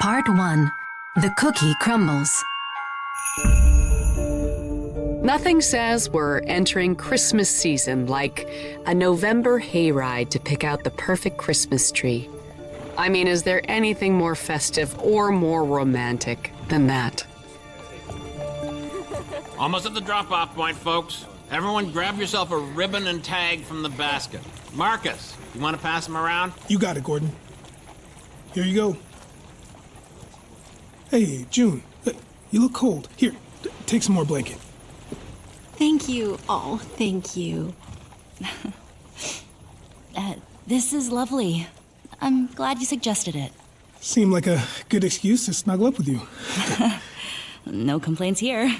Part 1. The Cookie Crumbles. Nothing says we're entering Christmas season like a November hayride to pick out the perfect Christmas tree. I mean, is there anything more festive or more romantic than that? Almost at the drop-off point, folks. Everyone grab yourself a ribbon and tag from the basket. Marcus, you want to pass them around? You got it, Gordon. Here you go. Hey, June, you look cold. Here, take some more blanket. Thank you. Oh, thank you. This is lovely. I'm glad you suggested it. Seemed like a good excuse to snuggle up with you. No complaints here.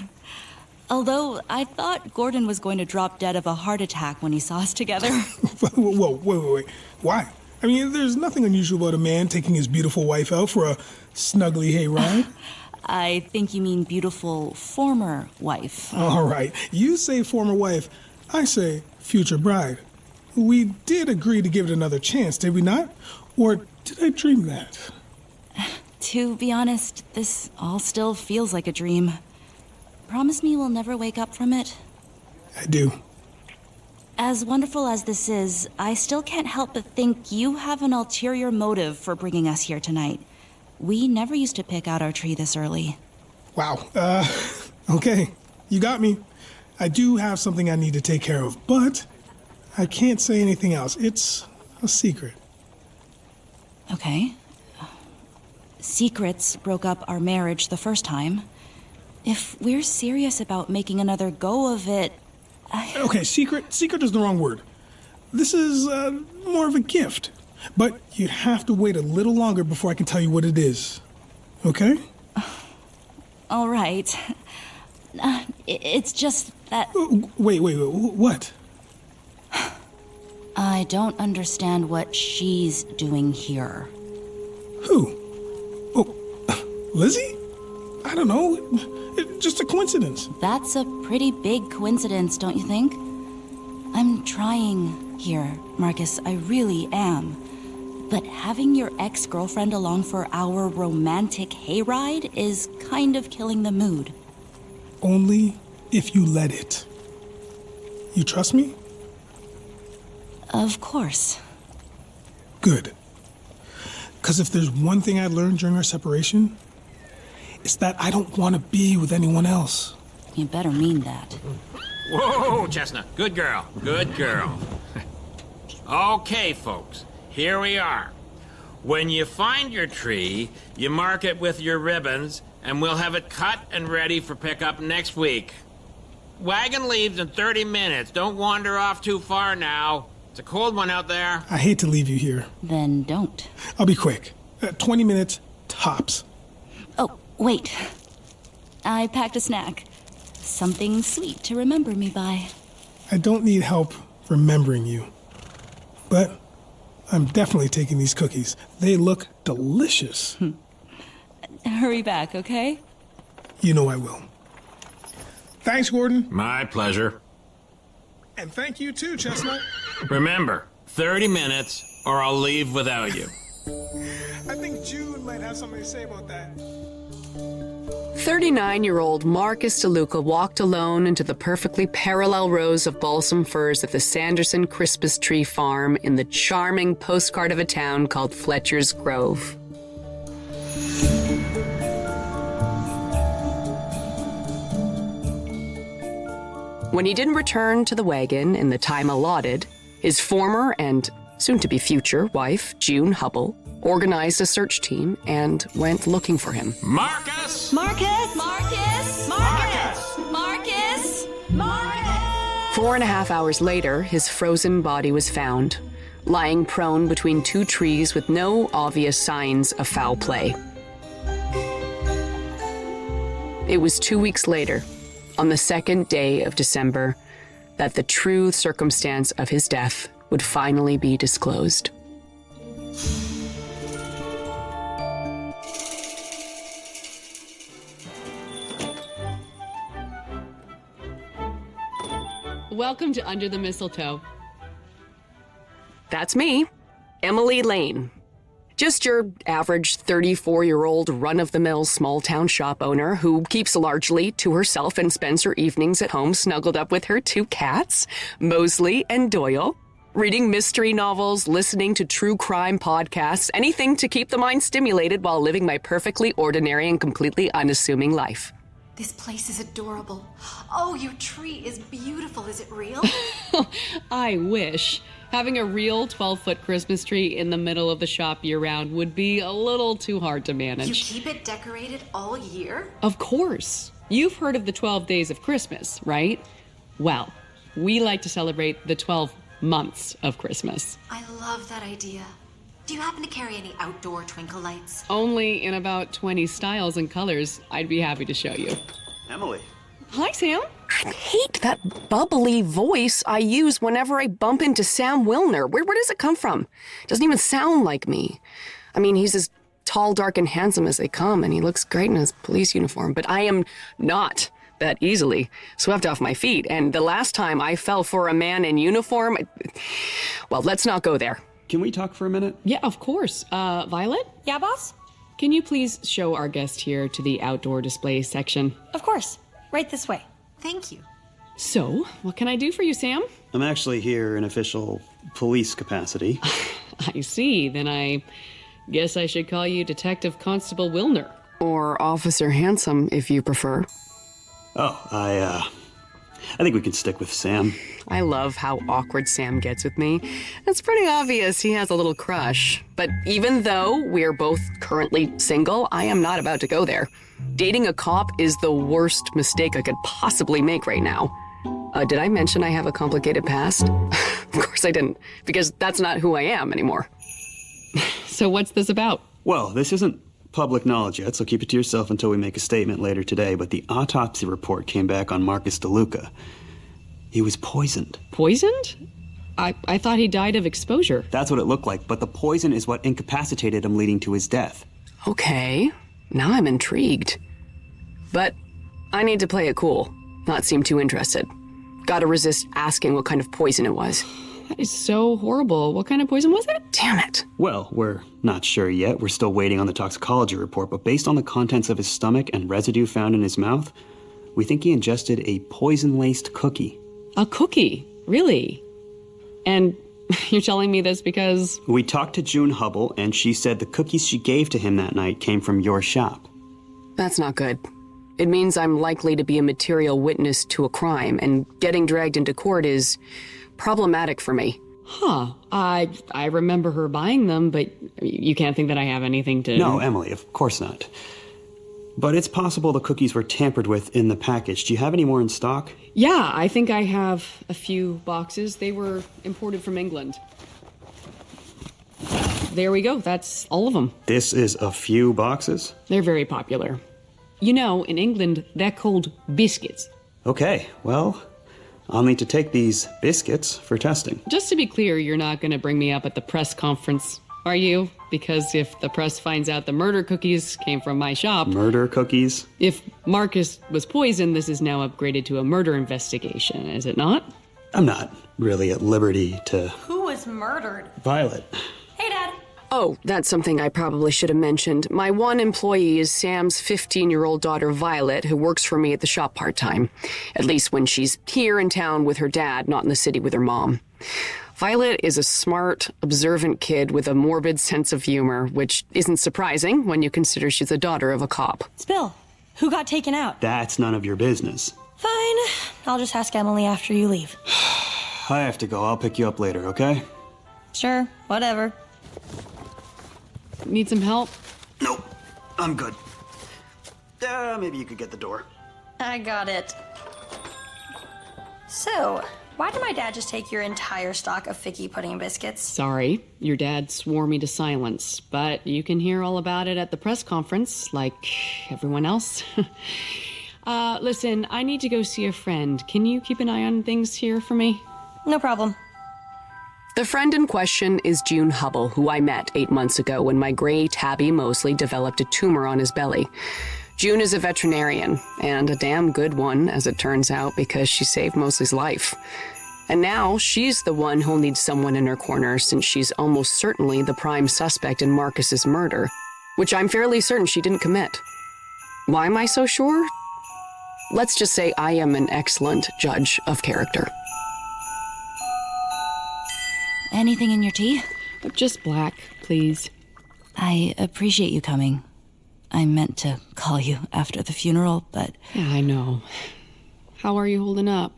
Although, I thought Gordon was going to drop dead of a heart attack when he saw us together. Whoa, wait. Why? I mean, there's nothing unusual about a man taking his beautiful wife out for a snuggly hayride. I think you mean beautiful former wife. All right. You say former wife, I say future bride. We did agree to give it another chance, did we not? Or did I dream that? To be honest, this all still feels like a dream. Promise me we'll never wake up from it? I do. As wonderful as this is, I still can't help but think you have an ulterior motive for bringing us here tonight. We never used to pick out our tree this early. Wow. Okay. You got me. I do have something I need to take care of, but I can't say anything else. It's a secret. Okay. Secrets broke up our marriage the first time. If we're serious about making another go of it... Okay, secret is the wrong word. This is more of a gift. But you'd have to wait a little longer before I can tell you what it is. Okay? All right. It's just that... Wait, what? I don't understand what she's doing here. Who? Oh, Lizzie? I don't know. It's just a coincidence. That's a pretty big coincidence, don't you think? I'm trying here, Marcus. I really am. But having your ex-girlfriend along for our romantic hayride is kind of killing the mood. Only if you let it. You trust me? Of course. Good. Because if there's one thing I learned during our separation, it's that I don't want to be with anyone else. You better mean that. Whoa, Chestnut. Good girl. Good girl. Okay, folks. Here we are. When you find your tree, you mark it with your ribbons, and we'll have it cut and ready for pickup next week. Wagon leaves in 30 minutes. Don't wander off too far now. It's a cold one out there. I hate to leave you here. Then don't. I'll be quick. 20 minutes, tops. Oh, wait. I packed a snack. Something sweet to remember me by. I don't need help remembering you. But I'm definitely taking these cookies. They look delicious. Hurry back, okay? You know I will. Thanks, Gordon. My pleasure. And thank you too, Chestnut. Remember, 30 minutes or I'll leave without you. I think June might have something to say about that. 39-year-old Marcus DeLuca walked alone into the perfectly parallel rows of balsam firs at the Sanderson Christmas Tree Farm in the charming postcard of a town called Fletcher's Grove. When he didn't return to the wagon in the time allotted, his former and soon-to-be future wife, June Hubble, organized a search team and went looking for him. Marcus! Marcus! Marcus! Marcus! Marcus! Marcus! 4.5 hours later, his frozen body was found, lying prone between two trees with no obvious signs of foul play. It was 2 weeks later, on the 2nd day of December, that the true circumstance of his death would finally be disclosed. Welcome to Under the Mistletoe. That's me, Emily Lane. Just your average 34-year-old run-of-the-mill small-town shop owner who keeps largely to herself and spends her evenings at home snuggled up with her 2 cats, Mosley and Doyle, reading mystery novels, listening to true crime podcasts, anything to keep the mind stimulated while living my perfectly ordinary and completely unassuming life. This place is adorable. Oh, your tree is beautiful. Is it real? I wish. Having a real 12-foot Christmas tree in the middle of the shop year-round would be a little too hard to manage. You keep it decorated all year? Of course. You've heard of the 12 days of Christmas, right? Well, we like to celebrate the 12 months of Christmas. I love that idea. Do you happen to carry any outdoor twinkle lights? Only in about 20 styles and colors. I'd be happy to show you. Emily. Hi, Sam. I hate that bubbly voice I use whenever I bump into Sam Wilner. Where does it come from? It doesn't even sound like me. I mean, he's as tall, dark, and handsome as they come, and he looks great in his police uniform, but I am not that easily swept off my feet. And the last time I fell for a man in uniform, well, let's not go there. Can we talk for a minute? Yeah, of course. Violet? Yeah, boss? Can you please show our guest here to the outdoor display section? Of course. Right this way. Thank you. So, what can I do for you, Sam? I'm actually here in official police capacity. I see. Then I guess I should call you Detective Constable Wilner. Or Officer Handsome, if you prefer. Oh, I think we can stick with Sam. I love how awkward Sam gets with me. It's pretty obvious he has a little crush. But even though we're both currently single, I am not about to go there. Dating a cop is the worst mistake I could possibly make right now. Did I mention I have a complicated past? Of course I didn't, because that's not who I am anymore. So what's this about? Well, this isn't public knowledge yet, so keep it to yourself until we make a statement later today, but the autopsy report came back on Marcus DeLuca. He was poisoned. Poisoned? I thought he died of exposure. That's what it looked like, but the poison is what incapacitated him, leading to his death. Okay, now I'm intrigued. But I need to play it cool, not seem too interested. Gotta resist asking what kind of poison it was. That is so horrible. What kind of poison was it? Damn it. Well, we're not sure yet. We're still waiting on the toxicology report, but based on the contents of his stomach and residue found in his mouth, we think he ingested a poison-laced cookie. A cookie? Really? And you're telling me this because... We talked to June Hubble, and she said the cookies she gave to him that night came from your shop. That's not good. It means I'm likely to be a material witness to a crime, and getting dragged into court is problematic for me. Huh. I remember her buying them, but you can't think that I have anything to... No, Emily, of course not. But it's possible the cookies were tampered with in the package. Do you have any more in stock? Yeah, I think I have a few boxes. They were imported from England. There we go. That's all of them. This is a few boxes? They're very popular. You know, in England, they're called biscuits. Okay, well, I'll need to take these biscuits for testing. Just to be clear, you're not going to bring me up at the press conference, are you? Because if the press finds out the murder cookies came from my shop... Murder cookies? If Marcus was poisoned, this is now upgraded to a murder investigation, is it not? I'm not really at liberty to... Who was murdered? Violet. Hey, Dad. Oh, that's something I probably should have mentioned. My one employee is Sam's 15-year-old daughter, Violet, who works for me at the shop part-time. At least when she's here in town with her dad, not in the city with her mom. Violet is a smart, observant kid with a morbid sense of humor, which isn't surprising when you consider she's the daughter of a cop. Spill. Who got taken out? That's none of your business. Fine. I'll just ask Emily after you leave. I have to go. I'll pick you up later, okay? Sure. Whatever. Need some help? Nope. I'm good. Maybe you could get the door. I got it. So, why did my dad just take your entire stock of Ficky pudding biscuits? Sorry, your dad swore me to silence, but you can hear all about it at the press conference, like everyone else. Listen, I need to go see a friend. Can you keep an eye on things here for me? No problem. The friend in question is June Hubble, who I met 8 months ago when my gray tabby Mosley developed a tumor on his belly. June is a veterinarian, and a damn good one, as it turns out, because she saved Mosley's life. And now she's the one who'll need someone in her corner since she's almost certainly the prime suspect in Marcus's murder, which I'm fairly certain she didn't commit. Why am I so sure? Let's just say I am an excellent judge of character. Anything in your tea? Just black, please. I appreciate you coming. I meant to call you after the funeral, but... Yeah, I know. How are you holding up?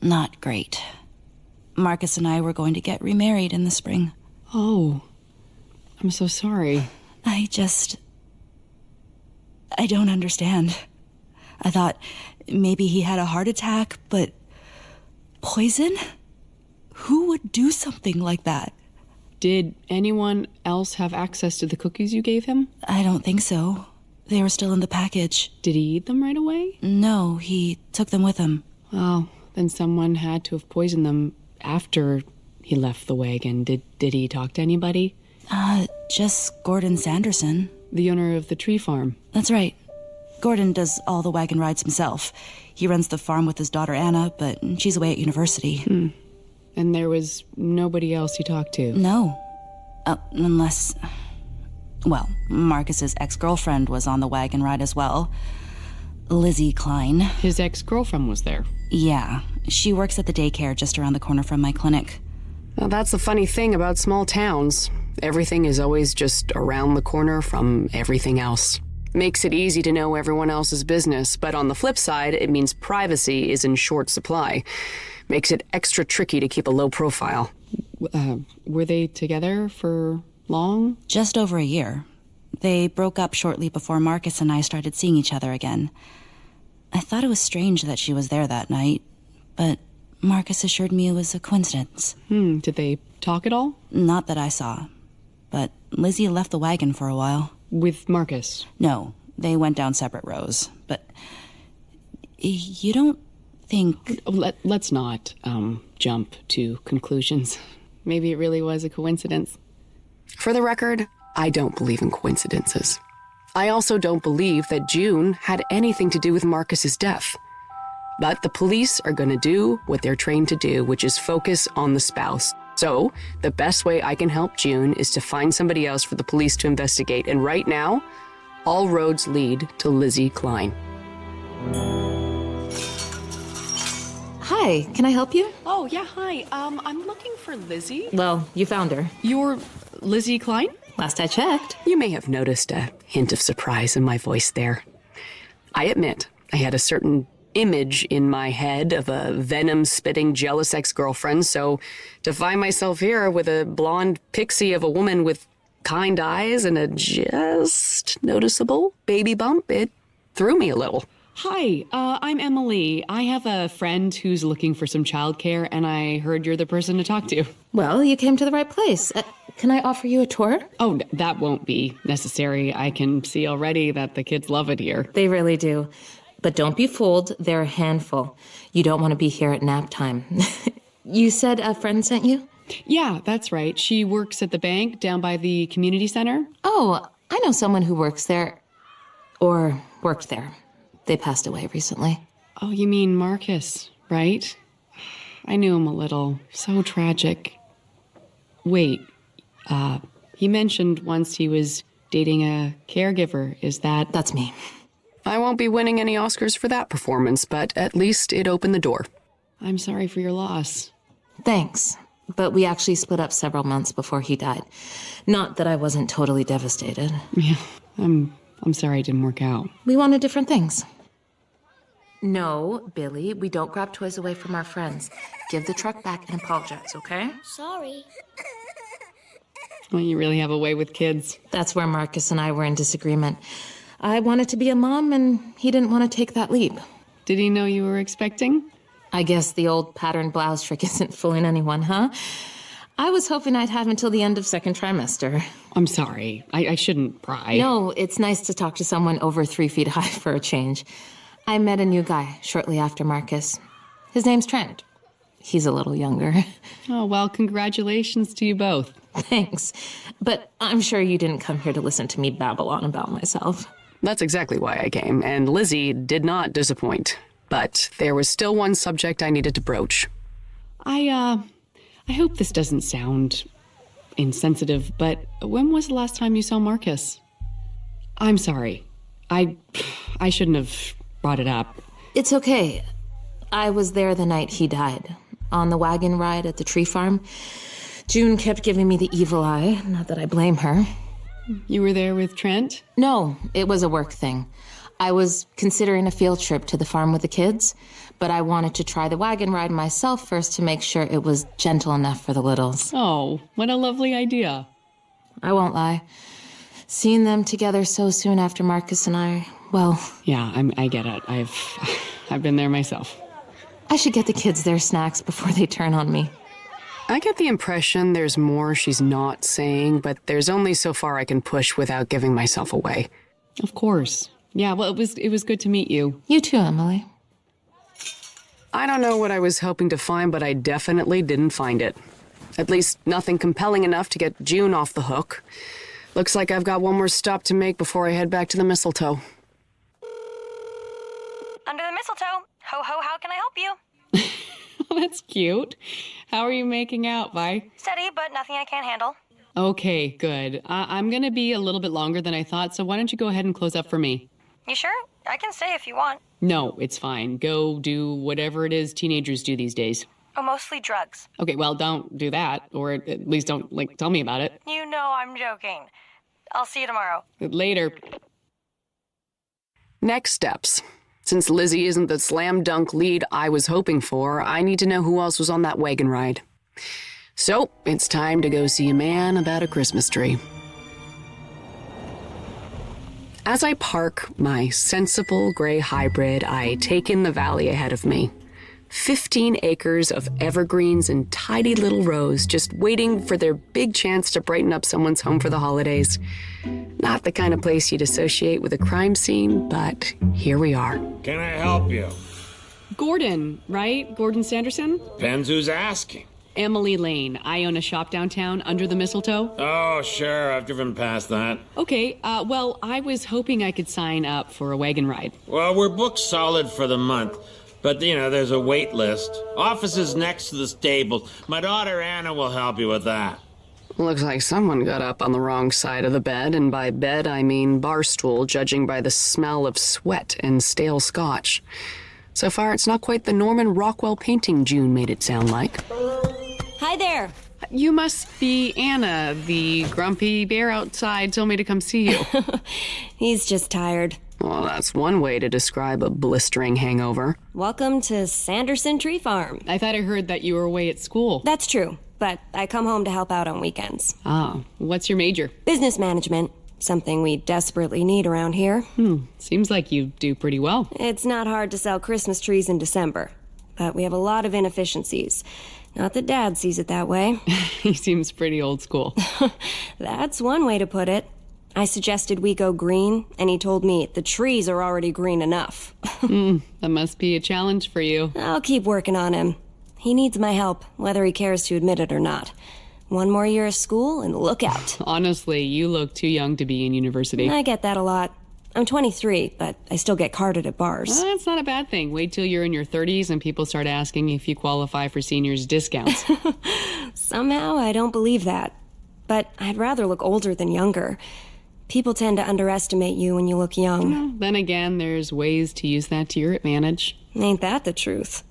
Not great. Marcus and I were going to get remarried in the spring. Oh, I'm so sorry. I don't understand. I thought maybe he had a heart attack, but poison? Who would do something like that? Did anyone else have access to the cookies you gave him? I don't think so. They were still in the package. Did he eat them right away? No, he took them with him. Oh, then someone had to have poisoned them after he left the wagon. Did he talk to anybody? Just Gordon Sanderson. The owner of the tree farm. That's right. Gordon does all the wagon rides himself. He runs the farm with his daughter Anna, but she's away at university. And there was nobody else you talked to? No. Unless... Well, Marcus's ex-girlfriend was on the wagon ride as well. Lizzie Klein. His ex-girlfriend was there? Yeah. She works at the daycare just around the corner from my clinic. Well, that's the funny thing about small towns. Everything is always just around the corner from everything else. Makes it easy to know everyone else's business, but on the flip side, it means privacy is in short supply. Makes it extra tricky to keep a low profile. Were they together for long? Just over a year. They broke up shortly before Marcus and I started seeing each other again. I thought it was strange that she was there that night, but Marcus assured me it was a coincidence. Did they talk at all? Not that I saw, but Lizzie left the wagon for a while. With Marcus? No, they went down separate rows, but you don't think... Let's not jump to conclusions. Maybe it really was a coincidence. For the record, I don't believe in coincidences. I also don't believe that June had anything to do with Marcus's death. But the police are going to do what they're trained to do, which is focus on the spouse. So, the best way I can help June is to find somebody else for the police to investigate. And right now, all roads lead to Lizzie Klein. Hi, can I help you? Oh, yeah, hi. I'm looking for Lizzie. Well, you found her. You're Lizzie Klein? Last I checked. You may have noticed a hint of surprise in my voice there. I admit, I had a certain image in my head of a venom-spitting, jealous ex-girlfriend, so to find myself here with a blonde pixie of a woman with kind eyes and a just noticeable baby bump, it threw me a little. Hi, I'm Emily. I have a friend who's looking for some childcare, and I heard you're the person to talk to. Well, you came to the right place. Can I offer you a tour? Oh, that won't be necessary. I can see already that the kids love it here. They really do. But don't be fooled. They're a handful. You don't want to be here at nap time. You said a friend sent you? Yeah, that's right. She works at the bank down by the community center. Oh, I know someone who works there. Or worked there. They passed away recently. Oh, you mean Marcus, right? I knew him a little. So tragic. Wait, he mentioned once he was dating a caregiver. Is that... That's me. I won't be winning any Oscars for that performance, but at least it opened the door. I'm sorry for your loss. Thanks. But we actually split up several months before he died. Not that I wasn't totally devastated. Yeah, I'm sorry it didn't work out. We wanted different things. No, Billy, we don't grab toys away from our friends. Give the truck back and apologize, okay? Sorry. Well, you really have a way with kids. That's where Marcus and I were in disagreement. I wanted to be a mom, and he didn't want to take that leap. Did he know you were expecting? I guess the old pattern blouse trick isn't fooling anyone, huh? I was hoping I'd have until the end of second trimester. I'm sorry. I shouldn't pry. No, it's nice to talk to someone over 3 feet high for a change. I met a new guy shortly after Marcus. His name's Trent. He's a little younger. Oh, well, congratulations to you both. Thanks. But I'm sure you didn't come here to listen to me babble on about myself. That's exactly why I came, and Lizzie did not disappoint. But there was still one subject I needed to broach. I hope this doesn't sound insensitive, but when was the last time you saw Marcus? I'm sorry. I shouldn't have brought it up. It's okay. I was there the night he died, on the wagon ride at the tree farm. June kept giving me the evil eye, not that I blame her. You were there with Trent? No, it was a work thing. I was considering a field trip to the farm with the kids, but I wanted to try the wagon ride myself first to make sure it was gentle enough for the littles. Oh, what a lovely idea. I won't lie. Seeing them together so soon after Marcus and I, well... Yeah, I get it. I've been there myself. I should get the kids their snacks before they turn on me. I get the impression there's more she's not saying, but there's only so far I can push without giving myself away. Of course. Yeah, well, it was good to meet you. You too, Emily. I don't know what I was hoping to find, but I definitely didn't find it. At least nothing compelling enough to get June off the hook. Looks like I've got one more stop to make before I head back to the mistletoe. Under the mistletoe. Ho ho, how can I help you? That's cute. How are you making out, Vi? Steady, but nothing I can't handle. Okay, good. I'm gonna be a little bit longer than I thought, so why don't you go ahead and close up for me? You sure? I can stay if you want. No, it's fine. Go do whatever it is teenagers do these days. Oh, mostly drugs. Okay, well, don't do that, or at least don't, tell me about it. You know I'm joking. I'll see you tomorrow. Later. Next steps. Since Lizzie isn't the slam dunk lead I was hoping for, I need to know who else was on that wagon ride. So, it's time to go see a man about a Christmas tree. As I park my sensible gray hybrid, I take in the valley ahead of me. 15 acres of evergreens in tidy little rows, just waiting for their big chance to brighten up someone's home for the holidays. Not the kind of place you'd associate with a crime scene, but here we are. Can I help you? Gordon, right? Gordon Sanderson? Depends who's asking. Emily Lane. I own a shop downtown under the mistletoe. Oh, sure. I've driven past that. Okay, well, I was hoping I could sign up for a wagon ride. Well, we're booked solid for the month. But, there's a wait list. Office is next to the stables. My daughter Anna will help you with that. Looks like someone got up on the wrong side of the bed, and by bed I mean bar stool, judging by the smell of sweat and stale scotch. So far, it's not quite the Norman Rockwell painting June made it sound like. Hi there. You must be Anna. The grumpy bear outside told me to come see you. He's just tired. Well, that's one way to describe a blistering hangover. Welcome to Sanderson Tree Farm. I thought I heard that you were away at school. That's true, but I come home to help out on weekends. Ah, what's your major? Business management. Something we desperately need around here. Seems like you do pretty well. It's not hard to sell Christmas trees in December, but we have a lot of inefficiencies. Not that Dad sees it that way. He seems pretty old school. That's one way to put it. I suggested we go green, and he told me the trees are already green enough. That must be a challenge for you. I'll keep working on him. He needs my help, whether he cares to admit it or not. One more year of school, and look out. Honestly, you look too young to be in university. I get that a lot. I'm 23, but I still get carded at bars. That's not a bad thing. Wait till you're in your 30s and people start asking if you qualify for seniors' discounts. Somehow, I don't believe that. But I'd rather look older than younger. People tend to underestimate you when you look young. Well, then again, there's ways to use that to your advantage. Ain't that the truth?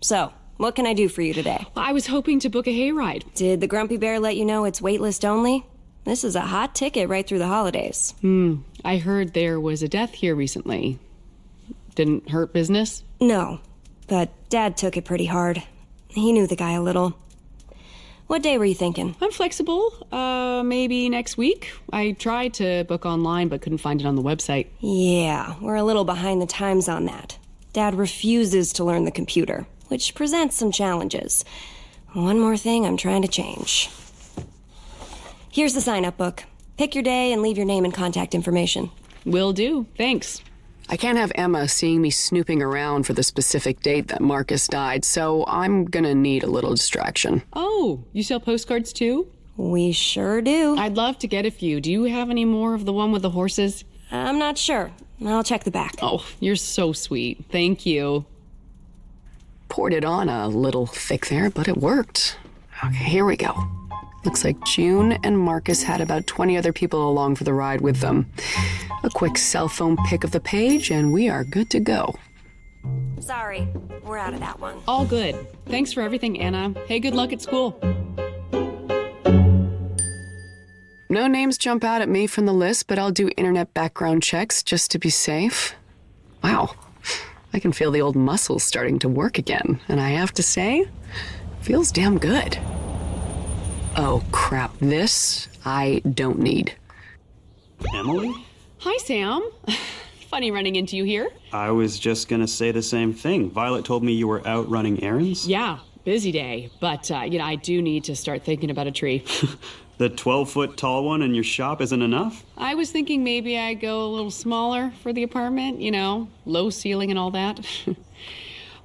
So, what can I do for you today? I was hoping to book a hayride. Did the Grumpy Bear let you know it's waitlist only? This is a hot ticket right through the holidays. I heard there was a death here recently. Didn't hurt business? No, but Dad took it pretty hard. He knew the guy a little. What day were you thinking? I'm flexible. Maybe next week. I tried to book online but couldn't find it on the website. Yeah, we're a little behind the times on that. Dad refuses to learn the computer, which presents some challenges. One more thing I'm trying to change. Here's the sign-up book. Pick your day and leave your name and contact information. Will do. Thanks. I can't have Emma seeing me snooping around for the specific date that Marcus died, so I'm gonna need a little distraction. Oh, you sell postcards too? We sure do. I'd love to get a few. Do you have any more of the one with the horses? I'm not sure. I'll check the back. Oh, you're so sweet. Thank you. poured it on a little thick there, but it worked. Okay, here we go. Looks like June and Marcus had about 20 other people along for the ride with them. A quick cell phone pic of the page, and we are good to go. Sorry, we're out of that one. All good. Thanks for everything, Anna. Hey, good luck at school. No names jump out at me from the list, but I'll do internet background checks just to be safe. Wow, I can feel the old muscles starting to work again, and I have to say, feels damn good. Oh, crap, this I don't need. Emily? Hi, Sam. Funny running into you here. I was just gonna say the same thing. Violet told me you were out running errands? Yeah, busy day, but, I do need to start thinking about a tree. The 12-foot tall one in your shop isn't enough? I was thinking maybe I'd go a little smaller for the apartment, low ceiling and all that.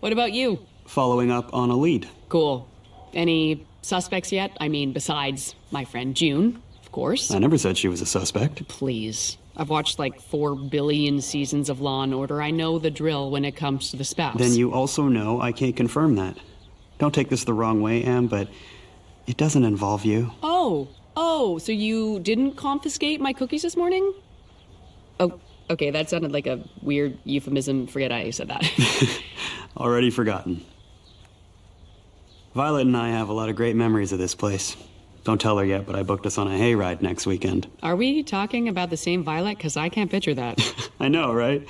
What about you? Following up on a lead. Cool. Any suspects yet? I mean, besides my friend June, of course. I never said she was a suspect. Please. I've watched like 4 billion seasons of Law & Order. I know the drill when it comes to the spouse. Then you also know I can't confirm that. Don't take this the wrong way, Em, but it doesn't involve you. Oh, so you didn't confiscate my cookies this morning? Oh, okay, that sounded like a weird euphemism. Forget I said that. Already forgotten. Violet and I have a lot of great memories of this place. Don't tell her yet, but I booked us on a hayride next weekend. Are we talking about the same Violet? Because I can't picture that. I know, right?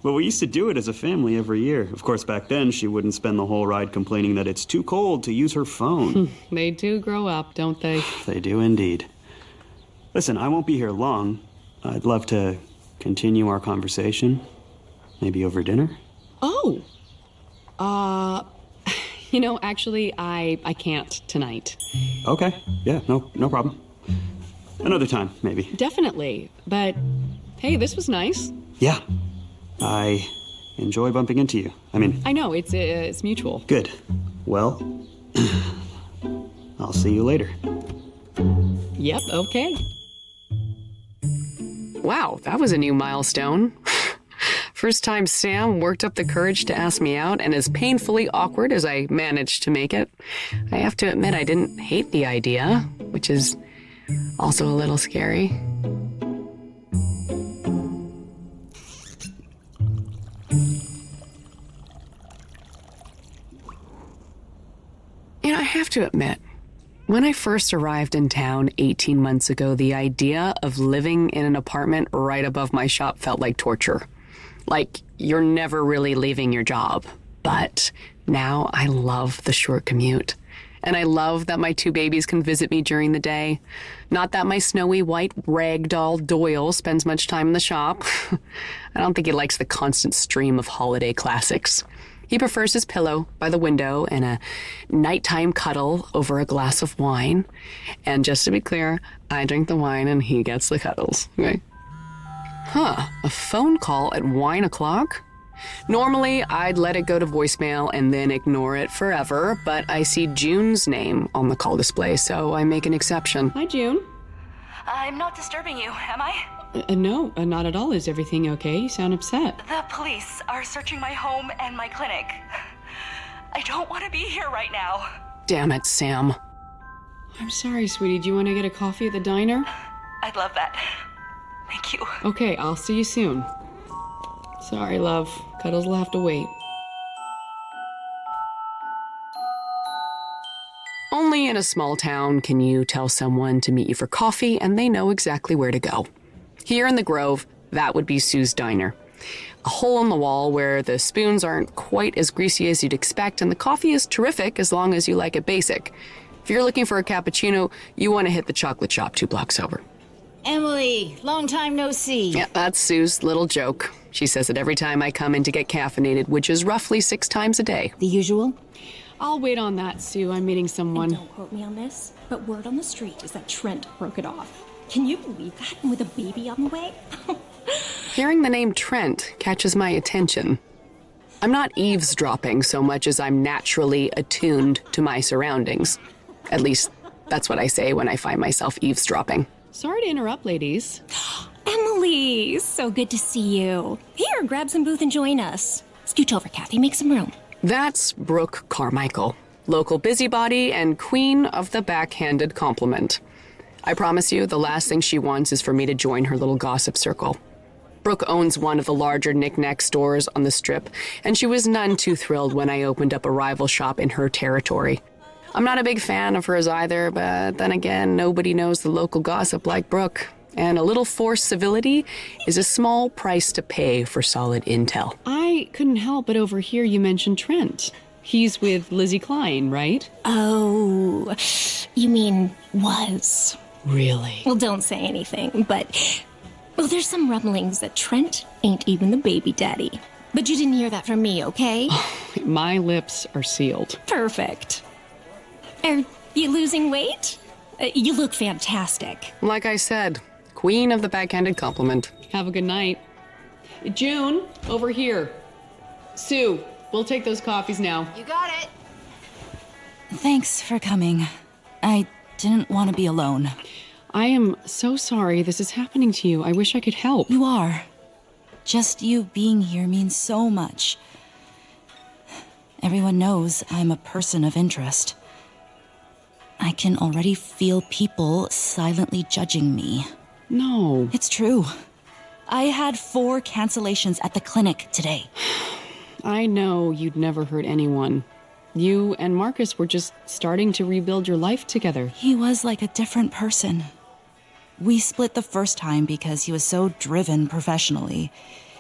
Well, we used to do it as a family every year. Of course, back then, she wouldn't spend the whole ride complaining that it's too cold to use her phone. They do grow up, don't they? They do indeed. Listen, I won't be here long. I'd love to continue our conversation. Maybe over dinner? Oh! Actually, I can't tonight. Okay. Yeah, no problem. Another time, maybe. Definitely. But, hey, this was nice. Yeah. I enjoy bumping into you. I know, it's mutual. Good. Well, I'll see you later. Yep, okay. Wow, that was a new milestone. First time Sam worked up the courage to ask me out, and as painfully awkward as I managed to make it, I have to admit I didn't hate the idea, which is also a little scary. I have to admit, when I first arrived in town 18 months ago, the idea of living in an apartment right above my shop felt like torture. Like, you're never really leaving your job. But now I love the short commute. And I love that my 2 babies can visit me during the day. Not that my snowy white ragdoll Doyle spends much time in the shop. I don't think he likes the constant stream of holiday classics. He prefers his pillow by the window and a nighttime cuddle over a glass of wine. And just to be clear, I drink the wine and he gets the cuddles. Okay? A phone call at wine o'clock? Normally, I'd let it go to voicemail and then ignore it forever, but I see June's name on the call display, so I make an exception. Hi, June. I'm not disturbing you, am I? No, not at all. Is everything okay? You sound upset. The police are searching my home and my clinic. I don't want to be here right now. Damn it, Sam. I'm sorry, sweetie. Do you want to get a coffee at the diner? I'd love that. Thank you. Okay, I'll see you soon. Sorry, love. Cuddles will have to wait. Only in a small town can you tell someone to meet you for coffee and they know exactly where to go. Here in the Grove, that would be Sue's Diner. A hole in the wall where the spoons aren't quite as greasy as you'd expect, and the coffee is terrific as long as you like it basic. If you're looking for a cappuccino, you want to hit the chocolate shop 2 blocks over. Emily, long time no see. Yeah, that's Sue's little joke. She says it every time I come in to get caffeinated, which is roughly 6 times a day. The usual? I'll wait on that, Sue. I'm meeting someone. And don't quote me on this, but word on the street is that Trent broke it off. Can you believe that? And with a baby on the way? Hearing the name Trent catches my attention. I'm not eavesdropping so much as I'm naturally attuned to my surroundings. At least, that's what I say when I find myself eavesdropping. Sorry to interrupt, ladies. Emily, so good to see you. Here, grab some booth and join us. Scooch over, Kathy. Make some room. That's Brooke Carmichael, local busybody and queen of the backhanded compliment. I promise you, the last thing she wants is for me to join her little gossip circle. Brooke owns one of the larger knick-knack stores on the Strip, and she was none too thrilled when I opened up a rival shop in her territory. I'm not a big fan of hers either, but then again, nobody knows the local gossip like Brooke. And a little forced civility is a small price to pay for solid intel. I couldn't help but overhear you mention Trent. He's with Lizzie Klein, right? Oh, you mean was. Really? Well, don't say anything, but... Well, there's some rumblings that Trent ain't even the baby daddy. But you didn't hear that from me, okay? My lips are sealed. Perfect. Are you losing weight? You look fantastic. Like I said, queen of the backhanded compliment. Have a good night. June, over here. Sue, we'll take those coffees now. You got it. Thanks for coming. I didn't want to be alone. I am so sorry this is happening to you. I wish I could help. You are. Just you being here means so much. Everyone knows I'm a person of interest. I can already feel people silently judging me. No. It's true. I had 4 cancellations at the clinic today. I know you'd never hurt anyone. You and Marcus were just starting to rebuild your life together. He was like a different person. We split the first time because he was so driven professionally.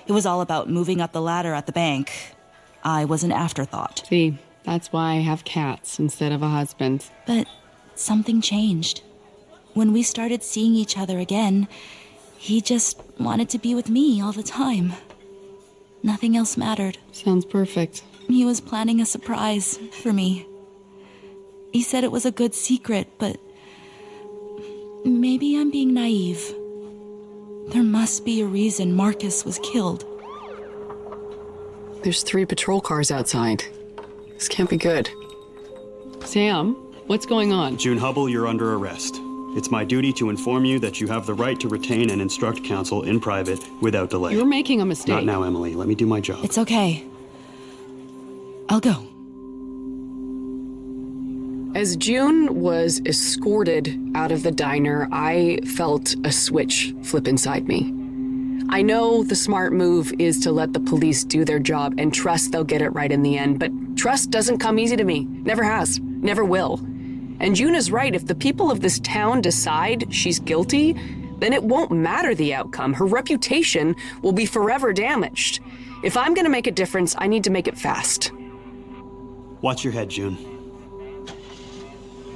It was all about moving up the ladder at the bank. I was an afterthought. See, that's why I have cats instead of a husband. But something changed. When we started seeing each other again, he just wanted to be with me all the time. Nothing else mattered. Sounds perfect. He was planning a surprise for me. He said it was a good secret, but maybe I'm being naive. There must be a reason Marcus was killed. There's 3 patrol cars outside. This can't be good. Sam, what's going on? June Hubble, you're under arrest. It's my duty to inform you that you have the right to retain and instruct counsel in private without delay. You're making a mistake. Not now, Emily. Let me do my job. It's okay. I'll go. As June was escorted out of the diner, I felt a switch flip inside me. I know the smart move is to let the police do their job and trust they'll get it right in the end, but trust doesn't come easy to me. Never has. Never will. And June is right. If the people of this town decide she's guilty, then it won't matter the outcome. Her reputation will be forever damaged. If I'm going to make a difference, I need to make it fast. Watch your head, June.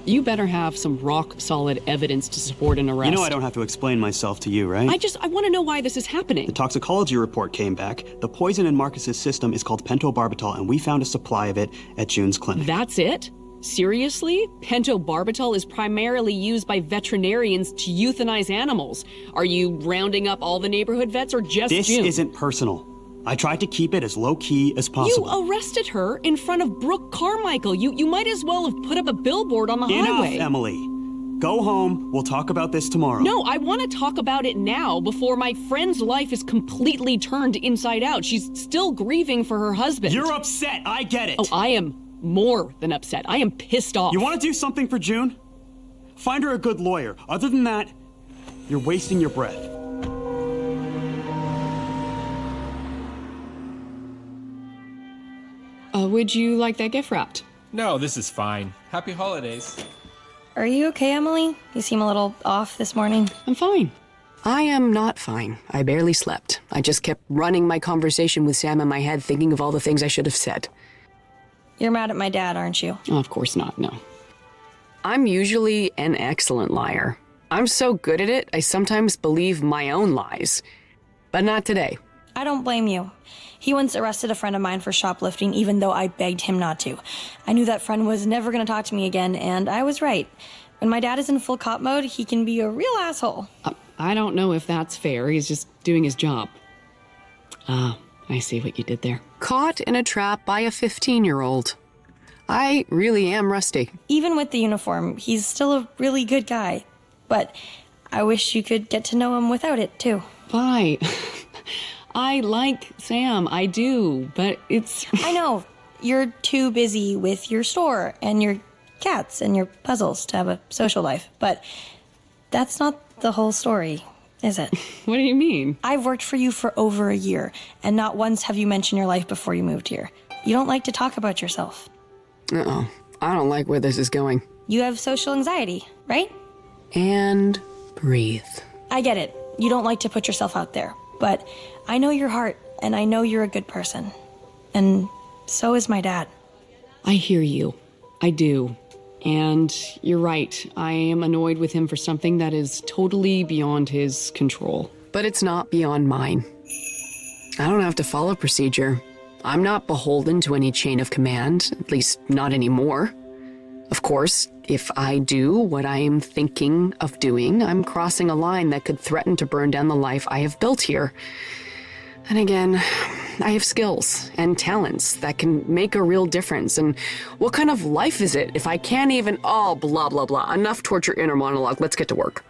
You better have some rock-solid evidence to support an arrest. You know I don't have to explain myself to you, right? I want to know why this is happening. The toxicology report came back. The poison in Marcus's system is called pentobarbital, and we found a supply of it at June's clinic. That's it? Seriously? Pentobarbital is primarily used by veterinarians to euthanize animals. Are you rounding up all the neighborhood vets or just This June? isn't personal. I tried to keep it as low-key as possible. You arrested her in front of Brooke Carmichael. You might as well have put up a billboard on the highway. Enough, Emily. Go home. We'll talk about this tomorrow. No, I want to talk about it now before my friend's life is completely turned inside out. She's still grieving for her husband. You're upset. I get it. Oh, I am more than upset. I am pissed off. You want to do something for June? Find her a good lawyer. Other than that, you're wasting your breath. Would you like that gift wrapped? No, this is fine. Happy holidays. Are you okay, Emily? You seem a little off this morning. I'm fine. I am not fine. I barely slept. I just kept running my conversation with Sam in my head, thinking of all the things I should have said. You're mad at my dad, aren't you? Oh, of course not, no. I'm usually an excellent liar. I'm so good at it, I sometimes believe my own lies. But not today. I don't blame you. He once arrested a friend of mine for shoplifting, even though I begged him not to. I knew that friend was never going to talk to me again, and I was right. When my dad is in full cop mode, he can be a real asshole. I don't know if that's fair. He's just doing his job. Ah, I see what you did there. Caught in a trap by a 15-year-old. I really am rusty. Even with the uniform, he's still a really good guy. But I wish you could get to know him without it, too. Why? I like Sam, I do, but it's... I know. you're too busy with your store and your cats and your puzzles to have a social life. But that's not the whole story, is it? What do you mean? I've worked for you for over a year, and not once have you mentioned your life before you moved here. You don't like to talk about yourself. Uh-oh. I don't like where this is going. You have social anxiety, right? And breathe. I get it. You don't like to put yourself out there. But I know your heart, and I know you're a good person. And so is my dad. I hear you. I do. And you're right. I am annoyed with him for something that is totally beyond his control. But it's not beyond mine. I don't have to follow procedure. I'm not beholden to any chain of command, at least not anymore. Of course, if I do what I am thinking of doing, I'm crossing a line that could threaten to burn down the life I have built here. And again, I have skills and talents that can make a real difference. And what kind of life is it if I can't even... Oh, blah, blah, blah. Enough torture inner monologue. Let's get to work.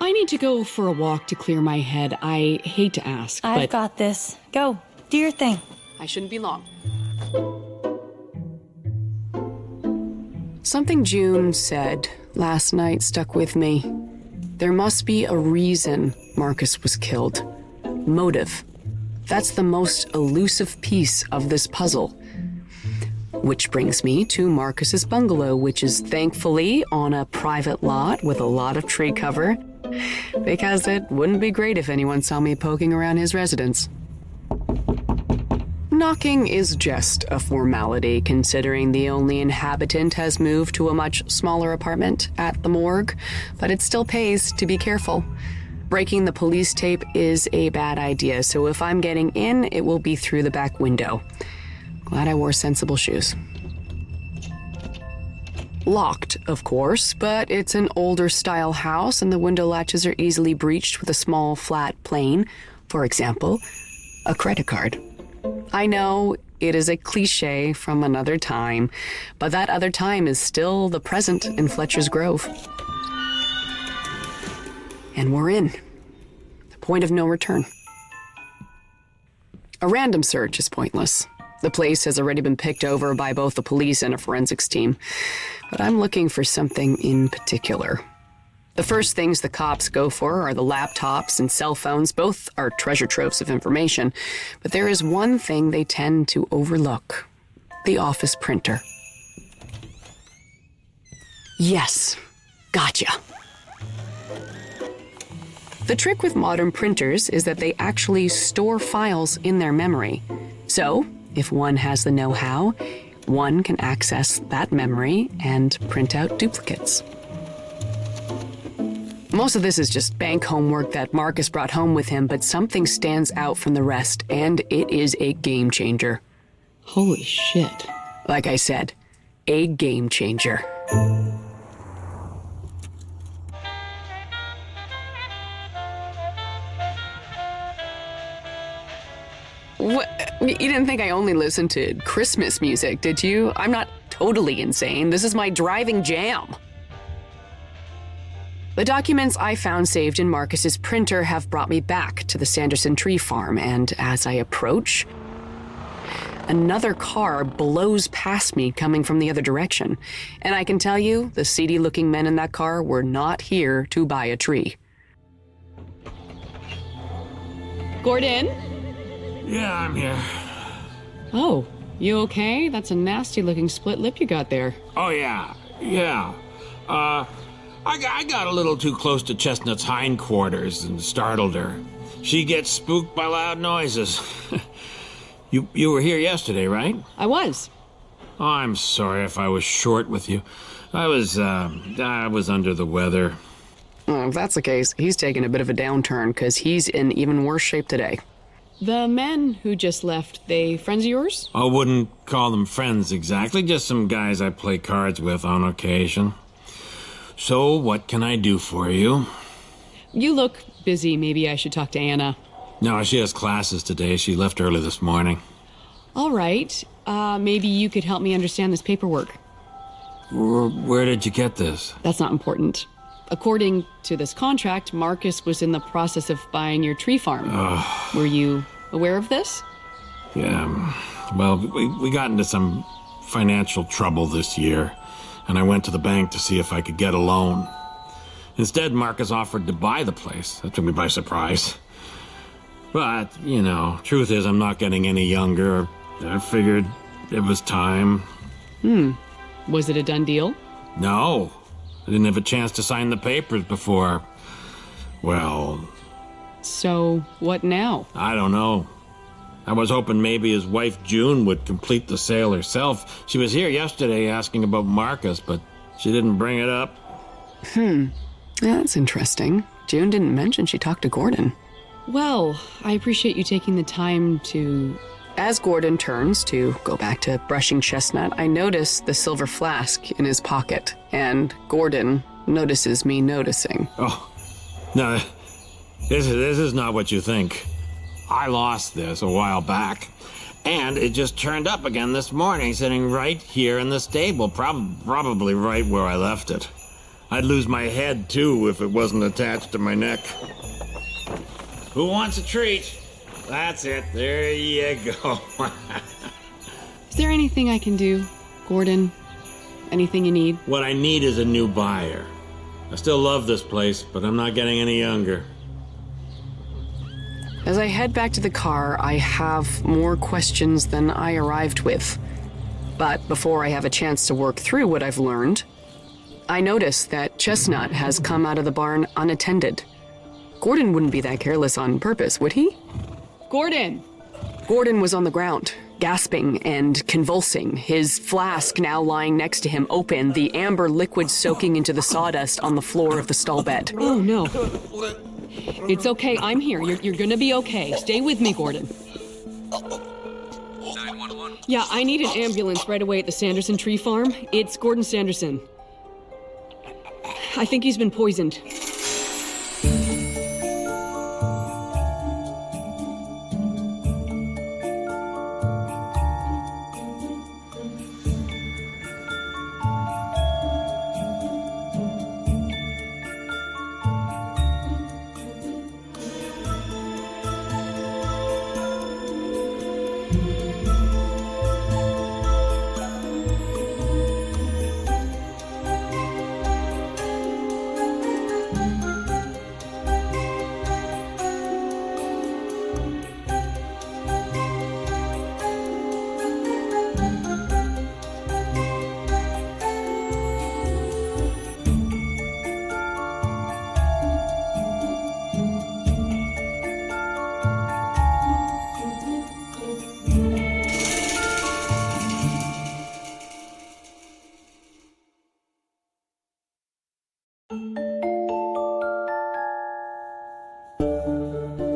I need to go for a walk to clear my head. I hate to ask, I've got this. Go. Do your thing. I shouldn't be long. Something June said last night stuck with me. There must be a reason Marcus was killed. Motive. That's the most elusive piece of this puzzle. Which brings me to Marcus's bungalow, which is thankfully on a private lot with a lot of tree cover, because it wouldn't be great if anyone saw me poking around his residence. Knocking is just a formality, considering the only inhabitant has moved to a much smaller apartment at the morgue, but it still pays to be careful. Breaking the police tape is a bad idea, so if I'm getting in, it will be through the back window. Glad I wore sensible shoes. Locked, of course, but it's an older style house and the window latches are easily breached with a small flat plane, for example, a credit card. I know it is a cliche from another time, but that other time is still the present in Fletcher's Grove. And we're in. The point of no return. A random search is pointless. The place has already been picked over by both the police and a forensics team, but I'm looking for something in particular. The first things the cops go for are the laptops and cell phones. Both are treasure troves of information, but there is one thing they tend to overlook: the office printer. Yes, gotcha. The trick with modern printers is that they actually store files in their memory. So, if one has the know-how, one can access that memory and print out duplicates. Most of this is just bank homework that Marcus brought home with him, but something stands out from the rest, and it is a game changer. Holy shit. Like I said, a game changer. What? You didn't think I only listened to Christmas music, did you? I'm not totally insane. This is my driving jam. The documents I found saved in Marcus's printer have brought me back to the Sanderson tree farm, and as I approach, another car blows past me coming from the other direction. And I can tell you, the seedy-looking men in that car were not here to buy a tree. Gordon? Yeah, I'm here. Oh, you okay? That's a nasty-looking split lip you got there. Oh, yeah. I got a little too close to Chestnut's hindquarters and startled her. She gets spooked by loud noises. You were here yesterday, right? I was. Oh, I'm sorry if I was short with you. I was under the weather. Well, if that's the case, he's taking a bit of a downturn, because he's in even worse shape today. The men who just left, they friends of yours? I wouldn't call them friends exactly, just some guys I play cards with on occasion. So, what can I do for you? You look busy. Maybe I should talk to Anna. No, she has classes today. She left early this morning. All right. Maybe you could help me understand this paperwork. Where did you get this? That's not important. According to this contract, Marcus was in the process of buying your tree farm. Were you aware of this? Yeah, Well, we got into some financial trouble this year, and I went to the bank to see if I could get a loan. Instead, Marcus offered to buy the place. That took me by surprise. But, truth is I'm not getting any younger. I figured it was time. Was it a done deal? No. I didn't have a chance to sign the papers before. Well... So, what now? I don't know. I was hoping maybe his wife June would complete the sale herself. She was here yesterday asking about Marcus, but she didn't bring it up. Yeah, that's interesting. June didn't mention she talked to Gordon. Well, I appreciate you taking the time to... As Gordon turns to go back to brushing Chestnut, I notice the silver flask in his pocket, and Gordon notices me noticing. Oh, no, this is not what you think. I lost this a while back, and it just turned up again this morning, sitting right here in the stable, probably right where I left it. I'd lose my head, too, if it wasn't attached to my neck. Who wants a treat? That's it. There you go. Is there anything I can do, Gordon? Anything you need? What I need is a new buyer. I still love this place, but I'm not getting any younger. As I head back to the car, I have more questions than I arrived with. But before I have a chance to work through what I've learned, I notice that Chestnut has come out of the barn unattended. Gordon wouldn't be that careless on purpose, would he? Gordon! Gordon was on the ground, gasping and convulsing, his flask now lying next to him open, the amber liquid soaking into the sawdust on the floor of the stall bed. Oh, no. It's okay, I'm here. You're gonna be okay. Stay with me, Gordon. 911. Yeah, I need an ambulance right away at the Sanderson Tree Farm. It's Gordon Sanderson. I think he's been poisoned.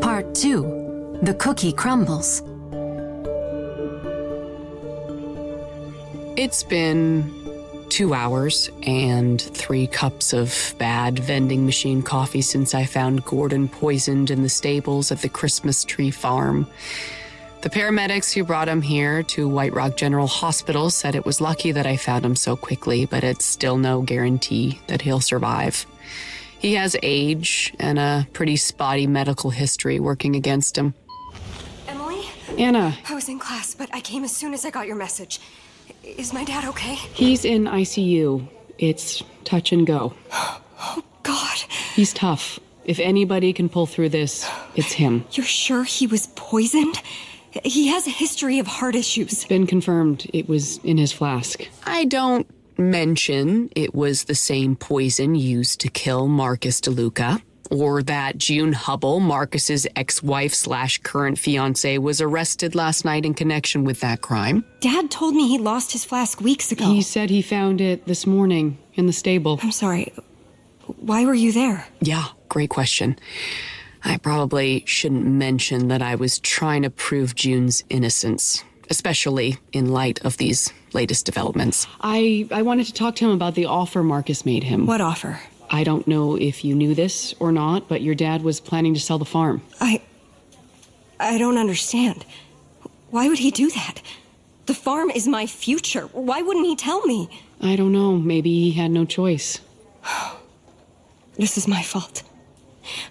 Part 2. The cookie crumbles. It's been 2 hours and 3 cups of bad vending machine coffee since I found Gordon poisoned in the stables at the Christmas Tree Farm. The paramedics who brought him here to White Rock General Hospital said it was lucky that I found him so quickly, but it's still no guarantee that he'll survive. He has age and a pretty spotty medical history working against him. Emily? Anna. I was in class, but I came as soon as I got your message. Is my dad okay? He's in ICU. It's touch and go. Oh, God. He's tough. If anybody can pull through this, it's him. You're sure he was poisoned? He has a history of heart issues. Been confirmed. It was in his flask. I don't mention it was the same poison used to kill Marcus DeLuca, or that June Hubble, Marcus's ex-wife/current fiancée, was arrested last night in connection with that crime. Dad told me he lost his flask weeks ago. He said he found it this morning in the stable. I'm sorry. Why were you there? Yeah, great question. I probably shouldn't mention that I was trying to prove June's innocence, especially in light of these latest developments. I wanted to talk to him about the offer Marcus made him. What offer? I don't know if you knew this or not, but your dad was planning to sell the farm. I don't understand. Why would he do that? The farm is my future. Why wouldn't he tell me? I don't know. Maybe he had no choice. This is my fault.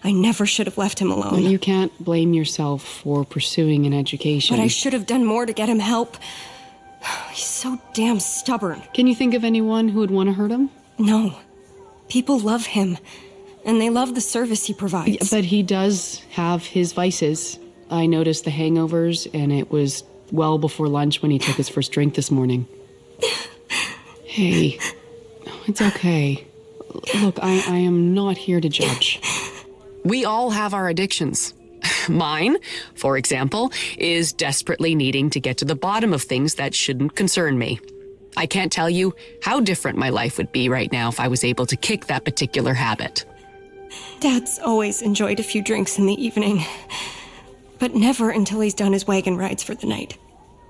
I never should have left him alone. Well, you can't blame yourself for pursuing an education. But I should have done more to get him help. He's so damn stubborn. Can you think of anyone who would want to hurt him? No. People love him, and they love the service he provides. Yeah, but he does have his vices. I noticed the hangovers, and it was well before lunch when he took his first drink this morning. Hey, it's okay. Look, I am not here to judge. We all have our addictions. Mine, for example, is desperately needing to get to the bottom of things that shouldn't concern me. I can't tell you how different my life would be right now if I was able to kick that particular habit. Dad's always enjoyed a few drinks in the evening, but never until he's done his wagon rides for the night.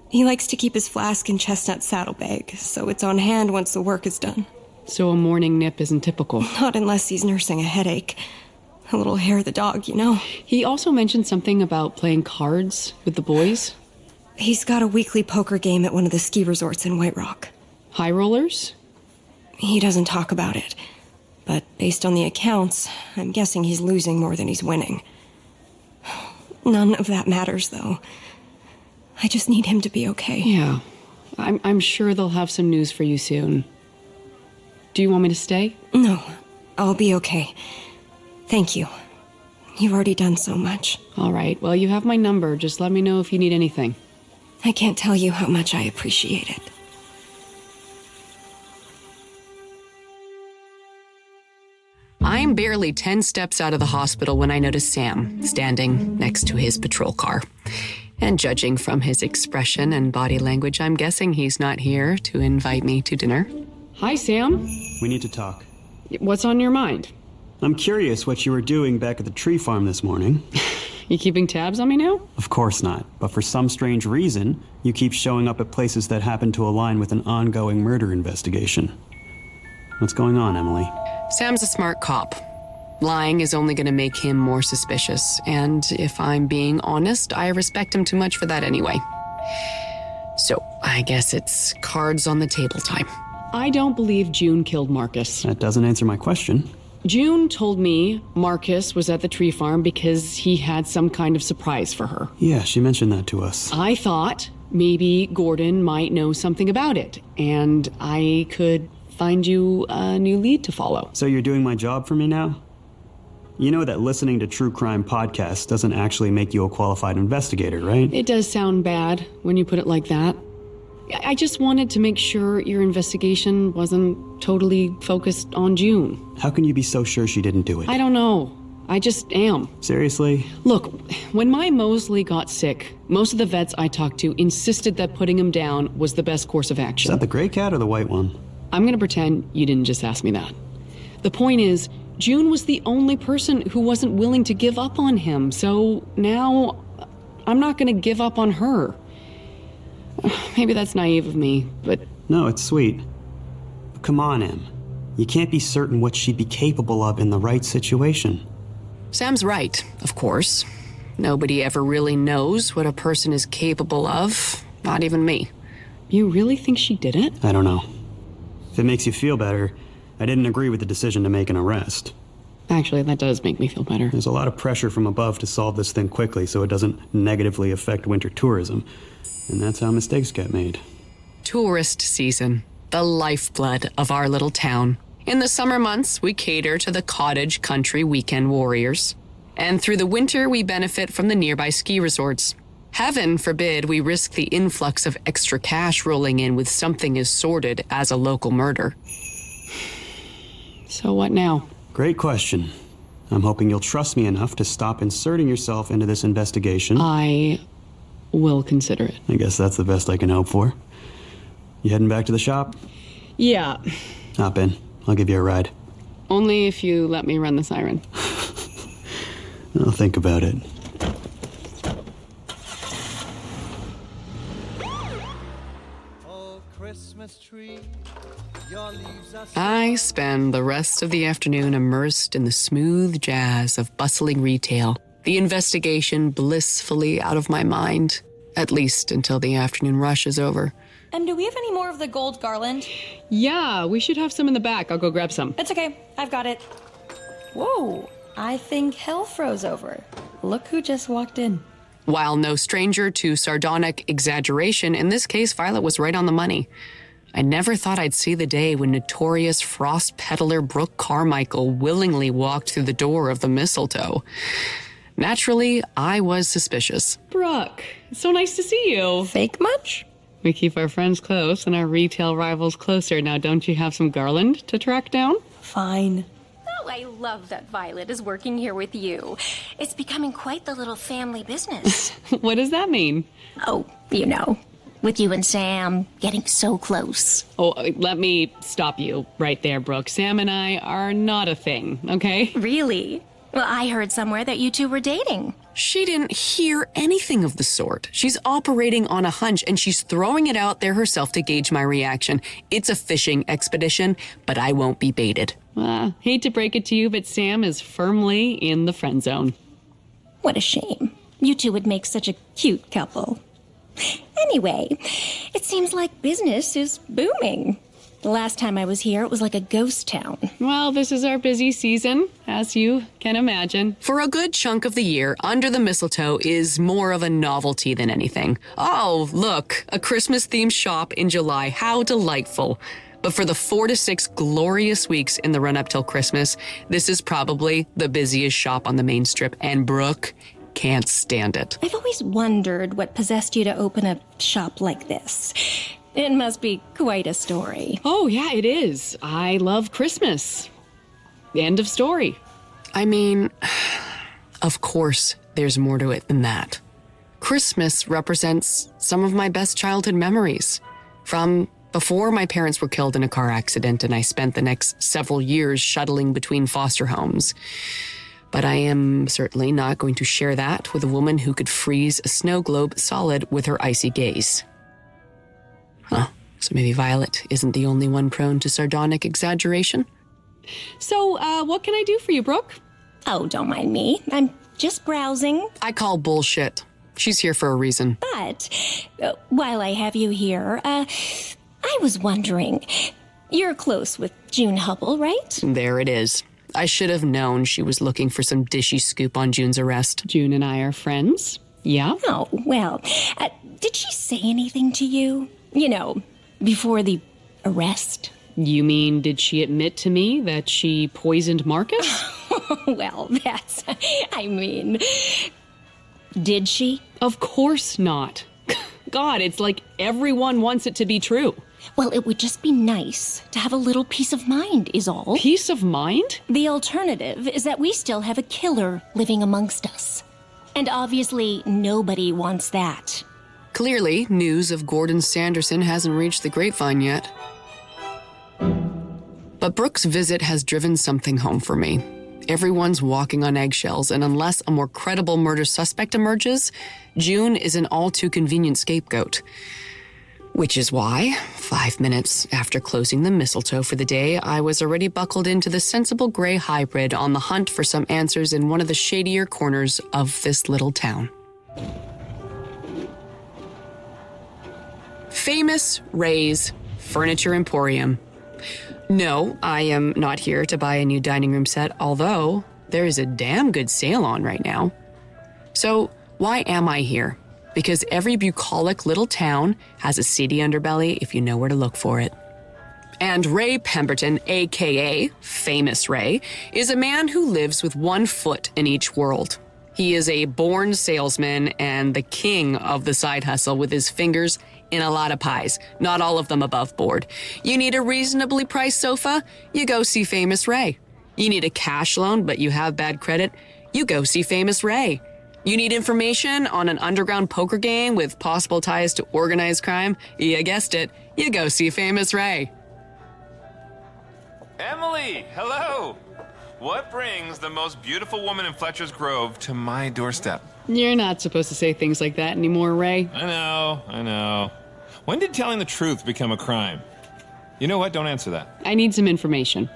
He likes to keep his flask and chestnut saddlebag, so it's on hand once the work is done. So a morning nip isn't typical. Not unless he's nursing a headache. A little hair of the dog, you know? He also mentioned something about playing cards with the boys. He's got a weekly poker game at one of the ski resorts in White Rock. High rollers? He doesn't talk about it. But based on the accounts, I'm guessing he's losing more than he's winning. None of that matters, though. I just need him to be okay. Yeah. I'm sure they'll have some news for you soon. Do you want me to stay? No, I'll be okay. Thank you. You've already done so much. All right. Well, you have my number. Just let me know if you need anything. I can't tell you how much I appreciate it. I'm barely 10 steps out of the hospital when I notice Sam standing next to his patrol car. And judging from his expression and body language, I'm guessing he's not here to invite me to dinner. Hi, Sam. We need to talk. What's on your mind? I'm curious what you were doing back at the tree farm this morning. You keeping tabs on me now? Of course not. But for some strange reason, you keep showing up at places that happen to align with an ongoing murder investigation. What's going on, Emily? Sam's a smart cop. Lying is only going to make him more suspicious. And if I'm being honest, I respect him too much for that anyway. So I guess it's cards on the table time. I don't believe June killed Marcus. That doesn't answer my question. June told me Marcus was at the tree farm because he had some kind of surprise for her. Yeah, she mentioned that to us. I thought maybe Gordon might know something about it, and I could find you a new lead to follow. So you're doing my job for me now? You know that listening to true crime podcasts doesn't actually make you a qualified investigator, right? It does sound bad when you put it like that. I just wanted to make sure your investigation wasn't totally focused on June. How can you be so sure she didn't do it? I don't know. I just am. Seriously? Look, when my Mosley got sick, most of the vets I talked to insisted that putting him down was the best course of action. Is that the gray cat or the white one? I'm going to pretend you didn't just ask me that. The point is, June was the only person who wasn't willing to give up on him, so now I'm not going to give up on her. Maybe that's naive of me, but... No, it's sweet. But come on, Em. You can't be certain what she'd be capable of in the right situation. Sam's right, of course. Nobody ever really knows what a person is capable of, not even me. You really think she did it? I don't know. If it makes you feel better, I didn't agree with the decision to make an arrest. Actually, that does make me feel better. There's a lot of pressure from above to solve this thing quickly so it doesn't negatively affect winter tourism. And that's how mistakes get made. Tourist season, the lifeblood of our little town. In the summer months, we cater to the cottage country weekend warriors. And through the winter, we benefit from the nearby ski resorts. Heaven forbid we risk the influx of extra cash rolling in with something as sordid as a local murder. So what now? Great question. I'm hoping you'll trust me enough to stop inserting yourself into this investigation. I will consider it. I guess that's the best I can hope for. You heading back to the shop? Yeah. Hop in. I'll give you a ride. Only if you let me run the siren. I'll think about it. Oh, Christmas tree, your leaves are... I spend the rest of the afternoon immersed in the smooth jazz of bustling retail, the investigation blissfully out of my mind, at least until the afternoon rush is over. And do we have any more of the gold garland? Yeah, we should have some in the back. I'll go grab some. It's okay. I've got it. Whoa. I think hell froze over. Look who just walked in. While no stranger to sardonic exaggeration, in this case, Violet was right on the money. I never thought I'd see the day when notorious frost peddler Brooke Carmichael willingly walked through the door of the mistletoe. Naturally, I was suspicious. Brooke, it's so nice to see you. Fake much? We keep our friends close and our retail rivals closer. Now, don't you have some garland to track down? Fine. Oh, I love that Violet is working here with you. It's becoming quite the little family business. What does that mean? Oh, you know, with you and Sam getting so close. Oh, let me stop you right there, Brooke. Sam and I are not a thing, okay? Really? Well, I heard somewhere that you two were dating. She didn't hear anything of the sort. She's operating on a hunch, and she's throwing it out there herself to gauge my reaction. It's a fishing expedition, but I won't be baited. Hate to break it to you, but Sam is firmly in the friend zone. What a shame. You two would make such a cute couple. Anyway, it seems like business is booming. The last time I was here, it was like a ghost town. Well, this is our busy season, as you can imagine. For a good chunk of the year, under the mistletoe is more of a novelty than anything. Oh, look, a Christmas-themed shop in July. How delightful. But for the 4 to 6 glorious weeks in the run-up till Christmas, this is probably the busiest shop on the main strip, and Brooke can't stand it. I've always wondered what possessed you to open a shop like this. It must be quite a story. Oh, yeah, it is. I love Christmas. End of story. I mean, of course, there's more to it than that. Christmas represents some of my best childhood memories. From before my parents were killed in a car accident and I spent the next several years shuttling between foster homes. But I am certainly not going to share that with a woman who could freeze a snow globe solid with her icy gaze. Huh. So maybe Violet isn't the only one prone to sardonic exaggeration. So, what can I do for you, Brooke? Oh, don't mind me. I'm just browsing. I call bullshit. She's here for a reason. But, while I have you here, I was wondering, you're close with June Hubble, right? There it is. I should have known she was looking for some dishy scoop on June's arrest. June and I are friends. Yeah? Oh, well, did she say anything to you? You know, before the arrest? You mean, did she admit to me that she poisoned Marcus? Well, did she? Of course not. God, it's like everyone wants it to be true. Well, it would just be nice to have a little peace of mind, is all. Peace of mind? The alternative is that we still have a killer living amongst us. And obviously, nobody wants that. Clearly, news of Gordon Sanderson hasn't reached the grapevine yet. But Brooke's visit has driven something home for me. Everyone's walking on eggshells, and unless a more credible murder suspect emerges, June is an all-too-convenient scapegoat. Which is why, 5 minutes after closing the mistletoe for the day, I was already buckled into the sensible gray hybrid on the hunt for some answers in one of the shadier corners of this little town. Famous Ray's Furniture Emporium. No, I am not here to buy a new dining room set, although there is a damn good sale on right now. So why am I here? Because every bucolic little town has a seedy underbelly if you know where to look for it. And Ray Pemberton, a.k.a. Famous Ray, is a man who lives with one foot in each world. He is a born salesman and the king of the side hustle with his fingers in a lot of pies, not all of them above board. You need a reasonably priced sofa? You go see Famous Ray. You need a cash loan, but you have bad credit? You go see Famous Ray. You need information on an underground poker game with possible ties to organized crime? You guessed it. You go see Famous Ray. Emily, hello! What brings the most beautiful woman in Fletcher's Grove to my doorstep? You're not supposed to say things like that anymore, Ray. I know. When did telling the truth become a crime? You know what? Don't answer that. I need some information.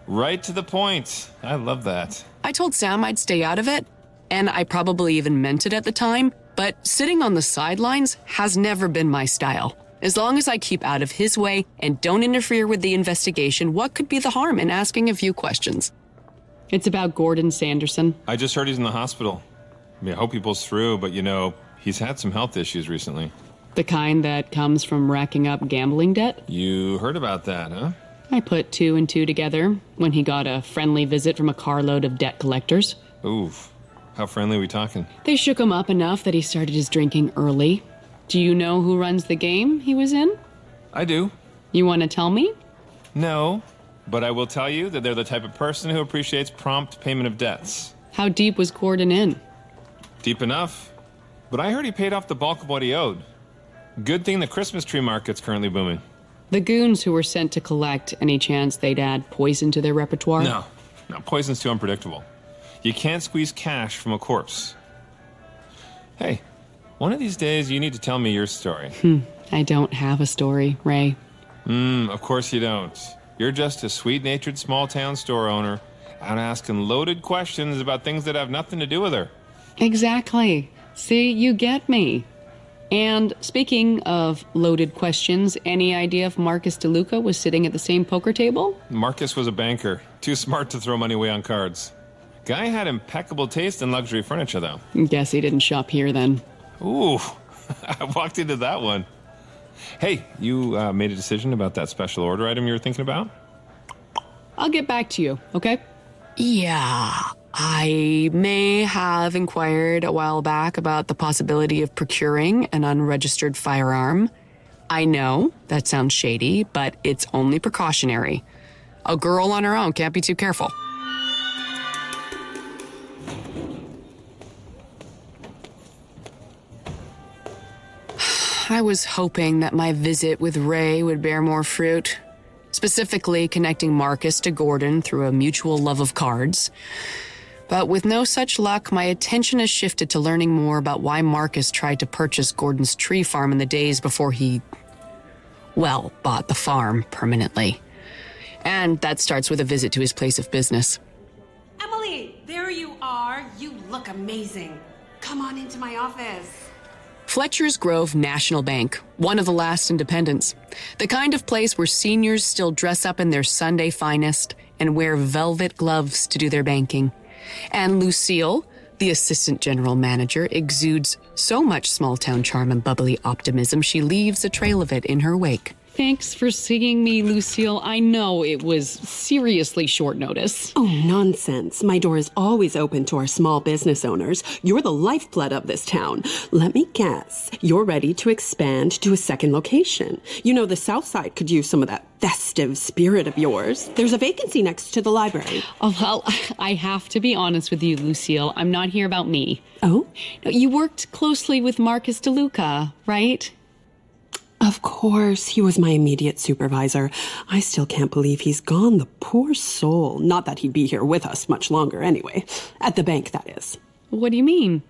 Right to the point. I love that. I told Sam I'd stay out of it, and I probably even meant it at the time, but sitting on the sidelines has never been my style. As long as I keep out of his way and don't interfere with the investigation, what could be the harm in asking a few questions? It's about Gordon Sanderson. I just heard he's in the hospital. I mean, I hope he pulls through, but he's had some health issues recently. The kind that comes from racking up gambling debt? You heard about that, huh? I put 2 and 2 together when he got a friendly visit from a carload of debt collectors. Oof. How friendly are we talking? They shook him up enough that he started his drinking early. Do you know who runs the game he was in? I do. You want to tell me? No, but I will tell you that they're the type of person who appreciates prompt payment of debts. How deep was Gordon in? Deep enough. But I heard he paid off the bulk of what he owed. Good thing the Christmas tree market's currently booming. The goons who were sent to collect, any chance they'd add poison to their repertoire? No, poison's too unpredictable. You can't squeeze cash from a corpse. Hey, one of these days you need to tell me your story. I don't have a story, Ray. Of course you don't. You're just a sweet-natured small-town store owner out asking loaded questions about things that have nothing to do with her. Exactly. See, you get me. And speaking of loaded questions, any idea if Marcus DeLuca was sitting at the same poker table? Marcus was a banker, too smart to throw money away on cards. Guy had impeccable taste in luxury furniture, though. Guess he didn't shop here, then. Ooh, I walked into that one. Hey, you made a decision about that special order item you were thinking about? I'll get back to you, okay? Yeah, I may have inquired a while back about the possibility of procuring an unregistered firearm. I know that sounds shady, but it's only precautionary. A girl on her own can't be too careful. I was hoping that my visit with Ray would bear more fruit, specifically connecting Marcus to Gordon through a mutual love of cards. But with no such luck, my attention has shifted to learning more about why Marcus tried to purchase Gordon's tree farm in the days before he, bought the farm permanently. And that starts with a visit to his place of business. Emily, there you are. You look amazing. Come on into my office. Fletcher's Grove National Bank, one of the last independents. The kind of place where seniors still dress up in their Sunday finest and wear velvet gloves to do their banking. And Lucille, the assistant general manager, exudes so much small-town charm and bubbly optimism she leaves a trail of it in her wake. Thanks for seeing me, Lucille. I know it was seriously short notice. Oh, nonsense. My door is always open to our small business owners. You're the lifeblood of this town. Let me guess. You're ready to expand to a second location. You know, the South Side could use some of that festive spirit of yours. There's a vacancy next to the library. Oh, well, I have to be honest with you, Lucille. I'm not here about me. Oh? You worked closely with Marcus DeLuca, right? Of course, he was my immediate supervisor. I still can't believe he's gone, the poor soul. Not that he'd be here with us much longer anyway. At the bank, that is. What do you mean?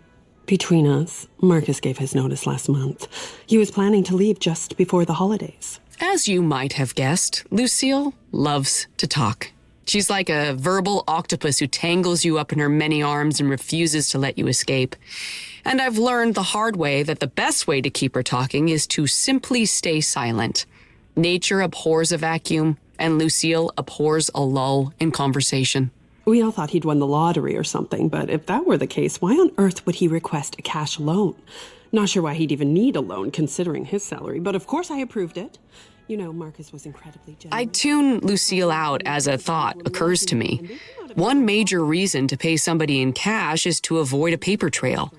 Between us, Marcus gave his notice last month. He was planning to leave just before the holidays. As you might have guessed, Lucille loves to talk. She's like a verbal octopus who tangles you up in her many arms and refuses to let you escape. And I've learned the hard way that the best way to keep her talking is to simply stay silent. Nature abhors a vacuum, and Lucille abhors a lull in conversation. We all thought he'd won the lottery or something, but if that were the case, why on earth would he request a cash loan? Not sure why he'd even need a loan considering his salary, but of course I approved it. You know, Marcus was incredibly generous. I tune Lucille out as a thought occurs to me. One major reason to pay somebody in cash is to avoid a paper trail.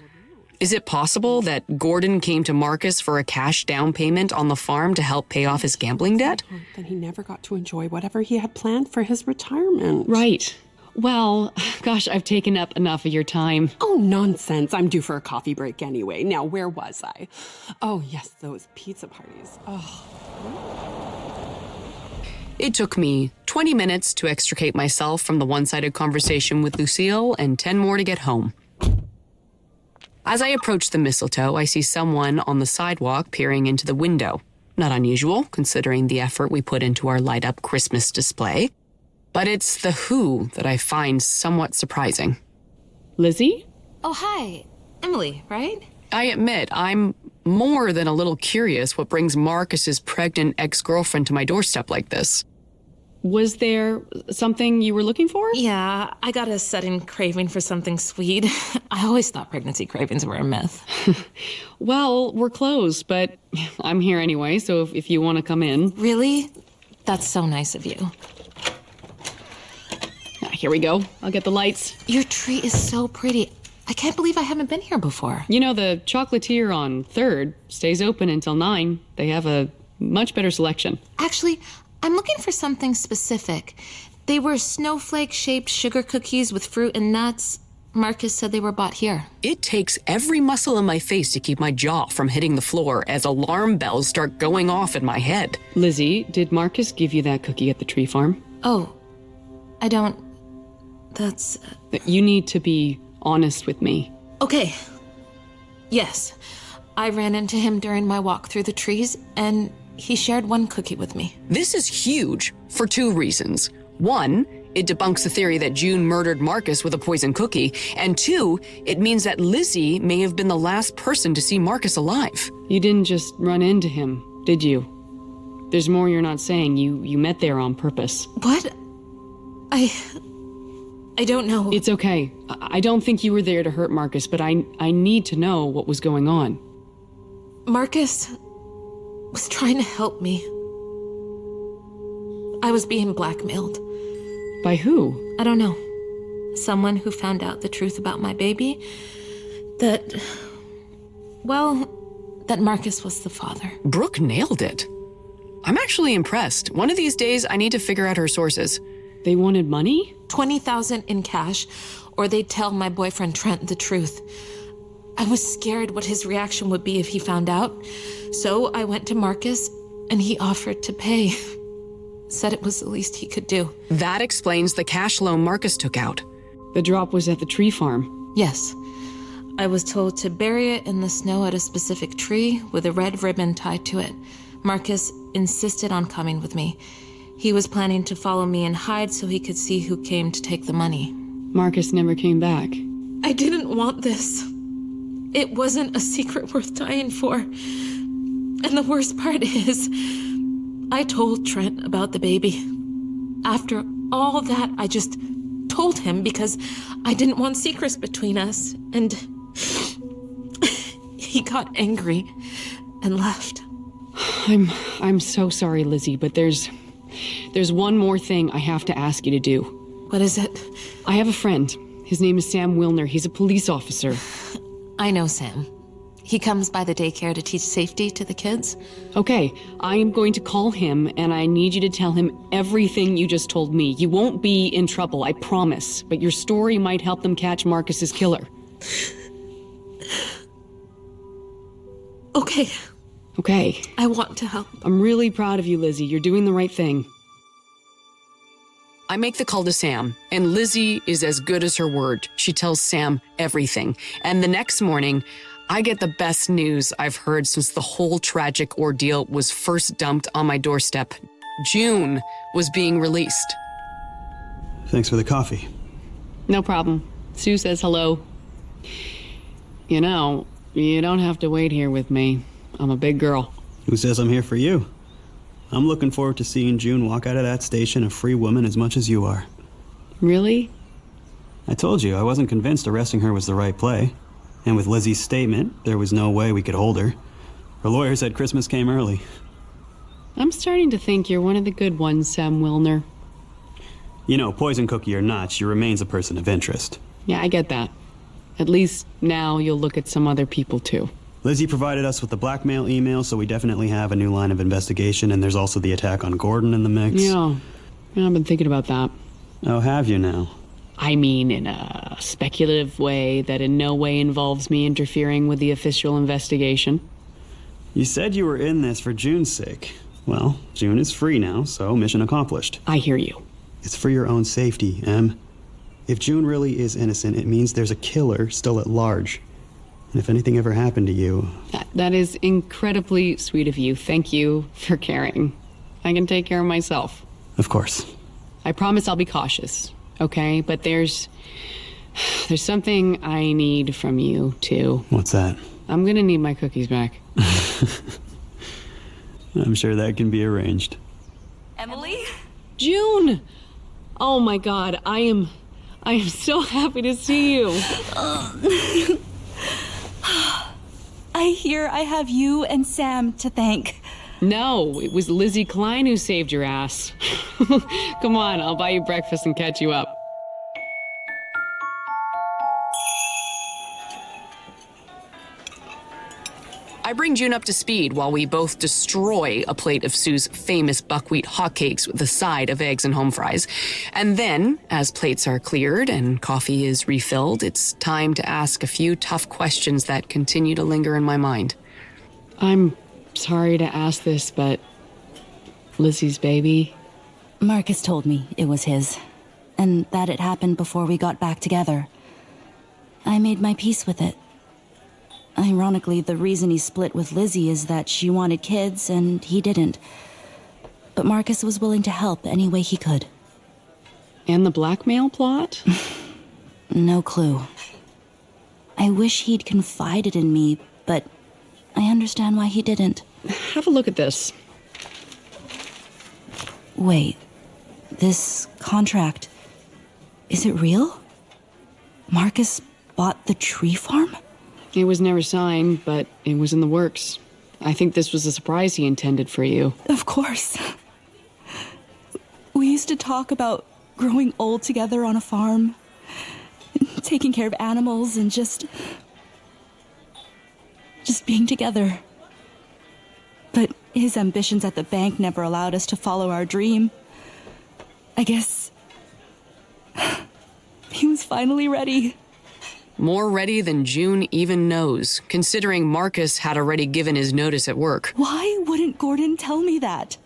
Is it possible that Gordon came to Marcus for a cash down payment on the farm to help pay off his gambling debt? Then he never got to enjoy whatever he had planned for his retirement. Right. Well, gosh, I've taken up enough of your time. Oh, nonsense. I'm due for a coffee break anyway. Now, where was I? Oh, yes, those pizza parties. Oh. It took me 20 minutes to extricate myself from the one-sided conversation with Lucille and 10 more to get home. As I approach the mistletoe, I see someone on the sidewalk peering into the window. Not unusual, considering the effort we put into our light-up Christmas display. But it's the who that I find somewhat surprising. Lizzie? Oh, hi. Emily, right? I admit, I'm more than a little curious what brings Marcus's pregnant ex-girlfriend to my doorstep like this. Was there something you were looking for? Yeah, I got a sudden craving for something sweet. I always thought pregnancy cravings were a myth. Well, we're closed, but I'm here anyway, so if you want to come in. Really? That's so nice of you. Here we go. I'll get the lights. Your tree is so pretty. I can't believe I haven't been here before. You know, the chocolatier on 3rd stays open until 9. They have a much better selection. Actually, I'm looking for something specific. They were snowflake-shaped sugar cookies with fruit and nuts. Marcus said they were bought here. It takes every muscle in my face to keep my jaw from hitting the floor as alarm bells start going off in my head. Lizzie, did Marcus give you that cookie at the tree farm? Oh, I don't... That's... You need to be honest with me. Okay. Yes. I ran into him during my walk through the trees, and he shared one cookie with me. This is huge for 2 reasons. 1, it debunks the theory that June murdered Marcus with a poison cookie. And 2, it means that Lizzie may have been the last person to see Marcus alive. You didn't just run into him, did you? There's more you're not saying. You met there on purpose. What? I don't know. It's okay. I don't think you were there to hurt Marcus, but I need to know what was going on. Marcus was trying to help me. I was being blackmailed. By who? I don't know. Someone who found out the truth about my baby. That Marcus was the father. Brooke nailed it. I'm actually impressed. One of these days, I need to figure out her sources. They wanted money? $20,000 in cash, or they'd tell my boyfriend Trent the truth. I was scared what his reaction would be if he found out. So I went to Marcus, and he offered to pay. Said it was the least he could do. That explains the cash loan Marcus took out. The drop was at the tree farm. Yes. I was told to bury it in the snow at a specific tree with a red ribbon tied to it. Marcus insisted on coming with me. He was planning to follow me and hide so he could see who came to take the money. Marcus never came back. I didn't want this. It wasn't a secret worth dying for. And the worst part is, I told Trent about the baby. After all that, I just told him because I didn't want secrets between us. And he got angry and left. I'm so sorry, Lizzie, but there's one more thing I have to ask you to do. What is it? I have a friend. His name is Sam Wilner. He's a police officer. I know Sam. He comes by the daycare to teach safety to the kids. Okay, I am going to call him, and I need you to tell him everything you just told me. You won't be in trouble, I promise. But your story might help them catch Marcus's killer. Okay. Okay. I want to help. I'm really proud of you, Lizzie. You're doing the right thing. I make the call to Sam, and Lizzie is as good as her word. She tells Sam everything. And the next morning, I get the best news I've heard since the whole tragic ordeal was first dumped on my doorstep. June was being released. Thanks for the coffee. No problem. Sue says hello. You know, you don't have to wait here with me. I'm a big girl. Who says I'm here for you? I'm looking forward to seeing June walk out of that station a free woman as much as you are. Really? I told you, I wasn't convinced arresting her was the right play. And with Lizzie's statement, there was no way we could hold her. Her lawyer said Christmas came early. I'm starting to think you're one of the good ones, Sam Wilner. You know, poison cookie or not, she remains a person of interest. Yeah, I get that. At least now you'll look at some other people, too. Lizzie provided us with the blackmail email, so we definitely have a new line of investigation, and there's also the attack on Gordon in the mix. Yeah, I've been thinking about that. Oh, have you now? I mean, in a speculative way that in no way involves me interfering with the official investigation. You said you were in this for June's sake. Well, June is free now, so mission accomplished. I hear you. It's for your own safety, Em. If June really is innocent, it means there's a killer still at large. And if anything ever happened to you... That is incredibly sweet of you. Thank you for caring. I can take care of myself. Of course. I promise I'll be cautious, okay? But there's something I need from you, too. What's that? I'm gonna need my cookies back. I'm sure that can be arranged. Emily? June! Oh my God, I am so happy to see you. I hear I have you and Sam to thank. No, it was Lizzie Klein who saved your ass. Come on, I'll buy you breakfast and catch you up. I bring June up to speed while we both destroy a plate of Sue's famous buckwheat hotcakes with a side of eggs and home fries. And then, as plates are cleared and coffee is refilled, it's time to ask a few tough questions that continue to linger in my mind. I'm sorry to ask this, but Lizzie's baby? Marcus told me it was his, and that it happened before we got back together. I made my peace with it. Ironically, the reason he split with Lizzie is that she wanted kids and he didn't. But Marcus was willing to help any way he could. And the blackmail plot? No clue. I wish he'd confided in me, but I understand why he didn't. Have a look at this. Wait, this contract, is it real? Marcus bought the tree farm? It was never signed, but it was in the works. I think this was a surprise he intended for you. Of course. We used to talk about growing old together on a farm, taking care of animals, and just being together. But his ambitions at the bank never allowed us to follow our dream. I guess he was finally ready. More ready than June even knows, considering Marcus had already given his notice at work. Why wouldn't Gordon tell me that?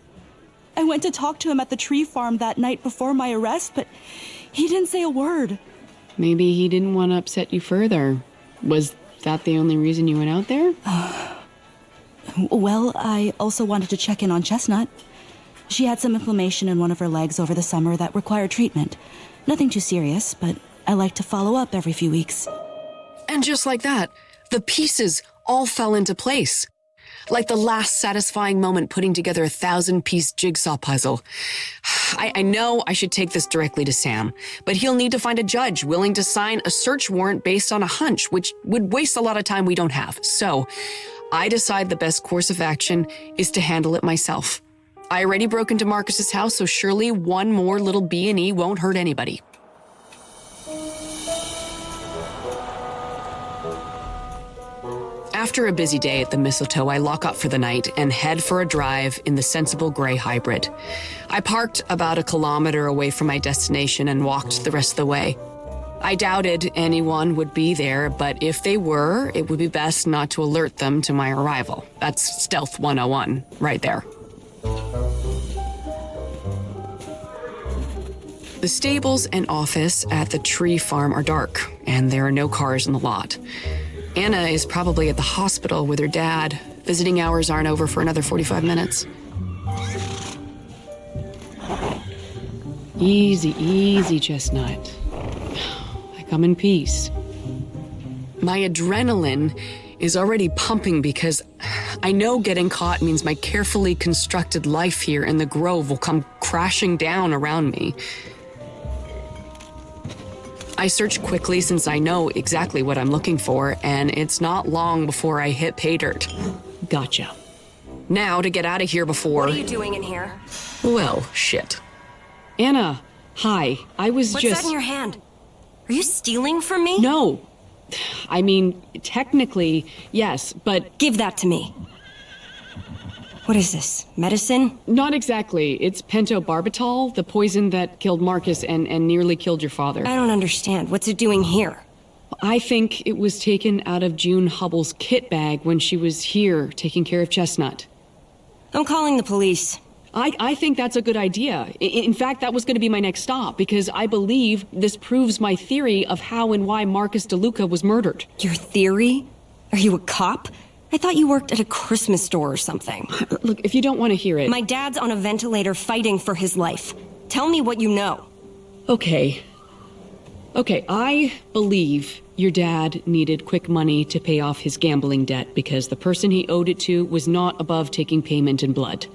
I went to talk to him at the tree farm that night before my arrest, but he didn't say a word. Maybe he didn't want to upset you further. Was that the only reason you went out there? Well, I also wanted to check in on Chestnut. She had some inflammation in one of her legs over the summer that required treatment. Nothing too serious, but I like to follow up every few weeks. And just like that, the pieces all fell into place. Like the last satisfying moment putting together a 1,000-piece jigsaw puzzle. I know I should take this directly to Sam, but he'll need to find a judge willing to sign a search warrant based on a hunch, which would waste a lot of time we don't have. So I decide the best course of action is to handle it myself. I already broke into Marcus's house, so surely one more little B&E won't hurt anybody. After a busy day at the Mistletoe, I lock up for the night and head for a drive in the sensible gray hybrid. I parked about 1 kilometer away from my destination and walked the rest of the way. I doubted anyone would be there, but if they were, it would be best not to alert them to my arrival. That's Stealth 101, right there. The stables and office at the tree farm are dark, and there are no cars in the lot. Anna is probably at the hospital with her dad. Visiting hours aren't over for another 45 minutes. Easy, easy, Chestnut. I come in peace. My adrenaline is already pumping because I know getting caught means my carefully constructed life here in the Grove will come crashing down around me. I search quickly since I know exactly what I'm looking for, and it's not long before I hit pay dirt. Gotcha. Now to get out of here before... What are you doing in here? Well, shit. Anna, hi. I was What's that in your hand? Are you stealing from me? No. I mean, technically, yes, but... Give that to me. What is this? Medicine? Not exactly. It's pentobarbital, the poison that killed Marcus and nearly killed your father. I don't understand. What's it doing here? I think it was taken out of June Hubble's kit bag when she was here taking care of Chestnut. I'm calling the police. I think that's a good idea. In fact, that was going to be my next stop, because I believe this proves my theory of how and why Marcus DeLuca was murdered. Your theory? Are you a cop? I thought you worked at a Christmas store or something. Look, if you don't want to hear it... My dad's on a ventilator fighting for his life. Tell me what you know. Okay, I believe your dad needed quick money to pay off his gambling debt because the person he owed it to was not above taking payment in blood.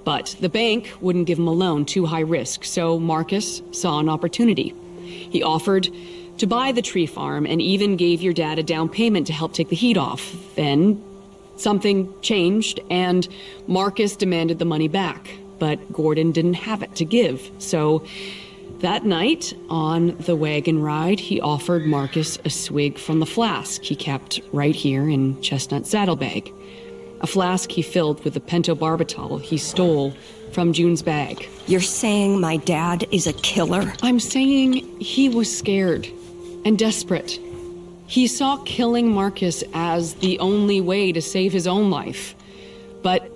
But the bank wouldn't give him a loan, too high risk, so Marcus saw an opportunity. He offered to buy the tree farm and even gave your dad a down payment to help take the heat off. Then something changed and Marcus demanded the money back, but Gordon didn't have it to give. So that night, on the wagon ride, he offered Marcus a swig from the flask he kept right here in Chestnut Saddlebag. A flask he filled with the pentobarbital he stole from June's bag. You're saying my dad is a killer? I'm saying he was scared and desperate. He saw killing Marcus as the only way to save his own life. But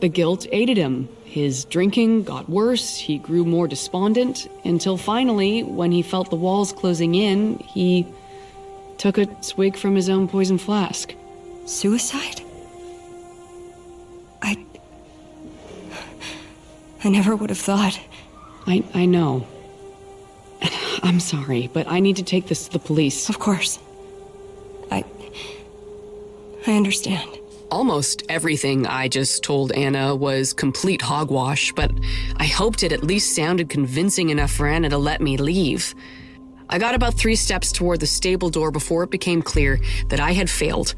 the guilt aided him. His drinking got worse, he grew more despondent, until finally, when he felt the walls closing in, he took a swig from his own poison flask. Suicide? I never would have thought. I know. I'm sorry, but I need to take this to the police. Of course. I understand. Almost everything I just told Anna was complete hogwash, but I hoped it at least sounded convincing enough for Anna to let me leave. I got about 3 steps toward the stable door before it became clear that I had failed.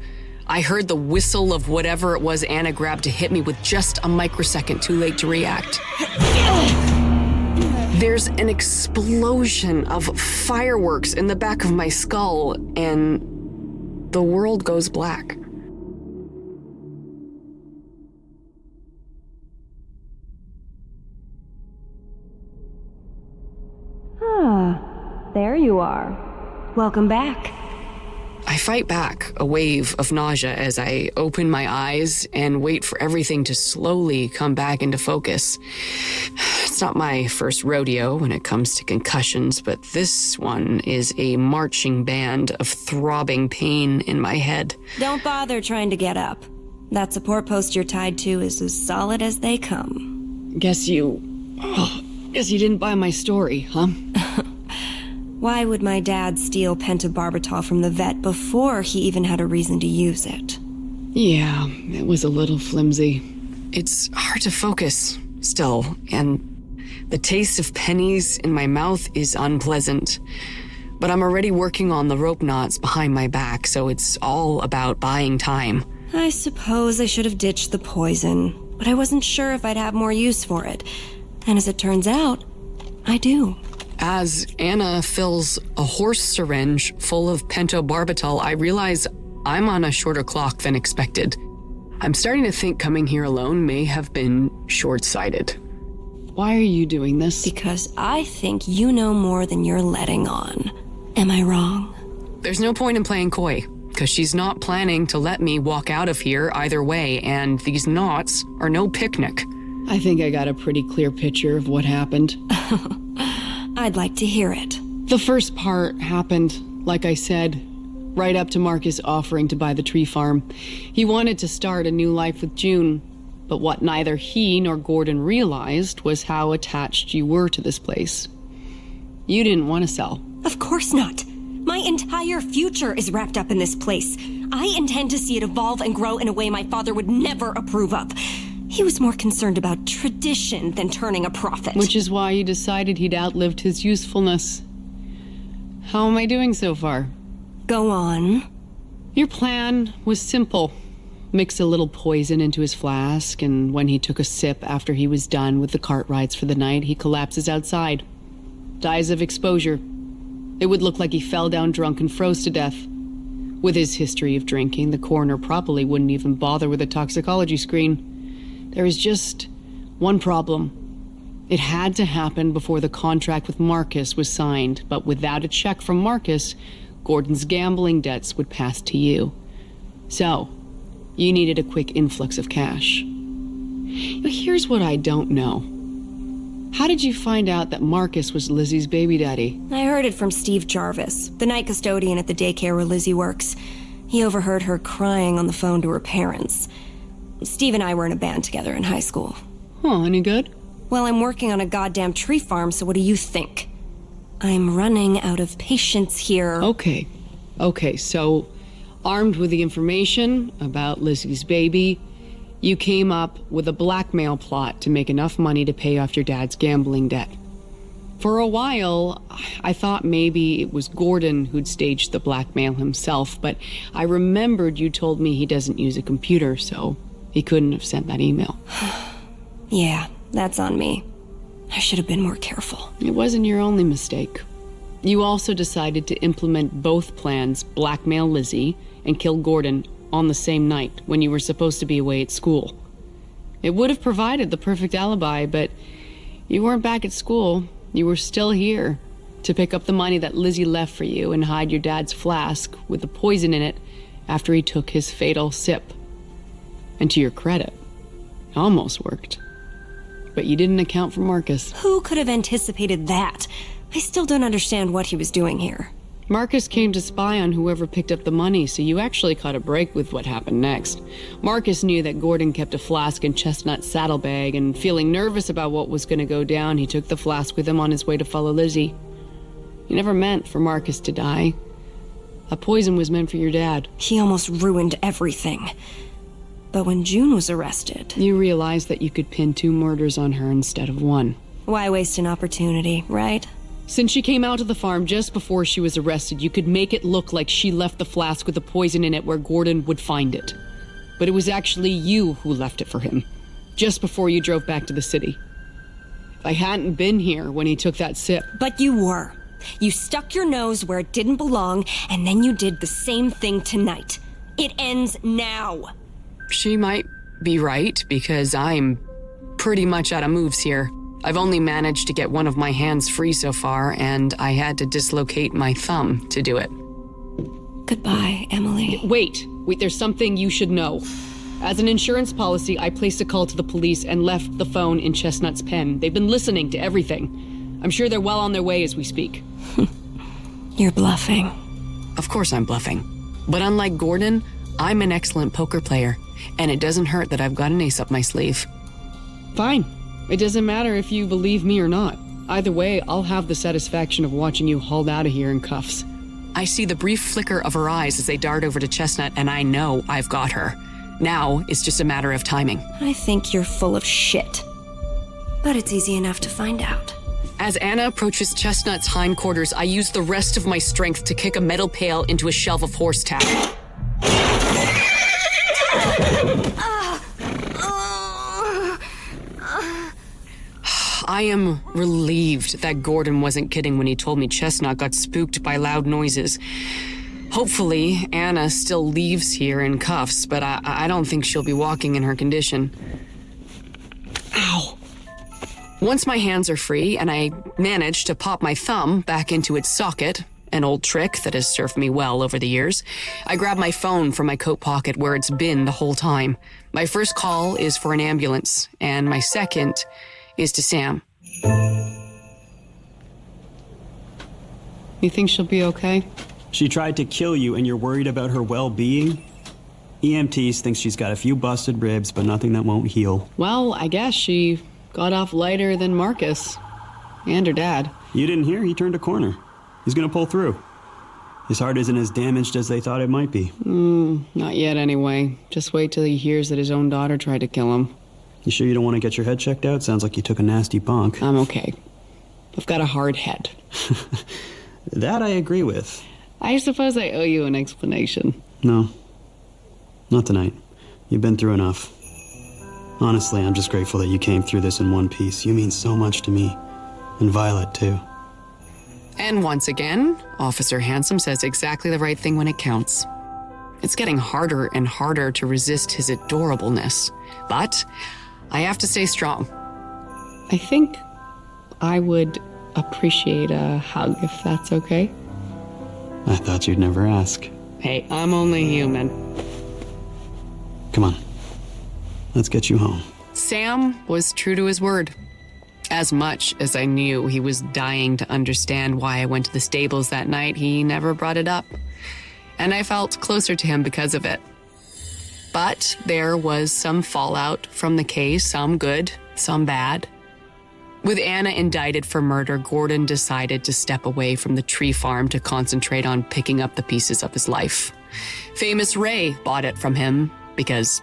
I heard the whistle of whatever it was Anna grabbed to hit me with just a microsecond too late to react. There's an explosion of fireworks in the back of my skull, and the world goes black. There you are. Welcome back. I fight back a wave of nausea as I open my eyes and wait for everything to slowly come back into focus. It's not my first rodeo when it comes to concussions, but this one is a marching band of throbbing pain in my head. Don't bother trying to get up. That support post you're tied to is as solid as they come. Guess you didn't buy my story, huh? Why would my dad steal pentobarbital from the vet before he even had a reason to use it? Yeah, it was a little flimsy. It's hard to focus still, and the taste of pennies in my mouth is unpleasant. But I'm already working on the rope knots behind my back, so it's all about buying time. I suppose I should have ditched the poison, but I wasn't sure if I'd have more use for it. And as it turns out, I do. As Anna fills a horse syringe full of pentobarbital, I realize I'm on a shorter clock than expected. I'm starting to think coming here alone may have been short-sighted. Why are you doing this? Because I think you know more than you're letting on. Am I wrong? There's no point in playing coy, because she's not planning to let me walk out of here either way, and these knots are no picnic. I think I got a pretty clear picture of what happened. I'd like to hear it. The first part happened, like I said, right up to Marcus offering to buy the tree farm. He wanted to start a new life with June, but what neither he nor Gordon realized was how attached you were to this place. You didn't want to sell. Of course not. My entire future is wrapped up in this place. I intend to see it evolve and grow in a way my father would never approve of. He was more concerned about tradition than turning a profit. Which is why you decided he'd outlived his usefulness. How am I doing so far? Go on. Your plan was simple. Mix a little poison into his flask, and when he took a sip after he was done with the cart rides for the night, he collapses outside. Dies of exposure. It would look like he fell down drunk and froze to death. With his history of drinking, the coroner probably wouldn't even bother with a toxicology screen. There is just one problem. It had to happen before the contract with Marcus was signed, but without a check from Marcus, Gordon's gambling debts would pass to you. So, you needed a quick influx of cash. But here's what I don't know. How did you find out that Marcus was Lizzie's baby daddy? I heard it from Steve Jarvis, the night custodian at the daycare where Lizzie works. He overheard her crying on the phone to her parents. Steve and I were in a band together in high school. Huh, any good? Well, I'm working on a goddamn tree farm, so what do you think? I'm running out of patience here. Okay, so armed with the information about Lizzie's baby, You came up with a blackmail plot to make enough money to pay off your dad's gambling debt. For a while, I thought maybe it was Gordon who'd staged the blackmail himself, but I remembered you told me he doesn't use a computer, so he couldn't have sent that email. Yeah, that's on me. I should have been more careful. It wasn't your only mistake. You also decided to implement both plans, blackmail Lizzie and kill Gordon, on the same night when you were supposed to be away at school. It would have provided the perfect alibi, but you weren't back at school. You were still here to pick up the money that Lizzie left for you and hide your dad's flask with the poison in it after he took his fatal sip. And to your credit, it almost worked. But you didn't account for Marcus. Who could have anticipated that? I still don't understand what he was doing here. Marcus came to spy on whoever picked up the money, so you actually caught a break with what happened next. Marcus knew that Gordon kept a flask in Chestnut's saddlebag, and feeling nervous about what was going to go down, he took the flask with him on his way to follow Lizzie. You never meant for Marcus to die. That poison was meant for your dad. He almost ruined everything. But when June was arrested... You realized that you could pin 2 murders on her instead of 1. Why waste an opportunity, right? Since she came out of the farm just before she was arrested, you could make it look like she left the flask with the poison in it where Gordon would find it. But it was actually you who left it for him, just before you drove back to the city. If I hadn't been here when he took that sip... But you were. You stuck your nose where it didn't belong, and then you did the same thing tonight. It ends now. She might be right, because I'm pretty much out of moves here. I've only managed to get one of my hands free so far, and I had to dislocate my thumb to do it. Goodbye, Emily. Wait, there's something you should know. As an insurance policy, I placed a call to the police and left the phone in Chestnut's pen. They've been listening to everything. I'm sure they're well on their way as we speak. You're bluffing. Of course I'm bluffing. But unlike Gordon, I'm an excellent poker player, and it doesn't hurt that I've got an ace up my sleeve. Fine. It doesn't matter if you believe me or not. Either way, I'll have the satisfaction of watching you hauled out of here in cuffs. I see the brief flicker of her eyes as they dart over to Chestnut, and I know I've got her. Now, it's just a matter of timing. I think you're full of shit. But it's easy enough to find out. As Anna approaches Chestnut's hindquarters, I use the rest of my strength to kick a metal pail into a shelf of horse tack. I am relieved that Gordon wasn't kidding when he told me Chestnut got spooked by loud noises. Hopefully, Anna still leaves here in cuffs, but I don't think she'll be walking in her condition. Ow. Once my hands are free and I manage to pop my thumb back into its socket, an old trick that has served me well over the years, I grab my phone from my coat pocket where it's been the whole time. My first call is for an ambulance, and my second is to Sam. You think she'll be okay? She tried to kill you and you're worried about her well-being? EMTs thinks she's got a few busted ribs, but nothing that won't heal. Well, I guess she got off lighter than Marcus. And her dad. You didn't hear? He turned a corner. He's gonna pull through. His heart isn't as damaged as they thought it might be. Not yet anyway. Just wait till he hears that his own daughter tried to kill him. You sure you don't want to get your head checked out? Sounds like you took a nasty bonk. I'm okay. I've got a hard head. That I agree with. I suppose I owe you an explanation. No. Not tonight. You've been through enough. Honestly, I'm just grateful that you came through this in one piece. You mean so much to me. And Violet, too. And once again, Officer Handsome says exactly the right thing when it counts. It's getting harder and harder to resist his adorableness. But I have to stay strong. I think I would appreciate a hug if that's okay. I thought you'd never ask. Hey, I'm only human. Come on. Let's get you home. Sam was true to his word. As much as I knew he was dying to understand why I went to the stables that night, he never brought it up. And I felt closer to him because of it. But there was some fallout from the case, some good, some bad. With Anna indicted for murder, Gordon decided to step away from the tree farm to concentrate on picking up the pieces of his life. Famous Ray bought it from him because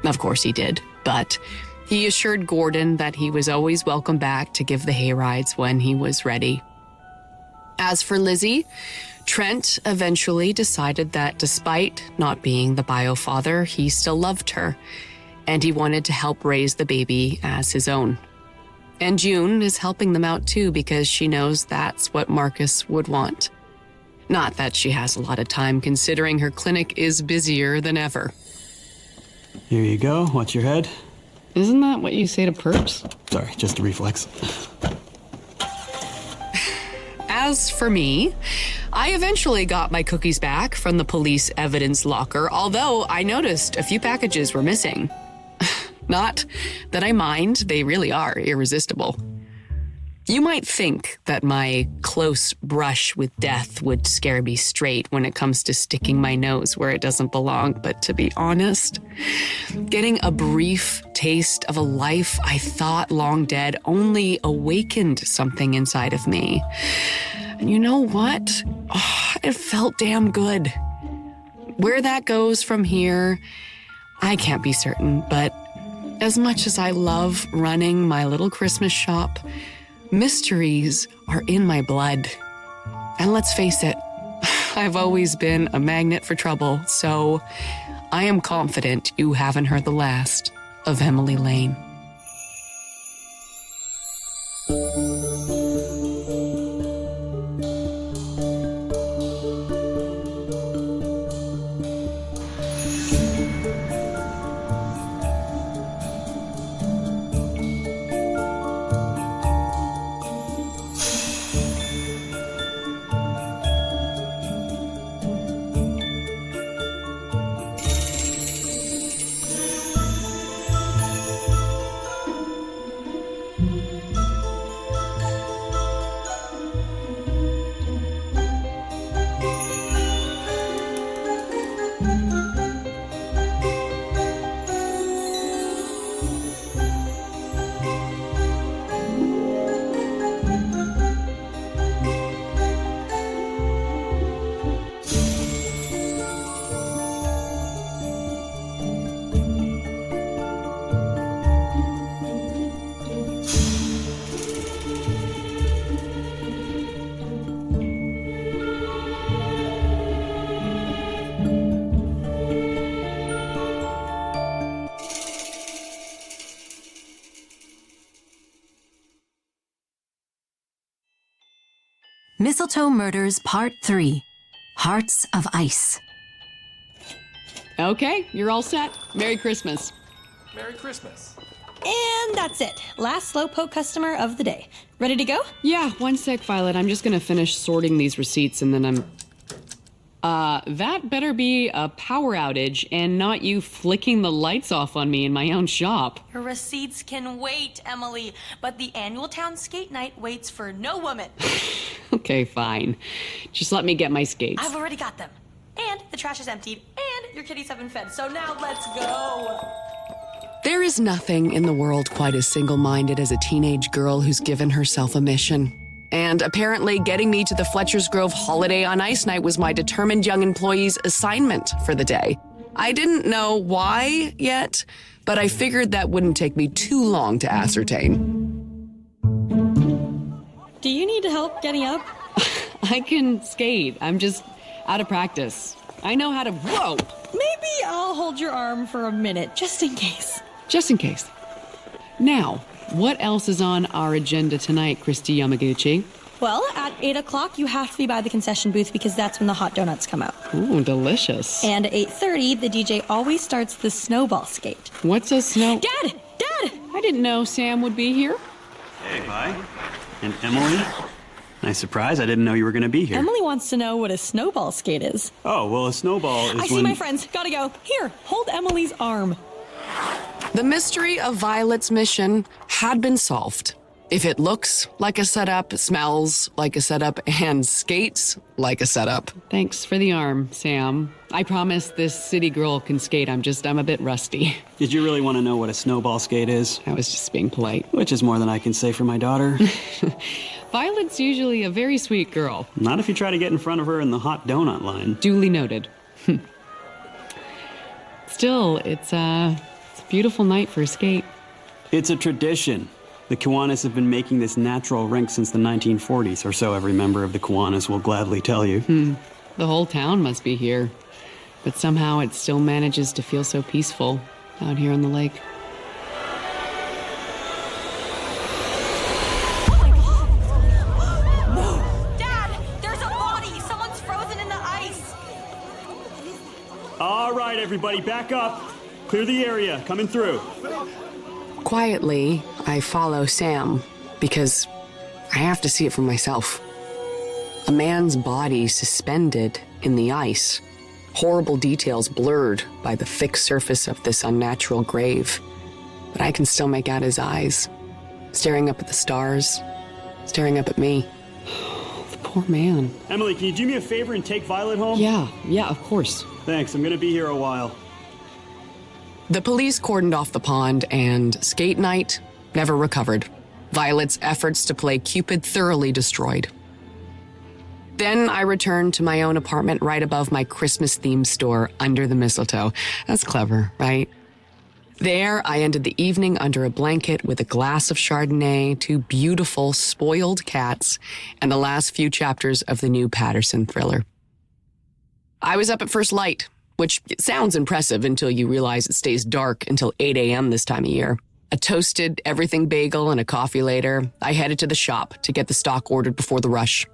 Of course he did, but he assured Gordon that he was always welcome back to give the hayrides when he was ready. As for Lizzie, Trent eventually decided that despite not being the bio father, he still loved her, and he wanted to help raise the baby as his own. And June is helping them out too because she knows that's what Marcus would want. Not that she has a lot of time considering her clinic is busier than ever. Here you go. Watch your head. Isn't that what you say to perps? Sorry, just a reflex. As for me, I eventually got my cookies back from the police evidence locker, although I noticed a few packages were missing. Not that I mind, they really are irresistible. You might think that my close brush with death would scare me straight when it comes to sticking my nose where it doesn't belong, but to be honest, getting a brief taste of a life I thought long dead only awakened something inside of me. And you know what? Oh, it felt damn good. Where that goes from here, I can't be certain, but as much as I love running my little Christmas shop, mysteries are in my blood. And let's face it, I've always been a magnet for trouble, so I am confident you haven't heard the last of Emily Lane. Mistletoe Murders Part 3, Hearts of Ice. Okay, you're all set. Merry Christmas. Merry Christmas. And that's it. Last Slowpoke customer of the day. Ready to go? Yeah, one sec, Violet. I'm just gonna finish sorting these receipts and then that better be a power outage and not you flicking the lights off on me in my own shop. Your receipts can wait, Emily, but the annual town skate night waits for no woman. Okay, fine. Just let me get my skates. I've already got them. And the trash is emptied, and your kitties have been fed, so now let's go. There is nothing in the world quite as single-minded as a teenage girl who's given herself a mission. And apparently getting me to the Fletcher's Grove Holiday on Ice Night was my determined young employee's assignment for the day. I didn't know why yet, but I figured that wouldn't take me too long to ascertain. Do you need help getting up? I can skate. I'm just out of practice. I know how to... Whoa! Maybe I'll hold your arm for a minute, just in case. Just in case. Now, what else is on our agenda tonight, Christy Yamaguchi? Well, at 8 o'clock, you have to be by the concession booth because that's when the hot donuts come out. Ooh, delicious. And at 8:30, the DJ always starts the snowball skate. What's a snow... Dad! Dad! I didn't know Sam would be here. Hey, Vi. And Emily? Nice surprise. I didn't know you were going to be here. Emily wants to know what a snowball skate is. Oh, well, a snowball is I see my friends. Gotta go. Here, hold Emily's arm. The mystery of Violet's mission had been solved. If it looks like a setup, smells like a setup, and skates like a setup. Thanks for the arm, Sam. I promise this city girl can skate. I'm a bit rusty. Did you really want to know what a snowball skate is? I was just being polite. Which is more than I can say for my daughter. Violet's usually a very sweet girl. Not if you try to get in front of her in the hot donut line. Duly noted. Still, it's beautiful night for a skate. It's a tradition. The Kiwanis have been making this natural rink since the 1940s, or so every member of the Kiwanis will gladly tell you. The whole town must be here. But somehow it still manages to feel so peaceful out here on the lake. All right, everybody, back up. Clear the area. Coming through. Quietly, I follow Sam because I have to see it for myself. A man's body suspended in the ice. Horrible details blurred by the thick surface of this unnatural grave. But I can still make out his eyes, staring up at the stars, staring up at me. The poor man. Emily, can you do me a favor and take Violet home? Yeah, of course. Thanks, I'm gonna be here a while. The police cordoned off the pond, and skate night never recovered. Violet's efforts to play Cupid thoroughly destroyed. Then I returned to my own apartment right above my Christmas-themed store under the mistletoe. That's clever, right? There, I ended the evening under a blanket with a glass of Chardonnay, 2 beautiful, spoiled cats, and the last few chapters of the new Patterson thriller. I was up at first light, which sounds impressive until you realize it stays dark until 8 a.m. this time of year. A toasted everything bagel and a coffee later, I headed to the shop to get the stock ordered before the rush.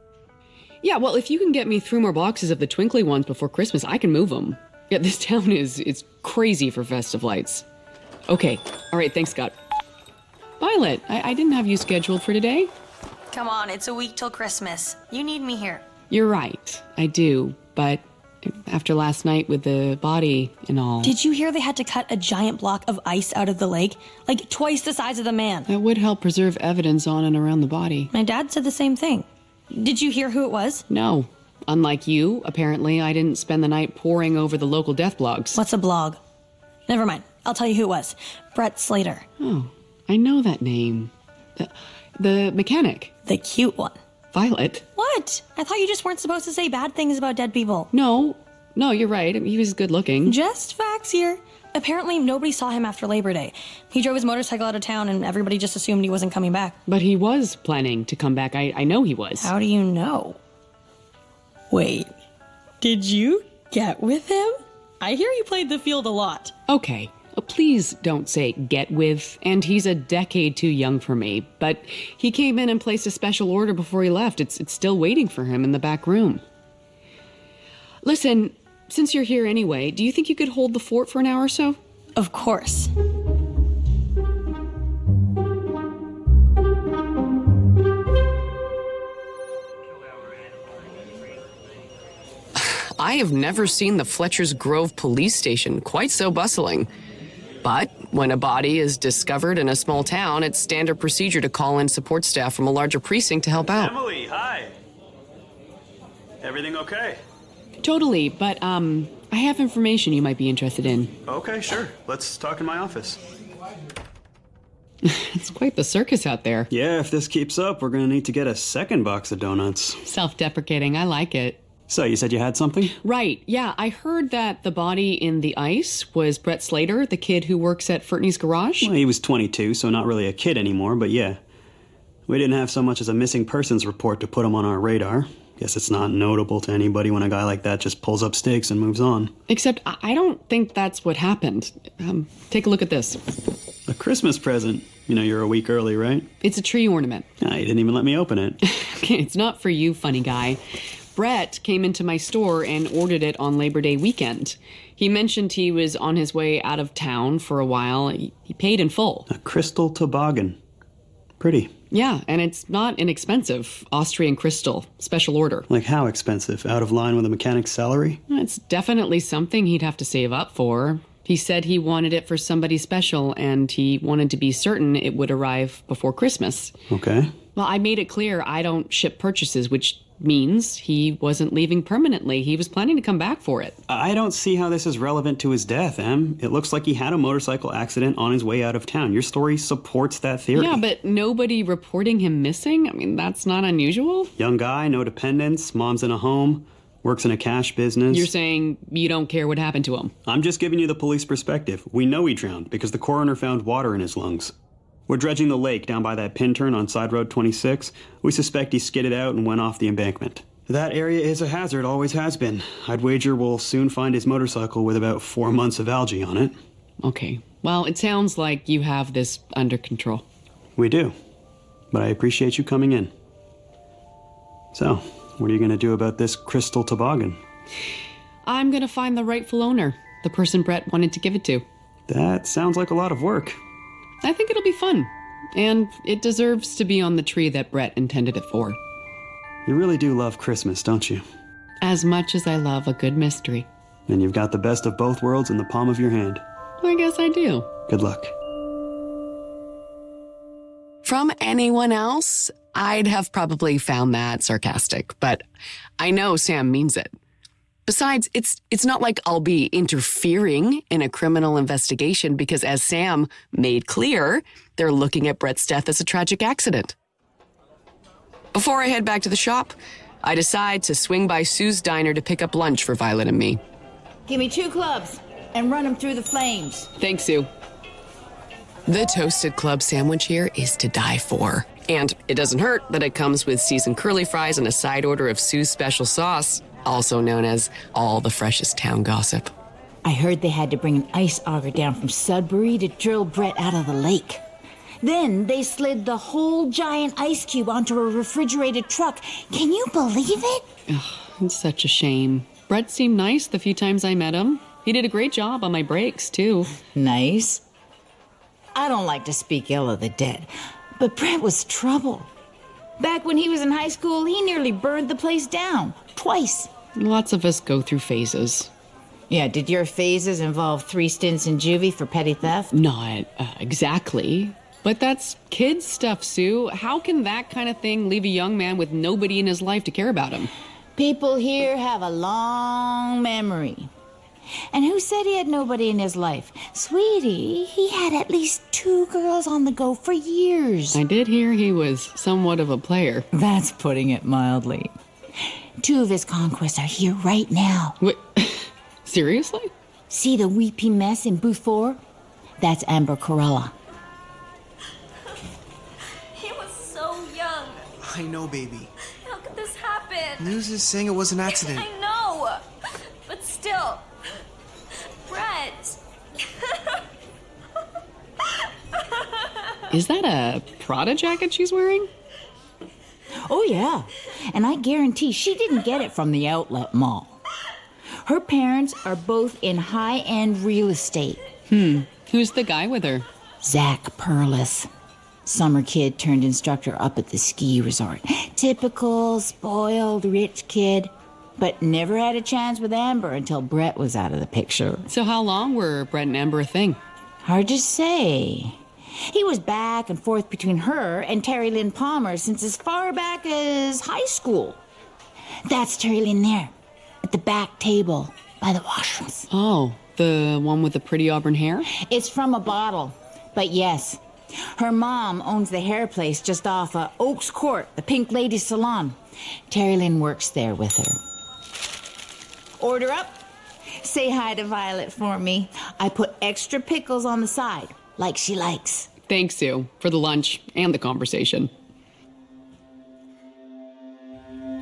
Yeah, well, if you can get me 3 more boxes of the twinkly ones before Christmas, I can move them. Yeah, this town it's crazy for festive lights. Okay, all right, thanks, Scott. Violet, I didn't have you scheduled for today. Come on, it's a week till Christmas. You need me here. You're right, I do, but after last night with the body and all... Did you hear they had to cut a giant block of ice out of the lake? Like twice the size of the man. That would help preserve evidence on and around the body. My dad said the same thing. Did you hear who it was? No. Unlike you, apparently, I didn't spend the night poring over the local death blogs. What's a blog? Never mind. I'll tell you who it was. Brett Slater. Oh, I know that name. The mechanic. The cute one. Violet. What? I thought you just weren't supposed to say bad things about dead people. No, you're right. He was good looking. Just facts here. Apparently, nobody saw him after Labor Day. He drove his motorcycle out of town and everybody just assumed he wasn't coming back. But he was planning to come back. I know he was. How do you know? Wait, did you get with him? I hear you played the field a lot. Okay. Please don't say get with, and he's a decade too young for me, but he came in and placed a special order before he left. It's still waiting for him in the back room. Listen, since you're here anyway, do you think you could hold the fort for an hour or so? Of course. I have never seen the Fletcher's Grove police station quite so bustling. But when a body is discovered in a small town, it's standard procedure to call in support staff from a larger precinct to help out. Emily, hi. Everything okay? Totally, but I have information you might be interested in. Okay, sure. Let's talk in my office. It's quite the circus out there. Yeah, if this keeps up, we're gonna need to get a second box of donuts. Self-deprecating, I like it. So, you said you had something? Right, yeah. I heard that the body in the ice was Brett Slater, the kid who works at Fertney's garage. Well, he was 22, so not really a kid anymore, but yeah. We didn't have so much as a missing persons report to put him on our radar. Guess it's not notable to anybody when a guy like that just pulls up stakes and moves on. Except I don't think that's what happened. Take a look at this. A Christmas present. You know you're a week early, right? It's a tree ornament. You didn't even let me open it. Okay, it's not for you, funny guy. Brett came into my store and ordered it on Labor Day weekend. He mentioned he was on his way out of town for a while. He paid in full. A crystal toboggan. Pretty. Yeah, and it's not inexpensive. Austrian crystal. Special order. Like how expensive? Out of line with a mechanic's salary? It's definitely something he'd have to save up for. He said he wanted it for somebody special, and he wanted to be certain it would arrive before Christmas. Okay. Well, I made it clear I don't ship purchases, which means he wasn't leaving permanently. He was planning to come back for it. I don't see how this is relevant to his death, Em. It looks like he had a motorcycle accident on his way out of town. Your story supports that theory. Yeah, but nobody reporting him missing? I mean, that's not unusual. Young guy, no dependents, mom's in a home. Works in a cash business. You're saying you don't care what happened to him? I'm just giving you the police perspective. We know he drowned because the coroner found water in his lungs. We're dredging the lake down by that pin turn on Side Road 26. We suspect he skidded out and went off the embankment. That area is a hazard, always has been. I'd wager we'll soon find his motorcycle with about 4 months of algae on it. Okay. Well, it sounds like you have this under control. We do. But I appreciate you coming in. So, what are you going to do about this crystal toboggan? I'm going to find the rightful owner, the person Brett wanted to give it to. That sounds like a lot of work. I think it'll be fun. And it deserves to be on the tree that Brett intended it for. You really do love Christmas, don't you? As much as I love a good mystery. And you've got the best of both worlds in the palm of your hand. I guess I do. Good luck. From anyone else, I'd have probably found that sarcastic, but I know Sam means it. Besides, it's not like I'll be interfering in a criminal investigation because, as Sam made clear, they're looking at Brett's death as a tragic accident. Before I head back to the shop, I decide to swing by Sue's diner to pick up lunch for Violet and me. Give me 2 clubs and run them through the flames. Thanks, Sue. The Toasted Club sandwich here is to die for. And it doesn't hurt that it comes with seasoned curly fries and a side order of Sue's special sauce, also known as all the freshest town gossip. I heard they had to bring an ice auger down from Sudbury to drill Brett out of the lake. Then they slid the whole giant ice cube onto a refrigerated truck. Can you believe it? Ugh, it's such a shame. Brett seemed nice the few times I met him. He did a great job on my breaks, too. Nice? I don't like to speak ill of the dead, but Brett was trouble. Back when he was in high school, he nearly burned the place down. Twice. Lots of us go through phases. Yeah, did your phases involve 3 stints in juvie for petty theft? Not exactly. But that's kids stuff, Sue. How can that kind of thing leave a young man with nobody in his life to care about him? People here have a long memory. And who said he had nobody in his life? Sweetie, he had at least 2 girls on the go for years. I did hear he was somewhat of a player. That's putting it mildly. 2 of his conquests are here right now. Wait, seriously? See the weepy mess in booth 4? That's Amber Corella. I know, baby. How could this happen? News is saying it was an accident. I know, but still, Brett. Is that a Prada jacket she's wearing? Oh, yeah. And I guarantee she didn't get it from the outlet mall. Her parents are both in high-end real estate. Who's the guy with her? Zach Perlis. Summer kid turned instructor up at the ski resort. Typical, spoiled, rich kid. But never had a chance with Amber until Brett was out of the picture. So how long were Brett and Amber a thing? Hard to say. He was back and forth between her and Terry Lynn Palmer since as far back as high school. That's Terry Lynn there, at the back table by the washrooms. Oh, the one with the pretty auburn hair? It's from a bottle, but yes. Her mom owns the hair place just off Oaks Court, the Pink Lady Salon. Terry Lynn works there with her. Order up. Say hi to Violet for me. I put extra pickles on the side, like she likes. Thanks, Sue, for the lunch and the conversation.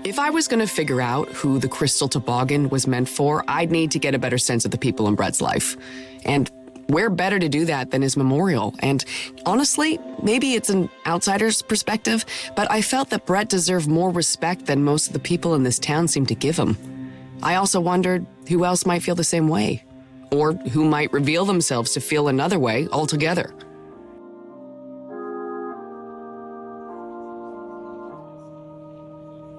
If I was going to figure out who the crystal toboggan was meant for, I'd need to get a better sense of the people in Brett's life. And where better to do that than his memorial? And honestly, maybe it's an outsider's perspective, but I felt that Brett deserved more respect than most of the people in this town seem to give him. I also wondered who else might feel the same way, or who might reveal themselves to feel another way altogether.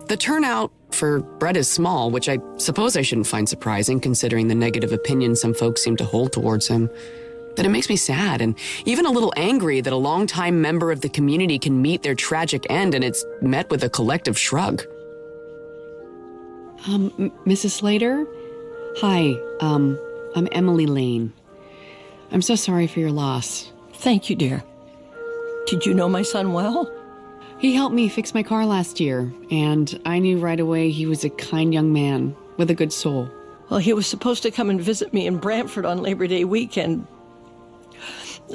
The turnout for Brett is small, which I suppose I shouldn't find surprising considering the negative opinion some folks seem to hold towards him. But it makes me sad and even a little angry that a longtime member of the community can meet their tragic end and it's met with a collective shrug. Mrs. Slater? Hi, I'm Emily Lane. I'm so sorry for your loss. Thank you, dear. Did you know my son well? He helped me fix my car last year, and I knew right away he was a kind young man with a good soul. Well, he was supposed to come and visit me in Brantford on Labor Day weekend,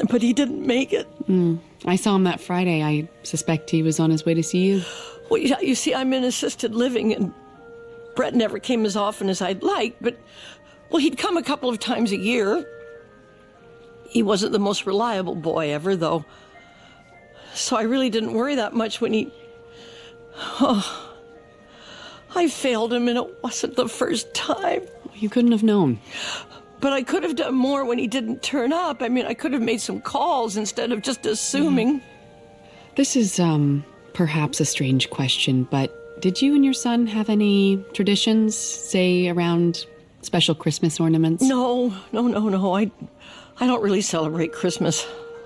but he didn't make it. I saw him that Friday. I suspect he was on his way to see you. Well, yeah, you see, I'm in assisted living, and Brett never came as often as I'd like, but, well, he'd come a couple of times a year. He wasn't the most reliable boy ever, though. So I really didn't worry that much when he... Oh, I failed him, and it wasn't the first time. You couldn't have known. But I could have done more when he didn't turn up. I mean, I could have made some calls instead of just assuming. This is, perhaps a strange question, but did you and your son have any traditions, say, around special Christmas ornaments? No. I don't really celebrate Christmas.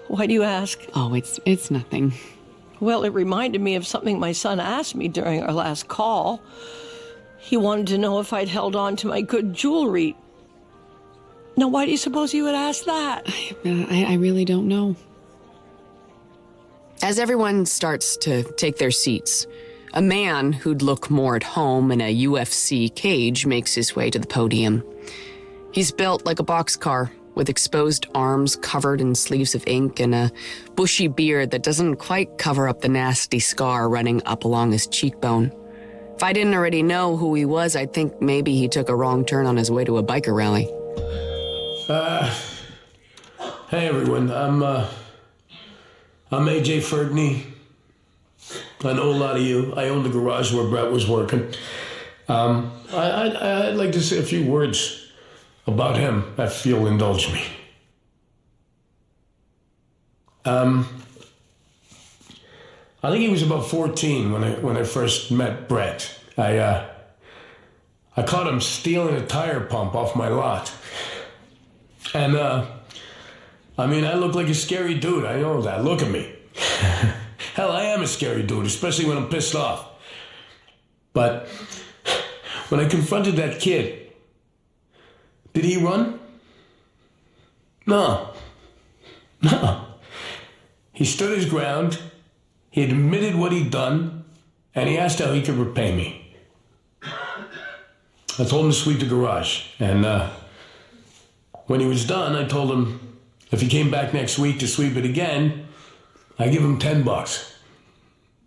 Why do you ask? Oh, it's nothing. Well, it reminded me of something my son asked me during our last call. He wanted to know if I'd held on to my good jewelry. Now, why do you suppose you would ask that? I really don't know. As everyone starts to take their seats, a man who'd look more at home in a UFC cage makes his way to the podium. He's built like a boxcar, with exposed arms covered in sleeves of ink and a bushy beard that doesn't quite cover up the nasty scar running up along his cheekbone. If I didn't already know who he was, I'd think maybe he took a wrong turn on his way to a biker rally. Hey everyone, I'm AJ Fergny. I know a lot of you. I own the garage where Brett was working. I'd like to say a few words about him, if you'll indulge me. I think he was about 14 when I first met Brett. I caught him stealing a tire pump off my lot. And, I look like a scary dude, I know that. Look at me. Hell, I am a scary dude, especially when I'm pissed off. But when I confronted that kid, did he run? No. He stood his ground, he admitted what he'd done, and he asked how he could repay me. I told him to sweep the garage, and when he was done, I told him if he came back next week to sweep it again, I'd give him $10.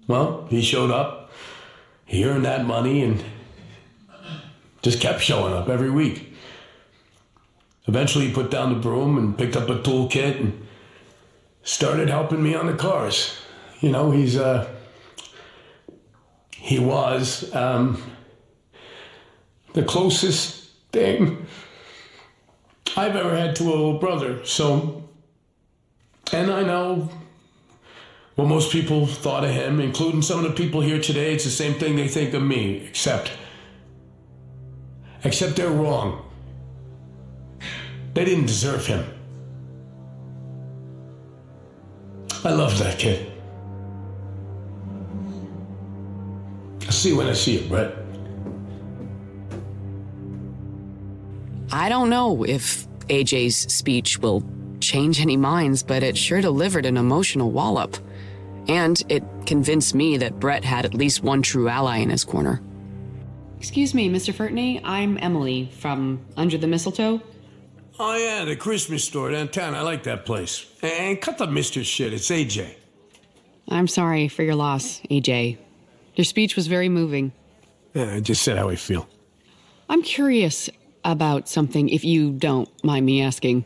Well, he showed up, he earned that money, and just kept showing up every week. Eventually, he put down the broom and picked up a toolkit and started helping me on the cars. You know, he was the closest thing I've ever had to a little brother. So, and I know what most people thought of him, including some of the people here today. It's the same thing they think of me, except they're wrong. They didn't deserve him. I love that kid. I'll see you when I see you, Brett. I don't know if AJ's speech will change any minds, but it sure delivered an emotional wallop. And it convinced me that Brett had at least one true ally in his corner. Excuse me, Mr. Fertney, I'm Emily from Under the Mistletoe. Oh, yeah, the Christmas store downtown. I like that place. And cut the Mr. shit. It's AJ. I'm sorry for your loss, AJ. Your speech was very moving. Yeah, I just said how I feel. I'm curious about something, if you don't mind me asking.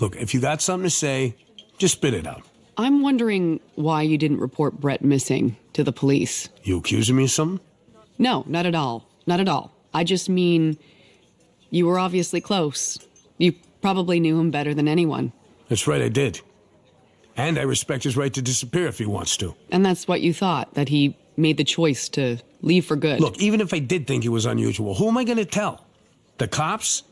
Look, if you got something to say, just spit it out. I'm wondering why you didn't report Brett missing to the police. You accusing me of something? No, not at all. Not at all. I just mean, you were obviously close. You probably knew him better than anyone. That's right, I did. And I respect his right to disappear if he wants to. And that's what you thought, that he made the choice to leave for good. Look, even if I did think it was unusual, who am I going to tell? The cops?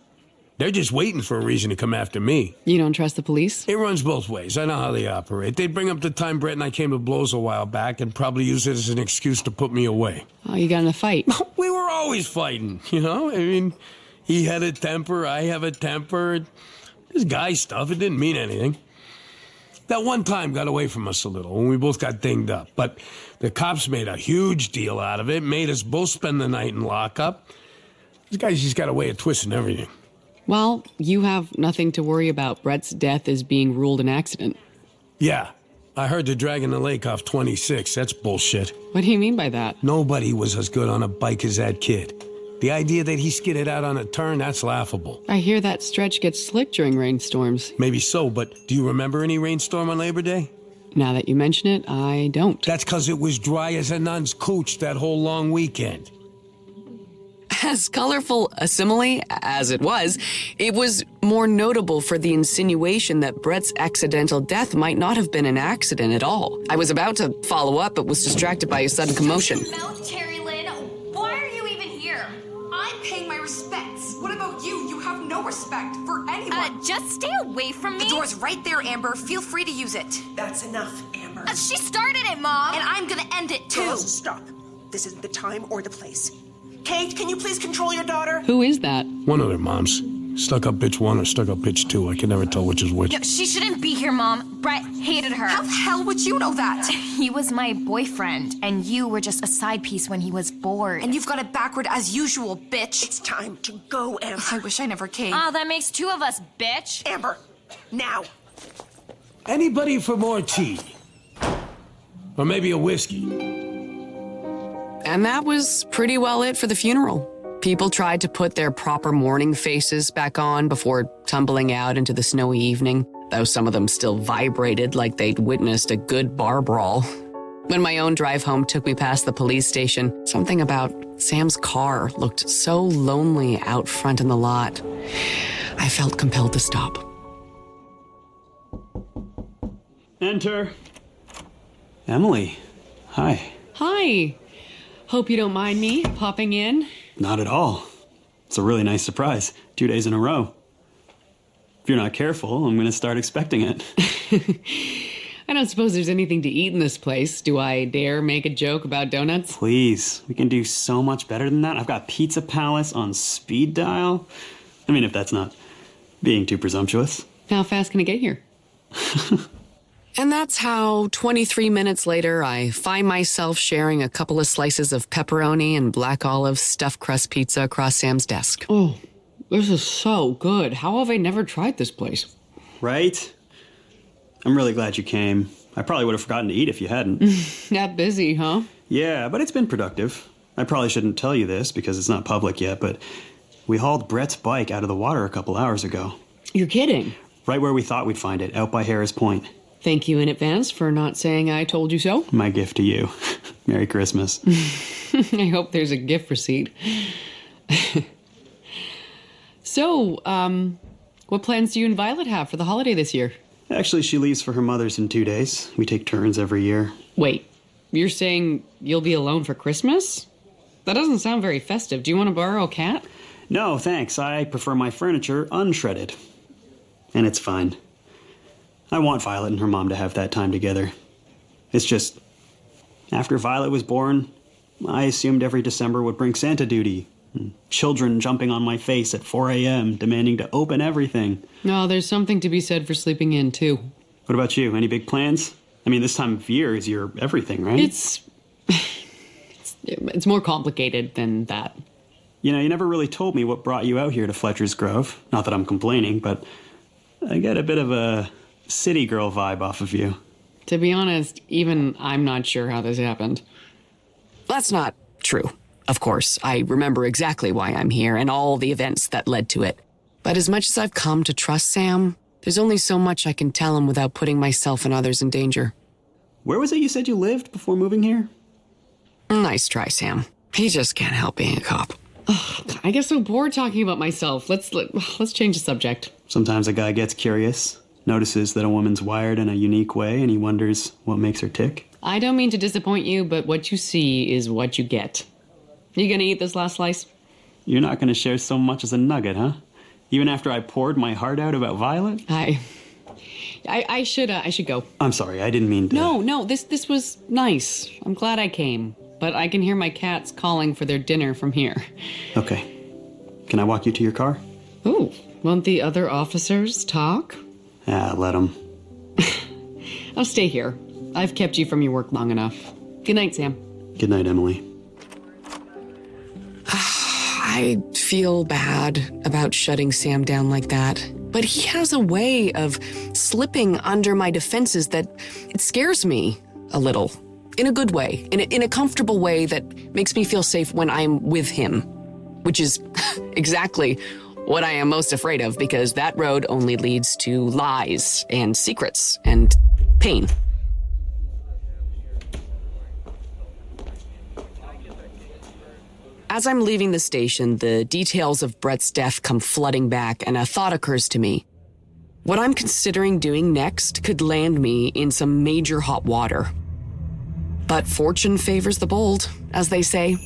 They're just waiting for a reason to come after me. You don't trust the police? It runs both ways. I know how they operate. They'd bring up the time Brett and I came to blows a while back and probably use it as an excuse to put me away. Oh, you got in a fight. We were always fighting, you know? I mean, he had a temper, I have a temper. This guy stuff, it didn't mean anything. That one time got away from us a little when we both got dinged up. But the cops made a huge deal out of it, made us both spend the night in lockup. This guy's just got a way of twisting everything. Well, you have nothing to worry about. Brett's death is being ruled an accident. Yeah, I heard they're dragging the lake off 26. That's bullshit. What do you mean by that? Nobody was as good on a bike as that kid. The idea that he skidded out on a turn, that's laughable. I hear that stretch gets slick during rainstorms. Maybe so, but do you remember any rainstorm on Labor Day? Now that you mention it, I don't. That's because it was dry as a nun's cooch that whole long weekend. As colorful a simile as it was more notable for the insinuation that Brett's accidental death might not have been an accident at all. I was about to follow up, but was distracted by a sudden commotion. Mouth, Terry Lynn. Why are you even here? I'm paying my respects. What about you? You have no respect for anyone. Just stay away from me. The door's right there, Amber. Feel free to use it. That's enough, Amber. She started it, Mom. And I'm gonna end it, too. Girls, stop. This isn't the time or the place. Kate, can you please control your daughter? Who is that? One of their moms. Stuck-up bitch 1 or stuck-up bitch 2. I can never tell which is which. Yeah, she shouldn't be here, Mom. Brett hated her. How the hell would you know that? He was my boyfriend, and you were just a side piece when he was bored. And you've got it backward as usual, bitch. It's time to go, Amber. I wish I never came. Oh, that makes 2 of us, bitch. Amber, now. Anybody for more tea? Or maybe a whiskey? And that was pretty well it for the funeral. People tried to put their proper mourning faces back on before tumbling out into the snowy evening, though some of them still vibrated like they'd witnessed a good bar brawl. When my own drive home took me past the police station, something about Sam's car looked so lonely out front in the lot. I felt compelled to stop. Enter. Emily. Hi. Hi. Hope you don't mind me popping in. Not at all. It's a really nice surprise. 2 days in a row. If you're not careful, I'm going to start expecting it. I don't suppose there's anything to eat in this place. Do I dare make a joke about donuts? Please. We can do so much better than that. I've got Pizza Palace on speed dial. I mean, if that's not being too presumptuous. How fast can I get here? And that's how 23 minutes later, I find myself sharing a couple of slices of pepperoni and black olive stuffed crust pizza across Sam's desk. Oh, this is so good. How have I never tried this place? Right? I'm really glad you came. I probably would have forgotten to eat if you hadn't. That busy, huh? Yeah, but it's been productive. I probably shouldn't tell you this because it's not public yet, but we hauled Brett's bike out of the water a couple hours ago. You're kidding? Right where we thought we'd find it, out by Harris Point. Thank you in advance for not saying I told you so. My gift to you. Merry Christmas. I hope there's a gift receipt. So, what plans do you and Violet have for the holiday this year? Actually, she leaves for her mother's in 2 days. We take turns every year. Wait, you're saying you'll be alone for Christmas? That doesn't sound very festive. Do you want to borrow a cat? No, thanks. I prefer my furniture unshredded. And it's fine. I want Violet and her mom to have that time together. It's just, after Violet was born, I assumed every December would bring Santa duty. Children jumping on my face at 4 a.m., demanding to open everything. No, there's something to be said for sleeping in, too. What about you? Any big plans? I mean, this time of year is your everything, right? It's more complicated than that. You know, you never really told me what brought you out here to Fletcher's Grove. Not that I'm complaining, but I get a bit of a city girl vibe off of you. To be honest, even I'm not sure how this happened. That's not true. Of course, I remember exactly why I'm here and all the events that led to it. But as much as I've come to trust Sam, there's only so much I can tell him without putting myself and others in danger. Where was it you said you lived before moving here? Nice try, Sam. He just can't help being a cop. Ugh, I get so bored talking about myself. Let's change the subject. Sometimes a guy gets curious, notices that a woman's wired in a unique way, and he wonders what makes her tick. I don't mean to disappoint you, but what you see is what you get. You gonna eat this last slice? You're not gonna share so much as a nugget, huh? Even after I poured my heart out about Violet? I should go. I'm sorry, I didn't mean to. No, this was nice. I'm glad I came, but I can hear my cats calling for their dinner from here. Okay. Can I walk you to your car? Ooh, won't the other officers talk? Let them. I'll stay here. I've kept you from your work long enough. Good night, Sam. Good night, Emily. I feel bad about shutting Sam down like that, but he has a way of slipping under my defenses that it scares me a little. In a good way, in a comfortable way that makes me feel safe when I'm with him, which is exactly what I am most afraid of, because that road only leads to lies and secrets and pain. As I'm leaving the station, the details of Brett's death come flooding back, and a thought occurs to me. What I'm considering doing next could land me in some major hot water. But fortune favors the bold, as they say.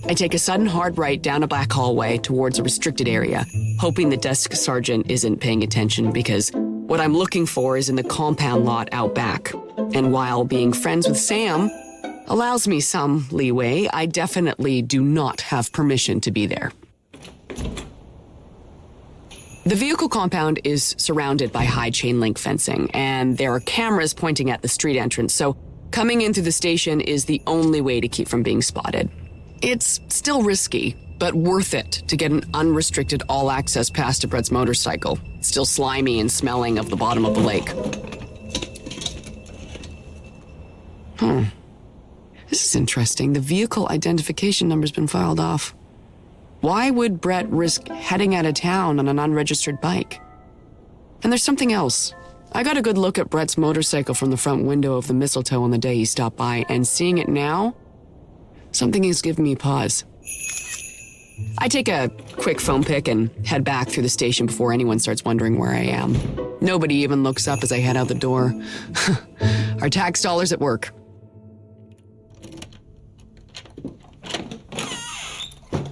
I take a sudden hard right down a black hallway towards a restricted area, hoping the desk sergeant isn't paying attention, because what I'm looking for is in the compound lot out back. And while being friends with Sam allows me some leeway, I definitely do not have permission to be there. The vehicle compound is surrounded by high chain link fencing, and there are cameras pointing at the street entrance, so coming in through the station is the only way to keep from being spotted. It's still risky, but worth it to get an unrestricted all-access pass to Brett's motorcycle, still slimy and smelling of the bottom of the lake. This is interesting. The vehicle identification number's been filed off. Why would Brett risk heading out of town on an unregistered bike? And there's something else. I got a good look at Brett's motorcycle from the front window of the mistletoe on the day he stopped by, and seeing it now, something is giving me pause. I take a quick phone pic and head back through the station before anyone starts wondering where I am. Nobody even looks up as I head out the door. Our tax dollars at work.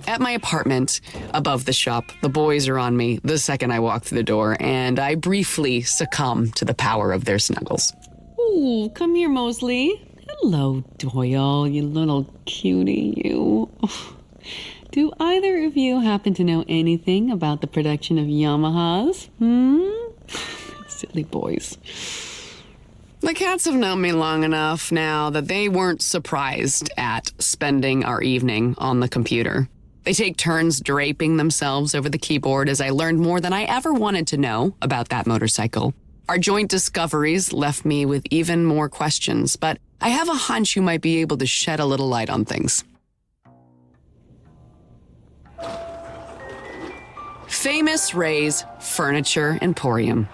At my apartment, above the shop, the boys are on me the second I walk through the door, and I briefly succumb to the power of their snuggles. Ooh, come here, Mosley. Hello, Doyle, you little cutie, you. Do either of you happen to know anything about the production of Yamahas? Silly boys. The cats have known me long enough now that they weren't surprised at spending our evening on the computer. They take turns draping themselves over the keyboard as I learned more than I ever wanted to know about that motorcycle. Our joint discoveries left me with even more questions, but I have a hunch you might be able to shed a little light on things. Famous Ray's Furniture Emporium.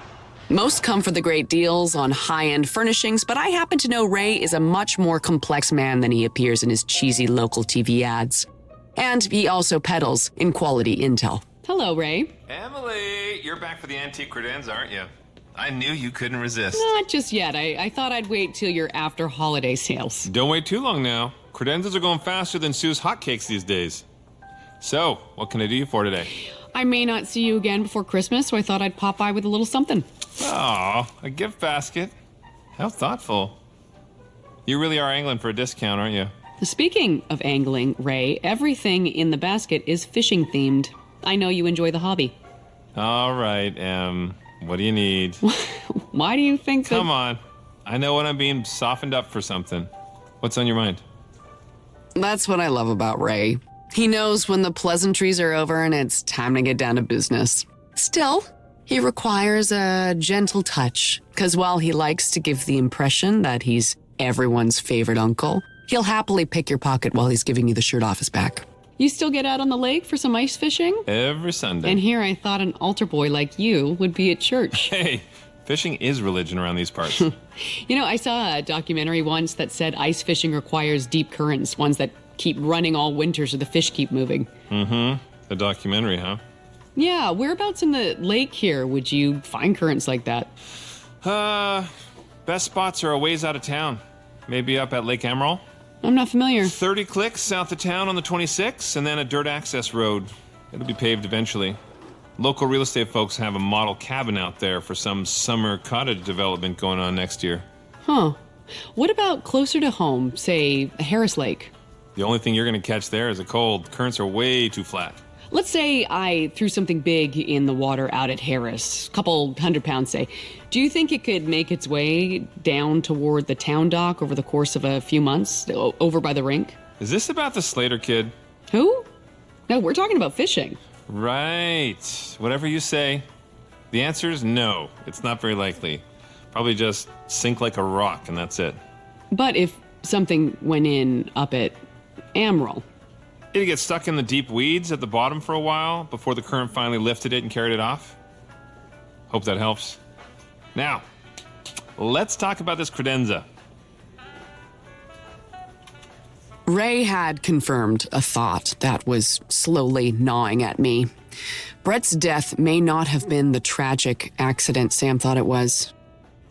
Most come for the great deals on high-end furnishings, but I happen to know Ray is a much more complex man than he appears in his cheesy local TV ads. And he also peddles in quality intel. Hello, Ray. Emily, you're back for the antique credenza, aren't you? I knew you couldn't resist. Not just yet. I thought I'd wait till you're after holiday sales. Don't wait too long now. Credenzas are going faster than Sue's hotcakes these days. So, what can I do you for today? I may not see you again before Christmas, so I thought I'd pop by with a little something. Aw, a gift basket. How thoughtful. You really are angling for a discount, aren't you? Speaking of angling, Ray, everything in the basket is fishing themed. I know you enjoy the hobby. All right, what do you need? Why do you think that... Come on. I know when I'm being softened up for something. What's on your mind? That's what I love about Ray. He knows when the pleasantries are over and it's time to get down to business. Still, he requires a gentle touch, because while he likes to give the impression that he's everyone's favorite uncle, he'll happily pick your pocket while he's giving you the shirt off his back. You still get out on the lake for some ice fishing? Every Sunday. And here I thought an altar boy like you would be at church. Hey, fishing is religion around these parts. You know, I saw a documentary once that said ice fishing requires deep currents, ones that keep running all winter so the fish keep moving. The documentary, huh? Yeah, whereabouts in the lake here would you find currents like that? Best spots are a ways out of town. Maybe up at Lake Emerald. I'm not familiar. 30 clicks south of town on the 26, and then a dirt access road. It'll be paved eventually. Local real estate folks have a model cabin out there for some summer cottage development going on next year. Huh. What about closer to home, say Harris Lake? The only thing you're going to catch there is a cold. Currents are way too flat. Let's say I threw something big in the water out at Harris, a couple 100 pounds, say. Do you think it could make its way down toward the town dock over the course of a few months, over by the rink? Is this about the Slater kid? Who? No, we're talking about fishing. Right. Whatever you say. The answer is no. It's not very likely. Probably just sink like a rock and that's it. But if something went in up at Amaral. Did it get stuck in the deep weeds at the bottom for a while before the current finally lifted it and carried it off? Hope that helps. Now, let's talk about this credenza. Ray had confirmed a thought that was slowly gnawing at me. Brett's death may not have been the tragic accident Sam thought it was.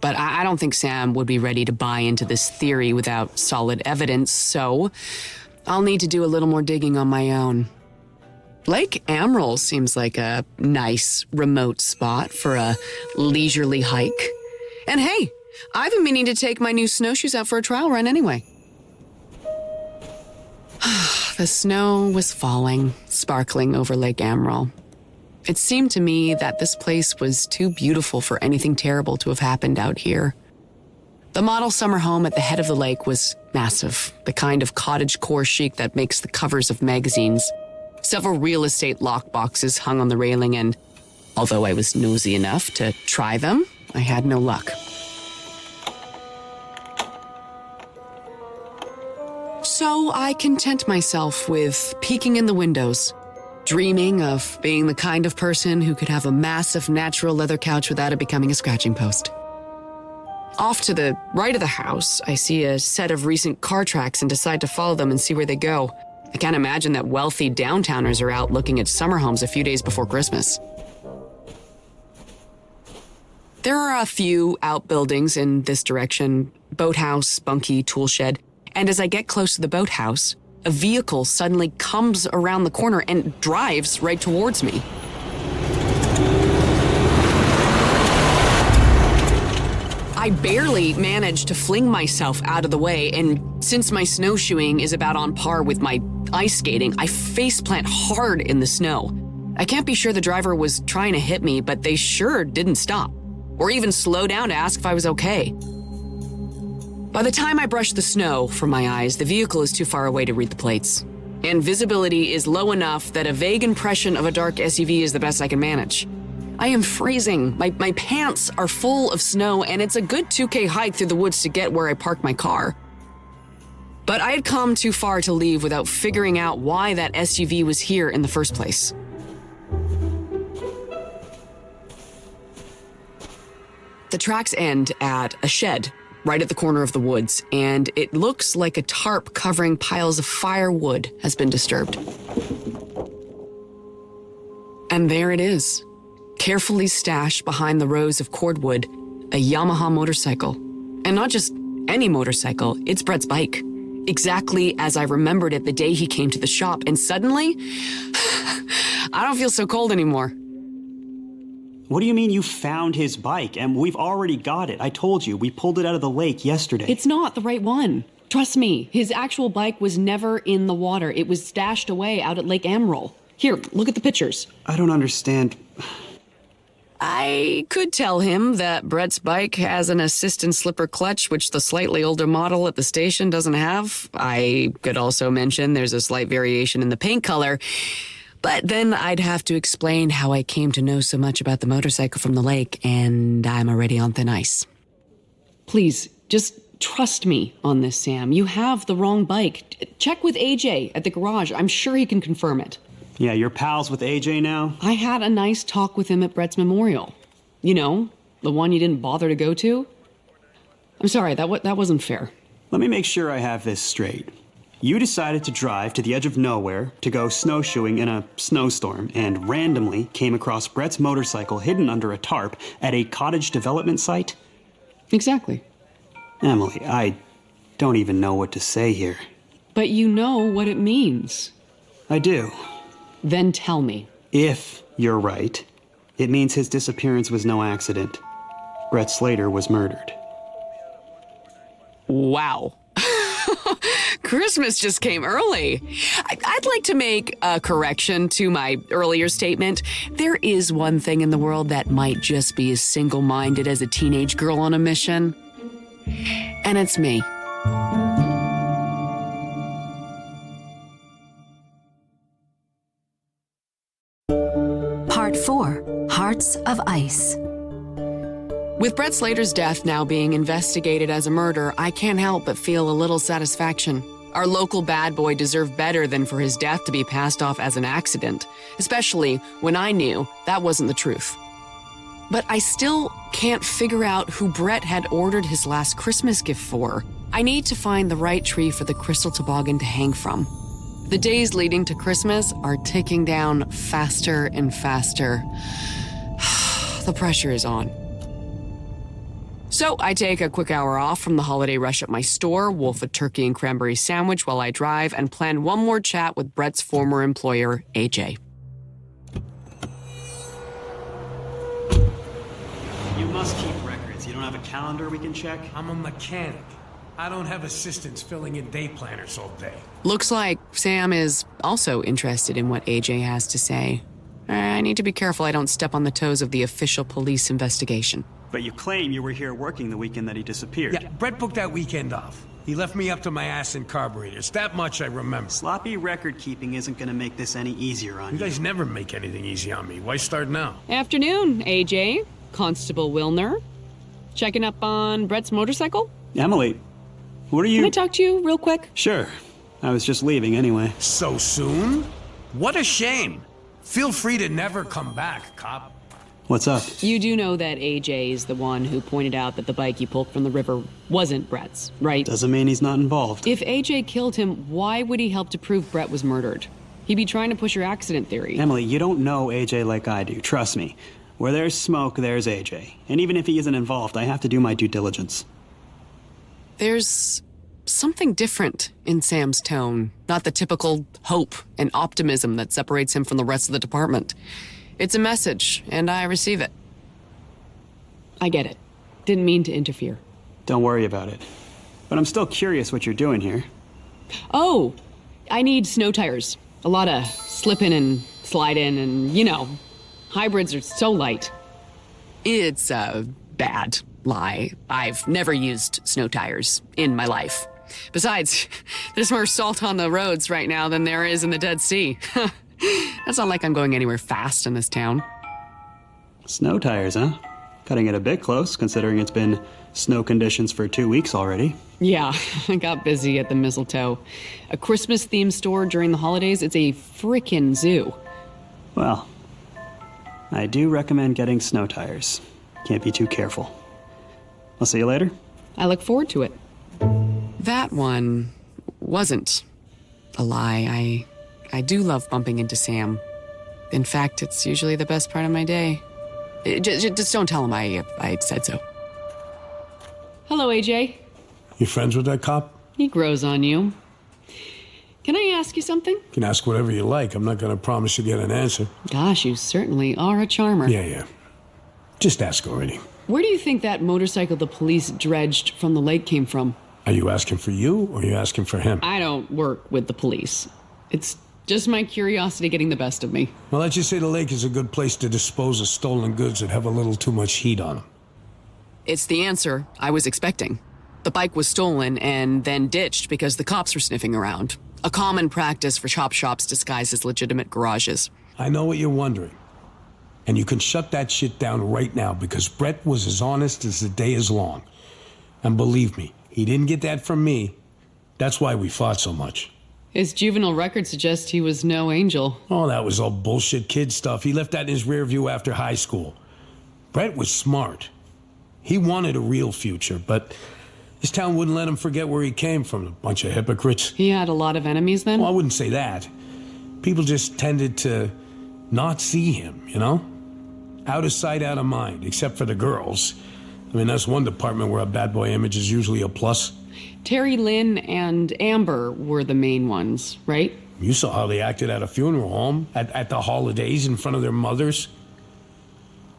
But I don't think Sam would be ready to buy into this theory without solid evidence, so I'll need to do a little more digging on my own. Lake Amaral seems like a nice, remote spot for a leisurely hike. And hey, I've been meaning to take my new snowshoes out for a trial run anyway. The snow was falling, sparkling over Lake Amaral. It seemed to me that this place was too beautiful for anything terrible to have happened out here. The model summer home at the head of the lake was massive, the kind of cottagecore chic that makes the covers of magazines. Several real estate lockboxes hung on the railing, and although I was nosy enough to try them, I had no luck. So I content myself with peeking in the windows, dreaming of being the kind of person who could have a massive natural leather couch without it becoming a scratching post. Off to the right of the house, I see a set of recent car tracks and decide to follow them and see where they go. I can't imagine that wealthy downtowners are out looking at summer homes a few days before Christmas. There are a few outbuildings in this direction, boathouse, bunkie, tool shed, and as I get close to the boathouse, a vehicle suddenly comes around the corner and drives right towards me. I barely managed to fling myself out of the way, and since my snowshoeing is about on par with my ice skating, I faceplant hard in the snow. I can't be sure the driver was trying to hit me, but they sure didn't stop, or even slow down to ask if I was okay. By the time I brush the snow from my eyes, the vehicle is too far away to read the plates. And visibility is low enough that a vague impression of a dark SUV is the best I can manage. I am freezing. My pants are full of snow, and it's a good 2K hike through the woods to get where I parked my car. But I had come too far to leave without figuring out why that SUV was here in the first place. The tracks end at a shed right at the corner of the woods, and it looks like a tarp covering piles of firewood has been disturbed. And there it is, carefully stashed behind the rows of cordwood, a Yamaha motorcycle. And not just any motorcycle, it's Brett's bike. Exactly as I remembered it the day he came to the shop, and suddenly, I don't feel so cold anymore. What do you mean you found his bike? And we've already got it. I told you, we pulled it out of the lake yesterday. It's not the right one. Trust me, his actual bike was never in the water. It was stashed away out at Lake Amaral. Here, look at the pictures. I don't understand. I could tell him that Brett's bike has an assistant slipper clutch, which the slightly older model at the station doesn't have. I could also mention there's a slight variation in the paint color. But then I'd have to explain how I came to know so much about the motorcycle from the lake, and I'm already on thin ice. Please, just trust me on this, Sam. You have the wrong bike. Check with AJ at the garage. I'm sure he can confirm it. Yeah, you're pals with AJ now? I had a nice talk with him at Brett's memorial. You know, the one you didn't bother to go to. I'm sorry, that wasn't fair. Let me make sure I have this straight. You decided to drive to the edge of nowhere to go snowshoeing in a snowstorm and randomly came across Brett's motorcycle hidden under a tarp at a cottage development site? Exactly. Emily, I don't even know what to say here. But you know what it means. I do. Then tell me. If you're right, it means his disappearance was no accident. Brett Slater was murdered. Wow. Christmas just came early. I'd like to make a correction to my earlier statement. There is one thing in the world that might just be as single-minded as a teenage girl on a mission. And it's me. Part 4, Hearts of Ice. With Brett Slater's death now being investigated as a murder, I can't help but feel a little satisfaction. Our local bad boy deserved better than for his death to be passed off as an accident, especially when I knew that wasn't the truth. But I still can't figure out who Brett had ordered his last Christmas gift for. I need to find the right tree for the crystal toboggan to hang from. The days leading to Christmas are ticking down faster and faster. The pressure is on. So I take a quick hour off from the holiday rush at my store, wolf a turkey and cranberry sandwich while I drive, and plan one more chat with Brett's former employer, AJ. You must keep records. You don't have a calendar we can check? I'm a mechanic. I don't have assistants filling in day planners all day. Looks like Sam is also interested in what AJ has to say. I need to be careful I don't step on the toes of the official police investigation. But you claim you were here working the weekend that he disappeared. Yeah, Brett booked that weekend off. He left me up to my ass in carburetors. That much I remember. Sloppy record keeping isn't going to make this any easier on you. You guys never make anything easy on me. Why start now? Afternoon, AJ. Constable Wilner. Checking up on Brett's motorcycle? Emily, what are you... Can I talk to you real quick? Sure. I was just leaving anyway. So soon? What a shame. Feel free to never come back, cop. What's up? You do know that AJ is the one who pointed out that the bike you pulled from the river wasn't Brett's, right? Doesn't mean he's not involved. If AJ killed him, why would he help to prove Brett was murdered? He'd be trying to push your accident theory. Emily, you don't know AJ like I do. Trust me. Where there's smoke, there's AJ. And even if he isn't involved, I have to do my due diligence. There's something different in Sam's tone. Not the typical hope and optimism that separates him from the rest of the department. It's a message, and I receive it. I get it. Didn't mean to interfere. Don't worry about it. But I'm still curious what you're doing here. Oh, I need snow tires. A lot of slipping and sliding and, you know, hybrids are so light. It's a bad lie. I've never used snow tires in my life. Besides, there's more salt on the roads right now than there is in the Dead Sea. That's not like I'm going anywhere fast in this town. Snow tires, huh? Cutting it a bit close, considering it's been snow conditions for 2 weeks already. Yeah, I got busy at the Mistletoe. A Christmas-themed store during the holidays. It's a frickin' zoo. Well, I do recommend getting snow tires. Can't be too careful. I'll see you later. I look forward to it. That one wasn't a lie. I do love bumping into Sam. In fact, it's usually the best part of my day. Just don't tell him I said so. Hello, AJ. You friends with that cop? He grows on you. Can I ask you something? You can ask whatever you like. I'm not going to promise you get an answer. Gosh, you certainly are a charmer. Yeah. Just ask already. Where do you think that motorcycle the police dredged from the lake came from? Are you asking for you, or are you asking for him? I don't work with the police. It's just my curiosity getting the best of me. Well, let's just say the lake is a good place to dispose of stolen goods that have a little too much heat on them. It's the answer I was expecting. The bike was stolen and then ditched because the cops were sniffing around. A common practice for chop shops disguised as legitimate garages. I know what you're wondering. And you can shut that shit down right now because Brett was as honest as the day is long. And believe me, he didn't get that from me. That's why we fought so much. His juvenile record suggests he was no angel. Oh, that was all bullshit kid stuff. He left that in his rear view after high school. Brett was smart. He wanted a real future, but this town wouldn't let him forget where he came from. A bunch of hypocrites. He had a lot of enemies then? Well, I wouldn't say that. People just tended to not see him, you know? Out of sight, out of mind, except for the girls. I mean, that's one department where a bad boy image is usually a plus. Terry Lynn and Amber were the main ones, right? You saw how they acted at a funeral home, at the holidays in front of their mothers.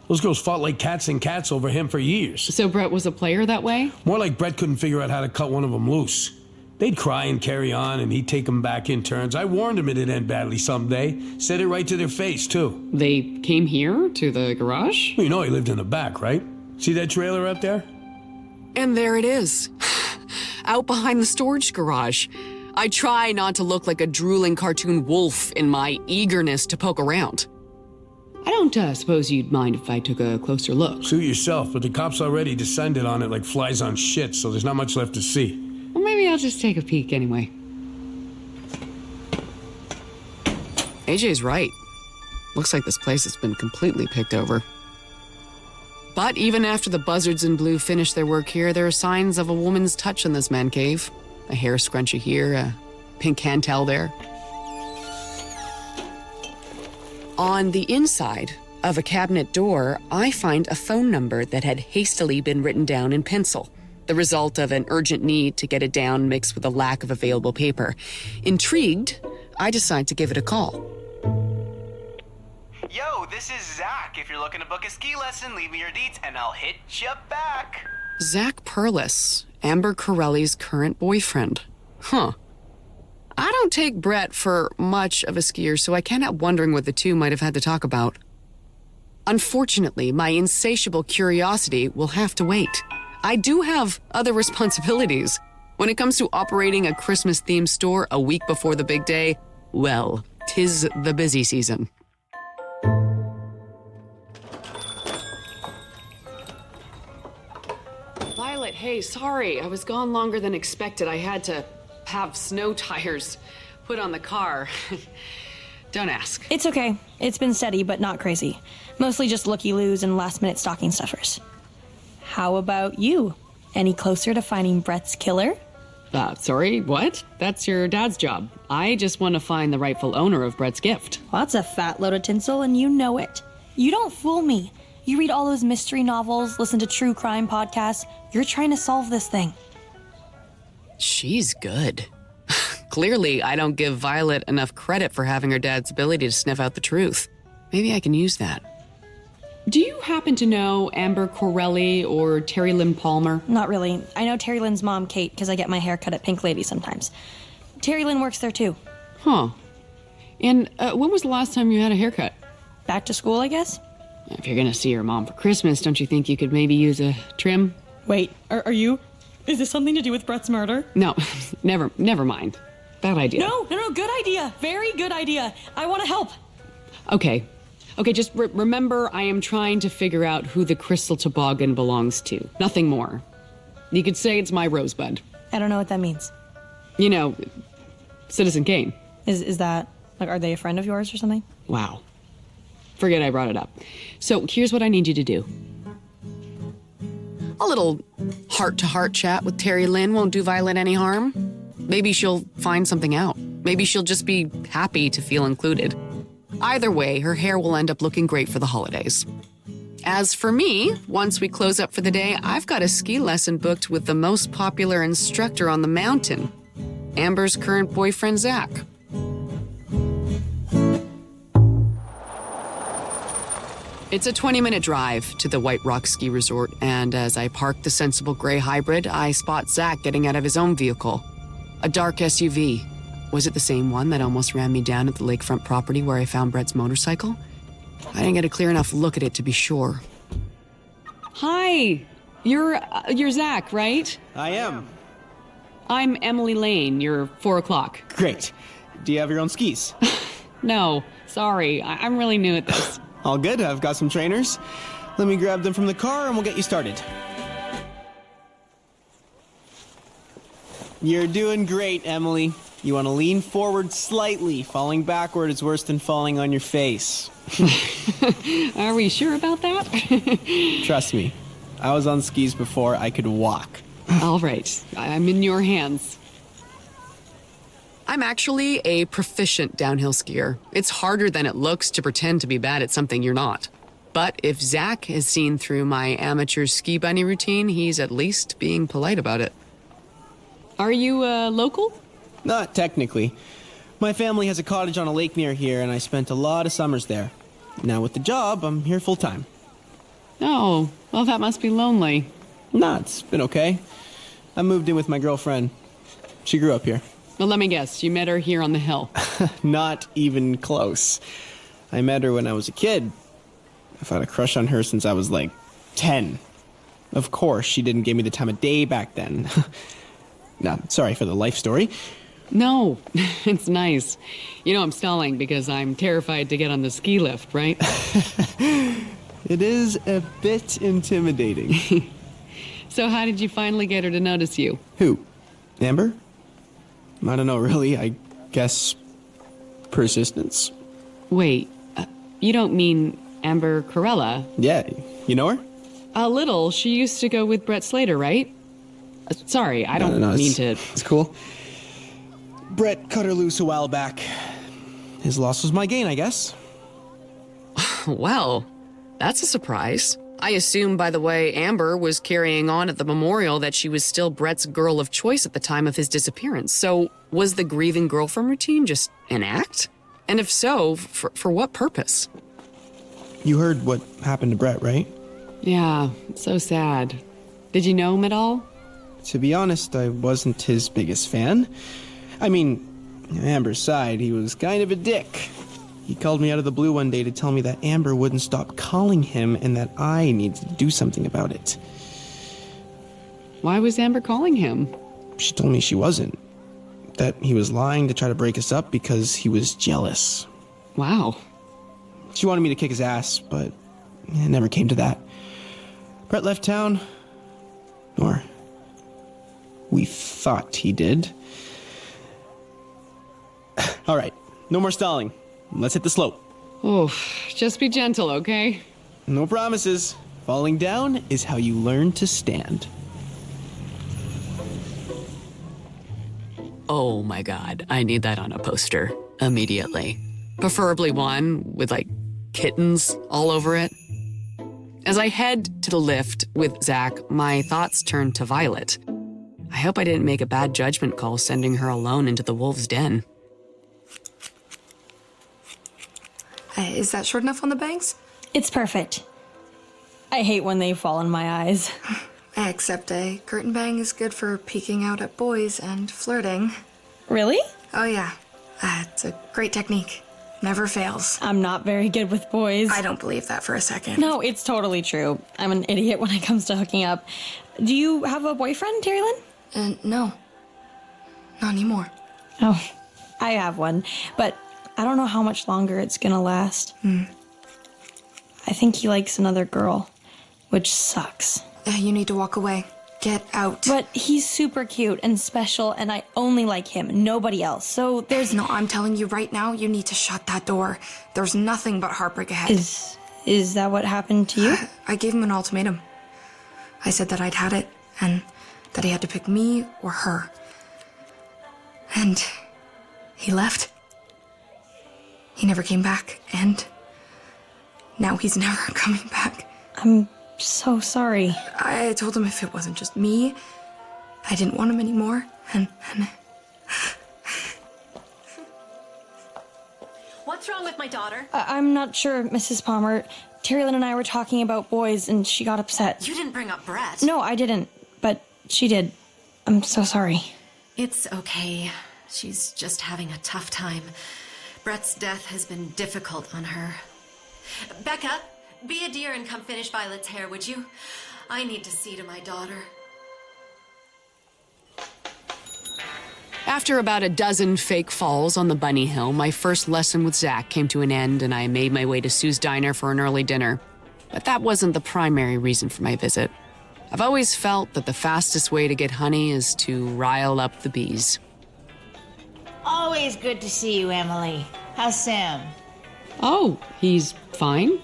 Those girls fought like cats and cats over him for years. So Brett was a player that way? More like Brett couldn't figure out how to cut one of them loose. They'd cry and carry on, and he'd take them back in turns. I warned him it'd end badly someday. Said it right to their face, too. They came here, to the garage? Well, you know he lived in the back, right? See that trailer up there? And there it is. Out behind the storage garage. I try not to look like a drooling cartoon wolf in my eagerness to poke around. I don't don't suppose you'd mind if I took a closer look. Suit yourself, but the cops already descended on it like flies on shit, so there's not much left to see. Well, maybe I'll just take a peek anyway. AJ's right. Looks like this place has been completely picked over. But even after the buzzards in blue finish their work here, there are signs of a woman's touch in this man cave. A hair scrunchie here, a pink hand towel there. On the inside of a cabinet door, I find a phone number that had hastily been written down in pencil, the result of an urgent need to get it down mixed with a lack of available paper. Intrigued, I decide to give it a call. Yo, this is Zach. If you're looking to book a ski lesson, leave me your deets and I'll hit you back. Zach Perlis, Amber Corelli's current boyfriend. Huh. I don't take Brett for much of a skier, so I can't help wondering what the two might have had to talk about. Unfortunately, my insatiable curiosity will have to wait. I do have other responsibilities. When it comes to operating a Christmas-themed store a week before the big day, well, 'tis the busy season. Violet, hey, sorry. I was gone longer than expected. I had to have snow tires put on the car. Don't ask. It's okay. It's been steady, but not crazy. Mostly just looky-loos and last-minute stocking stuffers. How about you? Any closer to finding Brett's killer? Sorry, what? That's your dad's job. I just want to find the rightful owner of Brett's gift. Well, that's a fat load of tinsel, and you know it. You don't fool me. You read all those mystery novels, listen to true crime podcasts. You're trying to solve this thing. She's good. Clearly, I don't give Violet enough credit for having her dad's ability to sniff out the truth. Maybe I can use that. Do you happen to know Amber Corelli or Terry Lynn Palmer? Not really. I know Terry Lynn's mom, Kate, because I get my hair cut at Pink Lady sometimes. Terry Lynn works there, too. Huh. And when was the last time you had a haircut? Back to school, I guess. If you're gonna see your mom for Christmas, don't you think you could maybe use a trim? Wait, are you... Is this something to do with Brett's murder? No, never mind. Bad idea. No, good idea. Very good idea. I want to help. Okay, just remember I am trying to figure out who the crystal toboggan belongs to. Nothing more. You could say it's my rosebud. I don't know what that means. You know, Citizen Kane. Is that... Like, are they a friend of yours or something? Wow. Forget I brought it up. So here's what I need you to do. A little heart-to-heart chat with Terry Lynn won't do Violet any harm. Maybe she'll find something out. Maybe she'll just be happy to feel included. Either way, her hair will end up looking great for the holidays. As for me, once we close up for the day, I've got a ski lesson booked with the most popular instructor on the mountain, Amber's current boyfriend, Zach. It's a 20-minute drive to the White Rock Ski Resort, and as I park the sensible gray hybrid, I spot Zach getting out of his own vehicle. A dark SUV. Was it the same one that almost ran me down at the lakefront property where I found Brett's motorcycle? I didn't get a clear enough look at it to be sure. Hi! You're Zach, right? I am. I'm Emily Lane. You're 4 o'clock. Great. Do you have your own skis? No, sorry. I'm really new at this. All good. I've got some trainers. Let me grab them from the car and we'll get you started. You're doing great, Emily. You want to lean forward slightly. Falling backward is worse than falling on your face. Are we sure about that? Trust me. I was on skis before I could walk. All right. I'm in your hands. I'm actually a proficient downhill skier. It's harder than it looks to pretend to be bad at something you're not. But if Zach has seen through my amateur ski bunny routine, he's at least being polite about it. Are you local? Not technically. My family has a cottage on a lake near here, and I spent a lot of summers there. Now with the job, I'm here full time. Oh, well, that must be lonely. Nah, it's been okay. I moved in with my girlfriend. She grew up here. Well, let me guess, you met her here on the hill. Not even close. I met her when I was a kid. I've had a crush on her since I was like 10. Of course, she didn't give me the time of day back then. Nah, sorry for the life story. No, it's nice. You know I'm stalling because I'm terrified to get on the ski lift, right? It is a bit intimidating. So how did you finally get her to notice you? Who? Amber? I don't know, really. I guess persistence. Wait, you don't mean Amber Corella? Yeah, you know her? A little. She used to go with Brett Slater, right? Sorry, I don't mean to... It's cool. Brett cut her loose a while back. His loss was my gain, I guess. Well, that's a surprise. I assume, by the way, Amber was carrying on at the memorial that she was still Brett's girl of choice at the time of his disappearance. So was the grieving girlfriend routine just an act? And if so, for what purpose? You heard what happened to Brett, right? Yeah, it's so sad. Did you know him at all? To be honest, I wasn't his biggest fan. I mean, on Amber's side, he was kind of a dick. He called me out of the blue one day to tell me that Amber wouldn't stop calling him and that I needed to do something about it. Why was Amber calling him? She told me she wasn't. That he was lying to try to break us up because he was jealous. Wow. She wanted me to kick his ass, but it never came to that. Brett left town. Or we thought he did. All right, no more stalling. Let's hit the slope. Oh, just be gentle, okay? No promises. Falling down is how you learn to stand. Oh my god, I need that on a poster. Immediately. Preferably one with, like, kittens all over it. As I head to the lift with Zach, my thoughts turn to Violet. I hope I didn't make a bad judgment call sending her alone into the wolf's den. Is that short enough on the bangs? It's perfect. I hate when they fall in my eyes. Except a curtain bang is good for peeking out at boys and flirting. Really? Oh yeah. It's a great technique. Never fails. I'm not very good with boys. I don't believe that for a second. No, it's totally true. I'm an idiot when it comes to hooking up. Do you have a boyfriend, Terry Lynn? No. Not anymore. Oh, I have one, but I don't know how much longer it's gonna last. I think he likes another girl, which sucks. You need to walk away. Get out. But he's super cute and special, and I only like him, nobody else. So there's... No, I'm telling you right now, you need to shut that door. There's nothing but heartbreak ahead. Is that what happened to you? I gave him an ultimatum. I said that I'd had it, and that he had to pick me or her. And he left. He never came back, and now he's never coming back. I'm so sorry. I told him if it wasn't just me, I didn't want him anymore, and... What's wrong with my daughter? I'm not sure, Mrs. Palmer. Terry Lynn and I were talking about boys, and she got upset. You didn't bring up Brett. No, I didn't, but she did. I'm so sorry. It's okay. She's just having a tough time. Brett's death has been difficult on her. Becca, be a dear and come finish Violet's hair, would you? I need to see to my daughter. After about a dozen fake falls on the bunny hill, my first lesson with Zach came to an end and I made my way to Sue's diner for an early dinner. But that wasn't the primary reason for my visit. I've always felt that the fastest way to get honey is to rile up the bees. Always good to see you, Emily. How's Sam? Oh, he's fine?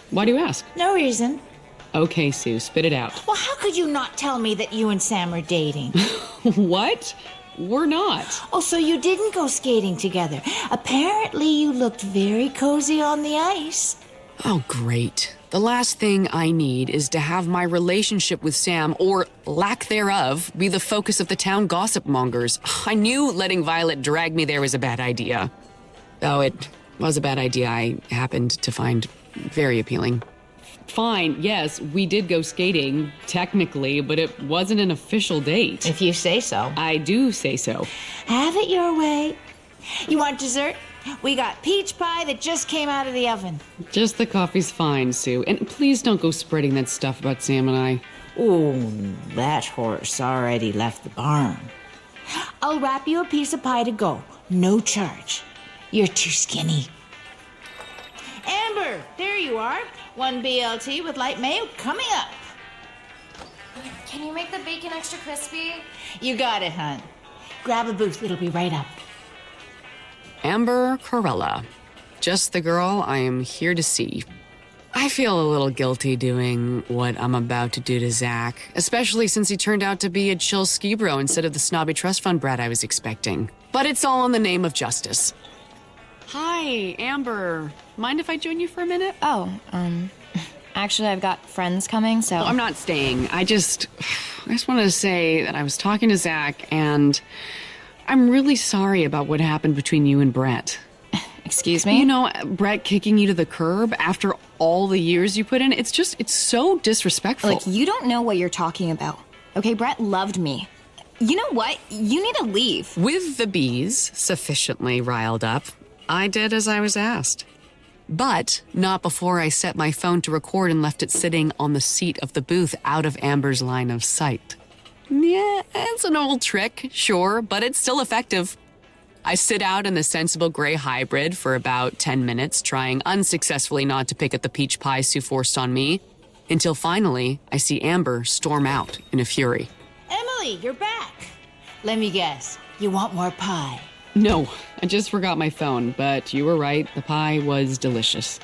Why do you ask? No reason. Okay, Sue, spit it out. Well, how could you not tell me that you and Sam are dating? What? We're not. Oh, so you didn't go skating together. Apparently you looked very cozy on the ice. Oh, great. The last thing I need is to have my relationship with Sam, or lack thereof, be the focus of the town gossip mongers. I knew letting Violet drag me there was a bad idea. Though it was a bad idea I happened to find very appealing. Fine, yes, we did go skating, technically, but it wasn't an official date. If you say so. I do say so. Have it your way. You want dessert? We got peach pie that just came out of the oven. Just the coffee's fine, Sue. And please don't go spreading that stuff about Sam and I. Oh, that horse already left the barn. I'll wrap you a piece of pie to go. No charge. You're too skinny. Amber, there you are. 1 BLT with light mayo coming up. Can you make the bacon extra crispy? You got it, hon. Grab a booth. It'll be right up. Amber Corella. Just the girl I am here to see. I feel a little guilty doing what I'm about to do to Zach, especially since he turned out to be a chill ski bro instead of the snobby trust fund brat I was expecting. But it's all in the name of justice. Hi, Amber. Mind if I join you for a minute? Actually, I've got friends coming, so... Well, I'm not staying. I just wanted to say that I was talking to Zach, and I'm really sorry about what happened between you and Brett. Excuse me? You know, Brett kicking you to the curb after all the years you put in, it's so disrespectful. Like, you don't know what you're talking about. Okay, Brett loved me. You know what? You need to leave. With the bees sufficiently riled up, I did as I was asked. But not before I set my phone to record and left it sitting on the seat of the booth out of Amber's line of sight. Yeah, it's an old trick, sure, but it's still effective. I sit out in the sensible gray hybrid for about 10 minutes, trying unsuccessfully not to pick at the peach pie Sue forced on me, until finally I see Amber storm out in a fury. Emily, you're back. Let me guess. You want more pie? No, I just forgot my phone, but you were right. The pie was delicious.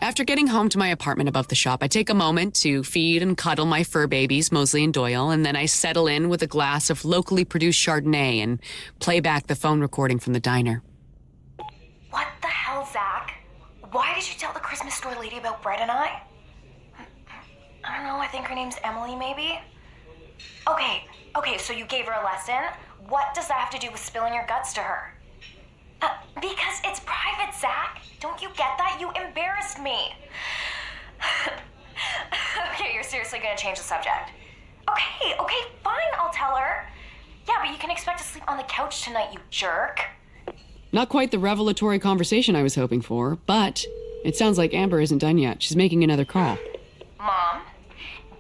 After getting home to my apartment above the shop, I take a moment to feed and cuddle my fur babies, Mosley and Doyle, and then I settle in with a glass of locally produced Chardonnay and play back the phone recording from the diner. What the hell, Zach? Why did you tell the Christmas store lady about Brett and I? I don't know, I think her name's Emily, maybe? Okay, so you gave her a lesson? What does that have to do with spilling your guts to her? Because it's private, Zach. Don't you get that? You embarrassed me. Okay, you're seriously gonna change the subject. Okay, fine, I'll tell her. Yeah, but you can expect to sleep on the couch tonight, you jerk. Not quite the revelatory conversation I was hoping for, but it sounds like Amber isn't done yet. She's making another call. Mom,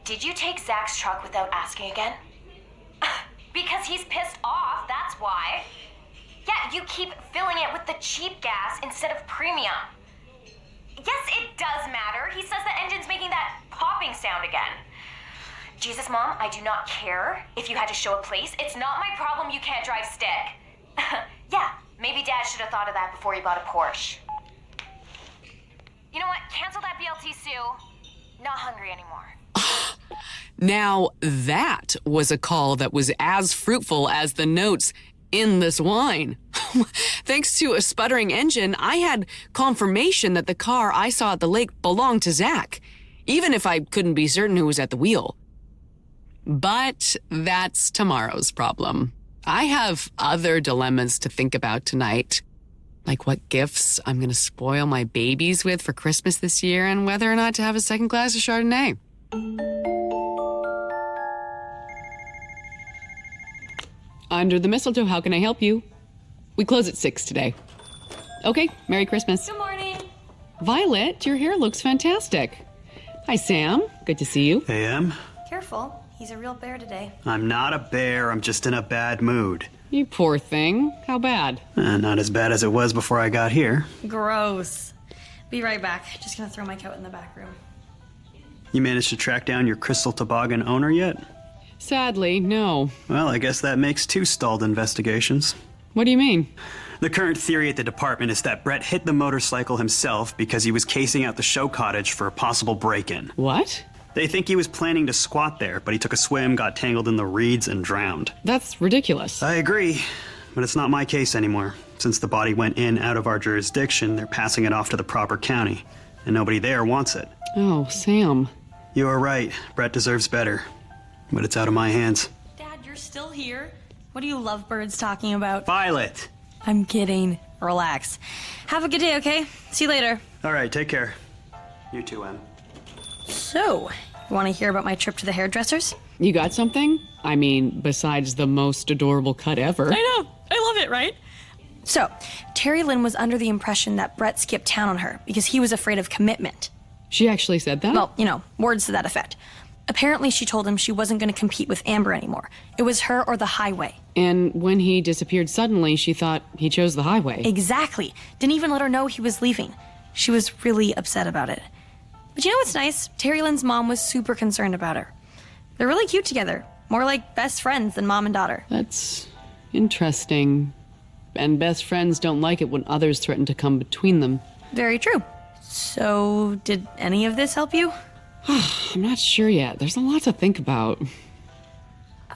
did you take Zach's truck without asking again? Because he's pissed off, that's why. Yeah, you keep filling it with the cheap gas instead of premium. Yes, it does matter. He says the engine's making that popping sound again. Jesus, Mom, I do not care if you had to show a place. It's not my problem you can't drive stick. Yeah, maybe Dad should have thought of that before he bought a Porsche. You know what? Cancel that BLT, Sue. Not hungry anymore. Now, that was a call that was as fruitful as the notes in this wine. Thanks to a sputtering engine, I had confirmation that the car I saw at the lake belonged to Zach, even if I couldn't be certain who was at the wheel. But that's tomorrow's problem. I have other dilemmas to think about tonight, like what gifts I'm going to spoil my babies with for Christmas this year and whether or not to have a second glass of Chardonnay. Under the mistletoe, how can I help you? We close at 6 today. Okay, Merry Christmas. Good morning. Violet, your hair looks fantastic. Hi, Sam. Good to see you. Hey, Em. Careful, he's a real bear today. I'm not a bear, I'm just in a bad mood. You poor thing. How bad? Not as bad as it was before I got here. Gross. Be right back. Just gonna throw my coat in the back room. You managed to track down your crystal toboggan owner yet? Sadly, no. Well, I guess that makes 2 stalled investigations. What do you mean? The current theory at the department is that Brett hit the motorcycle himself because he was casing out the show cottage for a possible break-in. What? They think he was planning to squat there, but he took a swim, got tangled in the reeds, and drowned. That's ridiculous. I agree, but it's not my case anymore. Since the body went in out of our jurisdiction, they're passing it off to the proper county, and nobody there wants it. Oh, Sam. You are right. Brett deserves better. But it's out of my hands. Dad, you're still here? What are you lovebirds talking about? Violet! I'm kidding. Relax. Have a good day, okay? See you later. All right, take care. You too, Em. So, you want to hear about my trip to the hairdressers? You got something? I mean, besides the most adorable cut ever. I know. I love it, right? So, Terry Lynn was under the impression that Brett skipped town on her because he was afraid of commitment. She actually said that? Well, words to that effect. Apparently, she told him she wasn't going to compete with Amber anymore. It was her or the highway. And when he disappeared suddenly, she thought he chose the highway. Exactly. Didn't even let her know he was leaving. She was really upset about it. But you know what's nice? Terry Lynn's mom was super concerned about her. They're really cute together. More like best friends than mom and daughter. That's interesting. And best friends don't like it when others threaten to come between them. Very true. So, did any of this help you? I'm not sure yet. There's a lot to think about.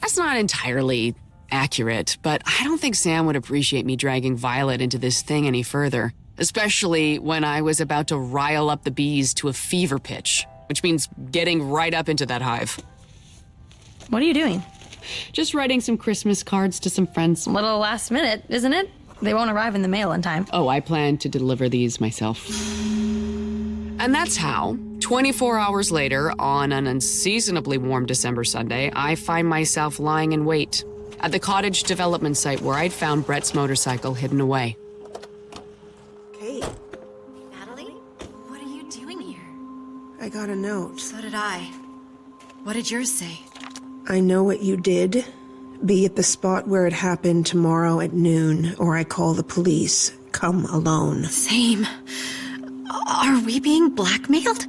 That's not entirely accurate, but I don't think Sam would appreciate me dragging Violet into this thing any further. Especially when I was about to rile up the bees to a fever pitch, which means getting right up into that hive. What are you doing? Just writing some Christmas cards to some friends. A little last minute, isn't it? They won't arrive in the mail in time. Oh, I plan to deliver these myself. And that's how, 24 hours later, on an unseasonably warm December Sunday, I find myself lying in wait at the cottage development site where I'd found Brett's motorcycle hidden away. Kate, Natalie, what are you doing here? I got a note. So did I. What did yours say? I know what you did. Be at the spot where it happened tomorrow at noon, or I call the police. Come alone. Same. Are we being blackmailed?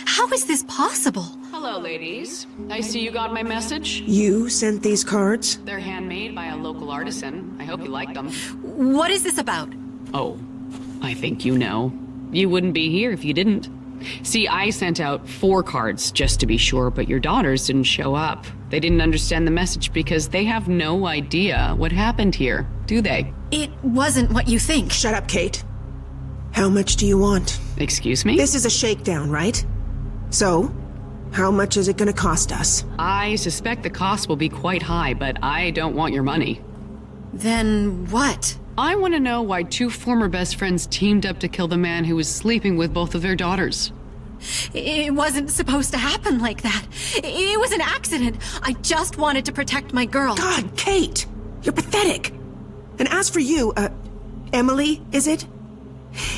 How is this possible? Hello, ladies. I see you got my message. You sent these cards? They're handmade by a local artisan. I hope you like them. What is this about? Oh, I think you know. You wouldn't be here if you didn't. See, I sent out 4 cards just to be sure, but your daughters didn't show up. They didn't understand the message because they have no idea what happened here, do they? It wasn't what you think. Shut up, Kate. How much do you want? Excuse me? This is a shakedown, right? So, how much is it going to cost us? I suspect the cost will be quite high, but I don't want your money. Then what? I want to know why 2 former best friends teamed up to kill the man who was sleeping with both of their daughters. It wasn't supposed to happen like that. It was an accident. I just wanted to protect my girl. God, Kate! You're pathetic. And as for you, Emily, is it?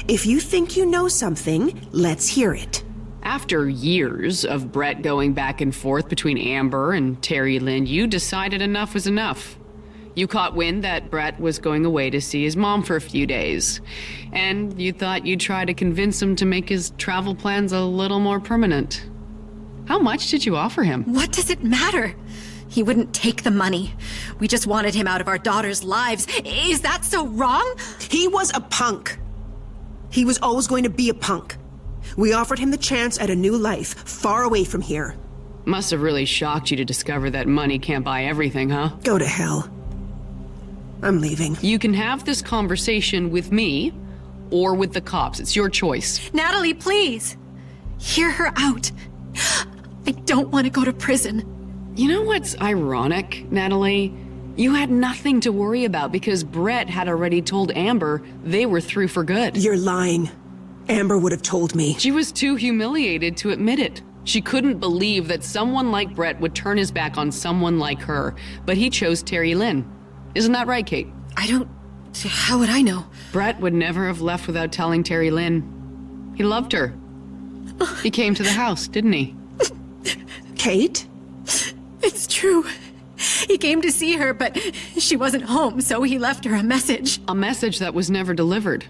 If you think you know something, let's hear it. After years of Brett going back and forth between Amber and Terry Lynn, you decided enough was enough. You caught wind that Brett was going away to see his mom for a few days, and you thought you'd try to convince him to make his travel plans a little more permanent. How much did you offer him? What does it matter? He wouldn't take the money. We just wanted him out of our daughters' lives. Is that so wrong? He was a punk. He was always going to be a punk. We offered him the chance at a new life, far away from here. Must have really shocked you to discover that money can't buy everything, huh? Go to hell. I'm leaving. You can have this conversation with me or with the cops. It's your choice. Natalie, please. Hear her out. I don't want to go to prison. You know what's ironic, Natalie? You had nothing to worry about because Brett had already told Amber they were through for good. You're lying. Amber would have told me. She was too humiliated to admit it. She couldn't believe that someone like Brett would turn his back on someone like her, but he chose Terry Lynn. Isn't that right, Kate? How would I know? Brett would never have left without telling Terry Lynn. He loved her. He came to the house, didn't he? Kate? It's true. He came to see her, but she wasn't home, so he left her a message. A message that was never delivered.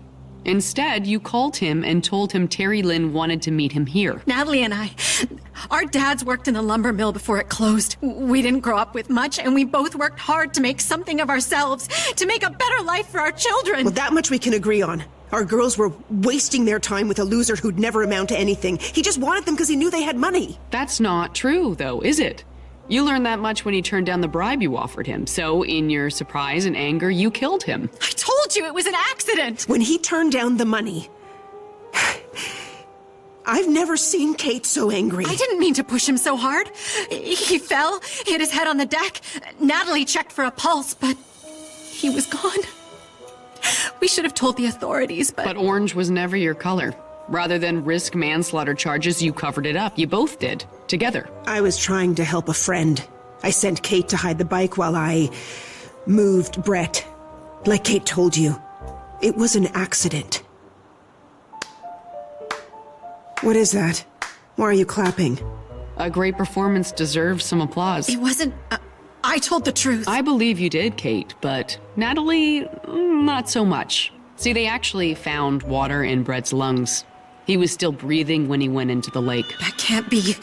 Instead, you called him and told him Terry Lynn wanted to meet him here. Natalie and I, our dads worked in a lumber mill before it closed. We didn't grow up with much, and we both worked hard to make something of ourselves, to make a better life for our children. Well, that much we can agree on. Our girls were wasting their time with a loser who'd never amount to anything. He just wanted them because he knew they had money. That's not true, though, is it? You learned that much when he turned down the bribe you offered him, so in your surprise and anger, you killed him. I told you it was an accident! When he turned down the money, I've never seen Kate so angry. I didn't mean to push him so hard. He fell, hit his head on the deck. Natalie checked for a pulse, but he was gone. We should have told the authorities, but... But orange was never your color. Rather than risk manslaughter charges, you covered it up. You both did. Together. I was trying to help a friend. I sent Kate to hide the bike while I moved Brett. Like Kate told you, it was an accident. What is that? Why are you clapping? A great performance deserves some applause. It wasn't... I told the truth. I believe you did, Kate, but Natalie, not so much. See, they actually found water in Brett's lungs. He was still breathing when he went into the lake. That can't be.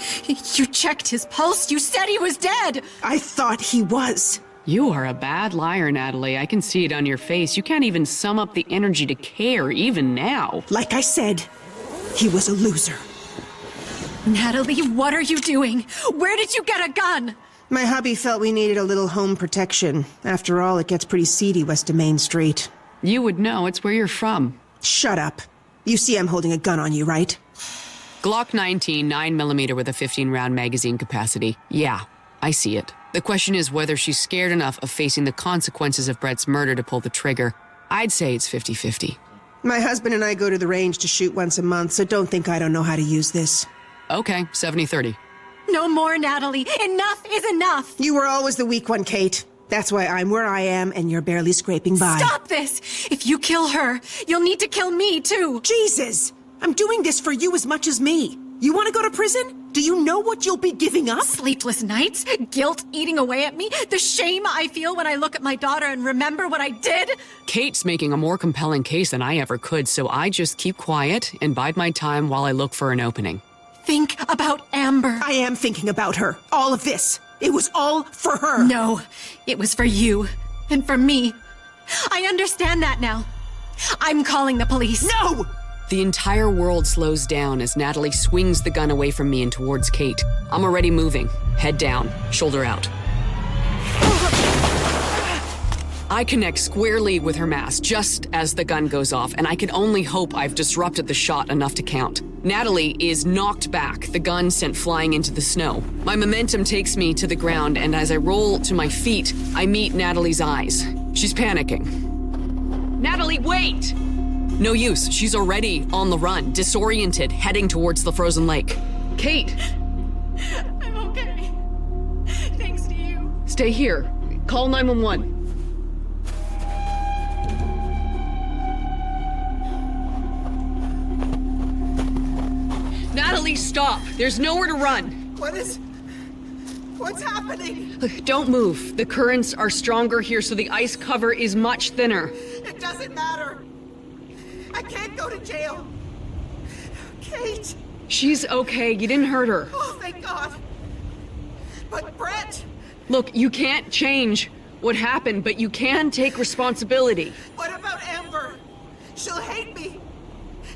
You checked his pulse. You said he was dead. I thought he was. You are a bad liar, Natalie. I can see it on your face. You can't even sum up the energy to care, even now. Like I said, he was a loser. Natalie, what are you doing? Where did you get a gun? My hubby felt we needed a little home protection. After all, it gets pretty seedy west of Main Street. You would know. It's where you're from. Shut up. You see I'm holding a gun on you, right? Glock 19, 9mm with a 15-round magazine capacity. Yeah, I see it. The question is whether she's scared enough of facing the consequences of Brett's murder to pull the trigger. I'd say it's 50-50. My husband and I go to the range to shoot once a month, so don't think I don't know how to use this. Okay, 70-30. No more, Natalie. Enough is enough. You were always the weak one, Kate. That's why I'm where I am and you're barely scraping by. Stop this! If you kill her, you'll need to kill me, too. Jesus! I'm doing this for you as much as me. You want to go to prison? Do you know what you'll be giving up? Sleepless nights, guilt eating away at me, the shame I feel when I look at my daughter and remember what I did. Kate's making a more compelling case than I ever could, so I just keep quiet and bide my time while I look for an opening. Think about Amber. I am thinking about her. All of this. It was all for her. No, it was for you. And for me. I understand that now. I'm calling the police. No! The entire world slows down as Natalie swings the gun away from me and towards Kate. I'm already moving. Head down, shoulder out. I connect squarely with her mask just as the gun goes off, and I can only hope I've disrupted the shot enough to count. Natalie is knocked back, the gun sent flying into the snow. My momentum takes me to the ground, and as I roll to my feet, I meet Natalie's eyes. She's panicking. Natalie, wait! No use, she's already on the run, disoriented, heading towards the frozen lake. Kate! I'm okay. Thanks to you. Stay here. Call 911. Natalie, stop! There's nowhere to run! What's happening? Don't move. The currents are stronger here, so the ice cover is much thinner. It doesn't matter. I can't go to jail. Kate! She's okay. You didn't hurt her. Oh, thank God. But Brett! Look, you can't change what happened, but you can take responsibility. What about Amber? She'll hate me.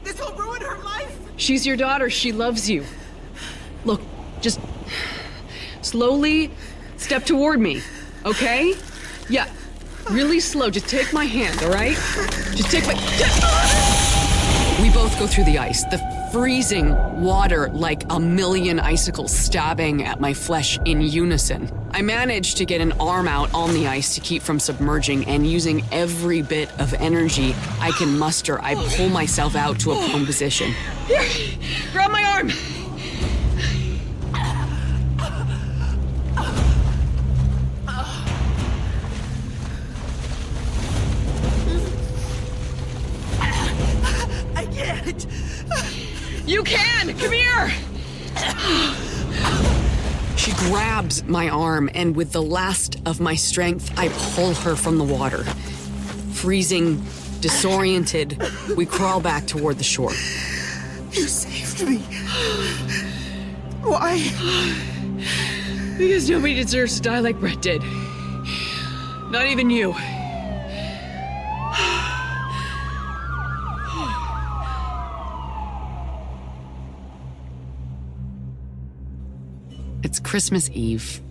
This will ruin her life. She's your daughter. She loves you. Look, just slowly step toward me, okay? Yeah, really slow. Just take my hand, all right? Just take my... We both go through the ice, the freezing water like a million icicles stabbing at my flesh in unison. I manage to get an arm out on the ice to keep from submerging, and using every bit of energy I can muster, I pull myself out to a prone position. Here, grab my arm! I can't! You can! Come here! She grabs my arm, and with the last of my strength, I pull her from the water. Freezing, disoriented, we crawl back toward the shore. You saved me. Why? Because nobody deserves to die like Brett did. Not even you. It's Christmas Eve,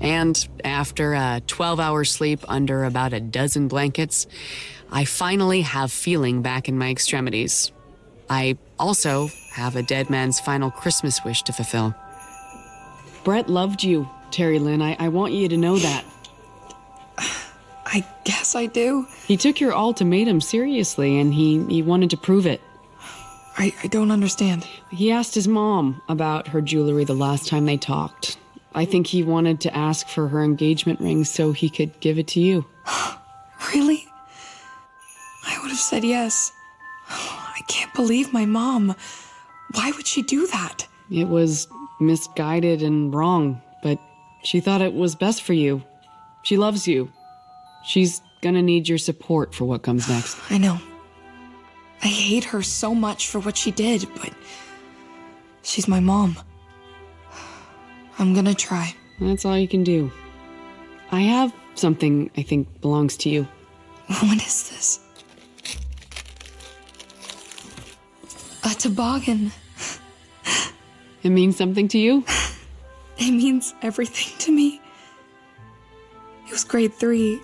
and after a 12-hour sleep under about a dozen blankets, I finally have feeling back in my extremities. I also have a dead man's final Christmas wish to fulfill. Brett loved you, Terry Lynn. I want you to know that. I guess I do. He took your ultimatum seriously, and he wanted to prove it. I don't understand. He asked his mom about her jewelry the last time they talked. I think he wanted to ask for her engagement ring so he could give it to you. Really? I would have said yes. I can't believe my mom. Why would she do that? It was misguided and wrong, but she thought it was best for you. She loves you. She's gonna need your support for what comes next. I know. I hate her so much for what she did, but she's my mom. I'm gonna try. That's all you can do. I have something I think belongs to you. What is this? A toboggan. It means something to you? It means everything to me. It was grade 3.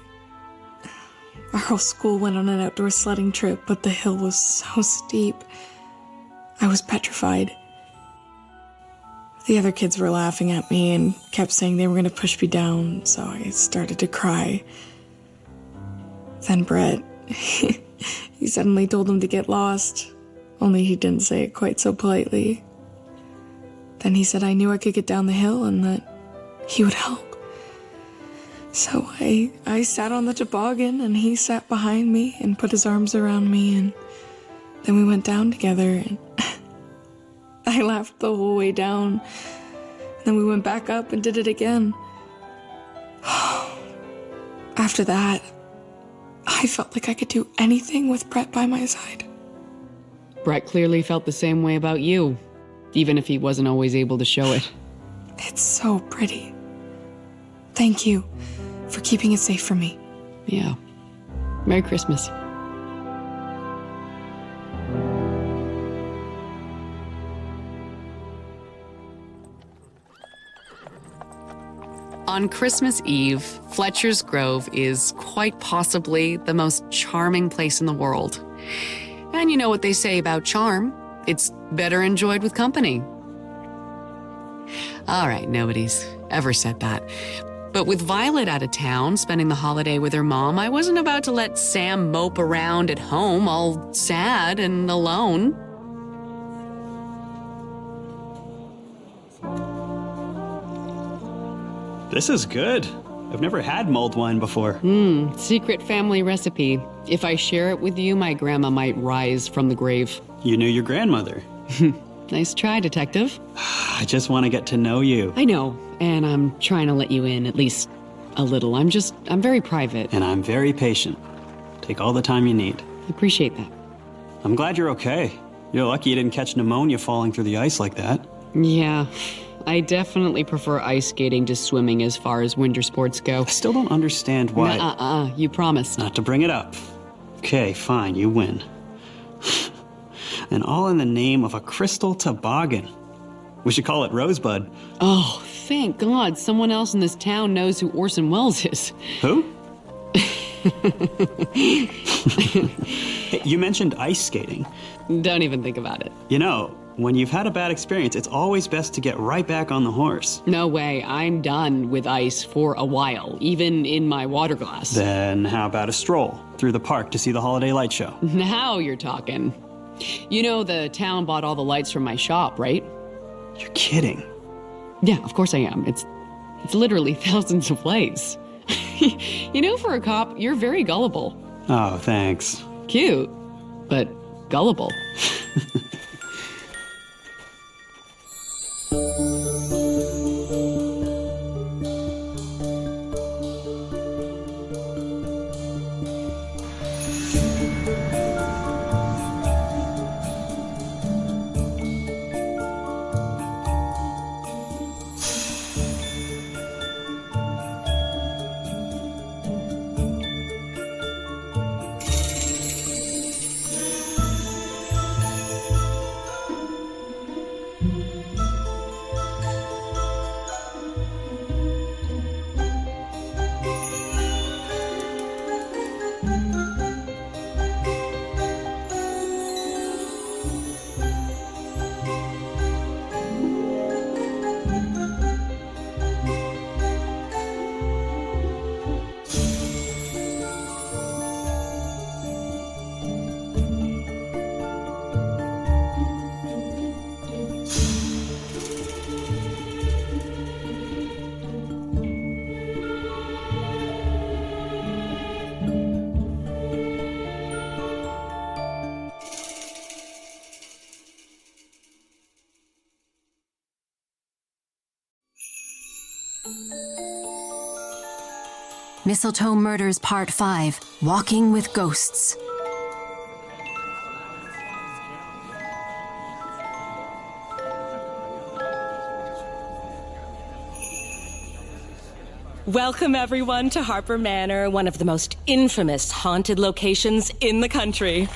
Our whole school went on an outdoor sledding trip, but the hill was so steep. I was petrified. The other kids were laughing at me and kept saying they were going to push me down, so I started to cry. Then Brett, he suddenly told them to get lost, only he didn't say it quite so politely. Then he said I knew I could get down the hill and that he would help. So I sat on the toboggan and he sat behind me and put his arms around me, and then we went down together, and I laughed the whole way down. Then we went back up and did it again. After that, I felt like I could do anything with Brett by my side. Brett clearly felt the same way about you, even if he wasn't always able to show it. It's so pretty. Thank you for keeping it safe for me. Yeah. Merry Christmas. On Christmas Eve, Fletcher's Grove is quite possibly the most charming place in the world. And you know what they say about charm? It's better enjoyed with company. All right, nobody's ever said that. But with Violet out of town, spending the holiday with her mom, I wasn't about to let Sam mope around at home all sad and alone. This is good. I've never had mulled wine before. Secret family recipe. If I share it with you, my grandma might rise from the grave. You knew your grandmother. Nice try, detective. I just want to get to know you. I know, and I'm trying to let you in, at least a little. I'm very private. And I'm very patient. Take all the time you need. Appreciate that. I'm glad you're okay. You're lucky you didn't catch pneumonia falling through the ice like that. Yeah, I definitely prefer ice skating to swimming as far as winter sports go. I still don't understand why... You promised. Not to bring it up. Okay, fine, you win. And all in the name of a crystal toboggan. We should call it Rosebud. Oh, thank God someone else in this town knows who Orson Welles is. Who? Hey, you mentioned ice skating. Don't even think about it. You know, when you've had a bad experience, it's always best to get right back on the horse. No way. I'm done with ice for a while, even in my water glass. Then how about a stroll through the park to see the holiday light show? Now you're talking. You know the town bought all the lights from my shop, right? You're kidding. Yeah, of course I am. It's literally thousands of lights. You know, for a cop, you're very gullible. Oh, thanks. Cute, but gullible. Mistletoe Murders Part 5, Walking with Ghosts. Welcome, everyone, to Harper Manor, one of the most infamous haunted locations in the country.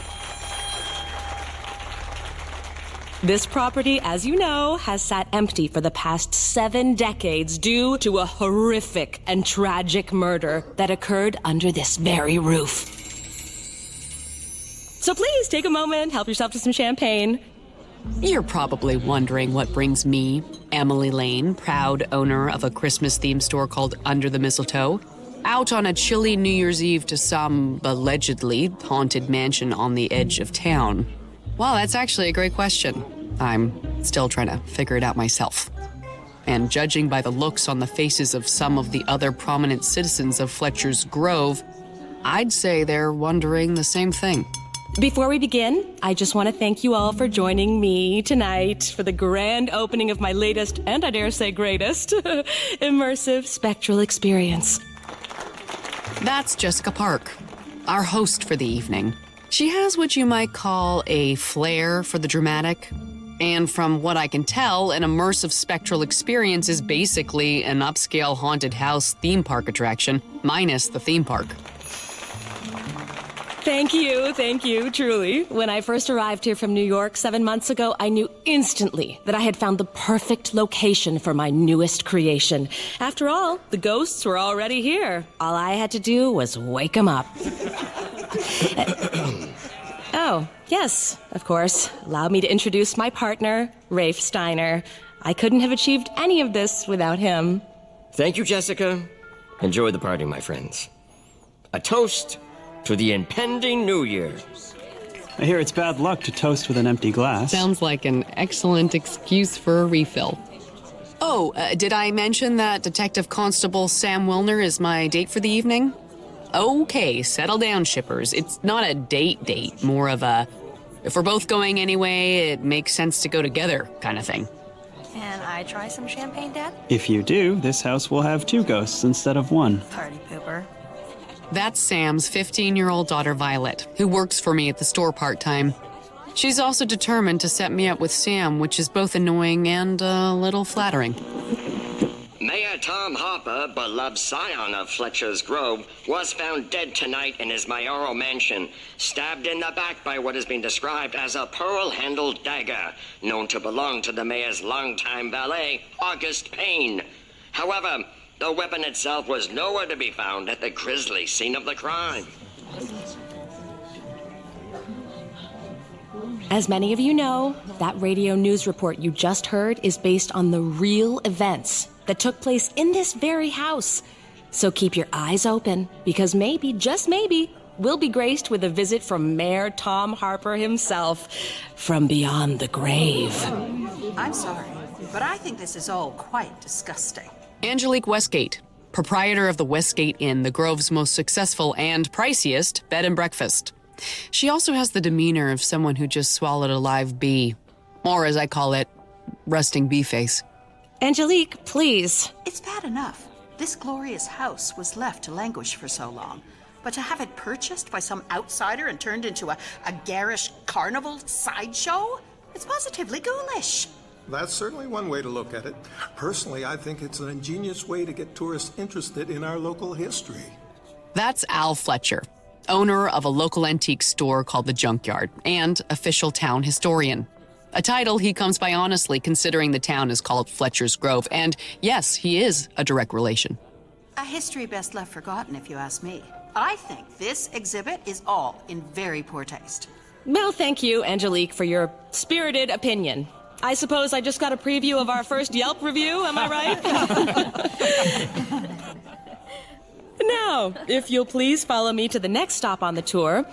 This property, as you know, has sat empty for the past 7 decades due to a horrific and tragic murder that occurred under this very roof. So please take a moment, help yourself to some champagne. You're probably wondering what brings me, Emily Lane, proud owner of a Christmas-themed store called Under the Mistletoe, out on a chilly New Year's Eve to some allegedly haunted mansion on the edge of town. Well, that's actually a great question. I'm still trying to figure it out myself. And judging by the looks on the faces of some of the other prominent citizens of Fletcher's Grove, I'd say they're wondering the same thing. Before we begin, I just want to thank you all for joining me tonight for the grand opening of my latest, and I dare say greatest, immersive spectral experience. That's Jessica Park, our host for the evening. She has what you might call a flair for the dramatic. And from what I can tell, an immersive spectral experience is basically an upscale haunted house theme park attraction, minus the theme park. Thank you, truly. When I first arrived here from New York 7 months ago, I knew instantly that I had found the perfect location for my newest creation. After all, the ghosts were already here. All I had to do was wake them up. Oh, yes, of course. Allow me to introduce my partner, Rafe Steiner. I couldn't have achieved any of this without him. Thank you, Jessica. Enjoy the party, my friends. A toast to the impending New Year. I hear it's bad luck to toast with an empty glass. Sounds like an excellent excuse for a refill. Oh, did I mention that Detective Constable Sam Wilner is my date for the evening? Okay, settle down, shippers. It's not a date, more of a, if we're both going anyway, it makes sense to go together kind of thing. Can I try some champagne, Dad? If you do, this house will have 2 ghosts instead of 1. Party pooper. That's Sam's 15-year-old daughter, Violet, who works for me at the store part-time. She's also determined to set me up with Sam, which is both annoying and a little flattering. Mayor Tom Harper, beloved scion of Fletcher's Grove, was found dead tonight in his mayoral mansion, stabbed in the back by what has been described as a pearl-handled dagger, known to belong to the mayor's longtime valet, August Payne. However, the weapon itself was nowhere to be found at the grisly scene of the crime. As many of you know, that radio news report you just heard is based on the real events that took place in this very house. So keep your eyes open, because maybe, just maybe, we'll be graced with a visit from Mayor Tom Harper himself, from beyond the grave. I'm sorry, but I think this is all quite disgusting. Angelique Westgate, proprietor of the Westgate Inn, the Grove's most successful and priciest bed and breakfast. She also has the demeanor of someone who just swallowed a live bee, or as I call it, resting bee face. Angelique, please. It's bad enough. This glorious house was left to languish for so long. But to have it purchased by some outsider and turned into a garish carnival sideshow? It's positively ghoulish. That's certainly one way to look at it. Personally, I think it's an ingenious way to get tourists interested in our local history. That's Al Fletcher, owner of a local antique store called The Junkyard and official town historian. A title he comes by honestly, considering the town is called Fletcher's Grove. And yes, he is a direct relation. A history best left forgotten, if you ask me. I think this exhibit is all in very poor taste. Well, thank you, Angelique, for your spirited opinion. I suppose I just got a preview of our first Yelp review, am I right? Now, if you'll please follow me to the next stop on the tour.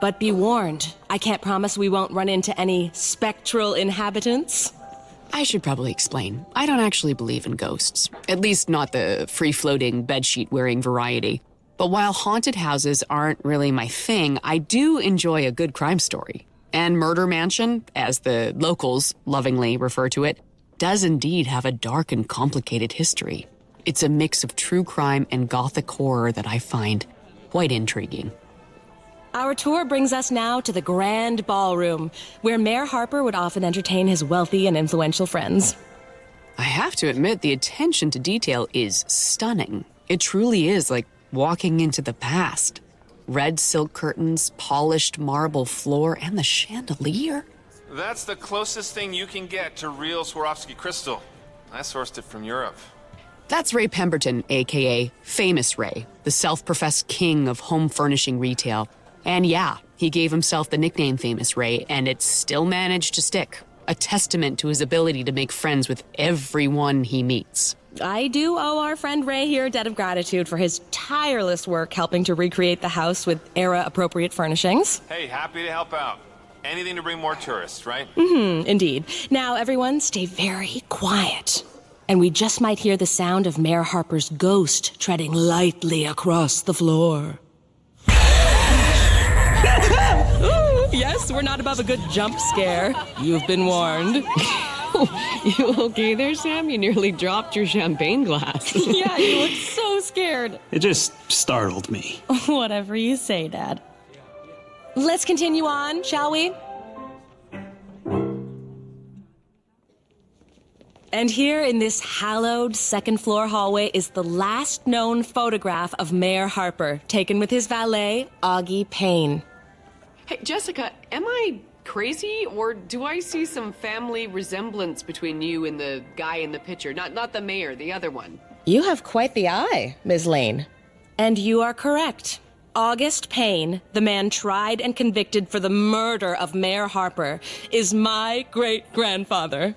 But be warned, I can't promise we won't run into any spectral inhabitants. I should probably explain. I don't actually believe in ghosts. At least not the free-floating, bedsheet-wearing variety. But while haunted houses aren't really my thing, I do enjoy a good crime story. And Murder Mansion, as the locals lovingly refer to it, does indeed have a dark and complicated history. It's a mix of true crime and gothic horror that I find quite intriguing. Our tour brings us now to the Grand Ballroom, where Mayor Harper would often entertain his wealthy and influential friends. I have to admit, the attention to detail is stunning. It truly is like walking into the past. Red silk curtains, polished marble floor, and the chandelier. That's the closest thing you can get to real Swarovski crystal. I sourced it from Europe. That's Ray Pemberton, a.k.a. Famous Ray, the self-professed king of home furnishing retail. And yeah, he gave himself the nickname Famous Ray, and it still managed to stick. A testament to his ability to make friends with everyone he meets. I do owe our friend Ray here a debt of gratitude for his tireless work helping to recreate the house with era-appropriate furnishings. Hey, happy to help out. Anything to bring more tourists, right? Indeed. Now, everyone, stay very quiet. And we just might hear the sound of Mayor Harper's ghost treading lightly across the floor. Yes, we're not above a good jump scare. You've been warned. You okay there, Sam? You nearly dropped your champagne glass. Yeah, you look so scared. It just startled me. Whatever you say, Dad. Let's continue on, shall we? And here in this hallowed second-floor hallway is the last known photograph of Mayor Harper, taken with his valet, Augie Payne. Hey, Jessica, am I crazy, or do I see some family resemblance between you and the guy in the picture? Not the mayor, the other one. You have quite the eye, Ms. Lane. And you are correct. August Payne, the man tried and convicted for the murder of Mayor Harper, is my great-grandfather.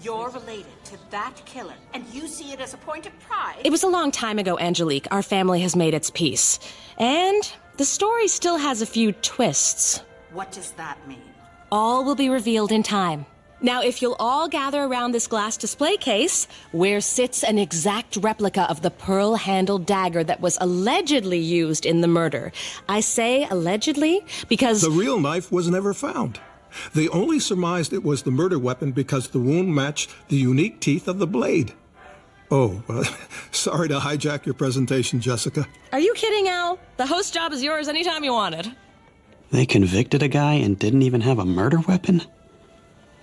You're related to that killer, and you see it as a point of pride. It was a long time ago, Angelique. Our family has made its peace. And the story still has a few twists. What does that mean? All will be revealed in time. Now, if you'll all gather around this glass display case, where sits an exact replica of the pearl-handled dagger that was allegedly used in the murder. I say allegedly because... The real knife was never found. They only surmised it was the murder weapon because the wound matched the unique teeth of the blade. Oh, sorry to hijack your presentation, Jessica. Are you kidding, Al? The host job is yours anytime you want it. They convicted a guy and didn't even have a murder weapon?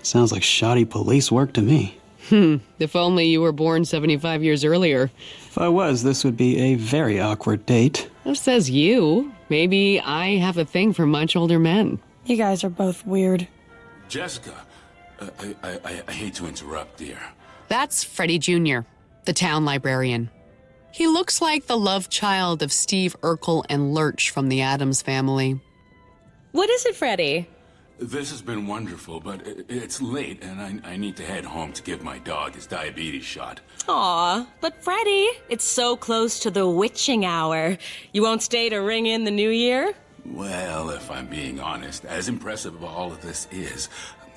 Sounds like shoddy police work to me. If only you were born 75 years earlier. If I was, this would be a very awkward date. Who says you? Maybe I have a thing for much older men. You guys are both weird. Jessica, I hate to interrupt, dear. That's Freddie Jr., the town librarian. He looks like the love child of Steve Urkel and Lurch from the Addams Family. What is it, Freddie? This has been wonderful, but it's late, and I need to head home to give my dog his diabetes shot. Aw, but Freddie, it's so close to the witching hour. You won't stay to ring in the new year? Well, if I'm being honest, as impressive as all of this is,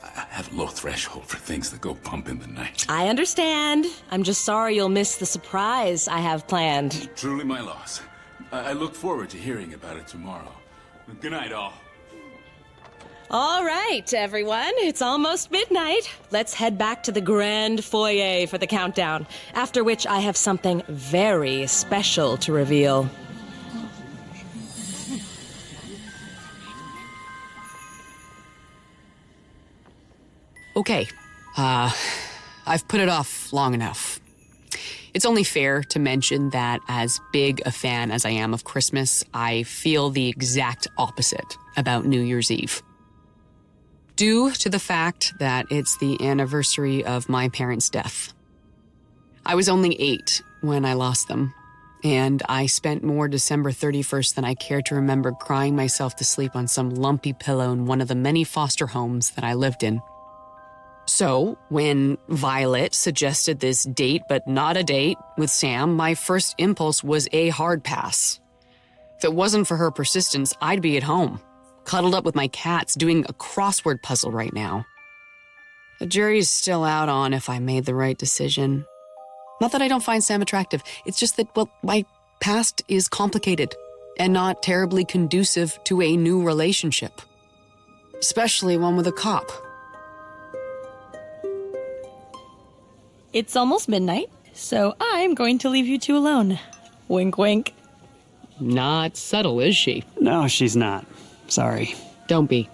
I have a low threshold for things that go bump in the night. I understand. I'm just sorry you'll miss the surprise I have planned. Truly my loss. I look forward to hearing about it tomorrow. Good night, all. All right, everyone. It's almost midnight. Let's head back to the grand foyer for the countdown, after which I have something very special to reveal. Okay, I've put it off long enough. It's only fair to mention that as big a fan as I am of Christmas, I feel the exact opposite about New Year's Eve. Due to the fact that it's the anniversary of my parents' death. I was only 8 when I lost them, and I spent more December 31st than I care to remember crying myself to sleep on some lumpy pillow in one of the many foster homes that I lived in. So, when Violet suggested this date but not a date with Sam, my first impulse was a hard pass. If it wasn't for her persistence, I'd be at home, cuddled up with my cats, doing a crossword puzzle right now. The jury's still out on if I made the right decision. Not that I don't find Sam attractive, it's just that, well, my past is complicated and not terribly conducive to a new relationship. Especially one with a cop. It's almost midnight, So I'm going to leave you two alone. Wink, wink. Not subtle, is she? No, she's not. Sorry. Don't be.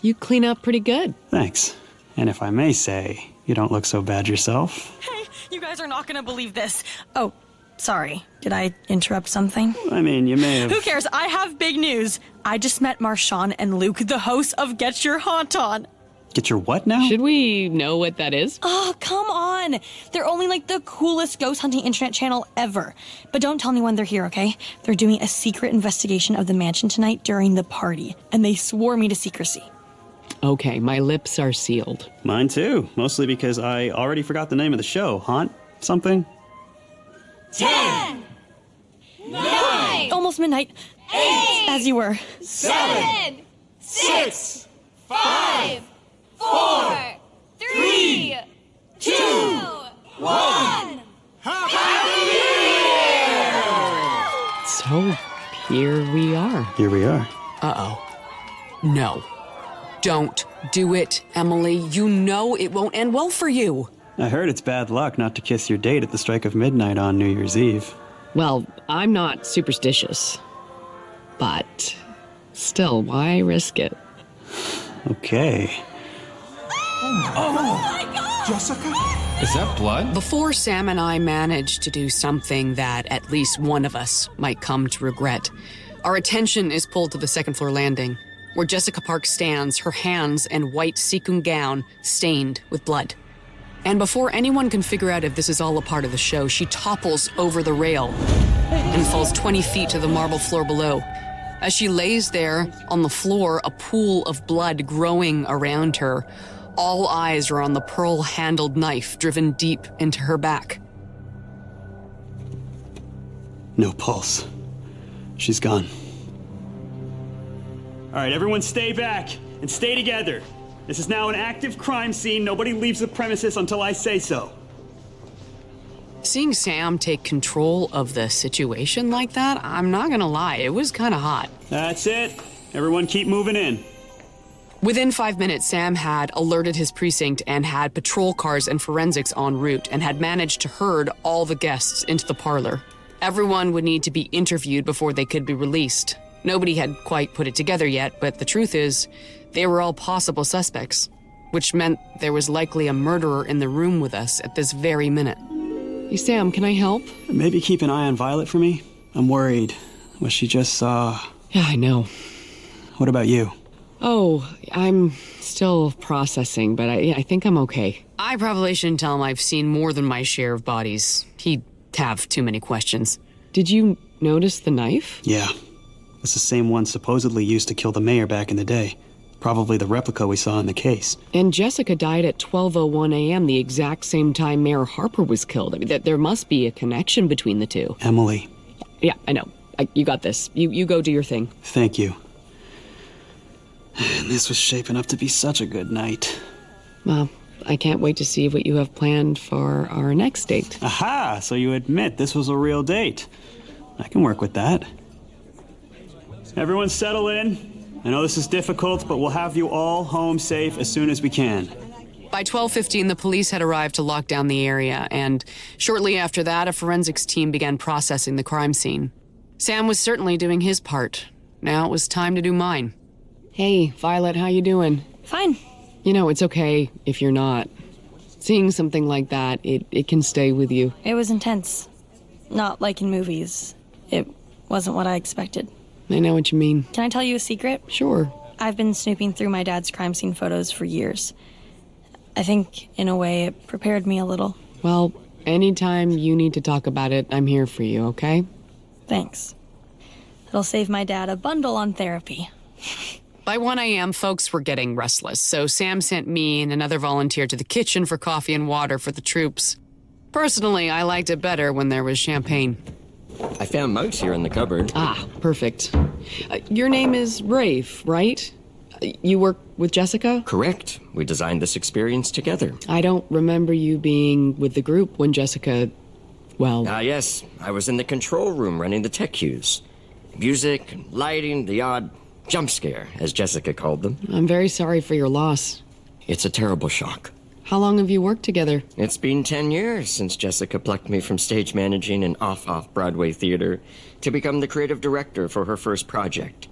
You clean up pretty good. Thanks. And if I may say, you don't look so bad yourself. Hey, you guys are not going to believe this. Oh, sorry. Did I interrupt something? I mean, you may have... Who cares? I have big news. I just met Marshawn and Luke, the hosts of Get Your Haunt On. Get your what now? Should we know what that is? Oh, come on. They're only like the coolest ghost hunting internet channel ever. But don't tell anyone they're here, okay? They're doing a secret investigation of the mansion tonight during the party, and they swore me to secrecy. Okay, my lips are sealed. Mine too, mostly because I already forgot the name of the show. Haunt something? 10, 9, almost midnight. 8, as you were. 7, 6, 5, 4, 3, 2, 1. Happy New Year! So, here we are. Here we are. Uh-oh. No. Don't do it, Emily. You know it won't end well for you. I heard it's bad luck not to kiss your date at the strike of midnight on New Year's Eve. Well, I'm not superstitious. But still, why risk it? Okay. Oh my God! Jessica? Is that blood? Before Sam and I managed to do something that at least one of us might come to regret, our attention is pulled to the second floor landing, where Jessica Park stands, her hands and white sequin gown stained with blood. And before anyone can figure out if this is all a part of the show, she topples over the rail and falls 20 feet to the marble floor below. As she lays there on the floor, a pool of blood growing around her, all eyes are on the pearl-handled knife driven deep into her back. No pulse. She's gone. All right, everyone stay back and stay together. This is now an active crime scene. Nobody leaves the premises until I say so. Seeing Sam take control of the situation like that, I'm not gonna lie, it was kind of hot. That's it. Everyone keep moving in. Within 5 minutes, Sam had alerted his precinct and had patrol cars and forensics en route and had managed to herd all the guests into the parlor. Everyone would need to be interviewed before they could be released. Nobody had quite put it together yet, but the truth is, they were all possible suspects, which meant there was likely a murderer in the room with us at this very minute. Hey, Sam, can I help? Maybe keep an eye on Violet for me? I'm worried. What she just saw... Yeah, I know. What about you? Oh, I'm still processing, but I think I'm okay. I probably shouldn't tell him I've seen more than my share of bodies. He'd have too many questions. Did you notice the knife? Yeah. It's the same one supposedly used to kill the mayor back in the day. Probably the replica we saw in the case. And Jessica died at 12:01 a.m., the exact same time Mayor Harper was killed. I mean, there must be a connection between the two. Emily. Yeah, I know. You got this. You go do your thing. Thank you. And this was shaping up to be such a good night. Well, I can't wait to see what you have planned for our next date. Aha! So you admit this was a real date. I can work with that. Everyone settle in. I know this is difficult, but we'll have you all home safe as soon as we can. By 12:15, the police had arrived to lock down the area, and shortly after that, a forensics team began processing the crime scene. Sam was certainly doing his part. Now it was time to do mine. Hey, Violet, how you doing? Fine. You know, it's okay if you're not. Seeing something like that, it can stay with you. It was intense. Not like in movies. It wasn't what I expected. I know what you mean. Can I tell you a secret? Sure. I've been snooping through my dad's crime scene photos for years. I think, in a way, it prepared me a little. Well, anytime you need to talk about it, I'm here for you, okay? Thanks. It'll save my dad a bundle on therapy. By 1 a.m., folks were getting restless, so Sam sent me and another volunteer to the kitchen for coffee and water for the troops. Personally, I liked it better when there was champagne. I found mugs here in the cupboard. Ah, perfect. Your name is Rafe, right? You work with Jessica? Correct. We designed this experience together. I don't remember you being with the group when Jessica, well... yes. I was in the control room running the tech cues. Music, lighting, the odd jump scare, as Jessica called them. I'm very sorry for your loss. It's a terrible shock. How long have you worked together? It's been 10 years since Jessica plucked me from stage managing an off-Broadway theater to become the creative director for her first project,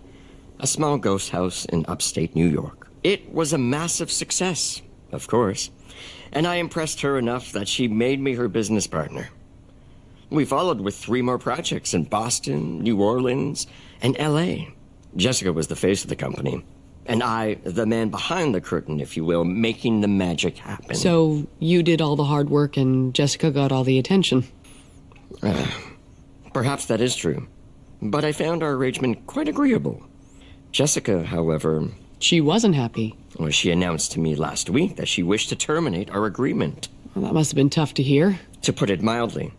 a small ghost house in upstate New York. It was a massive success, of course, and I impressed her enough that she made me her business partner. We followed with 3 more projects in Boston, New Orleans, and L.A. Jessica was the face of the company, and I, the man behind the curtain, if you will, making the magic happen. So you did all the hard work and Jessica got all the attention. Perhaps that is true, but I found our arrangement quite agreeable. Jessica, however... She wasn't happy. Well, she announced to me last week that she wished to terminate our agreement. Well, that must have been tough to hear. To put it mildly.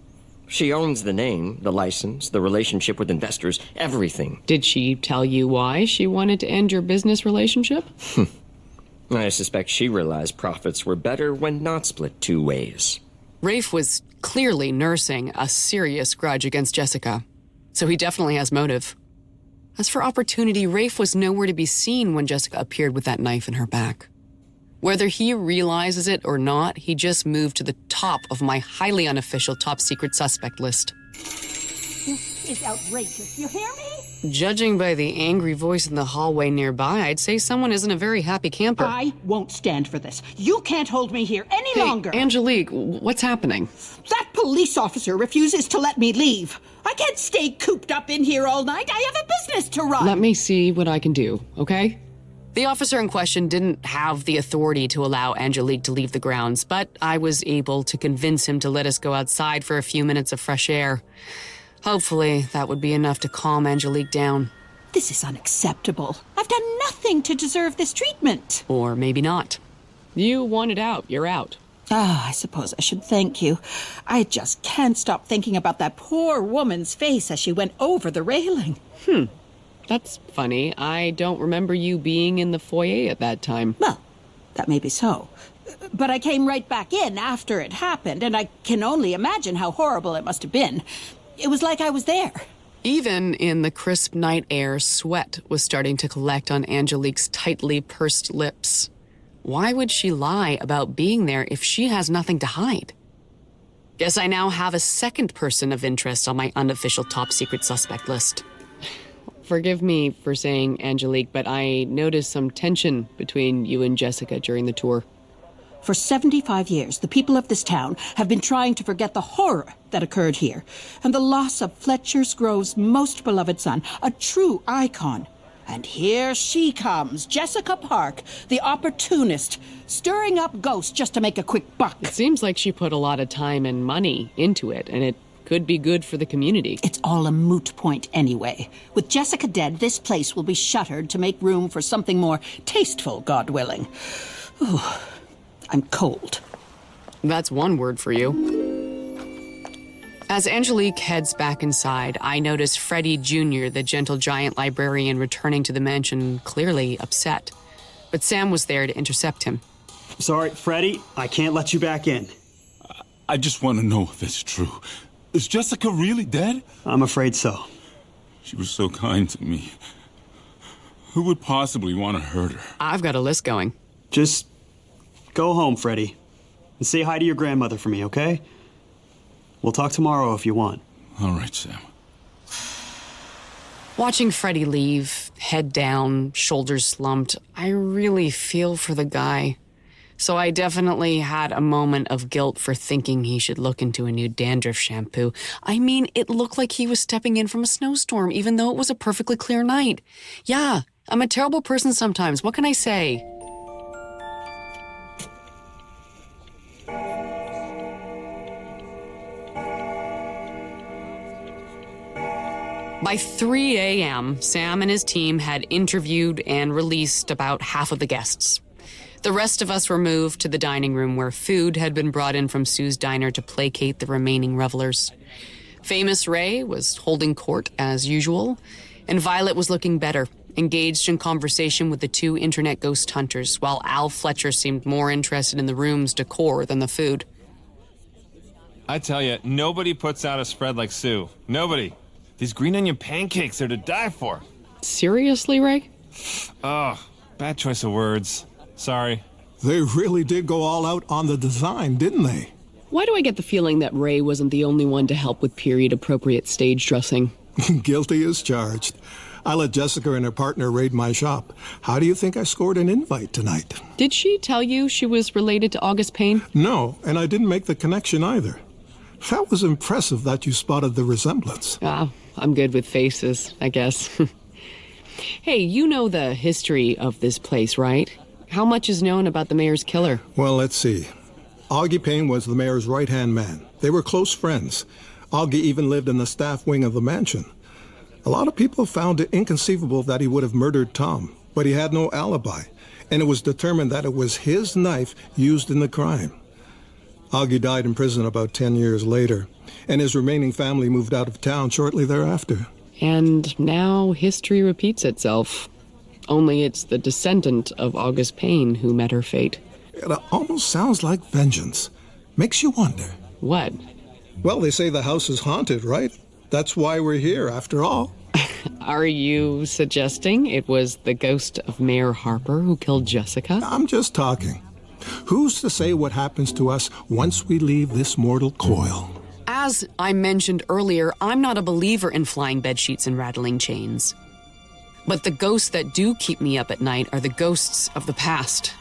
She owns the name, the license, the relationship with investors, everything. Did she tell you why she wanted to end your business relationship? I suspect she realized profits were better when not split 2 ways. Rafe was clearly nursing a serious grudge against Jessica, so he definitely has motive. As for opportunity, Rafe was nowhere to be seen when Jessica appeared with that knife in her back. Whether he realizes it or not, he just moved to the top of my highly unofficial top-secret suspect list. This is outrageous. You hear me? Judging by the angry voice in the hallway nearby, I'd say someone isn't a very happy camper. I won't stand for this. You can't hold me here any longer. Angelique, what's happening? That police officer refuses to let me leave. I can't stay cooped up in here all night. I have a business to run. Let me see what I can do, okay? The officer in question didn't have the authority to allow Angelique to leave the grounds, but I was able to convince him to let us go outside for a few minutes of fresh air. Hopefully, that would be enough to calm Angelique down. This is unacceptable. I've done nothing to deserve this treatment. Or maybe not. You wanted out. You're out. I suppose I should thank you. I just can't stop thinking about that poor woman's face as she went over the railing. That's funny. I don't remember you being in the foyer at that time. Well, that may be so. But I came right back in after it happened, and I can only imagine how horrible it must have been. It was like I was there. Even in the crisp night air, sweat was starting to collect on Angelique's tightly pursed lips. Why would she lie about being there if she has nothing to hide? Guess I now have a second person of interest on my unofficial top-secret suspect list. Forgive me for saying Angelique, but I noticed some tension between you and Jessica during the tour. For 75 years, the people of this town have been trying to forget the horror that occurred here, and the loss of Fletcher's Grove's most beloved son, a true icon. And here she comes, Jessica Park, the opportunist, stirring up ghosts just to make a quick buck. It seems like she put a lot of time and money into it, and it could be good for the community. It's all a moot point anyway. With Jessica dead, this place will be shuttered to make room for something more tasteful, God willing. Ooh, I'm cold. That's one word for you. As Angelique heads back inside, I notice Freddie Jr., the gentle giant librarian returning to the mansion, clearly upset. But Sam was there to intercept him. Sorry, Freddie, I can't let you back in. I just want to know if it's true. Is Jessica really dead? I'm afraid so. She was so kind to me. Who would possibly want to hurt her? I've got a list going. Just go home, Freddie, and say hi to your grandmother for me, okay? We'll talk tomorrow if you want. All right, Sam. Watching Freddie leave, head down, shoulders slumped, I really feel for the guy. So I definitely had a moment of guilt for thinking he should look into a new dandruff shampoo. I mean, it looked like he was stepping in from a snowstorm, even though it was a perfectly clear night. Yeah, I'm a terrible person sometimes. What can I say? By 3 a.m., Sam and his team had interviewed and released about half of the guests. The rest of us were moved to the dining room where food had been brought in from Sue's diner to placate the remaining revelers. Famous Ray was holding court as usual, and Violet was looking better, engaged in conversation with the 2 internet ghost hunters, while Al Fletcher seemed more interested in the room's decor than the food. I tell you, nobody puts out a spread like Sue. Nobody. These green onion pancakes are to die for. Seriously, Ray? Oh, bad choice of words. Sorry. They really did go all out on the design, didn't they? Why do I get the feeling that Ray wasn't the only one to help with period-appropriate stage dressing? Guilty as charged. I let Jessica and her partner raid my shop. How do you think I scored an invite tonight? Did she tell you she was related to August Payne? No, and I didn't make the connection either. That was impressive that you spotted the resemblance. Ah, I'm good with faces, I guess. Hey, you know the history of this place, right? How much is known about the mayor's killer? Well, let's see. Augie Payne was the mayor's right-hand man. They were close friends. Augie even lived in the staff wing of the mansion. A lot of people found it inconceivable that he would have murdered Tom, but he had no alibi, and it was determined that it was his knife used in the crime. Augie died in prison about 10 years later, and his remaining family moved out of town shortly thereafter. And now history repeats itself. Only it's the descendant of August Payne who met her fate. It almost sounds like vengeance. Makes you wonder. What? Well, they say the house is haunted, right? That's why we're here, after all. Are you suggesting it was the ghost of Mayor Harper who killed Jessica? I'm just talking. Who's to say what happens to us once we leave this mortal coil? As I mentioned earlier, I'm not a believer in flying bedsheets and rattling chains. But the ghosts that do keep me up at night are the ghosts of the past.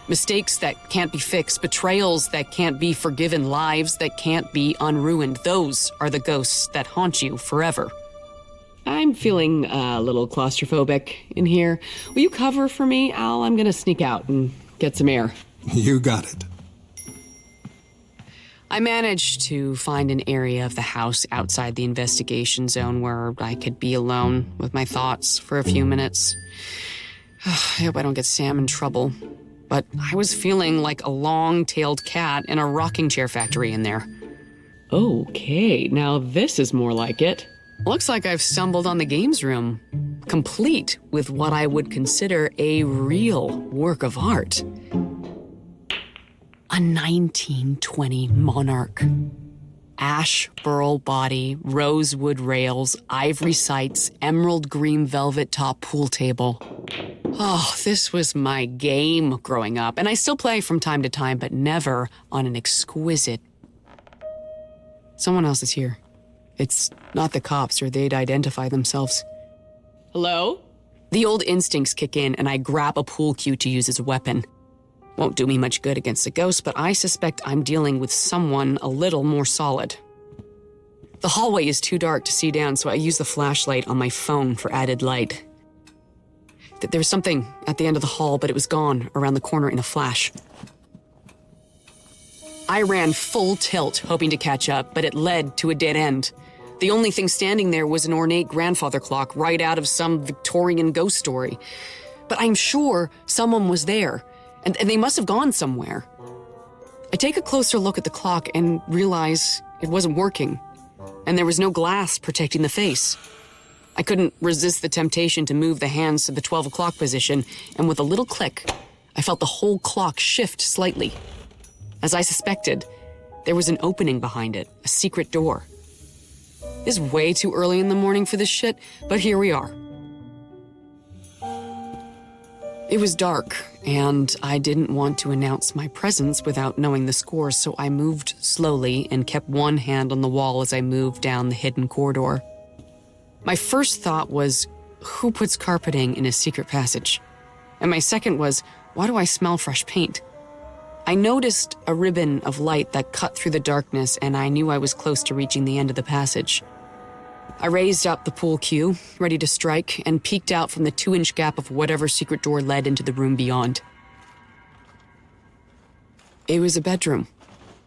Mistakes that can't be fixed, betrayals that can't be forgiven, lives that can't be unruined. Those are the ghosts that haunt you forever. I'm feeling a little claustrophobic in here. Will you cover for me, Al? I'm gonna sneak out and get some air. You got it. I managed to find an area of the house outside the investigation zone where I could be alone with my thoughts for a few minutes. I hope I don't get Sam in trouble. But I was feeling like a long-tailed cat in a rocking chair factory in there. Okay, now this is more like it. Looks like I've stumbled on the games room, complete with what I would consider a real work of art. A 1920 Monarch. Ash burl body, rosewood rails, ivory sights, emerald green velvet top pool table. Oh, this was my game growing up, and I still play from time to time, but never on an exquisite... Someone else is here. It's not the cops, or they'd identify themselves. Hello? The old instincts kick in, and I grab a pool cue to use as a weapon. Won't do me much good against a ghost, but I suspect I'm dealing with someone a little more solid. The hallway is too dark to see down, so I use the flashlight on my phone for added light. There was something at the end of the hall, but it was gone around the corner in a flash. I ran full tilt, hoping to catch up, but it led to a dead end. The only thing standing there was an ornate grandfather clock right out of some Victorian ghost story. But I'm sure someone was there, and they must have gone somewhere. I take a closer look at the clock and realize it wasn't working, and there was no glass protecting the face. I couldn't resist the temptation to move the hands to the 12 o'clock position, and with a little click, I felt the whole clock shift slightly. As I suspected, there was an opening behind it, a secret door. It's way too early in the morning for this shit, but here we are. It was dark, and I didn't want to announce my presence without knowing the score, so I moved slowly and kept one hand on the wall as I moved down the hidden corridor. My first thought was, who puts carpeting in a secret passage? And my second was, why do I smell fresh paint? I noticed a ribbon of light that cut through the darkness, and I knew I was close to reaching the end of the passage. I raised up the pool cue, ready to strike, and peeked out from the 2-inch gap of whatever secret door led into the room beyond. It was a bedroom,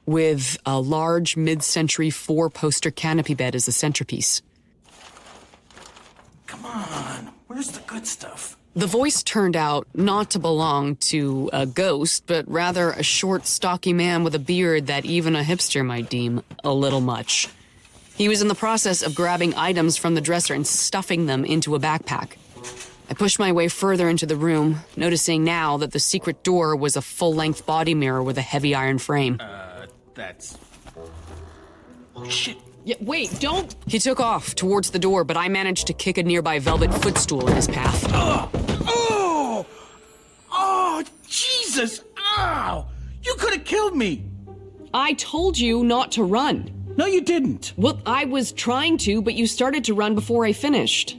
with a large mid-century 4-poster canopy bed as the centerpiece. Come on, where's the good stuff? The voice turned out not to belong to a ghost, but rather a short, stocky man with a beard that even a hipster might deem a little much. He was in the process of grabbing items from the dresser and stuffing them into a backpack. I pushed my way further into the room, noticing now that the secret door was a full-length body mirror with a heavy iron frame. That's... Oh, shit. Yeah, wait, don't... He took off towards the door, but I managed to kick a nearby velvet footstool in his path. Oh, Jesus! Ow! You could have killed me! I told you not to run. No, you didn't. Well, I was trying to, but you started to run before I finished.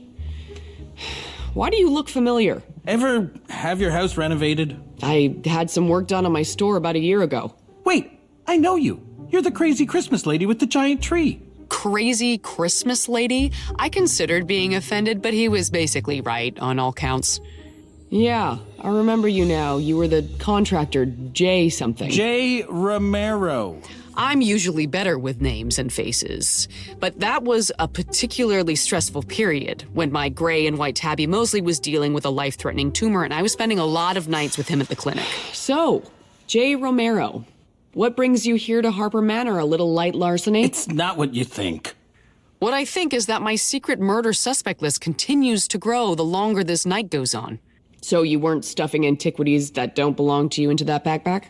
Why do you look familiar? Ever have your house renovated? I had some work done on my store about a year ago. Wait, I know you. You're the crazy Christmas lady with the giant tree. Crazy Christmas lady? I considered being offended, but he was basically right on all counts. Yeah, I remember you now. You were the contractor, J something. J. Romero. I'm usually better with names and faces, but that was a particularly stressful period when my gray and white tabby Mosley was dealing with a life-threatening tumor, and I was spending a lot of nights with him at the clinic. So, J. Romero, what brings you here to Harper Manor, a little light larceny? It's not what you think. What I think is that my secret murder suspect list continues to grow the longer this night goes on. So you weren't stuffing antiquities that don't belong to you into that backpack?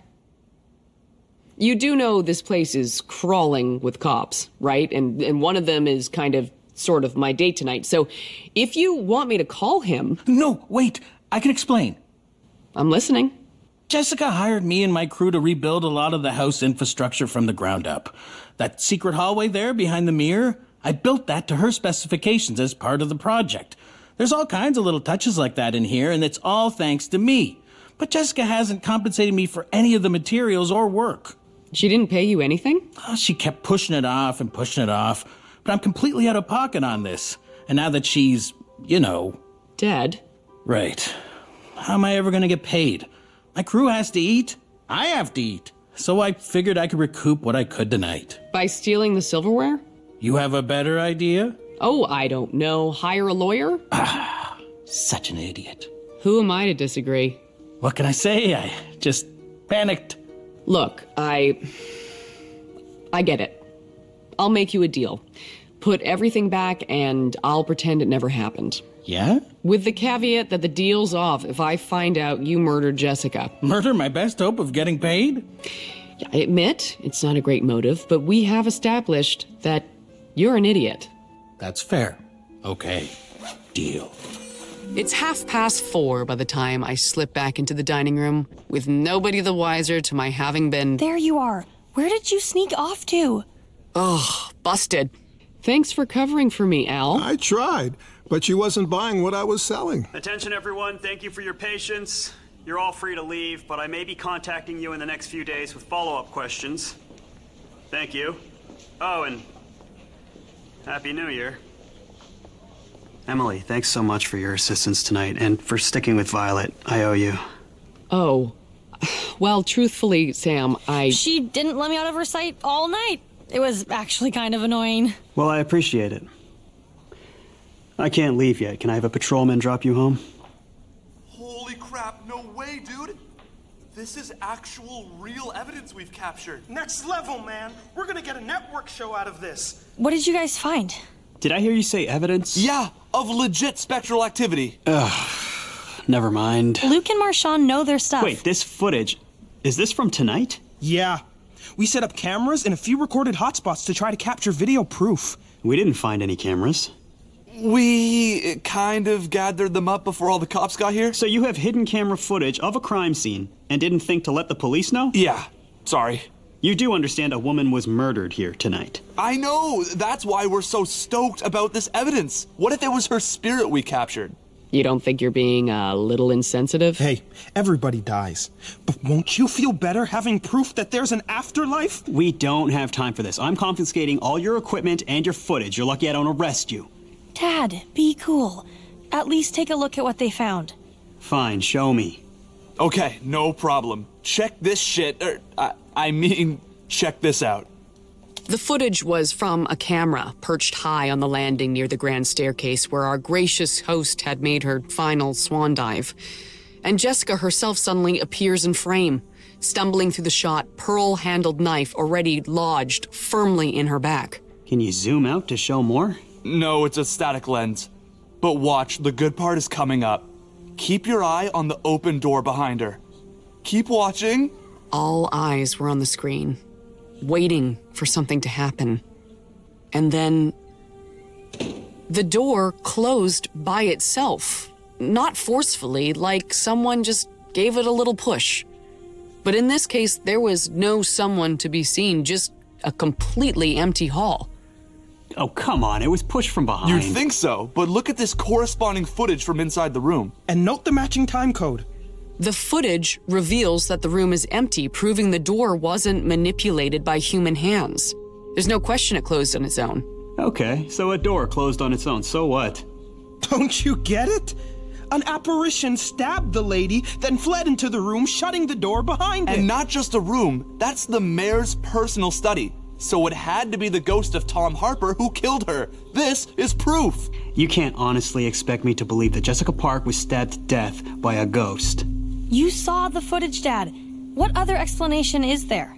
You do know this place is crawling with cops, right? And one of them is sort of my date tonight. So if you want me to call him... No, wait, I can explain. I'm listening. Jessica hired me and my crew to rebuild a lot of the house infrastructure from the ground up. That secret hallway there behind the mirror, I built that to her specifications as part of the project. There's all kinds of little touches like that in here, and it's all thanks to me. But Jessica hasn't compensated me for any of the materials or work. She didn't pay you anything? Oh, she kept pushing it off and pushing it off. But I'm completely out of pocket on this. And now that she's, dead? Right. How am I ever going to get paid? My crew has to eat. I have to eat. So I figured I could recoup what I could tonight. By stealing the silverware? You have a better idea? Oh, I don't know. Hire a lawyer? Such an idiot. Who am I to disagree? What can I say? I just panicked. Look, I get it. I'll make you a deal. Put everything back and I'll pretend it never happened. Yeah? With the caveat that the deal's off if I find out you murdered Jessica. Murder my best hope of getting paid? Yeah, I admit it's not a great motive, but we have established that you're an idiot. That's fair. Okay. Deal. It's 4:30 by the time I slip back into the dining room, with nobody the wiser to my having been... There you are. Where did you sneak off to? Oh, busted. Thanks for covering for me, Al. I tried, but she wasn't buying what I was selling. Attention, everyone. Thank you for your patience. You're all free to leave, but I may be contacting you in the next few days with follow-up questions. Thank you. Oh, and Happy New Year. Emily, thanks so much for your assistance tonight, and for sticking with Violet. I owe you. Oh. Well, truthfully, Sam, She didn't let me out of her sight all night. It was actually kind of annoying. Well, I appreciate it. I can't leave yet. Can I have a patrolman drop you home? Holy crap, no way, dude! This is actual, real evidence we've captured. Next level, man. We're gonna get a network show out of this. What did you guys find? Did I hear you say evidence? Yeah, of legit spectral activity. Ugh, never mind. Luke and Marshawn know their stuff. Wait, this footage, is this from tonight? Yeah. We set up cameras and a few recorded hotspots to try to capture video proof. We didn't find any cameras. We kind of gathered them up before all the cops got here. So you have hidden camera footage of a crime scene and didn't think to let the police know? Yeah, sorry. You do understand a woman was murdered here tonight. I know, that's why we're so stoked about this evidence. What if it was her spirit we captured? You don't think you're being a little insensitive? Hey, everybody dies. But won't you feel better having proof that there's an afterlife? We don't have time for this. I'm confiscating all your equipment and your footage. You're lucky I don't arrest you. Dad, be cool. At least take a look at what they found. Fine, show me. Okay, no problem. Check this shit, check this out. The footage was from a camera perched high on the landing near the grand staircase where our gracious host had made her final swan dive. And Jessica herself suddenly appears in frame, stumbling through the shot, pearl-handled knife already lodged firmly in her back. Can you zoom out to show more? No, it's a static lens. But watch, the good part is coming up. Keep your eye on the open door behind her. Keep watching. All eyes were on the screen, waiting for something to happen. And then the door closed by itself, not forcefully, like someone just gave it a little push. But in this case, there was no someone to be seen, just a completely empty hall. Oh, come on. It was pushed from behind. You'd think so, but look at this corresponding footage from inside the room. And note the matching time code. The footage reveals that the room is empty, proving the door wasn't manipulated by human hands. There's no question it closed on its own. Okay, so a door closed on its own. So what? Don't you get it? An apparition stabbed the lady, then fled into the room, shutting the door behind it. And not just a room, that's the mayor's personal study. So it had to be the ghost of Tom Harper who killed her. This is proof. You can't honestly expect me to believe that Jessica Park was stabbed to death by a ghost. You saw the footage, Dad. What other explanation is there?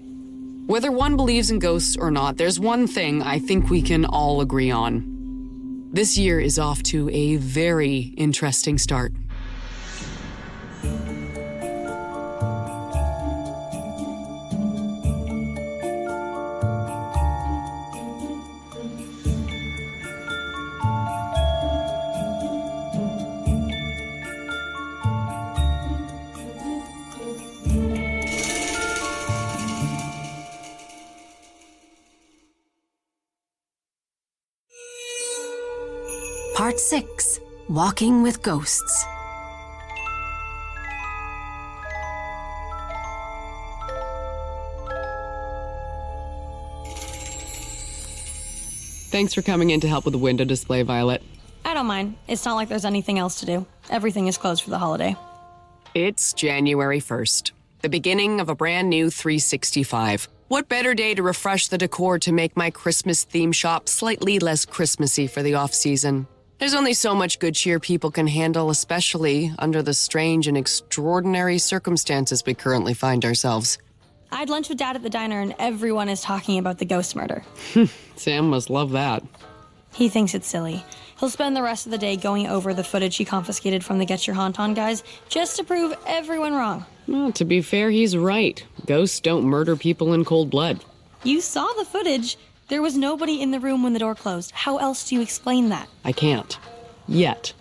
Whether one believes in ghosts or not, there's one thing I think we can all agree on. This year is off to a very interesting start. Part 6, Walking with Ghosts. Thanks for coming in to help with the window display, Violet. I don't mind. It's not like there's anything else to do. Everything is closed for the holiday. It's January 1st, the beginning of a brand new 365. What better day to refresh the decor to make my Christmas theme shop slightly less Christmassy for the off-season? There's only so much good cheer people can handle, especially under the strange and extraordinary circumstances we currently find ourselves. I had lunch with Dad at the diner and everyone is talking about the ghost murder. Sam must love that. He thinks it's silly. He'll spend the rest of the day going over the footage he confiscated from the Get Your Haunt On guys just to prove everyone wrong. Well, to be fair, he's right. Ghosts don't murder people in cold blood. You saw the footage. There was nobody in the room when the door closed. How else do you explain that? I can't. Yet.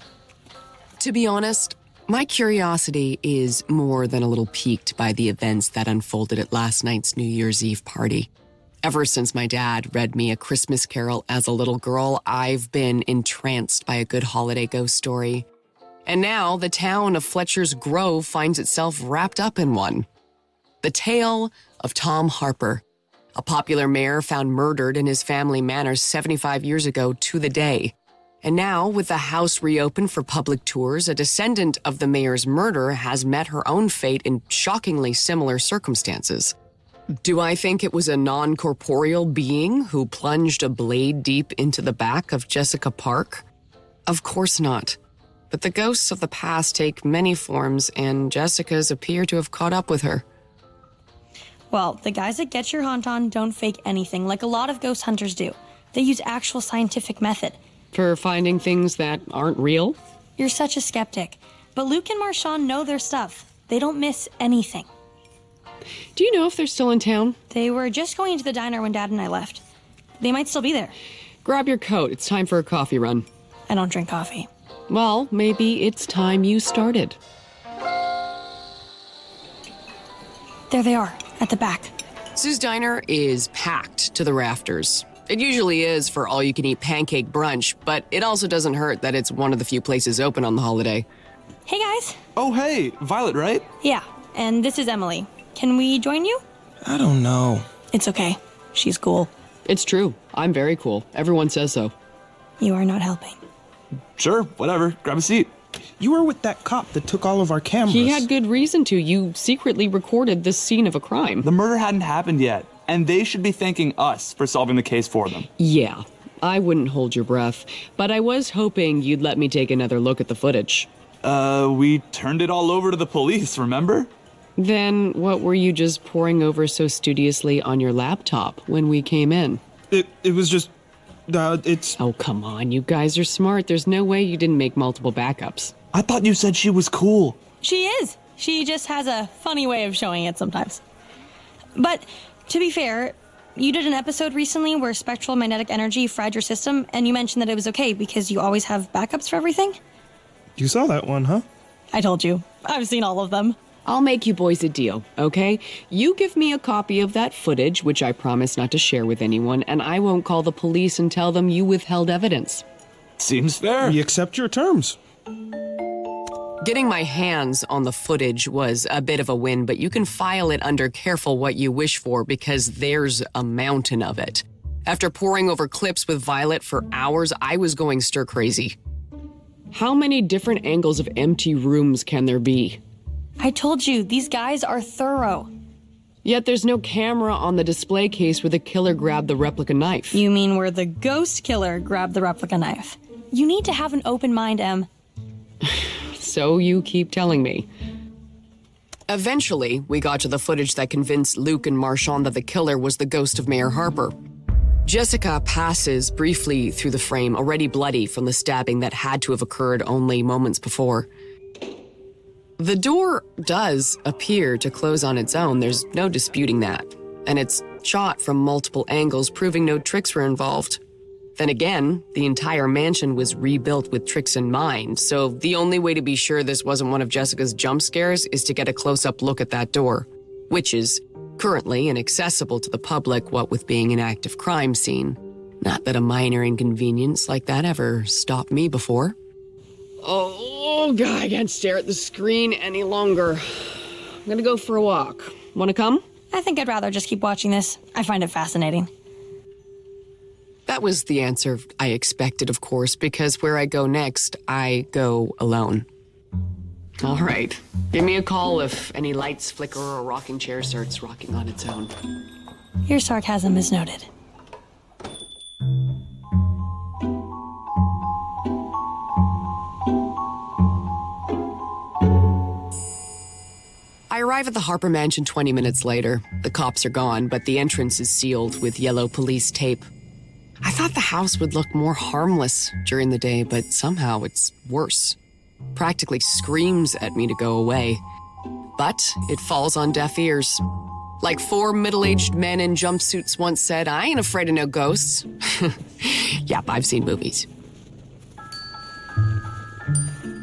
To be honest, my curiosity is more than a little piqued by the events that unfolded at last night's New Year's Eve party. Ever since my dad read me A Christmas Carol as a little girl, I've been entranced by a good holiday ghost story. And now the town of Fletcher's Grove finds itself wrapped up in one. The tale of Tom Harper, a popular mayor found murdered in his family manor 75 years ago to the day. And now, with the house reopened for public tours, a descendant of the mayor's murder has met her own fate in shockingly similar circumstances. Do I think it was a non-corporeal being who plunged a blade deep into the back of Jessica Park? Of course not. But the ghosts of the past take many forms, and Jessica's appear to have caught up with her. Well, the guys at Get Your Haunt On don't fake anything like a lot of ghost hunters do. They use actual scientific method. For finding things that aren't real? You're such a skeptic. But Luke and Marshawn know their stuff. They don't miss anything. Do you know if they're still in town? They were just going into the diner when Dad and I left. They might still be there. Grab your coat. It's time for a coffee run. I don't drink coffee. Well, maybe it's time you started. There they are, at the back. Sue's Diner is packed to the rafters. It usually is for all-you-can-eat pancake brunch, but it also doesn't hurt that it's one of the few places open on the holiday. Hey, guys. Oh, hey, Violet, right? Yeah, and this is Emily. Can we join you? I don't know. It's okay. She's cool. It's true. I'm very cool. Everyone says so. You are not helping. Sure, whatever. Grab a seat. You were with that cop that took all of our cameras. He had good reason to. You secretly recorded the scene of a crime. The murder hadn't happened yet, and they should be thanking us for solving the case for them. Yeah, I wouldn't hold your breath, but I was hoping you'd let me take another look at the footage. We turned it all over to the police, remember? Then what were you just poring over so studiously on your laptop when we came in? It was just... it's... Oh, come on, you guys are smart. There's no way you didn't make multiple backups. I thought you said she was cool. She is. She just has a funny way of showing it sometimes. But, to be fair, you did an episode recently where spectral magnetic energy fried your system, and you mentioned that it was okay because you always have backups for everything? You saw that one, huh? I told you. I've seen all of them. I'll make you boys a deal, okay? You give me a copy of that footage, which I promise not to share with anyone, and I won't call the police and tell them you withheld evidence. Seems fair. We accept your terms. Getting my hands on the footage was a bit of a win, but you can file it under careful what you wish for because there's a mountain of it. After poring over clips with Violet for hours, I was going stir crazy. How many different angles of empty rooms can there be? I told you, these guys are thorough. Yet there's no camera on the display case where the killer grabbed the replica knife. You mean where the ghost killer grabbed the replica knife? You need to have an open mind, Em. So you keep telling me. Eventually, we got to the footage that convinced Luke and Marchand that the killer was the ghost of Mayor Harper. Jessica passes briefly through the frame, already bloody from the stabbing that had to have occurred only moments before. The door does appear to close on its own, there's no disputing that. And it's shot from multiple angles, proving no tricks were involved. Then again, the entire mansion was rebuilt with tricks in mind, so the only way to be sure this wasn't one of Jessica's jump scares is to get a close-up look at that door, which is currently inaccessible to the public, what with being an active crime scene. Not that a minor inconvenience like that ever stopped me before. Oh, God, I can't stare at the screen any longer. I'm gonna go for a walk. Wanna come? I think I'd rather just keep watching this. I find it fascinating. That was the answer I expected, of course, because where I go next, I go alone. All right. Give me a call if any lights flicker or a rocking chair starts rocking on its own. Your sarcasm is noted. I arrive at the Harper Mansion 20 minutes later. The cops are gone, but the entrance is sealed with yellow police tape. I thought the house would look more harmless during the day, but somehow it's worse. Practically screams at me to go away. But it falls on deaf ears. Like 4 middle-aged men in jumpsuits once said, I ain't afraid of no ghosts. Yep, I've seen movies.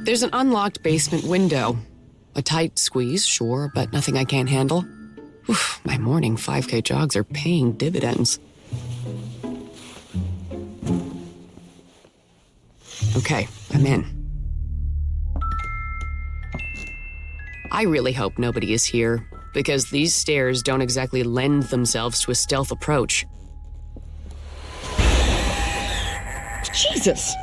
There's an unlocked basement window. A tight squeeze, sure, but nothing I can't handle. Oof, my morning 5K jogs are paying dividends. Okay, I'm in. I really hope nobody is here, because these stairs don't exactly lend themselves to a stealth approach. Jesus!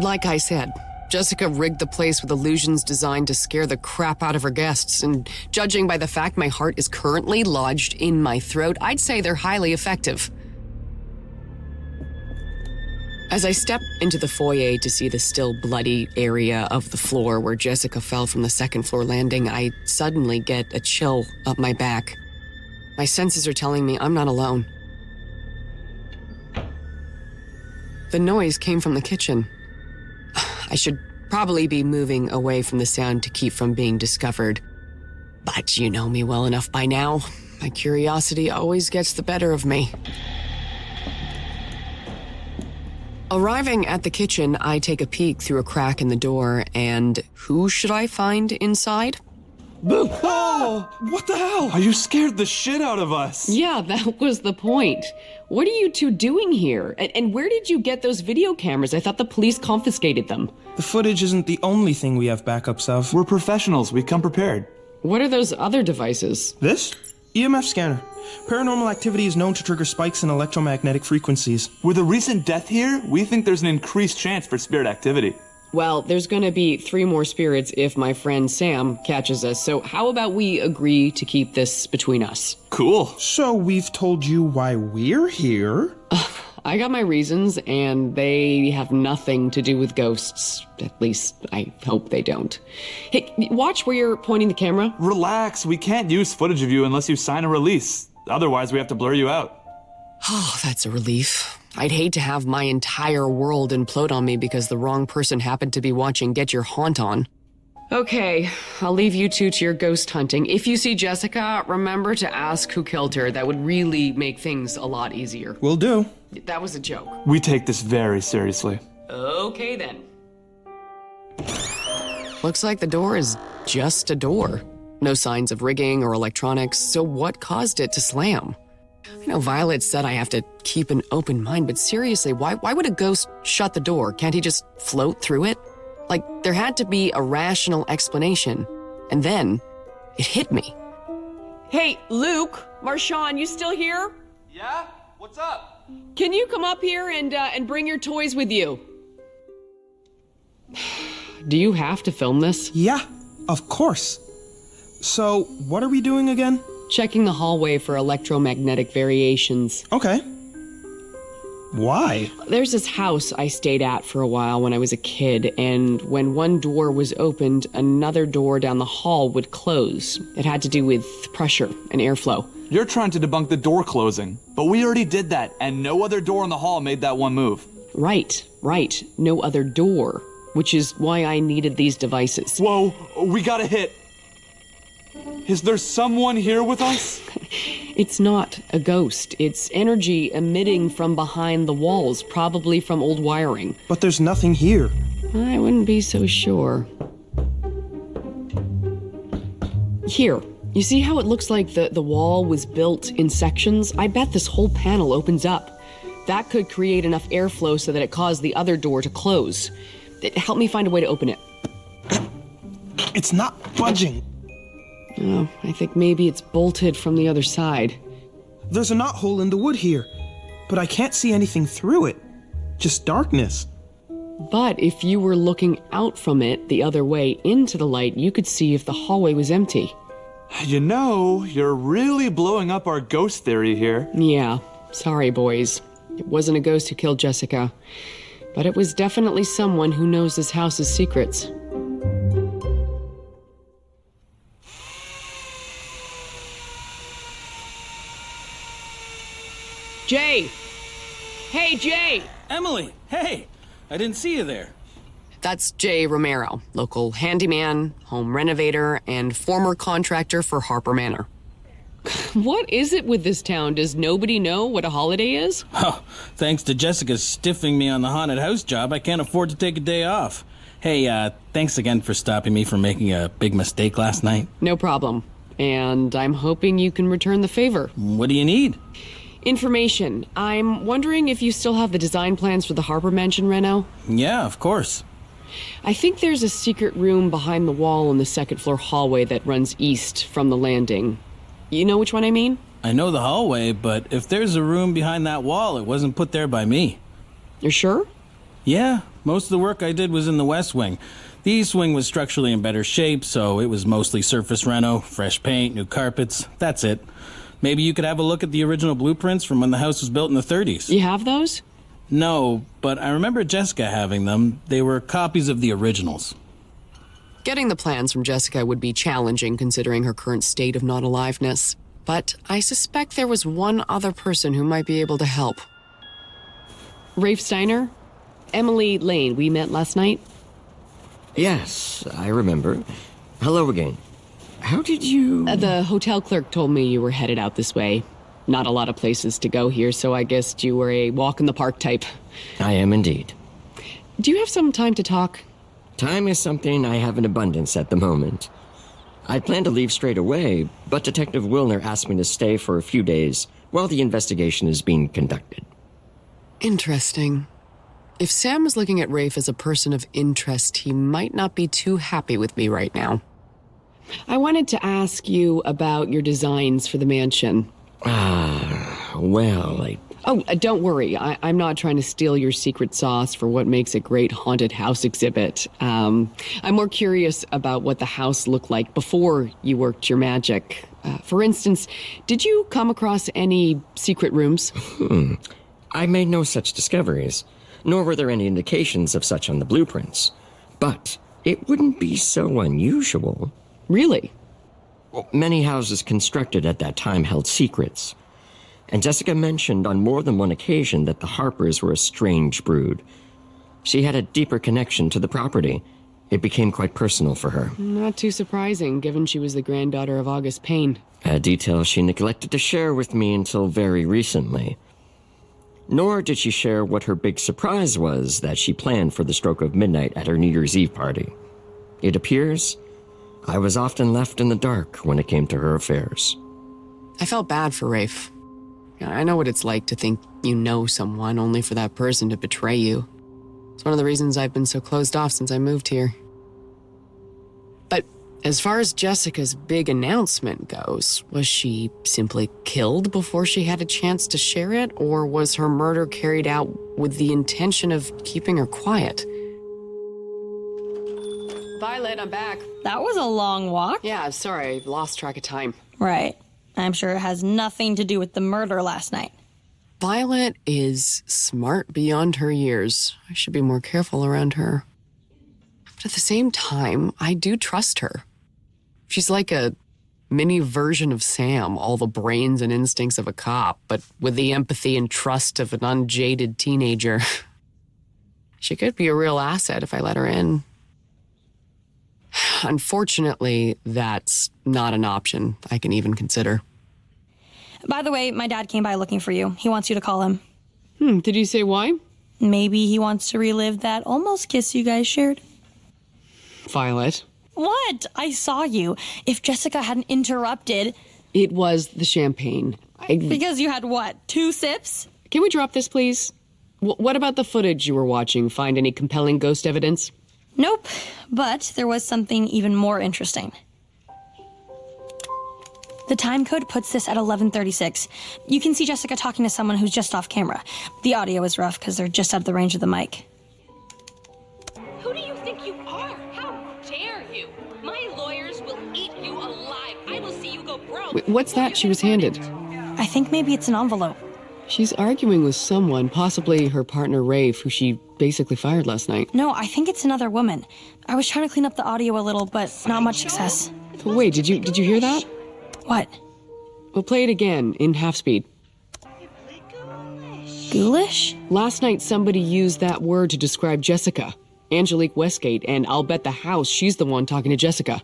Like I said, Jessica rigged the place with illusions designed to scare the crap out of her guests, and judging by the fact my heart is currently lodged in my throat, I'd say they're highly effective. As I step into the foyer to see the still bloody area of the floor where Jessica fell from the second-floor landing, I suddenly get a chill up my back. My senses are telling me I'm not alone. The noise came from the kitchen. I should probably be moving away from the sound to keep from being discovered. But you know me well enough by now. My curiosity always gets the better of me. Arriving at the kitchen, I take a peek through a crack in the door, and who should I find inside? Boo! Oh! What the hell? Are you scared the shit out of us? Yeah, that was the point. What are you two doing here? And where did you get those video cameras? I thought the police confiscated them. The footage isn't the only thing we have backups of. We're professionals. We come prepared. What are those other devices? This? EMF scanner. Paranormal activity is known to trigger spikes in electromagnetic frequencies. With a recent death here, we think there's an increased chance for spirit activity. Well, there's gonna be 3 more spirits if my friend Sam catches us, so how about we agree to keep this between us? Cool. So we've told you why we're here? I got my reasons, and they have nothing to do with ghosts. At least, I hope they don't. Hey, watch where you're pointing the camera. Relax, we can't use footage of you unless you sign a release. Otherwise, we have to blur you out. Oh, that's a relief. I'd hate to have my entire world implode on me because the wrong person happened to be watching Get Your Haunt On. Okay, I'll leave you two to your ghost hunting. If you see Jessica, remember to ask who killed her. That would really make things a lot easier. Will do. That was a joke. We take this very seriously. Okay, then. Looks like the door is just a door. No signs of rigging or electronics, so what caused it to slam? I know Violet said I have to keep an open mind, but seriously, why would a ghost shut the door? Can't he just float through it? Like, there had to be a rational explanation. And then, it hit me. Hey, Luke, Marshawn, you still here? Yeah? What's up? Can you come up here and bring your toys with you? Do you have to film this? Yeah, of course. So, what are we doing again? Checking the hallway for electromagnetic variations. Okay. Why? There's this house I stayed at for a while when I was a kid, and when one door was opened, another door down the hall would close. It had to do with pressure and airflow. You're trying to debunk the door closing, but we already did that, and no other door in the hall made that one move. Right. No other door, which is why I needed these devices. Whoa, we got a hit. Is there someone here with us? It's not a ghost. It's energy emitting from behind the walls, probably from old wiring. But there's nothing here. I wouldn't be so sure. Here, you see how it looks like the wall was built in sections? I bet this whole panel opens up. That could create enough airflow so that it caused the other door to close. Help me find a way to open it. It's not budging. Oh, I think maybe it's bolted from the other side. There's a knothole in the wood here, but I can't see anything through it. Just darkness. But if you were looking out from it the other way into the light, you could see if the hallway was empty. You know, you're really blowing up our ghost theory here. Yeah, sorry, boys. It wasn't a ghost who killed Jessica, but it was definitely someone who knows this house's secrets. Jay! Hey, Jay! Emily, hey! I didn't see you there. That's Jay Romero, local handyman, home renovator, and former contractor for Harper Manor. What is it with this town? Does nobody know what a holiday is? Oh, thanks to Jessica stiffing me on the haunted house job, I can't afford to take a day off. Hey, thanks again for stopping me from making a big mistake last night. No problem. And I'm hoping you can return the favor. What do you need? Information. I'm wondering if you still have the design plans for the Harper Mansion reno? Yeah, of course. I think there's a secret room behind the wall in the second floor hallway that runs east from the landing. You know which one I mean? I know the hallway, but if there's a room behind that wall, it wasn't put there by me. You're sure? Yeah, most of the work I did was in the west wing. The east wing was structurally in better shape, so it was mostly surface reno, fresh paint, new carpets. That's it. Maybe you could have a look at the original blueprints from when the house was built in the 30s. You have those? No, but I remember Jessica having them. They were copies of the originals. Getting the plans from Jessica would be challenging considering her current state of not-aliveness. But I suspect there was one other person who might be able to help. Rafe Steiner? Emily Lane, we met last night? Yes, I remember. Hello again. How did you... The hotel clerk told me you were headed out this way. Not a lot of places to go here, so I guessed you were a walk-in-the-park type. I am indeed. Do you have some time to talk? Time is something I have in abundance at the moment. I plan to leave straight away, but Detective Wilner asked me to stay for a few days while the investigation is being conducted. Interesting. If Sam was looking at Rafe as a person of interest, he might not be too happy with me right now. I wanted to ask you about your designs for the mansion. Don't worry. I'm not trying to steal your secret sauce for what makes a great haunted house exhibit. I'm more curious about what the house looked like before you worked your magic. For instance, did you come across any secret rooms? I made no such discoveries, nor were there any indications of such on the blueprints. But it wouldn't be so unusual. Really? Well, many houses constructed at that time held secrets. And Jessica mentioned on more than one occasion that the Harpers were a strange brood. She had a deeper connection to the property. It became quite personal for her. Not too surprising, given she was the granddaughter of August Payne. A detail she neglected to share with me until very recently. Nor did she share what her big surprise was that she planned for the stroke of midnight at her New Year's Eve party. It appears I was often left in the dark when it came to her affairs. I felt bad for Rafe. I know what it's like to think you know someone only for that person to betray you. It's one of the reasons I've been so closed off since I moved here. But as far as Jessica's big announcement goes, was she simply killed before she had a chance to share it, or was her murder carried out with the intention of keeping her quiet? Violet, I'm back. That was a long walk. Yeah, sorry, I lost track of time. Right. I'm sure it has nothing to do with the murder last night. Violet is smart beyond her years. I should be more careful around her. But at the same time, I do trust her. She's like a mini version of Sam, all the brains and instincts of a cop, but with the empathy and trust of an unjaded teenager. She could be a real asset if I let her in. Unfortunately, that's not an option I can even consider. By the way, my dad came by looking for you. He wants you to call him. Did you say why? Maybe he wants to relive that almost kiss you guys shared. Violet. What? I saw you. If Jessica hadn't interrupted... It was the champagne. Because you had what, 2 sips? Can we drop this, please? What about the footage you were watching? Find any compelling ghost evidence? Nope, but there was something even more interesting. The time code puts this at 11:36. You can see Jessica talking to someone who's just off camera. The audio is rough because they're just out of the range of the mic. Who do you think you are? How dare you? My lawyers will eat you alive. I will see you go broke. Wait, what's that she was handed? I think maybe it's an envelope. She's arguing with someone, possibly her partner Rafe, who she basically fired last night. No, I think it's another woman. I was trying to clean up the audio a little, but not much success. Wait, did you hear that? What? We'll play it again, in half speed. Ghoulish? Last night somebody used that word to describe Jessica. Angelique Westgate, and I'll bet the house she's the one talking to Jessica.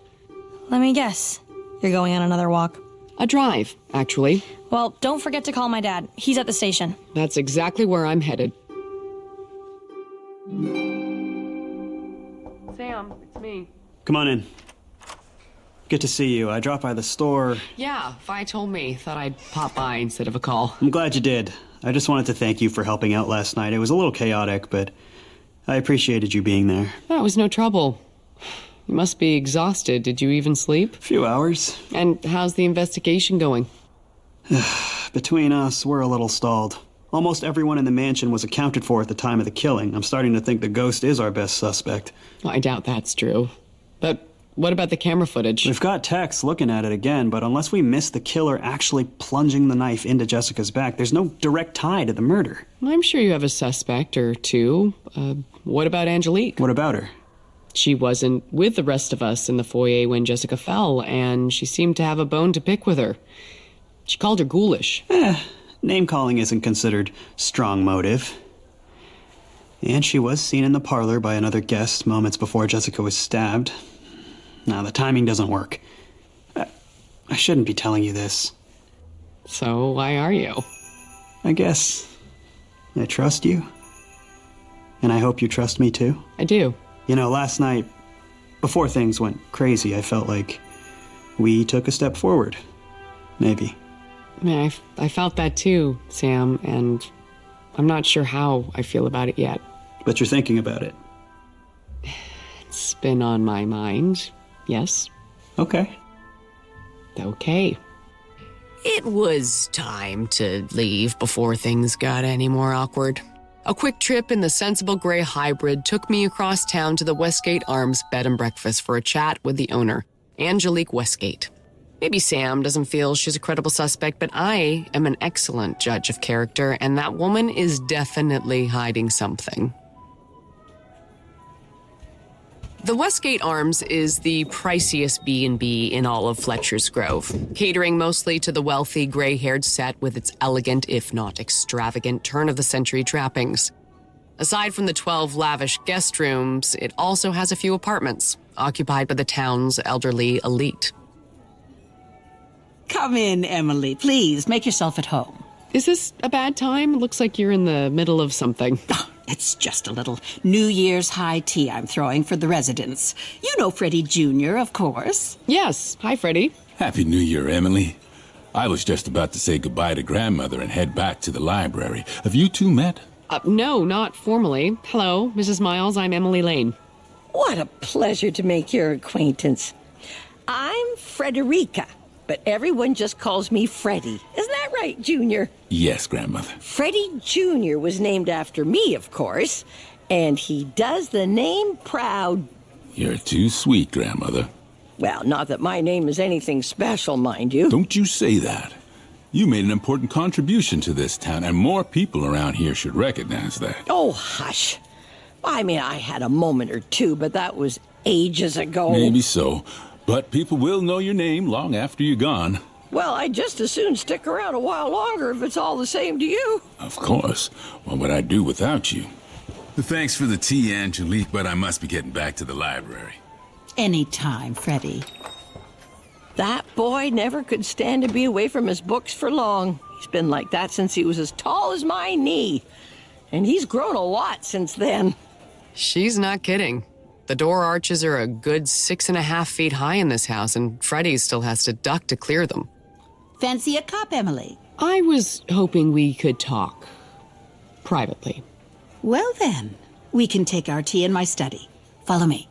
Let me guess. You're going on another walk. A drive, actually. Well, don't forget to call my dad. He's at the station. That's exactly where I'm headed. Sam, it's me. Come on in. Good to see you. I dropped by the store. Yeah, Vi told me. Thought I'd pop by instead of a call. I'm glad you did. I just wanted to thank you for helping out last night. It was a little chaotic, but I appreciated you being there. That was no trouble. You must be exhausted. Did you even sleep? A few hours. And how's the investigation going? Between us, we're a little stalled. Almost everyone in the mansion was accounted for at the time of the killing. I'm starting to think the ghost is our best suspect. I doubt that's true. But what about the camera footage? We've got techs looking at it again, but unless we miss the killer actually plunging the knife into Jessica's back, there's no direct tie to the murder. I'm sure you have a suspect or two. What about Angelique? What about her? She wasn't with the rest of us in the foyer when Jessica fell, and she seemed to have a bone to pick with her. She called her ghoulish. Name-calling isn't considered strong motive. And she was seen in the parlor by another guest moments before Jessica was stabbed. Now, the timing doesn't work. I shouldn't be telling you this. So why are you? I guess I trust you. And I hope you trust me too. I do. You know, last night, before things went crazy, I felt like we took a step forward. Maybe. I felt that too, Sam, and I'm not sure how I feel about it yet. But you're thinking about it. It's been on my mind, yes. Okay. Okay. It was time to leave before things got any more awkward. A quick trip in the sensible gray hybrid took me across town to the Westgate Arms bed and breakfast for a chat with the owner, Angelique Westgate. Maybe Sam doesn't feel she's a credible suspect, but I am an excellent judge of character, and that woman is definitely hiding something. The Westgate Arms is the priciest B&B in all of Fletcher's Grove, catering mostly to the wealthy, gray-haired set with its elegant, if not extravagant, turn-of-the-century trappings. Aside from the 12 lavish guest rooms, it also has a few apartments, occupied by the town's elderly elite. Come in, Emily. Please, make yourself at home. Is this a bad time? Looks like you're in the middle of something. It's just a little New Year's high tea I'm throwing for the residents. You know Freddie Jr., of course. Yes. Hi, Freddie. Happy New Year, Emily. I was just about to say goodbye to Grandmother and head back to the library. Have you two met? No, not formally. Hello, Mrs. Miles. I'm Emily Lane. What a pleasure to make your acquaintance. I'm Frederica, but everyone just calls me Freddie. Isn't that right, Junior? Yes, Grandmother. Freddie Jr. was named after me, of course, and he does the name proud. You're too sweet, Grandmother. Well, not that my name is anything special, mind you. Don't you say that. You made an important contribution to this town, and more people around here should recognize that. Oh, hush. I mean, I had a moment or two, but that was ages ago. Maybe so, but people will know your name long after you're gone. Well, I'd just as soon stick around a while longer if it's all the same to you. Of course. What would I do without you? Thanks for the tea, Angelique, but I must be getting back to the library. Anytime, Freddie. That boy never could stand to be away from his books for long. He's been like that since he was as tall as my knee. And he's grown a lot since then. She's not kidding. The door arches are a good 6.5 feet high in this house, and Freddie still has to duck to clear them. Fancy a cup, Emily? I was hoping we could talk. Privately. Well then, we can take our tea in my study. Follow me.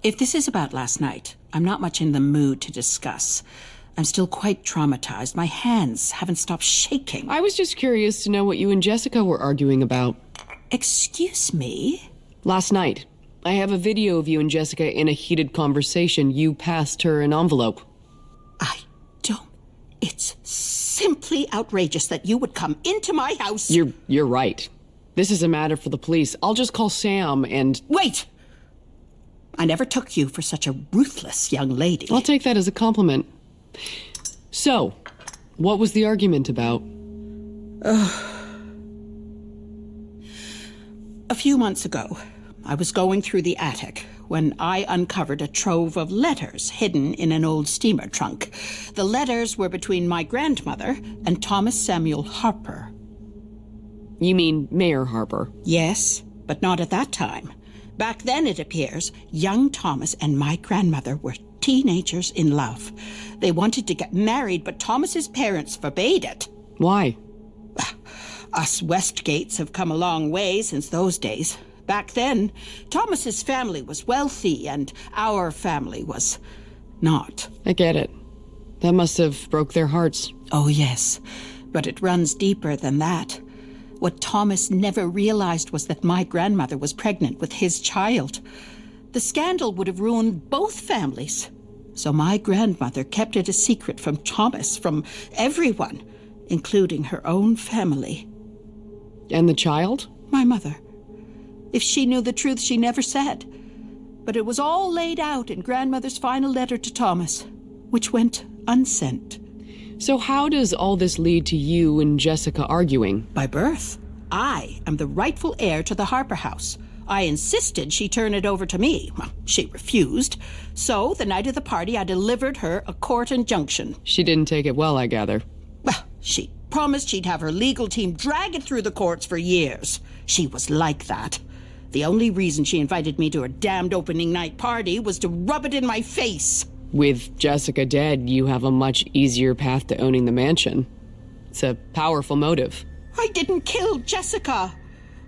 If this is about last night, I'm not much in the mood to discuss. I'm still quite traumatized. My hands haven't stopped shaking. I was just curious to know what you and Jessica were arguing about. Excuse me? Last night. I have a video of you and Jessica in a heated conversation. You passed her an envelope. It's simply outrageous that you would come into my house. You're right. This is a matter for the police. I'll just call Sam and... Wait! I never took you for such a ruthless young lady. I'll take that as a compliment. So, what was the argument about? A few months ago, I was going through the attic when I uncovered a trove of letters hidden in an old steamer trunk. The letters were between my grandmother and Thomas Samuel Harper. You mean Mayor Harper? Yes, but not at that time. Back then, it appears, young Thomas and my grandmother were teenagers in love. They wanted to get married, but Thomas's parents forbade it. Why? Us Westgates have come a long way since those days. Back then, Thomas's family was wealthy and our family was not. I get it. That must have broke their hearts. Oh, yes. But it runs deeper than that. What Thomas never realized was that my grandmother was pregnant with his child. The scandal would have ruined both families. So my grandmother kept it a secret from Thomas, from everyone, including her own family. And the child? My mother. If she knew the truth, she never said. But it was all laid out in grandmother's final letter to Thomas, which went unsent. So how does all this lead to you and Jessica arguing? By birth. I am the rightful heir to the Harper house. I insisted she turn it over to me. Well, she refused. So, the night of the party, I delivered her a court injunction. She didn't take it well, I gather. Well, she promised she'd have her legal team drag it through the courts for years. She was like that. The only reason she invited me to her damned opening night party was to rub it in my face. With Jessica dead, you have a much easier path to owning the mansion. It's a powerful motive. I didn't kill Jessica.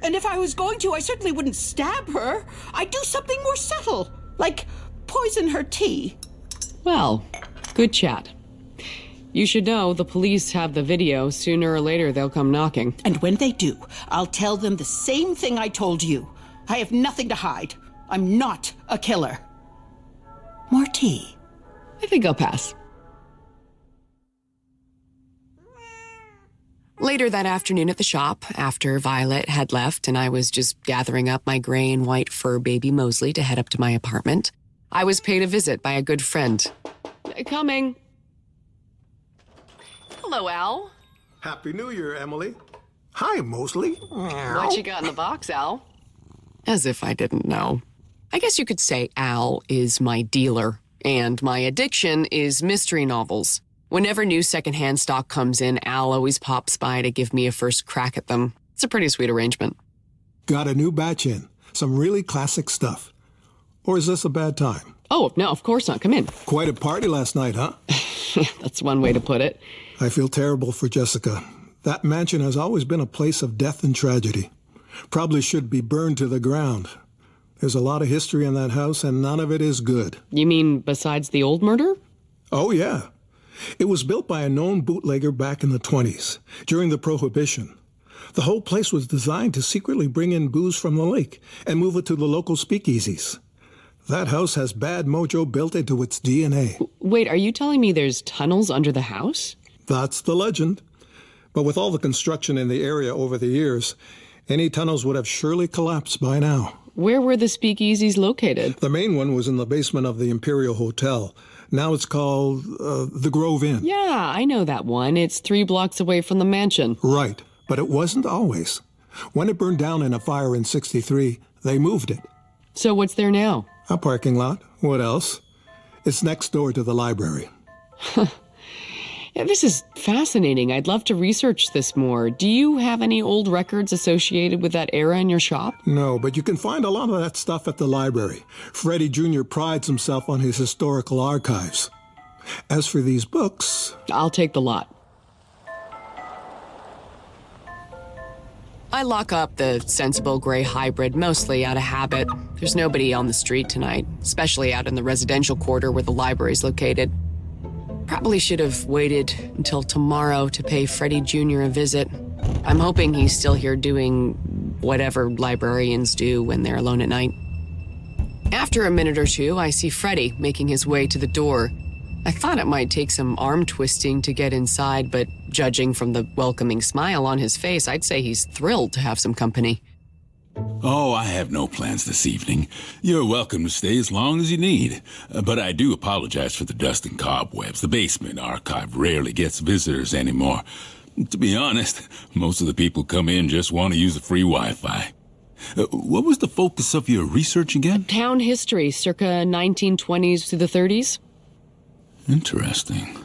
And if I was going to, I certainly wouldn't stab her. I'd do something more subtle, like poison her tea. Well, good chat. You should know the police have the video. Sooner or later, they'll come knocking. And when they do, I'll tell them the same thing I told you. I have nothing to hide. I'm not a killer. More tea? I think I'll pass. Later that afternoon at the shop, after Violet had left and I was just gathering up my gray and white fur baby Mosley to head up to my apartment, I was paid a visit by a good friend. Coming. Hello, Al. Happy New Year, Emily. Hi, Mosley. What you got in the box, Al? As if I didn't know. I guess you could say Al is my dealer, and my addiction is mystery novels. Whenever new secondhand stock comes in, Al always pops by to give me a first crack at them. It's a pretty sweet arrangement. Got a new batch in. Some really classic stuff. Or is this a bad time? Oh, no, of course not. Come in. Quite a party last night, huh? That's one way to put it. I feel terrible for Jessica. That mansion has always been a place of death and tragedy. Probably should be burned to the ground. There's a lot of history in that house, and none of it is good. You mean besides the old murder? Oh, yeah. It was built by a known bootlegger back in the 20s, during the Prohibition. The whole place was designed to secretly bring in booze from the lake and move it to the local speakeasies. That house has bad mojo built into its DNA. Wait, are you telling me there's tunnels under the house? That's the legend. But with all the construction in the area over the years, any tunnels would have surely collapsed by now. Where were the speakeasies located? The main one was in the basement of the Imperial Hotel. Now it's called the Grove Inn. Yeah, I know that one. It's 3 blocks away from the mansion. Right, but it wasn't always. When it burned down in a fire in '63, they moved it. So what's there now? A parking lot. What else? It's next door to the library. Yeah, this is fascinating. I'd love to research this more. Do you have any old records associated with that era in your shop? No, but you can find a lot of that stuff at the library. Freddie Jr. prides himself on his historical archives. As for these books... I'll take the lot. I lock up the sensible gray hybrid mostly out of habit. There's nobody on the street tonight, especially out in the residential quarter where the library's located. Probably should have waited until tomorrow to pay Freddie Jr. a visit. I'm hoping he's still here doing whatever librarians do when they're alone at night. After a minute or two, I see Freddie making his way to the door. I thought it might take some arm twisting to get inside, but judging from the welcoming smile on his face, I'd say he's thrilled to have some company. Oh, I have no plans this evening. You're welcome to stay as long as you need. But I do apologize for the dust and cobwebs. The basement archive rarely gets visitors anymore. To be honest, most of the people come in just want to use the free Wi-Fi. What was the focus of your research again? Town history, circa 1920s to the 30s. Interesting.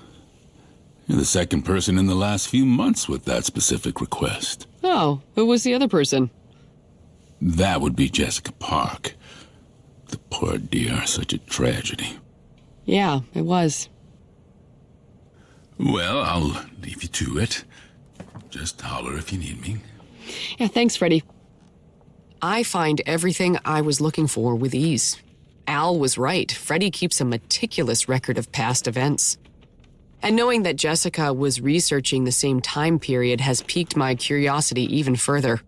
You're the second person in the last few months with that specific request. Oh, who was the other person? That would be Jessica Park. The poor dear, such a tragedy. Yeah, it was. Well, I'll leave you to it. Just holler if you need me. Yeah, thanks, Freddie. I find everything I was looking for with ease. Al was right. Freddie keeps a meticulous record of past events. And knowing that Jessica was researching the same time period has piqued my curiosity even further.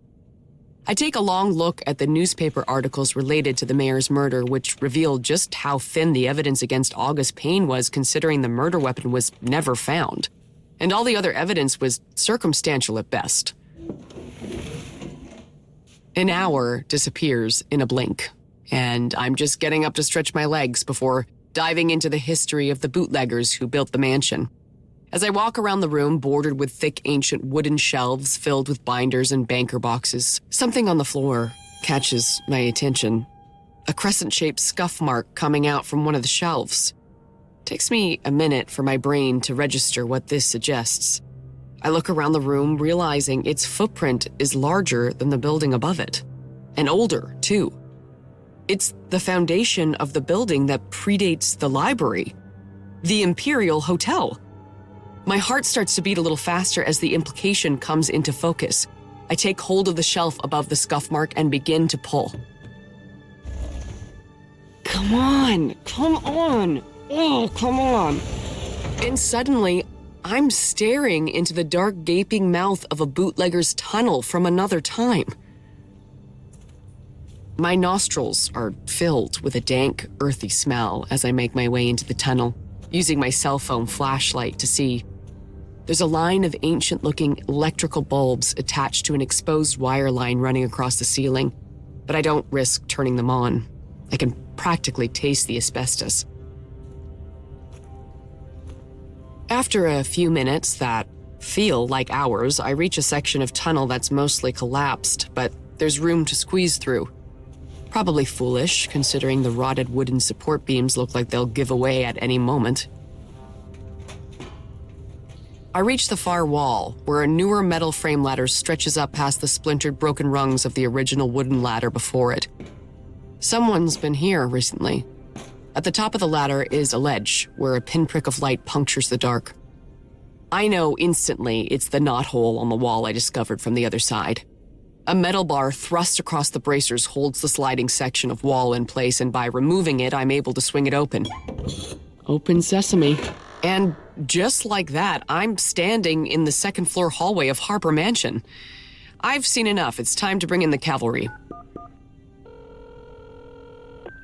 I take a long look at the newspaper articles related to the mayor's murder, which revealed just how thin the evidence against August Payne was, considering the murder weapon was never found. And all the other evidence was circumstantial at best. An hour disappears in a blink, and I'm just getting up to stretch my legs before diving into the history of the bootleggers who built the mansion. As I walk around the room bordered with thick ancient wooden shelves filled with binders and banker boxes, something on the floor catches my attention. A crescent-shaped scuff mark coming out from one of the shelves. It takes me a minute for my brain to register what this suggests. I look around the room, realizing its footprint is larger than the building above it. And older, too. It's the foundation of the building that predates the library. The Imperial Hotel. My heart starts to beat a little faster as the implication comes into focus. I take hold of the shelf above the scuff mark and begin to pull. Come on! Come on! Oh, come on! And suddenly, I'm staring into the dark, gaping mouth of a bootlegger's tunnel from another time. My nostrils are filled with a dank, earthy smell as I make my way into the tunnel, using my cell phone flashlight to see. There's a line of ancient-looking electrical bulbs attached to an exposed wire line running across the ceiling, but I don't risk turning them on. I can practically taste the asbestos. After a few minutes that feel like hours, I reach a section of tunnel that's mostly collapsed, but there's room to squeeze through. Probably foolish, considering the rotted wooden support beams look like they'll give away at any moment. I reach the far wall, where a newer metal frame ladder stretches up past the splintered broken rungs of the original wooden ladder before it. Someone's been here recently. At the top of the ladder is a ledge, where a pinprick of light punctures the dark. I know instantly it's the knothole on the wall I discovered from the other side. A metal bar thrust across the bracers holds the sliding section of wall in place, and by removing it, I'm able to swing it open. Open sesame. And just like that, I'm standing in the second-floor hallway of Harper Mansion. I've seen enough. It's time to bring in the cavalry.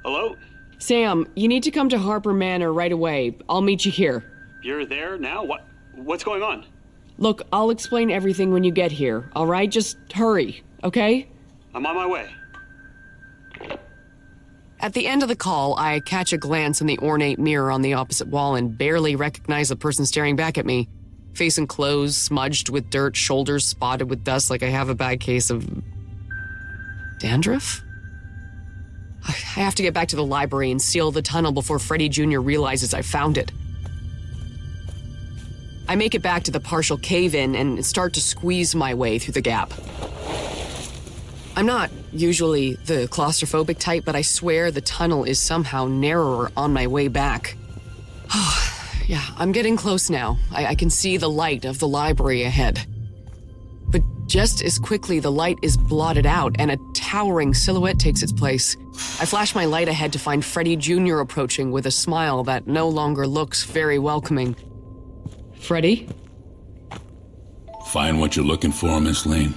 Hello? Sam, you need to come to Harper Manor right away. I'll meet you here. You're there now? What's going on? Look, I'll explain everything when you get here, all right? Just hurry, okay? I'm on my way. At the end of the call, I catch a glance in the ornate mirror on the opposite wall and barely recognize the person staring back at me. Face and clothes smudged with dirt, shoulders spotted with dust like I have a bad case of... dandruff? I have to get back to the library and seal the tunnel before Freddy Jr. realizes I found it. I make it back to the partial cave-in and start to squeeze my way through the gap. I'm not usually the claustrophobic type, but I swear the tunnel is somehow narrower on my way back. Yeah, I'm getting close now. I can see the light of the library ahead. But just as quickly, the light is blotted out and a towering silhouette takes its place. I flash my light ahead to find Freddy Jr. approaching with a smile that no longer looks very welcoming. Freddy? Find what you're looking for, Miss Lane?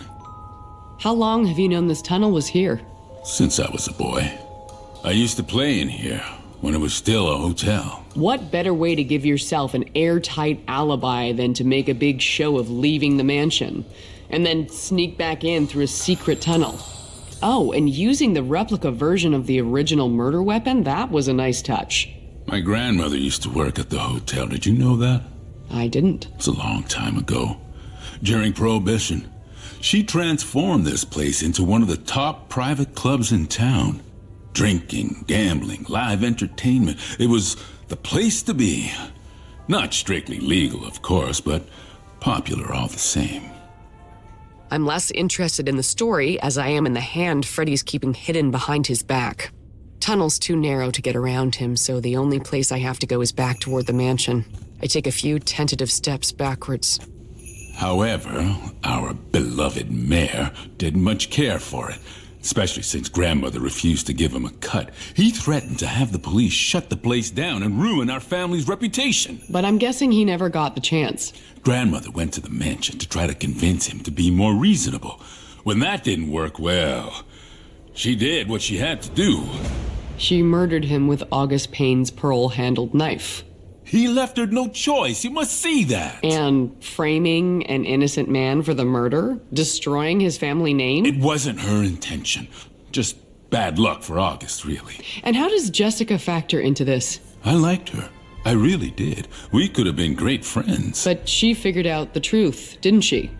How long have you known this tunnel was here? Since I was a boy. I used to play in here when it was still a hotel. What better way to give yourself an airtight alibi than to make a big show of leaving the mansion, and then sneak back in through a secret tunnel? Oh, and using the replica version of the original murder weapon? That was a nice touch. My grandmother used to work at the hotel. Did you know that? I didn't. It was a long time ago. During Prohibition. She transformed this place into one of the top private clubs in town. Drinking, gambling, live entertainment. It was the place to be. Not strictly legal, of course, but popular all the same. I'm less interested in the story as I am in the hand Freddy's keeping hidden behind his back. Tunnel's too narrow to get around him, so the only place I have to go is back toward the mansion. I take a few tentative steps backwards. However, our beloved mayor didn't much care for it, especially since grandmother refused to give him a cut. He threatened to have the police shut the place down and ruin our family's reputation. But I'm guessing he never got the chance. Grandmother went to the mansion to try to convince him to be more reasonable. When that didn't work, well, she did what she had to do. She murdered him with August Payne's pearl-handled knife. He left her no choice. You must see that. And framing an innocent man for the murder? Destroying his family name? It wasn't her intention. Just bad luck for August, really. And how does Jessica factor into this? I liked her. I really did. We could have been great friends. But she figured out the truth, didn't she?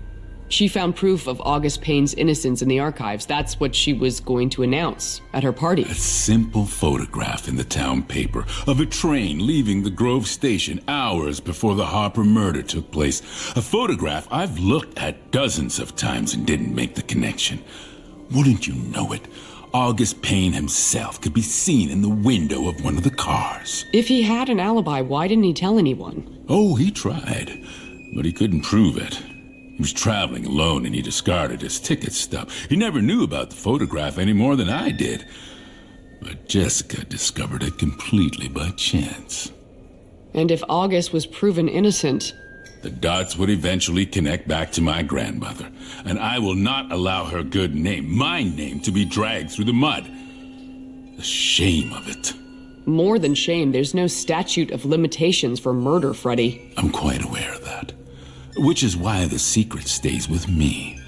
She found proof of August Payne's innocence in the archives. That's what she was going to announce at her party. A simple photograph in the town paper of a train leaving the Grove station hours before the Harper murder took place. A photograph I've looked at dozens of times and didn't make the connection. Wouldn't you know it? August Payne himself could be seen in the window of one of the cars. If he had an alibi, why didn't he tell anyone? Oh, he tried, but he couldn't prove it. He was traveling alone and he discarded his ticket stub. He never knew about the photograph any more than I did. But Jessica discovered it completely by chance. And if August was proven innocent... The dots would eventually connect back to my grandmother, and I will not allow her good name, my name, to be dragged through the mud. The shame of it. More than shame, there's no statute of limitations for murder, Freddy. I'm quite aware of that. Which is why the secret stays with me.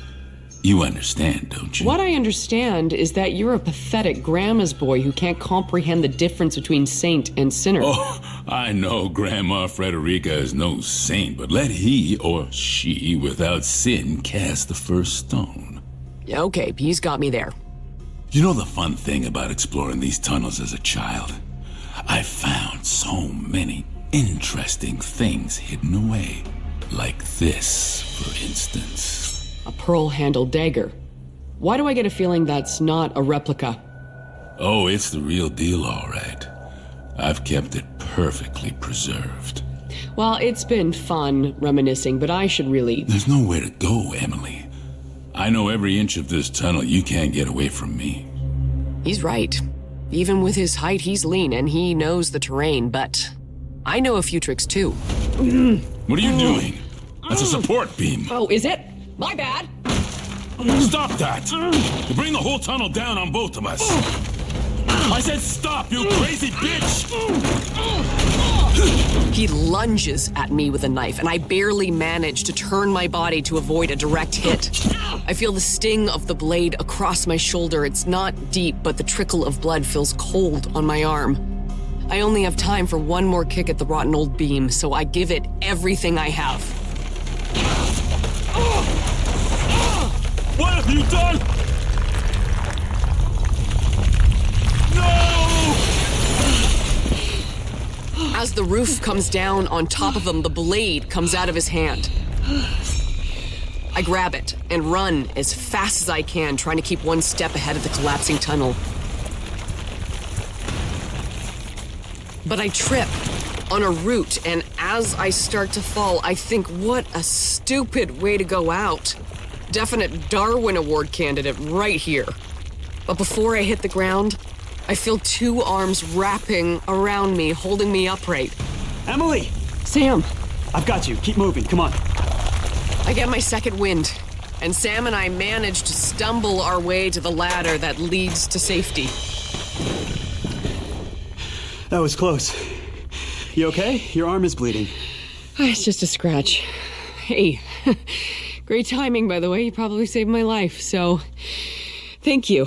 You understand, don't you? What I understand is that you're a pathetic grandma's boy who can't comprehend the difference between saint and sinner. Oh, I know Grandma Frederica is no saint, but let he or she without sin cast the first stone. Okay, he's got me there. You know the fun thing about exploring these tunnels as a child? I found so many interesting things hidden away. Like this, for instance. A pearl-handled dagger. Why do I get a feeling that's not a replica? Oh, it's the real deal, all right. I've kept it perfectly preserved. Well, it's been fun reminiscing, but I should really... There's nowhere to go, Emily. I know every inch of this tunnel. You can't get away from me. He's right. Even with his height, he's lean, and he knows the terrain, but I know a few tricks, too. What are you doing? That's a support beam. Oh, is it? My bad. Stop that! You bring the whole tunnel down on both of us. I said stop, you crazy bitch! He lunges at me with a knife, and I barely manage to turn my body to avoid a direct hit. I feel the sting of the blade across my shoulder. It's not deep, but the trickle of blood feels cold on my arm. I only have time for one more kick at the rotten old beam, so I give it everything I have. What have you done? As the roof comes down on top of him, the blade comes out of his hand. I grab it and run as fast as I can, trying to keep one step ahead of the collapsing tunnel. But I trip on a root, and as I start to fall, I think, what a stupid way to go out. Definite Darwin Award candidate right here. But before I hit the ground, I feel two arms wrapping around me, holding me upright. Emily! Sam! I've got you. Keep moving. Come on. I get my second wind, and Sam and I manage to stumble our way to the ladder that leads to safety. That was close. You okay? Your arm is bleeding. It's just a scratch. Hey, great timing, by the way. You probably saved my life, so thank you.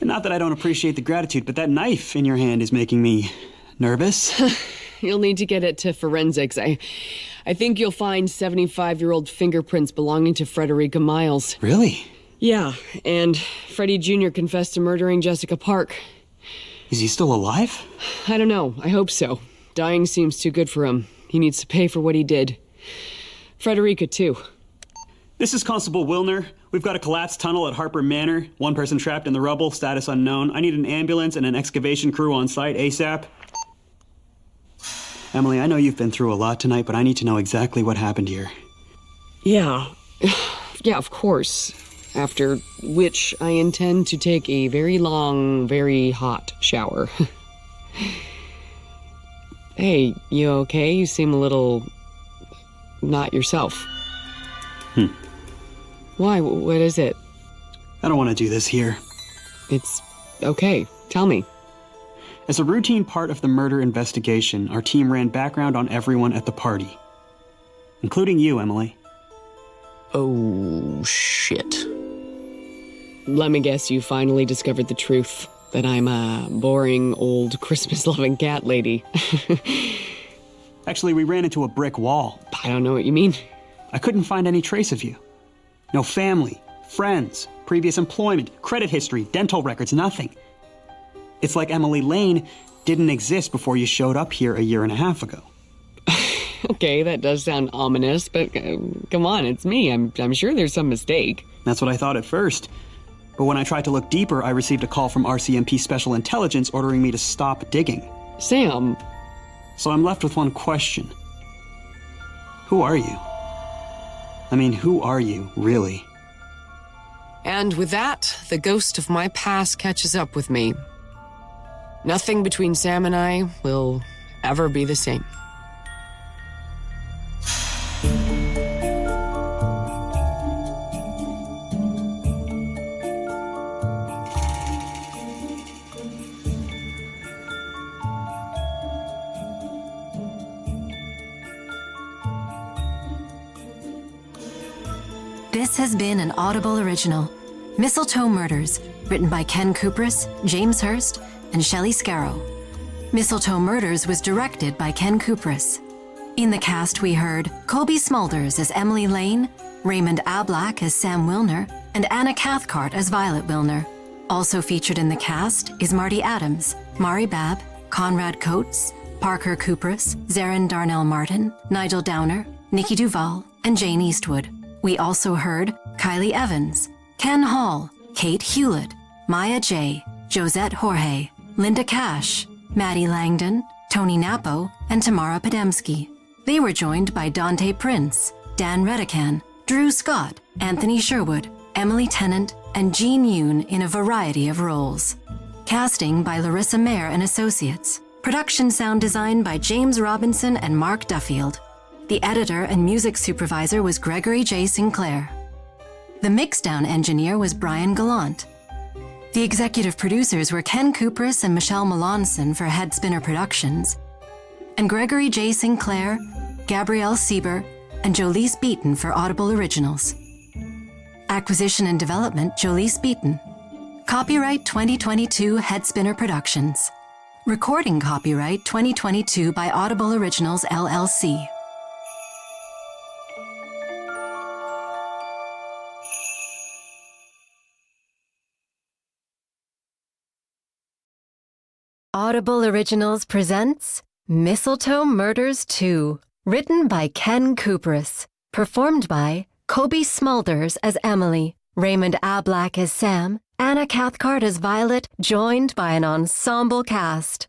Not that I don't appreciate the gratitude, but that knife in your hand is making me nervous. You'll need to get it to forensics. I think you'll find 75-year-old fingerprints belonging to Frederica Miles. Really? Yeah, and Freddie Jr. confessed to murdering Jessica Park. Is he still alive? I don't know. I hope so. Dying seems too good for him. He needs to pay for what he did. Frederica, too. This is Constable Wilner. We've got a collapsed tunnel at Harper Manor. One person trapped in the rubble, status unknown. I need an ambulance and an excavation crew on site ASAP. Emily, I know you've been through a lot tonight, but I need to know exactly what happened here. Yeah. Yeah, of course. After which I intend to take a very long, very hot shower. Hey, you okay? You seem a little... not yourself. Why? What is it? I don't want to do this here. It's okay. Tell me. As a routine part of the murder investigation, our team ran background on everyone at the party. Including you, Emily. Oh, shit. Let me guess you finally discovered the truth. That I'm a boring, old, Christmas-loving cat lady. Actually, we ran into a brick wall. I don't know what you mean. I couldn't find any trace of you. No family, friends, previous employment, credit history, dental records, nothing. It's like Emily Lane didn't exist before you showed up here a year and a half ago. Okay, that does sound ominous, but come on, it's me. I'm sure there's some mistake. That's what I thought at first. But when I tried to look deeper, I received a call from RCMP Special Intelligence ordering me to stop digging. Sam. So I'm left with one question. Who are you? I mean, who are you, really? And with that, the ghost of my past catches up with me. Nothing between Sam and I will ever be the same. This has been an Audible original. Mistletoe Murders, written by Ken Kupris, James Hurst, and Shelley Scarrow. Mistletoe Murders was directed by Ken Kupris. In the cast we heard Colby Smulders as Emily Lane, Raymond Ablack as Sam Wilner, and Anna Cathcart as Violet Wilner. Also featured in the cast is Marty Adams, Mari Babb, Conrad Coates, Parker Kupris, Zarin Darnell Martin, Nigel Downer, Nikki Duvall, and Jane Eastwood. We also heard Kylie Evans, Ken Hall, Kate Hewlett, Maya J., Josette Jorge, Linda Cash, Maddie Langdon, Tony Napo, and Tamara Podemski. They were joined by Dante Prince, Dan Redican, Drew Scott, Anthony Sherwood, Emily Tennant, and Jean Yoon in a variety of roles. Casting by Larissa Mayer and Associates. Production sound design by James Robinson and Mark Duffield. The editor and music supervisor was Gregory J. Sinclair. The mixdown engineer was Brian Gallant. The executive producers were Ken Kupris and Michelle Melanson for Headspinner Productions, and Gregory J. Sinclair, Gabrielle Sieber, and Jolise Beaton for Audible Originals. Acquisition and development, Jolise Beaton. Copyright 2022 Headspinner Productions. Recording copyright 2022 by Audible Originals, LLC. Audible Originals presents Mistletoe Murders 2, written by Ken Kupris, performed by Kobe Smulders as Emily, Raymond Ablack as Sam, Anna Cathcart as Violet, joined by an ensemble cast.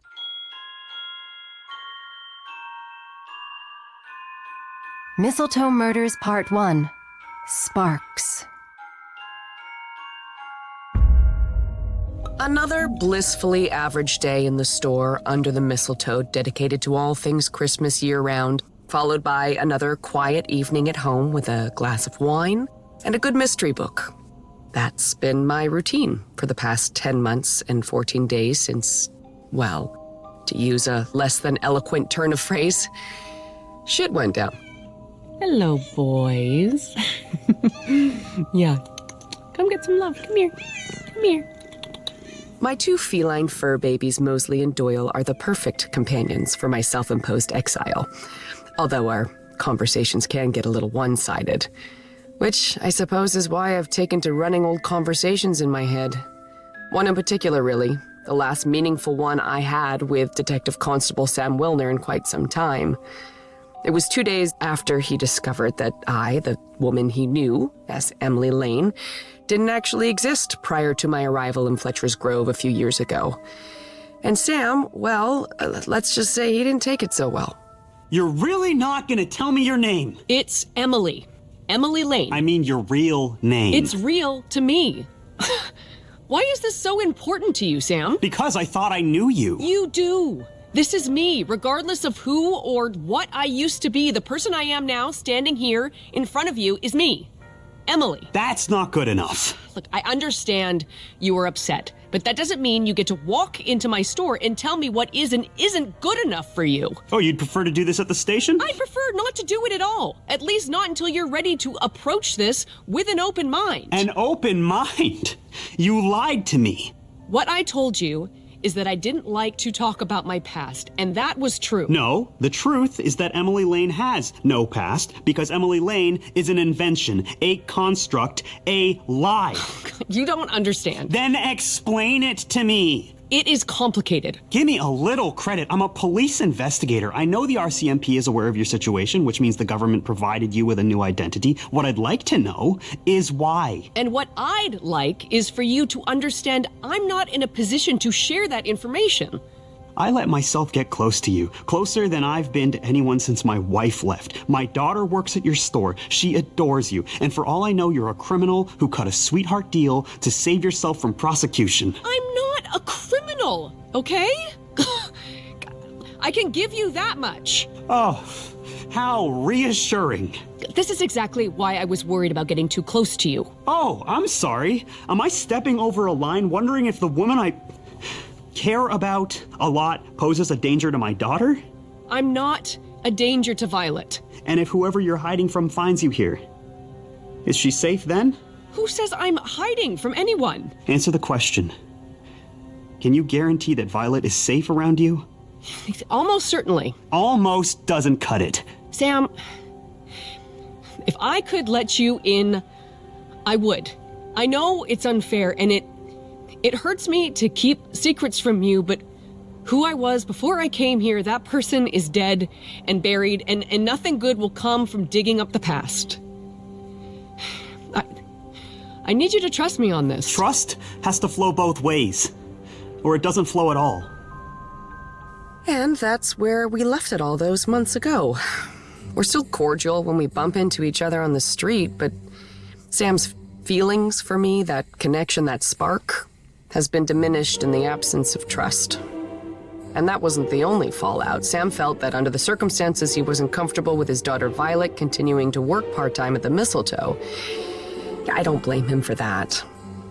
Mistletoe Murders Part 1, Sparks. Another blissfully average day in the store under the mistletoe dedicated to all things Christmas year-round, followed by another quiet evening at home with a glass of wine and a good mystery book. That's been my routine for the past 10 months and 14 days since, well, to use a less than eloquent turn of phrase, shit went down. Hello, boys. Yeah. Come get some love. Come here. Come here. My two feline fur babies, Mosley and Doyle, are the perfect companions for my self-imposed exile, although our conversations can get a little one-sided, which I suppose is why I've taken to running old conversations in my head. One in particular, really, the last meaningful one I had with Detective Constable Sam Wilner in quite some time. It was 2 days after he discovered that I, the woman he knew as Emily Lane, didn't actually exist prior to my arrival in Fletcher's Grove a few years ago. And Sam, well, let's just say he didn't take it so well. You're really not gonna tell me your name? It's Emily. Emily Lane. I mean your real name. It's real to me. Why is this so important to you, Sam? Because I thought I knew you. You do. This is me, regardless of who or what I used to be. The person I am now, standing here in front of you, is me. Emily. That's not good enough. Look, I understand you are upset, but that doesn't mean you get to walk into my store and tell me what is and isn't good enough for you. Oh, you'd prefer to do this at the station? I'd prefer not to do it at all. At least not until you're ready to approach this with an open mind. An open mind? You lied to me. What I told you is that I didn't like to talk about my past, and that was true. No, the truth is that Emily Lane has no past, because Emily Lane is an invention, a construct, a lie. You don't understand. Then explain it to me. It is complicated. Give me a little credit. I'm a police investigator. I know the RCMP is aware of your situation, which means the government provided you with a new identity. What I'd like to know is why. And what I'd like is for you to understand I'm not in a position to share that information. I let myself get close to you, closer than I've been to anyone since my wife left. My daughter works at your store. She adores you. And for all I know, you're a criminal who cut a sweetheart deal to save yourself from prosecution. I'm not a criminal, okay? I can give you that much. Oh, how reassuring. This is exactly why I was worried about getting too close to you. Oh, I'm sorry. Am I stepping over a line, wondering if the woman I care about a lot poses a danger to my daughter? I'm not a danger to Violet. And if whoever you're hiding from finds you here, is she safe then? Who says I'm hiding from anyone? Answer the question. Can you guarantee that Violet is safe around you? Almost certainly. Almost doesn't cut it. Sam, if I could let you in, I would. I know it's unfair and it hurts me to keep secrets from you, but who I was before I came here, that person is dead and buried, and nothing good will come from digging up the past. I need you to trust me on this. Trust has to flow both ways, or it doesn't flow at all. And that's where we left it all those months ago. We're still cordial when we bump into each other on the street, but Sam's feelings for me, that connection, that spark, has been diminished in the absence of trust. And that wasn't the only fallout. Sam felt that under the circumstances, he wasn't comfortable with his daughter Violet continuing to work part-time at the Mistletoe. I don't blame him for that.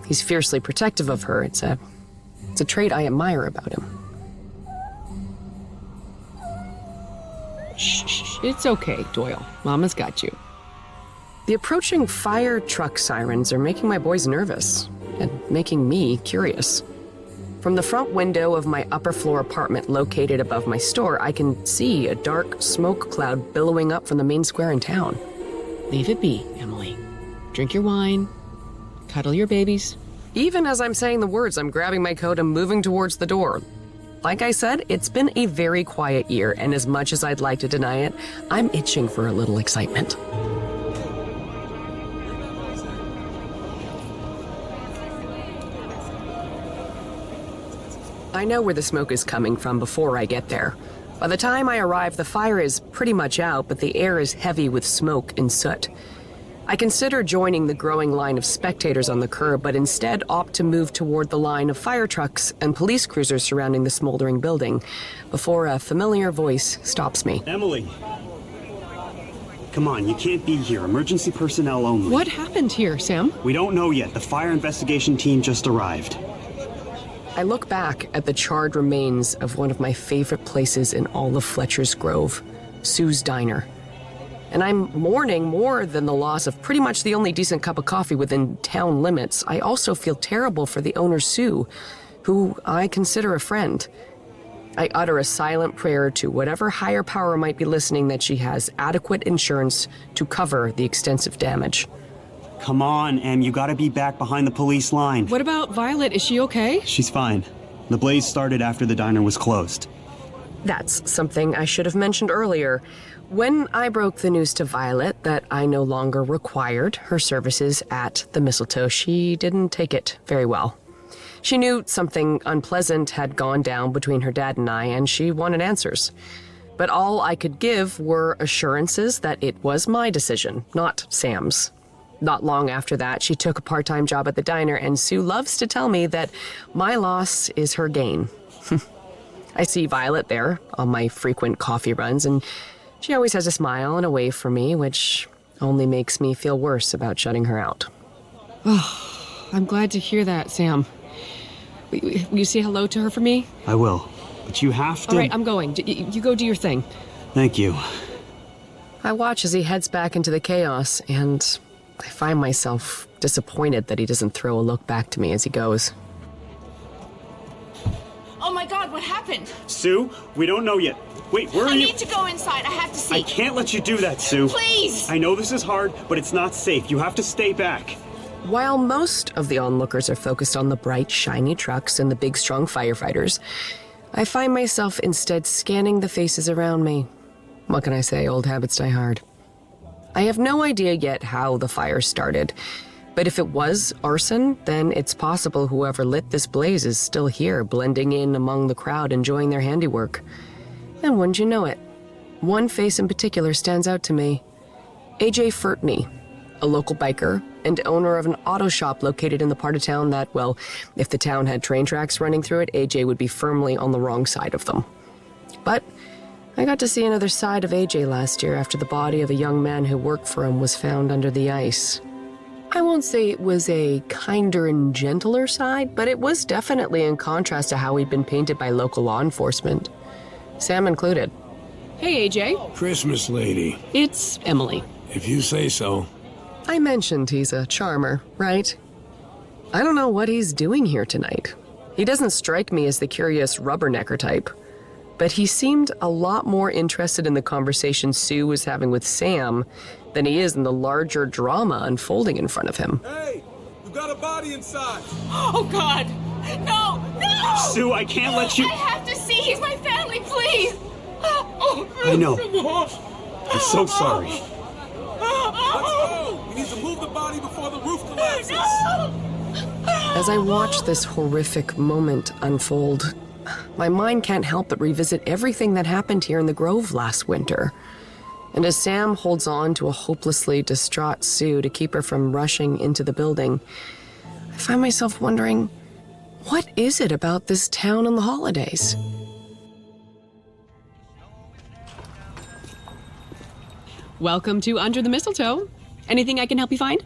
He's fiercely protective of her. It's a trait I admire about him. Shh, it's okay, Doyle. Mama's got you. The approaching fire truck sirens are making my boys nervous and making me curious. From the front window of my upper floor apartment located above my store, I can see a dark smoke cloud billowing up from the main square in town. Leave it be, Emily. Drink your wine, cuddle your babies. Even as I'm saying the words, I'm grabbing my coat and moving towards the door. Like I said, it's been a very quiet year, and as much as I'd like to deny it, I'm itching for a little excitement. I know where the smoke is coming from before I get there. By the time I arrive, the fire is pretty much out, but the air is heavy with smoke and soot. I consider joining the growing line of spectators on the curb, but instead opt to move toward the line of fire trucks and police cruisers surrounding the smoldering building, before a familiar voice stops me. Emily! Come on, you can't be here. Emergency personnel only. What happened here, Sam? We don't know yet. The fire investigation team just arrived. I look back at the charred remains of one of my favorite places in all of Fletcher's Grove, Sue's Diner. And I'm mourning more than the loss of pretty much the only decent cup of coffee within town limits. I also feel terrible for the owner, Sue, who I consider a friend. I utter a silent prayer to whatever higher power might be listening that she has adequate insurance to cover the extensive damage. Come on, Em, you gotta be back behind the police line. What about Violet? Is she okay? She's fine. The blaze started after the diner was closed. That's something I should have mentioned earlier. When I broke the news to Violet that I no longer required her services at the Mistletoe, she didn't take it very well. She knew something unpleasant had gone down between her dad and I, and she wanted answers. But all I could give were assurances that it was my decision, not Sam's. Not long after that, she took a part-time job at the diner, and Sue loves to tell me that my loss is her gain. I see Violet there on my frequent coffee runs, and she always has a smile and a wave for me, which only makes me feel worse about shutting her out. Oh, I'm glad to hear that, Sam. Will you say hello to her for me? I will, but you have to... All right, I'm going. You go do your thing. Thank you. I watch as he heads back into the chaos, and I find myself disappointed that he doesn't throw a look back to me as he goes. Oh my God, what happened? Sue, we don't know yet. Wait, where are you? I need to go inside. I have to see. I can't let you do that, Sue. Please! I know this is hard, but it's not safe. You have to stay back. While most of the onlookers are focused on the bright, shiny trucks and the big, strong firefighters, I find myself instead scanning the faces around me. What can I say? Old habits die hard. I have no idea yet how the fire started, but if it was arson, then it's possible whoever lit this blaze is still here, blending in among the crowd, enjoying their handiwork. And wouldn't you know it, one face in particular stands out to me. A.J. Furtney, a local biker and owner of an auto shop located in the part of town that, well, if the town had train tracks running through it, A.J. would be firmly on the wrong side of them. But I got to see another side of A.J. last year after the body of a young man who worked for him was found under the ice. I won't say it was a kinder and gentler side, but it was definitely in contrast to how he'd been painted by local law enforcement. Sam included. Hey, AJ. Christmas lady. It's Emily. If you say so. I mentioned he's a charmer, right? I don't know what he's doing here tonight. He doesn't strike me as the curious rubbernecker type, but he seemed a lot more interested in the conversation Sue was having with Sam than he is in the larger drama unfolding in front of him. Hey, you got a body inside. Oh, God. No, no! Sue, I can't let you... I have to see see. He's my family, please. I know. I'm so sorry. Let's go! We need to move the body before the roof collapses. As I watch this horrific moment unfold, my mind can't help but revisit everything that happened here in the Grove last winter. And as Sam holds on to a hopelessly distraught Sue to keep her from rushing into the building, I find myself wondering, what is it about this town on the holidays? Welcome to Under the Mistletoe. Anything I can help you find?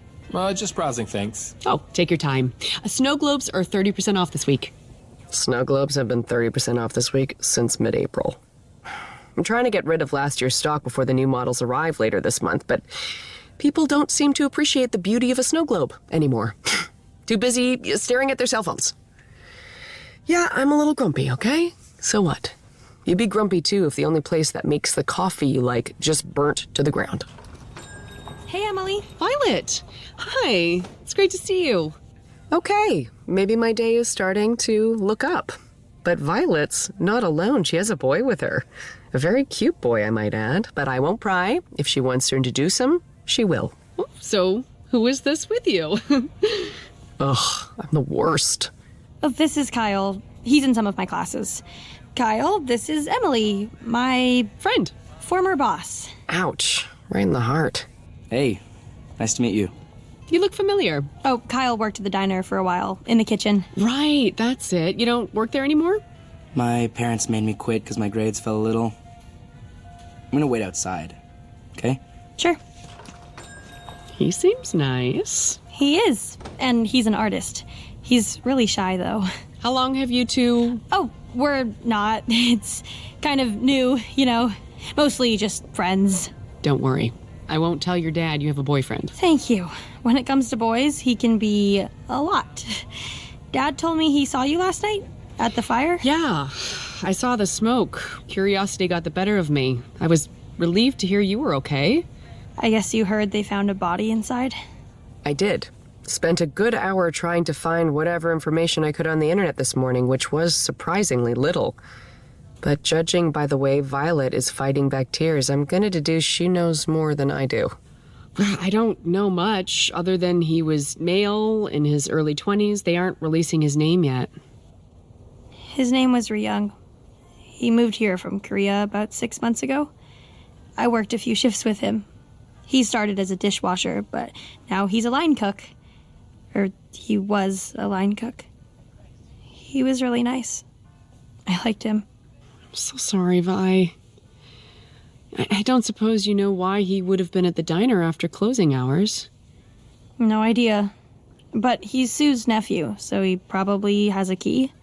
Just browsing, thanks. Oh, take your time. Snow globes are 30% off this week. Snow globes have been 30% off this week since mid-April. I'm trying to get rid of last year's stock before the new models arrive later this month, but people don't seem to appreciate the beauty of a snow globe anymore. Too busy staring at their cell phones. Yeah, I'm a little grumpy, okay? So what? You'd be grumpy too if the only place that makes the coffee you like just burnt to the ground. Hey, Emily. Violet. Hi. It's great to see you. Okay, maybe my day is starting to look up. But Violet's not alone. She has a boy with her. A very cute boy, I might add. But I won't pry. If she wants to introduce him, she will. So, who is this with you? Ugh, I'm the worst. Oh, this is Kyle. He's in some of my classes. Kyle, this is Emily, my friend. Former boss. Ouch, right in the heart. Hey, nice to meet you. You look familiar. Oh, Kyle worked at the diner for a while, in the kitchen. Right, that's it. You don't work there anymore? My parents made me quit because my grades fell a little. I'm gonna wait outside, okay? Sure. He seems nice. He is, and he's an artist. He's really shy, though. How long have you two... Oh, we're not. It's kind of new, you know. Mostly just friends. Don't worry. I won't tell your dad you have a boyfriend. Thank you. When it comes to boys, he can be a lot. Dad told me he saw you last night at the fire. Yeah, I saw the smoke. Curiosity got the better of me. I was relieved to hear you were okay. I guess you heard they found a body inside? I did. Spent a good hour trying to find whatever information I could on the internet this morning, which was surprisingly little. But judging by the way Violet is fighting back tears, I'm gonna deduce she knows more than I do. I don't know much, other than he was male, in his early 20s. They aren't releasing his name yet. His name was Ryung. He moved here from Korea about 6 months ago. I worked a few shifts with him. He started as a dishwasher, but now he's a line cook. Or he was a line cook. He was really nice. I liked him. I'm so sorry, Vi. I don't suppose you know why he would have been at the diner after closing hours. No idea. But he's Sue's nephew, so he probably has a key.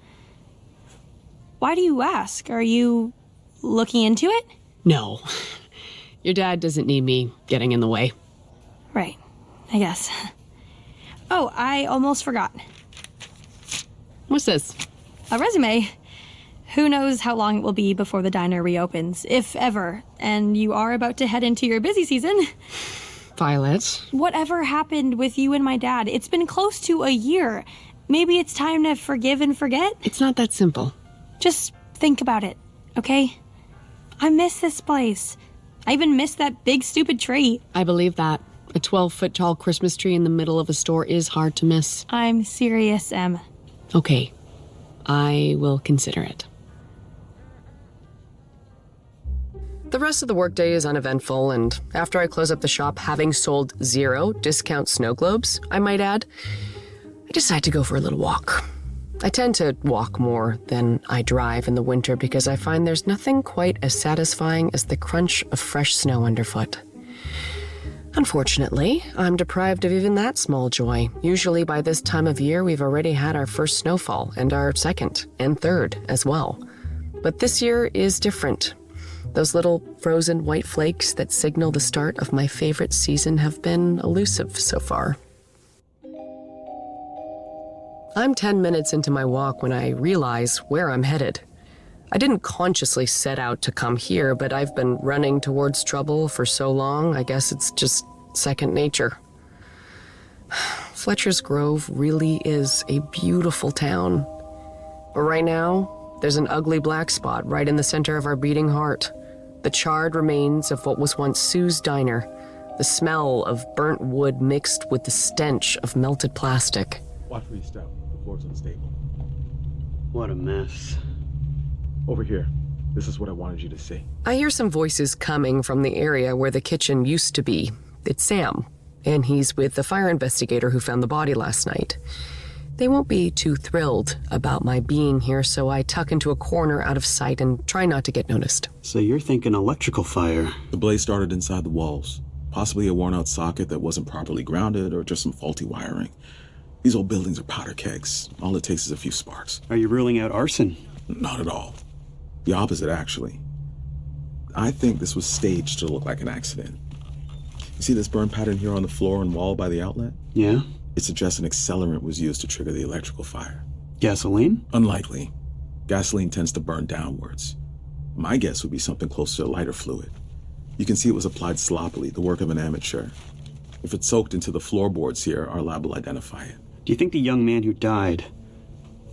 Why do you ask? Are you looking into it? No. Your dad doesn't need me getting in the way. Right. I guess. Oh, I almost forgot. What's this? A resume. Who knows how long it will be before the diner reopens, if ever. And you are about to head into your busy season. Violet. Whatever happened with you and my dad? It's been close to a year. Maybe it's time to forgive and forget? It's not that simple. Just think about it, okay? I miss this place. I even miss that big stupid tree. I believe that. A 12-foot tall Christmas tree in the middle of a store is hard to miss. I'm serious, Em. Okay. I will consider it. The rest of the workday is uneventful, and after I close up the shop, having sold 0 discount snow globes, I might add, I decide to go for a little walk. I tend to walk more than I drive in the winter because I find there's nothing quite as satisfying as the crunch of fresh snow underfoot. Unfortunately, I'm deprived of even that small joy. Usually by this time of year, we've already had our first snowfall and our second and third as well. But this year is different. Those little frozen white flakes that signal the start of my favorite season have been elusive so far. I'm 10 minutes into my walk when I realize where I'm headed. I didn't consciously set out to come here, but I've been running towards trouble for so long, I guess it's just second nature. Fletcher's Grove really is a beautiful town. But right now, there's an ugly black spot right in the center of our beating heart. The charred remains of what was once Sue's diner. The smell of burnt wood mixed with the stench of melted plastic. Watch where you step. The floor's unstable. What a mess. Over here. This is what I wanted you to see. I hear some voices coming from the area where the kitchen used to be. It's Sam, and he's with the fire investigator who found the body last night. They won't be too thrilled about my being here, so I tuck into a corner out of sight and try not to get noticed. So you're thinking electrical fire? The blaze started inside the walls. Possibly a worn-out socket that wasn't properly grounded or just some faulty wiring. These old buildings are powder kegs. All it takes is a few sparks. Are you ruling out arson? Not at all. The opposite, actually. I think this was staged to look like an accident. You see this burn pattern here on the floor and wall by the outlet? Yeah. It suggests an accelerant was used to trigger the electrical fire. Gasoline? Unlikely. Gasoline tends to burn downwards. My guess would be something close to a lighter fluid. You can see it was applied sloppily, the work of an amateur. If it's soaked into the floorboards here, our lab will identify it. Do you think the young man who died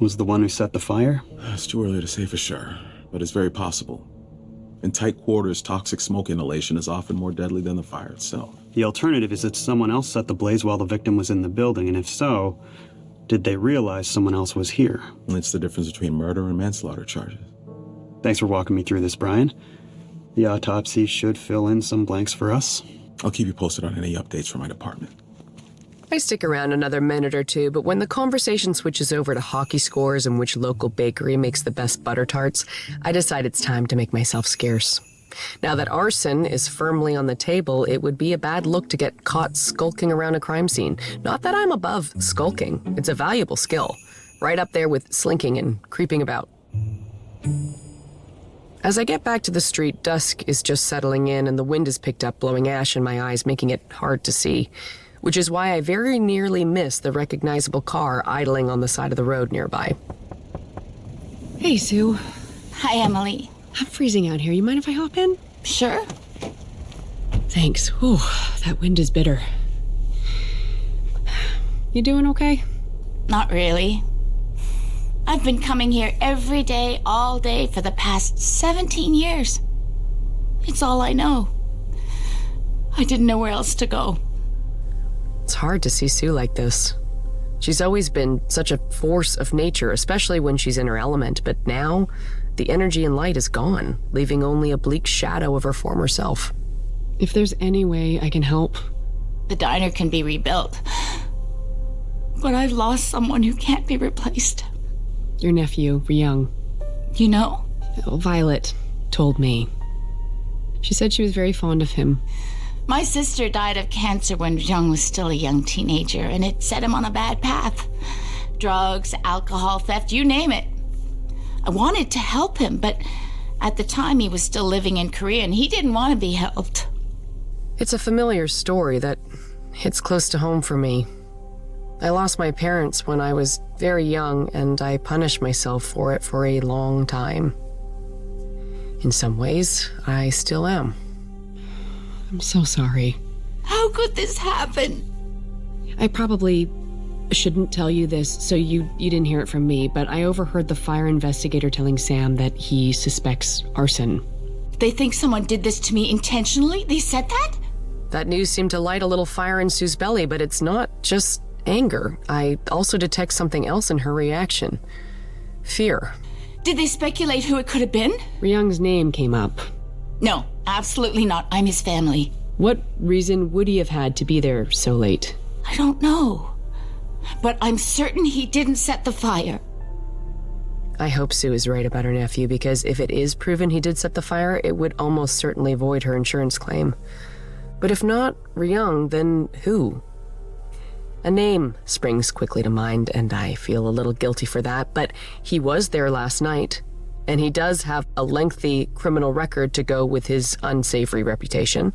was the one who set the fire? It's too early to say for sure, but it's very possible. In tight quarters, toxic smoke inhalation is often more deadly than the fire itself. The alternative is that someone else set the blaze while the victim was in the building, and if so, did they realize someone else was here? It's the difference between murder and manslaughter charges. Thanks for walking me through this, Brian. The autopsy should fill in some blanks for us. I'll keep you posted on any updates from my department. I stick around another minute or two, but when the conversation switches over to hockey scores and which local bakery makes the best butter tarts, I decide it's time to make myself scarce. Now that arson is firmly on the table, it would be a bad look to get caught skulking around a crime scene. Not that I'm above skulking. It's a valuable skill, right up there with slinking and creeping about. As I get back to the street, dusk is just settling in and the wind has picked up, blowing ash in my eyes, making it hard to see. Which is why I very nearly missed the recognizable car idling on the side of the road nearby. Hey, Sue. Hi, Emily. I'm freezing out here. You mind if I hop in? Sure. Thanks. Ooh, that wind is bitter. You doing okay? Not really. I've been coming here every day, all day, for the past 17 years. It's all I know. I didn't know where else to go. It's hard to see Sue like this. She's always been such a force of nature, especially when she's in her element, but now the energy and light is gone, leaving only a bleak shadow of her former self. If there's any way I can help... The diner can be rebuilt. But I've lost someone who can't be replaced. Your nephew, Ryung. You know? Oh, Violet told me. She said she was very fond of him. My sister died of cancer when Ryung was still a young teenager, and it set him on a bad path. Drugs, alcohol, theft, you name it. I wanted to help him, but at the time he was still living in Korea, and he didn't want to be helped. It's a familiar story that hits close to home for me. I lost my parents when I was very young, and I punished myself for it for a long time. In some ways, I still am. I'm so sorry. How could this happen? I probably shouldn't tell you this, so you didn't hear it from me, but I overheard the fire investigator telling Sam that he suspects arson. They think someone did this to me intentionally? They said that? That news seemed to light a little fire in Sue's belly, but it's not just anger. I also detect something else in her reaction. Fear. Did they speculate who it could have been? Ryung's name came up. No, absolutely not. I'm his family. What reason would he have had to be there so late? I don't know. But I'm certain he didn't set the fire. I hope Sue is right about her nephew, because if it is proven he did set the fire, it would almost certainly void her insurance claim. But if not Ryung, then who? A name springs quickly to mind, and I feel a little guilty for that, but he was there last night, and he does have a lengthy criminal record to go with his unsavory reputation.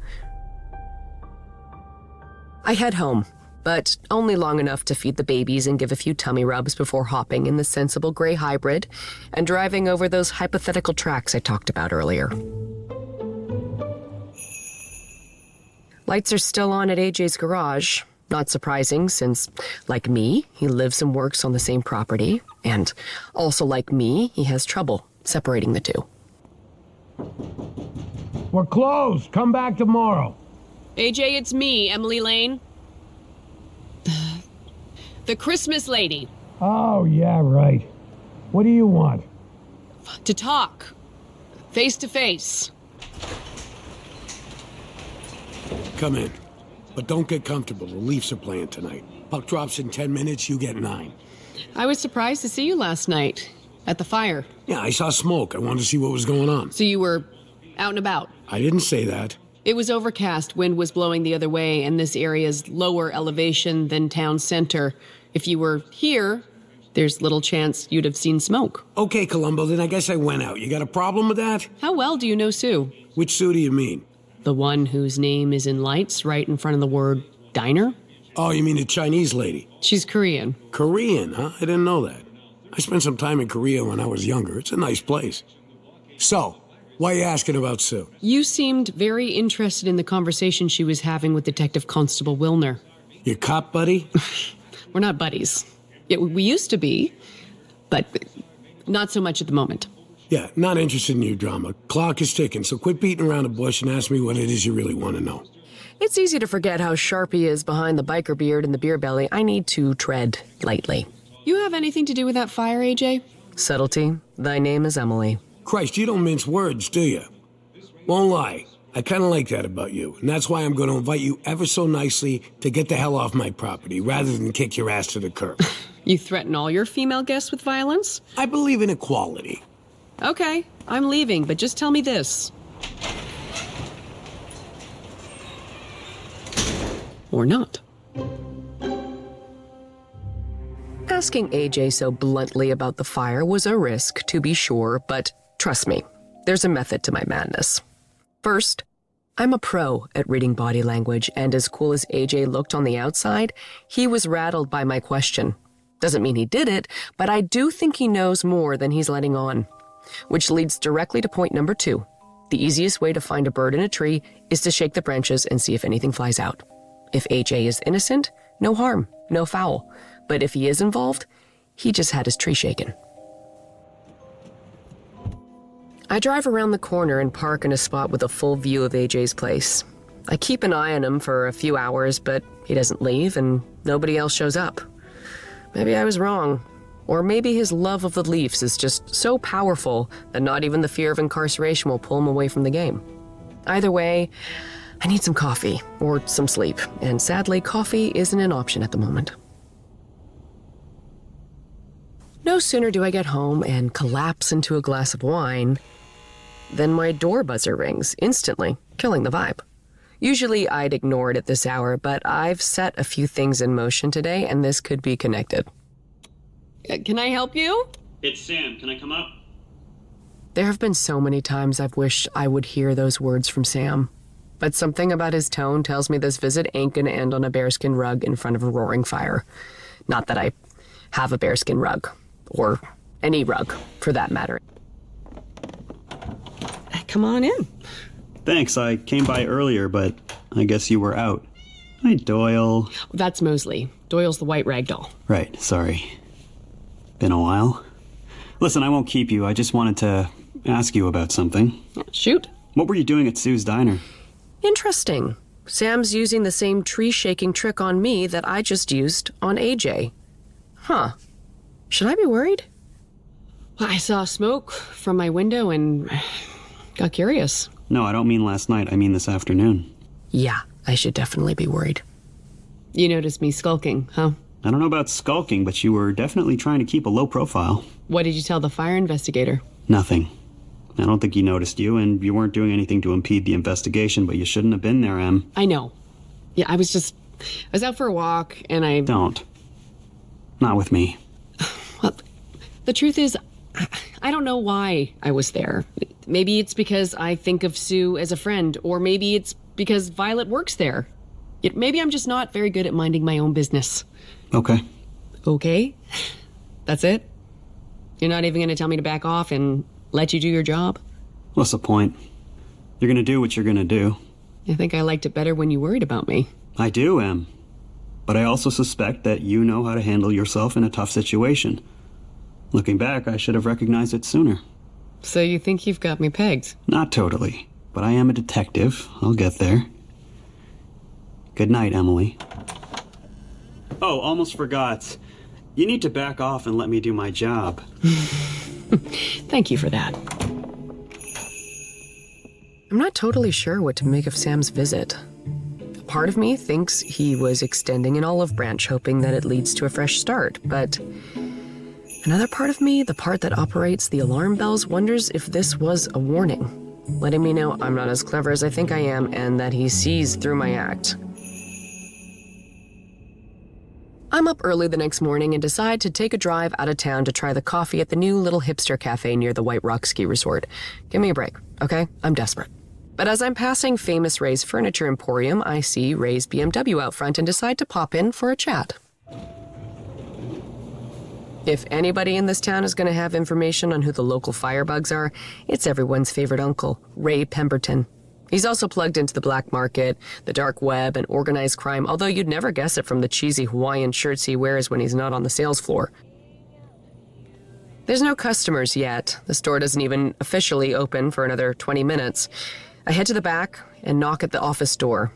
I head home, but only long enough to feed the babies and give a few tummy rubs before hopping in the sensible gray hybrid and driving over those hypothetical tracks I talked about earlier. Lights are still on at AJ's garage. Not surprising, since, like me, he lives and works on the same property. And also, like me, he has trouble separating the two. We're closed. Come back tomorrow. AJ, it's me, Emily Lane. The Christmas lady. Oh, yeah, right. What do you want? To talk. Face to face. Come in. But don't get comfortable. The Leafs are playing tonight. Puck drops in 10 minutes, you get 9. I was surprised to see you last night. At the fire. Yeah, I saw smoke. I wanted to see what was going on. So you were out and about? I didn't say that. It was overcast, wind was blowing the other way, and this area's lower elevation than town center. If you were here, there's little chance you'd have seen smoke. Okay, Columbo, then I guess I went out. You got a problem with that? How well do you know Sue? Which Sue do you mean? The one whose name is in lights right in front of the word diner? Oh, you mean the Chinese lady? She's Korean. Korean, huh? I didn't know that. I spent some time in Korea when I was younger. It's a nice place. So, why are you asking about Sue? You seemed very interested in the conversation she was having with Detective Constable Wilner. Your cop buddy? We're not buddies. We used to be, but not so much at the moment. Yeah, not interested in your drama. Clock is ticking, so quit beating around the bush and ask me what it is you really want to know. It's easy to forget how sharp he is behind the biker beard and the beer belly. I need to tread lightly. You have anything to do with that fire, AJ? Subtlety. Thy name is Emily. Christ, you don't mince words, do you? Won't lie. I kind of like that about you, and that's why I'm going to invite you ever so nicely to get the hell off my property, rather than kick your ass to the curb. You threaten all your female guests with violence? I believe in equality. Okay, I'm leaving, but just tell me this. Or not. Asking AJ so bluntly about the fire was a risk, to be sure, but trust me, there's a method to my madness. First, I'm a pro at reading body language, and as cool as AJ looked on the outside, he was rattled by my question. Doesn't mean he did it, but I do think he knows more than he's letting on. Which leads directly to point number 2. The easiest way to find a bird in a tree is to shake the branches and see if anything flies out. If AJ is innocent, no harm, no foul. But if he is involved, he just had his tree shaken. I drive around the corner and park in a spot with a full view of AJ's place. I keep an eye on him for a few hours, but he doesn't leave and nobody else shows up. Maybe I was wrong. Or maybe his love of the Leafs is just so powerful that not even the fear of incarceration will pull him away from the game. Either way, I need some coffee or some sleep, and sadly, coffee isn't an option at the moment. No sooner do I get home and collapse into a glass of wine than my door buzzer rings instantly, killing the vibe. Usually I'd ignore it at this hour, but I've set a few things in motion today, and this could be connected. Can I help you? It's Sam. Can I come up? There have been so many times I've wished I would hear those words from Sam. But something about his tone tells me this visit ain't gonna end on a bearskin rug in front of a roaring fire. Not that I have a bearskin rug. Or any rug, for that matter. Come on in. Thanks, I came by earlier, but I guess you were out. Hi, Doyle. That's Mosley. Doyle's the white ragdoll. Right, sorry. Been a while. Listen, I won't keep you. I just wanted to ask you about something. Shoot. What were you doing at Sue's diner? Interesting. Sam's using the same tree-shaking trick on me that I just used on AJ. Huh. Should I be worried? I saw smoke from my window and got curious. No, I don't mean last night. I mean this afternoon. Yeah, I should definitely be worried. You noticed me skulking, huh? I don't know about skulking, but you were definitely trying to keep a low profile. What did you tell the fire investigator? Nothing. I don't think he noticed you, and you weren't doing anything to impede the investigation, but you shouldn't have been there, Em. I know. Yeah, I was out for a walk, and I... Don't. Not with me. Well, the truth is, I don't know why I was there. Maybe it's because I think of Sue as a friend, or maybe it's because Violet works there. Yet maybe I'm just not very good at minding my own business. Okay. Okay? That's it? You're not even going to tell me to back off and let you do your job? What's the point? You're going to do what you're going to do. I think I liked it better when you worried about me. I do, Em. But I also suspect that you know how to handle yourself in a tough situation. Looking back, I should have recognized it sooner. So you think you've got me pegged? Not totally, but I am a detective. I'll get there. Good night, Emily. Oh, almost forgot. You need to back off and let me do my job. Thank you for that. I'm not totally sure what to make of Sam's visit. A part of me thinks he was extending an olive branch, hoping that it leads to a fresh start, but another part of me, the part that operates the alarm bells, wonders if this was a warning, letting me know I'm not as clever as I think I am and that he sees through my act. I'm up early the next morning and decide to take a drive out of town to try the coffee at the new little hipster cafe near the White Rock Ski Resort. Give me a break, okay? I'm desperate. But as I'm passing famous Ray's Furniture Emporium, I see Ray's BMW out front and decide to pop in for a chat. If anybody in this town is going to have information on who the local firebugs are, it's everyone's favorite uncle, Ray Pemberton. He's also plugged into the black market, the dark web, and organized crime, although you'd never guess it from the cheesy Hawaiian shirts he wears when he's not on the sales floor. There's no customers yet. The store doesn't even officially open for another 20 minutes. I head to the back and knock at the office door.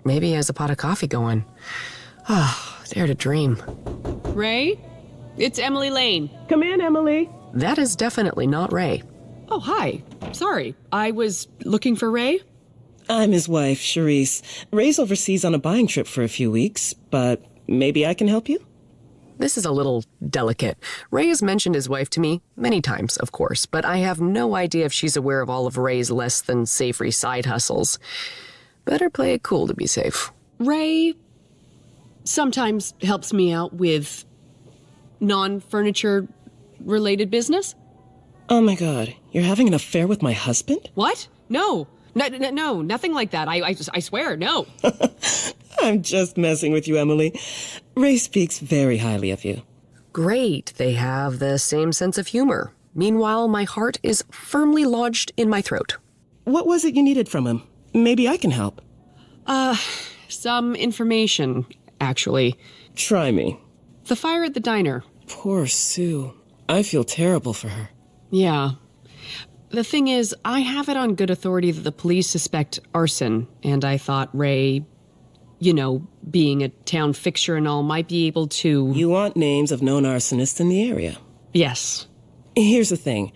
Maybe he has a pot of coffee going. Ah, dare to dream. Ray? It's Emily Lane. Come in, Emily. That is definitely not Ray. Oh, hi. Sorry. I was looking for Ray. I'm his wife, Charisse. Ray's overseas on a buying trip for a few weeks, but maybe I can help you? This is a little delicate. Ray has mentioned his wife to me many times, of course, but I have no idea if she's aware of all of Ray's less than savory side hustles. Better play it cool to be safe. Ray sometimes helps me out with non-furniture related business. Oh my god, you're having an affair with my husband? What? No, nothing like that. I swear, no. I'm just messing with you, Emily. Ray speaks very highly of you. Great, they have the same sense of humor. Meanwhile, my heart is firmly lodged in my throat. What was it you needed from him? Maybe I can help. Some information, actually. Try me. The fire at the diner. Poor Sue. I feel terrible for her. Yeah. The thing is, I have it on good authority that the police suspect arson, and I thought Ray, being a town fixture and all, might be able to... You want names of known arsonists in the area? Yes. Here's the thing.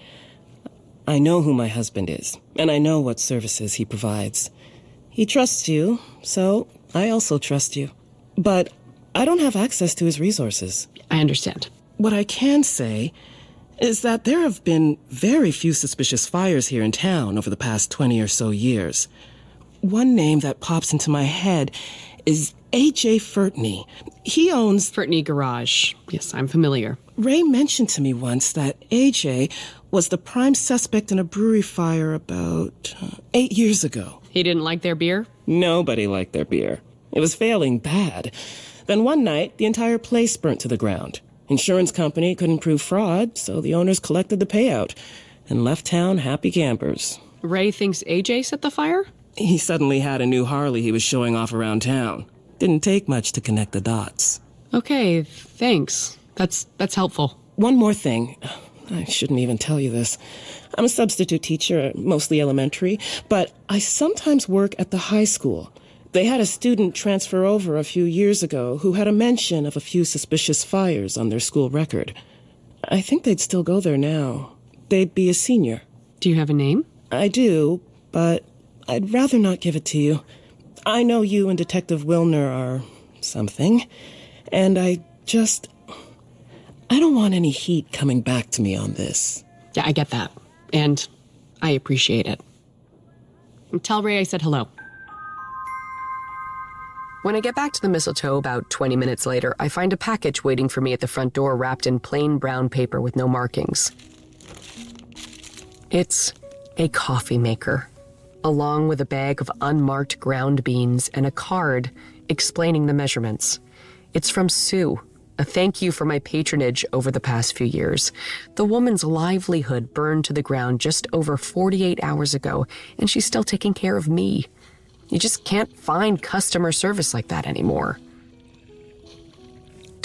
I know who my husband is, and I know what services he provides. He trusts you, so I also trust you. But I don't have access to his resources. I understand. What I can say is that there have been very few suspicious fires here in town over the past 20 or so years. One name that pops into my head is A.J. Furtney. He owns... Furtney Garage. Yes, I'm familiar. Ray mentioned to me once that A.J. was the prime suspect in a brewery fire about 8 years ago. He didn't like their beer? Nobody liked their beer. It was failing bad. Then one night, the entire place burnt to the ground. Insurance company couldn't prove fraud, so the owners collected the payout and left town happy campers. Ray thinks AJ set the fire? He suddenly had a new Harley he was showing off around town. Didn't take much to connect the dots. Okay, thanks. That's helpful. One more thing. I shouldn't even tell you this. I'm a substitute teacher, mostly elementary, but I sometimes work at the high school. They had a student transfer over a few years ago who had a mention of a few suspicious fires on their school record. I think they'd still go there now. They'd be a senior. Do you have a name? I do, but I'd rather not give it to you. I know you and Detective Wilner are something, and I don't want any heat coming back to me on this. Yeah, I get that, and I appreciate it. Tell Ray I said hello. When I get back to the mistletoe about 20 minutes later, I find a package waiting for me at the front door wrapped in plain brown paper with no markings. It's a coffee maker, along with a bag of unmarked ground beans and a card explaining the measurements. It's from Sue, a thank you for my patronage over the past few years. The woman's livelihood burned to the ground just over 48 hours ago, and she's still taking care of me. You just can't find customer service like that anymore.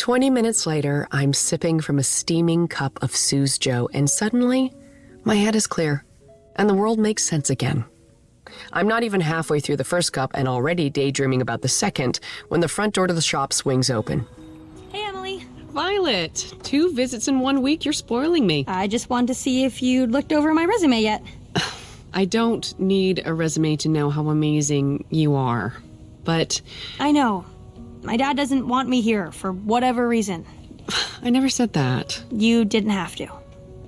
20 minutes later, I'm sipping from a steaming cup of Sue's Joe, and suddenly, my head is clear, and the world makes sense again. I'm not even halfway through the first cup and already daydreaming about the second when the front door to the shop swings open. Hey, Emily. Violet, 2 visits in 1 week, you're spoiling me. I just wanted to see if you'd looked over my resume yet. I don't need a resume to know how amazing you are, but... I know. My dad doesn't want me here for whatever reason. I never said that. You didn't have to.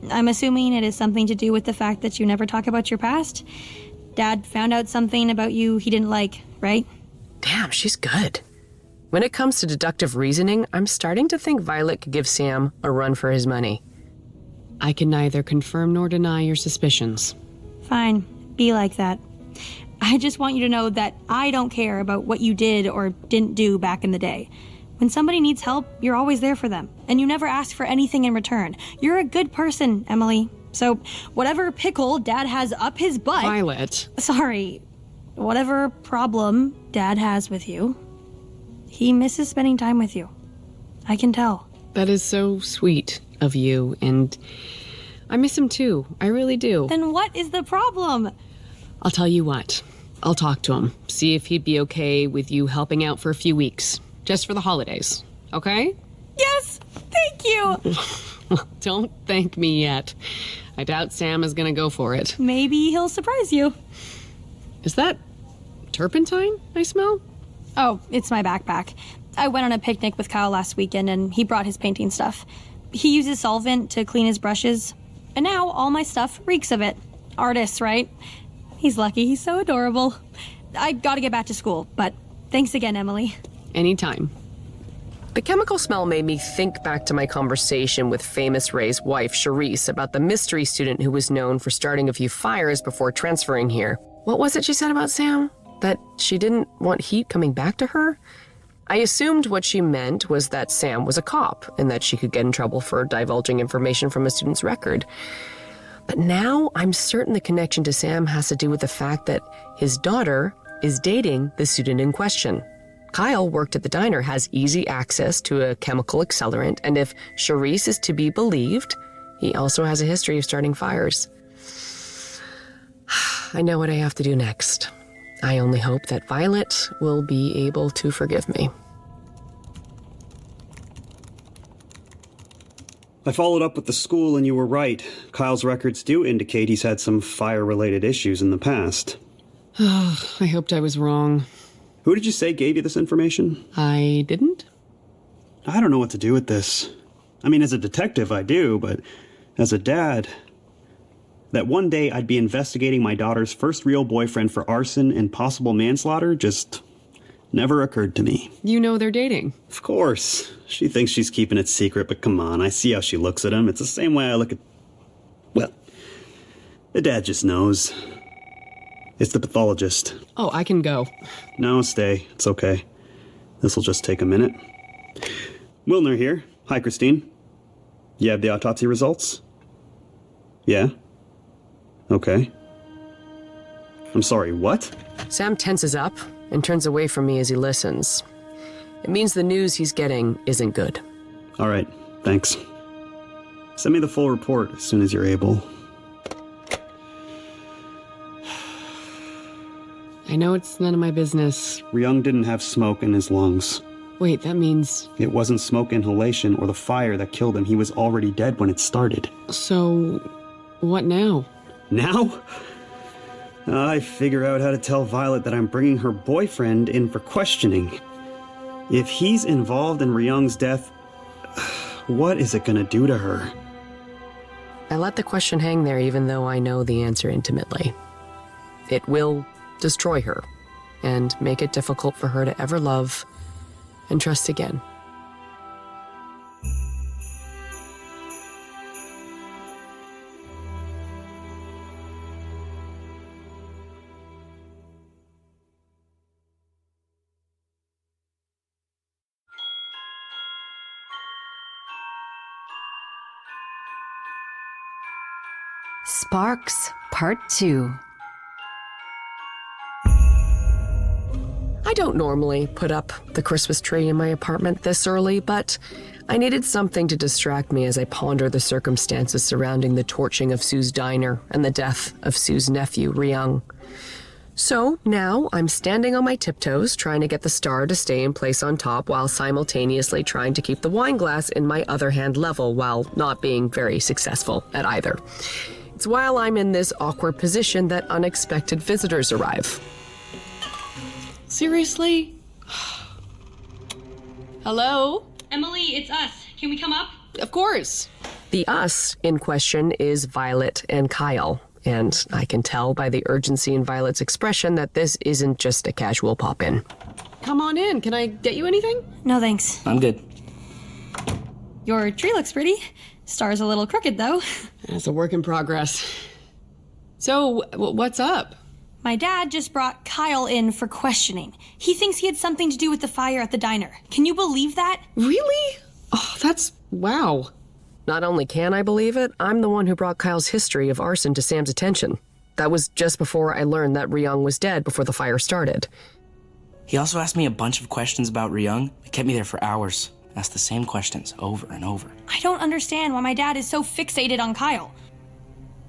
I'm assuming it is something to do with the fact that you never talk about your past. Dad found out something about you he didn't like, right? Damn, she's good. When it comes to deductive reasoning, I'm starting to think Violet could give Sam a run for his money. I can neither confirm nor deny your suspicions. Fine, be like that. I just want you to know that I don't care about what you did or didn't do back in the day. When somebody needs help, you're always there for them, and you never ask for anything in return. You're a good person, Emily. So whatever pickle Dad has up his butt... Violet. Sorry. Whatever problem Dad has with you, he misses spending time with you. I can tell. That is so sweet of you, and I miss him too. I really do. Then what is the problem? I'll tell you what. I'll talk to him, see if he'd be okay with you helping out for a few weeks, just for the holidays, okay? Yes! Thank you! Don't thank me yet. I doubt Sam is gonna go for it. Maybe he'll surprise you. Is that turpentine I smell? Oh, it's my backpack. I went on a picnic with Kyle last weekend and he brought his painting stuff. He uses solvent to clean his brushes, and now all my stuff reeks of it. Artists, right? He's lucky. He's so adorable. I gotta get back to school, but thanks again, Emily. Anytime. The chemical smell made me think back to my conversation with famous Ray's wife, Charisse, about the mystery student who was known for starting a few fires before transferring here. What was it she said about Sam? That she didn't want heat coming back to her? I assumed what she meant was that Sam was a cop and that she could get in trouble for divulging information from a student's record. But now I'm certain the connection to Sam has to do with the fact that his daughter is dating the student in question. Kyle worked at the diner, has easy access to a chemical accelerant, and if Charisse is to be believed, he also has a history of starting fires. I know what I have to do next. I only hope that Violet will be able to forgive me. I followed up with the school and you were right. Kyle's records do indicate he's had some fire-related issues in the past. I hoped I was wrong. Who did you say gave you this information? I didn't? I don't know what to do with this. I mean, as a detective, I do, but as a dad... That one day I'd be investigating my daughter's first real boyfriend for arson and possible manslaughter just never occurred to me. You know they're dating. Of course. She thinks she's keeping it secret, but come on, I see how she looks at him. It's the same way I look at... Well, the dad just knows. It's the pathologist. Oh, I can go. No, stay. It's okay. This'll just take a minute. Wilner here. Hi, Christine. You have the autopsy results? Yeah? Okay. I'm sorry, what? Sam tenses up and turns away from me as he listens. It means the news he's getting isn't good. All right, thanks. Send me the full report as soon as you're able. I know it's none of my business. Ryung didn't have smoke in his lungs. Wait, that means... It wasn't smoke inhalation or the fire that killed him. He was already dead when it started. So, what now? Now? I figure out how to tell Violet that I'm bringing her boyfriend in for questioning. If he's involved in Ryung's death, what is it gonna do to her? I let the question hang there even though I know the answer intimately. It will destroy her and make it difficult for her to ever love and trust again. Sparks, Part 2. I don't normally put up the Christmas tree in my apartment this early, but I needed something to distract me as I ponder the circumstances surrounding the torching of Sue's diner and the death of Sue's nephew, Ryung. So now I'm standing on my tiptoes, trying to get the star to stay in place on top while simultaneously trying to keep the wine glass in my other hand level while not being very successful at either. It's while I'm in this awkward position that unexpected visitors arrive. Seriously? Hello? Emily, it's us. Can we come up? Of course. The us in question is Violet and Kyle. And I can tell by the urgency in Violet's expression that this isn't just a casual pop-in. Come on in. Can I get you anything? No, thanks. I'm good. Your tree looks pretty. Star's a little crooked, though. It's a work in progress. So, what's up? My dad just brought Kyle in for questioning. He thinks he had something to do with the fire at the diner. Can you believe that? Really? Oh, that's... wow. Not only can I believe it, I'm the one who brought Kyle's history of arson to Sam's attention. That was just before I learned that Ryung was dead before the fire started. He also asked me a bunch of questions about Ryung. It kept me there for hours. Asked the same questions over and over. I don't understand why my dad is so fixated on Kyle.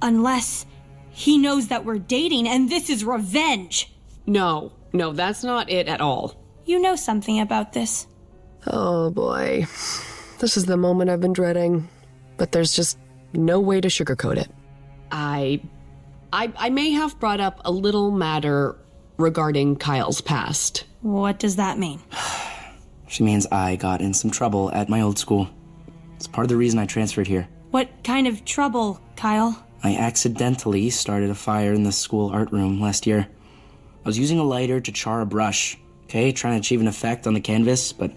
Unless he knows that we're dating and this is revenge. No, that's not it at all. You know something about this. Oh boy. This is the moment I've been dreading. But there's just no way to sugarcoat it. I may have brought up a little matter regarding Kyle's past. What does that mean? She means I got in some trouble at my old school. It's part of the reason I transferred here. What kind of trouble, Kyle? I accidentally started a fire in the school art room last year. I was using a lighter to char a brush, okay, trying to achieve an effect on the canvas, but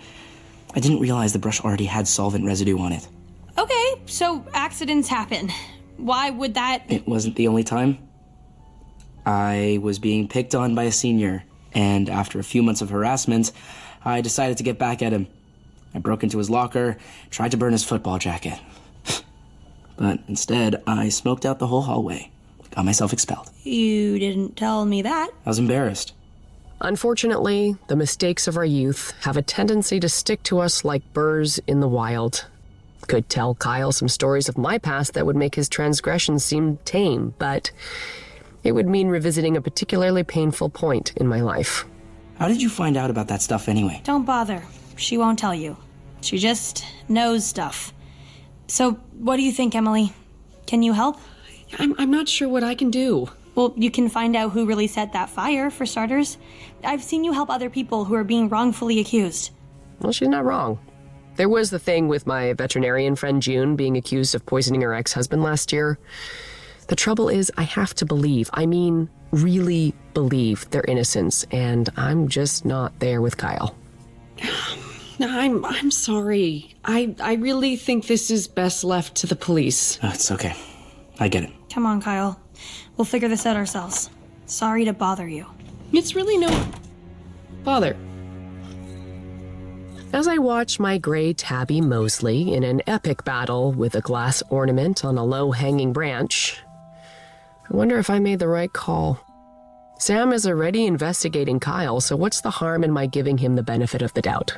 I didn't realize the brush already had solvent residue on it. Okay, so accidents happen. Why would that... It wasn't the only time. I was being picked on by a senior, and after a few months of harassment, I decided to get back at him. I broke into his locker, tried to burn his football jacket. But instead, I smoked out the whole hallway. Got myself expelled. You didn't tell me that. I was embarrassed. Unfortunately, the mistakes of our youth have a tendency to stick to us like burrs in the wild. Could tell Kyle some stories of my past that would make his transgressions seem tame, but it would mean revisiting a particularly painful point in my life. How did you find out about that stuff anyway? Don't bother. She won't tell you. She just knows stuff. So, what do you think, Emily? Can you help? I'm not sure what I can do. Well, you can find out who really set that fire, for starters. I've seen you help other people who are being wrongfully accused. Well, she's not wrong. There was the thing with my veterinarian friend June being accused of poisoning her ex-husband last year. The trouble is, I have to believe, really believe their innocence, and I'm just not there with Kyle. I'm sorry. I really think this is best left to the police. Oh, it's okay. I get it. Come on, Kyle. We'll figure this out ourselves. Sorry to bother you. It's really no bother. As I watch my gray tabby Mosley in an epic battle with a glass ornament on a low-hanging branch, I wonder if I made the right call. Sam is already investigating Kyle, so what's the harm in my giving him the benefit of the doubt?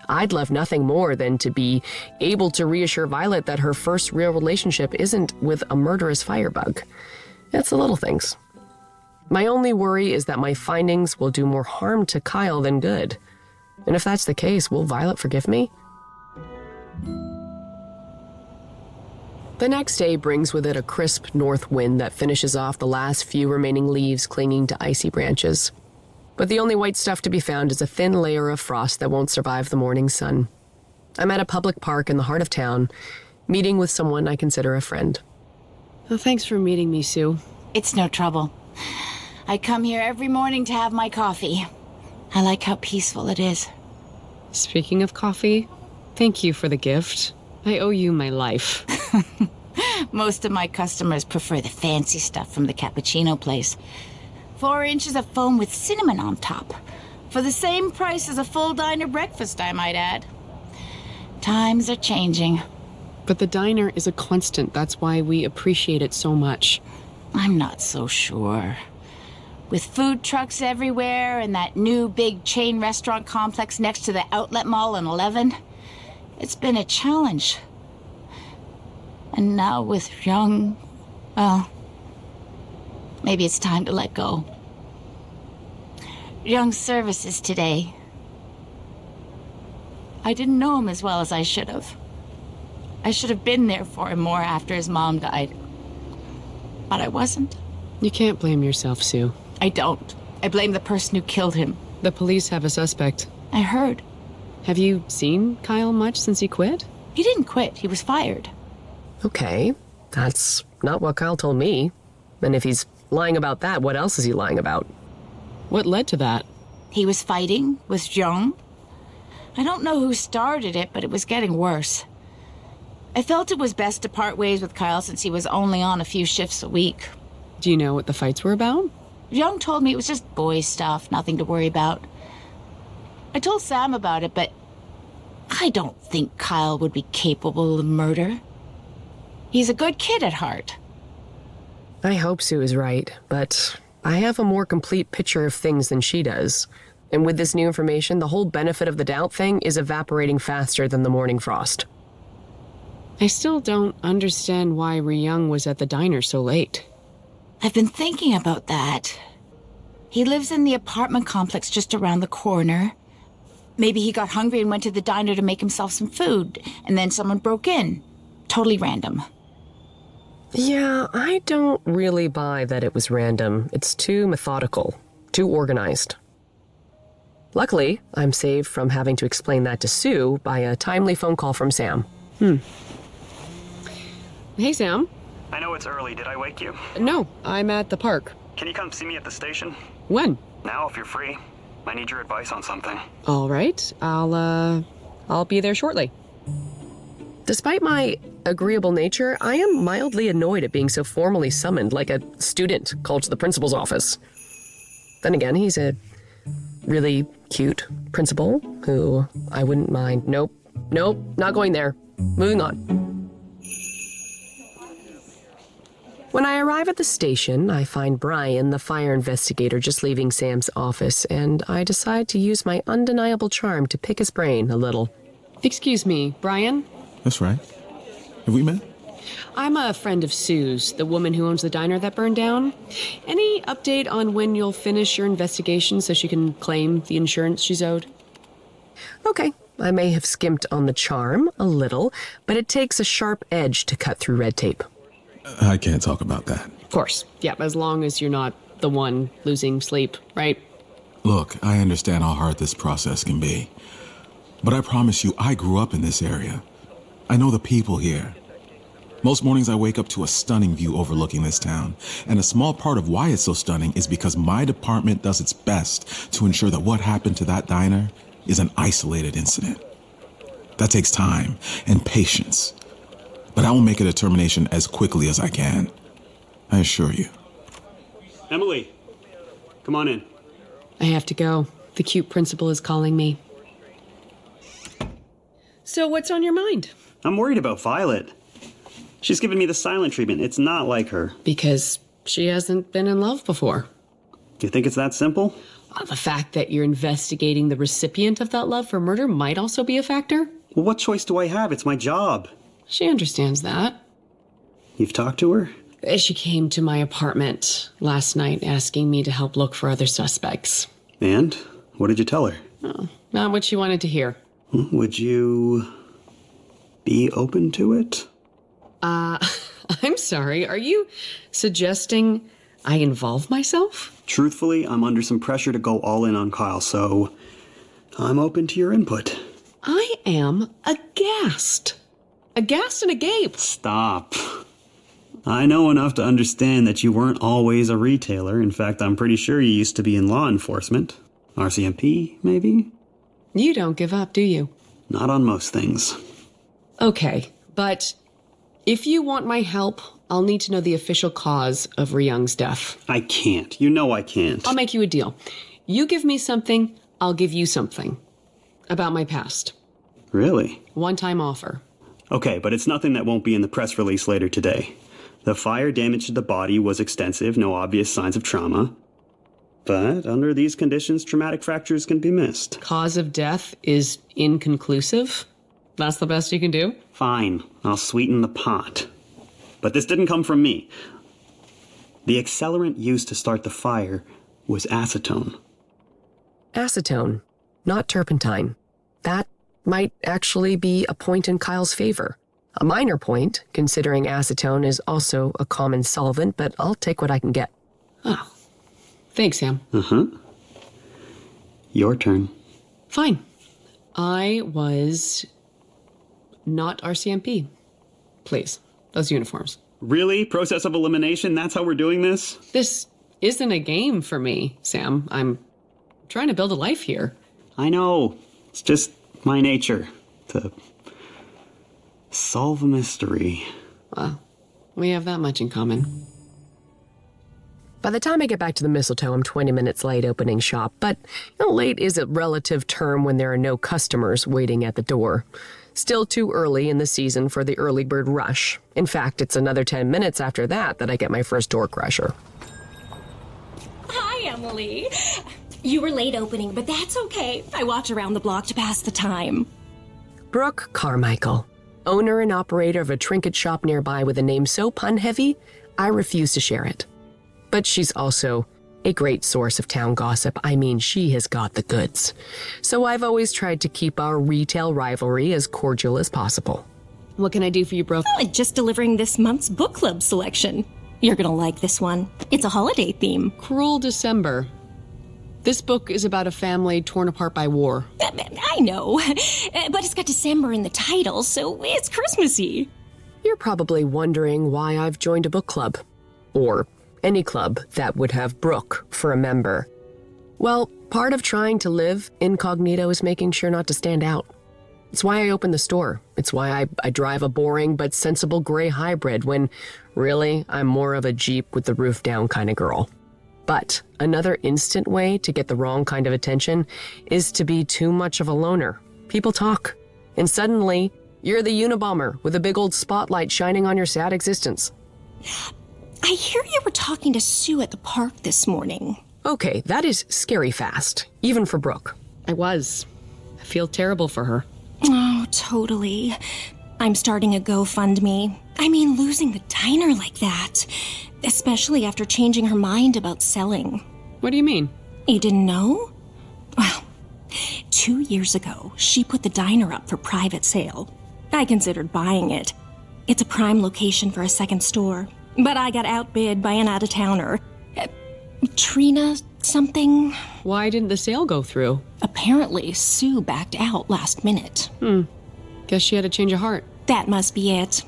I'd love nothing more than to be able to reassure Violet that her first real relationship isn't with a murderous firebug. It's the little things. My only worry is that my findings will do more harm to Kyle than good. And if that's the case, will Violet forgive me? The next day brings with it a crisp north wind that finishes off the last few remaining leaves clinging to icy branches. But the only white stuff to be found is a thin layer of frost that won't survive the morning sun. I'm at a public park in the heart of town, meeting with someone I consider a friend. Well, thanks for meeting me, Sue. It's no trouble. I come here every morning to have my coffee. I like how peaceful it is. Speaking of coffee, thank you for the gift. I owe you my life. Most of my customers prefer the fancy stuff from the cappuccino place. 4 inches of foam with cinnamon on top. For the same price as a full diner breakfast, I might add. Times are changing. But the diner is a constant. That's why we appreciate it so much. I'm not so sure. with food trucks everywhere and that new big chain restaurant complex next to the outlet mall on 11. It's been a challenge. And now with Young, well, maybe it's time to let go. Young's services today. I didn't know him as well as I should have. I should have been there for him more after his mom died. But I wasn't. You can't blame yourself, Sue. I don't. I blame the person who killed him. The police have a suspect. I heard. Have you seen Kyle much since he quit? He didn't quit. He was fired. Okay, that's not what Kyle told me. And if he's lying about that, what else is he lying about? What led to that? He was fighting with Zhang. I don't know who started it, but it was getting worse. I felt it was best to part ways with Kyle since he was only on a few shifts a week. Do you know what the fights were about? Zhang told me it was just boy stuff, nothing to worry about. I told Sam about it, but I don't think Kyle would be capable of murder. He's a good kid at heart. I hope Sue is right, but I have a more complete picture of things than she does. And with this new information, the whole benefit of the doubt thing is evaporating faster than the morning frost. I still don't understand why Ryung was at the diner so late. I've been thinking about that. He lives in the apartment complex just around the corner. Maybe he got hungry and went to the diner to make himself some food, and then someone broke in. Totally random. Yeah, I don't really buy that it was random. It's too methodical, too organized. Luckily, I'm saved from having to explain that to Sue by a timely phone call from Sam. Hey, Sam. I know it's early. Did I wake you? No, I'm at the park. Can you come see me at the station? When? Now, if you're free. I need your advice on something. All right. I'll be there shortly. Despite my agreeable nature, I am mildly annoyed at being so formally summoned, like a student called to the principal's office. Then again, he's a really cute principal who I wouldn't mind. Nope, not going there. Moving on. When I arrive at the station, I find Brian, the fire investigator, just leaving Sam's office, and I decide to use my undeniable charm to pick his brain a little. Excuse me, Brian? That's right. Have we met? I'm a friend of Sue's, the woman who owns the diner that burned down. Any update on when you'll finish your investigation so she can claim the insurance she's owed? Okay, I may have skimped on the charm a little, but it takes a sharp edge to cut through red tape. I can't talk about that. Of course. Yeah, as long as you're not the one losing sleep, right? Look, I understand how hard this process can be. But I promise you, I grew up in this area. I know the people here. Most mornings I wake up to a stunning view overlooking this town. And a small part of why it's so stunning is because my department does its best to ensure that what happened to that diner is an isolated incident. That takes time and patience. But I will make a determination as quickly as I can. I assure you. Emily, come on in. I have to go. The cute principal is calling me. So what's on your mind? I'm worried about Violet. She's given me the silent treatment. It's not like her. Because she hasn't been in love before. Do you think it's that simple? The fact that you're investigating the recipient of that love for murder might also be a factor. Well, what choice do I have? It's my job. She understands that. You've talked to her? She came to my apartment last night asking me to help look for other suspects. And? What did you tell her? Oh, not what she wanted to hear. Would you be open to it? I'm sorry. Are you suggesting I involve myself? Truthfully, I'm under some pressure to go all in on Kyle, so I'm open to your input. I am aghast. Aghast and agape. Stop. I know enough to understand that you weren't always a retailer. In fact, I'm pretty sure you used to be in law enforcement. RCMP, maybe? You don't give up, do you? Not on most things. Okay, but if you want my help, I'll need to know the official cause of Ryung's death. I can't. You know I can't. I'll make you a deal. You give me something, I'll give you something. About my past. Really? One-time offer. Okay, but it's nothing that won't be in the press release later today. The fire damage to the body was extensive, no obvious signs of trauma. But under these conditions, traumatic fractures can be missed. Cause of death is inconclusive? That's the best you can do? Fine, I'll sweeten the pot. But this didn't come from me. The accelerant used to start the fire was acetone. Acetone, not turpentine. That might actually be a point in Kyle's favor. A minor point, considering acetone is also a common solvent, but I'll take what I can get. Oh. Thanks, Sam. Uh-huh. Your turn. Fine. I was not RCMP. Please. Those uniforms. Really? Process of elimination? That's how we're doing this? This isn't a game for me, Sam. I'm trying to build a life here. I know. It's just my nature to solve a mystery. Well, we have that much in common. By the time I get back to the mistletoe, I'm 20 minutes late opening shop, but late is a relative term when there are no customers waiting at the door. Still too early in the season for the early bird rush. In fact, it's another 10 minutes after that I get my first door crusher. Hi, Emily. You were late opening, but that's okay. I walked around the block to pass the time. Brooke Carmichael, owner and operator of a trinket shop nearby with a name so pun-heavy, I refuse to share it. But she's also a great source of town gossip. I mean, she has got the goods. So I've always tried to keep our retail rivalry as cordial as possible. What can I do for you, Brooke? Oh, just delivering this month's book club selection. You're gonna like this one. It's a holiday theme. Cruel December. This book is about a family torn apart by war. I know, but it's got December in the title, so it's Christmassy. You're probably wondering why I've joined a book club. Or any club that would have Brooke for a member. Well, part of trying to live incognito is making sure not to stand out. It's why I opened the store. It's why I drive a boring but sensible gray hybrid when, really, I'm more of a Jeep with the roof down kind of girl. But another instant way to get the wrong kind of attention is to be too much of a loner. People talk, and suddenly, you're the Unabomber with a big old spotlight shining on your sad existence. I hear you were talking to Sue at the park this morning. Okay, that is scary fast, even for Brooke. I feel terrible for her. Oh, totally. I'm starting a GoFundMe. I mean, losing the diner like that. Especially after changing her mind about selling. What do you mean? You didn't know? Well, 2 years ago, she put the diner up for private sale. I considered buying it. It's a prime location for a second store. But I got outbid by an out-of-towner. Trina something? Why didn't the sale go through? Apparently, Sue backed out last minute. Guess she had a change of heart. That must be it.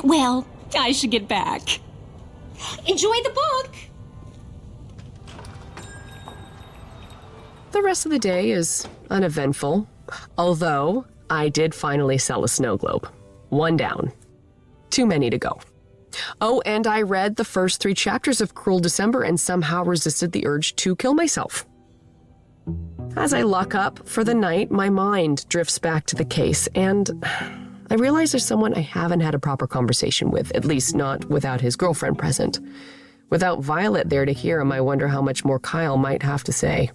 Well, I should get back. Enjoy the book! The rest of the day is uneventful, although I did finally sell a snow globe. One down. Too many to go. Oh, and I read the first 3 chapters of Cruel December and somehow resisted the urge to kill myself. As I lock up for the night, my mind drifts back to the case, and I realize there's someone I haven't had a proper conversation with, at least not without his girlfriend present. Without Violet there to hear him, I wonder how much more Kyle might have to say.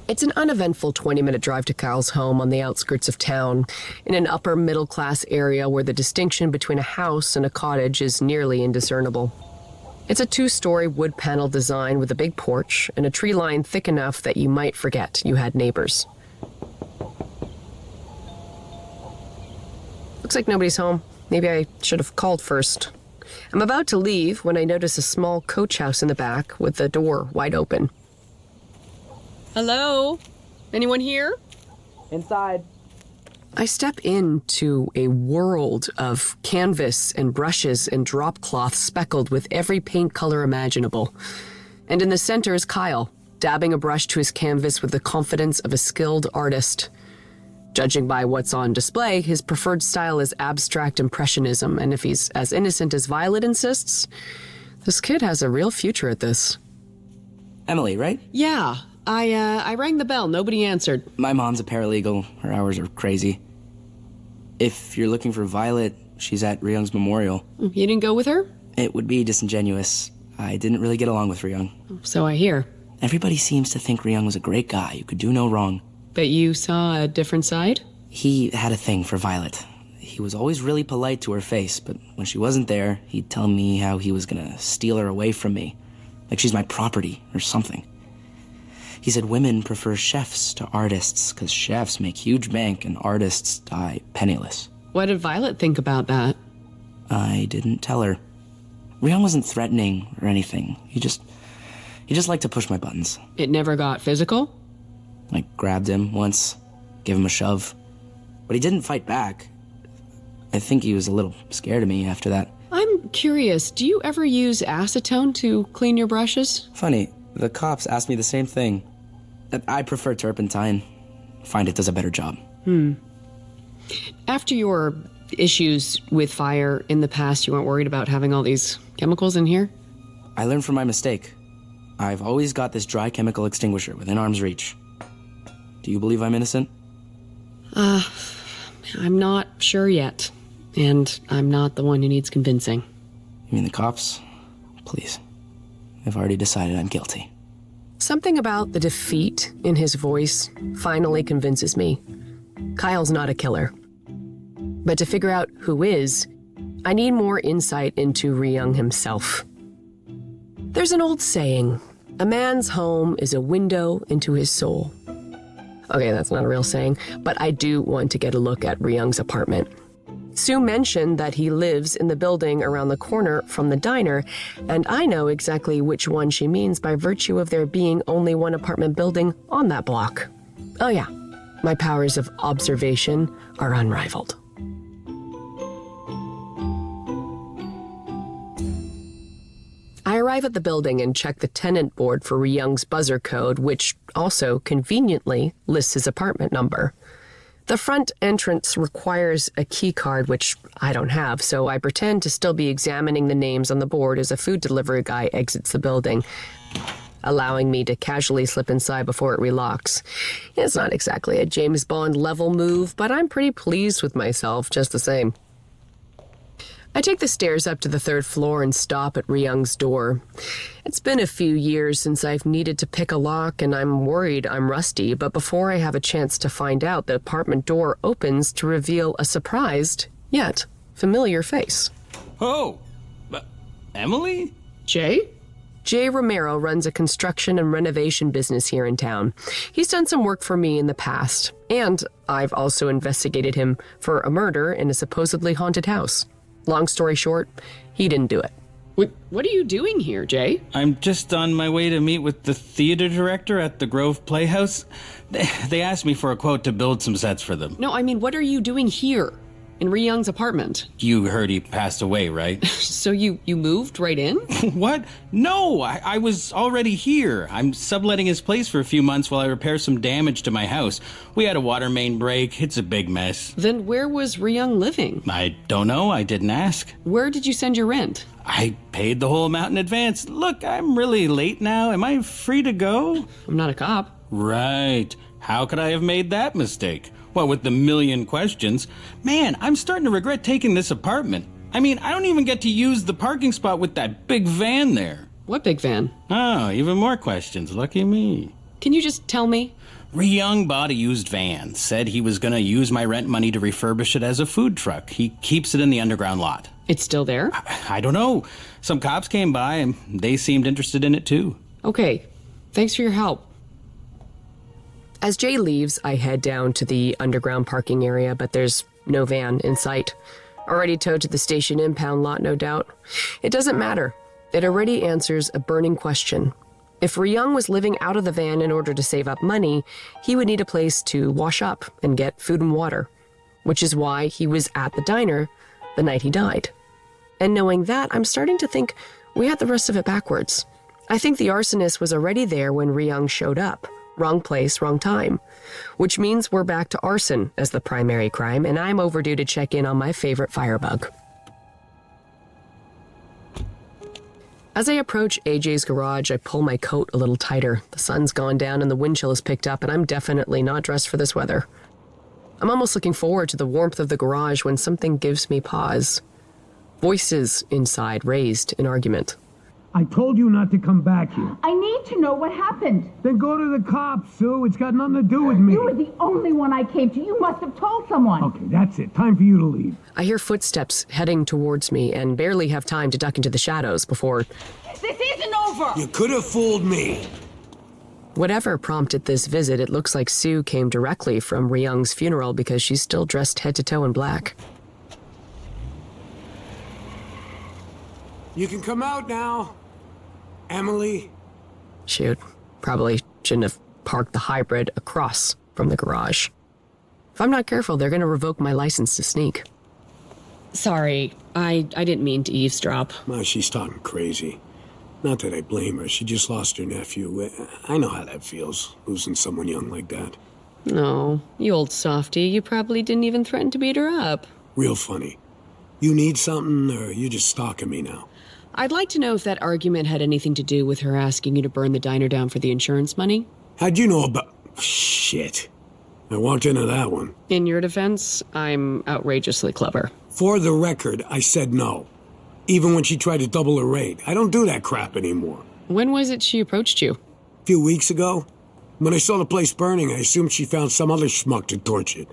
It's an uneventful 20-minute drive to Kyle's home on the outskirts of town, in an upper middle-class area where the distinction between a house and a cottage is nearly indiscernible. It's a 2-story wood panel design with a big porch and a tree line thick enough that you might forget you had neighbors. Looks like nobody's home. Maybe I should have called first. I'm about to leave when I notice a small coach house in the back with the door wide open. Hello? Anyone here? Inside. I step into a world of canvas and brushes and drop cloth speckled with every paint color imaginable. And in the center is Kyle, dabbing a brush to his canvas with the confidence of a skilled artist. Judging by what's on display, his preferred style is abstract impressionism, and if he's as innocent as Violet insists, this kid has a real future at this. Emily, right? Yeah. I rang the bell. Nobody answered. My mom's a paralegal. Her hours are crazy. If you're looking for Violet, she's at Ryung's memorial. You didn't go with her? It would be disingenuous. I didn't really get along with Ryung. So I hear. Everybody seems to think Ryung was a great guy who could do no wrong. But you saw a different side? He had a thing for Violet. He was always really polite to her face, but when she wasn't there, he'd tell me how he was gonna steal her away from me. Like she's my property or something. He said women prefer chefs to artists because chefs make huge bank and artists die penniless. What did Violet think about that? I didn't tell her. Ryung wasn't threatening or anything. He just liked to push my buttons. It never got physical? I grabbed him once, gave him a shove. But he didn't fight back. I think he was a little scared of me after that. I'm curious, do you ever use acetone to clean your brushes? Funny, the cops asked me the same thing. I prefer turpentine. Find it does a better job. After your issues with fire in the past, you weren't worried about having all these chemicals in here? I learned from my mistake. I've always got this dry chemical extinguisher within arm's reach. Do you believe I'm innocent? I'm not sure yet. And I'm not the one who needs convincing. You mean the cops? Please. I've already decided I'm guilty. Something about the defeat in his voice finally convinces me. Kyle's not a killer. But to figure out who is, I need more insight into Ryung himself. There's an old saying, a man's home is a window into his soul. Okay, that's not a real saying, but I do want to get a look at Ryung's apartment. Sue mentioned that he lives in the building around the corner from the diner, and I know exactly which one she means by virtue of there being only one apartment building on that block. Oh yeah, my powers of observation are unrivaled. I arrive at the building and check the tenant board for Ryung's buzzer code, which also conveniently lists his apartment number. The front entrance requires a key card, which I don't have, so I pretend to still be examining the names on the board as a food delivery guy exits the building, allowing me to casually slip inside before it relocks. It's not exactly a James Bond level move, but I'm pretty pleased with myself just the same. I take the stairs up to the third floor and stop at Ryung's door. It's been a few years since I've needed to pick a lock, and I'm worried I'm rusty, but before I have a chance to find out, the apartment door opens to reveal a surprised, yet familiar face. Oh, Emily? Jay? Jay Romero runs a construction and renovation business here in town. He's done some work for me in the past, and I've also investigated him for a murder in a supposedly haunted house. Long story short, he didn't do it. What are you doing here, Jay? I'm just on my way to meet with the theater director at the Grove Playhouse. They asked me for a quote to build some sets for them. No, I mean, what are you doing here? In Ryung's apartment? You heard he passed away, right? So you moved right in? What? No, I was already here. I'm subletting his place for a few months while I repair some damage to my house. We had a water main break. It's a big mess. Then where was Ryung living? I don't know. I didn't ask. Where did you send your rent? I paid the whole amount in advance. Look, I'm really late now. Am I free to go? I'm not a cop. Right. How could I have made that mistake? Well, with the million questions. Man, I'm starting to regret taking this apartment. I mean, I don't even get to use the parking spot with that big van there. What big van? Oh, even more questions. Lucky me. Can you just tell me? Ryung bought a used van. Said he was going to use my rent money to refurbish it as a food truck. He keeps it in the underground lot. It's still there? I don't know. Some cops came by and they seemed interested in it too. Okay. Thanks for your help. As Jay leaves, I head down to the underground parking area, but there's no van in sight. Already towed to the station impound lot, no doubt. It doesn't matter. It already answers a burning question. If Ryung was living out of the van in order to save up money, he would need a place to wash up and get food and water, which is why he was at the diner the night he died. And knowing that, I'm starting to think we had the rest of it backwards. I think the arsonist was already there when Ryung showed up. Wrong place, wrong time. Which means we're back to arson as the primary crime, and I'm overdue to check in on my favorite firebug. As I approach AJ's garage, I pull my coat a little tighter. The sun's gone down and the wind chill has picked up, and I'm definitely not dressed for this weather. I'm almost looking forward to the warmth of the garage when something gives me pause. Voices inside raised in argument. I told you not to come back here. I need to know what happened. Then go to the cops, Sue. It's got nothing to do with me. You were the only one I came to. You must have told someone. Okay, that's it. Time for you to leave. I hear footsteps heading towards me and barely have time to duck into the shadows before... This isn't over! You could have fooled me. Whatever prompted this visit, it looks like Sue came directly from Ryung's funeral because she's still dressed head to toe in black. You can come out now. Emily? Shoot, probably shouldn't have parked the hybrid across from the garage. If I'm not careful, they're going to revoke my license to sneak. Sorry, I didn't mean to eavesdrop. Well, she's talking crazy. Not that I blame her. She just lost her nephew. I know how that feels, losing someone young like that. No, you old softy. You probably didn't even threaten to beat her up. Real funny. You need something, or you just stalking me now? I'd like to know if that argument had anything to do with her asking you to burn the diner down for the insurance money. How'd you know about... Shit. I walked into that one. In your defense, I'm outrageously clever. For the record, I said no. Even when she tried to double her rate. I don't do that crap anymore. When was it she approached you? A few weeks ago. When I saw the place burning, I assumed she found some other schmuck to torch it.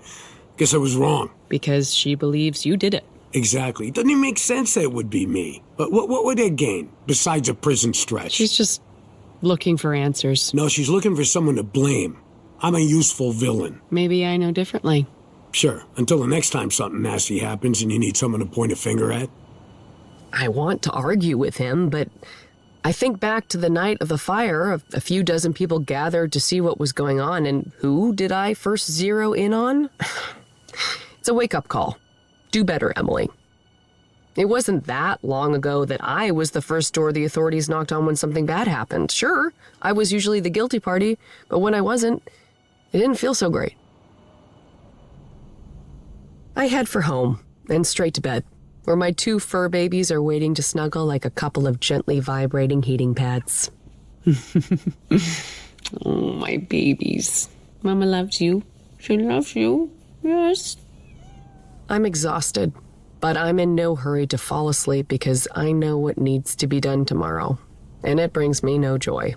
Guess I was wrong. Because she believes you did it. Exactly. It doesn't even make sense that it would be me. But what would I gain, besides a prison stretch? She's just looking for answers. No, she's looking for someone to blame. I'm a useful villain. Maybe I know differently. Sure, until the next time something nasty happens and you need someone to point a finger at. I want to argue with him, but I think back to the night of the fire. A few dozen people gathered to see what was going on, and who did I first zero in on? It's a wake-up call. Do better, Emily. It wasn't that long ago that I was the first door the authorities knocked on when something bad happened. Sure, I was usually the guilty party, but when I wasn't, it didn't feel so great. I head for home and straight to bed, where my 2 fur babies are waiting to snuggle like a couple of gently vibrating heating pads. Oh, my babies. Mama loves you. She loves you. Yes. I'm exhausted, but I'm in no hurry to fall asleep because I know what needs to be done tomorrow, and it brings me no joy.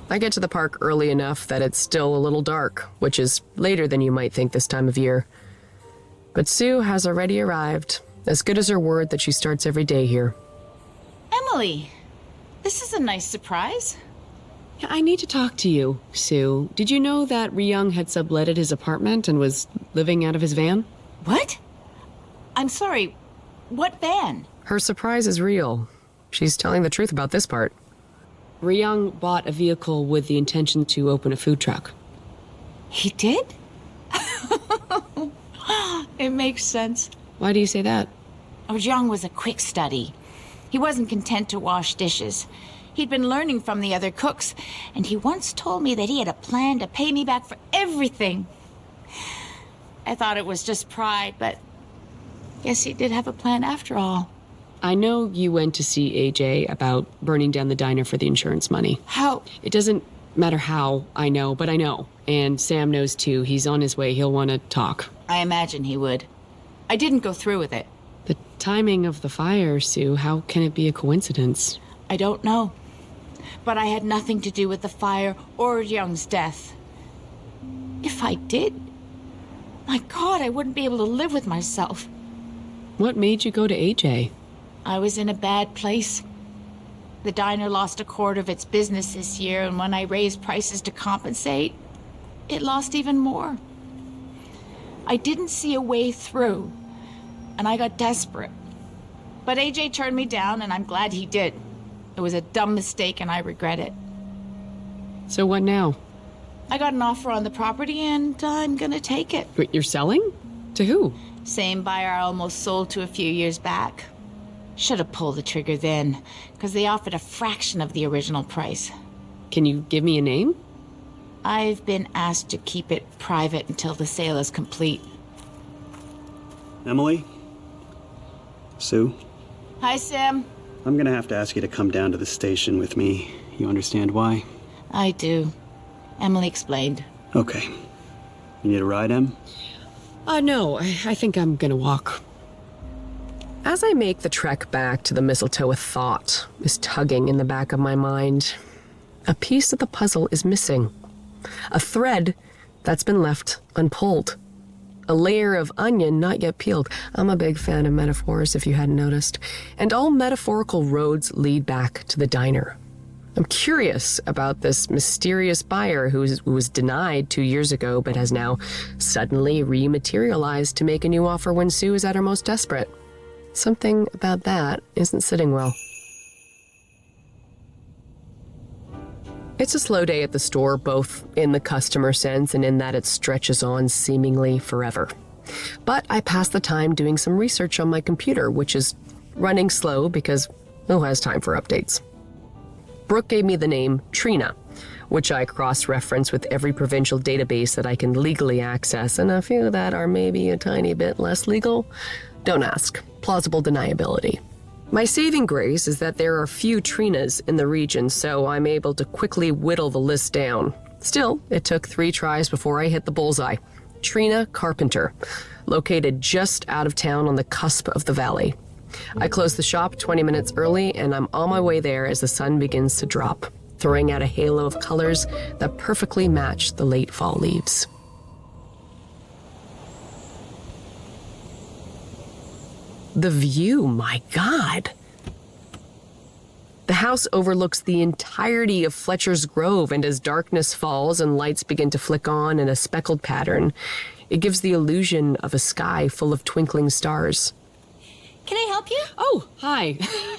I get to the park early enough that it's still a little dark, which is later than you might think this time of year. But Sue has already arrived, as good as her word that she starts every day here. Emily, this is a nice surprise. I need to talk to you, Sue. Did you know that Ryung had subletted his apartment and was living out of his van? What? I'm sorry, what van? Her surprise is real. She's telling the truth about this part. Ryung bought a vehicle with the intention to open a food truck. He did? It makes sense. Why do you say that? Ryung was a quick study. He wasn't content to wash dishes. He'd been learning from the other cooks, and he once told me that he had a plan to pay me back for everything. I thought it was just pride, but guess he did have a plan after all. I know you went to see AJ about burning down the diner for the insurance money. How? It doesn't matter how, I know, but I know. And Sam knows too. He's on his way. He'll want to talk. I imagine he would. I didn't go through with it. The timing of the fire, Sue, how can it be a coincidence? I don't know. But I had nothing to do with the fire or Young's death. If I did, my God, I wouldn't be able to live with myself. What made you go to AJ? I was in a bad place. The diner lost 1/4 of its business this year, and when I raised prices to compensate, it lost even more. I didn't see a way through, and I got desperate. But AJ turned me down, and I'm glad he did. It was a dumb mistake, and I regret it. So what now? I got an offer on the property, and I'm gonna take it. But you're selling? To who? Same buyer I almost sold to a few years back. Should have pulled the trigger then, because they offered a fraction of the original price. Can you give me a name? I've been asked to keep it private until the sale is complete. Emily? Sue? Hi, Sam. I'm gonna have to ask you to come down to the station with me. You understand why? I do. Emily explained. Okay. You need a ride, Em? No, I think I'm gonna walk. As I make the trek back to the mistletoe, a thought is tugging in the back of my mind. A piece of the puzzle is missing. A thread that's been left unpulled. A layer of onion not yet peeled. I'm a big fan of metaphors, if you hadn't noticed. And all metaphorical roads lead back to the diner. I'm curious about this mysterious buyer who was denied 2 years ago but has now suddenly rematerialized to make a new offer when Sue is at her most desperate. Something about that isn't sitting well. It's a slow day at the store, both in the customer sense and in that it stretches on seemingly forever. But I pass the time doing some research on my computer, which is running slow because who has time for updates? Brooke gave me the name Trina, which I cross-reference with every provincial database that I can legally access, and a few that are maybe a tiny bit less legal. Don't ask. Plausible deniability. My saving grace is that there are few Trinas in the region, so I'm able to quickly whittle the list down. Still, it took 3 tries before I hit the bullseye. Trina Carpenter, located just out of town on the cusp of the valley. I closed the shop 20 minutes early, and I'm on my way there as the sun begins to drop, throwing out a halo of colors that perfectly match the late fall leaves. The view, my God. The house overlooks the entirety of Fletcher's Grove, and as darkness falls and lights begin to flick on in a speckled pattern, it gives the illusion of a sky full of twinkling stars. Can I help you? Oh, hi.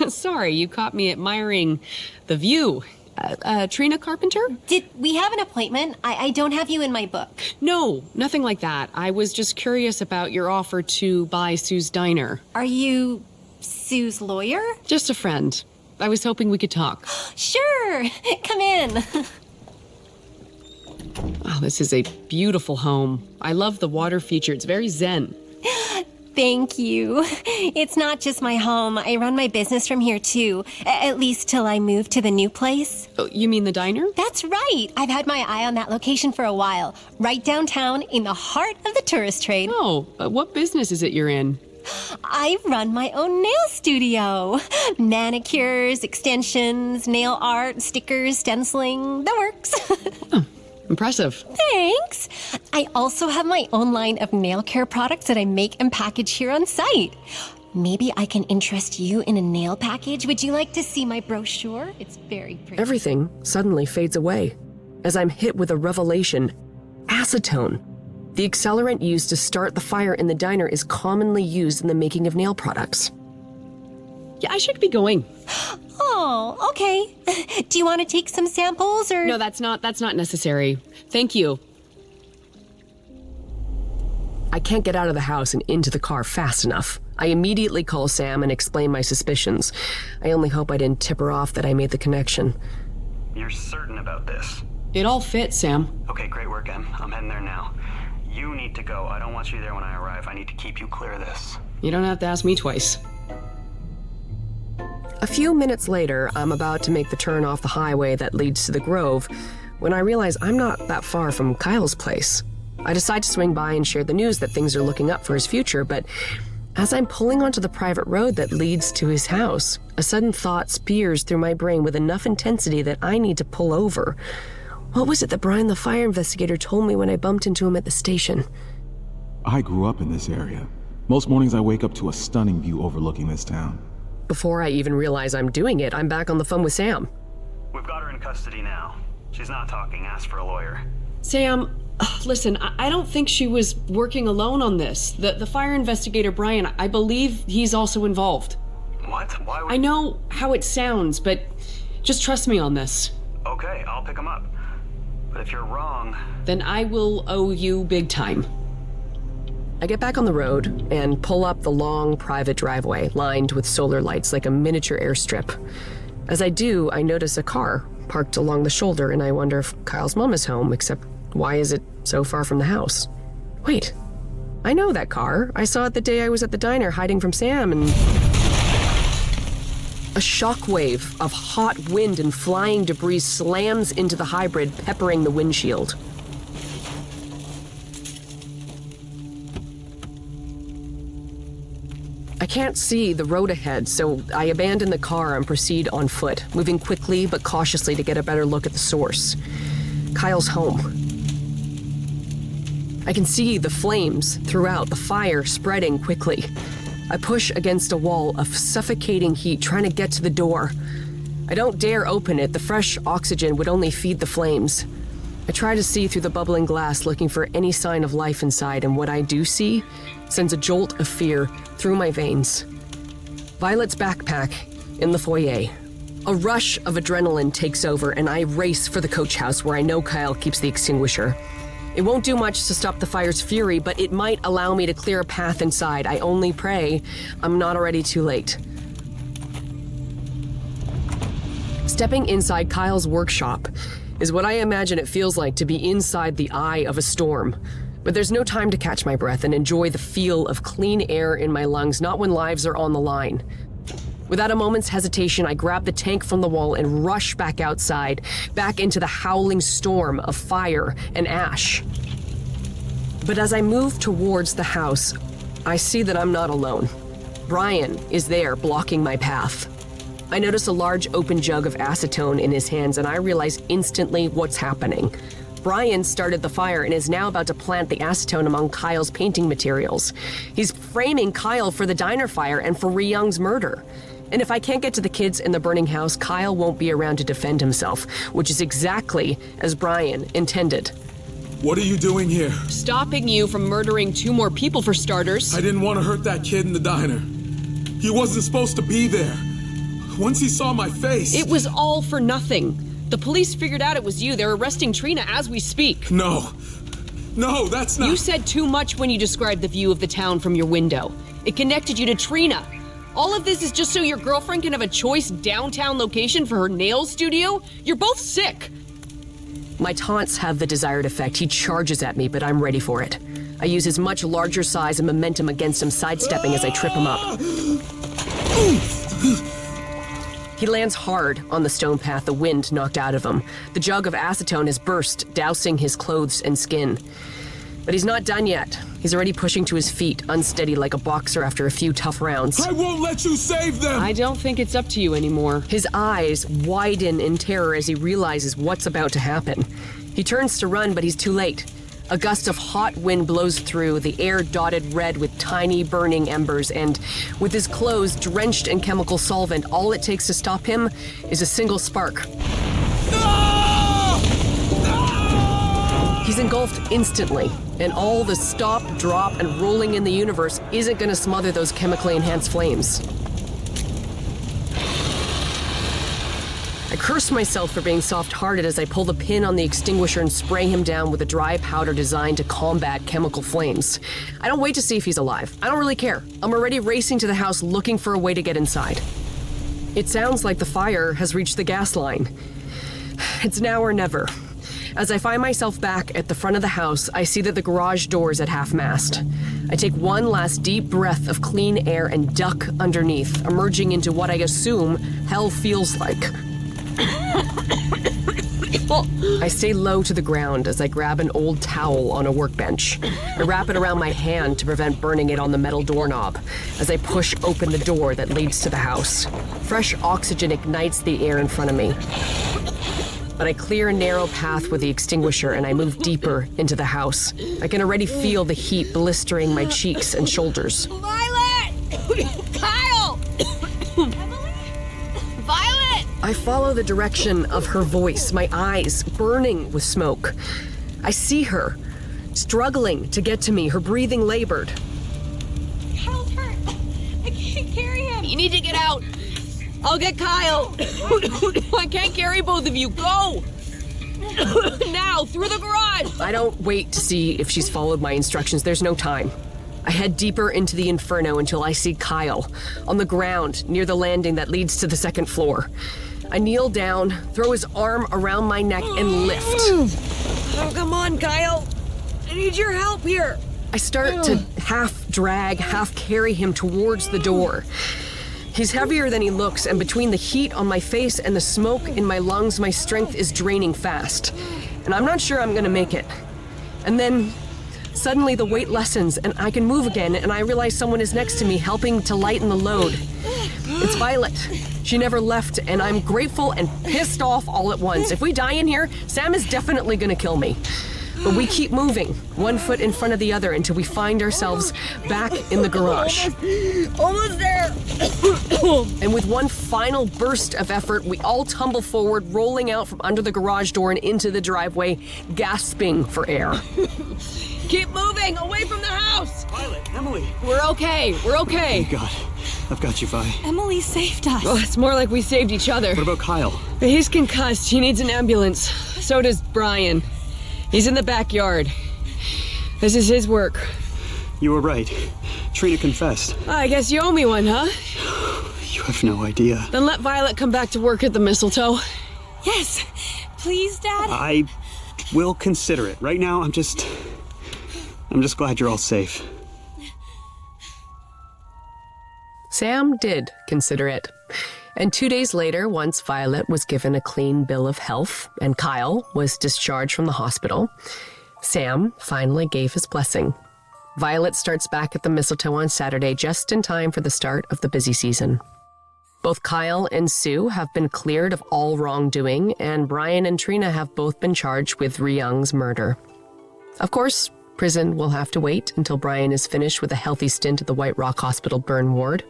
Sorry, you caught me admiring the view. Trina Carpenter? Did we have an appointment? I don't have you in my book. No, nothing like that. I was just curious about your offer to buy Sue's diner. Are you Sue's lawyer? Just a friend. I was hoping we could talk. Sure, come in. Oh, this is a beautiful home. I love the water feature. It's very zen. Thank you. It's not just my home. I run my business from here, too. At least till I move to the new place. Oh, you mean the diner? That's right. I've had my eye on that location for a while. Right downtown in the heart of the tourist trade. Oh, what business is it you're in? I run my own nail studio. Manicures, extensions, nail art, stickers, stenciling, the works. Oh, impressive. Thanks. I also have my own line of nail care products that I make and package here on site. Maybe I can interest you in a nail package. Would you like to see my brochure? It's very pretty. Everything suddenly fades away as I'm hit with a revelation. Acetone. The accelerant used to start the fire in the diner is commonly used in the making of nail products. Yeah, I should be going. Oh, okay. Do you want to take some samples or? No, that's not necessary. Thank you. I can't get out of the house and into the car fast enough. I immediately call Sam and explain my suspicions. I only hope I didn't tip her off that I made the connection. You're certain about this? It all fits, Sam. Okay, great work, Em. I'm heading there now. You need to go. I don't want you there when I arrive. I need to keep you clear of this. You don't have to ask me twice. A few minutes later, I'm about to make the turn off the highway that leads to the Grove when I realize I'm not that far from Kyle's place. I decide to swing by and share the news that things are looking up for his future, but as I'm pulling onto the private road that leads to his house, a sudden thought spears through my brain with enough intensity that I need to pull over. What was it that Brian the fire investigator told me when I bumped into him at the station? I grew up in this area. Most mornings I wake up to a stunning view overlooking this town. Before I even realize I'm doing it, I'm back on the phone with Sam. We've got her in custody now. She's not talking. Ask for a lawyer. Sam, listen, I don't think she was working alone on this. The fire investigator, Brian, I believe he's also involved. What? Why would... I know how it sounds, but just trust me on this. Okay, I'll pick him up. But if you're wrong... Then I will owe you big time. I get back on the road and pull up the long private driveway lined with solar lights like a miniature airstrip. As I do, I notice a car parked along the shoulder and I wonder if Kyle's mom is home, except why is it so far from the house? Wait, I know that car. I saw it the day I was at the diner hiding from Sam and... A shockwave of hot wind and flying debris slams into the hybrid, peppering the windshield. I can't see the road ahead, so I abandon the car and proceed on foot, moving quickly but cautiously to get a better look at the source. Kyle's home. I can see the flames throughout, the fire spreading quickly. I push against a wall of suffocating heat, trying to get to the door. I don't dare open it. The fresh oxygen would only feed the flames. I try to see through the bubbling glass, looking for any sign of life inside, and what I do see sends a jolt of fear through my veins. Violet's backpack in the foyer. A rush of adrenaline takes over, and I race for the coach house where I know Kyle keeps the extinguisher. It won't do much to stop the fire's fury, but it might allow me to clear a path inside. I only pray I'm not already too late. Stepping inside Kyle's workshop is what I imagine it feels like to be inside the eye of a storm. But there's no time to catch my breath and enjoy the feel of clean air in my lungs, not when lives are on the line. Without a moment's hesitation, I grab the tank from the wall and rush back outside, back into the howling storm of fire and ash. But as I move towards the house, I see that I'm not alone. Brian is there, blocking my path. I notice a large open jug of acetone in his hands, and I realize instantly what's happening. Brian started the fire and is now about to plant the acetone among Kyle's painting materials. He's framing Kyle for the diner fire and for Young's murder. And if I can't get to the kids in the burning house, Kyle won't be around to defend himself, which is exactly as Brian intended. What are you doing here? Stopping you from murdering 2 more people, for starters. I didn't want to hurt that kid in the diner. He wasn't supposed to be there. Once he saw my face... It was all for nothing. The police figured out it was you. They're arresting Trina as we speak. No, that's not... You said too much when you described the view of the town from your window. It connected you to Trina. All of this is just so your girlfriend can have a choice downtown location for her nail studio? You're both sick. My taunts have the desired effect. He charges at me, but I'm ready for it. I use his much larger size and momentum against him, sidestepping as I trip him up. He lands hard on the stone path, the wind knocked out of him. The jug of acetone has burst, dousing his clothes and skin. But he's not done yet. He's already pushing to his feet, unsteady like a boxer after a few tough rounds. I won't let you save them! I don't think it's up to you anymore. His eyes widen in terror as he realizes what's about to happen. He turns to run, but he's too late. A gust of hot wind blows through, the air dotted red with tiny burning embers, and with his clothes drenched in chemical solvent, all it takes to stop him is a single spark. He's engulfed instantly, and all the stop, drop, and rolling in the universe isn't going to smother those chemically enhanced flames. I curse myself for being soft-hearted as I pull the pin on the extinguisher and spray him down with a dry powder designed to combat chemical flames. I don't wait to see if he's alive. I don't really care. I'm already racing to the house looking for a way to get inside. It sounds like the fire has reached the gas line. It's now or never. As I find myself back at the front of the house, I see that the garage door is at half-mast. I take one last deep breath of clean air and duck underneath, emerging into what I assume hell feels like. I stay low to the ground as I grab an old towel on a workbench. I wrap it around my hand to prevent burning it on the metal doorknob as I push open the door that leads to the house. Fresh oxygen ignites the air in front of me. But I clear a narrow path with the extinguisher and I move deeper into the house. I can already feel the heat blistering my cheeks and shoulders. Violet! Kyle! Violet! I follow the direction of her voice, my eyes burning with smoke. I see her, struggling to get to me, her breathing labored. Kyle's hurt. I can't carry him. You need to get out. I'll get Kyle. I can't carry both of you. Go! Now, through the garage! I don't wait to see if she's followed my instructions. There's no time. I head deeper into the inferno until I see Kyle on the ground near the landing that leads to the second floor. I kneel down, throw his arm around my neck, and lift. Oh, come on, Kyle. I need your help here. I start to half drag, half carry him towards the door. He's heavier than he looks, and between the heat on my face and the smoke in my lungs, my strength is draining fast. And I'm not sure I'm gonna make it. And then, Suddenly the weight lessens and I can move again, and I realize someone is next to me helping to lighten the load. It's Violet. She never left, and I'm grateful and pissed off all at once. If we die in here, Sam is definitely gonna kill me. But we keep moving, one foot in front of the other, until we find ourselves back in the garage. Almost there. And with one final burst of effort, we all tumble forward, rolling out from under the garage door and into the driveway, gasping for air. Keep moving, away from the house. Violet, Emily. We're okay. We're okay. Oh, God. I've got you, Vi. Emily saved us. Well, it's more like we saved each other. What about Kyle? He's concussed. He needs an ambulance. So does Brian. He's in the backyard. This is his work. You were right. Trina confessed. I guess you owe me one, huh? You have no idea. Then let Violet come back to work at the mistletoe. Yes. Please, Dad? I will consider it. Right now, I'm just glad you're all safe. Sam did consider it. And 2 days later, once Violet was given a clean bill of health and Kyle was discharged from the hospital, Sam finally gave his blessing. Violet starts back at the mistletoe on Saturday, just in time for the start of the busy season. Both Kyle and Sue have been cleared of all wrongdoing, and Brian and Trina have both been charged with Ryung's murder. Of course, prison will have to wait until Brian is finished with a healthy stint at the White Rock Hospital burn ward.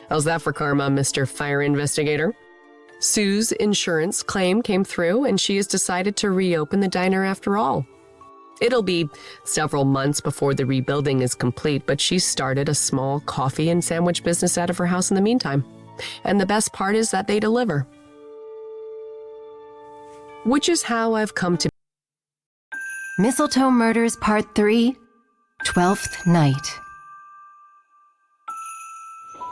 How's that for karma, Mr. Fire Investigator? Sue's insurance claim came through, and she has decided to reopen the diner after all. It'll be several months before the rebuilding is complete, but she's started a small coffee and sandwich business out of her house in the meantime. And the best part is that they deliver. Which is how I've come to Mistletoe Murders Part 3, 12th Night.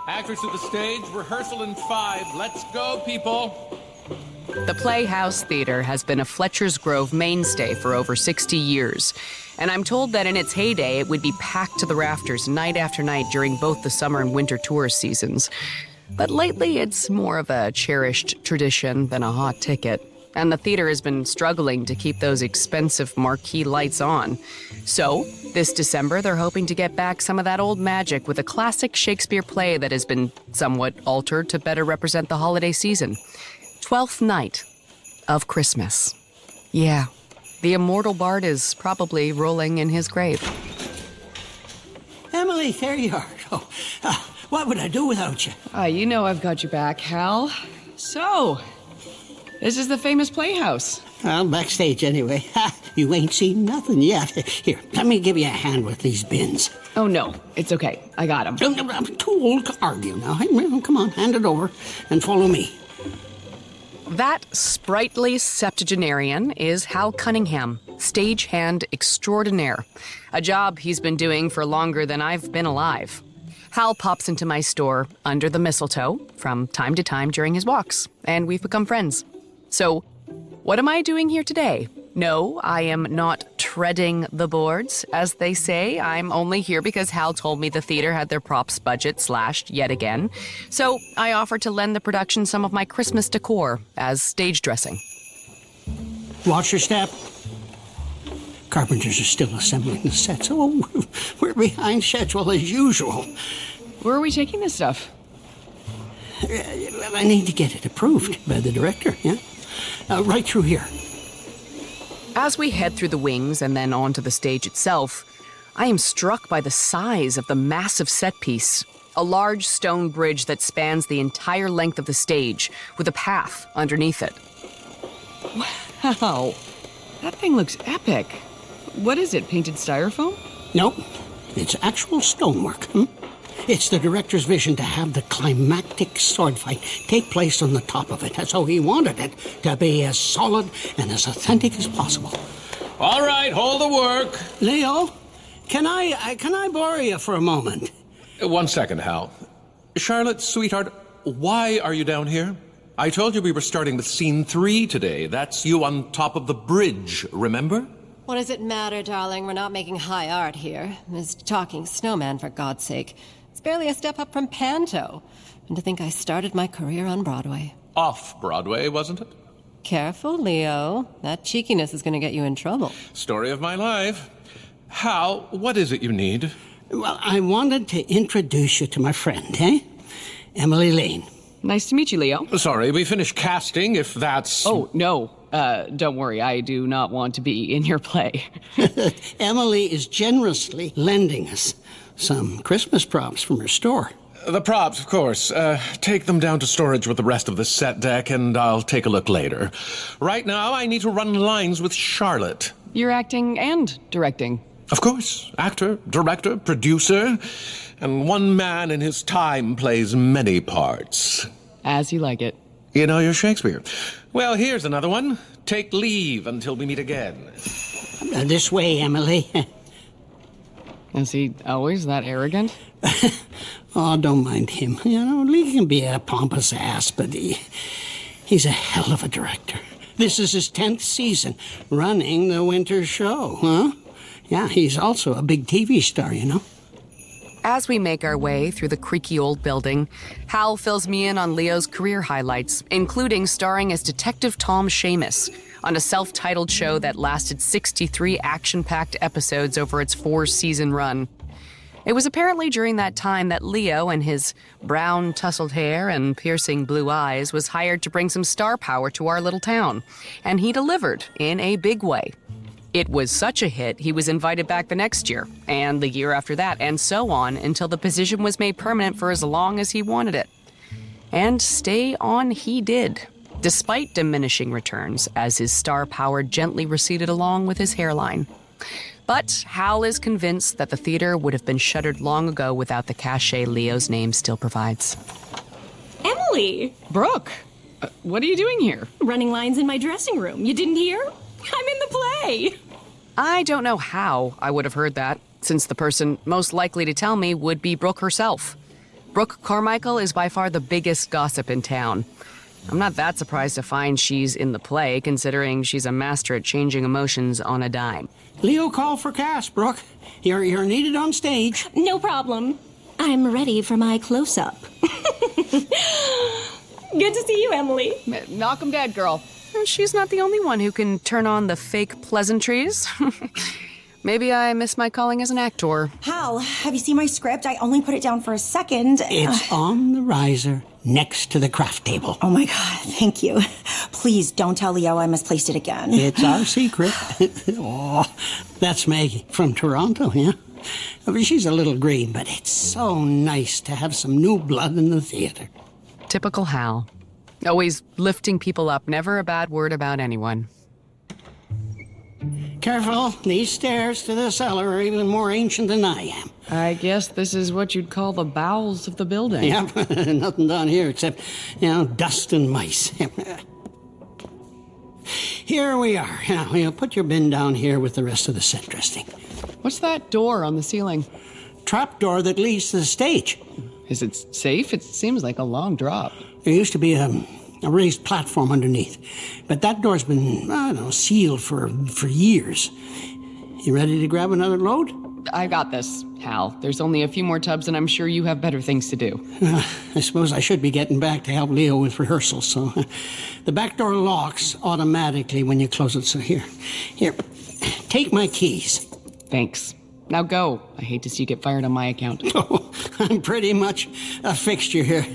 Actors to the stage, rehearsal in 5. Let's go, people. The Playhouse Theater has been a Fletcher's Grove mainstay for over 60 years, and I'm told that in its heyday it would be packed to the rafters night after night during both the summer and winter tourist seasons. But lately it's more of a cherished tradition than a hot ticket, and the theater has been struggling to keep those expensive marquee lights on. So, this December they're hoping to get back some of that old magic with a classic Shakespeare play that has been somewhat altered to better represent the holiday season. 12th Night of Christmas. Yeah, the immortal bard is probably rolling in his grave. Emily, there you are. Oh, what would I do without you? You know I've got your back, Hal. So, this is the famous Playhouse. Well, backstage anyway. You ain't seen nothing yet. Here, let me give you a hand with these bins. Oh, no, it's okay. I got them. I'm too old to argue now. Come on, hand it over and follow me. That sprightly septuagenarian is Hal Cunningham, stagehand extraordinaire, a job he's been doing for longer than I've been alive. Hal pops into my store under the mistletoe from time to time during his walks, and we've become friends. So, what am I doing here today? No, I am not treading the boards, as they say. I'm only here because Hal told me the theater had their props budget slashed yet again. So I offered to lend the production some of my Christmas decor as stage dressing. Watch your step. Carpenters are still assembling the set, so we're behind schedule as usual. Where are we taking this stuff? I need to get it approved by the director, yeah? Right through here. As we head through the wings and then onto the stage itself, I am struck by the size of the massive set piece. A large stone bridge that spans the entire length of the stage, with a path underneath it. Wow, that thing looks epic. What is it, painted styrofoam? Nope, it's actual stonework. It's the director's vision to have the climactic sword fight take place on the top of it. That's how he wanted it to be as solid and as authentic as possible. All right, hold the work. Leo, can I borrow you for a moment? 1 second, Hal. Charlotte, sweetheart, why are you down here? I told you we were starting with scene 3 today. That's you on top of the bridge, remember? What does it matter, darling? We're not making high art here. This talking snowman, for God's sake. It's barely a step up from Panto. And to think I started my career on Broadway. Off Broadway, wasn't it? Careful, Leo. That cheekiness is going to get you in trouble. Story of my life. Hal, what is it you need? Well, I wanted to introduce you to my friend, eh? Emily Lane. Nice to meet you, Leo. Sorry, we finished casting, if that's... Oh, no. Don't worry, I do not want to be in your play. Emily is generously lending us some Christmas props from her store. The props, of course. Take them down to storage with the rest of the set deck, and I'll take a look later. Right now, I need to run lines with Charlotte. You're acting and directing. Of course. Actor, director, producer. And one man in his time plays many parts. As you like it. You know your Shakespeare. Well, here's another one. Take leave until we meet again. This way, Emily. Is he always that arrogant? Oh, don't mind him. You know, Lee can be a pompous ass, but he's a hell of a director. This is his 10th season, running the winter show, huh? Yeah, he's also a big TV star, you know. As we make our way through the creaky old building, Hal fills me in on Leo's career highlights, including starring as Detective Tom Seamus on a self-titled show that lasted 63 action-packed episodes over its 4-season run. It was apparently during that time that Leo and his brown tousled hair and piercing blue eyes was hired to bring some star power to our little town, and he delivered in a big way. It was such a hit, he was invited back the next year, and the year after that, and so on, until the position was made permanent for as long as he wanted it. And stay on he did, despite diminishing returns, as his star power gently receded along with his hairline. But Hal is convinced that the theater would have been shuttered long ago without the cachet Leo's name still provides. Emily! Brooke, what are you doing here? Running lines in my dressing room. You didn't hear? I'm in the play! I don't know how I would have heard that, since the person most likely to tell me would be Brooke herself. Brooke Carmichael is by far the biggest gossip in town. I'm not that surprised to find she's in the play, considering she's a master at changing emotions on a dime. Leo called for cast, Brooke. You're needed on stage. No problem. I'm ready for my close-up. Good to see you, Emily. Knock 'em dead, girl. She's not the only one who can turn on the fake pleasantries. Maybe I miss my calling as an actor. Hal, have you seen my script? I only put it down for a second. It's on the riser next to the craft table. Oh my God, thank you. Please don't tell Leo I misplaced it again. It's our secret. Oh, that's Maggie from Toronto, yeah? I mean, she's a little green, but it's so nice to have some new blood in the theater. Typical Hal. Always lifting people up, never a bad word about anyone. Careful, these stairs to the cellar are even more ancient than I am. I guess this is what you'd call the bowels of the building. Yep, nothing down here except, dust and mice. Here we are. Now, put your bin down here with the rest of the set dressing. What's that door on the ceiling? Trap door that leads to the stage. Is it safe? It seems like a long drop. There used to be a raised platform underneath, but that door's been, sealed for years. You ready to grab another load? I got this, Hal. There's only a few more tubs, and I'm sure you have better things to do. I suppose I should be getting back to help Leo with rehearsals, so the back door locks automatically when you close it, so here, take my keys. Thanks. Now go. I hate to see you get fired on my account. Oh, I'm pretty much a fixture here.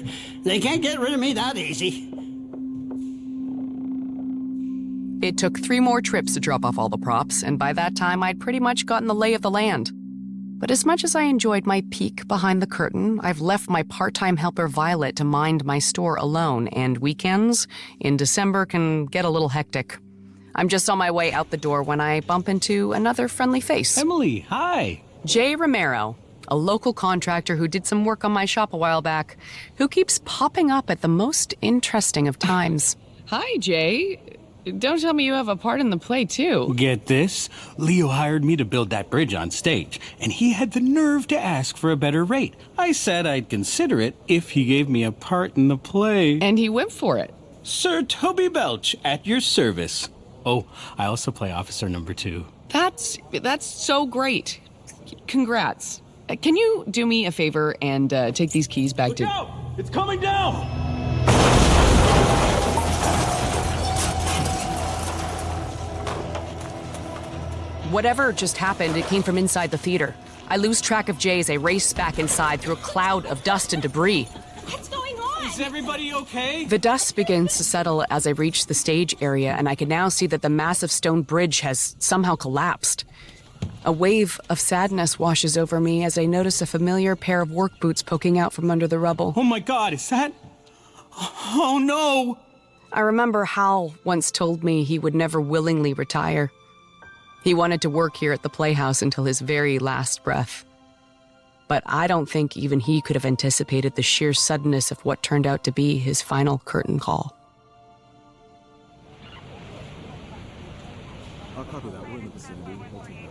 They can't get rid of me that easy. It took 3 more trips to drop off all the props, and by that time I'd pretty much gotten the lay of the land. But as much as I enjoyed my peek behind the curtain, I've left my part-time helper Violet to mind my store alone, and weekends in December can get a little hectic. I'm just on my way out the door when I bump into another friendly face. Emily, hi. Jay Romero, a local contractor who did some work on my shop a while back, who keeps popping up at the most interesting of times. Hi, Jay. Don't tell me you have a part in the play, too. Get this? Leo hired me to build that bridge on stage, and he had the nerve to ask for a better rate. I said I'd consider it if he gave me a part in the play. And he went for it. Sir Toby Belch, at your service. Oh, I also play Officer Number 2. That's so great. Congrats. Can you do me a favor and take these keys back Look out! It's coming down! Whatever just happened, it came from inside the theater. I lose track of Jay as I race back inside through a cloud of dust and debris. What's going on? Is everybody okay? The dust begins to settle as I reach the stage area, and I can now see that the massive stone bridge has somehow collapsed. A wave of sadness washes over me as I notice a familiar pair of work boots poking out from under the rubble. Oh my God, is that... Oh no! I remember Hal once told me he would never willingly retire. He wanted to work here at the Playhouse until his very last breath. But I don't think even he could have anticipated the sheer suddenness of what turned out to be his final curtain call. I'll copy that. We're in the vicinity.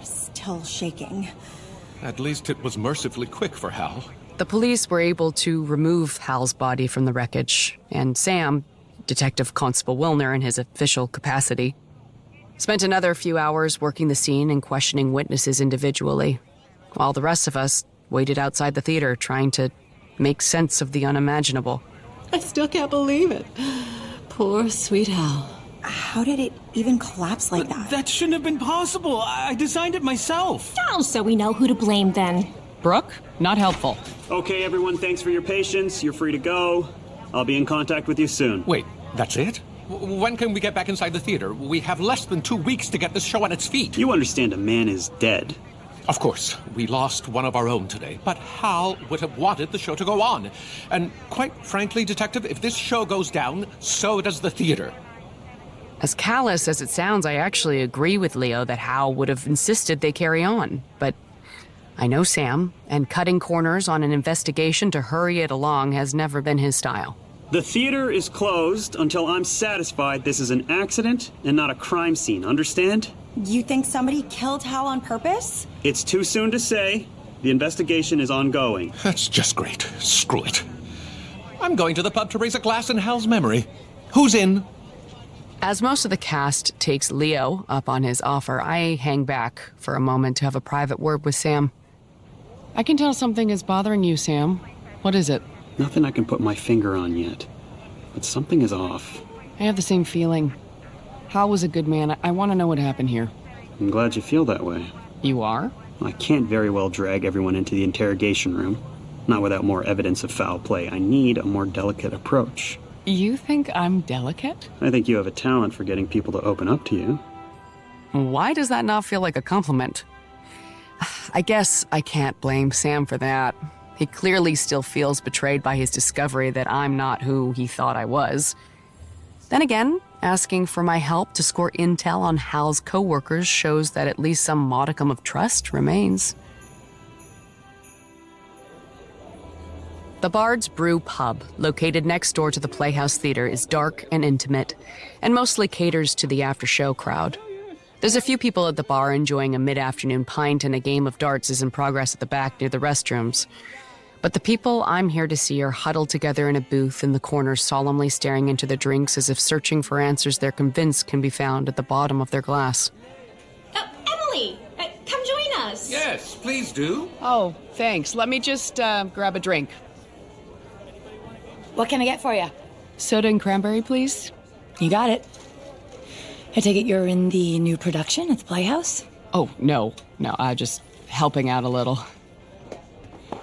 Still shaking. At least it was mercifully quick for Hal. The police were able to remove Hal's body from the wreckage, and Sam, Detective Constable Wilner in his official capacity, spent another few hours working the scene and questioning witnesses individually, while the rest of us waited outside the theater trying to make sense of the unimaginable. I still can't believe it. Poor sweet Hal. How did it even collapse like that? That shouldn't have been possible. I designed it myself. Oh, so we know who to blame then. Brooke, not helpful. Okay, everyone, thanks for your patience. You're free to go. I'll be in contact with you soon. Wait, that's it? When can we get back inside the theater? We have less than 2 weeks to get this show on its feet. You understand a man is dead. Of course, we lost one of our own today, but Hal would have wanted the show to go on. And quite frankly, Detective, if this show goes down, so does the theater. As callous as it sounds, I actually agree with Leo that Hal would have insisted they carry on. But I know Sam, and cutting corners on an investigation to hurry it along has never been his style. The theater is closed until I'm satisfied this is an accident and not a crime scene, understand? You think somebody killed Hal on purpose? It's too soon to say. The investigation is ongoing. That's just great. Screw it. I'm going to the pub to raise a glass in Hal's memory. Who's in? As most of the cast takes Leo up on his offer, I hang back for a moment to have a private word with Sam. I can tell something is bothering you, Sam. What is it? Nothing I can put my finger on yet, but something is off. I have the same feeling. Hal was a good man. I want to know what happened here. I'm glad you feel that way. You are? I can't very well drag everyone into the interrogation room. Not without more evidence of foul play. I need a more delicate approach. You think I'm delicate? I think you have a talent for getting people to open up to you. Why does that not feel like a compliment? I guess I can't blame Sam for that. He clearly still feels betrayed by his discovery that I'm not who he thought I was. Then again, asking for my help to score intel on Hal's co-workers shows that at least some modicum of trust remains. The Bard's Brew Pub, located next door to the Playhouse Theater, is dark and intimate, and mostly caters to the after-show crowd. There's a few people at the bar enjoying a mid-afternoon pint, and a game of darts is in progress at the back near the restrooms. But the people I'm here to see are huddled together in a booth in the corner, solemnly staring into their drinks as if searching for answers they're convinced can be found at the bottom of their glass. Emily, come join us. Yes, please do. Oh, thanks. Let me just grab a drink. What can I get for you? Soda and cranberry, please. You got it. I take it you're in the new production at the Playhouse? Oh, no, just helping out a little.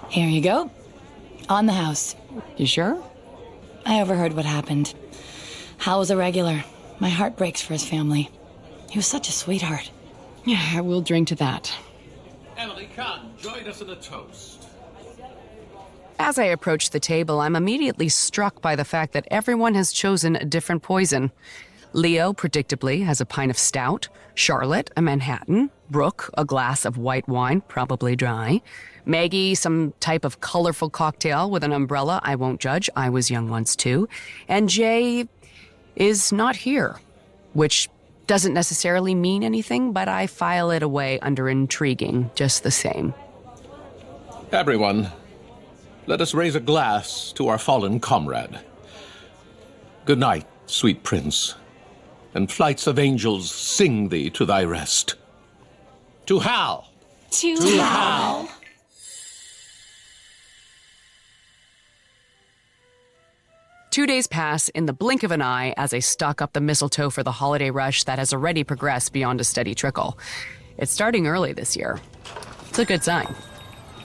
Here you go. On the house. You sure? I overheard what happened. Hal was a regular. My heart breaks for his family. He was such a sweetheart. Yeah, I will drink to that. Emily, come, join us in a toast. As I approach the table, I'm immediately struck by the fact that everyone has chosen a different poison. Leo, predictably, has a pint of stout, Charlotte, a Manhattan, Brooke, a glass of white wine, probably dry, Maggie, some type of colorful cocktail with an umbrella, I won't judge, I was young once too, and Jay is not here, which doesn't necessarily mean anything, but I file it away under intriguing just the same. Everyone, let us raise a glass to our fallen comrade. Good night, sweet prince, and flights of angels sing thee to thy rest. To Hal! To Hal! 2 days pass in the blink of an eye as I stock up the mistletoe for the holiday rush that has already progressed beyond a steady trickle. It's starting early this year. It's a good sign.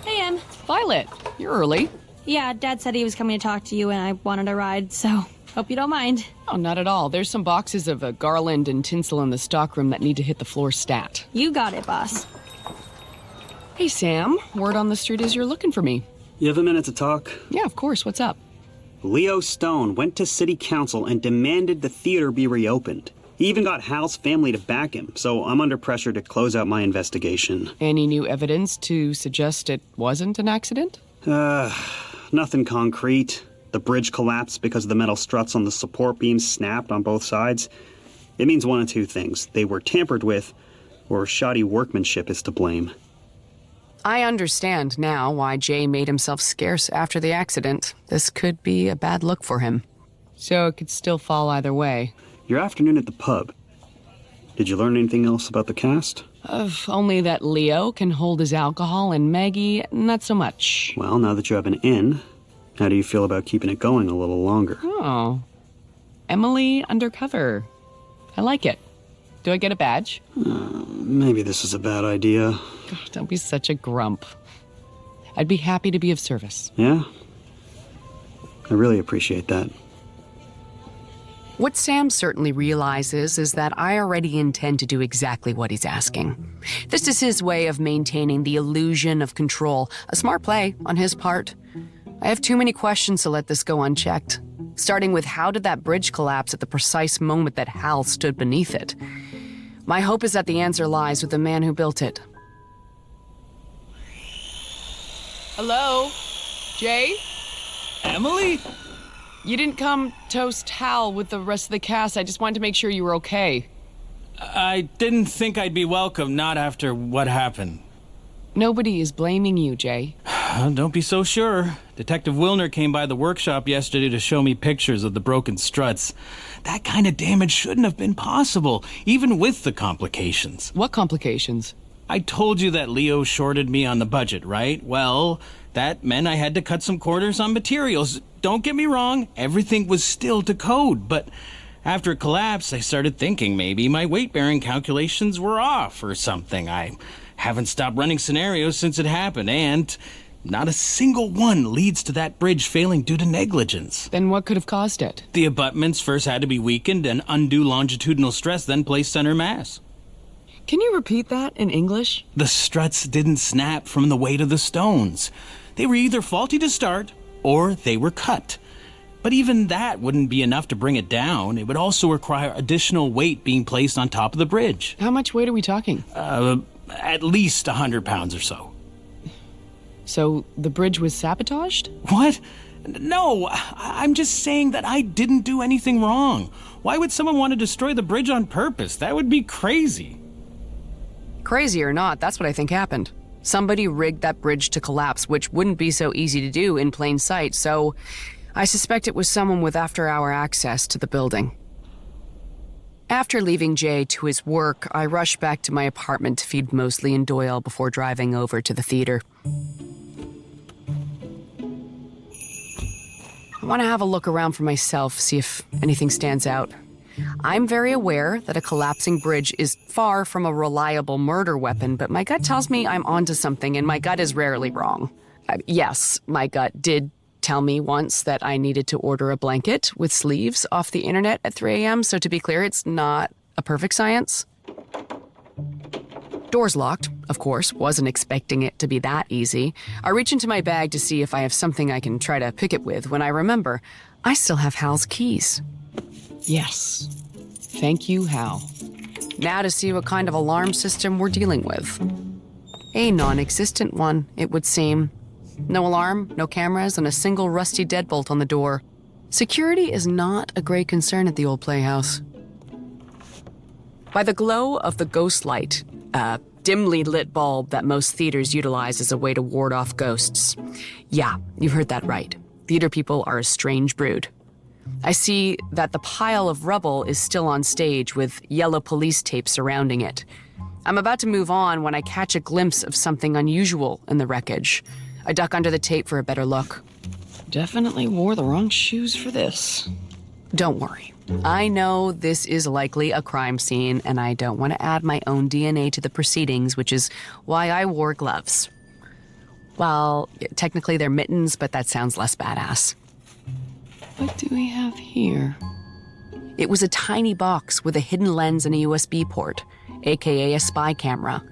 Hey, Em. Violet, you're early. Yeah, Dad said he was coming to talk to you and I wanted a ride, so hope you don't mind. Oh, not at all. There's some boxes of garland and tinsel in the stockroom that need to hit the floor stat. You got it, boss. Hey, Sam. Word on the street is you're looking for me. You have a minute to talk? Yeah, of course. What's up? Leo Stone went to city council and demanded the theater be reopened. He even got Hal's family to back him, so I'm under pressure to close out my investigation. Any new evidence to suggest it wasn't an accident? Nothing concrete. The bridge collapsed because the metal struts on the support beams snapped on both sides. It means one of two things. They were tampered with, or shoddy workmanship is to blame. I understand now why Jay made himself scarce after the accident. This could be a bad look for him. So it could still fall either way. Your afternoon at the pub. Did you learn anything else about the cast? Only that Leo can hold his alcohol and Maggie, not so much. Well, now that you have an in, how do you feel about keeping it going a little longer? Oh. Emily undercover. I like it. Do I get a badge? Maybe this is a bad idea. God, don't be such a grump. I'd be happy to be of service. Yeah? I really appreciate that. What Sam certainly realizes is that I already intend to do exactly what he's asking. This is his way of maintaining the illusion of control, a smart play on his part. I have too many questions to let this go unchecked, starting with how did that bridge collapse at the precise moment that Hal stood beneath it? My hope is that the answer lies with the man who built it. Hello? Jay? Emily? You didn't come toast Hal with the rest of the cast. I just wanted to make sure you were okay. I didn't think I'd be welcome, not after what happened. Nobody is blaming you, Jay. Don't be so sure. Detective Wilner came by the workshop yesterday to show me pictures of the broken struts. That kind of damage shouldn't have been possible, even with the complications. What complications? I told you that Leo shorted me on the budget, right? Well, that meant I had to cut some corners on materials. Don't get me wrong, everything was still to code, but after it collapsed, I started thinking maybe my weight-bearing calculations were off or something. I haven't stopped running scenarios since it happened, and not a single one leads to that bridge failing due to negligence. Then what could have caused it? The abutments first had to be weakened and undue longitudinal stress then placed center mass. Can you repeat that in English? The struts didn't snap from the weight of the stones. They were either faulty to start or they were cut. But even that wouldn't be enough to bring it down. It would also require additional weight being placed on top of the bridge. How much weight are we talking? At least 100 pounds or so. So the bridge was sabotaged? What? No, I'm just saying that I didn't do anything wrong. Why would someone want to destroy the bridge on purpose? That would be crazy. Crazy or not, that's what I think happened. Somebody rigged that bridge to collapse, which wouldn't be so easy to do in plain sight, so I suspect it was someone with after-hour access to the building. After leaving Jay to his work, I rushed back to my apartment to feed Mosley and Doyle before driving over to the theater. I want to have a look around for myself, see if anything stands out. I'm very aware that a collapsing bridge is far from a reliable murder weapon, but my gut tells me I'm onto something, and my gut is rarely wrong. Yes, my gut did tell me once that I needed to order a blanket with sleeves off the internet at 3 a.m., so to be clear, it's not a perfect science. Door's locked, of course, wasn't expecting it to be that easy. I reach into my bag to see if I have something I can try to pick it with when I remember I still have Hal's keys. Yes. Thank you, Hal. Now to see what kind of alarm system we're dealing with. A non-existent one, it would seem. No alarm, no cameras, and a single rusty deadbolt on the door. Security is not a great concern at the old playhouse. By the glow of the ghost light, a dimly lit bulb that most theaters utilize as a way to ward off ghosts. Yeah, you heard that right. Theater people are a strange brood. I see that the pile of rubble is still on stage with yellow police tape surrounding it. I'm about to move on when I catch a glimpse of something unusual in the wreckage. I duck under the tape for a better look. definitely wore the wrong shoes for this. Don't worry. I know this is likely a crime scene, and I don't want to add my own DNA to the proceedings, which is why I wore gloves. Well, technically they're mittens, but that sounds less badass. What do we have here? It was a tiny box with a hidden lens and a USB port, aka a spy camera.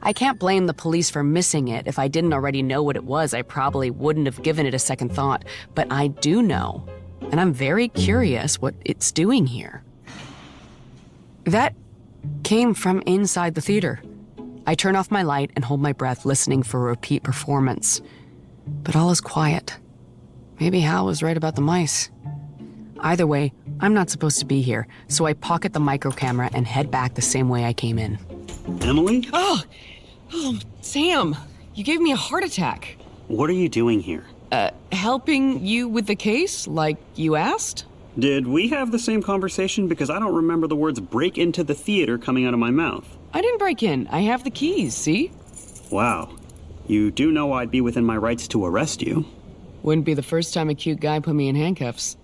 I can't blame the police for missing it. If I didn't already know what it was, I probably wouldn't have given it a second thought. But I do know, and I'm very curious what it's doing here. That came from inside the theater. I turn off my light and hold my breath, listening for a repeat performance. But all is quiet. Maybe Hal was right about the mice. Either way, I'm not supposed to be here, so I pocket the micro camera and head back the same way I came in. Emily? Oh, Sam, you gave me a heart attack. What are you doing here? Helping you with the case, like you asked? Did we have the same conversation? Because I don't remember the words break into the theater coming out of my mouth. I didn't break in. I have the keys, see? Wow. You do know I'd be within my rights to arrest you. Wouldn't be the first time a cute guy put me in handcuffs.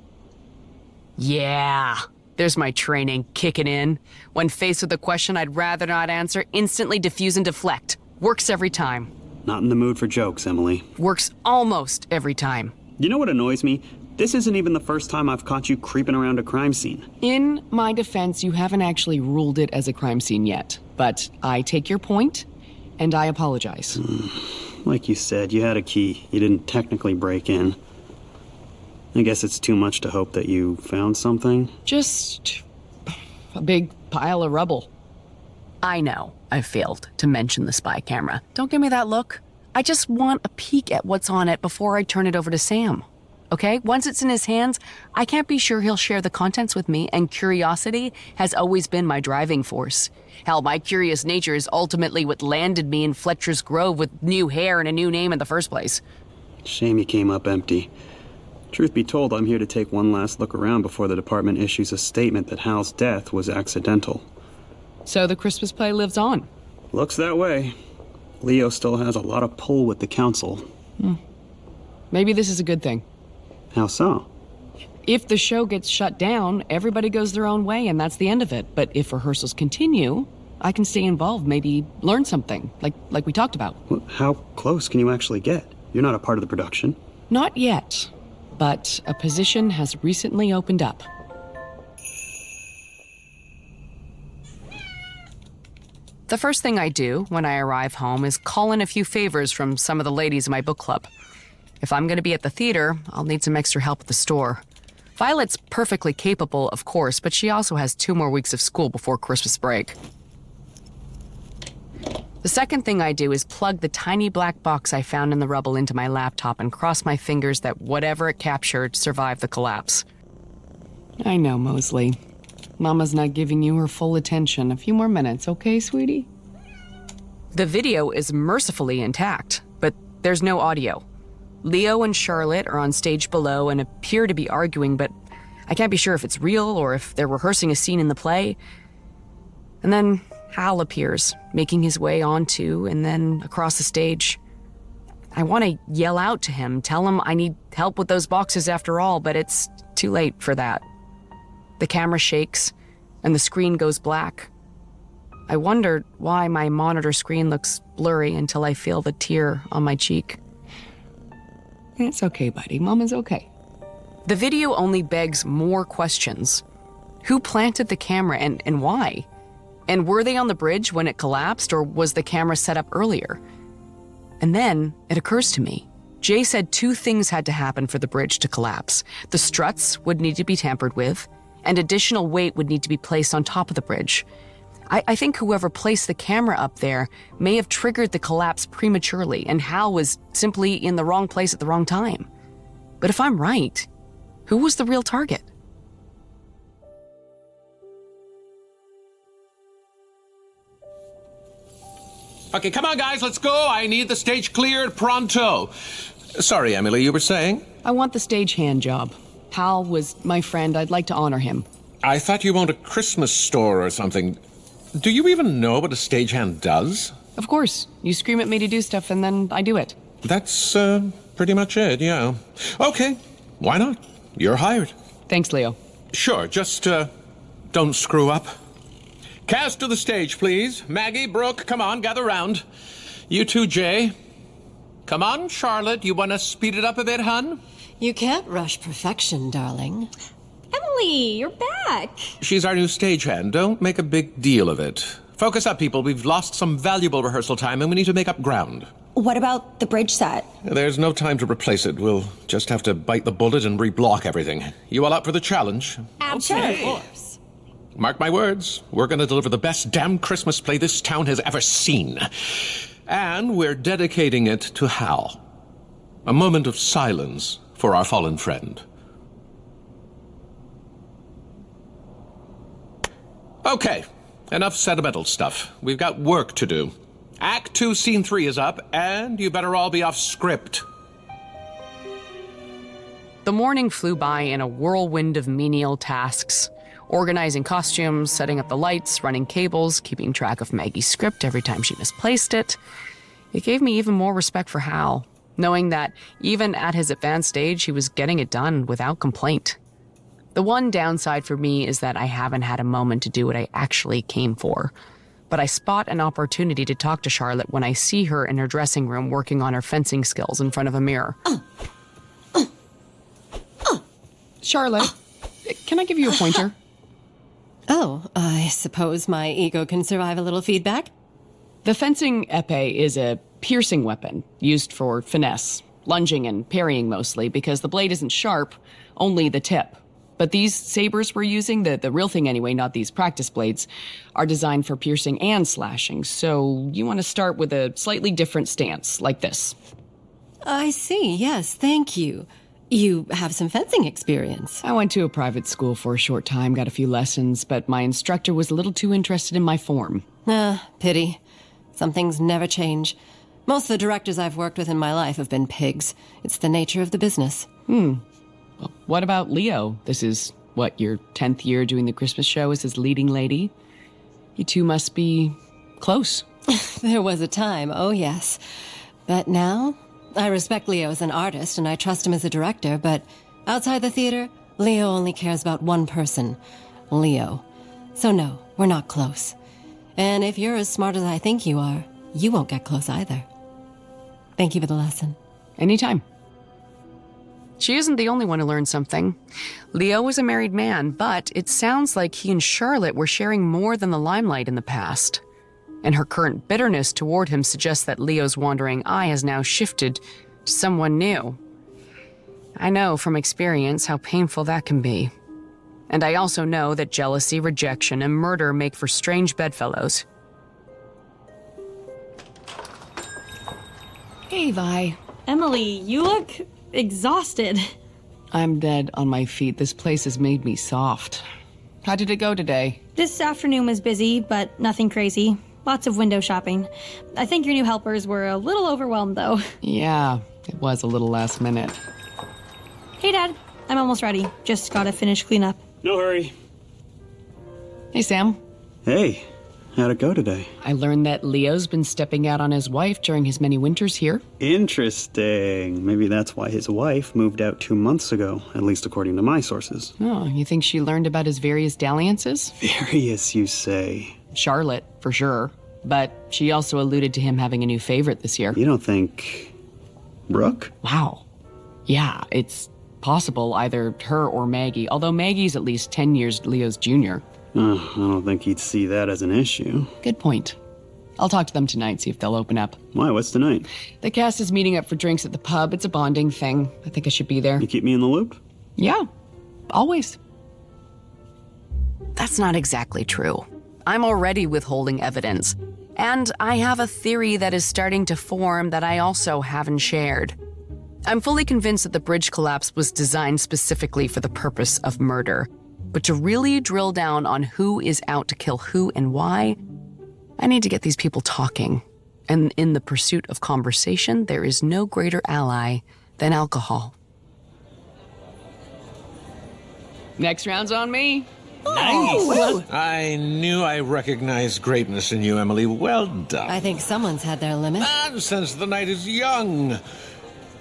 Yeah, there's my training kicking in. When faced with a question I'd rather not answer, instantly diffuse and deflect. Works every time. Not in the mood for jokes, Emily. Works almost every time. You know what annoys me? This isn't even the first time I've caught you creeping around a crime scene. In my defense, you haven't actually ruled it as a crime scene yet. But I take your point, and I apologize. Like you said, you had a key. You didn't technically break in. I guess it's too much to hope that you found something. Just a big pile of rubble. I know I failed to mention the spy camera. Don't give me that look. I just want a peek at what's on it before I turn it over to Sam. Okay? Once it's in his hands, I can't be sure he'll share the contents with me, and curiosity has always been my driving force. Hell, my curious nature is ultimately what landed me in Fletcher's Grove with new hair and a new name in the first place. Shame you came up empty. Truth be told, I'm here to take one last look around before the department issues a statement that Hal's death was accidental. So the Christmas play lives on? Looks that way. Leo still has a lot of pull with the council. Maybe this is a good thing. How so? If the show gets shut down, everybody goes their own way, and that's the end of it. But if rehearsals continue, I can stay involved, maybe learn something, like we talked about. Well, how close can you actually get? You're not a part of the production. Not yet, but a position has recently opened up. The first thing I do when I arrive home is call in a few favors from some of the ladies in my book club. If I'm going to be at the theater, I'll need some extra help at the store. Violet's perfectly capable, of course, but she also has 2 more weeks of school before Christmas break. The second thing I do is plug the tiny black box I found in the rubble into my laptop and cross my fingers that whatever it captured survived the collapse. I know, Mosley. Mama's not giving you her full attention. A few more minutes, okay, sweetie? The video is mercifully intact, but there's no audio. Leo and Charlotte are on stage below and appear to be arguing, but I can't be sure if it's real or if they're rehearsing a scene in the play. And then Hal appears, making his way onto and then across the stage. I want to yell out to him, tell him I need help with those boxes after all, but it's too late for that. The camera shakes, and the screen goes black. I wonder why my monitor screen looks blurry until I feel the tear on my cheek. It's okay, buddy. Mama's okay. The video only begs more questions. Who planted the camera and why? And were they on the bridge when it collapsed, or was the camera set up earlier? And then it occurs to me. Jay said 2 things had to happen for the bridge to collapse. The struts would need to be tampered with, and additional weight would need to be placed on top of the bridge. I think whoever placed the camera up there may have triggered the collapse prematurely, and Hal was simply in the wrong place at the wrong time. But if I'm right, who was the real target? Okay, come on, guys, let's go. I need the stage cleared pronto. Sorry, Emily, you were saying? I want the stagehand job. Hal was my friend. I'd like to honor him. I thought you owned a Christmas store or something. Do you even know what a stagehand does? Of course. You scream at me to do stuff, and then I do it. That's pretty much it, yeah. Okay, why not? You're hired. Thanks, Leo. Sure, just, don't screw up. Cast to the stage, please. Maggie, Brooke, come on, gather round. You too, Jay. Come on, Charlotte, you want to speed it up a bit, hun? You can't rush perfection, darling. Emily, you're back. She's our new stagehand. Don't make a big deal of it. Focus up, people. We've lost some valuable rehearsal time, and we need to make up ground. What about the bridge set? There's no time to replace it. We'll just have to bite the bullet and reblock everything. You all up for the challenge? Absolutely. Of course. Mark my words, we're going to deliver the best damn Christmas play this town has ever seen. And we're dedicating it to Hal. A moment of silence for our fallen friend. Okay, enough sentimental stuff. We've got work to do. Act 2, Scene 3 is up, and you better all be off script. The morning flew by in a whirlwind of menial tasks. Organizing costumes, setting up the lights, running cables, keeping track of Maggie's script every time she misplaced it. It gave me even more respect for Hal, knowing that even at his advanced stage, he was getting it done without complaint. The one downside for me is that I haven't had a moment to do what I actually came for. But I spot an opportunity to talk to Charlotte when I see her in her dressing room working on her fencing skills in front of a mirror. Charlotte, can I give you a pointer? Oh, I suppose my ego can survive a little feedback? The fencing épée is a piercing weapon used for finesse, lunging and parrying mostly, because the blade isn't sharp, only the tip. But these sabers we're using, the real thing anyway, not these practice blades, are designed for piercing and slashing. So you want to start with a slightly different stance, like this. I see, yes, thank you. You have some fencing experience. I went to a private school for a short time, got a few lessons, but my instructor was a little too interested in my form. Pity. Some things never change. Most of the directors I've worked with in my life have been pigs. It's the nature of the business. Well, what about Leo? This is, your 10th year doing the Christmas show as his leading lady? You two must be close. There was a time, oh yes. But now, I respect Leo as an artist and I trust him as a director, but outside the theater, Leo only cares about one person, Leo. So no, we're not close. And if you're as smart as I think you are, you won't get close either. Thank you for the lesson. Anytime. She isn't the only one who learned something. Leo was a married man, but it sounds like he and Charlotte were sharing more than the limelight in the past. And her current bitterness toward him suggests that Leo's wandering eye has now shifted to someone new. I know from experience how painful that can be. And I also know that jealousy, rejection, and murder make for strange bedfellows. Hey, Vi. Emily, you look exhausted. I'm dead on my feet. This place has made me soft. How did it go today? This afternoon was busy, but nothing crazy. Lots of window shopping. I think your new helpers were a little overwhelmed, though. Yeah, it was a little last minute. Hey, Dad. I'm almost ready. Just gotta finish cleanup. No hurry. Hey, Sam. Hey, how'd it go today? I learned that Leo's been stepping out on his wife during his many winters here. Interesting. Maybe that's why his wife moved out 2 months ago, at least according to my sources. Oh, you think she learned about his various dalliances? Various, you say? Charlotte, for sure. But she also alluded to him having a new favorite this year. You don't think... Brooke? Wow. Yeah, it's possible either her or Maggie, although Maggie's at least 10 years Leo's junior. I don't think he'd see that as an issue. Good point. I'll talk to them tonight, see if they'll open up. Why? What's tonight? The cast is meeting up for drinks at the pub. It's a bonding thing. I think I should be there. You keep me in the loop? Yeah, always. That's not exactly true. I'm already withholding evidence. And I have a theory that is starting to form that I also haven't shared. I'm fully convinced that the bridge collapse was designed specifically for the purpose of murder. But to really drill down on who is out to kill who and why, I need to get these people talking. And in the pursuit of conversation, there is no greater ally than alcohol. Next round's on me. Nice. I knew I recognized greatness in you, Emily. Well done. I think someone's had their limit. Nonsense. The night is young.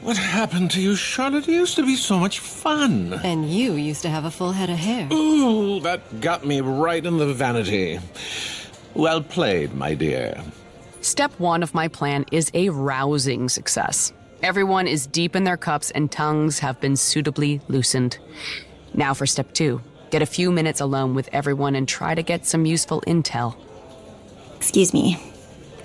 What happened to you, Charlotte? You used to be so much fun. And you used to have a full head of hair. Ooh, that got me right in the vanity. Well played, my dear. Step 1 of my plan is a rousing success. Everyone is deep in their cups and tongues have been suitably loosened. Now for step 2. Get a few minutes alone with everyone and try to get some useful intel. Excuse me.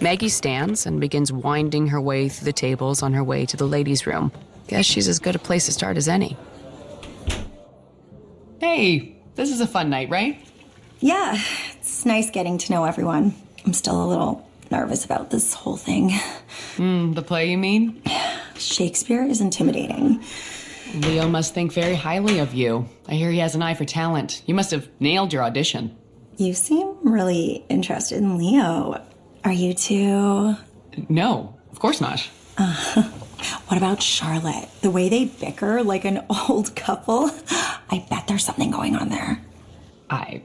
Maggie stands and begins winding her way through the tables on her way to the ladies' room. Guess she's as good a place to start as any. Hey, this is a fun night, right? Yeah, it's nice getting to know everyone. I'm still a little nervous about this whole thing. The play, you mean? Shakespeare is intimidating. Leo must think very highly of you. I hear he has an eye for talent. You must have nailed your audition. You seem really interested in Leo. Are you two? No, of course not. What about Charlotte? The way they bicker like an old couple? I bet there's something going on there. I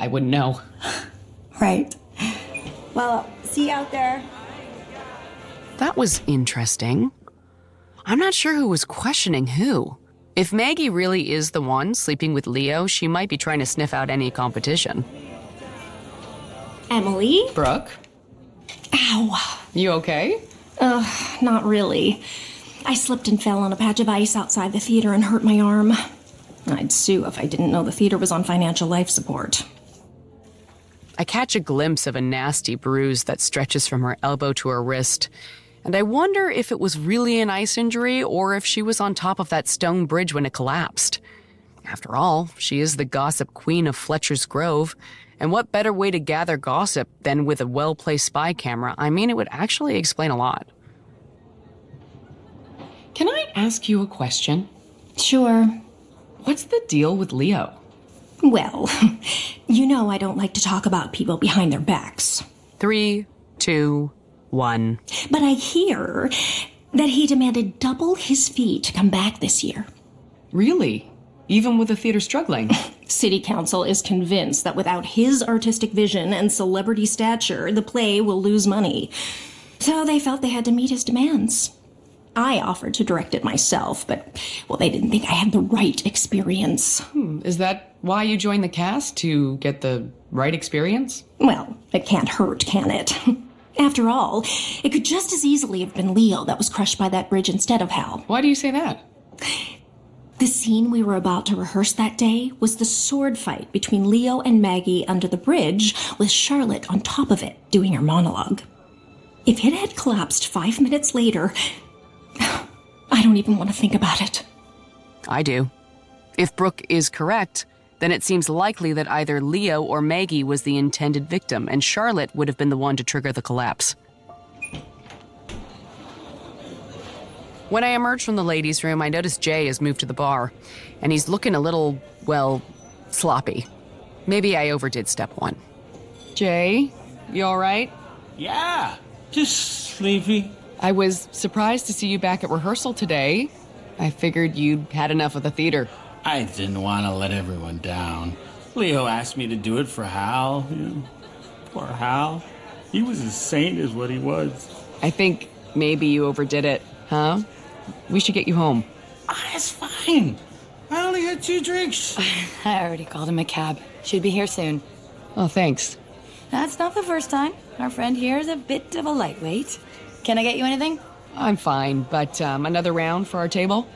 wouldn't know. Right. Well, see you out there. That was interesting. I'm not sure who was questioning who. If Maggie really is the one sleeping with Leo, she might be trying to sniff out any competition. Emily? Brooke? Ow. You okay? Not really. I slipped and fell on a patch of ice outside the theater and hurt my arm. I'd sue if I didn't know the theater was on financial life support. I catch a glimpse of a nasty bruise that stretches from her elbow to her wrist, and I wonder if it was really an ice injury or if she was on top of that stone bridge when it collapsed. After all, she is the gossip queen of Fletcher's Grove, and what better way to gather gossip than with a well-placed spy camera? I mean, it would actually explain a lot. Can I ask you a question? Sure. What's the deal with Leo? Well, you know I don't like to talk about people behind their backs. 3, 2, 1. But I hear that he demanded double his fee to come back this year. Really? Even with the theater struggling? City Council is convinced that without his artistic vision and celebrity stature, the play will lose money. So they felt they had to meet his demands. I offered to direct it myself, but, well, they didn't think I had the right experience. Is that why you joined the cast? To get the right experience? Well, it can't hurt, can it? After all, it could just as easily have been Leo that was crushed by that bridge instead of Hal. Why do you say that? The scene we were about to rehearse that day was the sword fight between Leo and Maggie under the bridge, with Charlotte on top of it doing her monologue. If it had collapsed 5 minutes later, I don't even want to think about it. I do. If Brooke is correct, then it seems likely that either Leo or Maggie was the intended victim, and Charlotte would have been the one to trigger the collapse. When I emerge from the ladies' room, I notice Jay has moved to the bar, and he's looking a little, well, sloppy. Maybe I overdid step 1. Jay, you all right? Yeah, just sleepy. I was surprised to see you back at rehearsal today. I figured you'd had enough of the theater. I didn't want to let everyone down. Leo asked me to do it for Hal. Poor Hal. He was as sane as what he was. I think maybe you overdid it, huh? We should get you home. It's fine. I only had 2 drinks. I already called him a cab. Should be here soon. Oh, thanks. That's not the first time. Our friend here is a bit of a lightweight. Can I get you anything? I'm fine, but another round for our table?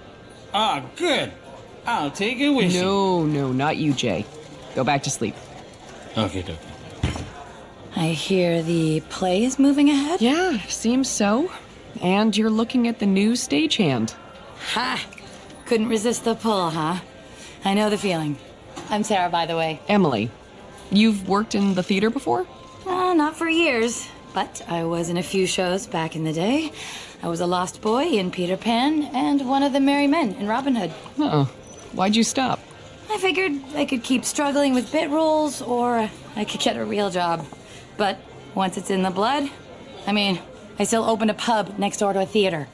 Ah, good. I'll take it with you. No, not you, Jay. Go back to sleep. Okay. I hear the play is moving ahead? Yeah, seems so. And you're looking at the new stagehand. Ha! Couldn't resist the pull, huh? I know the feeling. I'm Sarah, by the way. Emily, you've worked in the theater before? Not for years, but I was in a few shows back in the day. I was a lost boy in Peter Pan and one of the merry men in Robin Hood. Uh-oh. Why'd you stop? I figured I could keep struggling with bit roles, or I could get a real job. But once it's in the blood, I still opened a pub next door to a theater.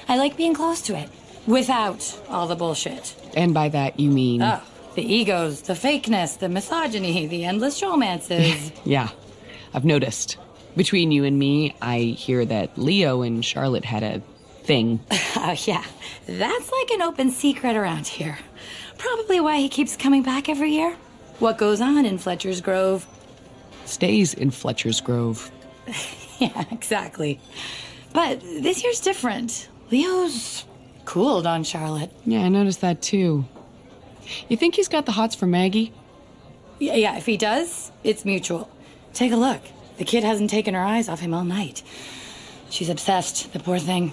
I like being close to it, without all the bullshit. And by that you mean? Oh, the egos, the fakeness, the misogyny, the endless romances. Yeah, I've noticed. Between you and me, I hear that Leo and Charlotte had a thing. Yeah, that's like an open secret around here. Probably why he keeps coming back every year. What goes on in Fletcher's Grove stays in Fletcher's Grove. Yeah, exactly. But this year's different. Leo's cooled on Charlotte. Yeah, I noticed that too. You think he's got the hots for Maggie? Yeah, if he does, it's mutual. Take a look. The kid hasn't taken her eyes off him all night. She's obsessed, the poor thing.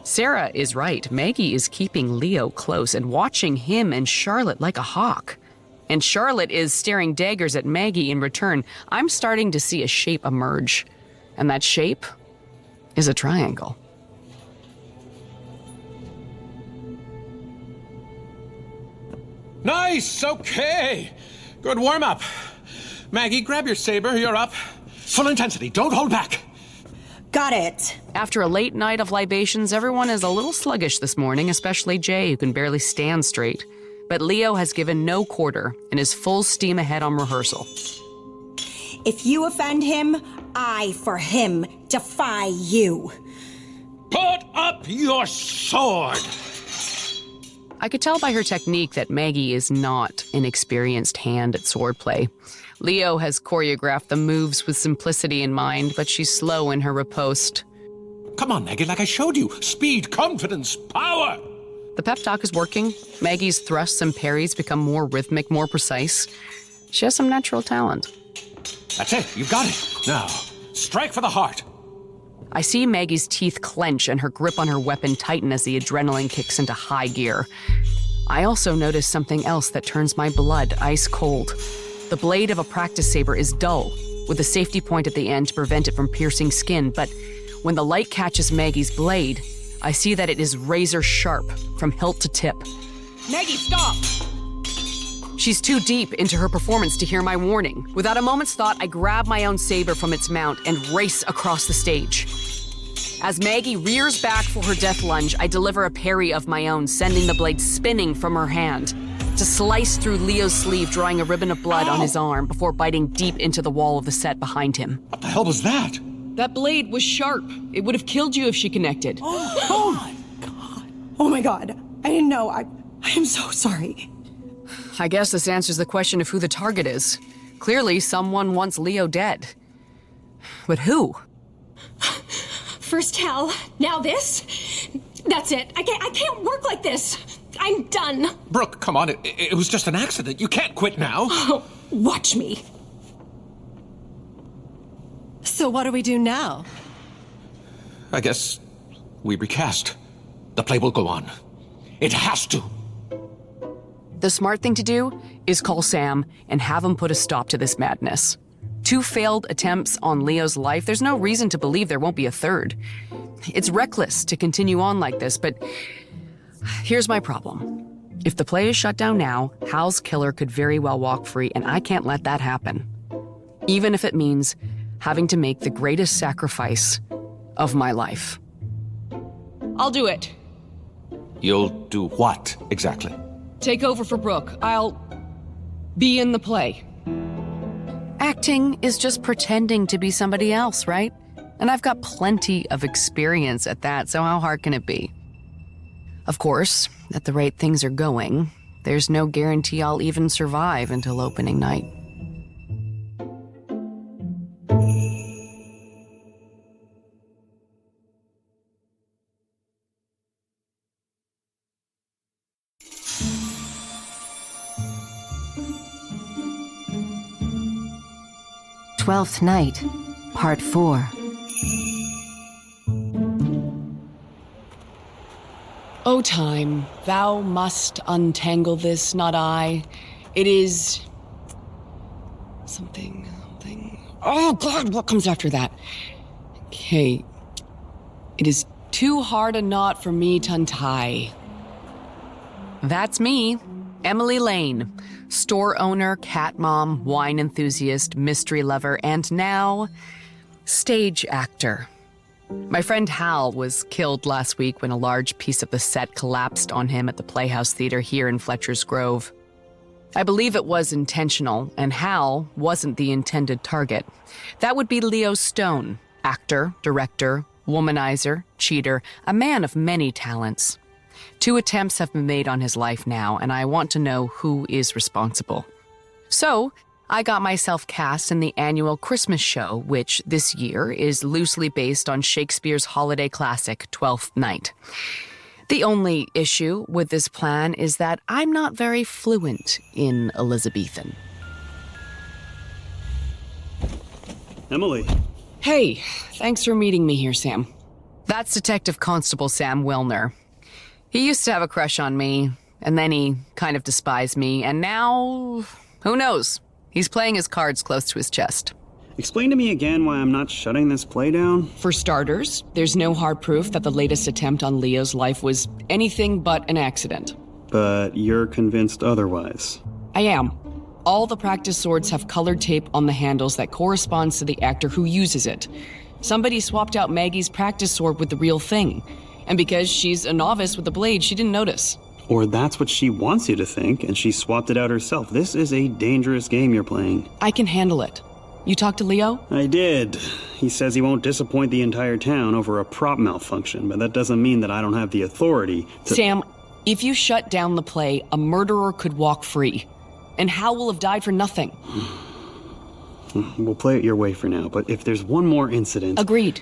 Sarah is right. Maggie is keeping Leo close and watching him and Charlotte like a hawk. And Charlotte is staring daggers at Maggie in return. I'm starting to see a shape emerge. And that shape is a triangle. Nice, okay. Good warm-up. Maggie, grab your saber, you're up. Full intensity, don't hold back. Got it. After a late night of libations, everyone is a little sluggish this morning, especially Jay, who can barely stand straight. But Leo has given no quarter and is full steam ahead on rehearsal. If you offend him, I, for him, defy you. Put up your sword! I could tell by her technique that Maggie is not an experienced hand at swordplay. Leo has choreographed the moves with simplicity in mind, but she's slow in her riposte. Come on, Maggie, like I showed you. Speed, confidence, power! The pep talk is working. Maggie's thrusts and parries become more rhythmic, more precise. She has some natural talent. That's it, you got it. Now, strike for the heart. I see Maggie's teeth clench and her grip on her weapon tighten as the adrenaline kicks into high gear. I also notice something else that turns my blood ice cold. The blade of a practice saber is dull, with a safety point at the end to prevent it from piercing skin, but when the light catches Maggie's blade, I see that it is razor sharp from hilt to tip. Maggie, stop! She's too deep into her performance to hear my warning. Without a moment's thought, I grab my own saber from its mount and race across the stage. As Maggie rears back for her death lunge, I deliver a parry of my own, sending the blade spinning from her hand to slice through Leo's sleeve, drawing a ribbon of blood on his arm before biting deep into the wall of the set behind him. What the hell was that? That blade was sharp. It would have killed you if she connected. Oh my god. I didn't know. I am so sorry. I guess this answers the question of who the target is. Clearly, someone wants Leo dead. But who? First hell, now this? That's it. I can't work like this. I'm done. Brooke, come on. It was just an accident. You can't quit now. Oh, watch me. So what do we do now? I guess we recast. The play will go on. It has to. The smart thing to do is call Sam and have him put a stop to this madness. 2 failed attempts on Leo's life. There's no reason to believe there won't be a third. It's reckless to continue on like this, but here's my problem. If the play is shut down now, Hal's killer could very well walk free, and I can't let that happen. Even if it means having to make the greatest sacrifice of my life. I'll do it. You'll do what, exactly? Take over for Brooke. I'll be in the play. Acting is just pretending to be somebody else, right? And I've got plenty of experience at that, so how hard can it be? Of course, at the rate things are going, there's no guarantee I'll even survive until opening night. Twelfth Night, Part 4. O time, thou must untangle this, not I. It is... something... Oh, God, what comes after that? Okay. It is too hard a knot for me to untie. That's me, Emily Lane. Store owner, cat mom, wine enthusiast, mystery lover, and now, stage actor. My friend Hal was killed last week when a large piece of the set collapsed on him at the Playhouse Theater here in Fletcher's Grove. I believe it was intentional, and Hal wasn't the intended target. That would be Leo Stone, actor, director, Womanizer, cheater, a man of many talents. 2 attempts have been made on his life now, and I want to know who is responsible. So, I got myself cast in the annual Christmas show, which this year is loosely based on Shakespeare's holiday classic, Twelfth Night. The only issue with this plan is that I'm not very fluent in Elizabethan. Emily. Hey, thanks for meeting me here, Sam. That's Detective Constable Sam Wilner. He used to have a crush on me, and then he kind of despised me, and now, who knows? He's playing his cards close to his chest. Explain to me again why I'm not shutting this play down. For starters, there's no hard proof that the latest attempt on Leo's life was anything but an accident. But you're convinced otherwise. I am. All the practice swords have colored tape on the handles that corresponds to the actor who uses it. Somebody swapped out Maggie's practice sword with the real thing. And because she's a novice with the blade, she didn't notice. Or that's what she wants you to think, and she swapped it out herself. This is a dangerous game you're playing. I can handle it. You talked to Leo? I did. He says he won't disappoint the entire town over a prop malfunction, but that doesn't mean that I don't have the authority to— Sam, if you shut down the play, a murderer could walk free. And Hal will have died for nothing. We'll play it your way for now, but if there's one more incident— Agreed.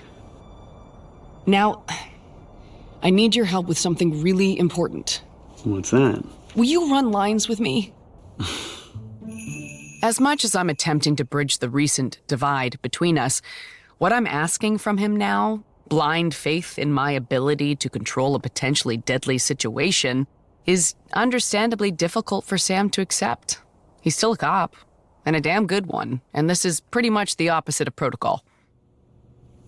Now, I need your help with something really important. What's that? Will you run lines with me? As much as I'm attempting to bridge the recent divide between us, what I'm asking from him now, blind faith in my ability to control a potentially deadly situation, is understandably difficult for Sam to accept. He's still a cop, and a damn good one, and this is pretty much the opposite of protocol.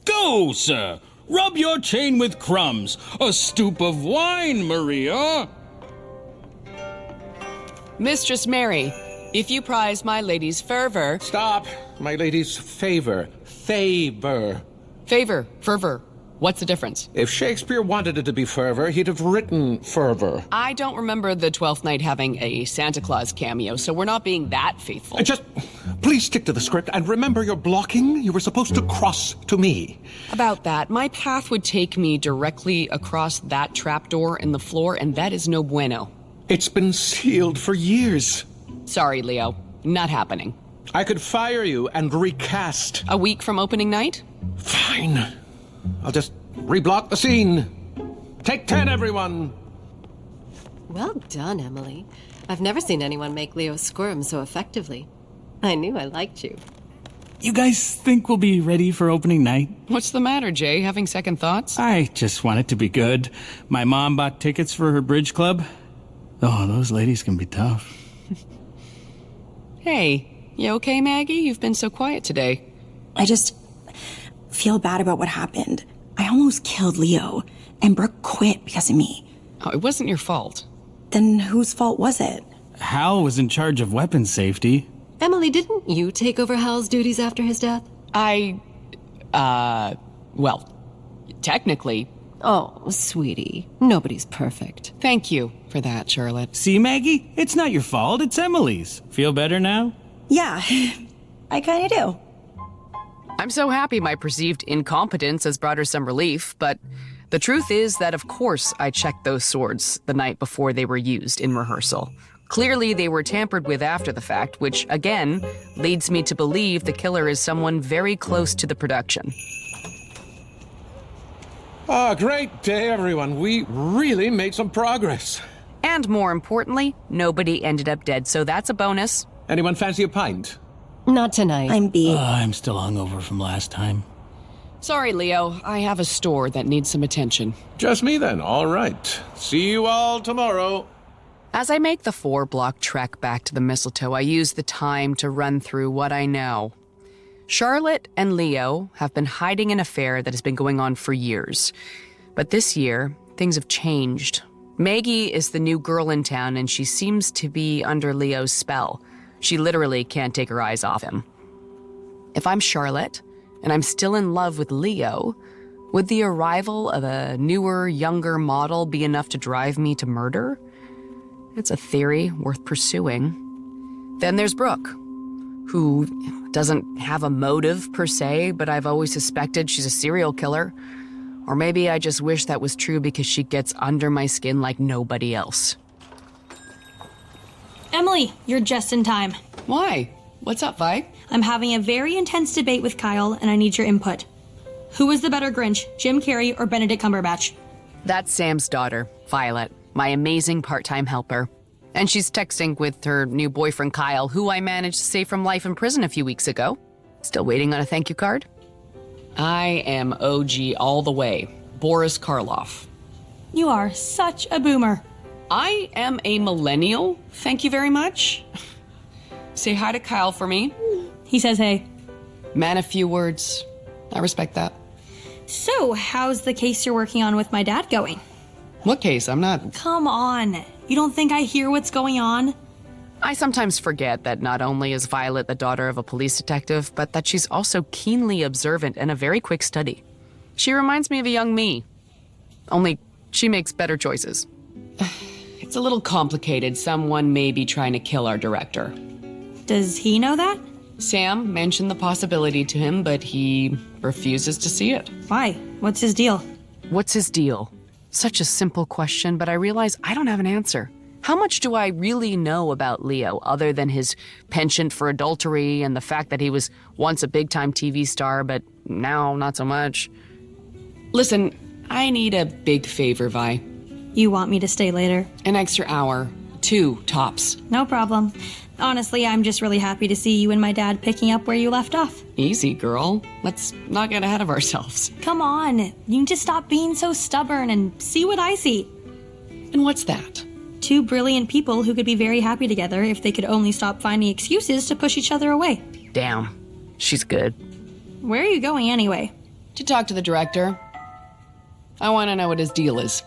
Go, sir! Rub your chain with crumbs. A stoop of wine, Maria! Mistress Mary, if you prize my lady's fervor— Stop! My lady's favor. Favor. Favor, fervor. What's the difference? If Shakespeare wanted it to be fervor, he'd have written fervor. I don't remember the 12th Night having a Santa Claus cameo, so we're not being that faithful. Just please stick to the script, and remember your blocking. You were supposed to cross to me. About that, my path would take me directly across that trapdoor in the floor, and that is no bueno. It's been sealed for years. Sorry, Leo. Not happening. I could fire you and recast. A week from opening night? Fine. I'll just reblock the scene. Take 10, everyone. Well done, Emily. I've never seen anyone make Leo squirm so effectively. I knew I liked you. You guys think we'll be ready for opening night? What's the matter, Jay? Having second thoughts? I just want it to be good. My mom bought tickets for her bridge club. Oh, those ladies can be tough. Hey, you okay, Maggie? You've been so quiet today. I just feel bad about what happened. I almost killed Leo, and Brooke quit because of me. Oh, it wasn't your fault. Then whose fault was it? Hal was in charge of weapons safety. Emily, didn't you take over Hal's duties after his death? Well, technically. Oh, sweetie, nobody's perfect. Thank you for that, Charlotte. See, Maggie? It's not your fault, it's Emily's. Feel better now? Yeah, I kinda do. I'm so happy my perceived incompetence has brought her some relief, but the truth is that of course I checked those swords the night before they were used in rehearsal. Clearly they were tampered with after the fact, which again leads me to believe the killer is someone very close to the production. Great day, everyone. We really made some progress. And more importantly, nobody ended up dead, so that's a bonus. Anyone fancy a pint? Not tonight. I'm beat. I'm still hungover from last time. Sorry, Leo. I have a store that needs some attention. Just me then. All right. See you all tomorrow. As I make the 4-block trek back to the mistletoe, I use the time to run through what I know. Charlotte and Leo have been hiding an affair that has been going on for years. But this year, things have changed. Maggie is the new girl in town, and she seems to be under Leo's spell. She literally can't take her eyes off him. If I'm Charlotte, and I'm still in love with Leo, would the arrival of a newer, younger model be enough to drive me to murder? It's a theory worth pursuing. Then there's Brooke, who doesn't have a motive per se, but I've always suspected she's a serial killer. Or maybe I just wish that was true because she gets under my skin like nobody else. Emily, you're just in time. Why? What's up, Vi? I'm having a very intense debate with Kyle, and I need your input. Who is the better Grinch, Jim Carrey or Benedict Cumberbatch? That's Sam's daughter, Violet, my amazing part-time helper. And she's texting with her new boyfriend, Kyle, who I managed to save from life in prison a few weeks ago. Still waiting on a thank you card? I am OG all the way. Boris Karloff. You are such a boomer. I am a millennial, thank you very much. Say hi to Kyle for me. He says hey. Man, a few words. I respect that. So, how's the case you're working on with my dad going? What case? I'm not... Come on. You don't think I hear what's going on? I sometimes forget that not only is Violet the daughter of a police detective, but that she's also keenly observant and a very quick study. She reminds me of a young me. Only she makes better choices. It's a little complicated. Someone may be trying to kill our director. Does he know that? Sam mentioned the possibility to him, but he refuses to see it. Why? What's his deal? What's his deal? Such a simple question, but I realize I don't have an answer. How much do I really know about Leo, other than his penchant for adultery and the fact that he was once a big-time TV star, but now not so much? Listen, I need a big favor, Vi. You want me to stay later? An extra hour. 2, tops. No problem. Honestly, I'm just really happy to see you and my dad picking up where you left off. Easy, girl. Let's not get ahead of ourselves. Come on. You need to stop being so stubborn and see what I see. And what's that? 2 brilliant people who could be very happy together if they could only stop finding excuses to push each other away. Damn. She's good. Where are you going anyway? To talk to the director. I want to know what his deal is.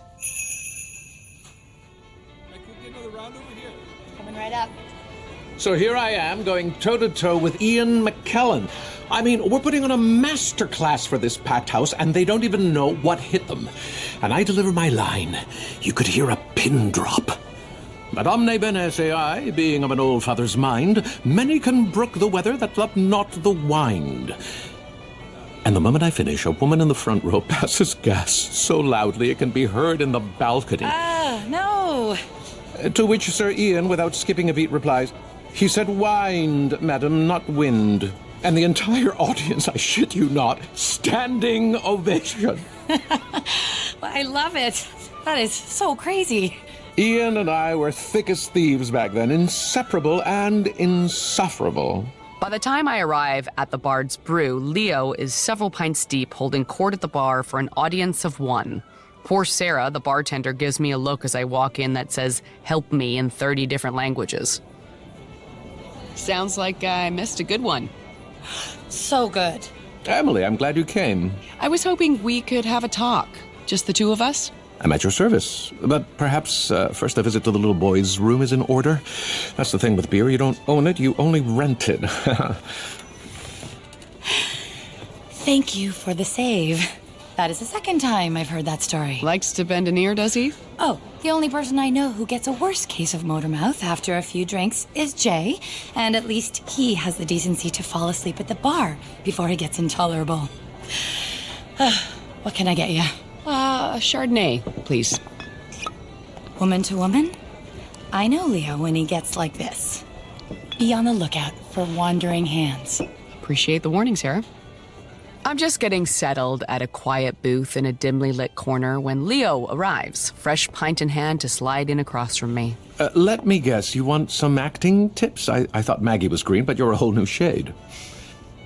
Coming right up. So here I am, going toe-to-toe with Ian McKellen. I mean, we're putting on a masterclass for this packed house, and they don't even know what hit them. And I deliver my line. You could hear a pin drop. Madame bene sei, being of an old father's mind, many can brook the weather that love not the wind. And the moment I finish, a woman in the front row passes gas so loudly it can be heard in the balcony. Ah, no. To which Sir Ian, without skipping a beat, replies, "He said wind, madam, not wind." And the entire audience, I shit you not, standing ovation. I love it. That is so crazy. Ian and I were thick as thieves back then, inseparable and insufferable. By the time I arrive at the Bard's Brew, Leo is several pints deep, holding court at the bar for an audience of 1. Poor Sarah, the bartender, gives me a look as I walk in that says, "Help me," in 30 different languages. Sounds like I missed a good one. So good. Emily, I'm glad you came. I was hoping we could have a talk. Just the 2 of us? I'm at your service. But perhaps first a visit to the little boy's room is in order. That's the thing with beer. You don't own it, you only rent it. Thank you for the save. That is the second time I've heard that story. Likes to bend an ear, does he? Oh, the only person I know who gets a worse case of motor mouth after a few drinks is Jay, and at least he has the decency to fall asleep at the bar before he gets intolerable. What can I get you? A Chardonnay, please. Woman to woman? I know Leo when he gets like this. Be on the lookout for wandering hands. Appreciate the warning, Sarah. I'm just getting settled at a quiet booth in a dimly lit corner when Leo arrives, fresh pint in hand, to slide in across from me. Let me guess, you want some acting tips? I thought Maggie was green, but you're a whole new shade.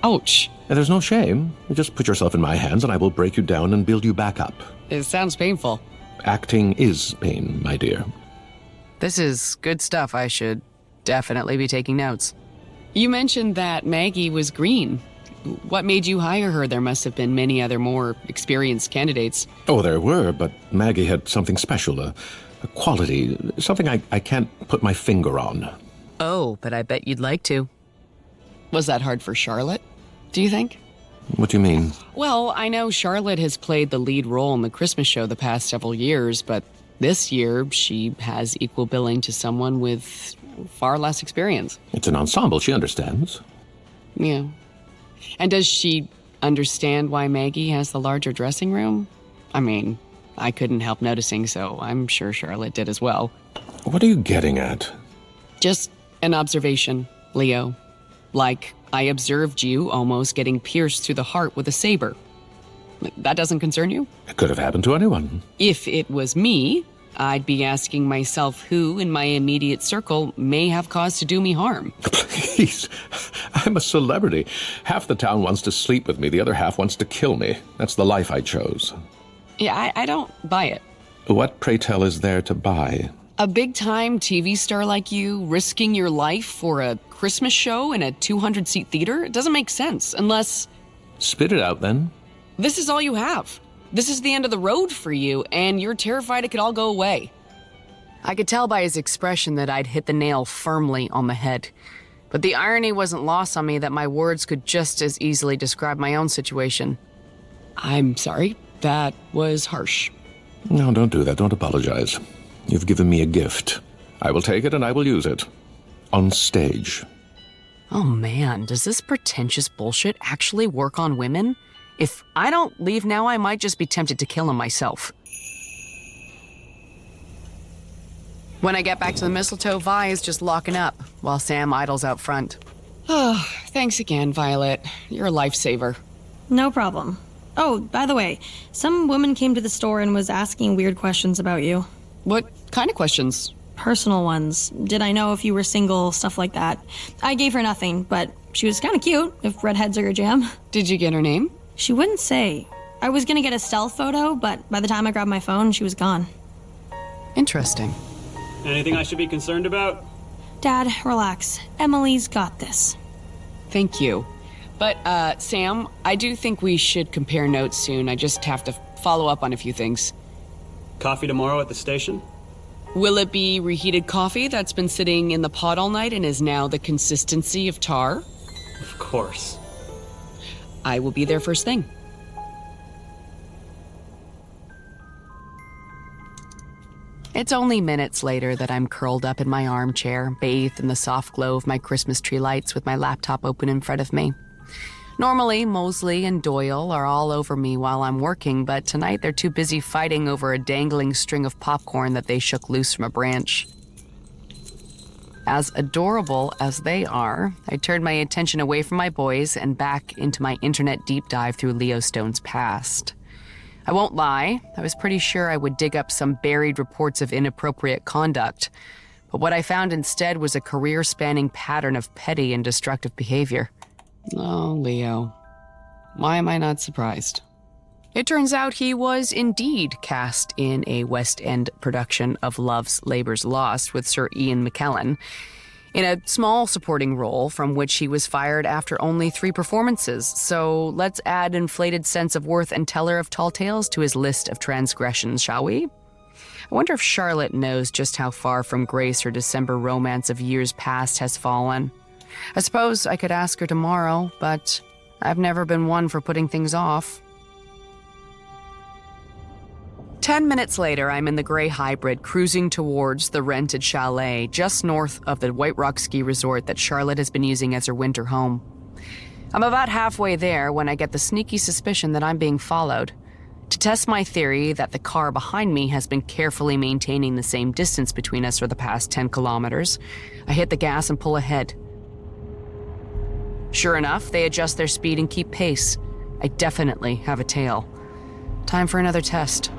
Ouch. There's no shame. You just put yourself in my hands and I will break you down and build you back up. It sounds painful. Acting is pain, my dear. This is good stuff. I should definitely be taking notes. You mentioned that Maggie was green. What made you hire her? There must have been many other more experienced candidates. Oh, there were, but Maggie had something special, a quality, something I can't put my finger on. Oh, but I bet you'd like to. Was that hard for Charlotte, do you think? What do you mean? Well, I know Charlotte has played the lead role in the Christmas show the past several years, but this year she has equal billing to someone with far less experience. It's an ensemble, she understands. Yeah. And does she understand why Maggie has the larger dressing room? I mean, I couldn't help noticing, so I'm sure Charlotte did as well. What are you getting at? Just an observation, Leo. Like, I observed you almost getting pierced through the heart with a saber. That doesn't concern you? It could have happened to anyone. If it was me, I'd be asking myself who in my immediate circle may have cause to do me harm. Please, I'm a celebrity. Half the town wants to sleep with me, the other half wants to kill me. That's the life I chose. Yeah, I don't buy it. What, pray tell, is there to buy? A big-time TV star like you risking your life for a Christmas show in a 200-seat theater? It doesn't make sense, unless... Spit it out, then. This is all you have. This is the end of the road for you, and you're terrified it could all go away. I could tell by his expression that I'd hit the nail firmly on the head. But the irony wasn't lost on me that my words could just as easily describe my own situation. I'm sorry. That was harsh. No, don't do that. Don't apologize. You've given me a gift. I will take it and I will use it. On stage. Oh man, does this pretentious bullshit actually work on women? If I don't leave now, I might just be tempted to kill him myself. When I get back to the mistletoe, Vi is just locking up, while Sam idles out front. Oh, thanks again, Violet. You're a lifesaver. No problem. Oh, by the way, some woman came to the store and was asking weird questions about you. What kind of questions? Personal ones. Did I know if you were single, stuff like that. I gave her nothing, but she was kind of cute, if redheads are your jam. Did you get her name? She wouldn't say. I was gonna get a stealth photo, but by the time I grabbed my phone, she was gone. Interesting. Anything I should be concerned about? Dad, relax. Emily's got this. Thank you. But, Sam, I do think we should compare notes soon. I just have to follow up on a few things. Coffee tomorrow at the station? Will it be reheated coffee that's been sitting in the pot all night and is now the consistency of tar? Of course. I will be there first thing. It's only minutes later that I'm curled up in my armchair, bathed in the soft glow of my Christmas tree lights with my laptop open in front of me. Normally, Mosley and Doyle are all over me while I'm working, but tonight they're too busy fighting over a dangling string of popcorn that they shook loose from a branch. As adorable as they are, I turned my attention away from my boys and back into my internet deep dive through Leo Stone's past. I won't lie, I was pretty sure I would dig up some buried reports of inappropriate conduct, but what I found instead was a career-spanning pattern of petty and destructive behavior. Oh, Leo. Why am I not surprised? It turns out he was indeed cast in a West End production of Love's Labour's Lost with Sir Ian McKellen, in a small supporting role from which he was fired after only 3 performances, so let's add inflated sense of worth and teller of tall tales to his list of transgressions, shall we? I wonder if Charlotte knows just how far from grace her December romance of years past has fallen. I suppose I could ask her tomorrow, but I've never been one for putting things off. 10 minutes later, I'm in the gray hybrid cruising towards the rented chalet just north of the White Rock ski resort that Charlotte has been using as her winter home. I'm about halfway there when I get the sneaky suspicion that I'm being followed. To test my theory that the car behind me has been carefully maintaining the same distance between us for the past 10 kilometers, I hit the gas and pull ahead. Sure enough, they adjust their speed and keep pace. I definitely have a tail. Time for another test.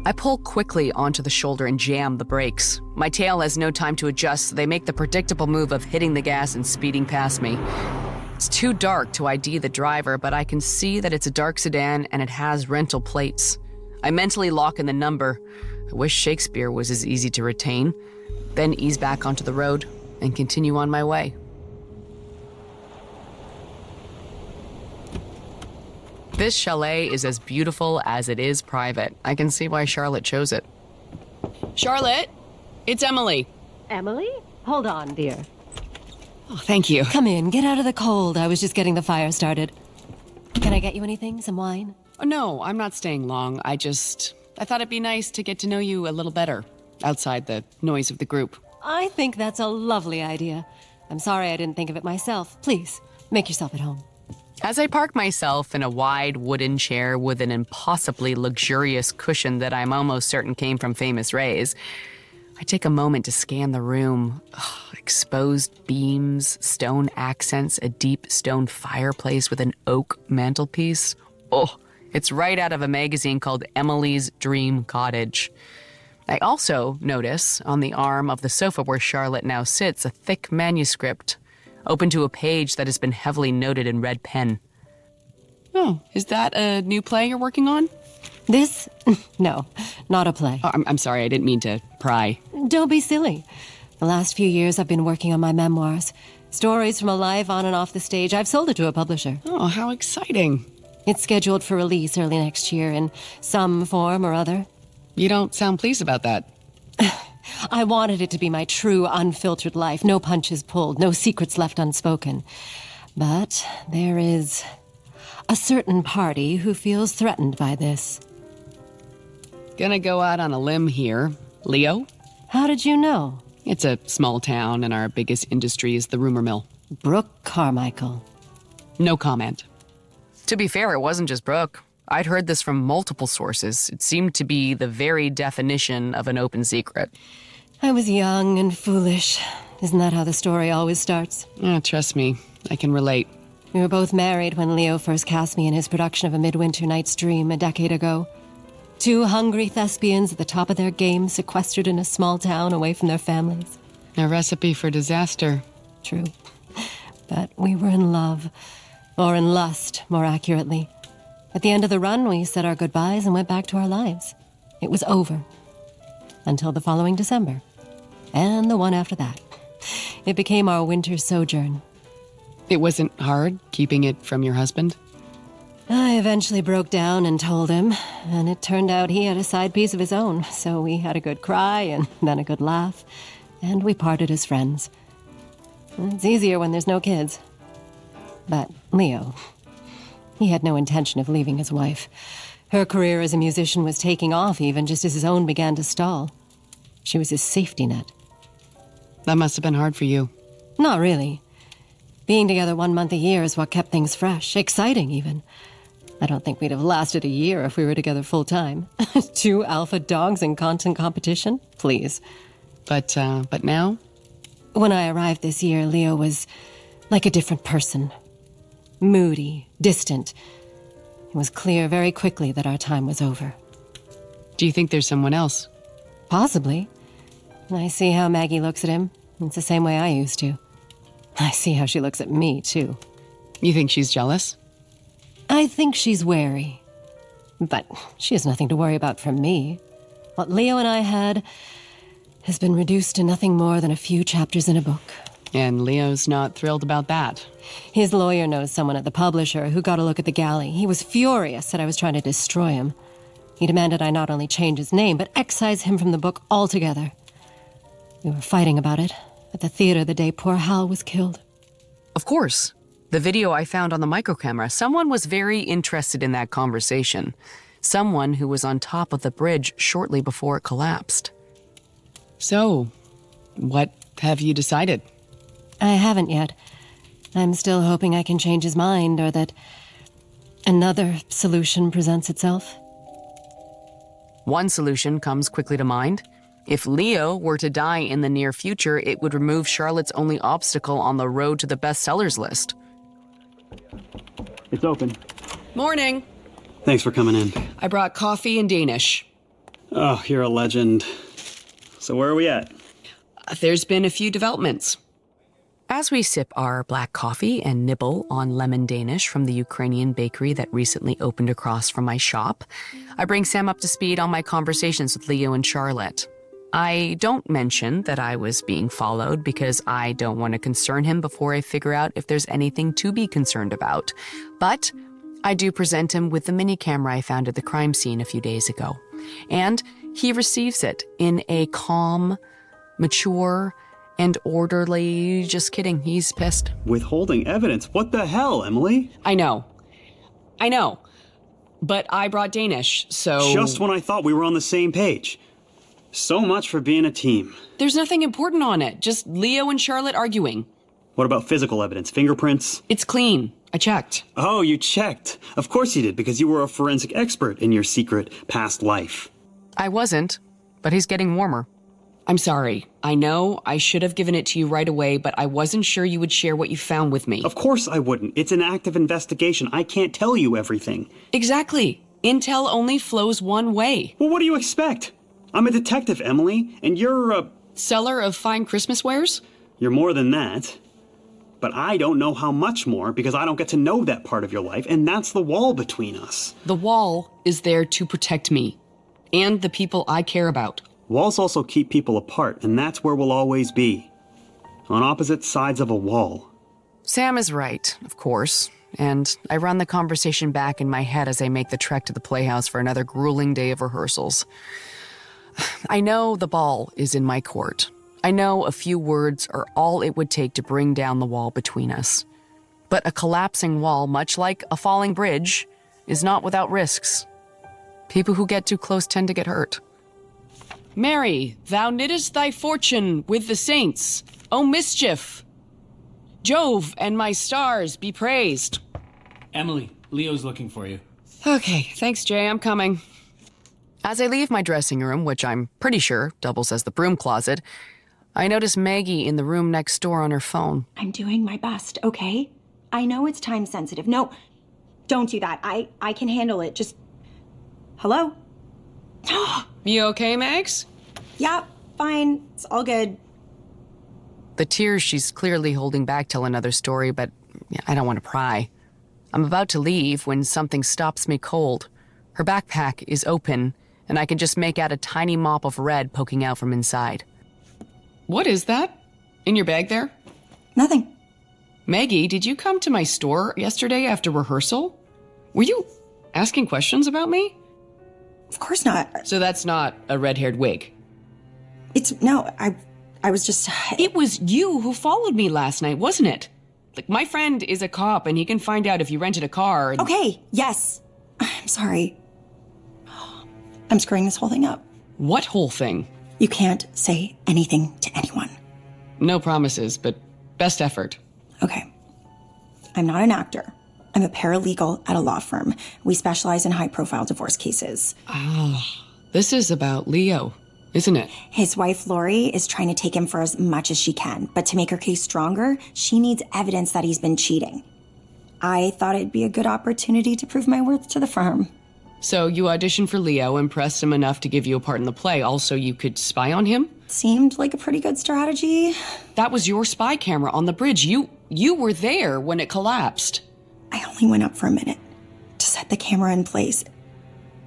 I pull quickly onto the shoulder and jam the brakes. My tail has no time to adjust, so they make the predictable move of hitting the gas and speeding past me. It's too dark to ID the driver, but I can see that it's a dark sedan and it has rental plates. I mentally lock in the number. I wish Shakespeare was as easy to retain. Then ease back onto the road and continue on my way. This chalet is as beautiful as it is private. I can see why Charlotte chose it. Charlotte, it's Emily. Emily? Hold on, dear. Oh, thank you. Come in, get out of the cold. I was just getting the fire started. Can I get you anything? Some wine? Oh, no, I'm not staying long. I thought it'd be nice to get to know you a little better, outside the noise of the group. I think that's a lovely idea. I'm sorry I didn't think of it myself. Please, make yourself at home. As I park myself in a wide wooden chair with an impossibly luxurious cushion that I'm almost certain came from Famous Ray's, I take a moment to scan the room. Ugh, exposed beams, stone accents, a deep stone fireplace with an oak mantelpiece. Oh, it's right out of a magazine called Emily's Dream Cottage. I also notice on the arm of the sofa where Charlotte now sits a thick manuscript, open to a page that has been heavily noted in red pen. Oh, is that a new play you're working on? This? No, not a play. Oh, I'm sorry, I didn't mean to pry. Don't be silly. The last few years I've been working on my memoirs. Stories from a life on and off the stage. I've sold it to a publisher. Oh, how exciting. It's scheduled for release early next year in some form or other. You don't sound pleased about that. I wanted it to be my true, unfiltered life. No punches pulled, no secrets left unspoken. But there is a certain party who feels threatened by this. Gonna go out on a limb here. Leo? How did you know? It's a small town, and our biggest industry is the rumor mill. Brooke Carmichael. No comment. To be fair, it wasn't just Brooke. I'd heard this from multiple sources. It seemed to be the very definition of an open secret. I was young and foolish. Isn't that how the story always starts? Trust me, I can relate. We were both married when Leo first cast me in his production of A Midwinter Night's Dream a decade ago. Two hungry thespians at the top of their game, sequestered in a small town away from their families. A recipe for disaster. True. But we were in love. Or in lust, more accurately. At the end of the run, we said our goodbyes and went back to our lives. It was over. Until the following December. And the one after that. It became our winter sojourn. It wasn't hard keeping it from your husband? I eventually broke down and told him, and it turned out he had a side piece of his own, so we had a good cry and then a good laugh, and we parted as friends. It's easier when there's no kids. But Leo, he had no intention of leaving his wife. Her career as a musician was taking off even just as his own began to stall. She was his safety net. That must have been hard for you. Not really. Being together 1 month a year is what kept things fresh, exciting even. I don't think we'd have lasted a year if we were together full time. 2 alpha dogs in constant competition? Please. But now? When I arrived this year, Leo was like a different person. Moody, distant. It was clear very quickly that our time was over. Do you think there's someone else? Possibly. I see how Maggie looks at him. It's the same way I used to. I see how she looks at me, too. You think she's jealous? I think she's wary. But she has nothing to worry about from me. What Leo and I had has been reduced to nothing more than a few chapters in a book. And Leo's not thrilled about that. His lawyer knows someone at the publisher who got a look at the galley. He was furious that I was trying to destroy him. He demanded I not only change his name, but excise him from the book altogether. We were fighting about it at the theater the day poor Hal was killed. Of course. The video I found on the microcamera, someone was very interested in that conversation. Someone who was on top of the bridge shortly before it collapsed. So, what have you decided? I haven't yet. I'm still hoping I can change his mind, or that another solution presents itself. One solution comes quickly to mind. If Leo were to die in the near future, it would remove Charlotte's only obstacle on the road to the bestsellers list. It's open. Morning. Thanks for coming in. I brought coffee and Danish. Oh, you're a legend. So where are we at? There's been a few developments. As we sip our black coffee and nibble on lemon Danish from the Ukrainian bakery that recently opened across from my shop, I bring Sam up to speed on my conversations with Leo and Charlotte. I don't mention that I was being followed because I don't want to concern him before I figure out if there's anything to be concerned about. But I do present him with the mini camera I found at the crime scene a few days ago. And he receives it in a calm, mature, and orderly, just kidding, he's pissed. Withholding evidence? What the hell, Emily? I know. But I brought Danish, so... Just when I thought we were on the same page. So much for being a team. There's nothing important on it, just Leo and Charlotte arguing. What about physical evidence? Fingerprints? It's clean. I checked. Oh, you checked. Of course you did, because you were a forensic expert in your secret past life. I wasn't, but he's getting warmer. I'm sorry. I know I should have given it to you right away, but I wasn't sure you would share what you found with me. Of course I wouldn't. It's an active investigation. I can't tell you everything. Exactly. Intel only flows one way. Well, what do you expect? I'm a detective, Emily, and you're a... Seller of fine Christmas wares? You're more than that. But I don't know how much more because I don't get to know that part of your life, and that's the wall between us. The wall is there to protect me and the people I care about. Walls also keep people apart, and that's where we'll always be. On opposite sides of a wall. Sam is right, of course, and I run the conversation back in my head as I make the trek to the playhouse for another grueling day of rehearsals. I know the ball is in my court. I know a few words are all it would take to bring down the wall between us. But a collapsing wall, much like a falling bridge, is not without risks. People who get too close tend to get hurt. Mary, thou knittest thy fortune with the saints. O mischief! Jove and my stars be praised. Emily, Leo's looking for you. Okay, thanks, Jay. I'm coming. As I leave my dressing room, which I'm pretty sure doubles as the broom closet, I notice Maggie in the room next door on her phone. I'm doing my best, okay? I know it's time sensitive. No, don't do that. I can handle it. Just... Hello? You okay, Max? Yeah, fine. It's all good. The tears she's clearly holding back tell another story, but I don't want to pry. I'm about to leave when something stops me cold. Her backpack is open, and I can just make out a tiny mop of red poking out from inside. What is that? In your bag there? Nothing. Maggie, did you come to my store yesterday after rehearsal? Were you asking questions about me? Of course not. So that's not a red-haired wig? No, I was just... It was you who followed me last night, wasn't it? Like, my friend is a cop, and he can find out if you rented a car. Okay, yes. I'm sorry. I'm screwing this whole thing up. What whole thing? You can't say anything to anyone. No promises, but best effort. Okay. I'm not an actor. I'm a paralegal at a law firm. We specialize in high-profile divorce cases. This is about Leo, isn't it? His wife, Lori, is trying to take him for as much as she can, but to make her case stronger, she needs evidence that he's been cheating. I thought it'd be a good opportunity to prove my worth to the firm. So you auditioned for Leo, impressed him enough to give you a part in the play, also you could spy on him? Seemed like a pretty good strategy. That was your spy camera on the bridge. You were there when it collapsed. I only went up for a minute to set the camera in place.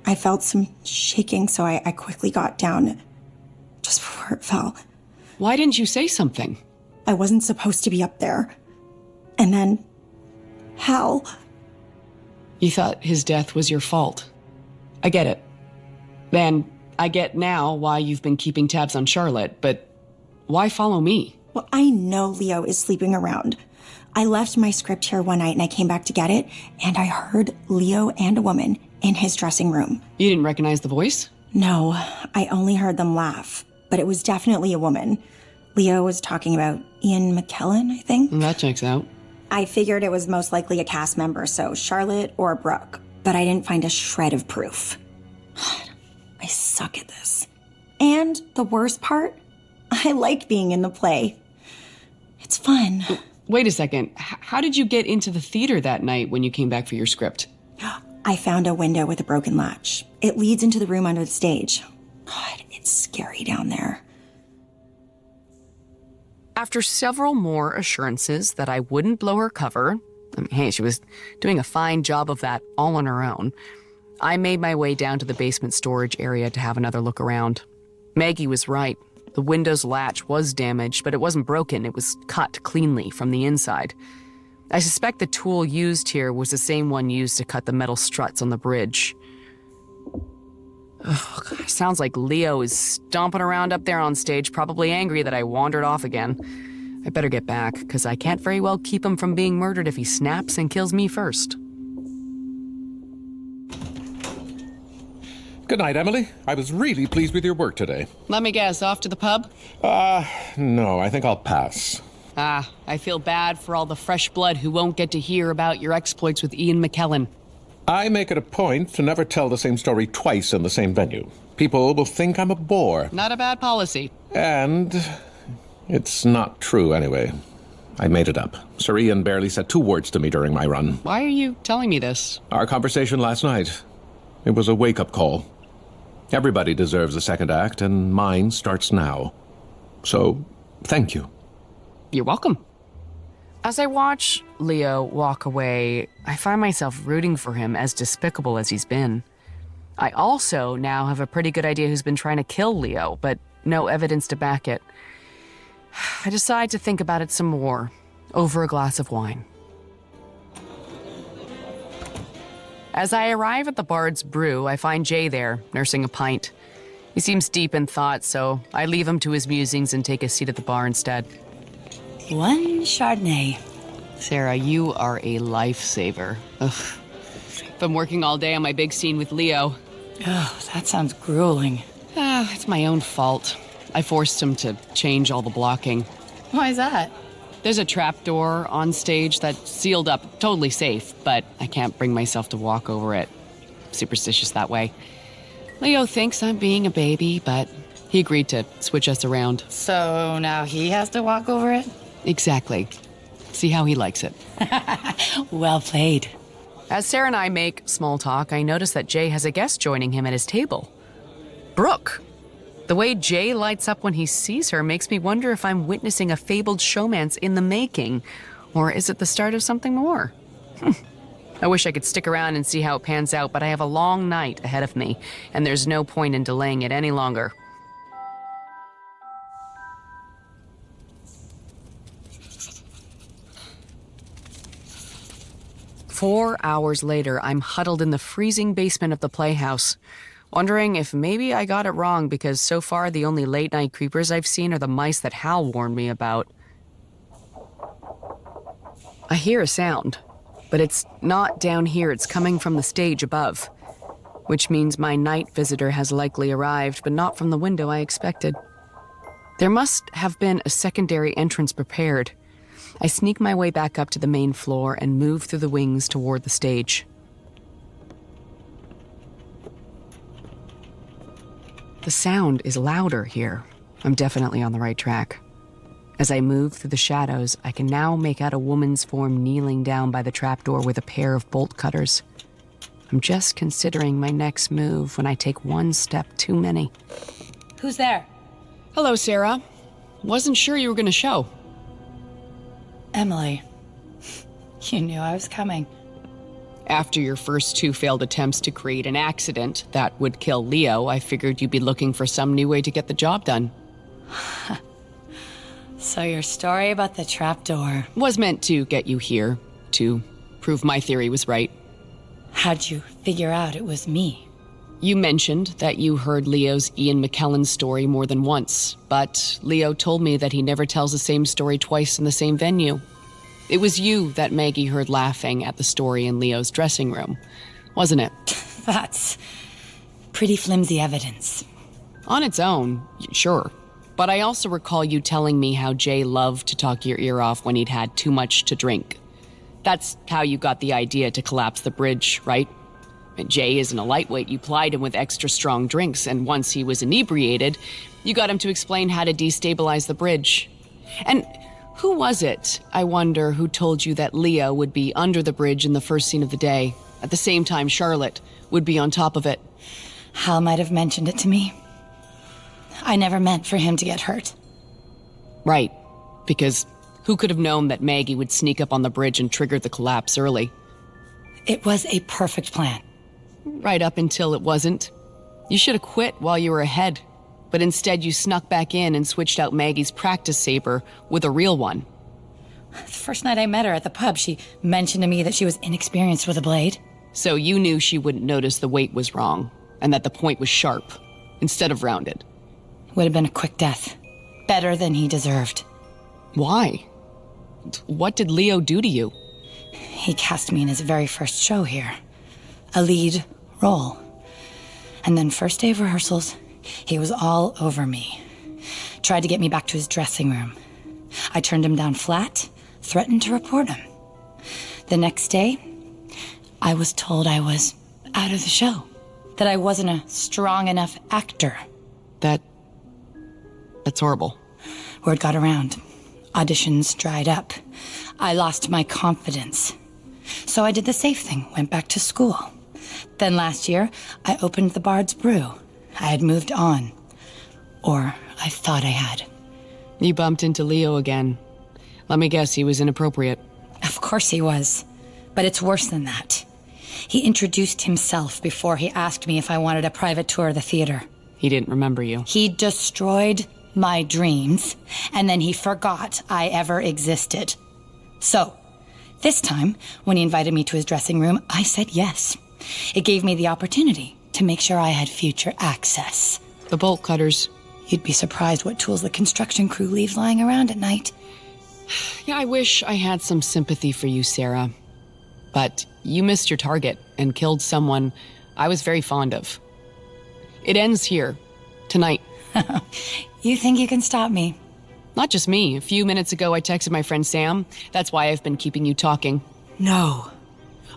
I felt some shaking, so I quickly got down just before it fell. Why didn't you say something? I wasn't supposed to be up there. And then... Hal. You thought his death was your fault. I get it. And I get now why you've been keeping tabs on Charlotte, but why follow me? Well, I know Leo is sleeping around. I left my script here one night and I came back to get it, and I heard Leo and a woman in his dressing room. You didn't recognize the voice? No, I only heard them laugh, but it was definitely a woman. Leo was talking about Ian McKellen, I think. That checks out. I figured it was most likely a cast member, so Charlotte or Brooke, but I didn't find a shred of proof. I suck at this. And the worst part, I like being in the play. It's fun. Wait a second. How did you get into the theater that night when you came back for your script? I found a window with a broken latch. It leads into the room under the stage. God, it's scary down there. After several more assurances that I wouldn't blow her cover, hey, she was doing a fine job of that all on her own, I made my way down to the basement storage area to have another look around. Maggie was right. The window's latch was damaged, but it wasn't broken. It was cut cleanly from the inside. I suspect the tool used here was the same one used to cut the metal struts on the bridge. Ugh, sounds like Leo is stomping around up there on stage, probably angry that I wandered off again. I better get back, because I can't very well keep him from being murdered if he snaps and kills me first. Good night, Emily. I was really pleased with your work today. Let me guess, off to the pub? No, I think I'll pass. I feel bad for all the fresh blood who won't get to hear about your exploits with Ian McKellen. I make it a point to never tell the same story twice in the same venue. People will think I'm a bore. Not a bad policy. And it's not true anyway. I made it up. Sir Ian barely said 2 words to me during my run. Why are you telling me this? Our conversation last night. It was a wake-up call. Everybody deserves a second act, and mine starts now. So, thank you. You're welcome. As I watch Leo walk away, I find myself rooting for him, as despicable as he's been. I also now have a pretty good idea who's been trying to kill Leo, but no evidence to back it. I decide to think about it some more, over a glass of wine. As I arrive at the Bard's Brew, I find Jay there, nursing a pint. He seems deep in thought, so I leave him to his musings and take a seat at the bar instead. 1 Chardonnay. Sarah, you are a lifesaver. Ugh. Been working all day on my big scene with Leo. Oh, that sounds grueling. It's my own fault. I forced him to change all the blocking. Why is that? There's a trapdoor on stage that's sealed up, totally safe, but I can't bring myself to walk over it. Superstitious that way. Leo thinks I'm being a baby, but he agreed to switch us around. So now he has to walk over it? Exactly. See how he likes it. Well played. As Sarah and I make small talk, I notice that Jay has a guest joining him at his table. Brooke. The way Jay lights up when he sees her makes me wonder if I'm witnessing a fabled showmance in the making, or is it the start of something more? I wish I could stick around and see how it pans out, but I have a long night ahead of me, and there's no point in delaying it any longer. Four hours later, I'm huddled in the freezing basement of the playhouse, wondering if maybe I got it wrong because so far the only late-night creepers I've seen are the mice that Hal warned me about. I hear a sound, but it's not down here, it's coming from the stage above, which means my night visitor has likely arrived, but not from the window I expected. There must have been a secondary entrance prepared. I sneak my way back up to the main floor and move through the wings toward the stage. The sound is louder here. I'm definitely on the right track. As I move through the shadows, I can now make out a woman's form kneeling down by the trapdoor with a pair of bolt cutters. I'm just considering my next move when I take one step too many. Who's there? Hello, Sarah. Wasn't sure you were going to show. Emily. You knew I was coming. After your first 2 failed attempts to create an accident that would kill Leo, I figured you'd be looking for some new way to get the job done. So your story about the trapdoor was meant to get you here, to prove my theory was right. How'd you figure out it was me? You mentioned that you heard Leo's Ian McKellen story more than once, but Leo told me that he never tells the same story twice in the same venue. It was you that Maggie heard laughing at the story in Leo's dressing room, wasn't it? That's pretty flimsy evidence. On its own, sure. But I also recall you telling me how Jay loved to talk your ear off when he'd had too much to drink. That's how you got the idea to collapse the bridge, right? Jay isn't a lightweight. You plied him with extra strong drinks, and once he was inebriated, you got him to explain how to destabilize the bridge. And who was it, I wonder, who told you that Leo would be under the bridge in the first scene of the day, at the same time Charlotte would be on top of it? Hal might have mentioned it to me. I never meant for him to get hurt. Right, because who could have known that Maggie would sneak up on the bridge and trigger the collapse early? It was a perfect plan. Right up until it wasn't. You should have quit while you were ahead, but instead you snuck back in and switched out Maggie's practice saber with a real one. The first night I met her at the pub, she mentioned to me that she was inexperienced with a blade. So you knew she wouldn't notice the weight was wrong, and that the point was sharp, instead of rounded. Would have been a quick death. Better than he deserved. Why? What did Leo do to you? He cast me in his very first show here. A lead role. And then first day of rehearsals, he was all over me. Tried to get me back to his dressing room. I turned him down flat, threatened to report him. The next day, I was told I was out of the show, that I wasn't a strong enough actor. That's horrible. Word got around. Auditions dried up. I lost my confidence. So I did the safe thing, went back to school. Then last year, I opened the Bard's Brew. I had moved on. Or I thought I had. You bumped into Leo again. Let me guess, he was inappropriate. Of course he was. But it's worse than that. He introduced himself before he asked me if I wanted a private tour of the theater. He didn't remember you. He destroyed my dreams, and then he forgot I ever existed. So, this time, when he invited me to his dressing room, I said yes. It gave me the opportunity to make sure I had future access. The bolt cutters. You'd be surprised what tools the construction crew leaves lying around at night. Yeah, I wish I had some sympathy for you, Sarah. But you missed your target and killed someone I was very fond of. It ends here, tonight. You think you can stop me? Not just me. A few minutes ago, I texted my friend Sam. That's why I've been keeping you talking. No.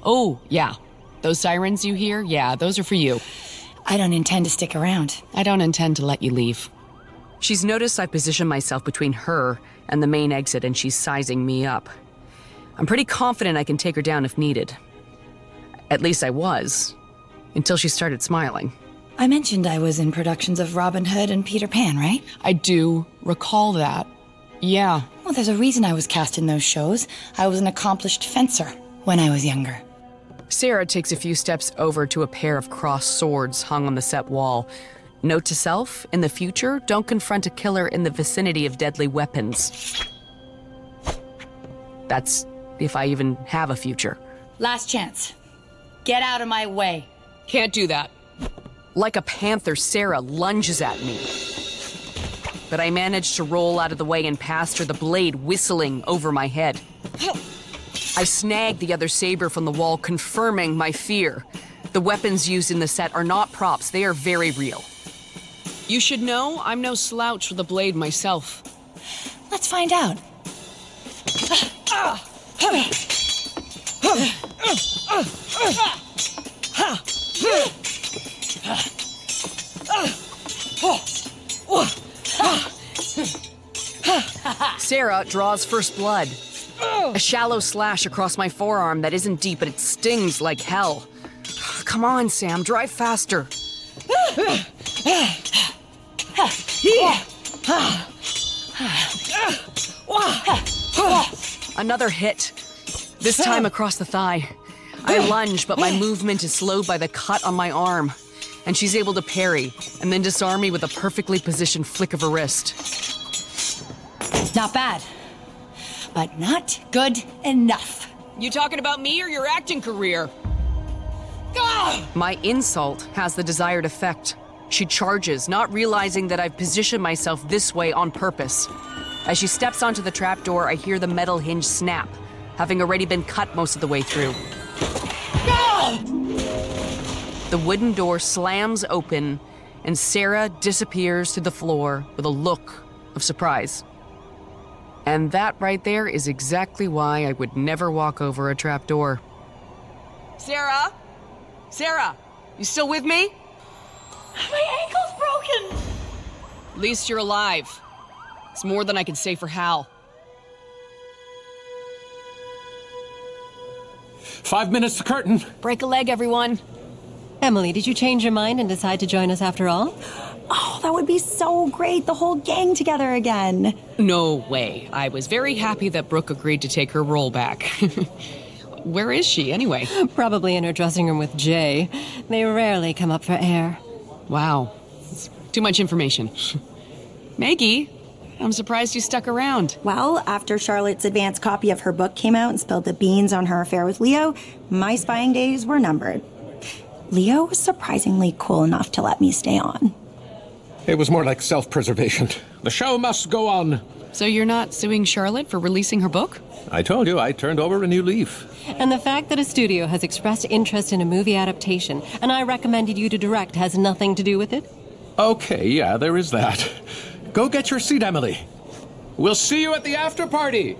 Oh, yeah. Those sirens you hear? Yeah, those are for you. I don't intend to stick around. I don't intend to let you leave. She's noticed I position myself between her and the main exit, and she's sizing me up. I'm pretty confident I can take her down if needed. At least I was, until she started smiling. I mentioned I was in productions of Robin Hood and Peter Pan, right? I do recall that. Yeah. Well, there's a reason I was cast in those shows. I was an accomplished fencer when I was younger. Sarah takes a few steps over to a pair of crossed swords hung on the set wall. Note to self, in the future, don't confront a killer in the vicinity of deadly weapons. That's if I even have a future. Last chance. Get out of my way. Can't do that. Like a panther, Sarah lunges at me. But I managed to roll out of the way and past her, the blade whistling over my head. I snagged the other saber from the wall, confirming my fear. The weapons used in the set are not props, they are very real. You should know I'm no slouch with a blade myself. Let's find out. Sarah draws first blood. A shallow slash across my forearm that isn't deep, but it stings like hell. Come on, Sam, drive faster. Another hit, this time across the thigh. I lunge, but my movement is slowed by the cut on my arm, and she's able to parry and then disarm me with a perfectly positioned flick of her wrist. Not bad, but not good enough. You talking about me or your acting career? My insult has the desired effect. She charges, not realizing that I've positioned myself this way on purpose. As she steps onto the trapdoor, I hear the metal hinge snap, having already been cut most of the way through. The wooden door slams open, and Sarah disappears to the floor with a look of surprise. And that right there is exactly why I would never walk over a trapdoor. Sarah? Sarah, you still with me? My ankle's broken! At least you're alive. It's more than I can say for Hal. 5 minutes to curtain. Break a leg, everyone. Emily, did you change your mind and decide to join us after all? Oh, that would be so great. The whole gang together again. No way. I was very happy that Brooke agreed to take her role back. Where is she, anyway? Probably in her dressing room with Jay. They rarely come up for air. Wow. It's too much information. Maggie, I'm surprised you stuck around. Well, after Charlotte's advance copy of her book came out and spilled the beans on her affair with Leo, my spying days were numbered. Leo was surprisingly cool enough to let me stay on. It was more like self-preservation. The show must go on. So you're not suing Charlotte for releasing her book? I told you I turned over a new leaf. And the fact that a studio has expressed interest in a movie adaptation, and I recommended you to direct, has nothing to do with it? Okay, yeah, there is that. Go get your seat, Emily. We'll see you at the after party.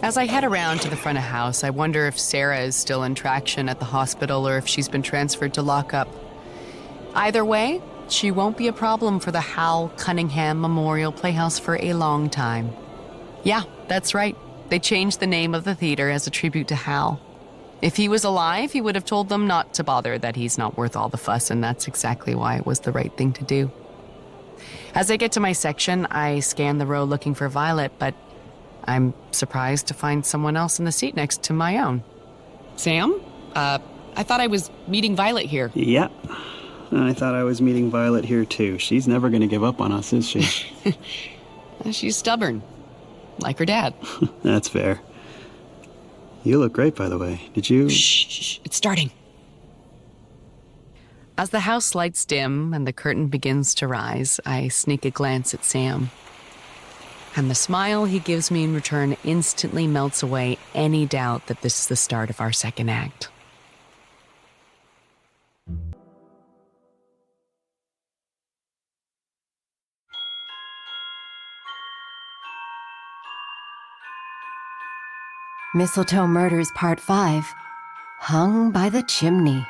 As I head around to the front of house, I wonder if Sarah is still in traction at the hospital or if she's been transferred to lockup. Either way, she won't be a problem for the Hal Cunningham Memorial Playhouse for a long time. Yeah, that's right. They changed the name of the theater as a tribute to Hal. If he was alive, he would have told them not to bother, that he's not worth all the fuss, and that's exactly why it was the right thing to do. As I get to my section, I scan the row looking for Violet, but I'm surprised to find someone else in the seat next to my own. Sam? I thought I was meeting Violet here. Yeah. I thought I was meeting Violet here, too. She's never going to give up on us, is she? She's stubborn. Like her dad. That's fair. You look great, by the way. Did you... Shh, it's starting. As the house lights dim and the curtain begins to rise, I sneak a glance at Sam. And the smile he gives me in return instantly melts away any doubt that this is the start of our second act. Mistletoe Murders Part 5, Hung by the Chimney.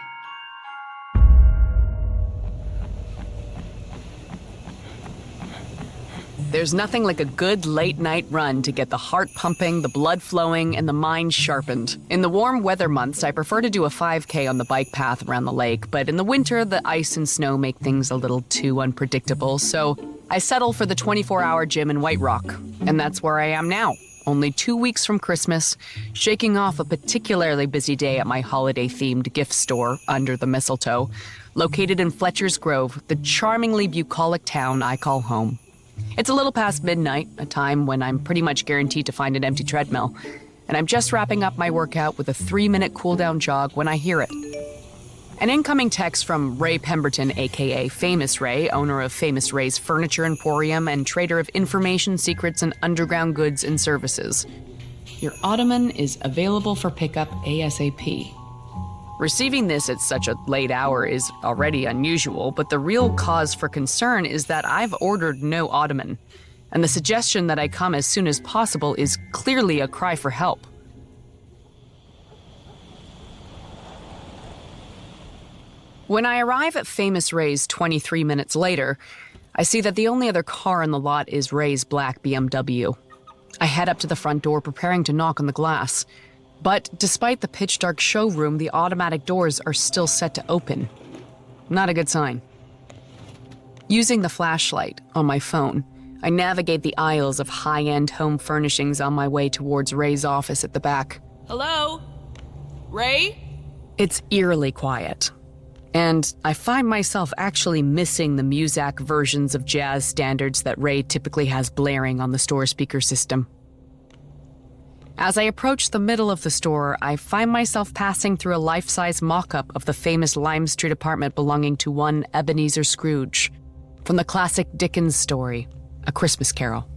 There's nothing like a good late-night run to get the heart pumping, the blood flowing, and the mind sharpened. In the warm weather months, I prefer to do a 5K on the bike path around the lake, but in the winter, the ice and snow make things a little too unpredictable, so I settle for the 24-hour gym in White Rock. And that's where I am now, only 2 weeks from Christmas, shaking off a particularly busy day at my holiday-themed gift store under the mistletoe, located in Fletcher's Grove, the charmingly bucolic town I call home. It's a little past midnight, a time when I'm pretty much guaranteed to find an empty treadmill, and I'm just wrapping up my workout with a 3-minute cool-down jog when I hear it. An incoming text from Ray Pemberton, aka Famous Ray, owner of Famous Ray's Furniture Emporium and trader of information secrets and underground goods and services. Your ottoman is available for pickup ASAP. Receiving this at such a late hour is already unusual, but the real cause for concern is that I've ordered no ottoman, and the suggestion that I come as soon as possible is clearly a cry for help. When I arrive at Famous Ray's 23 minutes later, I see that the only other car in the lot is Ray's black BMW. I head up to the front door, preparing to knock on the glass. But despite the pitch-dark showroom, the automatic doors are still set to open. Not a good sign. Using the flashlight on my phone, I navigate the aisles of high-end home furnishings on my way towards Ray's office at the back. Hello? Ray? It's eerily quiet. And I find myself actually missing the Muzak versions of jazz standards that Ray typically has blaring on the store speaker system. As I approach the middle of the store, I find myself passing through a life-size mock-up of the famous Lime Street apartment belonging to one Ebenezer Scrooge, from the classic Dickens story, A Christmas Carol.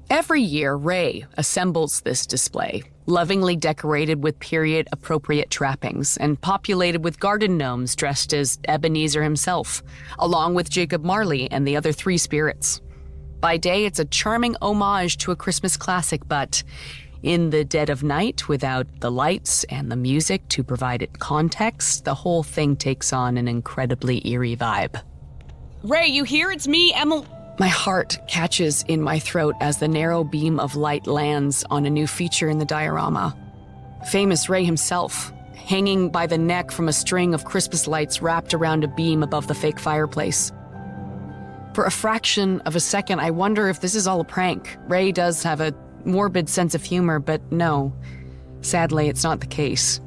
Every year, Ray assembles this display, lovingly decorated with period-appropriate trappings and populated with garden gnomes dressed as Ebenezer himself, along with Jacob Marley and the other three spirits. By day, it's a charming homage to a Christmas classic, but in the dead of night, without the lights and the music to provide it context, the whole thing takes on an incredibly eerie vibe. Ray, you here? It's me, Emily. My heart catches in my throat as the narrow beam of light lands on a new feature in the diorama. Famous Ray himself, hanging by the neck from a string of Christmas lights wrapped around a beam above the fake fireplace. For a fraction of a second, I wonder if this is all a prank. Ray does have a morbid sense of humor, but no. Sadly, it's not the case.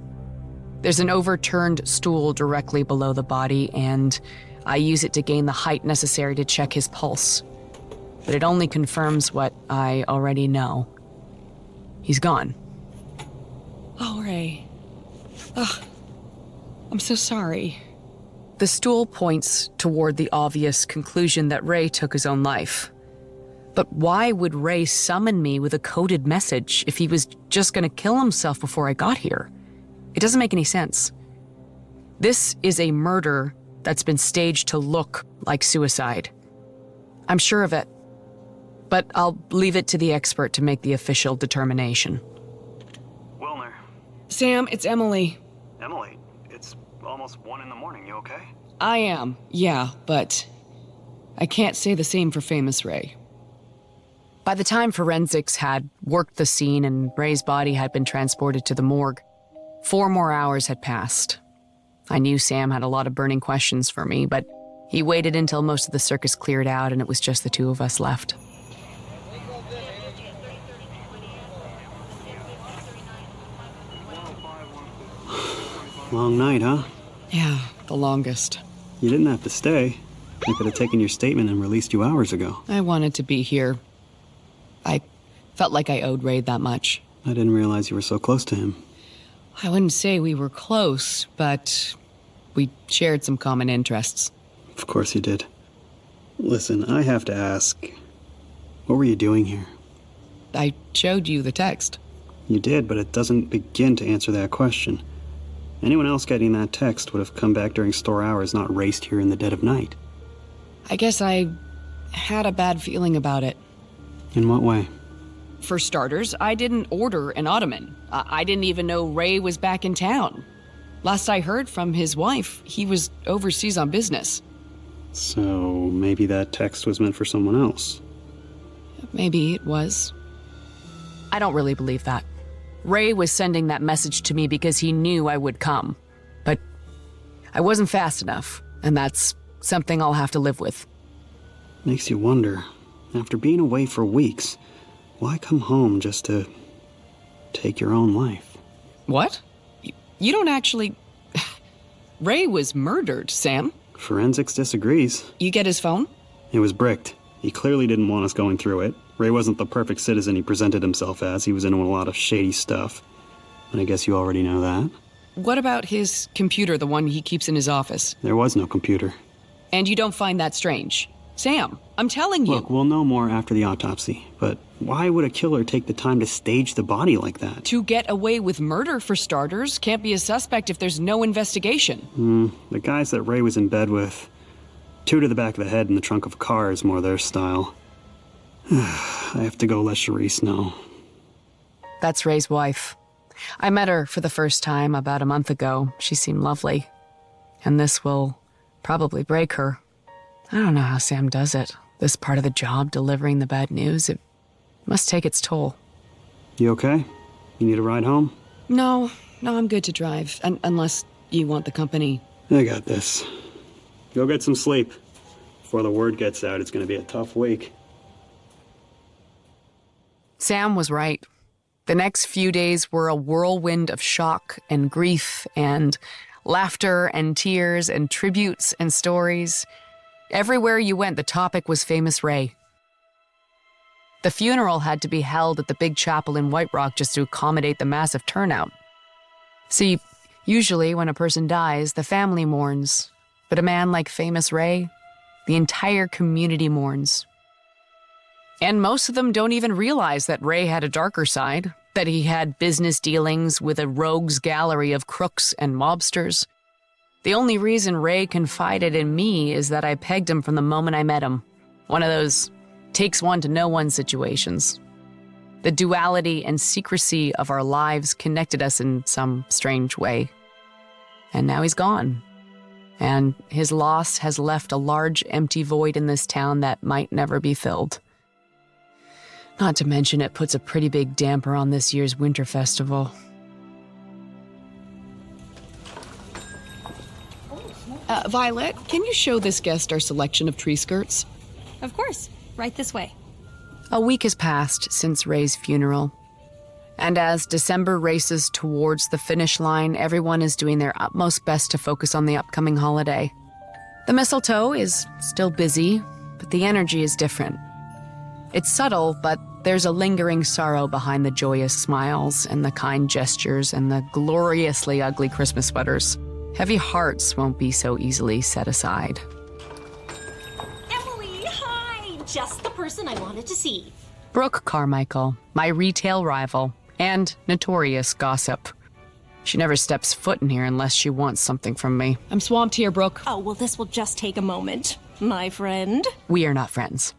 There's an overturned stool directly below the body, and I use it to gain the height necessary to check his pulse. But it only confirms what I already know. He's gone. Oh, Ray. Ugh. I'm so sorry. The stool points toward the obvious conclusion that Ray took his own life. But why would Ray summon me with a coded message if he was just going to kill himself before I got here? It doesn't make any sense. This is a murder that's been staged to look like suicide. I'm sure of it. But I'll leave it to the expert to make the official determination. Wilner. Sam, it's Emily. Emily, it's almost 1 in the morning. You okay? I am, yeah, but I can't say the same for famous Ray. By the time forensics had worked the scene and Ray's body had been transported to the morgue, 4 more hours had passed. I knew Sam had a lot of burning questions for me, but he waited until most of the circus cleared out and it was just the 2 of us left. Long night, huh? Yeah, the longest. You didn't have to stay. I could have taken your statement and released you hours ago. I wanted to be here. I felt like I owed Ray that much. I didn't realize you were so close to him. I wouldn't say we were close, but we shared some common interests. Of course you did. Listen, I have to ask, what were you doing here? I showed you the text. You did, but it doesn't begin to answer that question. Anyone else getting that text would have come back during store hours, not raced here in the dead of night. I guess I had a bad feeling about it. In what way? For starters, I didn't order an ottoman. I didn't even know Ray was back in town. Last I heard from his wife, he was overseas on business. So maybe that text was meant for someone else. Maybe it was. I don't really believe that. Ray was sending that message to me because he knew I would come. But I wasn't fast enough, and that's something I'll have to live with. Makes you wonder, after being away for weeks, why come home just to take your own life? What? You don't actually... Ray was murdered, Sam. Forensics disagrees. You get his phone? It was bricked. He clearly didn't want us going through it. Ray wasn't the perfect citizen he presented himself as. He was into a lot of shady stuff. And I guess you already know that. What about his computer, the one he keeps in his office? There was no computer. And you don't find that strange? Sam, I'm telling you. Look, we'll know more after the autopsy, but why would a killer take the time to stage the body like that? To get away with murder, for starters, can't be a suspect if there's no investigation. The guys that Ray was in bed with, 2 to the back of the head in the trunk of a car is more their style. I have to go let Charisse know. That's Ray's wife. I met her for the first time about a month ago. She seemed lovely. And this will probably break her. I don't know how Sam does it. This part of the job, delivering the bad news, it must take its toll. You okay? You need a ride home? No, I'm good to drive, unless you want the company. I got this. Go get some sleep. Before the word gets out, it's going to be a tough week. Sam was right. The next few days were a whirlwind of shock and grief and laughter and tears and tributes and stories. Everywhere you went, the topic was famous Ray. The funeral had to be held at the big chapel in White Rock just to accommodate the massive turnout. See, usually when a person dies, the family mourns. But a man like famous Ray, the entire community mourns. And most of them don't even realize that Ray had a darker side, that he had business dealings with a rogues gallery of crooks and mobsters. The only reason Ray confided in me is that I pegged him from the moment I met him. One of those takes one to know one situations. The duality and secrecy of our lives connected us in some strange way. And now he's gone. And his loss has left a large empty void in this town that might never be filled. Not to mention it puts a pretty big damper on this year's winter festival. Violet, can you show this guest our selection of tree skirts? Of course. Right this way. A week has passed since Ray's funeral. And as December races towards the finish line, everyone is doing their utmost best to focus on the upcoming holiday. The mistletoe is still busy, but the energy is different. It's subtle, but there's a lingering sorrow behind the joyous smiles and the kind gestures and the gloriously ugly Christmas sweaters. Heavy hearts won't be so easily set aside. Emily, hi! Just the person I wanted to see. Brooke Carmichael, my retail rival, and notorious gossip. She never steps foot in here unless she wants something from me. I'm swamped here, Brooke. Oh, well, this will just take a moment, my friend. We are not friends.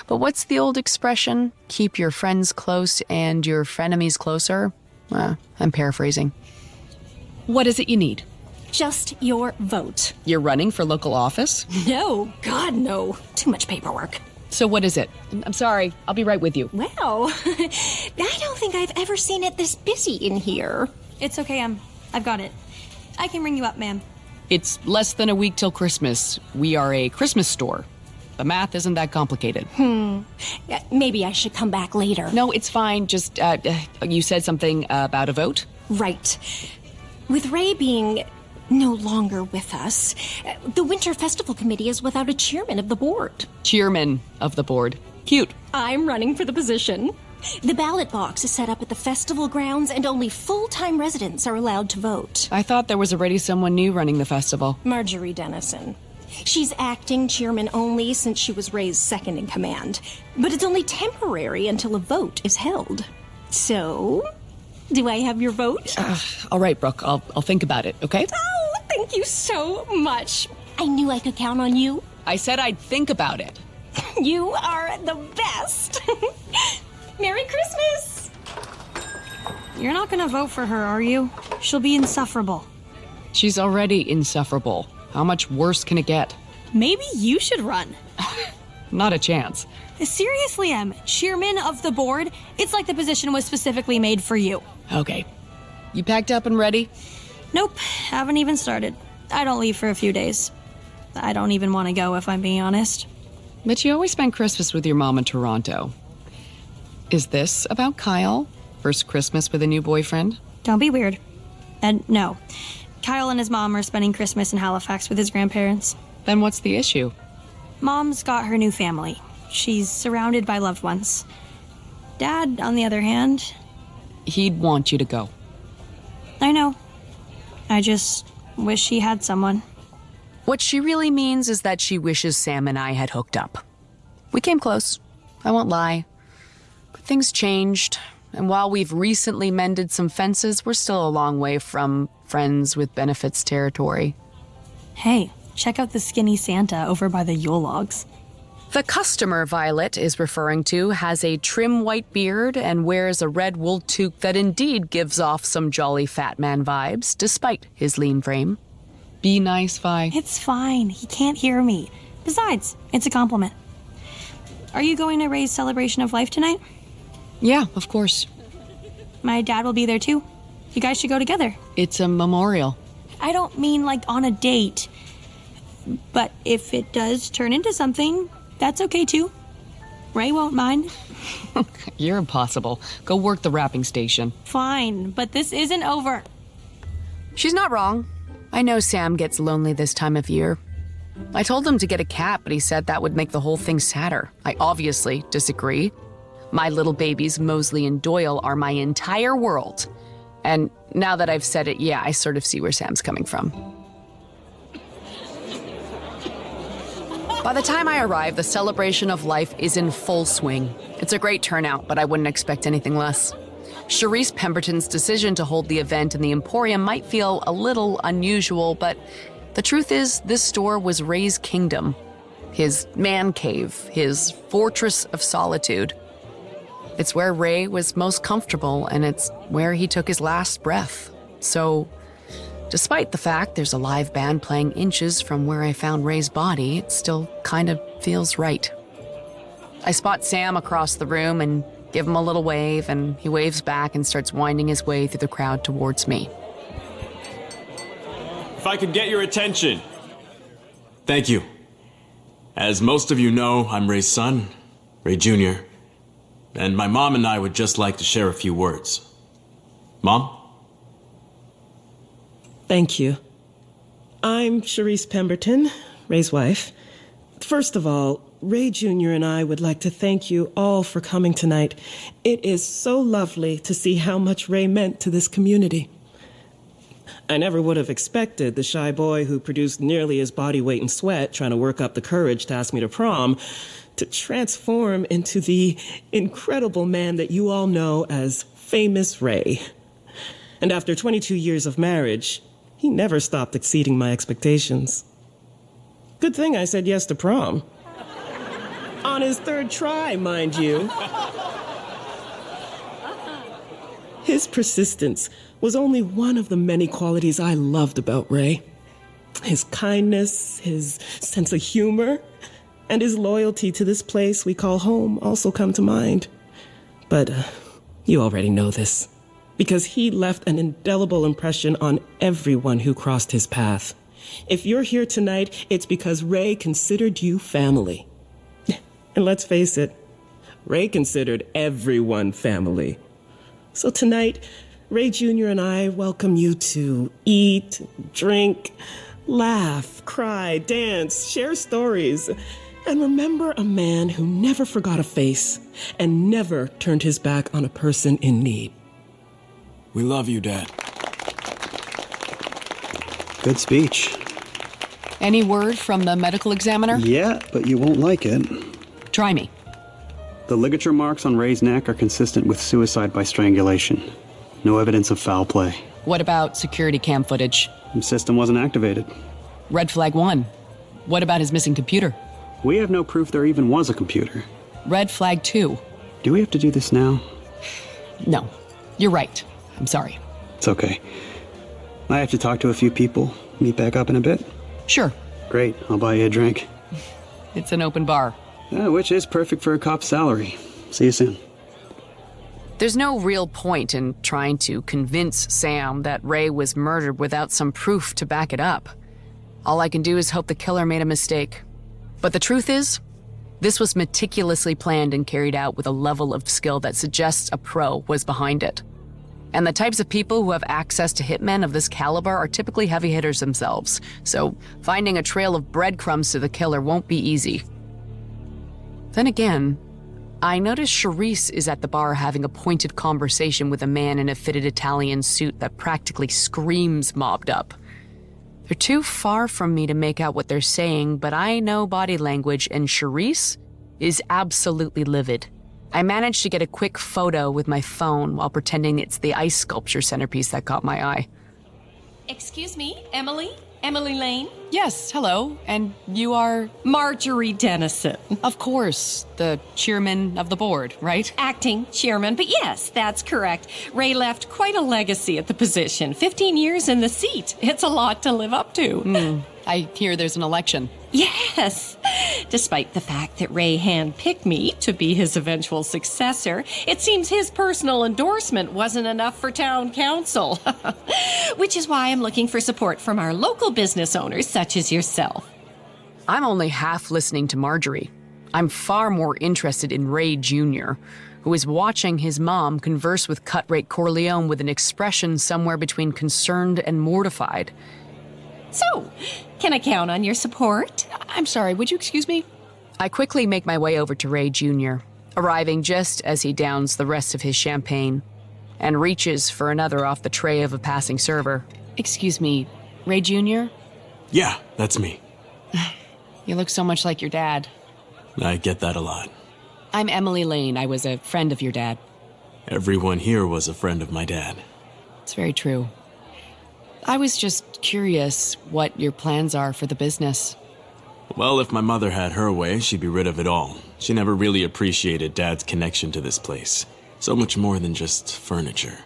But what's the old expression? Keep your friends close and your frenemies closer? I'm paraphrasing. What is it you need? Just your vote. You're running for local office? No, God, no. Too much paperwork. So what is it? I'm sorry. I'll be right with you. Well, I don't think I've ever seen it this busy in here. It's okay, I've got it. I can ring you up, ma'am. It's less than a week till Christmas. We are a Christmas store. The math isn't that complicated. Maybe I should come back later. No, it's fine. Just, you said something about a vote? Right. With Ray being no longer with us, the Winter Festival Committee is without a chairman of the board. Chairman of the board. Cute. I'm running for the position. The ballot box is set up at the festival grounds, and only full-time residents are allowed to vote. I thought there was already someone new running the festival. Marjorie Dennison. She's acting chairman only since she was Ray's second in command. But it's only temporary until a vote is held. So, do I have your vote? All right, Brooke. I'll think about it, okay? Oh, thank you so much. I knew I could count on you. I said I'd think about it. You are the best. Merry Christmas! You're not gonna vote for her, are you? She'll be insufferable. She's already insufferable. How much worse can it get? Maybe you should run. Not a chance. Seriously, Em. Chairman of the board? It's like the position was specifically made for you. Okay. You packed up and ready? Nope, haven't even started. I don't leave for a few days. I don't even want to go, if I'm being honest. But you always spend Christmas with your mom in Toronto. Is this about Kyle? First Christmas with a new boyfriend? Don't be weird. And no. Kyle and his mom are spending Christmas in Halifax with his grandparents. Then what's the issue? Mom's got her new family. She's surrounded by loved ones. Dad, on the other hand... He'd want you to go. I know. I just wish he had someone. What she really means is that she wishes Sam and I had hooked up. We came close. I won't lie. But things changed. And while we've recently mended some fences, we're still a long way from friends with benefits territory. Hey, check out the skinny Santa over by the Yule logs. The customer Violet is referring to has a trim white beard and wears a red wool toque that indeed gives off some jolly fat man vibes, despite his lean frame. Be nice, Vi. It's fine. He can't hear me. Besides, it's a compliment. Are you going to Ray's celebration of life tonight? Yeah, of course. My dad will be there too. You guys should go together. It's a memorial. I don't mean like on a date. But if it does turn into something, that's okay too. Ray won't mind. You're impossible. Go work the wrapping station. Fine, but this isn't over. She's not wrong. I know Sam gets lonely this time of year. I told him to get a cat, but he said that would make the whole thing sadder. I obviously disagree. My little babies, Mosley and Doyle, are my entire world. And now that I've said it, yeah, I sort of see where Sam's coming from. By the time I arrive, the celebration of life is in full swing. It's a great turnout, but I wouldn't expect anything less. Charisse Pemberton's decision to hold the event in the Emporium might feel a little unusual, but the truth is this store was Ray's kingdom. His man cave, his fortress of solitude. It's where Ray was most comfortable, and it's where he took his last breath. So, despite the fact there's a live band playing inches from where I found Ray's body, it still kind of feels right. I spot Sam across the room and give him a little wave, and he waves back and starts winding his way through the crowd towards me. If I could get your attention. Thank you. As most of you know, I'm Ray's son, Ray Jr., and my mom and I would just like to share a few words. Mom? Thank you. I'm Charisse Pemberton, Ray's wife. First of all, Ray Jr. and I would like to thank you all for coming tonight. It is so lovely to see how much Ray meant to this community. I never would have expected the shy boy who produced nearly his body weight in sweat trying to work up the courage to ask me to prom to transform into the incredible man that you all know as Famous Ray. And after 22 years of marriage, he never stopped exceeding my expectations. Good thing I said yes to prom. On his third try, mind you. His persistence was only one of the many qualities I loved about Ray. His kindness, his sense of humor, and his loyalty to this place we call home also come to mind. But you already know this, because he left an indelible impression on everyone who crossed his path. If you're here tonight, it's because Ray considered you family. And let's face it, Ray considered everyone family. So tonight, Ray Jr. and I welcome you to eat, drink, laugh, cry, dance, share stories, and remember a man who never forgot a face and never turned his back on a person in need. We love you, Dad. Good speech. Any word from the medical examiner? Yeah, but you won't like it. Try me. The ligature marks on Ray's neck are consistent with suicide by strangulation. No evidence of foul play. What about security cam footage? The system wasn't activated. Red flag 1. What about his missing computer? We have no proof there even was a computer. Red flag 2. Do we have to do this now? No. You're right. I'm sorry. It's okay. I have to talk to a few people. Meet back up in a bit? Sure. Great. I'll buy you a drink. It's an open bar. Which is perfect for a cop's salary. See you soon. There's no real point in trying to convince Sam that Ray was murdered without some proof to back it up. All I can do is hope the killer made a mistake. But the truth is, this was meticulously planned and carried out with a level of skill that suggests a pro was behind it. And the types of people who have access to hitmen of this caliber are typically heavy hitters themselves, so finding a trail of breadcrumbs to the killer won't be easy. Then again, I notice Charisse is at the bar having a pointed conversation with a man in a fitted Italian suit that practically screams mobbed up. They're too far from me to make out what they're saying, but I know body language, and Charisse is absolutely livid. I managed to get a quick photo with my phone while pretending it's the ice sculpture centerpiece that caught my eye. Excuse me, Emily? Emily Lane? Yes, hello. And you are? Marjorie Dennison. Of course, the chairman of the board, right? Acting chairman, but yes, that's correct. Ray left quite a legacy at the position. 15 years in the seat. It's a lot to live up to. I hear there's an election. Yes. Despite the fact that Ray handpicked me to be his eventual successor, it seems his personal endorsement wasn't enough for town council. Which is why I'm looking for support from our local business owners, such as yourself. I'm only half listening to Marjorie. I'm far more interested in Ray Jr., who is watching his mom converse with Cut-Rate Corleone with an expression somewhere between concerned and mortified. So, can I count on your support? I'm sorry, would you excuse me? I quickly make my way over to Ray Jr., arriving just as he downs the rest of his champagne and reaches for another off the tray of a passing server. Excuse me, Ray Jr.? Yeah, that's me. You look so much like your dad. I get that a lot. I'm Emily Lane. I was a friend of your dad. Everyone here was a friend of my dad. It's very true. I was just curious what your plans are for the business. Well, if my mother had her way, she'd be rid of it all. She never really appreciated Dad's connection to this place. So much more than just furniture.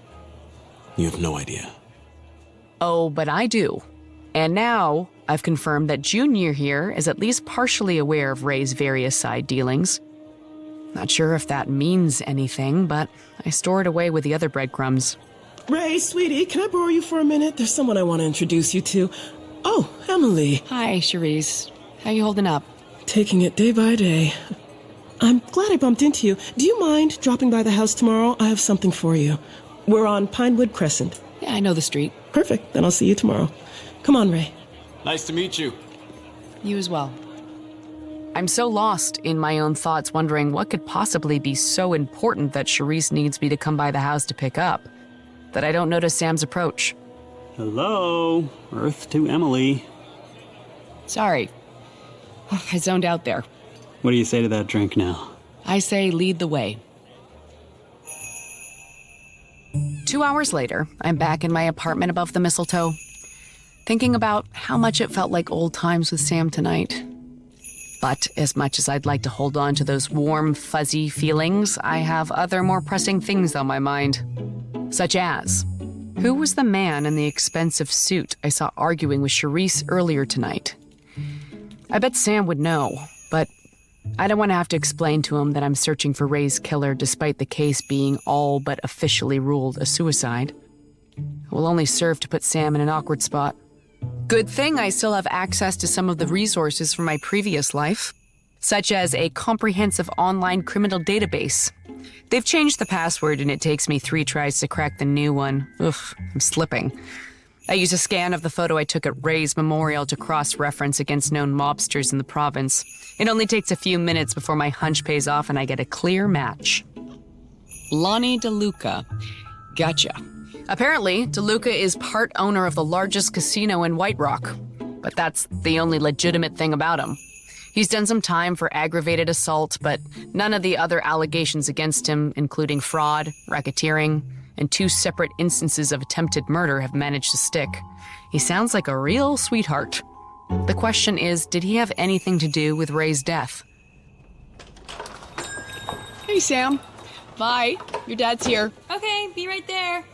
You have no idea. Oh, but I do. And now, I've confirmed that Junior here is at least partially aware of Ray's various side dealings. Not sure if that means anything, but I store it away with the other breadcrumbs. Ray, sweetie, can I borrow you for a minute? There's someone I want to introduce you to. Oh, Emily. Hi, Charisse. How you holding up? Taking it day by day. I'm glad I bumped into you. Do you mind dropping by the house tomorrow? I have something for you. We're on Pinewood Crescent. Yeah, I know the street. Perfect. Then I'll see you tomorrow. Come on, Ray. Nice to meet you. You as well. I'm so lost in my own thoughts, wondering what could possibly be so important that Charisse needs me to come by the house to pick up, that I don't notice Sam's approach. Hello, Earth to Emily. Sorry. I zoned out there. What do you say to that drink now? I say lead the way. 2 hours later, I'm back in my apartment above the mistletoe, thinking about how much it felt like old times with Sam tonight. But as much as I'd like to hold on to those warm, fuzzy feelings, I have other more pressing things on my mind. Such as, who was the man in the expensive suit I saw arguing with Charisse earlier tonight? I bet Sam would know, but I don't want to have to explain to him that I'm searching for Ray's killer despite the case being all but officially ruled a suicide. It will only serve to put Sam in an awkward spot. Good thing I still have access to some of the resources from my previous life, such as a comprehensive online criminal database. They've changed the password and it takes me 3 tries to crack the new one. Ugh, I'm slipping. I use a scan of the photo I took at Ray's memorial to cross-reference against known mobsters in the province. It only takes a few minutes before my hunch pays off and I get a clear match. Lonnie DeLuca. Gotcha. Apparently, DeLuca is part owner of the largest casino in White Rock, but that's the only legitimate thing about him. He's done some time for aggravated assault, but none of the other allegations against him, including fraud, racketeering, and 2 separate instances of attempted murder, have managed to stick. He sounds like a real sweetheart. The question is, did he have anything to do with Ray's death? Hey, Sam. Bye. Your dad's here. Okay, be right there.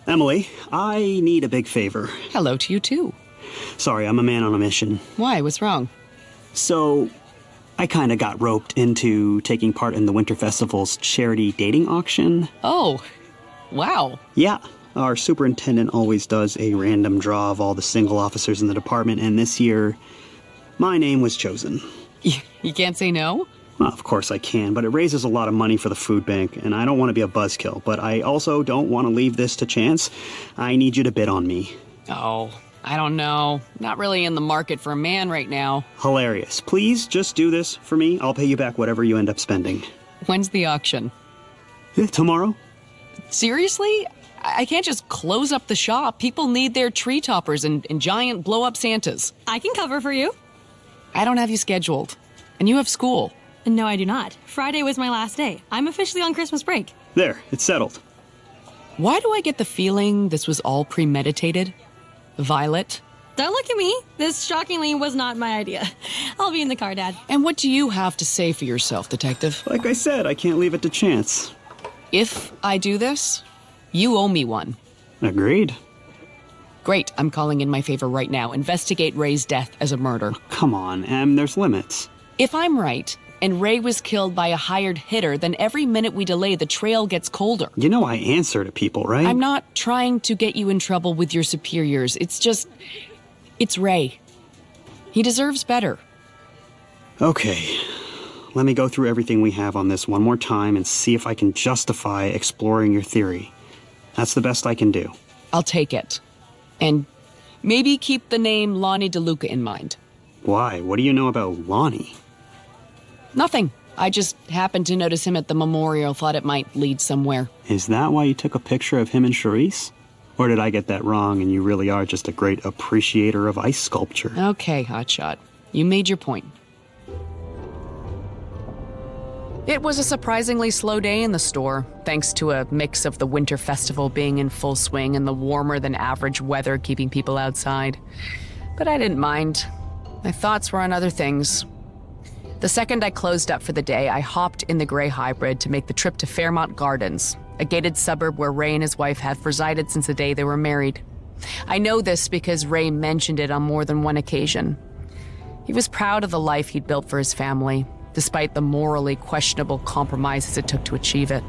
Emily, I need a big favor. Hello to you, too. Sorry, I'm a man on a mission. Why? What's wrong? So, I kind of got roped into taking part in the Winter Festival's charity dating auction. Oh, wow. Yeah, our superintendent always does a random draw of all the single officers in the department, and this year, my name was chosen. You can't say no? Well, of course I can, but it raises a lot of money for the food bank, and I don't want to be a buzzkill, but I also don't want to leave this to chance. I need you to bid on me. Oh, I don't know. Not really in the market for a man right now. Hilarious. Please just do this for me. I'll pay you back whatever you end up spending. When's the auction? Tomorrow? Seriously? I can't just close up the shop. People need their tree toppers and giant blow-up Santas. I can cover for you. I don't have you scheduled. And you have school. No, I do not. Friday was my last day. I'm officially on Christmas break. There, it's settled. Why do I get the feeling this was all premeditated? Violet? Don't look at me. This shockingly was not my idea. I'll be in the car, Dad. And what do you have to say for yourself, Detective? Like I said, I can't leave it to chance. If I do this, you owe me one. Agreed. Great, I'm calling in my favor right now. Investigate Ray's death as a murder. Come on, Em, there's limits. If I'm right, and Ray was killed by a hired hitter, then every minute we delay, the trail gets colder. You know I answer to people, right? I'm not trying to get you in trouble with your superiors. It's Ray. He deserves better. Okay. Let me go through everything we have on this one more time and see if I can justify exploring your theory. That's the best I can do. I'll take it. And maybe keep the name Lonnie DeLuca in mind. Why? What do you know about Lonnie? Nothing. I just happened to notice him at the memorial, thought it might lead somewhere. Is that why you took a picture of him and Charisse? Or did I get that wrong and you really are just a great appreciator of ice sculpture? Okay, hotshot. You made your point. It was a surprisingly slow day in the store, thanks to a mix of the winter festival being in full swing and the warmer than average weather keeping people outside. But I didn't mind. My thoughts were on other things. The second I closed up for the day, I hopped in the gray hybrid to make the trip to Fairmont Gardens, a gated suburb where Ray and his wife have resided since the day they were married. I know this because Ray mentioned it on more than one occasion. He was proud of the life he'd built for his family, despite the morally questionable compromises it took to achieve it.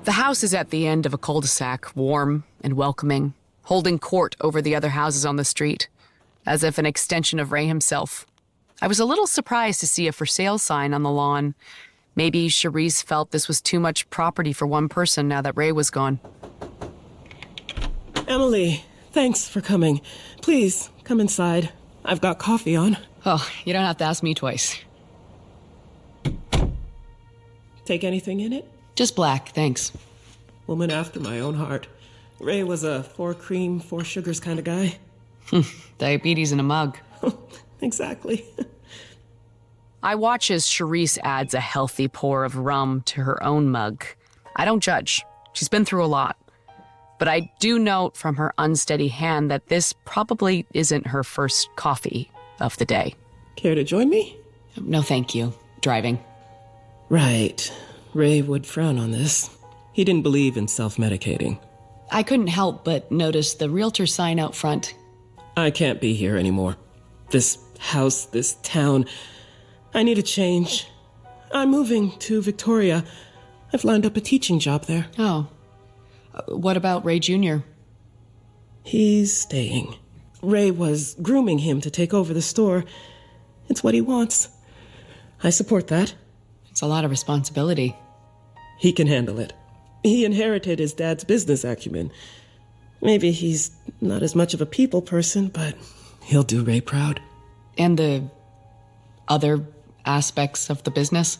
The house is at the end of a cul-de-sac, warm and welcoming, holding court over the other houses on the street, as if an extension of Ray himself. I was a little surprised to see a for sale sign on the lawn. Maybe Charisse felt this was too much property for one person now that Ray was gone. Emily, thanks for coming. Please, come inside. I've got coffee on. Oh, you don't have to ask me twice. Take anything in it? Just black, thanks. Woman after my own heart. Ray was a 4 cream, 4 sugars kind of guy. Diabetes in a mug. Exactly. I watch as Charisse adds a healthy pour of rum to her own mug. I don't judge. She's been through a lot. But I do note from her unsteady hand that this probably isn't her first coffee. of the day. Care to join me? No, thank you. Driving. Right. Ray would frown on this. He didn't believe in self-medicating. I couldn't help but notice the realtor sign out front. I can't be here anymore. This house, this town. I need a change. I'm moving to Victoria. I've lined up a teaching job there. Oh. What about Ray Jr.? He's staying. Ray was grooming him to take over the store. It's what he wants. I support that. It's a lot of responsibility. He can handle it. He inherited his dad's business acumen. Maybe he's not as much of a people person, but he'll do Ray proud. And the other aspects of the business?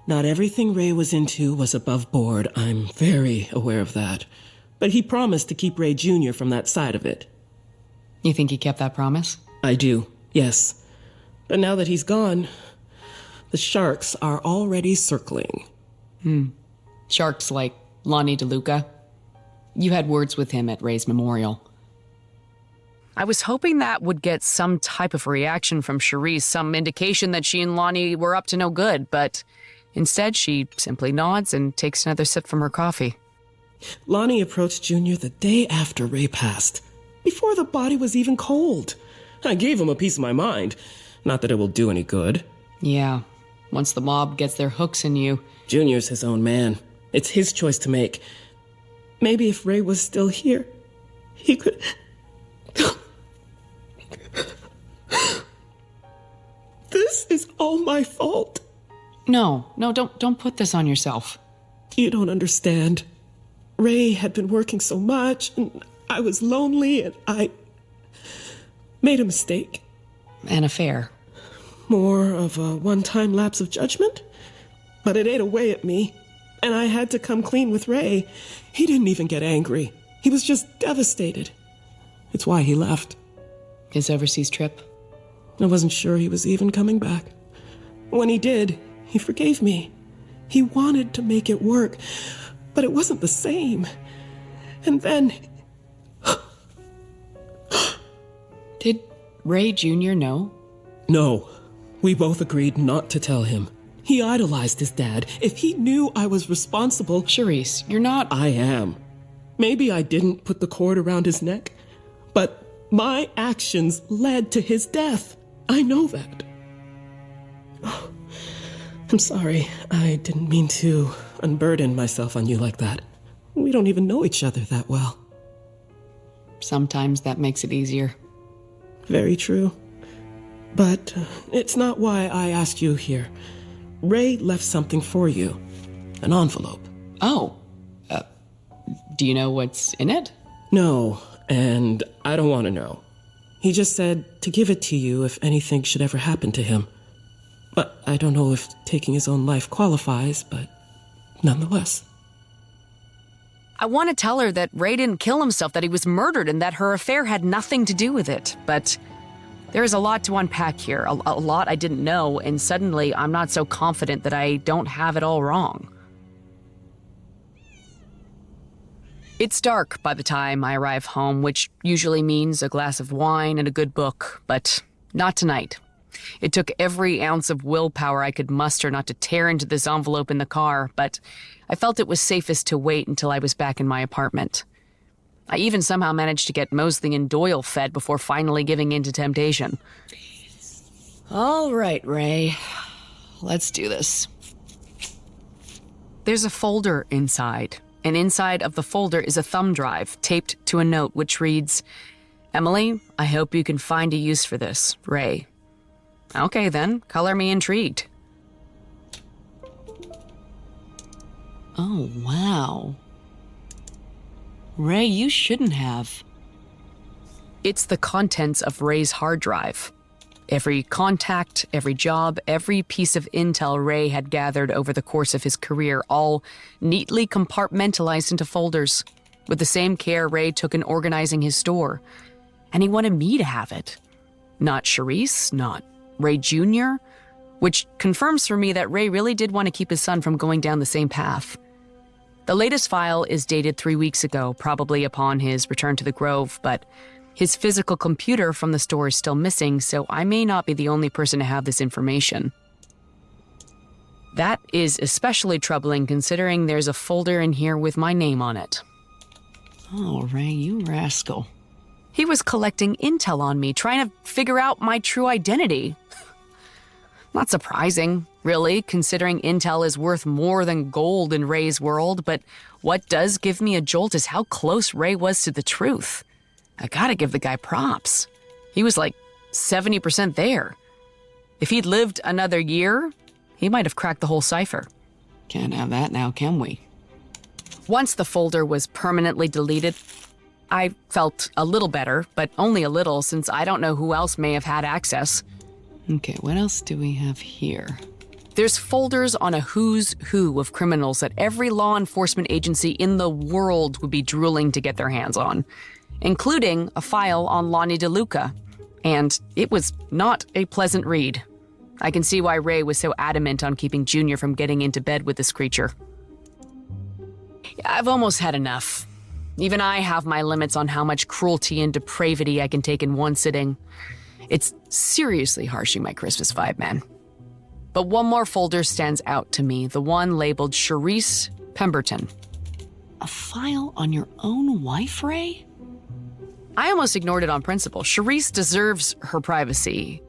Not everything Ray was into was above board. I'm very aware of that. But he promised to keep Ray Jr. from that side of it. You think he kept that promise? I do, yes. But now that he's gone, the sharks are already circling. Sharks like Lonnie DeLuca? You had words with him at Ray's memorial. I was hoping that would get some type of reaction from Charisse, some indication that she and Lonnie were up to no good, but instead she simply nods and takes another sip from her coffee. Lonnie approached Junior the day after Ray passed, before the body was even cold. I gave him a piece of my mind. Not that it will do any good. Yeah, once the mob gets their hooks in you. Junior's his own man. It's his choice to make. Maybe if Ray was still here, he could... This is all my fault. No, don't put this on yourself. You don't understand. Ray had been working so much, and I was lonely, and I made a mistake. An affair. More of a one-time lapse of judgment? But it ate away at me, and I had to come clean with Ray. He didn't even get angry. He was just devastated. It's why he left. His overseas trip? I wasn't sure he was even coming back. When he did, he forgave me. He wanted to make it work, but it wasn't the same. And then... Did Ray Jr. know? No. We both agreed not to tell him. He idolized his dad. If he knew I was responsible... Charisse, you're not... I am. Maybe I didn't put the cord around his neck, but my actions led to his death. I know that. Oh, I'm sorry. I didn't mean to unburden myself on you like that. We don't even know each other that well. Sometimes that makes it easier. Very true. But it's not why I asked you here. Ray left something for you. An envelope. Oh. Do you know what's in it? No, and I don't want to know. He just said to give it to you if anything should ever happen to him. But I don't know if taking his own life qualifies, but nonetheless. I want to tell her that Ray didn't kill himself, that he was murdered, and that her affair had nothing to do with it. But there's a lot to unpack here, a lot I didn't know, and suddenly I'm not so confident that I don't have it all wrong. It's dark by the time I arrive home, which usually means a glass of wine and a good book, but not tonight. It took every ounce of willpower I could muster not to tear into this envelope in the car, but I felt it was safest to wait until I was back in my apartment. I even somehow managed to get Mosley and Doyle fed before finally giving in to temptation. All right, Ray. Let's do this. There's a folder inside, and inside of the folder is a thumb drive taped to a note which reads, "Emily, I hope you can find a use for this, Ray." Okay then, color me intrigued. Oh, wow. Ray, you shouldn't have. It's the contents of Ray's hard drive. Every contact, every job, every piece of intel Ray had gathered over the course of his career, all neatly compartmentalized into folders, with the same care Ray took in organizing his store. And he wanted me to have it. Not Charisse, not Ray Jr., which confirms for me that Ray really did want to keep his son from going down the same path. The latest file is dated 3 weeks ago, probably upon his return to the Grove, but His physical computer from the store is still missing, so I may not be the only person to have this information. That is especially troubling considering there's a folder in here with my name on it. Oh, Ray, you rascal. He was collecting intel on me, trying to figure out my true identity. Not surprising, really, considering intel is worth more than gold in Ray's world, but what does give me a jolt is how close Ray was to the truth. I gotta give the guy props. He was like 70% there. If he'd lived another year, he might have cracked the whole cipher. Can't have that now, can we? Once the folder was permanently deleted, I felt a little better, but only a little since I don't know who else may have had access. Okay, what else do we have here? There's folders on a who's who of criminals that every law enforcement agency in the world would be drooling to get their hands on, including a file on Lonnie DeLuca. And it was not a pleasant read. I can see why Ray was so adamant on keeping Junior from getting into bed with this creature. I've almost had enough. Even I have my limits on how much cruelty and depravity I can take in one sitting. It's seriously harshing my Christmas vibe, man. But one more folder stands out to me, the one labeled Charisse Pemberton. A file on your own wife, Ray? I almost ignored it on principle. Charisse deserves her privacy.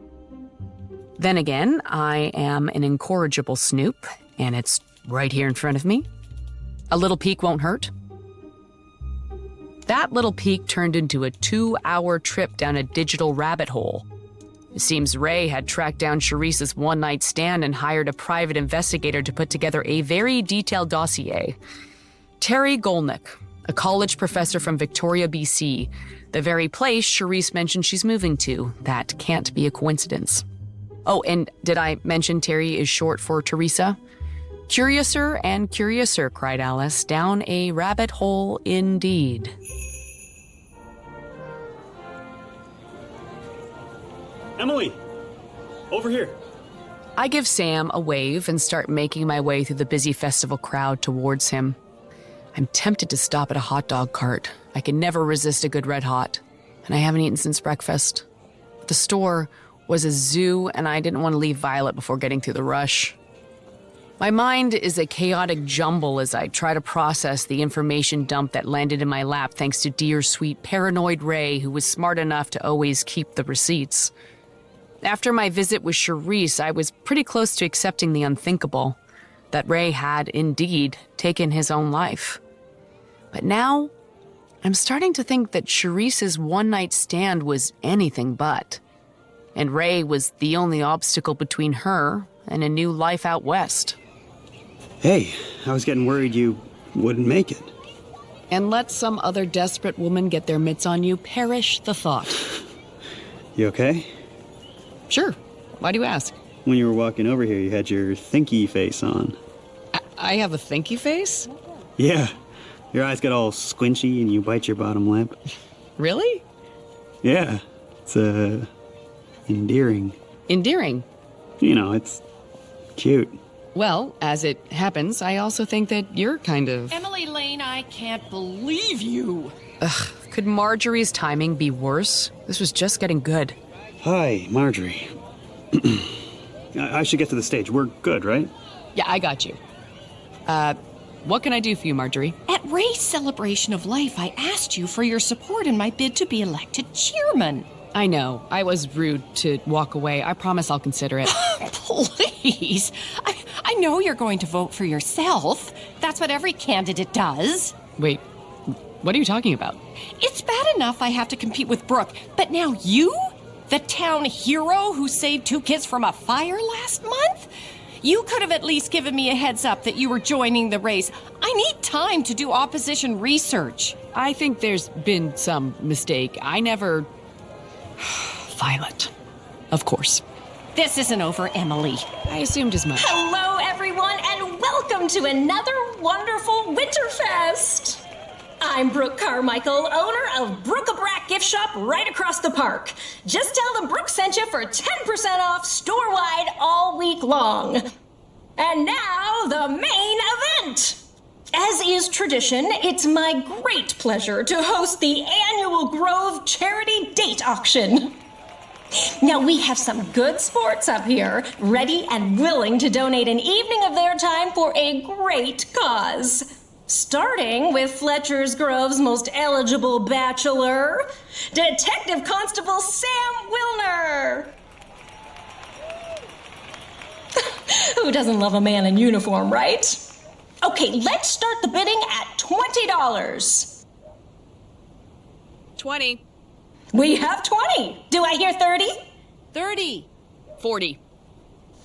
Then again, I am an incorrigible snoop, and it's right here in front of me. A little peek won't hurt. That little peek turned into a 2-hour trip down a digital rabbit hole. It seems Ray had tracked down Charisse's one-night stand and hired a private investigator to put together a very detailed dossier. Terry Golnick, a college professor from Victoria, BC, the very place Charisse mentioned she's moving to. That can't be a coincidence. Oh, and did I mention Terry is short for Teresa? Curiouser and curiouser, cried Alice, down a rabbit hole indeed. Emily! Over here. I give Sam a wave and start making my way through the busy festival crowd towards him. I'm tempted to stop at a hot dog cart. I can never resist a good red hot, and I haven't eaten since breakfast. The store was a zoo, and I didn't want to leave Violet before getting through the rush. My mind is a chaotic jumble as I try to process the information dump that landed in my lap thanks to dear sweet paranoid Ray, who was smart enough to always keep the receipts. After my visit with Charisse, I was pretty close to accepting the unthinkable, that Ray had indeed taken his own life. But now, I'm starting to think that Charisse's one-night stand was anything but, and Ray was the only obstacle between her and a new life out west. Hey, I was getting worried you wouldn't make it. And let some other desperate woman get their mitts on you, perish the thought. You okay? Sure. Why do you ask? When you were walking over here, you had your thinky face on. I have a thinky face? Yeah. Your eyes get all squinchy and you bite your bottom lip. Really? Yeah. It's, endearing. Endearing? You know, it's cute. Well, as it happens, I also think that you're kind of... Emily Lane, I can't believe you. Ugh, could Marjorie's timing be worse? This was just getting good. Hi, Marjorie. I should get to the stage. We're good, right? Yeah, I got you. What can I do for you, Marjorie? At Ray's celebration of life, I asked you for your support in my bid to be elected chairman. I know. I was rude to walk away. I promise I'll consider it. Please. I know you're going to vote for yourself. That's what every candidate does. Wait, what are you talking about? It's bad enough I have to compete with Brooke, but now you? The town hero who saved 2 kids from a fire last month? You could have at least given me a heads up that you were joining the race. I need time to do opposition research. I think there's been some mistake. I never... Violet. Of course. This isn't over, Emily. I assumed as much. Hello, everyone, and welcome to another wonderful Winterfest. I'm Brooke Carmichael, owner of Brook-a-Brack Gift Shop right across the park. Just tell them Brooke sent you for 10% off store-wide all week long. And now, the main event. As is tradition, it's my great pleasure to host the annual Grove Charity Date Auction. Now, we have some good sports up here, ready and willing to donate an evening of their time for a great cause. Starting with Fletcher's Grove's most eligible bachelor, Detective Constable Sam Wilner. Who doesn't love a man in uniform, right? Okay, let's start the bidding at $20. 20. We have 20. Do I hear 30? 30. 40.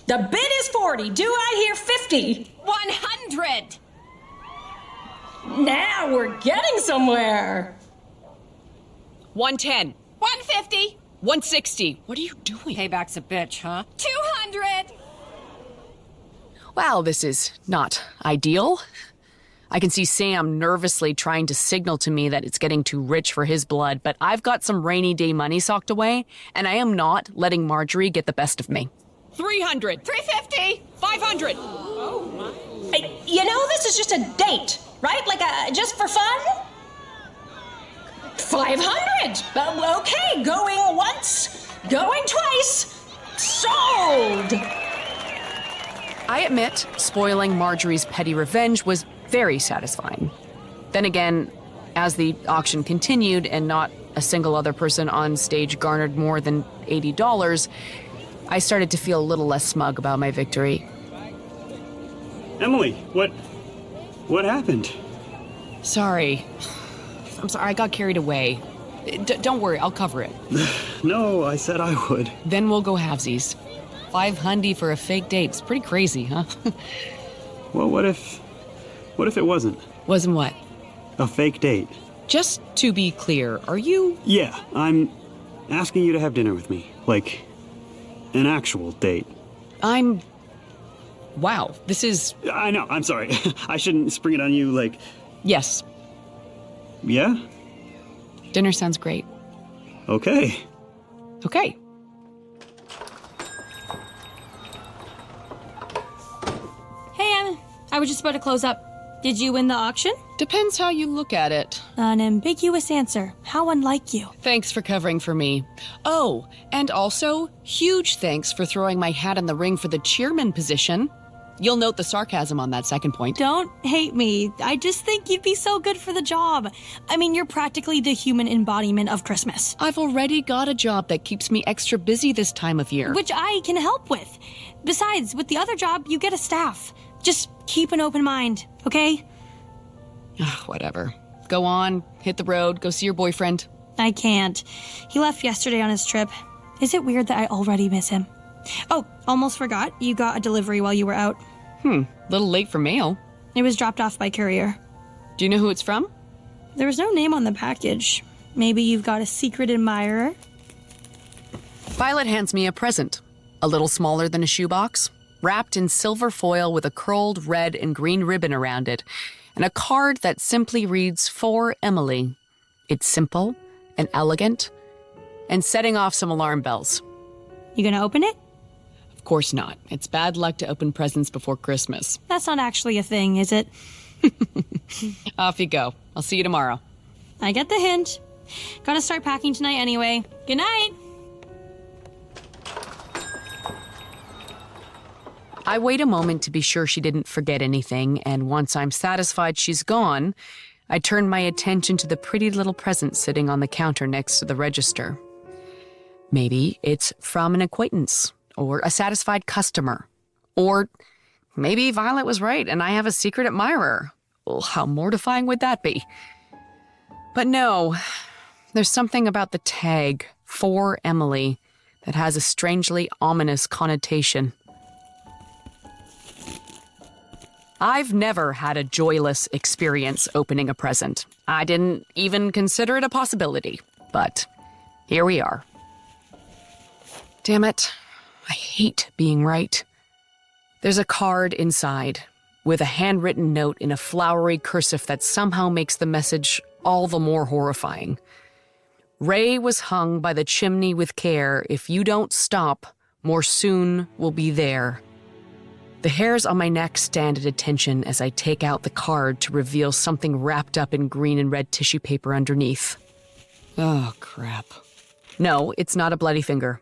The bid is 40. Do I hear 50? 100. Now we're getting somewhere. 110. 150. 160. What are you doing? Payback's a bitch, huh? 200. Well, this is not ideal. I can see Sam nervously trying to signal to me that it's getting too rich for his blood, but I've got some rainy day money socked away, and I am not letting Marjorie get the best of me. 300. 350. 500. You know, this is just a date, right? Like, just for fun? 500. Okay, going once, going twice. Sold! I admit, spoiling Marjorie's petty revenge was very satisfying. Then again, as the auction continued and not a single other person on stage garnered more than $80, I started to feel a little less smug about my victory. Emily, what happened? Sorry. I'm sorry, I got carried away. Don't worry, I'll cover it. No, I said I would. Then we'll go halvesies. $500 for a fake date. It's pretty crazy, huh? Well, what if it wasn't? Wasn't what? A fake date. Just to be clear, are you... Yeah, I'm asking you to have dinner with me. Like, an actual date. Wow, this is... I know, I'm sorry. I shouldn't spring it on you like... Yes. Yeah? Dinner sounds great. Okay. Okay. Hey, I was just about to close up. Did you win the auction? Depends how you look at it. An ambiguous answer. How unlike you. Thanks for covering for me. Oh, and also, huge thanks for throwing my hat in the ring for the chairman position. You'll note the sarcasm on that second point. Don't hate me. I just think you'd be so good for the job. I mean, you're practically the human embodiment of Christmas. I've already got a job that keeps me extra busy this time of year. Which I can help with. Besides, with the other job, you get a staff. Just keep an open mind, okay? Whatever. Go on, hit the road, go see your boyfriend. I can't. He left yesterday on his trip. Is it weird that I already miss him? Oh, almost forgot. You got a delivery while you were out. Little late for mail. It was dropped off by courier. Do you know who it's from? There was no name on the package. Maybe you've got a secret admirer? Violet hands me a present. A little smaller than a shoebox, wrapped in silver foil with a curled red and green ribbon around it, and a card that simply reads, "For Emily." It's simple and elegant, and setting off some alarm bells. You gonna open it? Of course not. It's bad luck to open presents before Christmas. That's not actually a thing, is it? Off you go. I'll see you tomorrow. I get the hint. Gotta start packing tonight anyway. Good night! I wait a moment to be sure she didn't forget anything, and once I'm satisfied she's gone, I turn my attention to the pretty little present sitting on the counter next to the register. Maybe it's from an acquaintance, or a satisfied customer, or maybe Violet was right and I have a secret admirer. Well, how mortifying would that be? But no, there's something about the tag, "For Emily," that has a strangely ominous connotation. I've never had a joyless experience opening a present. I didn't even consider it a possibility, but here we are. Damn it, I hate being right. There's a card inside, with a handwritten note in a flowery cursive that somehow makes the message all the more horrifying. "Ray was hung by the chimney with care. If you don't stop, more soon will be there." The hairs on my neck stand at attention as I take out the card to reveal something wrapped up in green and red tissue paper underneath. Oh, crap. No, it's not a bloody finger.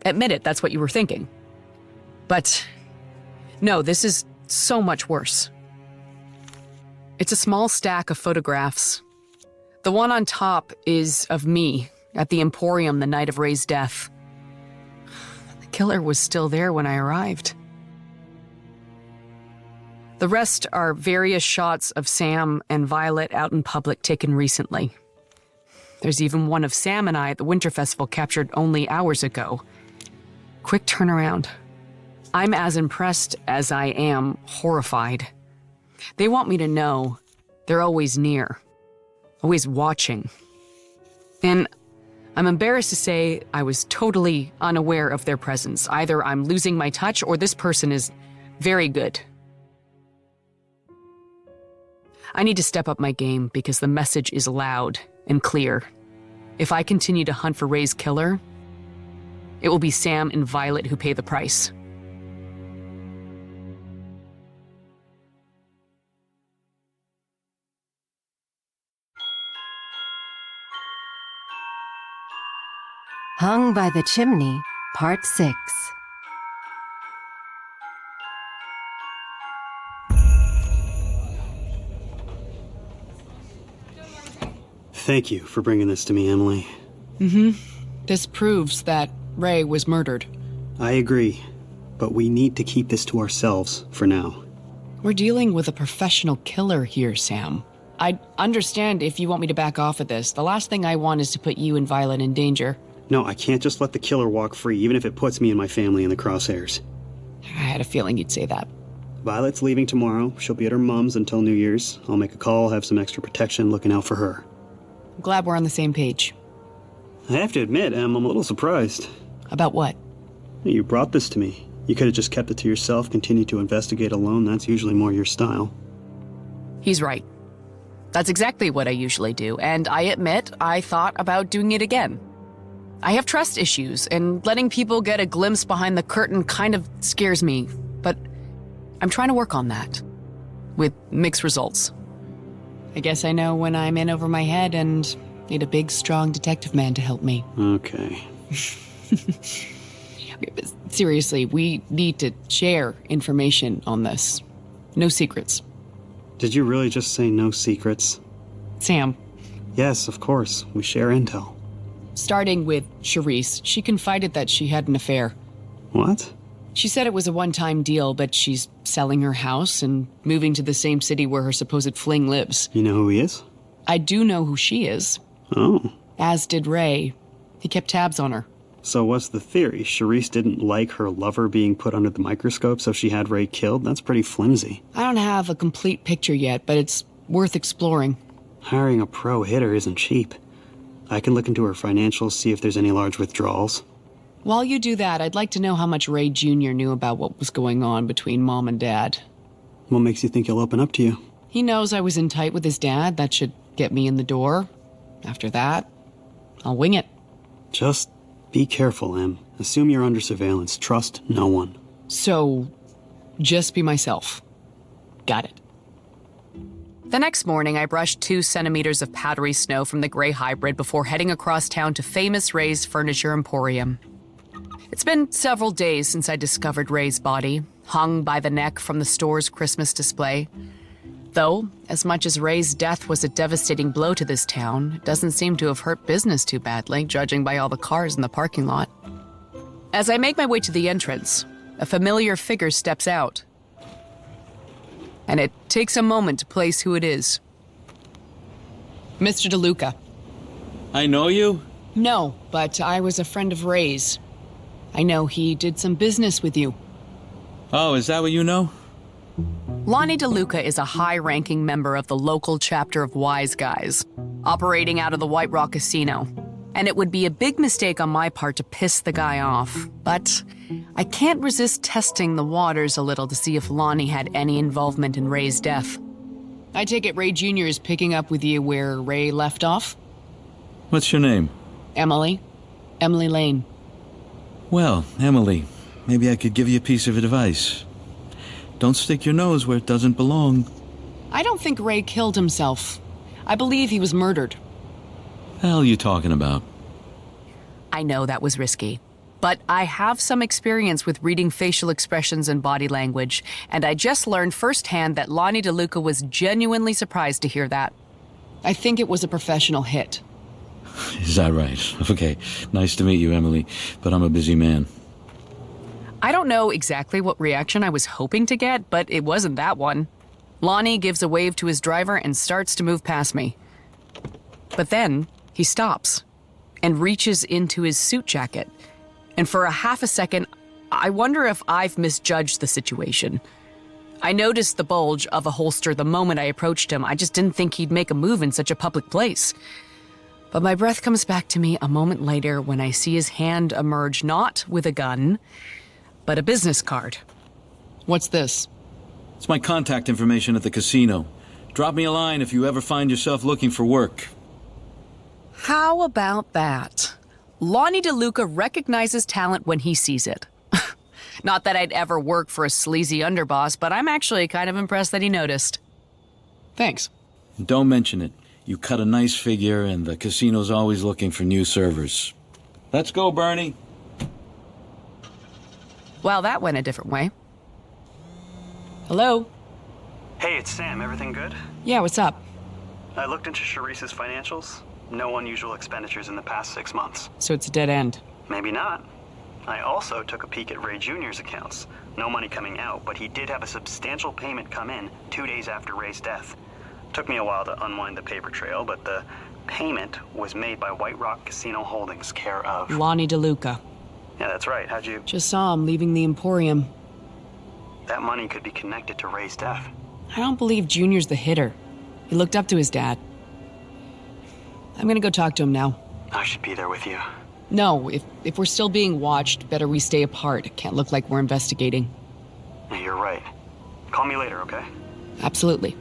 Admit it, that's what you were thinking. But no, this is so much worse. It's a small stack of photographs. The one on top is of me at the Emporium the night of Ray's death. The killer was still there when I arrived. The rest are various shots of Sam and Violet out in public taken recently. There's even one of Sam and I at the Winter Festival captured only hours ago. Quick turnaround. I'm as impressed as I am horrified. They want me to know they're always near, always watching. And I'm embarrassed to say I was totally unaware of their presence. Either I'm losing my touch or this person is very good. I need to step up my game because the message is loud and clear. If I continue to hunt for Ray's killer, it will be Sam and Violet who pay the price. Hung by the Chimney, Part 6. Thank you for bringing this to me, Emily. This proves that Ray was murdered. I agree, but we need to keep this to ourselves for now. We're dealing with a professional killer here, Sam. I understand if you want me to back off of this. The last thing I want is to put you and Violet in danger. No, I can't just let the killer walk free, even if it puts me and my family in the crosshairs. I had a feeling you'd say that. Violet's leaving tomorrow. She'll be at her mom's until New Year's. I'll make a call, have some extra protection looking out for her. I'm glad we're on the same page. I have to admit, Em, I'm a little surprised. About what? You brought this to me. You could have just kept it to yourself, continued to investigate alone. That's usually more your style. He's right. That's exactly what I usually do, and I admit I thought about doing it again. I have trust issues, and letting people get a glimpse behind the curtain kind of scares me, but I'm trying to work on that, with mixed results. I guess I know when I'm in over my head and need a big, strong detective man to help me. Okay. Seriously, we need to share information on this. No secrets. Did you really just say no secrets? Sam. Yes, of course. We share intel. Starting with Charisse, she confided that she had an affair. What? She said it was a one-time deal, but she's selling her house and moving to the same city where her supposed fling lives. You know who he is? I do know who she is. Oh. As did Ray. He kept tabs on her. So what's the theory? Charisse didn't like her lover being put under the microscope, so she had Ray killed? That's pretty flimsy. I don't have a complete picture yet, but it's worth exploring. Hiring a pro hitter isn't cheap. I can look into her financials, see if there's any large withdrawals. While you do that, I'd like to know how much Ray Jr. knew about what was going on between Mom and Dad. What makes you think he'll open up to you? He knows I was in tight with his dad. That should get me in the door. After that, I'll wing it. Just be careful, Em. Assume you're under surveillance. Trust no one. So, just be myself. Got it. The next morning, I brushed 2 centimeters of powdery snow from the gray hybrid before heading across town to famous Ray's Furniture Emporium. It's been several days since I discovered Ray's body, hung by the neck from the store's Christmas display. Though, as much as Ray's death was a devastating blow to this town, it doesn't seem to have hurt business too badly, judging by all the cars in the parking lot. As I make my way to the entrance, a familiar figure steps out. And it takes a moment to place who it is. Mr. DeLuca. I know you? No, but I was a friend of Ray's. I know he did some business with you. Oh, is that what you know? Lonnie DeLuca is a high-ranking member of the local chapter of Wise Guys, operating out of the White Rock Casino. And it would be a big mistake on my part to piss the guy off. But I can't resist testing the waters a little to see if Lonnie had any involvement in Ray's death. I take it Ray Jr. is picking up with you where Ray left off? What's your name? Emily. Emily Lane. Well, Emily, maybe I could give you a piece of advice. Don't stick your nose where it doesn't belong. I don't think Ray killed himself. I believe he was murdered. Hell you talking about? I know that was risky, but I have some experience with reading facial expressions and body language, and I just learned firsthand that Lonnie DeLuca was genuinely surprised to hear that. I think it was a professional hit. Is that right? Okay, nice to meet you, Emily, but I'm a busy man. I don't know exactly what reaction I was hoping to get, but it wasn't that one. Lonnie gives a wave to his driver and starts to move past me. But then he stops and reaches into his suit jacket. And for a half a second, I wonder if I've misjudged the situation. I noticed the bulge of a holster the moment I approached him. I just didn't think he'd make a move in such a public place. But my breath comes back to me a moment later when I see his hand emerge not with a gun, but a business card. What's this? It's my contact information at the casino. Drop me a line if you ever find yourself looking for work. How about that? Lonnie DeLuca recognizes talent when he sees it. Not that I'd ever work for a sleazy underboss, but I'm actually kind of impressed that he noticed. Thanks. Don't mention it. You cut a nice figure, and the casino's always looking for new servers. Let's go, Bernie. Well, that went a different way. Hello? Hey, it's Sam. Everything good? Yeah, what's up? I looked into Charisse's financials. No unusual expenditures in the past 6 months. So it's a dead end. Maybe not. I also took a peek at Ray Jr.'s accounts. No money coming out, but he did have a substantial payment come in 2 days after Ray's death. Took me a while to unwind the paper trail, but the payment was made by White Rock Casino Holdings, care of Lonnie DeLuca. Yeah, that's right. How'd you... Just saw him leaving the Emporium. That money could be connected to Ray's death. I don't believe Junior's the hitter. He looked up to his dad. I'm gonna go talk to him now. I should be there with you. No, if we're still being watched, better we stay apart. It can't look like we're investigating. Yeah, you're right. Call me later, okay? Absolutely.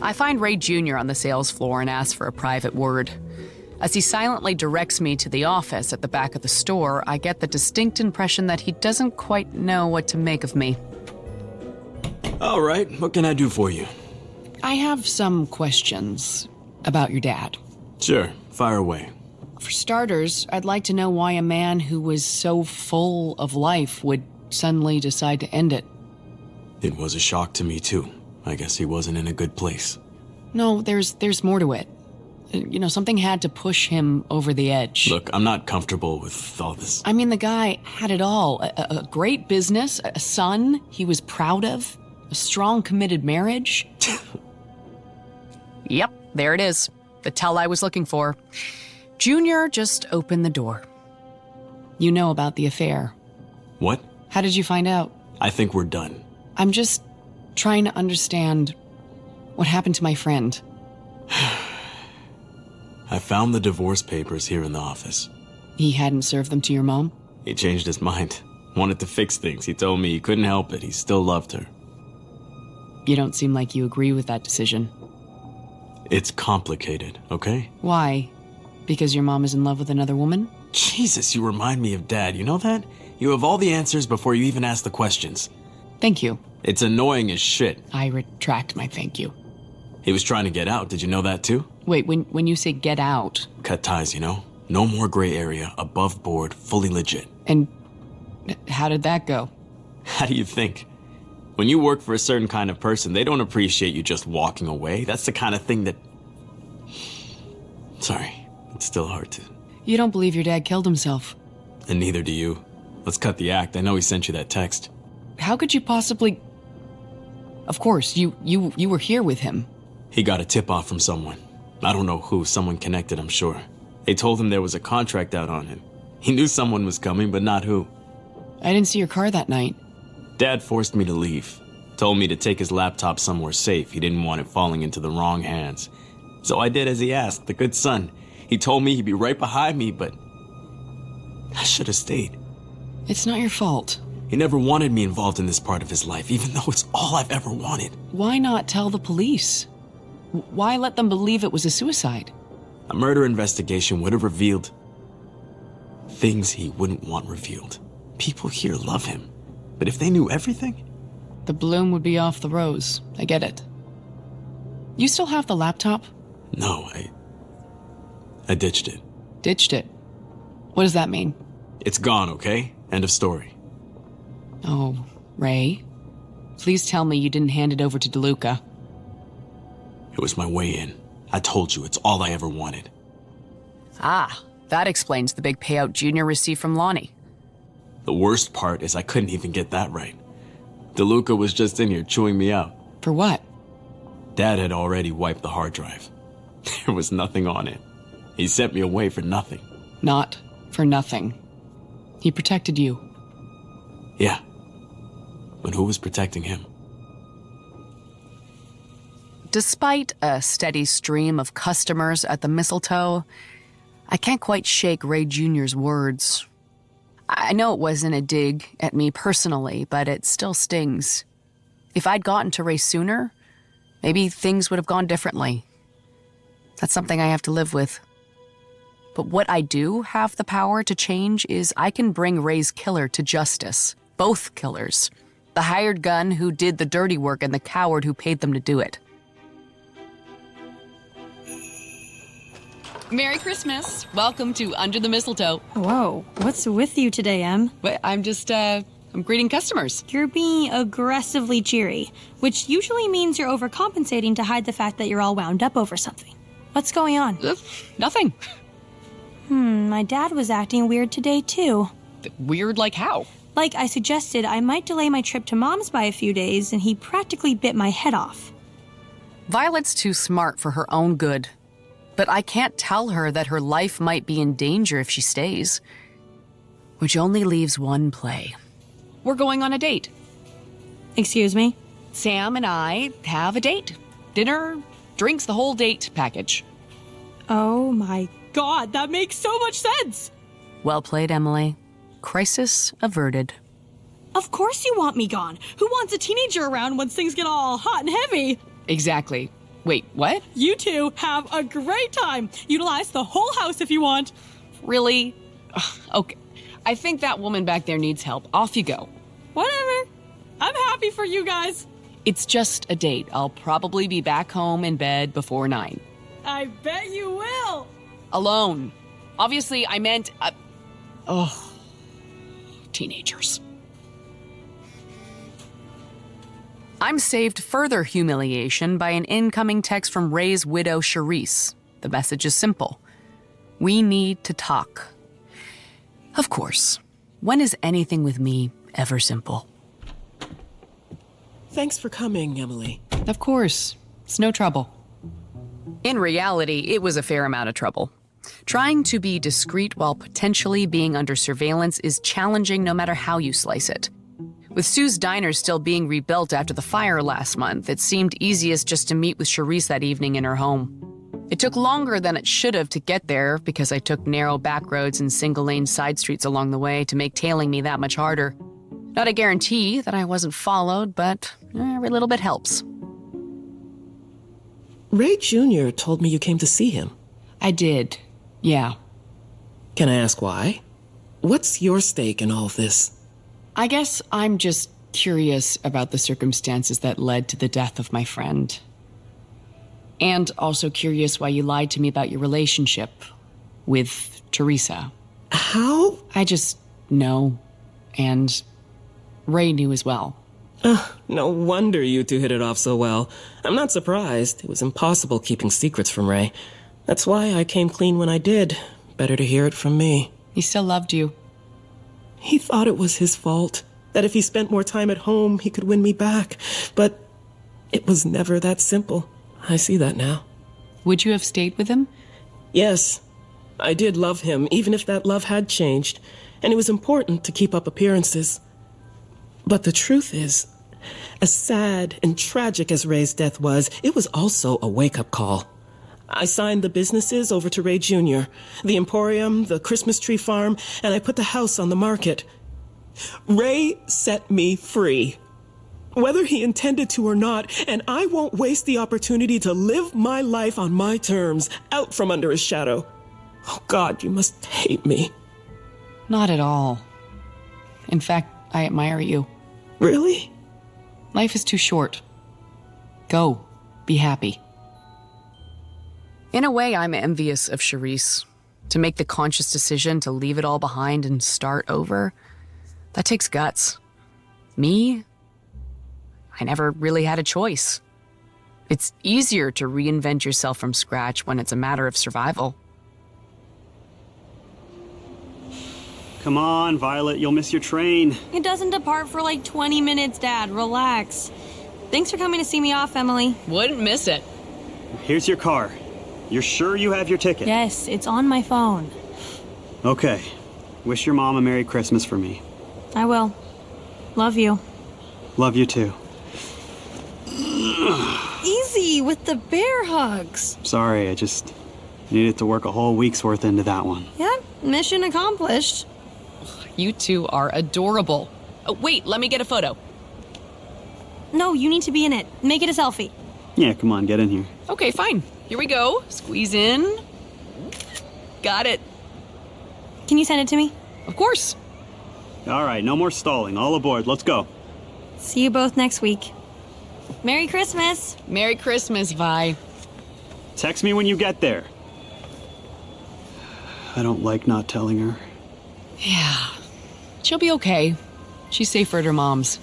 I find Ray Jr. on the sales floor and ask for a private word. As he silently directs me to the office at the back of the store, I get the distinct impression that he doesn't quite know what to make of me. All right, what can I do for you? I have some questions about your dad. Sure, fire away. For starters, I'd like to know why a man who was so full of life would suddenly decide to end it. It was a shock to me, too. I guess he wasn't in a good place. No, there's more to it. You know, something had to push him over the edge. Look, I'm not comfortable with all this. I mean, the guy had it all. A great business, a son he was proud of, a strong, committed marriage. Yep, there it is. The tell I was looking for. Junior just opened the door. You know about the affair. What? How did you find out? I think we're done. I'm just trying to understand what happened to my friend. I found the divorce papers here in the office. He hadn't served them to your mom? He changed his mind. Wanted to fix things. He told me he couldn't help it. He still loved her. You don't seem like you agree with that decision. It's complicated, okay? Why? Because your mom is in love with another woman? Jesus, you remind me of Dad. You know that? You have all the answers before you even ask the questions. Thank you. It's annoying as shit. I retract my thank you. He was trying to get out. Did you know that too? Wait, when you say get out... Cut ties, you know? No more gray area, above board, fully legit. And how did that go? How do you think? When you work for a certain kind of person, they don't appreciate you just walking away. That's the kind of thing that... Sorry, it's still hard to... You don't believe your dad killed himself. And neither do you. Let's cut the act. I know he sent you that text. How could you possibly... Of course, you were here with him. He got a tip-off from someone. I don't know who. Someone connected, I'm sure. They told him there was a contract out on him. He knew someone was coming, but not who. I didn't see your car that night. Dad forced me to leave. Told me to take his laptop somewhere safe. He didn't want it falling into the wrong hands. So I did as he asked, the good son. He told me he'd be right behind me, but... I should have stayed. It's not your fault. He never wanted me involved in this part of his life, even though it's all I've ever wanted. Why not tell the police? Why let them believe it was a suicide? A murder investigation would have revealed things he wouldn't want revealed. People here love him. But if they knew everything? The bloom would be off the rose. I get it. You still have the laptop? No, I ditched it. Ditched it? What does that mean? It's gone, okay? End of story. Oh, Ray. Please tell me you didn't hand it over to DeLuca. It was my way in. I told you, it's all I ever wanted. Ah, that explains the big payout Junior received from Lonnie. The worst part is I couldn't even get that right. DeLuca was just in here chewing me out. For what? Dad had already wiped the hard drive. There was nothing on it. He sent me away for nothing. Not for nothing. He protected you. Yeah. But who was protecting him? Despite a steady stream of customers at the mistletoe, I can't quite shake Ray Jr.'s words. I know it wasn't a dig at me personally, but it still stings. If I'd gotten to Ray sooner, maybe things would have gone differently. That's something I have to live with. But what I do have the power to change is I can bring Ray's killer to justice. Both killers. The hired gun who did the dirty work and the coward who paid them to do it. Merry Christmas. Welcome to Under the Mistletoe. Whoa, what's with you today, Em? I'm just, I'm greeting customers. You're being aggressively cheery, which usually means you're overcompensating to hide the fact that you're all wound up over something. What's going on? Nothing. My dad was acting weird today, too. Weird like how? Like I suggested, I might delay my trip to Mom's by a few days, and he practically bit my head off. Violet's too smart for her own good. But I can't tell her that her life might be in danger if she stays. Which only leaves one play. We're going on a date. Excuse me? Sam and I have a date. Dinner, drinks, the whole date package. Oh my God, that makes so much sense! Well played, Emily. Crisis averted. Of course you want me gone. Who wants a teenager around once things get all hot and heavy? Exactly. Wait, what? You two have a great time. Utilize the whole house if you want. Really? Okay. I think that woman back there needs help. Off you go. Whatever. I'm happy for you guys. It's just a date. I'll probably be back home in bed before 9. I bet you will. Alone. Obviously, I meant... teenagers. I'm saved further humiliation by an incoming text from Ray's widow, Charisse. The message is simple. We need to talk. Of course. When is anything with me ever simple? Thanks for coming, Emily. Of course. It's no trouble. In reality, it was a fair amount of trouble. Trying to be discreet while potentially being under surveillance is challenging no matter how you slice it. With Sue's diner still being rebuilt after the fire last month, it seemed easiest just to meet with Charisse that evening in her home. It took longer than it should have to get there because I took narrow back roads and single-lane side streets along the way to make tailing me that much harder. Not a guarantee that I wasn't followed, but every little bit helps. Ray Jr. told me you came to see him. I did, yeah. Can I ask why? What's your stake in all of this? I guess I'm just curious about the circumstances that led to the death of my friend. And also curious why you lied to me about your relationship with Teresa. How? I just know. And Ray knew as well. No wonder you two hit it off so well. I'm not surprised. It was impossible keeping secrets from Ray. That's why I came clean when I did. Better to hear it from me. He still loved you. He thought it was his fault, that if he spent more time at home, he could win me back. But it was never that simple. I see that now. Would you have stayed with him? Yes. I did love him, even if that love had changed, and it was important to keep up appearances. But the truth is, as sad and tragic as Ray's death was, it was also a wake-up call. I signed the businesses over to Ray Jr., the Emporium, the Christmas tree farm, and I put the house on the market. Ray set me free, whether he intended to or not, and I won't waste the opportunity to live my life on my terms, out from under his shadow. Oh, God, you must hate me. Not at all. In fact, I admire you. Really? Life is too short. Go. Be happy. In a way, I'm envious of Charisse. To make the conscious decision to leave it all behind and start over, that takes guts. Me? I never really had a choice. It's easier to reinvent yourself from scratch when it's a matter of survival. Come on, Violet, you'll miss your train. It doesn't depart for like 20 minutes, Dad. Relax. Thanks for coming to see me off, Emily. Wouldn't miss it. Here's your car. You're sure you have your ticket? Yes, it's on my phone. Okay. Wish your mom a Merry Christmas for me. I will. Love you. Love you too. Easy with the bear hugs. Sorry, I just needed to work a whole week's worth into that one. Yeah, mission accomplished. You two are adorable. Oh, wait, let me get a photo. No, you need to be in it. Make it a selfie. Yeah, come on, get in here. Okay, fine. Here we go. Squeeze in. Got it. Can you send it to me? Of course. All right, no more stalling. All aboard. Let's go. See you both next week. Merry Christmas. Merry Christmas, Vi. Text me when you get there. I don't like not telling her. Yeah. She'll be okay. She's safer at her mom's.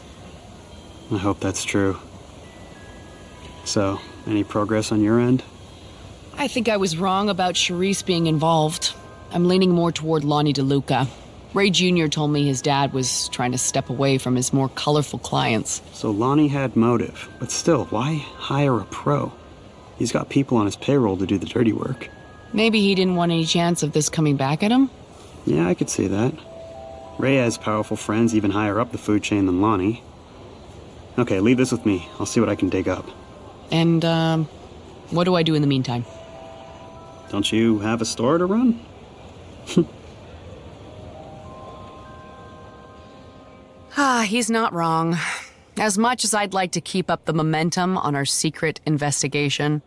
I hope that's true. So, any progress on your end? I think I was wrong about Charisse being involved. I'm leaning more toward Lonnie DeLuca. Ray Jr. told me his dad was trying to step away from his more colorful clients. So Lonnie had motive, but still, why hire a pro? He's got people on his payroll to do the dirty work. Maybe he didn't want any chance of this coming back at him? Yeah, I could see that. Ray has powerful friends even higher up the food chain than Lonnie. Okay, leave this with me. I'll see what I can dig up. And, what do I do in the meantime? Don't you have a store to run? He's not wrong. As much as I'd like to keep up the momentum on our secret investigation,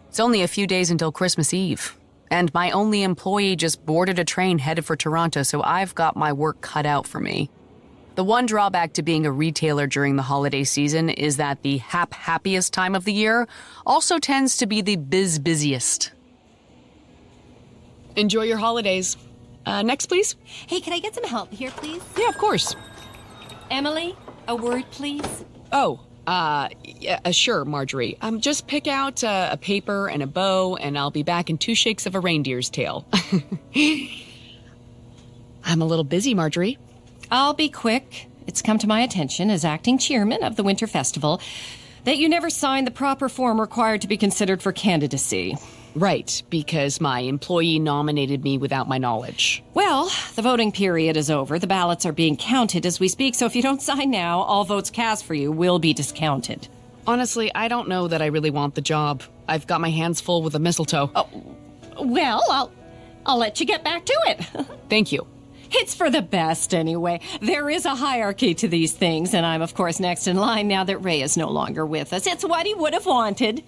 it's only a few days until Christmas Eve. And my only employee just boarded a train headed for Toronto, so I've got my work cut out for me. The one drawback to being a retailer during the holiday season is that the happiest time of the year also tends to be the busiest. Enjoy your holidays. Next, please. Hey, can I get some help here, please? Yeah, of course. Emily, a word, please. Oh, yeah, sure, Marjorie. Just pick out a paper and a bow, and I'll be back in 2 shakes of a reindeer's tail. I'm a little busy, Marjorie. I'll be quick. It's come to my attention as acting chairman of the Winter Festival that you never signed the proper form required to be considered for candidacy. Right, because my employee nominated me without my knowledge. Well, the voting period is over. The ballots are being counted as we speak, so if you don't sign now, all votes cast for you will be discounted. Honestly, I don't know that I really want the job. I've got my hands full with the mistletoe. Oh, well, I'll let you get back to it. Thank you. It's for the best, anyway. There is a hierarchy to these things, and I'm, of course, next in line now that Ray is no longer with us. It's what he would have wanted.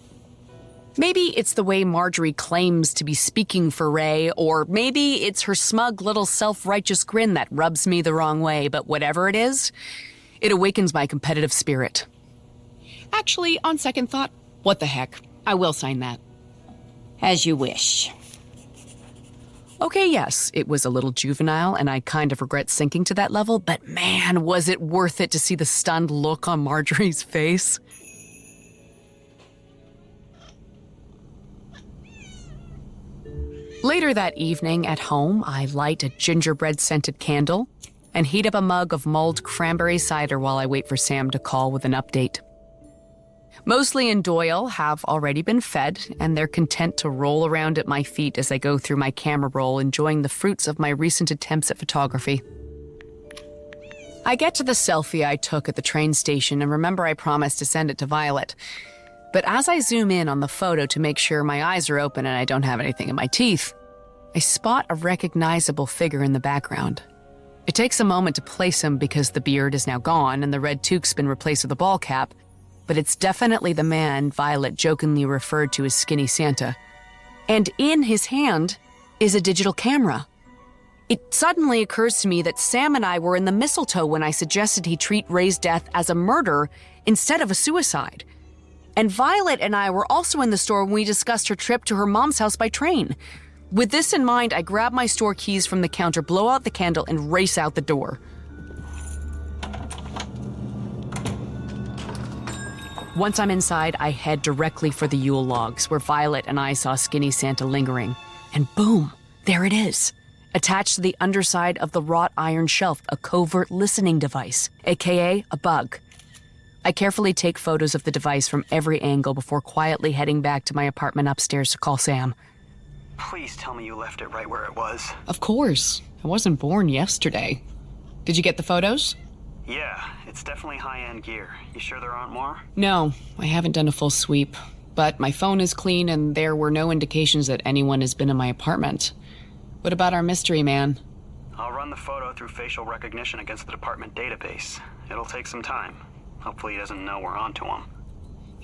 Maybe it's the way Marjorie claims to be speaking for Ray, or maybe it's her smug little self-righteous grin that rubs me the wrong way, but whatever it is, it awakens my competitive spirit. Actually, on second thought, what the heck? I will sign that. As you wish. Okay, yes, it was a little juvenile, and I kind of regret sinking to that level, but man, was it worth it to see the stunned look on Marjorie's face. Later that evening at home, I light a gingerbread-scented candle and heat up a mug of mulled cranberry cider while I wait for Sam to call with an update. Mosley and Doyle have already been fed, and they're content to roll around at my feet as I go through my camera roll, enjoying the fruits of my recent attempts at photography. I get to the selfie I took at the train station and remember I promised to send it to Violet. But as I zoom in on the photo to make sure my eyes are open and I don't have anything in my teeth, I spot a recognizable figure in the background. It takes a moment to place him because the beard is now gone and the red toque's been replaced with a ball cap, but it's definitely the man Violet jokingly referred to as Skinny Santa. And in his hand is a digital camera. It suddenly occurs to me that Sam and I were in the mistletoe when I suggested he treat Ray's death as a murder instead of a suicide. And Violet and I were also in the store when we discussed her trip to her mom's house by train. With this in mind, I grab my store keys from the counter, blow out the candle, and race out the door. Once I'm inside, I head directly for the Yule logs, where Violet and I saw Skinny Santa lingering. And boom, there it is. Attached to the underside of the wrought iron shelf, a covert listening device, aka a bug. I carefully take photos of the device from every angle before quietly heading back to my apartment upstairs to call Sam. Please tell me you left it right where it was. Of course. I wasn't born yesterday. Did you get the photos? Yeah, it's definitely high-end gear. You sure there aren't more? No, I haven't done a full sweep. But my phone is clean and there were no indications that anyone has been in my apartment. What about our mystery man? I'll run the photo through facial recognition against the department database. It'll take some time. Hopefully he doesn't know we're onto him.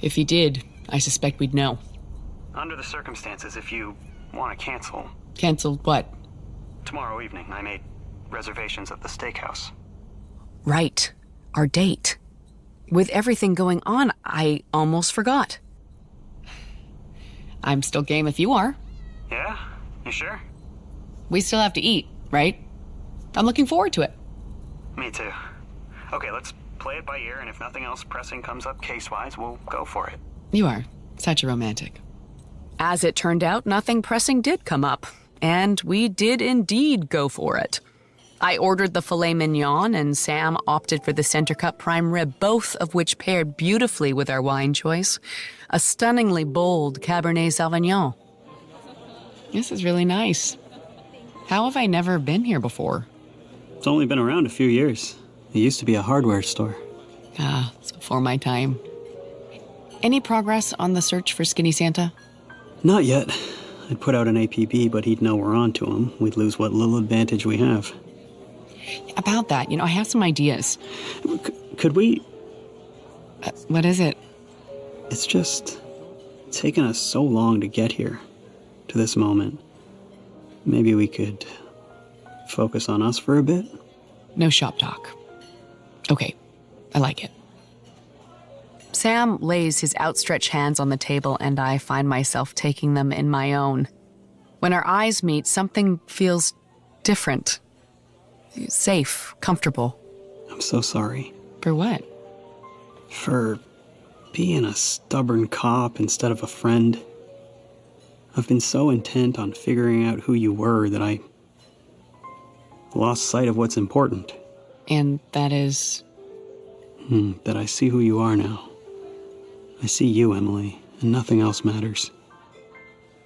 If he did, I suspect we'd know. Under the circumstances, if you want to cancel... Cancel what? Tomorrow evening, I made reservations at the steakhouse. Right. Our date. With everything going on, I almost forgot. I'm still game if you are. Yeah? You sure? We still have to eat, right? I'm looking forward to it. Me too. Okay, let's play it by ear, and if nothing else pressing comes up case-wise, we'll go for it. You are such a romantic. As it turned out, nothing pressing did come up, and we did indeed go for it. I ordered the filet mignon, and Sam opted for the center cut prime rib, both of which paired beautifully with our wine choice, a stunningly bold Cabernet Sauvignon. This is really nice. How have I never been here before? It's only been around a few years. It used to be a hardware store. Ah, it's before my time. Any progress on the search for Skinny Santa? Not yet. I'd put out an APB, but he'd know we're on to him. We'd lose what little advantage we have. About that, I have some ideas. Could we... what is it? It's just taken us so long to get here, to this moment. Maybe we could focus on us for a bit? No shop talk. Okay, I like it. Sam lays his outstretched hands on the table, and I find myself taking them in my own. When our eyes meet, something feels different. Safe, comfortable. I'm so sorry. For what? For being a stubborn cop instead of a friend. I've been so intent on figuring out who you were that I lost sight of what's important. And that is? That I see who you are now. I see you, Emily, and nothing else matters.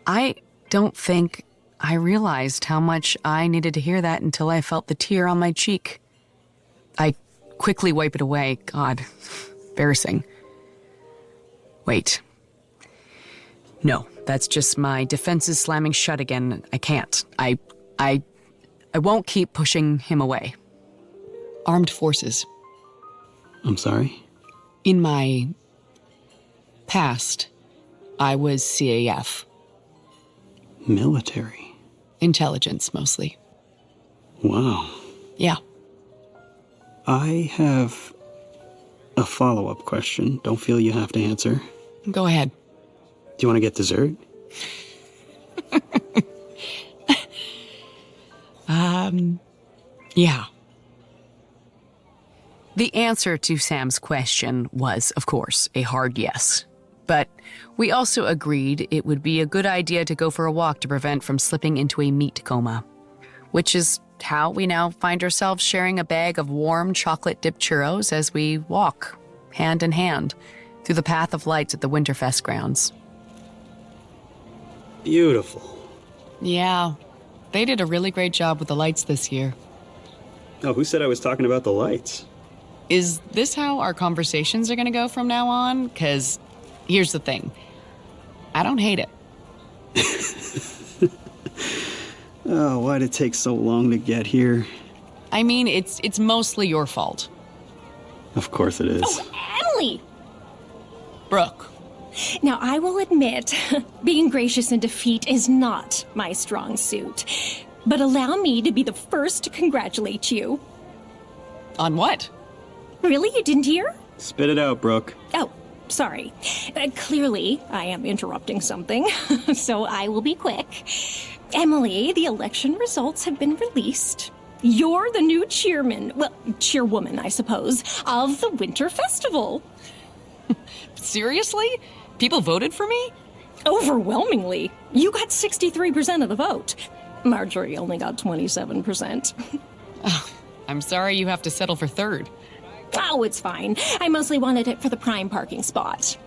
I don't think I realized how much I needed to hear that until I felt the tear on my cheek. I quickly wipe it away. God, embarrassing. Wait. No, that's just my defenses slamming shut again. I can't. I won't keep pushing him away. Armed forces. I'm sorry? In my past, I was CAF. Military? Intelligence, mostly. Wow. Yeah. I have a follow-up question. Don't feel you have to answer. Go ahead. Do you want to get dessert? Yeah. The answer to Sam's question was, of course, a hard yes. But we also agreed it would be a good idea to go for a walk to prevent from slipping into a meat coma, which is how we now find ourselves sharing a bag of warm chocolate-dipped churros as we walk, hand in hand, through the path of lights at the Winterfest grounds. Beautiful. Yeah, they did a really great job with the lights this year. Oh, who said I was talking about the lights? Is this how our conversations are going to go from now on? Because here's the thing. I don't hate it. Oh, why'd it take so long to get here? I mean, it's mostly your fault. Of course it is. Oh, Emily! Brooke. Now, I will admit, being gracious in defeat is not my strong suit. but allow me to be the first to congratulate you. On what? Really? You didn't hear? Spit it out, Brooke. Oh, sorry. Clearly, I am interrupting something, so I will be quick. Emily, the election results have been released. You're the new chairman, well, chairwoman, I suppose, of the Winter Festival. Seriously? People voted for me? Overwhelmingly. You got 63% of the vote. Marjorie only got 27%. Oh, I'm sorry you have to settle for third. Oh, it's fine. I mostly wanted it for the prime parking spot.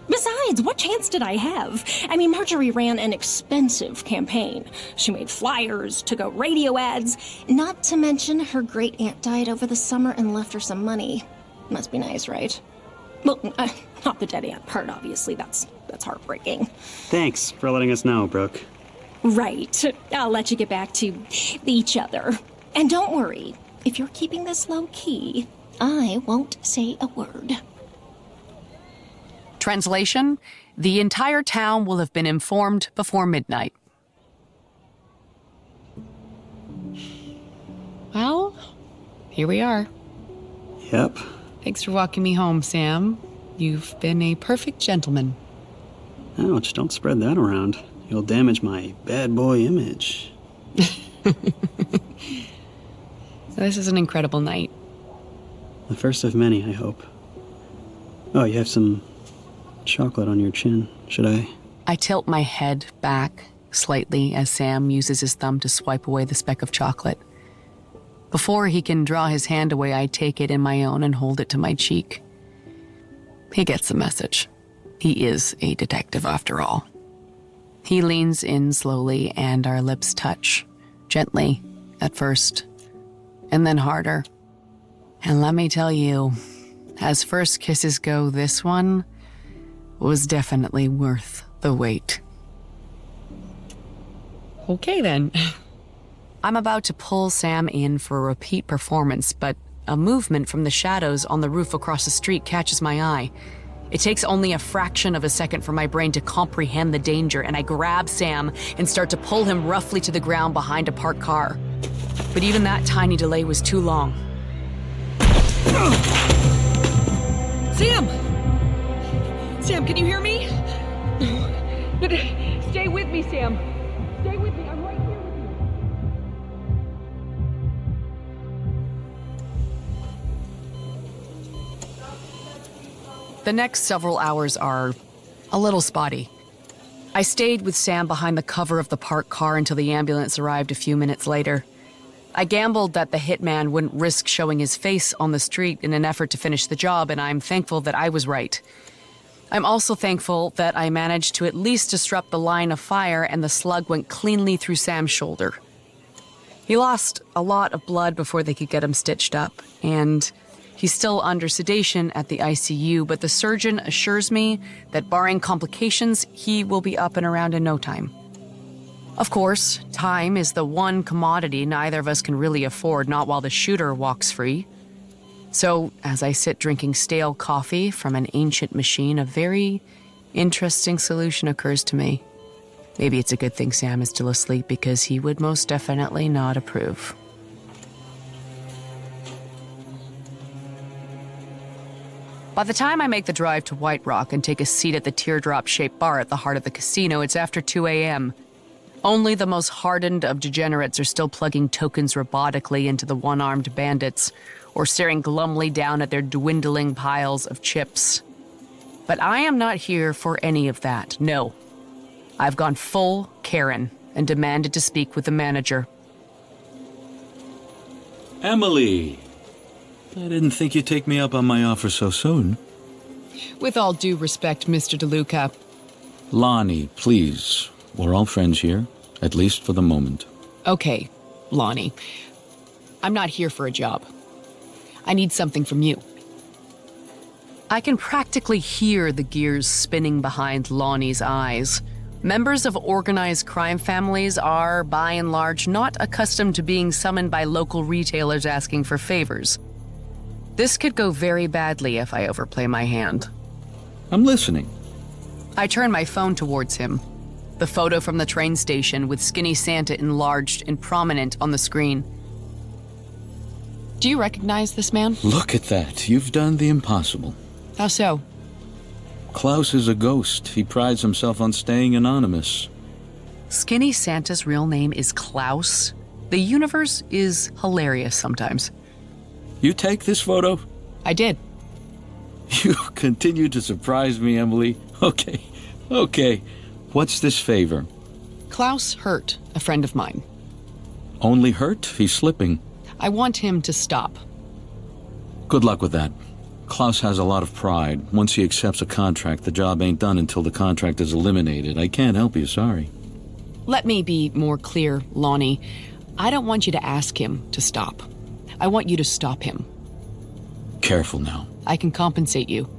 Besides, what chance did I have? I mean, Marjorie ran an expensive campaign. She made flyers, to-go radio ads. Not to mention her great-aunt died over the summer and left her some money. Must be nice, right? Well, not the dead aunt part, obviously. That's heartbreaking. Thanks for letting us know, Brooke. Right. I'll let you get back to each other. And don't worry, if you're keeping this low-key, I won't say a word. Translation: the entire town will have been informed before midnight. Well, here we are. Yep. Thanks for walking me home, Sam. You've been a perfect gentleman. Ouch, don't spread that around. You'll damage my bad boy image. This is an incredible night. The first of many, I hope. Oh, you have some chocolate on your chin. Should I? I tilt my head back slightly as Sam uses his thumb to swipe away the speck of chocolate. Before he can draw his hand away, I take it in my own and hold it to my cheek. He gets the message. He is a detective after all. He leans in slowly and our lips touch, gently at first, and then harder. And let me tell you, as first kisses go, this one was definitely worth the wait. Okay then. I'm about to pull Sam in for a repeat performance, but a movement from the shadows on the roof across the street catches my eye. It takes only a fraction of a second for my brain to comprehend the danger, and I grab Sam and start to pull him roughly to the ground behind a parked car. But even that tiny delay was too long. Sam! Sam, can you hear me? Stay with me, Sam. Stay with me. I'm right here with you. The next several hours are a little spotty. I stayed with Sam behind the cover of the parked car until the ambulance arrived a few minutes later. I gambled that the hitman wouldn't risk showing his face on the street in an effort to finish the job, and I'm thankful that I was right. I'm also thankful that I managed to at least disrupt the line of fire and the slug went cleanly through Sam's shoulder. He lost a lot of blood before they could get him stitched up, and he's still under sedation at the ICU, but the surgeon assures me that barring complications, he will be up and around in no time. Of course, time is the one commodity neither of us can really afford, not while the shooter walks free. So, as I sit drinking stale coffee from an ancient machine, a very interesting solution occurs to me. Maybe it's a good thing Sam is still asleep, because he would most definitely not approve. By the time I make the drive to White Rock and take a seat at the teardrop-shaped bar at the heart of the casino, it's after 2 a.m. Only the most hardened of degenerates are still plugging tokens robotically into the one-armed bandits, or staring glumly down at their dwindling piles of chips. But I am not here for any of that, no. I've gone full Karen and demanded to speak with the manager. Emily! I didn't think you'd take me up on my offer so soon. With all due respect, Mr. DeLuca. Lonnie, please. We're all friends here, at least for the moment. Okay, Lonnie. I'm not here for a job. I need something from you. I can practically hear the gears spinning behind Lonnie's eyes. Members of organized crime families are, by and large, not accustomed to being summoned by local retailers asking for favors. This could go very badly if I overplay my hand. I'm listening. I turn my phone towards him. The photo from the train station with Skinny Santa enlarged and prominent on the screen. Do you recognize this man? Look at that. You've done the impossible. How so? Klaus is a ghost. He prides himself on staying anonymous. Skinny Santa's real name is Klaus. The universe is hilarious sometimes. You take this photo? I did. You continue to surprise me, Emily. Okay. What's this favor? Klaus hurt a friend of mine. Only hurt? He's slipping. I want him to stop. Good luck with that. Klaus has a lot of pride. Once he accepts a contract, the job ain't done until the contract is eliminated. I can't help you, sorry. Let me be more clear, Lonnie. I don't want you to ask him to stop. I want you to stop him. Careful now. I can compensate you.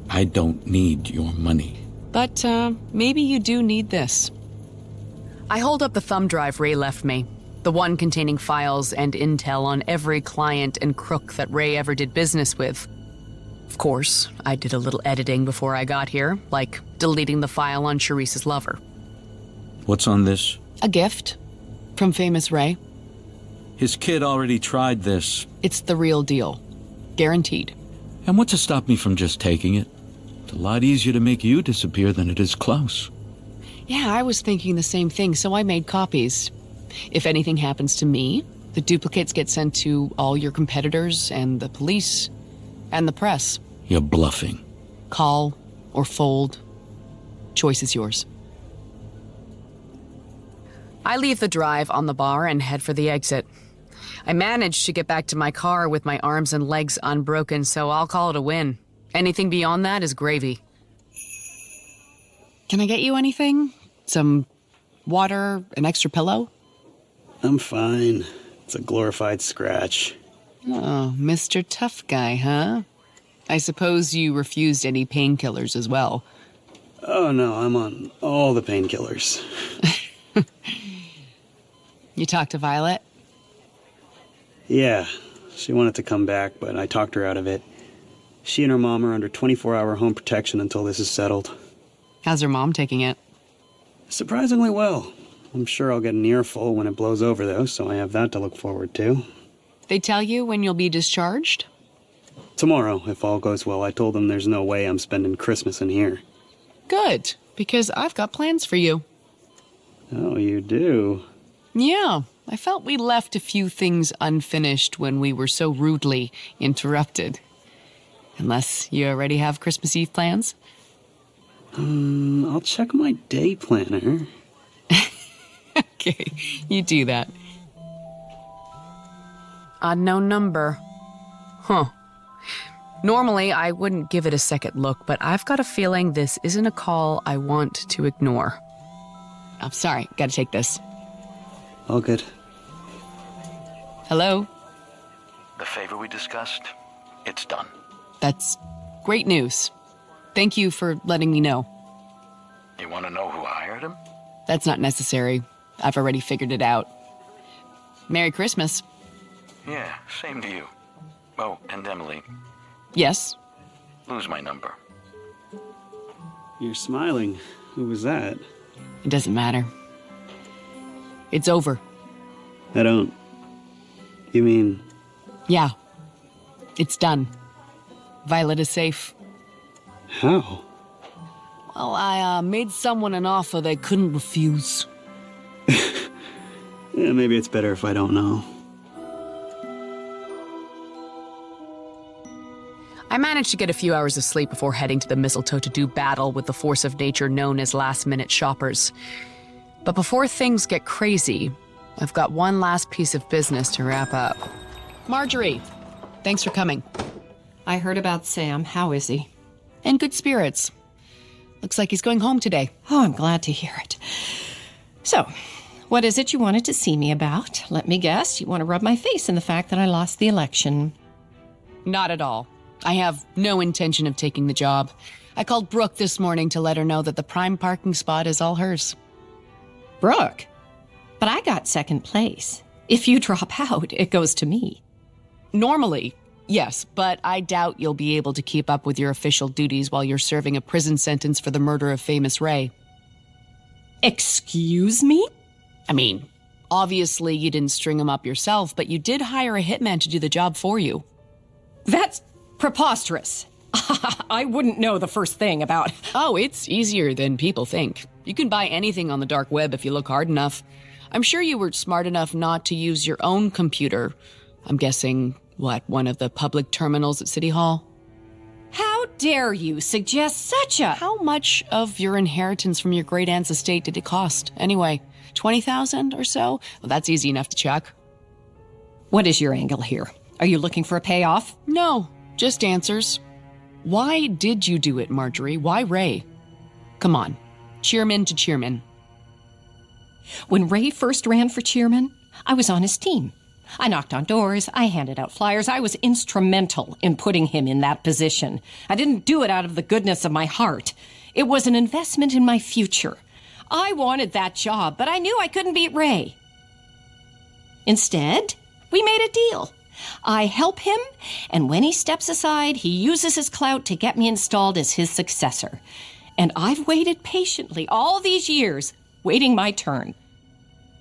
I don't need your money. But maybe you do need this. I hold up the thumb drive Ray left me. The one containing files and intel on every client and crook that Ray ever did business with. Of course, I did a little editing before I got here, like deleting the file on Charisse's lover. What's on this? A gift from famous Ray. His kid already tried this. It's the real deal. Guaranteed. And what's to stop me from just taking it? It's a lot easier to make you disappear than it is Klaus. Yeah, I was thinking the same thing, so I made copies. If anything happens to me, the duplicates get sent to all your competitors and the police and the press. You're bluffing. Call or fold. Choice is yours. I leave the drive on the bar and head for the exit. I managed to get back to my car with my arms and legs unbroken, so I'll call it a win. Anything beyond that is gravy. Can I get you anything? Some water, an extra pillow? I'm fine. It's a glorified scratch. Oh, Mr. Tough Guy, huh? I suppose you refused any painkillers as well. Oh no, I'm on all the painkillers. You talked to Violet? Yeah, she wanted to come back, but I talked her out of it. She and her mom are under 24-hour home protection until this is settled. How's her mom taking it? Surprisingly well. I'm sure I'll get an earful when it blows over, though, so I have that to look forward to. They tell you when you'll be discharged? Tomorrow, if all goes well. I told them there's no way I'm spending Christmas in here. Good, because I've got plans for you. Oh, you do? Yeah, I felt we left a few things unfinished when we were so rudely interrupted. Unless you already have Christmas Eve plans? I'll check my day planner. Okay, you do that. Unknown number. Huh. Normally, I wouldn't give it a second look, but I've got a feeling this isn't a call I want to ignore. I'm sorry, gotta take this. All good. Hello? The favor we discussed, it's done. That's great news. Thank you for letting me know. You want to know who hired him? That's not necessary. I've already figured it out. Merry Christmas. Yeah, same to you. Oh, and Emily. Yes? Lose my number. You're smiling. Who was that? It doesn't matter. It's over. I don't... You mean... Yeah. It's done. Violet is safe. How? Well, I made someone an offer they couldn't refuse. Yeah, maybe it's better if I don't know. I managed to get a few hours of sleep before heading to the mistletoe to do battle with the force of nature known as last-minute shoppers. But before things get crazy, I've got one last piece of business to wrap up. Marjorie, thanks for coming. I heard about Sam. How is he? In good spirits. Looks like he's going home today. Oh, I'm glad to hear it. So, what is it you wanted to see me about? Let me guess, you want to rub my face in the fact that I lost the election. Not at all. I have no intention of taking the job. I called Brooke this morning to let her know that the prime parking spot is all hers. Brooke? But I got second place. If you drop out, it goes to me. Normally, yes, but I doubt you'll be able to keep up with your official duties while you're serving a prison sentence for the murder of famous Ray. Excuse me? I mean, obviously you didn't string him up yourself, but you did hire a hitman to do the job for you. That's preposterous. I wouldn't know the first thing about... Oh, it's easier than people think. You can buy anything on the dark web if you look hard enough. I'm sure you were smart enough not to use your own computer. I'm guessing, one of the public terminals at City Hall? How dare you suggest such a... How much of your inheritance from your great-aunt's estate did it cost? Anyway, 20,000 or so? Well, that's easy enough to check. What is your angle here? Are you looking for a payoff? No, just answers. Why did you do it, Marjorie? Why Ray? Come on, cheerman to cheerman. When Ray first ran for chairman, I was on his team. I knocked on doors, I handed out flyers, I was instrumental in putting him in that position. I didn't do it out of the goodness of my heart. It was an investment in my future. I wanted that job, but I knew I couldn't beat Ray. Instead, we made a deal. I help him, and when he steps aside, he uses his clout to get me installed as his successor. And I've waited patiently all these years, waiting my turn.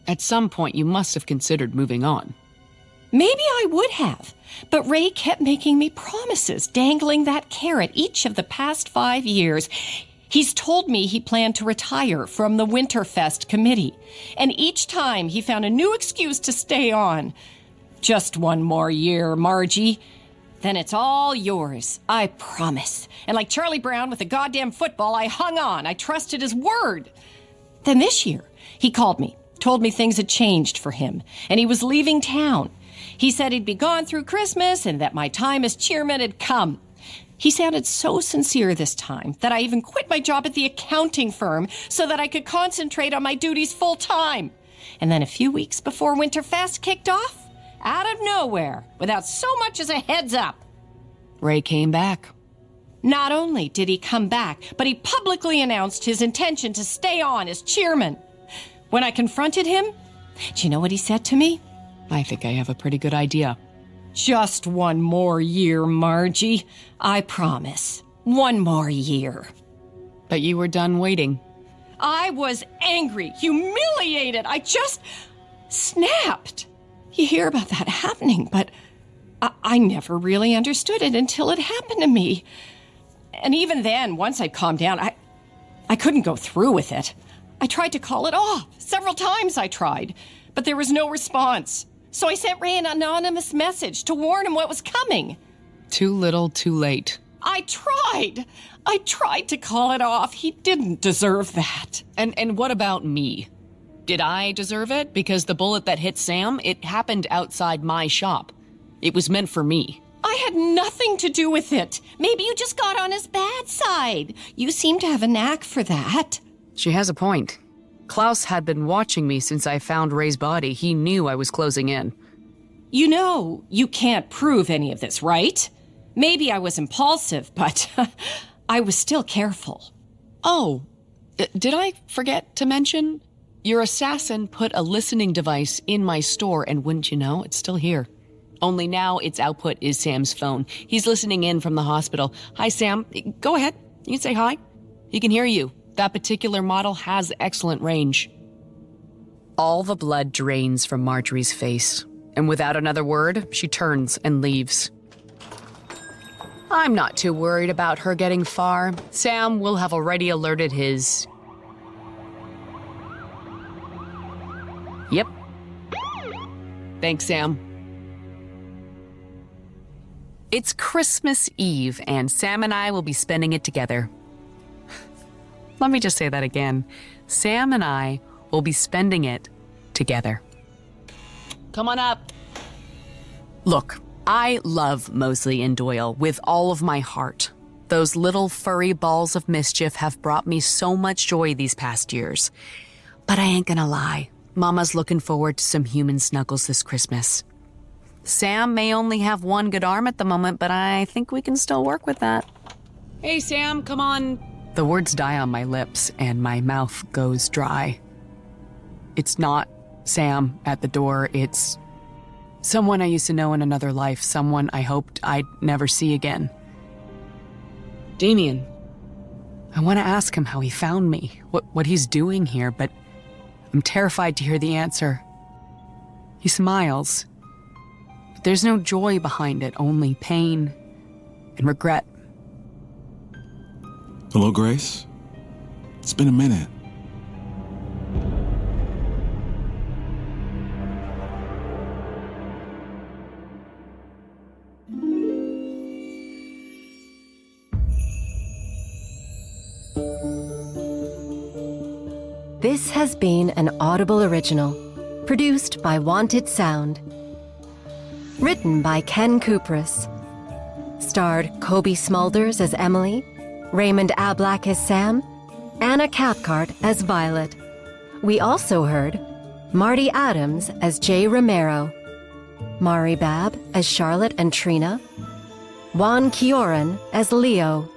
At some point, you must have considered moving on. Maybe I would have, but Ray kept making me promises, dangling that carrot each of the past 5 years. He's told me he planned to retire from the Winterfest committee, and each time he found a new excuse to stay on. Just one more year, Margie. Then it's all yours, I promise. And like Charlie Brown with the goddamn football, I hung on. I trusted his word. Then this year, he called me, told me things had changed for him, and he was leaving town. He said he'd be gone through Christmas and that my time as chairman had come. He sounded so sincere this time that I even quit my job at the accounting firm so that I could concentrate on my duties full time. And then a few weeks before Winterfest kicked off, out of nowhere, without so much as a heads up, Ray came back. Not only did he come back, but he publicly announced his intention to stay on as chairman. When I confronted him, do you know what he said to me? I think I have a pretty good idea. Just one more year, Margie. I promise. One more year. But you were done waiting. I was angry, humiliated. I just snapped. You hear about that happening, but I never really understood it until it happened to me. And even then, once I calmed down, I couldn't go through with it. I tried to call it off. Several times I tried, but there was no response. So I sent Ray an anonymous message to warn him what was coming. Too little, too late. I tried to call it off. He didn't deserve that. And what about me? Did I deserve it? Because the bullet that hit Sam, it happened outside my shop. It was meant for me. I had nothing to do with it. Maybe you just got on his bad side. You seem to have a knack for that. She has a point. Klaus had been watching me since I found Ray's body. He knew I was closing in. You know, you can't prove any of this, right? Maybe I was impulsive, but I was still careful. Oh, did I forget to mention? Your assassin put a listening device in my store, and wouldn't you know, it's still here. Only now its output is Sam's phone. He's listening in from the hospital. Hi, Sam. Go ahead. You can say hi. He can hear you. That particular model has excellent range. All the blood drains from Marjorie's face, and without another word, she turns and leaves. I'm not too worried about her getting far. Sam will have already alerted his... Yep. Thanks, Sam. It's Christmas Eve, and Sam and I will be spending it together. Let me just say that again. Sam and I will be spending it together. Come on up. Look, I love Mosley and Doyle with all of my heart. Those little furry balls of mischief have brought me so much joy these past years. But I ain't gonna lie. Mama's looking forward to some human snuggles this Christmas. Sam may only have one good arm at the moment, but I think we can still work with that. Hey, Sam, come on. The words die on my lips, and my mouth goes dry. It's not Sam at the door. It's someone I used to know in another life, someone I hoped I'd never see again. Damien. I want to ask him how he found me, what he's doing here, but I'm terrified to hear the answer. He smiles, but there's no joy behind it, only pain and regret. Hello, Grace? It's been a minute. This has been an Audible original, produced by Wanted Sound. Written by Ken Kupris. Starred Kobe Smulders as Emily, Raymond Ablack as Sam, Anna Cathcart as Violet. We also heard Marty Adams as Jay Romero, Mari Babb as Charlotte and Trina, Juan Kioran as Leo,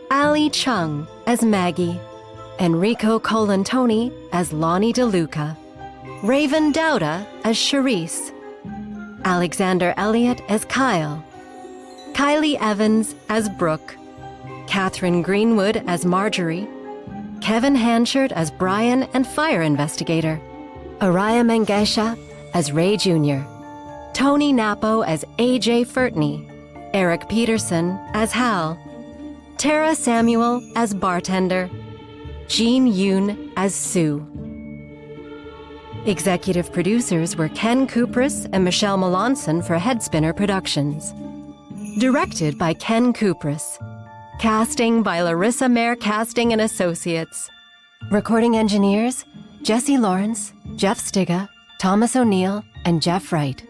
Ali Chung as Maggie, Enrico Colantoni as Lonnie DeLuca, Raven Dowda as Charisse, Alexander Elliott as Kyle, Kylie Evans as Brooke, Catherine Greenwood as Marjorie, Kevin Hanchard as Brian and Fire Investigator, Araya Mengesha as Ray Jr., Tony Napo as A.J. Furtney, Eric Peterson as Hal, Tara Samuel as Bartender, Jean Yoon as Sue. Executive producers were Ken Kupris and Michelle Melanson for Headspinner Productions. Directed by Ken Kupris. Casting by Larissa Mayer Casting and Associates. Recording engineers, Jesse Lawrence, Jeff Stiga, Thomas O'Neill, and Jeff Wright.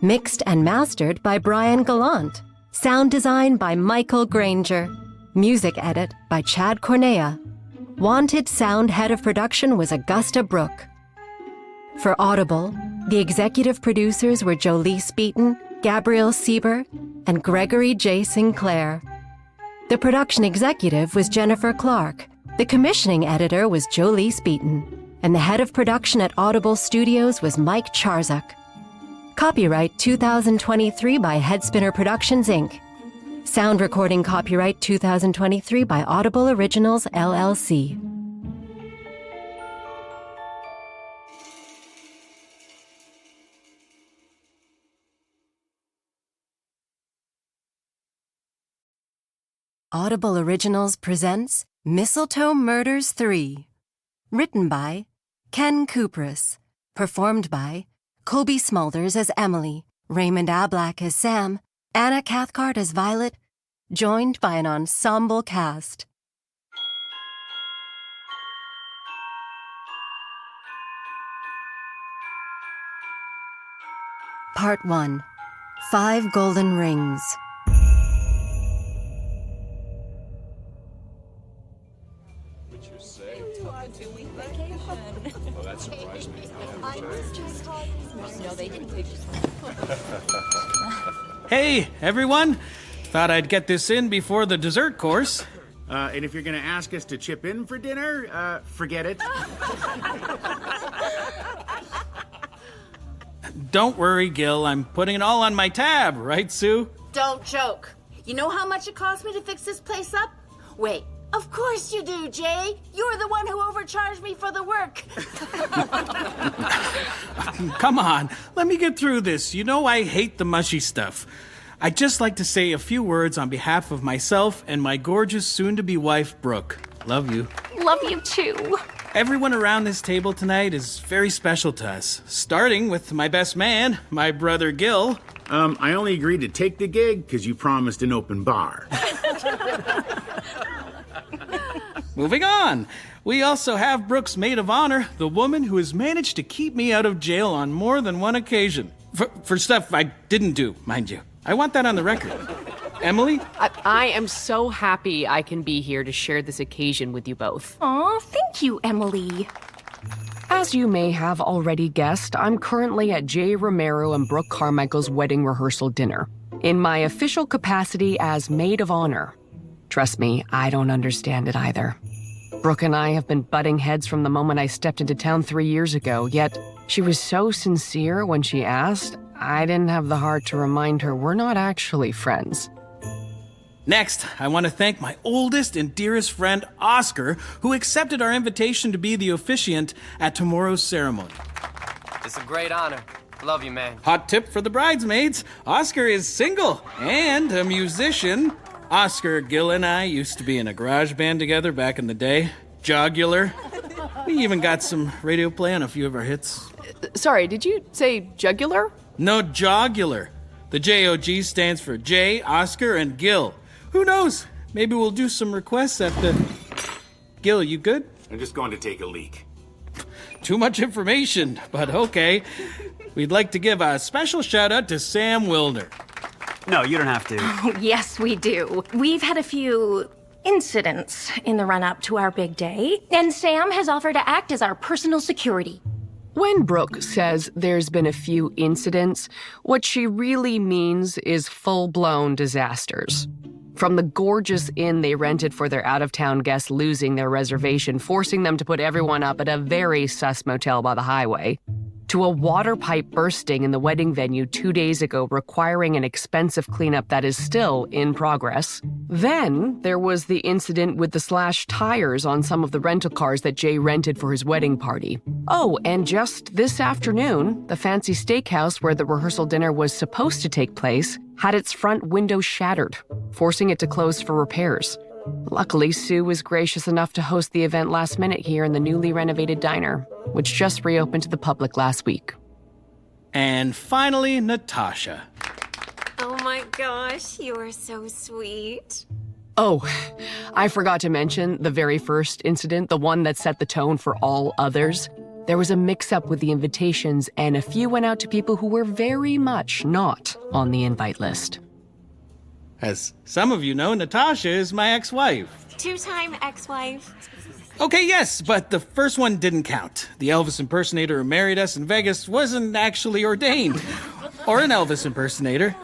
Mixed and mastered by Brian Gallant. Sound design by Michael Granger. Music edit by Chad Cornea. Wanted Sound head of production was Augusta Brooke. For Audible, the executive producers were Jolie Speeton, Gabrielle Sieber, and Gregory J. Sinclair. The production executive was Jennifer Clark. The commissioning editor was Jolie Speeton. And the head of production at Audible Studios was Mike Charzuk. Copyright 2023 by Headspinner Productions, Inc. Sound recording copyright 2023 by Audible Originals, LLC. Audible Originals presents Mistletoe Murders 3. Written by Ken Kupris. Performed by Kobe Smulders as Emily, Raymond Ablack as Sam, Anna Cathcart as Violet, joined by an ensemble cast. Part 1. 5 Golden Rings. Oh, that surprised me. No, they didn't. Hey, everyone. Thought I'd get this in before the dessert course. And if you're gonna ask us to chip in for dinner, forget it. Don't worry, Gil. I'm putting it all on my tab, right, Sue? Don't joke. You know how much it cost me to fix this place up? Wait, of course you do, Jay. You're the one who overcharged me for the work. Come on, let me get through this. You know I hate the mushy stuff. I'd just like to say a few words on behalf of myself and my gorgeous soon-to-be wife, Brooke. Love you. Love you too. Everyone around this table tonight is very special to us, starting with my best man, my brother Gil. I only agreed to take the gig because you promised an open bar. Moving on. We also have Brooke's maid of honor, the woman who has managed to keep me out of jail on more than one occasion. For stuff I didn't do, mind you. I want that on the record. Emily? I am so happy I can be here to share this occasion with you both. Aw, thank you, Emily. As you may have already guessed, I'm currently at Jay Romero and Brooke Carmichael's wedding rehearsal dinner, in my official capacity as maid of honor. Trust me, I don't understand it either. Brooke and I have been butting heads from the moment I stepped into town 3 years ago, yet she was so sincere when she asked, I didn't have the heart to remind her we're not actually friends. Next, I want to thank my oldest and dearest friend, Oscar, who accepted our invitation to be the officiant at tomorrow's ceremony. It's a great honor. Love you, man. Hot tip for the bridesmaids, Oscar is single and a musician. Oscar, Gil, and I used to be in a garage band together back in the day. Jogular. We even got some radio play on a few of our hits. Sorry, did you say jugular? No, jogular. The JOG stands for J, Oscar, and Gil. Who knows? Maybe we'll do some requests at the... Gil, you good? I'm just going to take a leak. Too much information, but okay. We'd like to give a special shout out to Sam Wilner. No, you don't have to. Oh, yes, we do. We've had a few incidents in the run-up to our big day, and Sam has offered to act as our personal security. When Brooke says there's been a few incidents, what she really means is full-blown disasters. From the gorgeous inn they rented for their out-of-town guests losing their reservation, forcing them to put everyone up at a very sus motel by the highway, to a water pipe bursting in the wedding venue 2 days ago, requiring an expensive cleanup that is still in progress. Then there was the incident with the slashed tires on some of the rental cars that Jay rented for his wedding party. Oh, and just this afternoon, the fancy steakhouse where the rehearsal dinner was supposed to take place had its front window shattered, forcing it to close for repairs. Luckily, Sue was gracious enough to host the event last minute here in the newly renovated diner, which just reopened to the public last week. And finally, Natasha. Oh my gosh, you are so sweet. Oh, I forgot to mention the very first incident, the one that set the tone for all others. There was a mix-up with the invitations, and a few went out to people who were very much not on the invite list. As some of you know, Natasha is my ex-wife. Two-time ex-wife. Okay, yes, but the first one didn't count. The Elvis impersonator who married us in Vegas wasn't actually ordained. Or an Elvis impersonator.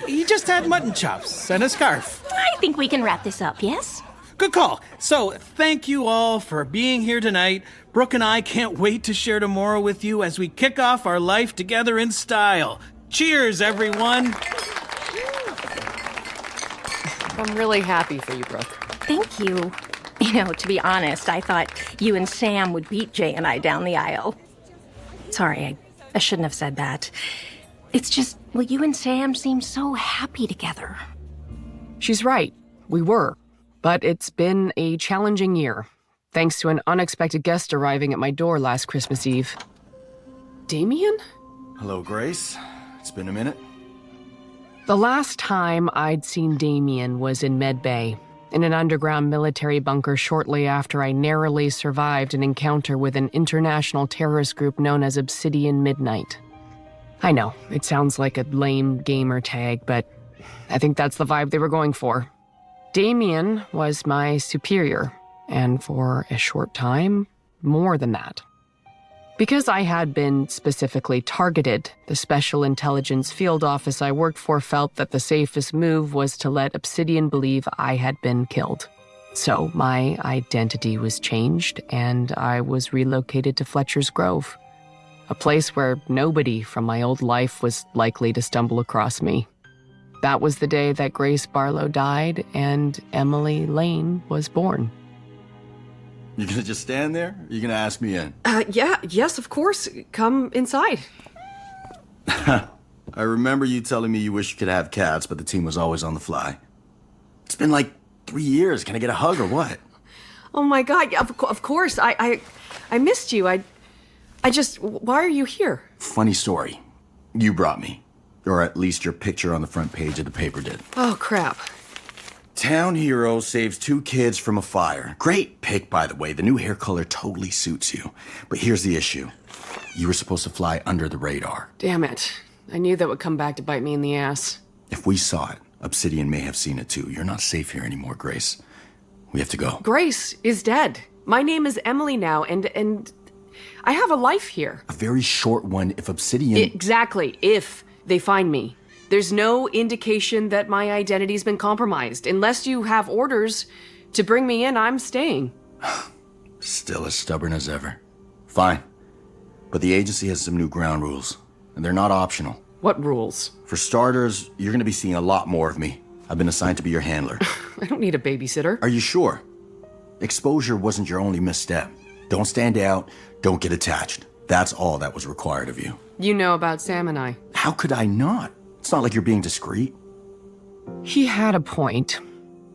He just had mutton chops and a scarf. I think we can wrap this up, yes? Good call. So, thank you all for being here tonight. Brooke and I can't wait to share tomorrow with you as we kick off our life together in style. Cheers, everyone. I'm really happy for you, Brooke. Thank you. You know, to be honest, I thought you and Sam would beat Jay and I down the aisle. Sorry, I shouldn't have said that. It's just, well, you and Sam seem so happy together. She's right. We were. But it's been a challenging year, thanks to an unexpected guest arriving at my door last Christmas Eve. Damien? Hello, Grace. It's been a minute. The last time I'd seen Damien was in Med Bay, in an underground military bunker shortly after I narrowly survived an encounter with an international terrorist group known as Obsidian Midnight. I know, it sounds like a lame gamer tag, but I think that's the vibe they were going for. Damien was my superior, and for a short time, more than that. Because I had been specifically targeted, the Special Intelligence Field Office I worked for felt that the safest move was to let Obsidian believe I had been killed. So my identity was changed, and I was relocated to Fletcher's Grove, a place where nobody from my old life was likely to stumble across me. That was the day that Grace Barlow died and Emily Lane was born. You gonna just stand there? Or you gonna ask me in? Yes, of course. Come inside. I remember you telling me you wish you could have cats, but the team was always on the fly. It's been like 3 years. Can I get a hug or what? Oh my God, yeah, of course. I missed you. I just, why are you here? Funny story. You brought me. Or at least your picture on the front page of the paper did. Oh, crap. Town hero saves 2 kids from a fire. Great pick, by the way. The new hair color totally suits you. But here's the issue. You were supposed to fly under the radar. Damn it. I knew that would come back to bite me in the ass. If we saw it, Obsidian may have seen it too. You're not safe here anymore, Grace. We have to go. Grace is dead. My name is Emily now, and I have a life here. A very short one if Obsidian... Exactly, if they find me. There's no indication that my identity's been compromised. Unless you have orders to bring me in, I'm staying. Still as stubborn as ever. Fine. But the agency has some new ground rules, and they're not optional. What rules? For starters, you're going to be seeing a lot more of me. I've been assigned to be your handler. I don't need a babysitter. Are you sure? Exposure wasn't your only misstep. Don't stand out, don't get attached. That's all that was required of you. You know about Sam and I. How could I not? It's not like you're being discreet. He had a point.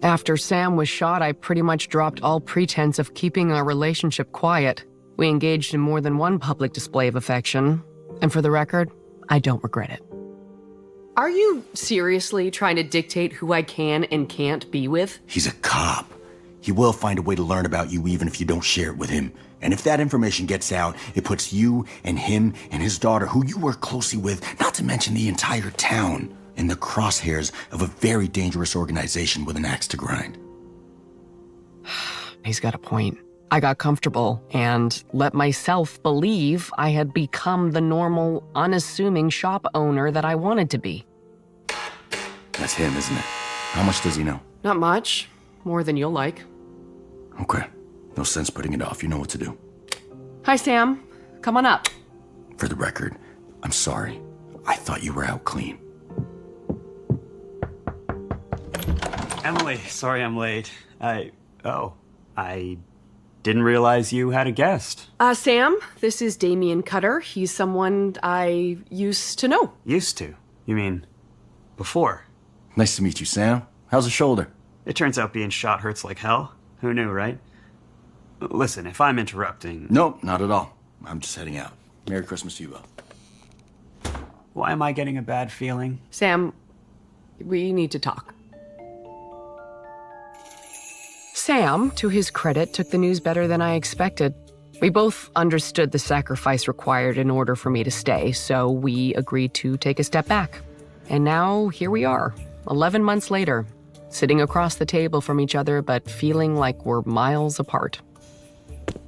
After Sam was shot, I pretty much dropped all pretense of keeping our relationship quiet. We engaged in more than one public display of affection. And for the record, I don't regret it. Are you seriously trying to dictate who I can and can't be with? He's a cop. He will find a way to learn about you even if you don't share it with him. And if that information gets out, it puts you and him and his daughter, who you work closely with, not to mention the entire town, in the crosshairs of a very dangerous organization with an axe to grind. He's got a point. I got comfortable and let myself believe I had become the normal, unassuming shop owner that I wanted to be. That's him, isn't it? How much does he know? Not much. More than you'll like. Okay. No sense putting it off. You know what to do. Hi, Sam. Come on up. For the record, I'm sorry. I thought you were out clean. Emily, sorry I'm late. I didn't realize you had a guest. Sam, this is Damien Cutter. He's someone I used to know. Used to? You mean before? Nice to meet you, Sam. How's the shoulder? It turns out being shot hurts like hell. Who knew, right? Listen, if I'm interrupting... Nope, not at all. I'm just heading out. Merry Christmas to you both. Why am I getting a bad feeling? Sam, we need to talk. Sam, to his credit, took the news better than I expected. We both understood the sacrifice required in order for me to stay, so we agreed to take a step back. And now, here we are, 11 months later, sitting across the table from each other, but feeling like we're miles apart.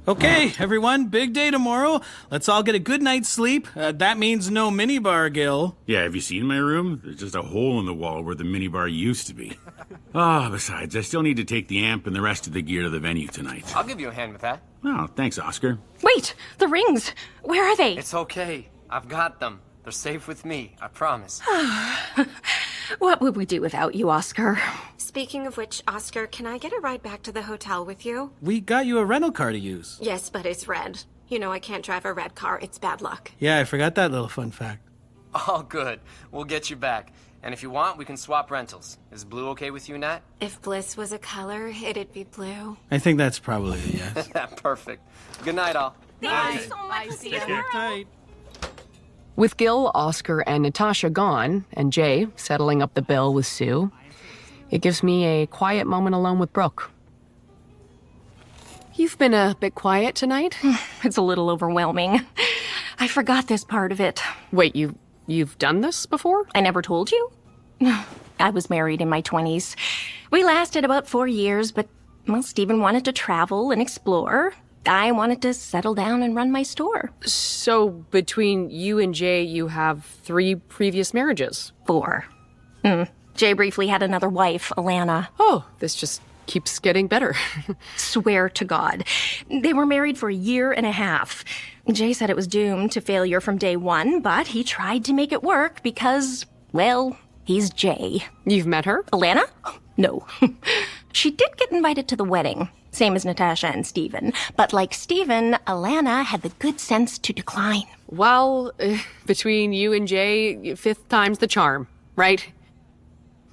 Okay, everyone, big day tomorrow. Let's all get a good night's sleep. That means no minibar, Gil. Yeah, have you seen my room? There's just a hole in the wall where the minibar used to be. Besides, I still need to take the amp and the rest of the gear to the venue tonight. I'll give you a hand with that. Oh, thanks, Oscar. Wait, the rings. Where are they? It's okay. I've got them. They're safe with me, I promise. What would we do without you, Oscar? Speaking of which, Oscar, can I get a ride back to the hotel with you? We got you a rental car to use. Yes, but it's red. You know I can't drive a red car. It's bad luck. Yeah, I forgot that little fun fact. All good. We'll get you back. And if you want, we can swap rentals. Is blue okay with you, Nat? If bliss was a color, it'd be blue. I think that's probably a yes. Perfect. Good night, all. Thank you so much. See you tomorrow. With Gil, Oscar, and Natasha gone, and Jay settling up the bill with Sue, it gives me a quiet moment alone with Brooke. You've been a bit quiet tonight. It's a little overwhelming. I forgot this part of it. Wait, you've done this before? I never told you? I was married in my 20s. We lasted about 4 years, but, well, Stephen wanted to travel and explore. I wanted to settle down and run my store. So between you and Jay, you have 3 previous marriages? 4. Jay briefly had another wife, Alana. Oh, this just keeps getting better. Swear to God. They were married for 1.5 years. Jay said it was doomed to failure from day one, but he tried to make it work because, well, he's Jay. You've met her? Alana? No. She did get invited to the wedding, same as Natasha and Stephen. But like Stephen, Alana had the good sense to decline. Well, between you and Jay, 5th time's the charm, right?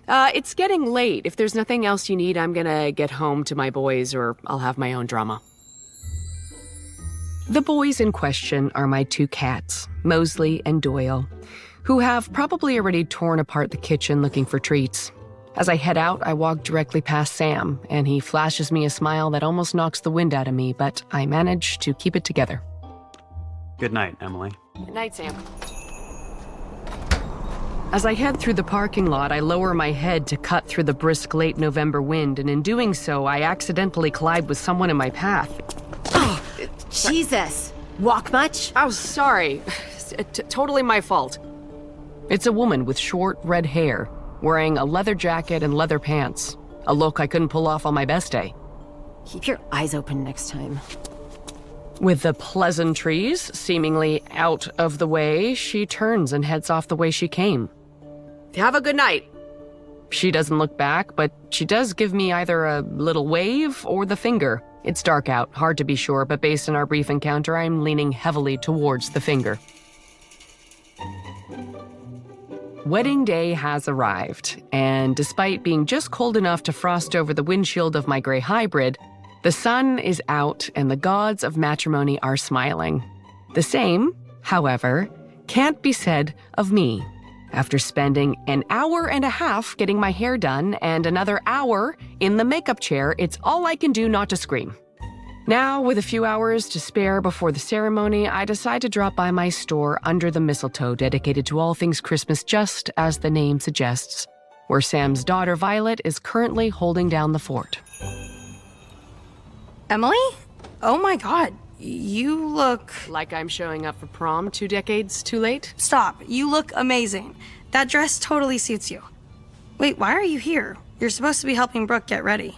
It's getting late. If there's nothing else you need, I'm gonna get home to my boys, or I'll have my own drama. The boys in question are my 2 cats, Mosley and Doyle, who have probably already torn apart the kitchen looking for treats. As I head out, I walk directly past Sam, and he flashes me a smile that almost knocks the wind out of me, but I manage to keep it together. Good night, Emily. Good night, Sam. As I head through the parking lot, I lower my head to cut through the brisk late November wind, and in doing so, I accidentally collide with someone in my path. Oh, Jesus. Walk much? Oh, sorry. Totally my fault. It's a woman with short red hair, wearing a leather jacket and leather pants, a look I couldn't pull off on my best day. Keep your eyes open next time. With the pleasantries seemingly out of the way, she turns and heads off the way she came. Have a good night. She doesn't look back, but she does give me either a little wave or the finger. It's dark out, hard to be sure, but based on our brief encounter, I'm leaning heavily towards the finger. Wedding day has arrived, and despite being just cold enough to frost over the windshield of my gray hybrid, the sun is out and the gods of matrimony are smiling. The same, however, can't be said of me. After spending an hour and a half getting my hair done and another hour in the makeup chair, it's all I can do not to scream. Now, with a few hours to spare before the ceremony, I decide to drop by my store under the mistletoe dedicated to all things Christmas, just as the name suggests, where Sam's daughter Violet is currently holding down the fort. Emily? Oh my god, you look... Like I'm showing up for prom 2 decades too late? Stop, you look amazing. That dress totally suits you. Wait, why are you here? You're supposed to be helping Brooke get ready.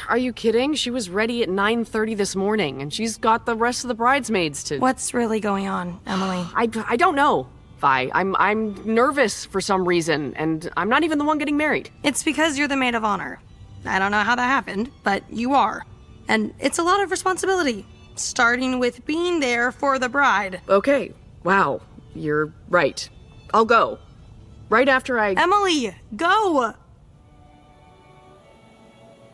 Are you kidding? She was ready at 9:30 this morning, and she's got the rest of the bridesmaids to... What's really going on, Emily? I don't know, Vi. I'm nervous for some reason, and I'm not even the one getting married. It's because you're the maid of honor. I don't know how that happened, but you are. And it's a lot of responsibility, starting with being there for the bride. Okay, wow, you're right. I'll go. Right after I... Emily, go!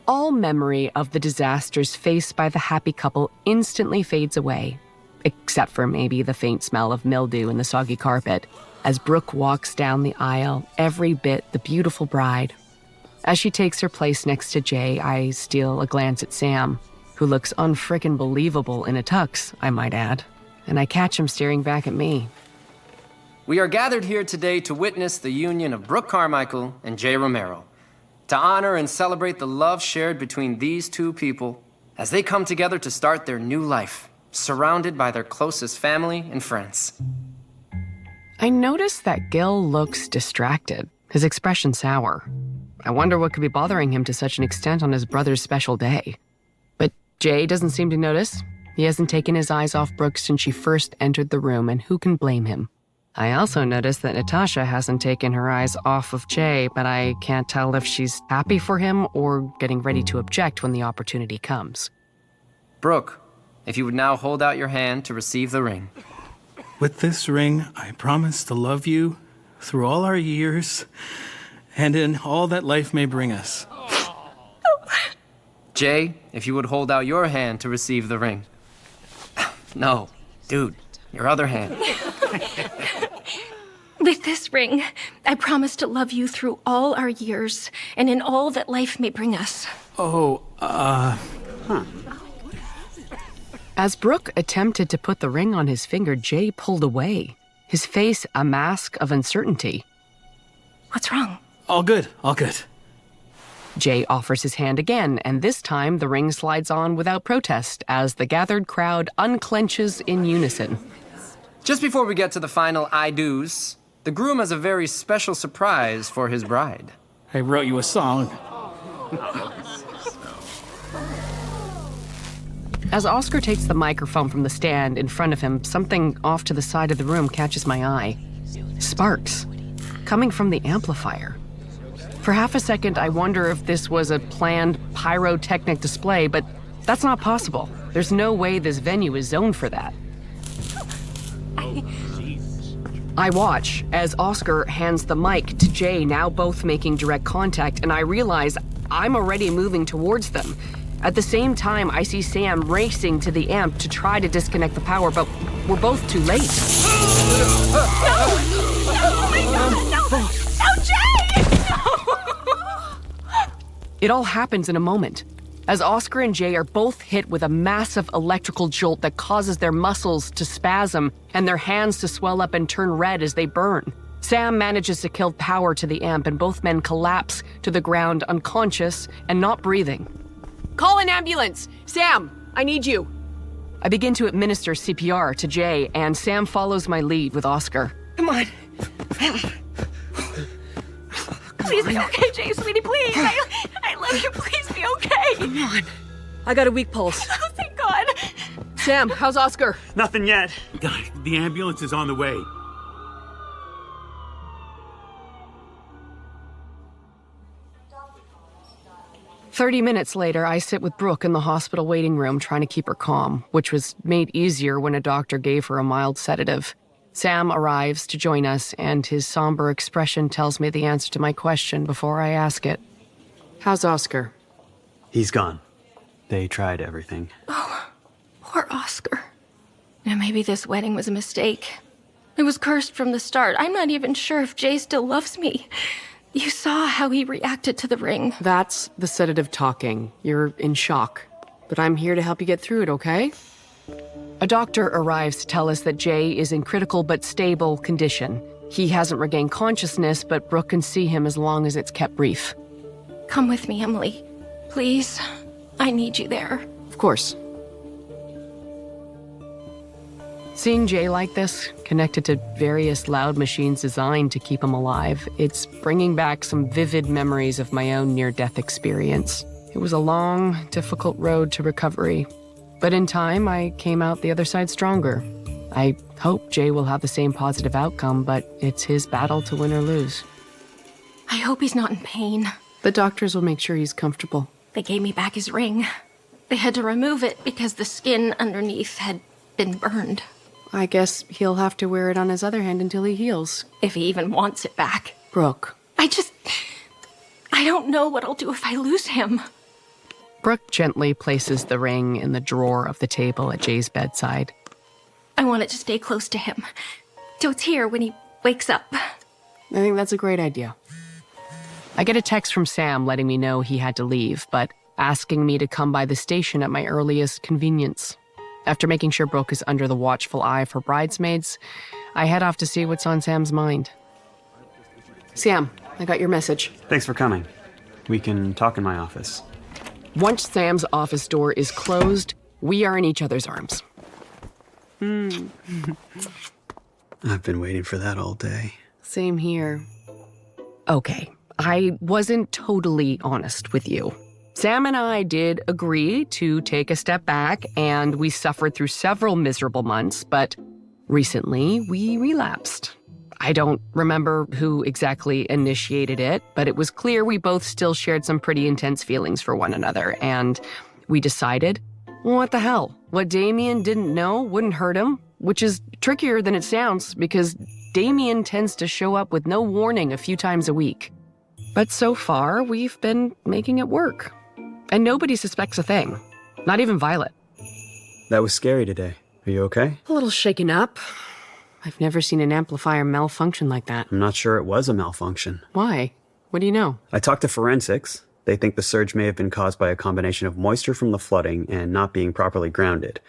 All memory of the disasters faced by the happy couple instantly fades away, except for maybe the faint smell of mildew in the soggy carpet, as Brooke walks down the aisle, every bit the beautiful bride. As she takes her place next to Jay, I steal a glance at Sam, who looks unfrickin' believable in a tux, I might add, and I catch him staring back at me. We are gathered here today to witness the union of Brooke Carmichael and Jay Romero, to honor and celebrate the love shared between these two people as they come together to start their new life, surrounded by their closest family and friends. I notice that Gil looks distracted, his expression sour. I wonder what could be bothering him to such an extent on his brother's special day. But Jay doesn't seem to notice. He hasn't taken his eyes off Brooke since she first entered the room, and who can blame him? I also noticed that Natasha hasn't taken her eyes off of Jay, but I can't tell if she's happy for him or getting ready to object when the opportunity comes. Brooke, if you would now hold out your hand to receive the ring. With this ring, I promise to love you through all our years and in all that life may bring us. Jay, if you would hold out your hand to receive the ring. No, dude, your other hand. With this ring, I promise to love you through all our years and in all that life may bring us. As Brooke attempted to put the ring on his finger, Jay pulled away, his face a mask of uncertainty. What's wrong? All good, all good. Jay offers his hand again, and this time the ring slides on without protest as the gathered crowd unclenches in unison. Just before we get to the final I do's, the groom has a very special surprise for his bride. I wrote you a song. As Oscar takes the microphone from the stand in front of him, something off to the side of the room catches my eye. Sparks, coming from the amplifier. For half a second, I wonder if this was a planned pyrotechnic display, but that's not possible. There's no way this venue is zoned for that. I watch as Oscar hands the mic to Jay, now both making direct contact, and I realize I'm already moving towards them. At the same time, I see Sam racing to the amp to try to disconnect the power, but we're both too late. No, Jay! It all happens in a moment, as Oscar and Jay are both hit with a massive electrical jolt that causes their muscles to spasm and their hands to swell up and turn red as they burn. Sam manages to kill power to the amp, and both men collapse to the ground unconscious and not breathing. Call an ambulance! Sam, I need you! I begin to administer CPR to Jay, and Sam follows my lead with Oscar. Come on. Please be okay, Jay, sweetie, please. I love you. Please be okay. Come on. I got a weak pulse. Oh, thank God. Sam, how's Oscar? Nothing yet. The ambulance is on the way. 30 minutes later, I sit with Brooke in the hospital waiting room trying to keep her calm, which was made easier when a doctor gave her a mild sedative. Sam arrives to join us, and his somber expression tells me the answer to my question before I ask it. How's Oscar? He's gone. They tried everything. Oh, poor Oscar. Now maybe this wedding was a mistake. It was cursed from the start. I'm not even sure if Jay still loves me. You saw how he reacted to the ring. That's the sedative talking. You're in shock. But I'm here to help you get through it, okay? A doctor arrives to tell us that Jay is in critical but stable condition. He hasn't regained consciousness, but Brooke can see him as long as it's kept brief. Come with me, Emily. Please. I need you there. Of course. Seeing Jay like this, connected to various loud machines designed to keep him alive, it's bringing back some vivid memories of my own near-death experience. It was a long, difficult road to recovery, but in time, I came out the other side stronger. I hope Jay will have the same positive outcome, but it's his battle to win or lose. I hope he's not in pain. The doctors will make sure he's comfortable. They gave me back his ring. They had to remove it because the skin underneath had been burned. I guess he'll have to wear it on his other hand until he heals. If he even wants it back. Brooke. I don't know what I'll do if I lose him. Brooke gently places the ring in the drawer of the table at Jay's bedside. I want it to stay close to him, so it's here when he wakes up. I think that's a great idea. I get a text from Sam letting me know he had to leave, but asking me to come by the station at my earliest convenience. After making sure Brooke is under the watchful eye of her bridesmaids, I head off to see what's on Sam's mind. Sam, I got your message. Thanks for coming. We can talk in my office. Once Sam's office door is closed, we are in each other's arms. I've been waiting for that all day. Same here. Okay, I wasn't totally honest with you. Sam and I did agree to take a step back, and we suffered through several miserable months, but recently we relapsed. I don't remember who exactly initiated it, but it was clear we both still shared some pretty intense feelings for one another, and we decided, what the hell? What Damien didn't know wouldn't hurt him, which is trickier than it sounds because Damien tends to show up with no warning a few times a week. But so far, we've been making it work. And nobody suspects a thing. Not even Violet. That was scary today. Are you okay? A little shaken up. I've never seen an amplifier malfunction like that. I'm not sure it was a malfunction. Why? What do you know? I talked to forensics. They think the surge may have been caused by a combination of moisture from the flooding and not being properly grounded.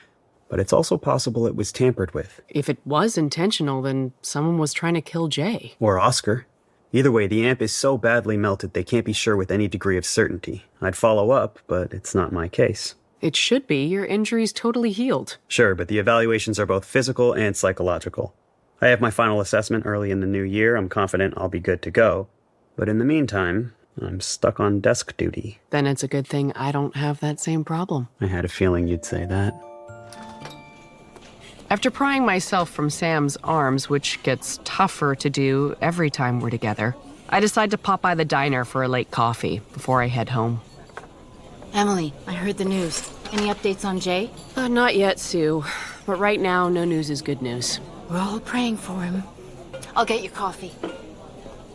But it's also possible it was tampered with. If it was intentional, then someone was trying to kill Jay. Or Oscar. Either way, the amp is so badly melted they can't be sure with any degree of certainty. I'd follow up, but it's not my case. It should be. Your injury's totally healed. Sure, but the evaluations are both physical and psychological. I have my final assessment early in the new year. I'm confident I'll be good to go. But in the meantime, I'm stuck on desk duty. Then it's a good thing I don't have that same problem. I had a feeling you'd say that. After prying myself from Sam's arms, which gets tougher to do every time we're together, I decide to pop by the diner for a late coffee before I head home. Emily, I heard the news. Any updates on Jay? Not yet, Sue. But right now, no news is good news. We're all praying for him. I'll get you coffee.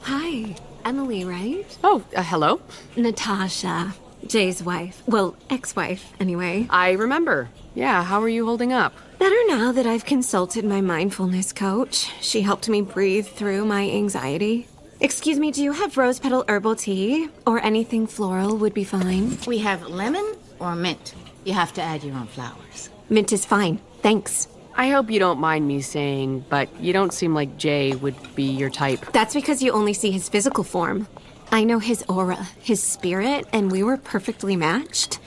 Hi, Emily, right? Oh, hello. Natasha, Jay's wife. Well, ex-wife, anyway. I remember. Yeah, how are you holding up? Better now that I've consulted my mindfulness coach. She helped me breathe through my anxiety. Excuse me, do you have rose petal herbal tea? Or anything floral would be fine? We have lemon or mint. You have to add your own flowers. Mint is fine. Thanks. I hope you don't mind me saying, but you don't seem like Jay would be your type. That's because you only see his physical form. I know his aura, his spirit, and we were perfectly matched.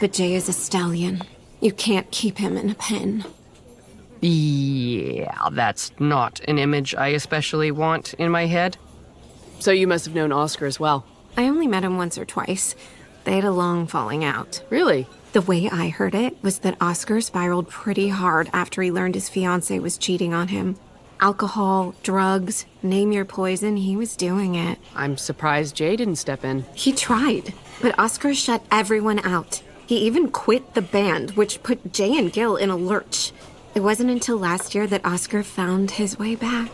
But Jay is a stallion. You can't keep him in a pen. Yeah, that's not an image I especially want in my head. So you must have known Oscar as well. I only met him once or twice. They had a long falling out. Really? The way I heard it was that Oscar spiraled pretty hard after he learned his fiancée was cheating on him. Alcohol, drugs, name your poison, he was doing it. I'm surprised Jay didn't step in. He tried, but Oscar shut everyone out. He even quit the band, which put Jay and Gil in a lurch. It wasn't until last year that Oscar found his way back.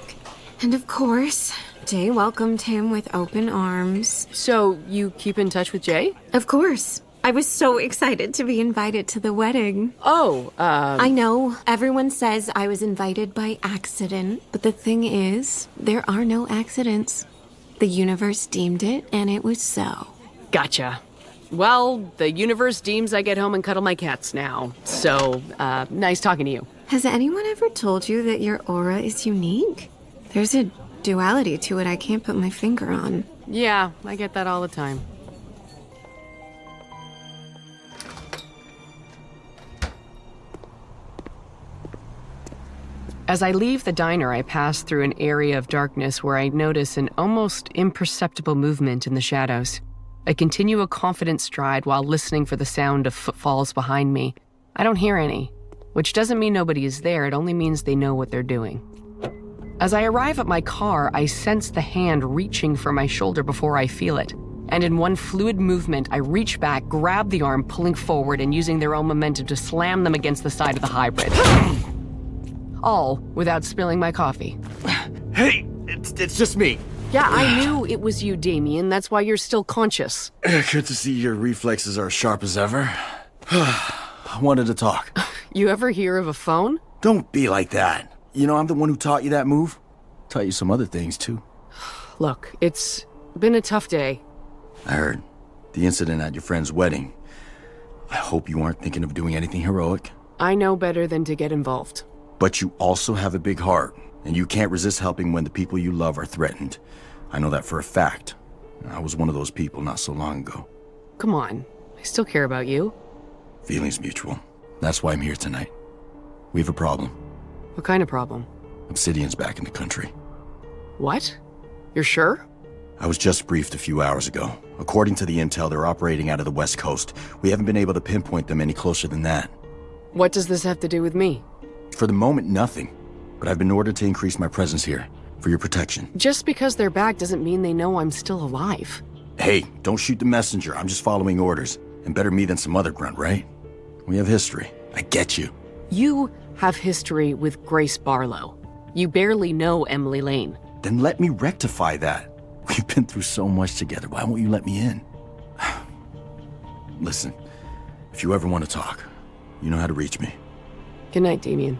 And of course, Jay welcomed him with open arms. So, you keep in touch with Jay? Of course. I was so excited to be invited to the wedding. Oh, I know, everyone says I was invited by accident, but the thing is, there are no accidents. The universe deemed it, and it was so. Gotcha. Well, the universe deems I get home and cuddle my cats now. So, nice talking to you. Has anyone ever told you that your aura is unique? There's a duality to it I can't put my finger on. Yeah, I get that all the time. As I leave the diner, I pass through an area of darkness where I notice an almost imperceptible movement in the shadows. I continue a confident stride while listening for the sound of footfalls behind me. I don't hear any, which doesn't mean nobody is there, it only means they know what they're doing. As I arrive at my car, I sense the hand reaching for my shoulder before I feel it. And in one fluid movement, I reach back, grab the arm, pulling forward and using their own momentum to slam them against the side of the hybrid. All without spilling my coffee. Hey, it's just me. Yeah, I knew it was you, Damien. That's why you're still conscious. Good to see your reflexes are sharp as ever. I wanted to talk. You ever hear of a phone? Don't be like that. You know, I'm the one who taught you that move. Taught you some other things, too. Look, it's been a tough day. I heard. The incident at your friend's wedding. I hope you aren't thinking of doing anything heroic. I know better than to get involved. But you also have a big heart, and you can't resist helping when the people you love are threatened. I know that for a fact. I was one of those people not so long ago. Come on, I still care about you. Feelings mutual. That's why I'm here tonight. We have a problem. What kind of problem? Obsidian's back in the country. What? You're sure? I was just briefed a few hours ago. According to the intel, they're operating out of the West Coast. We haven't been able to pinpoint them any closer than that. What does this have to do with me? For the moment, nothing. But I've been ordered to increase my presence here, for your protection. Just because they're back doesn't mean they know I'm still alive. Hey, don't shoot the messenger. I'm just following orders. And better me than some other grunt, right? We have history. I get you. You have history with Grace Barlow. You barely know Emily Lane. Then let me rectify that. We've been through so much together. Why won't you let me in? Listen, if you ever want to talk, you know how to reach me. Good night, Damien.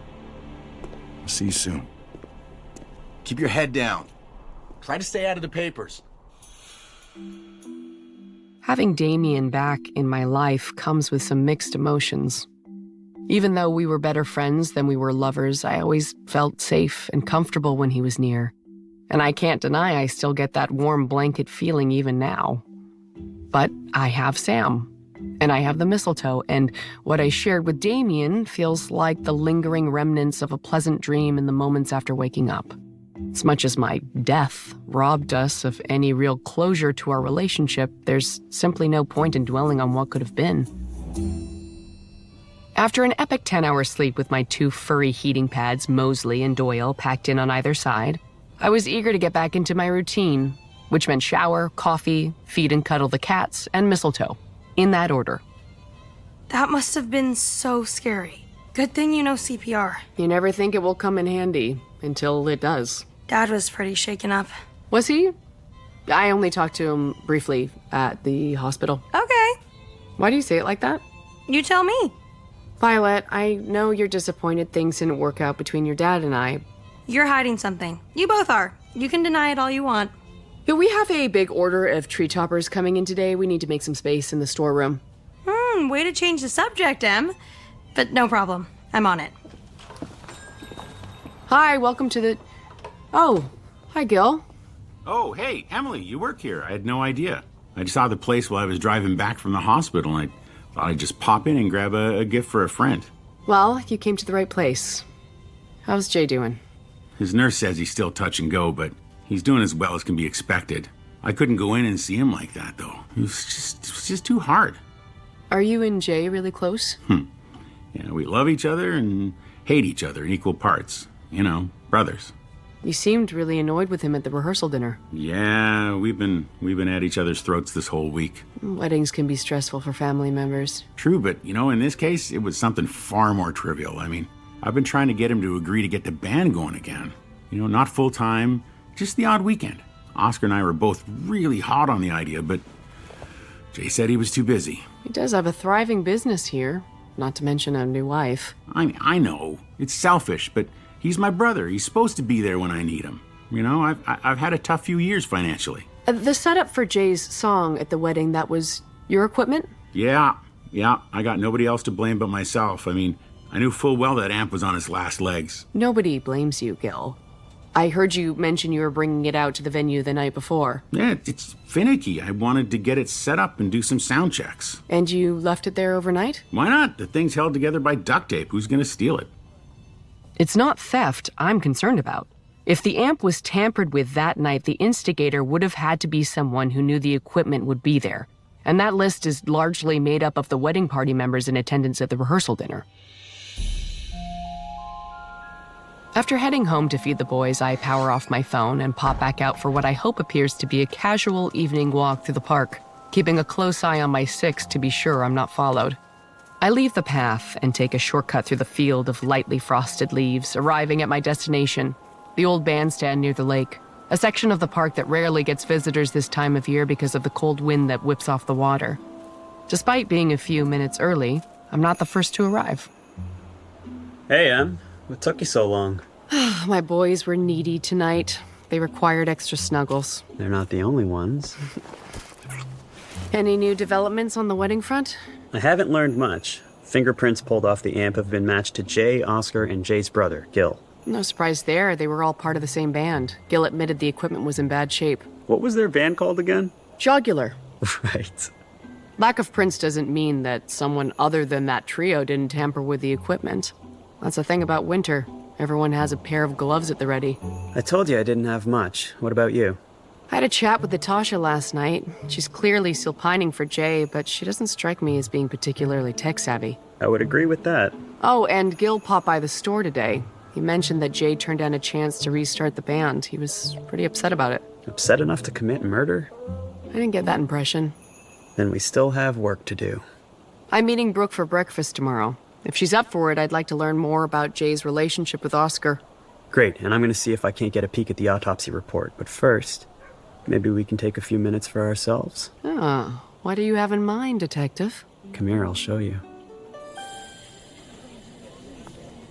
I'll see you soon. Keep your head down. Try to stay out of the papers. Having Damien back in my life comes with some mixed emotions. Even though we were better friends than we were lovers, I always felt safe and comfortable when he was near. And I can't deny I still get that warm blanket feeling even now. But I have Sam. And I have the mistletoe, and what I shared with Damien feels like the lingering remnants of a pleasant dream in the moments after waking up. As much as my death robbed us of any real closure to our relationship, there's simply no point in dwelling on what could have been. After an epic 10-hour sleep with my two furry heating pads, Mosley and Doyle, packed in on either side, I was eager to get back into my routine, which meant shower, coffee, feed and cuddle the cats, and mistletoe. In that order. That must have been so scary. Good thing you know CPR. You never think it will come in handy until it does. Dad was pretty shaken up. Was he? I only talked to him briefly at the hospital. Okay. Why do you say it like that? You tell me. Violet, I know you're disappointed things didn't work out between your dad and I. You're hiding something. You both are. You can deny it all you want. We have a big order of tree toppers coming in today. We need to make some space in the storeroom. Way to change the subject, Em. But no problem. I'm on it. Hi, welcome to the... Oh, hi, Gil. Oh, hey, Emily, you work here. I had no idea. I just saw the place while I was driving back from the hospital, and I thought I'd just pop in and grab a gift for a friend. Well, you came to the right place. How's Jay doing? His nurse says he's still touch and go, but he's doing as well as can be expected. I couldn't go in and see him like that, though. It was just too hard. Are you and Jay really close? Yeah, we love each other and hate each other in equal parts. You know, brothers. You seemed really annoyed with him at the rehearsal dinner. Yeah, we've been at each other's throats this whole week. Weddings can be stressful for family members. True, but, in this case, it was something far more trivial. I mean, I've been trying to get him to agree to get the band going again. Not full-time, just the odd weekend. Oscar and I were both really hot on the idea, but Jay said he was too busy. He does have a thriving business here, not to mention a new wife. I know, it's selfish, but he's my brother. He's supposed to be there when I need him. I've had a tough few years financially. The setup for Jay's song at the wedding, that was your equipment? Yeah, I got nobody else to blame but myself. I knew full well that amp was on its last legs. Nobody blames you, Gil. I heard you mention you were bringing it out to the venue the night before. Yeah, it's finicky. I wanted to get it set up and do some sound checks. And you left it there overnight? Why not? The thing's held together by duct tape. Who's gonna steal it? It's not theft I'm concerned about. If the amp was tampered with that night, the instigator would have had to be someone who knew the equipment would be there. And that list is largely made up of the wedding party members in attendance at the rehearsal dinner. After heading home to feed the boys, I power off my phone and pop back out for what I hope appears to be a casual evening walk through the park, keeping a close eye on my six to be sure I'm not followed. I leave the path and take a shortcut through the field of lightly frosted leaves, arriving at my destination, the old bandstand near the lake, a section of the park that rarely gets visitors this time of year because of the cold wind that whips off the water. Despite being a few minutes early, I'm not the first to arrive. Hey, Em. What took you so long? My boys were needy tonight. They required extra snuggles. They're not the only ones. Any new developments on the wedding front? I haven't learned much. Fingerprints pulled off the amp have been matched to Jay, Oscar, and Jay's brother, Gil. No surprise there. They were all part of the same band. Gil admitted the equipment was in bad shape. What was their band called again? Jogular. Right. Lack of prints doesn't mean that someone other than that trio didn't tamper with the equipment. That's the thing about winter. Everyone has a pair of gloves at the ready. I told you I didn't have much. What about you? I had a chat with Natasha last night. She's clearly still pining for Jay, but she doesn't strike me as being particularly tech-savvy. I would agree with that. Oh, and Gil popped by the store today. He mentioned that Jay turned down a chance to restart the band. He was pretty upset about it. Upset enough to commit murder? I didn't get that impression. Then we still have work to do. I'm meeting Brooke for breakfast tomorrow. If she's up for it, I'd like to learn more about Jay's relationship with Oscar. Great, and I'm going to see if I can't get a peek at the autopsy report. But first, maybe we can take a few minutes for ourselves. Ah, what do you have in mind, Detective? Come here, I'll show you.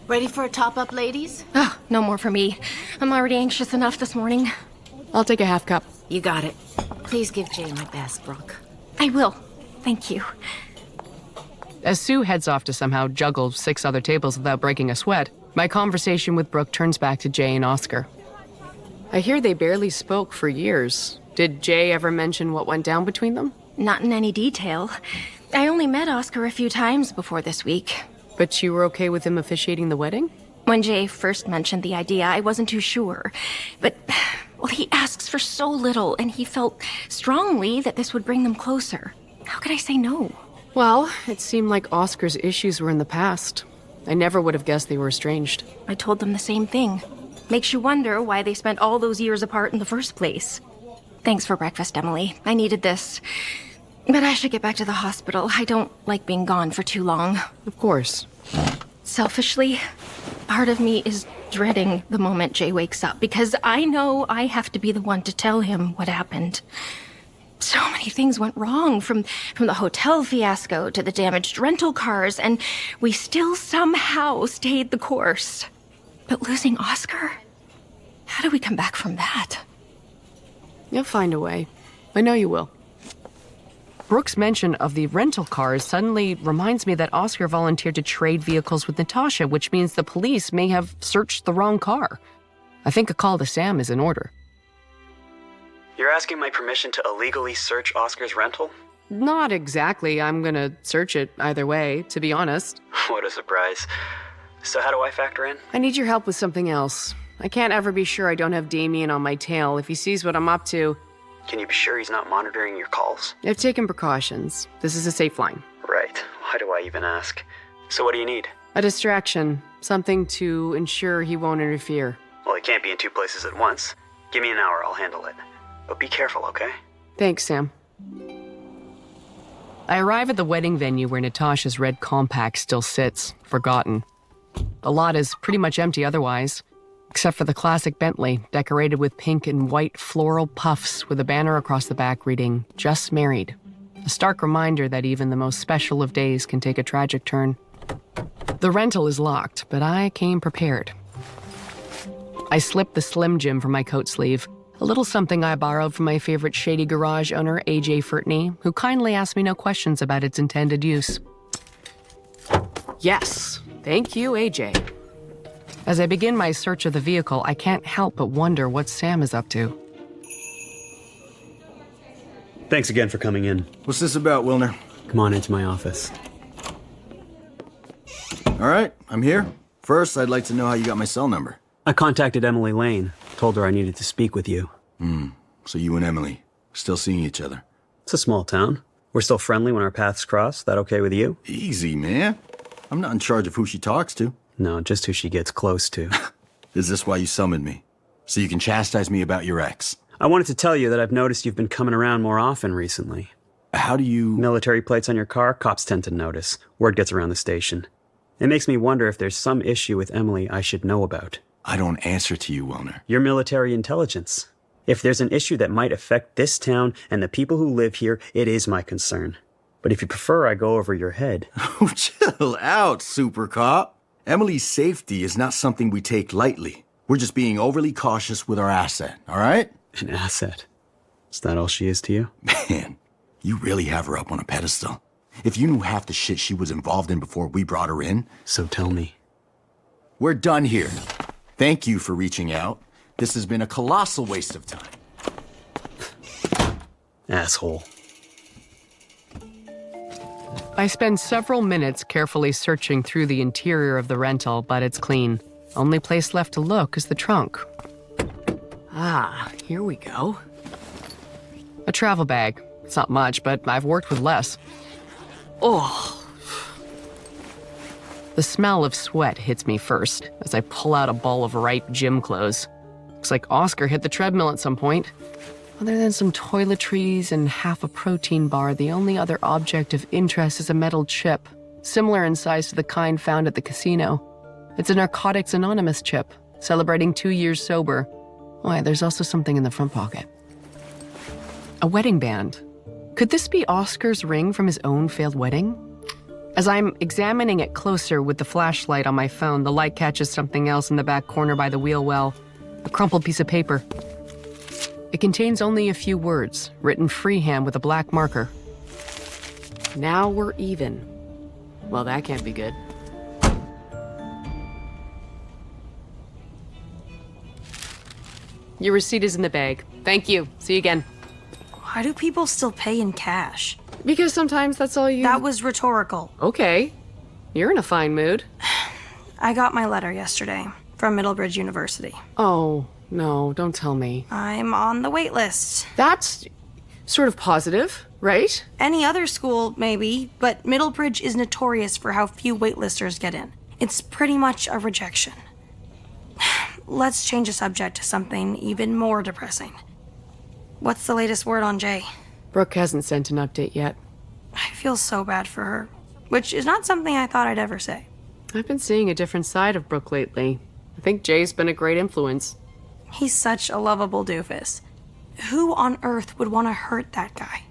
Ready for a top-up, ladies? Oh, no more for me. I'm already anxious enough this morning. I'll take a half cup. You got it. Please give Jay my best, Brooke. I will. Thank you. As Sue heads off to somehow juggle 6 other tables without breaking a sweat, my conversation with Brooke turns back to Jay and Oscar. I hear they barely spoke for years. Did Jay ever mention what went down between them? Not in any detail. I only met Oscar a few times before this week. But you were okay with him officiating the wedding? When Jay first mentioned the idea, I wasn't too sure. But, well, he asks for so little, and he felt strongly that this would bring them closer. How could I say no? Well, it seemed like Oscar's issues were in the past. I never would have guessed they were estranged. I told them the same thing. Makes you wonder why they spent all those years apart in the first place. Thanks for breakfast, Emily. I needed this. But I should get back to the hospital. I don't like being gone for too long. Of course. Selfishly, part of me is dreading the moment Jay wakes up, because I know I have to be the one to tell him what happened. So many things went wrong, from the hotel fiasco to the damaged rental cars, and we still somehow stayed the course. But losing Oscar? How do we come back from that? You'll find a way. I know you will. Brooke's mention of the rental cars suddenly reminds me that Oscar volunteered to trade vehicles with Natasha, which means the police may have searched the wrong car. I think a call to Sam is in order. You're asking my permission to illegally search Oscar's rental? Not exactly. I'm gonna search it either way, to be honest. What a surprise. So how do I factor in? I need your help with something else. I can't ever be sure I don't have Damien on my tail. If he sees what I'm up to... Can you be sure he's not monitoring your calls? I've taken precautions. This is a safe line. Right. Why do I even ask? So what do you need? A distraction. Something to ensure he won't interfere. Well, I can't be in two places at once. Give me an hour, I'll handle it. But be careful, okay? Thanks, Sam. I arrive at the wedding venue where Natasha's red compact still sits, forgotten. The lot is pretty much empty otherwise, except for the classic Bentley, decorated with pink and white floral puffs with a banner across the back reading, "Just Married." A stark reminder that even the most special of days can take a tragic turn. The rental is locked, but I came prepared. I slipped the Slim Jim from my coat sleeve, a little something I borrowed from my favorite shady garage owner, AJ Furtney, who kindly asked me no questions about its intended use. Yes, thank you, AJ. As I begin my search of the vehicle, I can't help but wonder what Sam is up to. Thanks again for coming in. What's this about, Wilner? Come on into my office. All right, I'm here. First, I'd like to know how you got my cell number. I contacted Emily Lane. Told her I needed to speak with you. So you and Emily, still seeing each other? It's a small town. We're still friendly when our paths cross. That okay with you? Easy, man. I'm not in charge of who she talks to. No, just who she gets close to. Is this why you summoned me? So you can chastise me about your ex? I wanted to tell you that I've noticed you've been coming around more often recently. How do you... Military plates on your car, cops tend to notice. Word gets around the station. It makes me wonder if there's some issue with Emily I should know about. I don't answer to you, Wilner. You're military intelligence. If there's an issue that might affect this town and the people who live here, it is my concern. But if you prefer I go over your head... Oh, chill out, super cop. Emily's safety is not something we take lightly. We're just being overly cautious with our asset, all right? An asset? Is that all she is to you? Man, you really have her up on a pedestal. If you knew half the shit she was involved in before we brought her in... So tell me. We're done here. Thank you for reaching out. This has been a colossal waste of time. Asshole. I spend several minutes carefully searching through the interior of the rental, but it's clean. Only place left to look is the trunk. Ah, here we go. A travel bag. It's not much, but I've worked with less. Oh. The smell of sweat hits me first as I pull out a ball of ripe gym clothes. Looks like Oscar hit the treadmill at some point. Other than some toiletries and half a protein bar, the only other object of interest is a metal chip, similar in size to the kind found at the casino. It's a Narcotics Anonymous chip, celebrating 2 years sober. Why, there's also something in the front pocket. A wedding band. Could this be Oscar's ring from his own failed wedding? As I'm examining it closer with the flashlight on my phone, the light catches something else in the back corner by the wheel well. A crumpled piece of paper. It contains only a few words, written freehand with a black marker. Now we're even. Well, that can't be good. Your receipt is in the bag. Thank you. See you again. Why do people still pay in cash? Because sometimes that's all you... That was rhetorical. Okay. You're in a fine mood. I got my letter yesterday from Middlebridge University. Oh, no, don't tell me. I'm on the wait list. That's sort of positive, right? Any other school, maybe, but Middlebridge is notorious for how few waitlisters get in. It's pretty much a rejection. Let's change the subject to something even more depressing. What's the latest word on Jay? Brooke hasn't sent an update yet. I feel so bad for her, which is not something I thought I'd ever say. I've been seeing a different side of Brooke lately. I think Jay's been a great influence. He's such a lovable doofus. Who on earth would want to hurt that guy?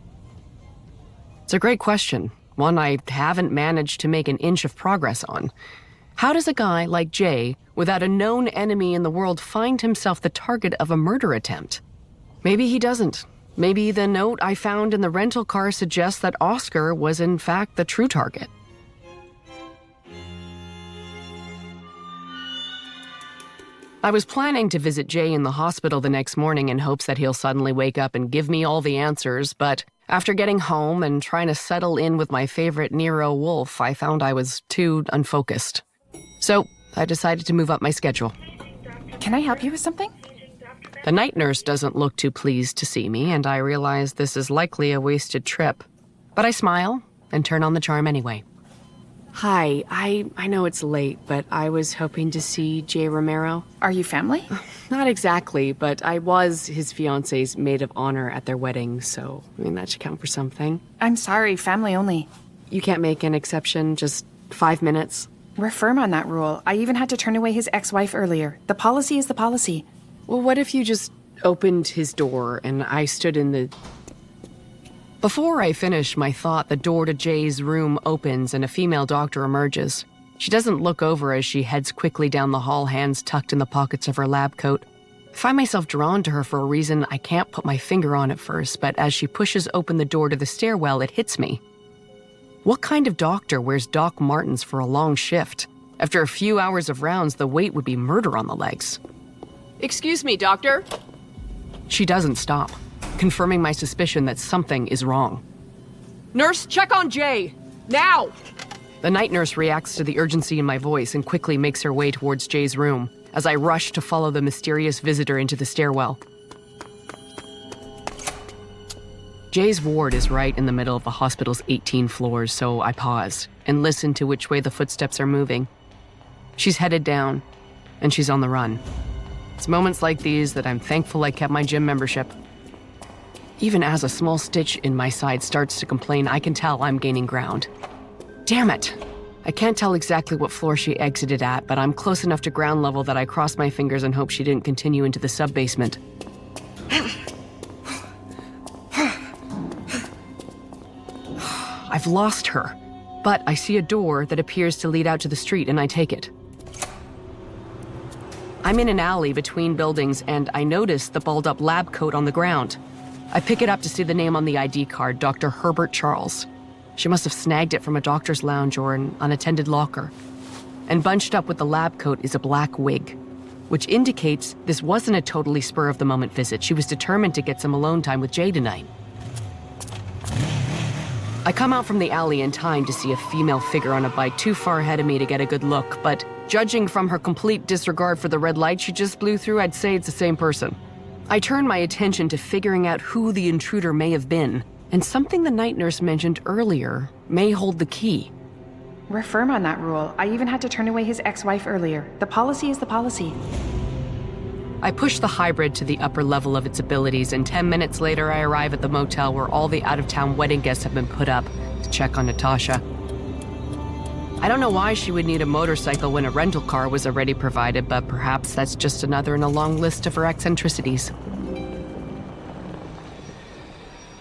It's a great question, one I haven't managed to make an inch of progress on. How does a guy like Jay, without a known enemy in the world, find himself the target of a murder attempt? Maybe he doesn't. Maybe the note I found in the rental car suggests that Oscar was in fact the true target. I was planning to visit Jay in the hospital the next morning in hopes that he'll suddenly wake up and give me all the answers, but after getting home and trying to settle in with my favorite Nero Wolf, I found I was too unfocused. So I decided to move up my schedule. Can I help you with something? The night nurse doesn't look too pleased to see me, and I realize this is likely a wasted trip. But I smile and turn on the charm anyway. Hi, I know it's late, but I was hoping to see Jay Romero. Are you family? Not exactly, but I was his fiance's maid of honor at their wedding, so, I mean, that should count for something. I'm sorry, family only. You can't make an exception, just 5 minutes? We're firm on that rule. I even had to turn away his ex-wife earlier. The policy is the policy. Well, what if you just opened his door and I stood in the... Before I finish my thought, the door to Jay's room opens and a female doctor emerges. She doesn't look over as she heads quickly down the hall, hands tucked in the pockets of her lab coat. I find myself drawn to her for a reason I can't put my finger on at first, but as she pushes open the door to the stairwell, it hits me. What kind of doctor wears Doc Martens for a long shift? After a few hours of rounds, the weight would be murder on the legs. Excuse me, doctor? She doesn't stop, confirming my suspicion that something is wrong. Nurse, check on Jay! Now! The night nurse reacts to the urgency in my voice and quickly makes her way towards Jay's room as I rush to follow the mysterious visitor into the stairwell. Jay's ward is right in the middle of the hospital's 18 floors, so I pause and listen to which way the footsteps are moving. She's headed down, and she's on the run. It's moments like these that I'm thankful I kept my gym membership. Even as a small stitch in my side starts to complain, I can tell I'm gaining ground. Damn it! I can't tell exactly what floor she exited at, but I'm close enough to ground level that I cross my fingers and hope she didn't continue into the sub-basement. I've lost her, but I see a door that appears to lead out to the street and I take it. I'm in an alley between buildings and I notice the balled-up lab coat on the ground. I pick it up to see the name on the ID card, Dr. Herbert Charles. She must have snagged it from a doctor's lounge or an unattended locker. And bunched up with the lab coat is a black wig, which indicates this wasn't a totally spur-of-the-moment visit. She was determined to get some alone time with Jay tonight. I come out from the alley in time to see a female figure on a bike too far ahead of me to get a good look, but judging from her complete disregard for the red light she just blew through, I'd say it's the same person. I turn my attention to figuring out who the intruder may have been, and something the night nurse mentioned earlier may hold the key. We're firm on that rule. I even had to turn away his ex-wife earlier. The policy is the policy. I push the hybrid to the upper level of its abilities, and 10 minutes later I arrive at the motel where all the out-of-town wedding guests have been put up to check on Natasha. I don't know why she would need a motorcycle when a rental car was already provided, but perhaps that's just another in a long list of her eccentricities.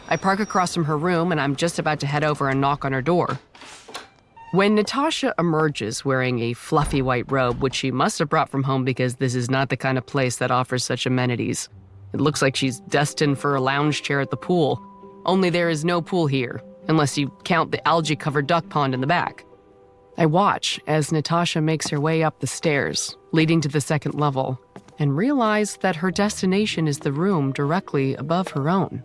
I park across from her room, and I'm just about to head over and knock on her door. When Natasha emerges wearing a fluffy white robe, which she must have brought from home because this is not the kind of place that offers such amenities. It looks like she's destined for a lounge chair at the pool, only there is no pool here, unless you count the algae-covered duck pond in the back. I watch as Natasha makes her way up the stairs, leading to the second level, and realize that her destination is the room directly above her own.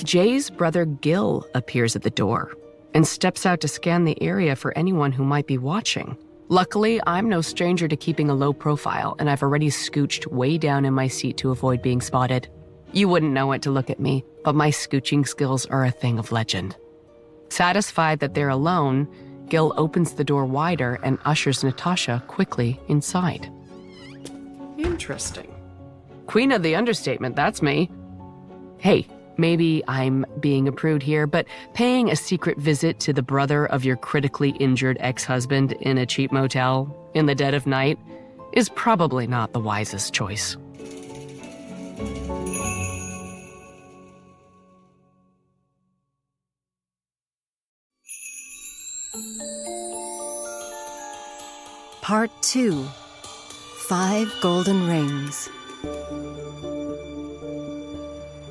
Jay's brother Gil appears at the door and steps out to scan the area for anyone who might be watching. Luckily, I'm no stranger to keeping a low profile, and I've already scooched way down in my seat to avoid being spotted. You wouldn't know it to look at me, but my scooching skills are a thing of legend. Satisfied that they're alone, Gil opens the door wider and ushers Natasha quickly inside. Interesting. Queen of the understatement, that's me. Hey, maybe I'm being a prude here, but paying a secret visit to the brother of your critically injured ex-husband in a cheap motel in the dead of night is probably not the wisest choice. Part 2. 5 Golden Rings.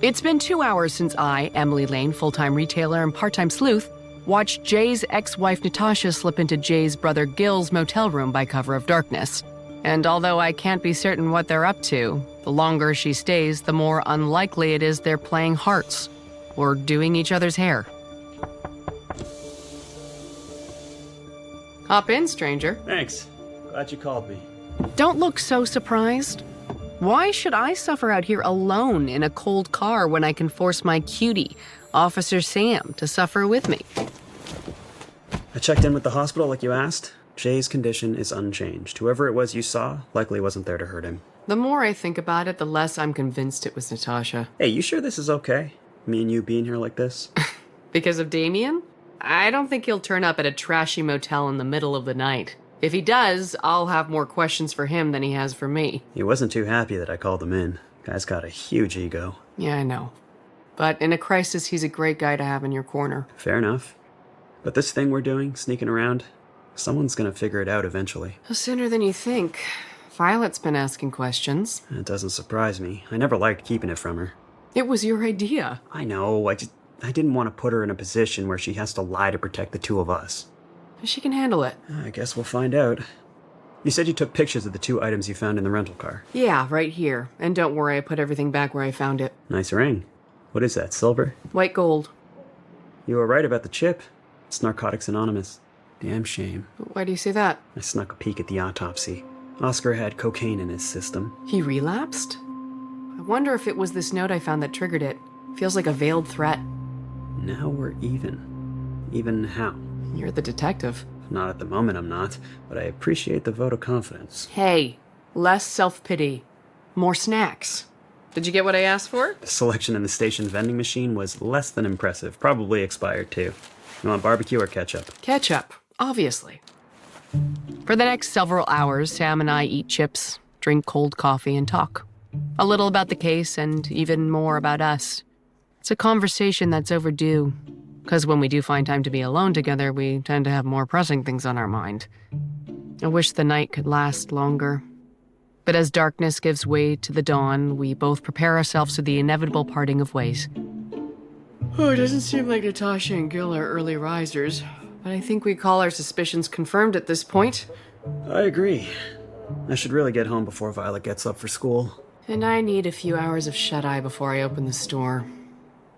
It's been 2 hours since I, Emily Lane, full-time retailer and part-time sleuth, watched Jay's ex-wife Natasha slip into Jay's brother Gil's motel room by cover of darkness. And although I can't be certain what they're up to, the longer she stays, the more unlikely it is they're playing hearts or doing each other's hair. Hop in, stranger. Thanks. Glad you called me. Don't look so surprised. Why should I suffer out here alone in a cold car when I can force my cutie Officer Sam to suffer with me. I checked in with the hospital like you asked. Jay's condition is unchanged. Whoever it was you saw likely wasn't there to hurt him. The more I think about it, the less I'm convinced it was Natasha. Hey, you sure this is okay? Me and you being here like this? Because of Damien? I don't think he'll turn up at a trashy motel in the middle of the night. If he does, I'll have more questions for him than he has for me. He wasn't too happy that I called him in. Guy's got a huge ego. Yeah, I know. But in a crisis, he's a great guy to have in your corner. Fair enough. But this thing we're doing, sneaking around, someone's gonna figure it out eventually. Sooner than you think. Violet's been asking questions. It doesn't surprise me. I never liked keeping it from her. It was your idea. I know, I didn't want to put her in a position where she has to lie to protect the two of us. She can handle it. I guess we'll find out. You said you took pictures of the 2 items you found in the rental car. Yeah, right here. And don't worry, I put everything back where I found it. Nice ring. What is that, silver? White gold. You were right about the chip. It's Narcotics Anonymous. Damn shame. Why do you say that? I snuck a peek at the autopsy. Oscar had cocaine in his system. He relapsed? I wonder if it was this note I found that triggered it. Feels like a veiled threat. Now we're even. Even how? You're the detective. Not at the moment, I'm not, but I appreciate the vote of confidence. Hey, less self-pity. More snacks. Did you get what I asked for? The selection in the station vending machine was less than impressive. Probably expired, too. You want barbecue or ketchup? Ketchup, obviously. For the next several hours, Sam and I eat chips, drink cold coffee, and talk. A little about the case and even more about us. It's a conversation that's overdue, because when we do find time to be alone together, we tend to have more pressing things on our mind. I wish the night could last longer. But as darkness gives way to the dawn, we both prepare ourselves for the inevitable parting of ways. Oh, it doesn't seem like Natasha and Gil are early risers, but I think we call our suspicions confirmed at this point. I agree. I should really get home before Violet gets up for school. And I need a few hours of shut-eye before I open the store.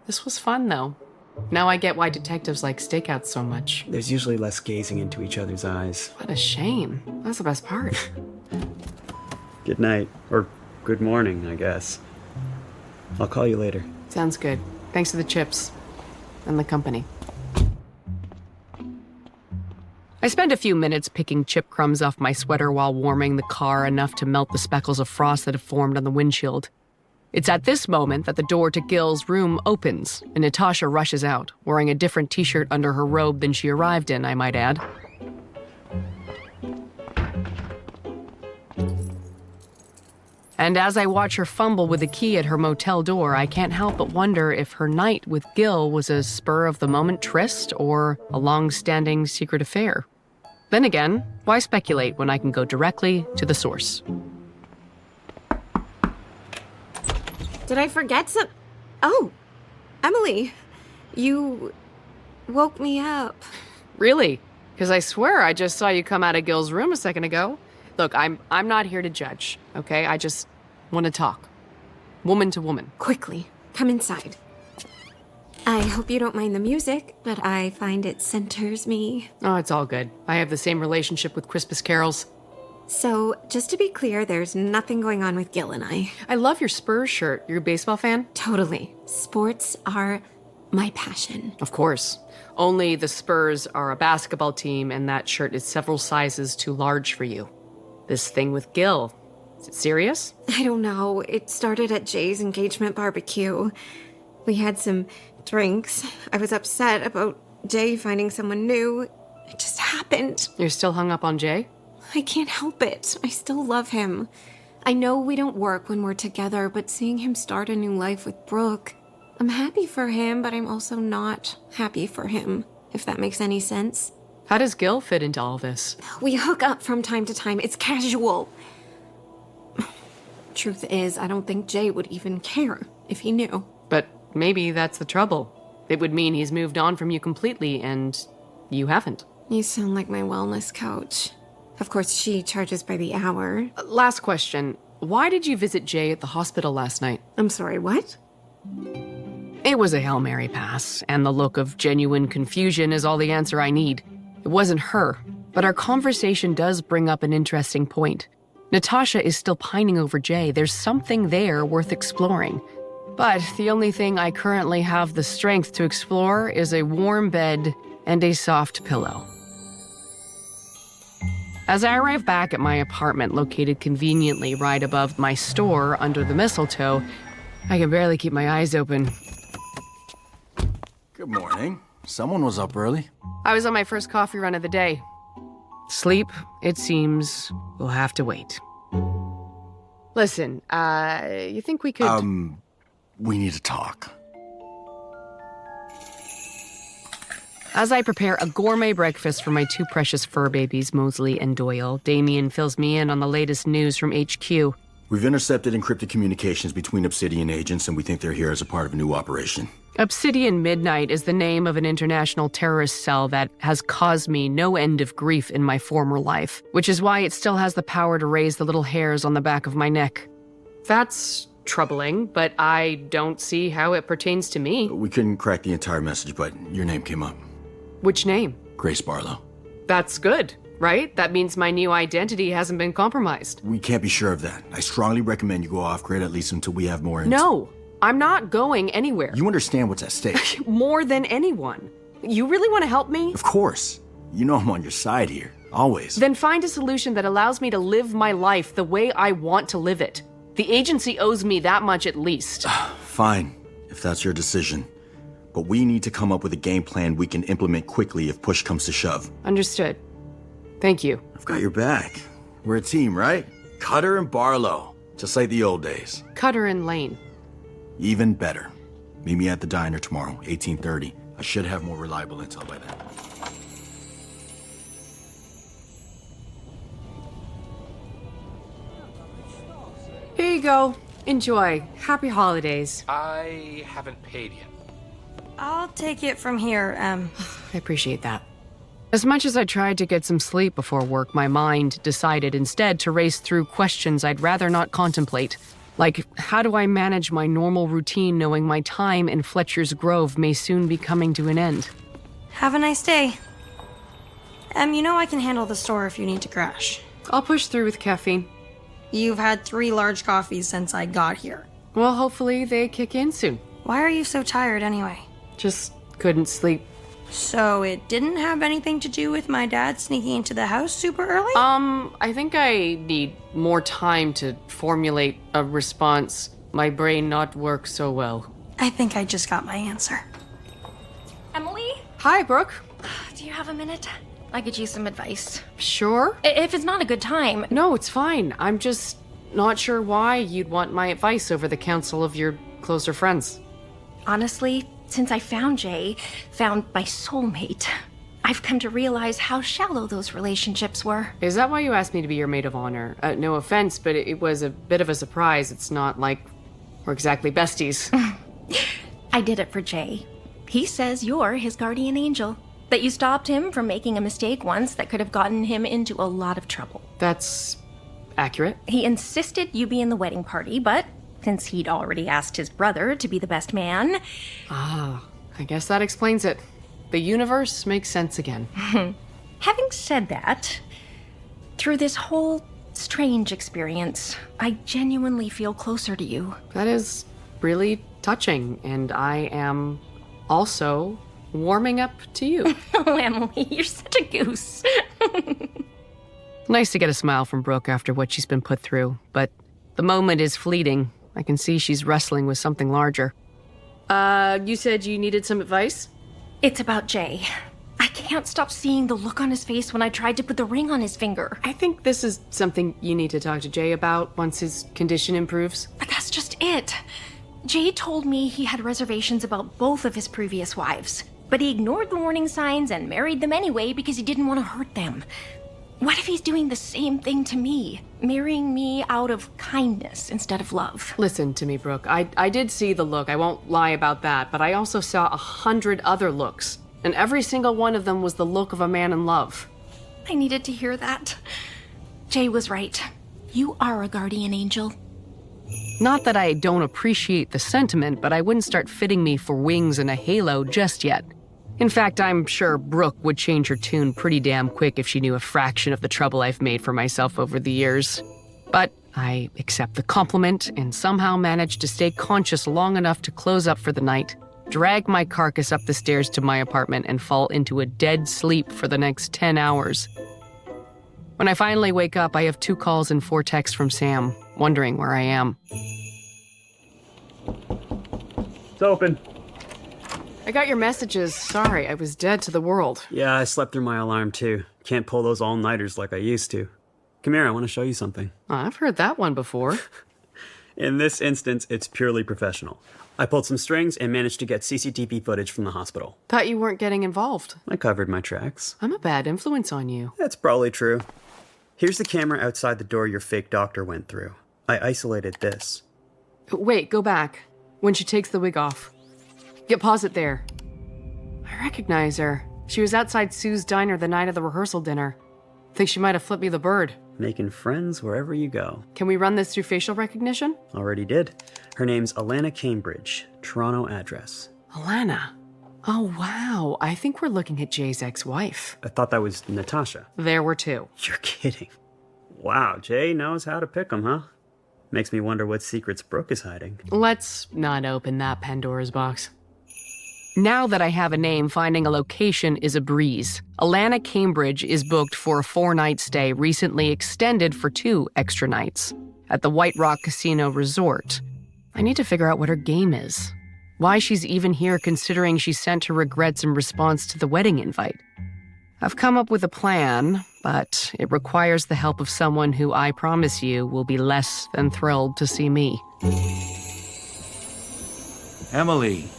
This was fun, though. Now I get why detectives like stakeouts so much. There's usually less gazing into each other's eyes. What a shame. That's the best part. Good night. Or good morning, I guess. I'll call you later. Sounds good. Thanks for the chips. And the company. I spend a few minutes picking chip crumbs off my sweater while warming the car enough to melt the speckles of frost that have formed on the windshield. It's at this moment that the door to Gil's room opens, and Natasha rushes out, wearing a different t-shirt under her robe than she arrived in, I might add. And as I watch her fumble with the key at her motel door, I can't help but wonder if her night with Gil was a spur-of-the-moment tryst or a long-standing secret affair. Then again, why speculate when I can go directly to the source? Did I forget some? Oh, Emily, you woke me up. Really? Because I swear I just saw you come out of Gil's room a second ago. Look, I'm not here to judge, okay? I just want to talk. Woman to woman. Quickly, come inside. I hope you don't mind the music, but I find it centers me. Oh, it's all good. I have the same relationship with Christmas carols. So, just to be clear, there's nothing going on with Gil and I. I love your Spurs shirt. You're a baseball fan? Totally. Sports are my passion. Of course. Only the Spurs are a basketball team, and that shirt is several sizes too large for you. This thing with Gil, is it serious? I don't know. It started at Jay's engagement barbecue. We had some drinks. I was upset about Jay finding someone new. It just happened. You're still hung up on Jay? I can't help it. I still love him. I know we don't work when we're together, but seeing him start a new life with Brooke, I'm happy for him, but I'm also not happy for him, if that makes any sense. How does Gil fit into all this? We hook up from time to time. It's casual. Truth is, I don't think Jay would even care if he knew. But maybe that's the trouble. It would mean he's moved on from you completely, and you haven't. You sound like my wellness coach. Of course, she charges by the hour. Last question. Why did you visit Jay at the hospital last night? I'm sorry, what? It was a Hail Mary pass, and the look of genuine confusion is all the answer I need. It wasn't her, but our conversation does bring up an interesting point. Natasha is still pining over Jay. There's something there worth exploring. But the only thing I currently have the strength to explore is a warm bed and a soft pillow. As I arrive back at my apartment, located conveniently right above my store under the mistletoe, I can barely keep my eyes open. Good morning. Someone was up early. I was on my first coffee run of the day. Sleep, it seems, will have to wait. Listen, you think we could... We need to talk. As I prepare a gourmet breakfast for my two precious fur babies, Mosley and Doyle, Damien fills me in on the latest news from HQ. We've intercepted encrypted communications between Obsidian agents, and we think they're here as a part of a new operation. Obsidian Midnight is the name of an international terrorist cell that has caused me no end of grief in my former life, which is why it still has the power to raise the little hairs on the back of my neck. That's troubling, but I don't see how it pertains to me. We couldn't crack the entire message, but your name came up. Which name? Grace Barlow. That's good, right? That means my new identity hasn't been compromised. We can't be sure of that. I strongly recommend you go off-grid at least until we have more No, I'm not going anywhere. You understand what's at stake. More than anyone. You really want to help me? Of course. You know I'm on your side here. Always. Then find a solution that allows me to live my life the way I want to live it. The agency owes me that much at least. Fine, if that's your decision. But we need to come up with a game plan we can implement quickly if push comes to shove. Understood. Thank you. I've got your back. We're a team, right? Cutter and Barlow, just like the old days. Cutter and Lane. Even better. Meet me at the diner tomorrow, 18:30. I should have more reliable intel by then. Here you go. Enjoy. Happy holidays. I haven't paid yet. I'll take it from here, I appreciate that. As much as I tried to get some sleep before work, my mind decided instead to race through questions I'd rather not contemplate. Like, how do I manage my normal routine knowing my time in Fletcher's Grove may soon be coming to an end? Have a nice day. You know I can handle the store if you need to crash. I'll push through with caffeine. You've had 3 large coffees since I got here. Well, hopefully they kick in soon. Why are you so tired anyway? Just couldn't sleep. So it didn't have anything to do with my dad sneaking into the house super early? I think I need more time to formulate a response. My brain not work so well. I think I just got my answer. Emily? Hi, Brooke. Do you have a minute? I could use some advice. Sure. If it's not a good time. No, it's fine. I'm just not sure why you'd want my advice over the counsel of your closer friends. Honestly, since I found Jay, found my soulmate, I've come to realize how shallow those relationships were. Is that why you asked me to be your maid of honor? No offense, but it was a bit of a surprise. It's not like we're exactly besties. I did it for Jay. He says you're his guardian angel. That you stopped him from making a mistake once that could have gotten him into a lot of trouble. That's accurate. He insisted you be in the wedding party, but since he'd already asked his brother to be the best man... I guess that explains it. The universe makes sense again. Having said that, through this whole strange experience, I genuinely feel closer to you. That is really touching, and I am also warming up to you. Oh, Emily, you're such a goose. Nice to get a smile from Brooke after what she's been put through, but the moment is fleeting. I can see she's wrestling with something larger. You said you needed some advice? It's about Jay. I can't stop seeing the look on his face when I tried to put the ring on his finger. I think this is something you need to talk to Jay about once his condition improves. But that's just it. Jay told me he had reservations about both of his previous wives, but he ignored the warning signs and married them anyway because he didn't want to hurt them. What if he's doing the same thing to me? Marrying me out of kindness instead of love? Listen to me, Brooke. I did see the look. I won't lie about that. But I also saw 100 other looks. And every single one of them was the look of a man in love. I needed to hear that. Jay was right. You are a guardian angel. Not that I don't appreciate the sentiment, but I wouldn't start fitting me for wings and a halo just yet. In fact, I'm sure Brooke would change her tune pretty damn quick if she knew a fraction of the trouble I've made for myself over the years. But I accept the compliment and somehow manage to stay conscious long enough to close up for the night, drag my carcass up the stairs to my apartment, and fall into a dead sleep for the next 10 hours. When I finally wake up, I have 2 calls and 4 texts from Sam, wondering where I am. It's open. I got your messages. Sorry, I was dead to the world. Yeah, I slept through my alarm too. Can't pull those all-nighters like I used to. Come here, I want to show you something. I've heard that one before. In this instance, it's purely professional. I pulled some strings and managed to get CCTV footage from the hospital. Thought you weren't getting involved. I covered my tracks. I'm a bad influence on you. That's probably true. Here's the camera outside the door your fake doctor went through. I isolated this. Wait, go back. When she takes the wig off. Pause it there. I recognize her. She was outside Sue's diner the night of the rehearsal dinner. Think she might have flipped me the bird. Making friends wherever you go. Can we run this through facial recognition? Already did. Her name's Alana Cambridge. Toronto address. Alana? Oh, wow. I think we're looking at Jay's ex-wife. I thought that was Natasha. There were 2. You're kidding. Wow, Jay knows how to pick 'em, huh? Makes me wonder what secrets Brooke is hiding. Let's not open that Pandora's box. Now that I have a name, finding a location is a breeze. Alana Cambridge is booked for a 4-night stay, recently extended for 2 extra nights, at the White Rock Casino Resort. I need to figure out what her game is. Why she's even here, considering she sent her regrets in response to the wedding invite. I've come up with a plan, but it requires the help of someone who I promise you will be less than thrilled to see me. Emily,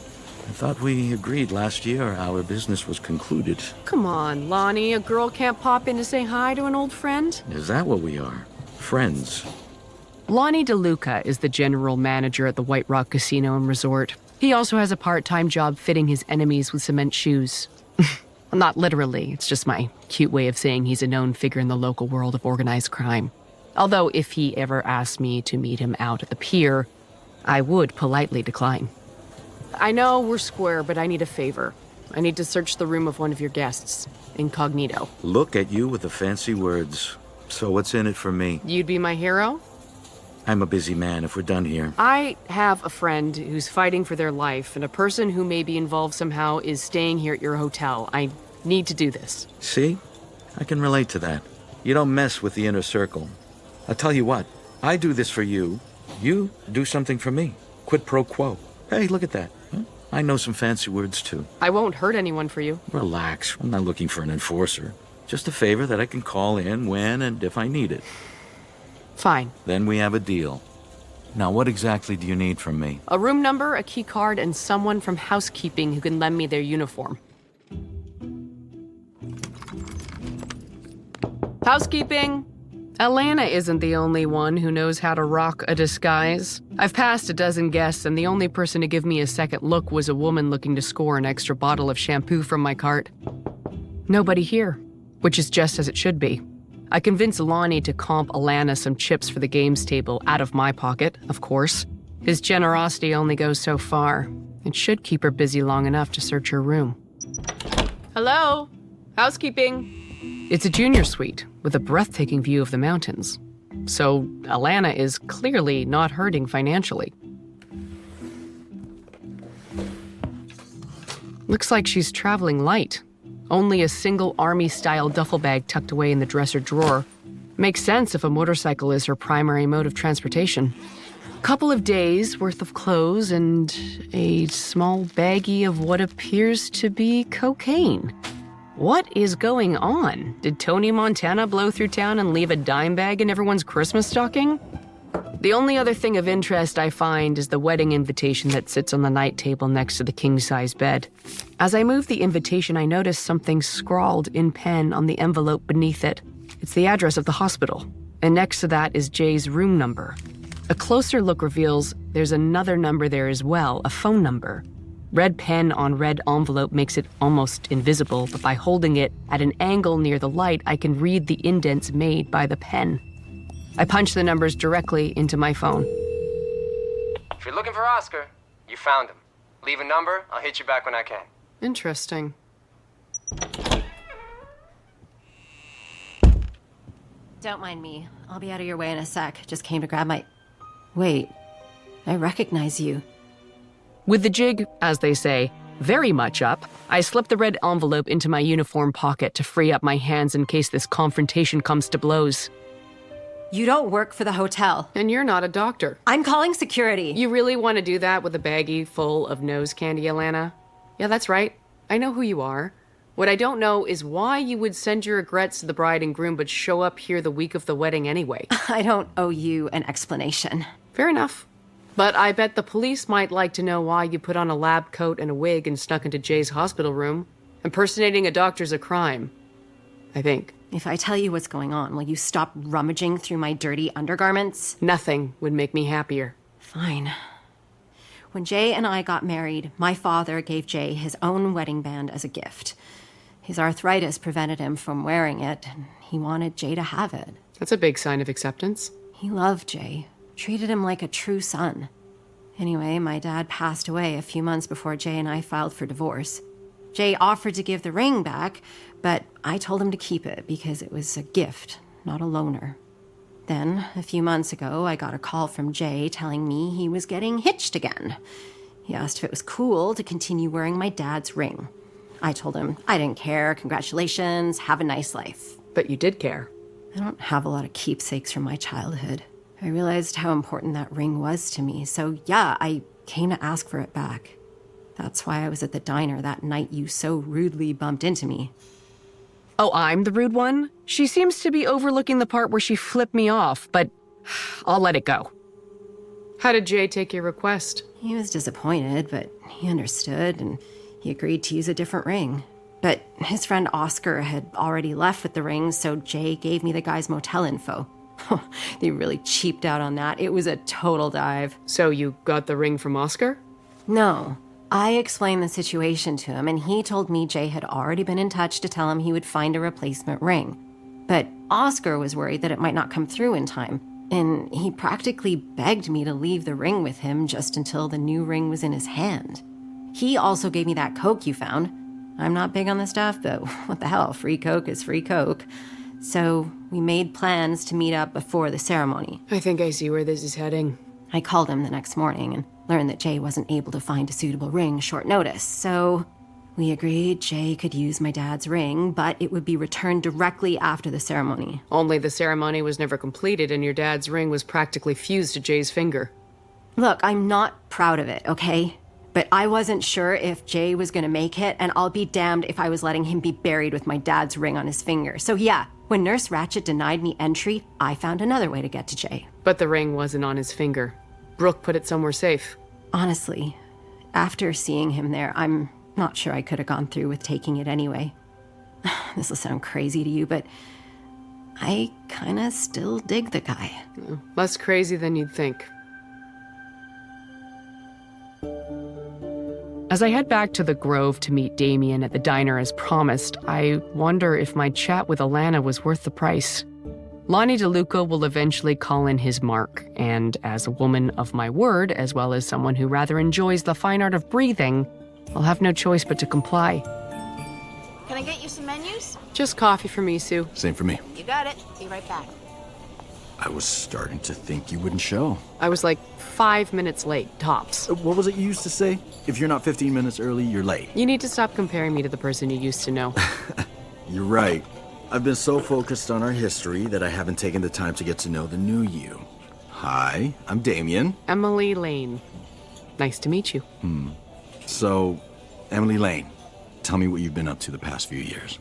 I thought we agreed last year our business was concluded. Come on, Lonnie. A girl can't pop in to say hi to an old friend? Is that what we are? Friends? Lonnie DeLuca is the general manager at the White Rock Casino and Resort. He also has a part-time job fitting his enemies with cement shoes. Not literally, it's just my cute way of saying he's a known figure in the local world of organized crime. Although if he ever asked me to meet him out at the pier, I would politely decline. I know we're square, but I need a favor. I need to search the room of one of your guests, incognito. Look at you with the fancy words. So what's in it for me? You'd be my hero? I'm a busy man if we're done here. I have a friend who's fighting for their life, and a person who may be involved somehow is staying here at your hotel. I need to do this. See? I can relate to that. You don't mess with the inner circle. I'll tell you what. I do this for you. You do something for me. Quid pro quo. Hey, look at that. Huh? I know some fancy words, too. I won't hurt anyone for you. Relax. I'm not looking for an enforcer. Just a favor that I can call in when and if I need it. Fine. Then we have a deal. Now, what exactly do you need from me? A room number, a key card, and someone from housekeeping who can lend me their uniform. Housekeeping! Alana isn't the only one who knows how to rock a disguise. I've passed a dozen guests, and the only person to give me a second look was a woman looking to score an extra bottle of shampoo from my cart. Nobody here, which is just as it should be. I convinced Lonnie to comp Alana some chips for the games table out of my pocket, of course. His generosity only goes so far. It should keep her busy long enough to search her room. Hello? Housekeeping? It's a junior suite with a breathtaking view of the mountains. So Alana is clearly not hurting financially. Looks like she's traveling light. Only a single army-style duffel bag tucked away in the dresser drawer. Makes sense if a motorcycle is her primary mode of transportation. Couple of days worth of clothes and a small baggie of what appears to be cocaine. What is going on? Did Tony Montana blow through town and leave a dime bag in everyone's Christmas stocking? The only other thing of interest I find is the wedding invitation that sits on the night table next to the king-size bed. As I move the invitation, I notice something scrawled in pen on the envelope beneath it. It's the address of the hospital, and next to that is Jay's room number. A closer look reveals there's another number there as well, a phone number. Red pen on red envelope makes it almost invisible, but by holding it at an angle near the light, I can read the indents made by the pen. I punch the numbers directly into my phone. If you're looking for Oscar, you found him. Leave a number, I'll hit you back when I can. Interesting. Don't mind me. I'll be out of your way in a sec. Just came to grab my... Wait. I recognize you. With the jig, as they say, very much up, I slip the red envelope into my uniform pocket to free up my hands in case this confrontation comes to blows. You don't work for the hotel. And you're not a doctor. I'm calling security. You really want to do that with a baggie full of nose candy, Alana? Yeah, that's right. I know who you are. What I don't know is why you would send your regrets to the bride and groom but show up here the week of the wedding anyway. I don't owe you an explanation. Fair enough. But I bet the police might like to know why you put on a lab coat and a wig and snuck into Jay's hospital room. Impersonating a doctor's a crime. I think. If I tell you what's going on, will you stop rummaging through my dirty undergarments? Nothing would make me happier. Fine. When Jay and I got married, my father gave Jay his own wedding band as a gift. His arthritis prevented him from wearing it, and he wanted Jay to have it. That's a big sign of acceptance. He loved Jay, treated him like a true son. Anyway, my dad passed away a few months before Jay and I filed for divorce. Jay offered to give the ring back, but I told him to keep it because it was a gift, not a loaner. Then, a few months ago, I got a call from Jay telling me he was getting hitched again. He asked if it was cool to continue wearing my dad's ring. I told him I didn't care, congratulations, have a nice life. But you did care. I don't have a lot of keepsakes from my childhood. I realized how important that ring was to me, so yeah, I came to ask for it back. That's why I was at the diner that night you so rudely bumped into me. Oh, I'm the rude one? She seems to be overlooking the part where she flipped me off, but I'll let it go. How did Jay take your request? He was disappointed, but he understood, and he agreed to use a different ring. But his friend Oscar had already left with the ring, so Jay gave me the guy's motel info. They really cheaped out on that. It was a total dive. So you got the ring from Oscar? No. I explained the situation to him, and he told me Jay had already been in touch to tell him he would find a replacement ring. But Oscar was worried that it might not come through in time, and he practically begged me to leave the ring with him just until the new ring was in his hand. He also gave me that Coke you found. I'm not big on the stuff, but what the hell, free Coke is free Coke. So we made plans to meet up before the ceremony. I think I see where this is heading. I called him the next morning and learned that Jay wasn't able to find a suitable ring short notice, so we agreed Jay could use my dad's ring, but it would be returned directly after the ceremony. Only the ceremony was never completed and your dad's ring was practically fused to Jay's finger. Look, I'm not proud of it, okay? But I wasn't sure if Jay was gonna make it, and I'll be damned if I was letting him be buried with my dad's ring on his finger. So yeah, when Nurse Ratched denied me entry, I found another way to get to Jay. But the ring wasn't on his finger. Brooke put it somewhere safe. Honestly, after seeing him there, I'm not sure I could have gone through with taking it anyway. This will sound crazy to you, but I kinda still dig the guy. Less crazy than you'd think. As I head back to the Grove to meet Damien at the diner as promised, I wonder if my chat with Alana was worth the price. Lonnie DeLuca will eventually call in his mark, and as a woman of my word, as well as someone who rather enjoys the fine art of breathing, I'll have no choice but to comply. Can I get you some menus? Just coffee for me, Sue. Same for me. You got it. Be right back. I was starting to think you wouldn't show. I was like 5 minutes late, tops. What was it you used to say? If you're not 15 minutes early, you're late. You need to stop comparing me to the person you used to know. You're right. I've been so focused on our history that I haven't taken the time to get to know the new you. Hi, I'm Damien. Emily Lane. Nice to meet you. So, Emily Lane, tell me what you've been up to the past few years.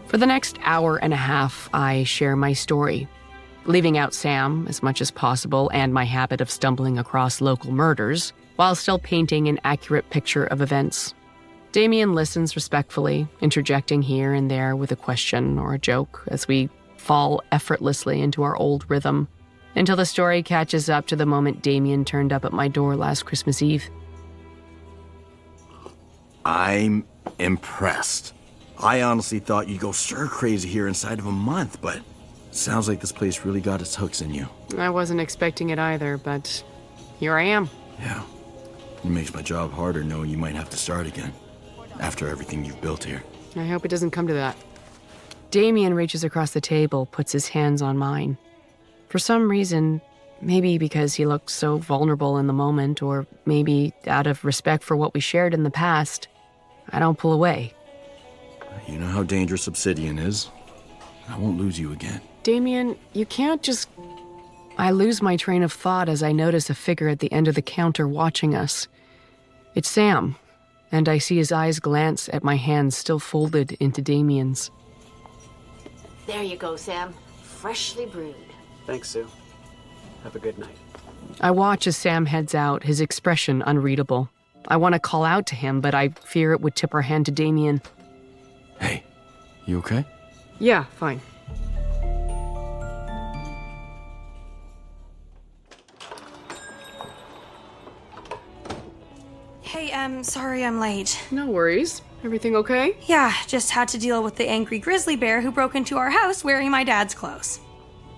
For the next hour and a half, I share my story, leaving out Sam as much as possible and my habit of stumbling across local murders, while still painting an accurate picture of events. Damien listens respectfully, interjecting here and there with a question or a joke as we fall effortlessly into our old rhythm, until the story catches up to the moment Damien turned up at my door last Christmas Eve. I'm impressed. I honestly thought you'd go stir-crazy here inside of a month, but sounds like this place really got its hooks in you. I wasn't expecting it either, but here I am. Yeah. It makes my job harder knowing you might have to start again after everything you've built here. I hope it doesn't come to that. Damien reaches across the table, puts his hands on mine. For some reason, maybe because he looked so vulnerable in the moment, or maybe out of respect for what we shared in the past, I don't pull away. You know how dangerous Obsidian is. I won't lose you again. Damien, you can't just... I lose my train of thought as I notice a figure at the end of the counter watching us. It's Sam, and I see his eyes glance at my hands still folded into Damien's. There you go, Sam. Freshly brewed. Thanks, Sue. Have a good night. I watch as Sam heads out, his expression unreadable. I want to call out to him, but I fear it would tip our hand to Damien. Hey, you okay? Yeah, fine. Hey, sorry I'm late. No worries. Everything okay? Yeah, just had to deal with the angry grizzly bear who broke into our house wearing my dad's clothes.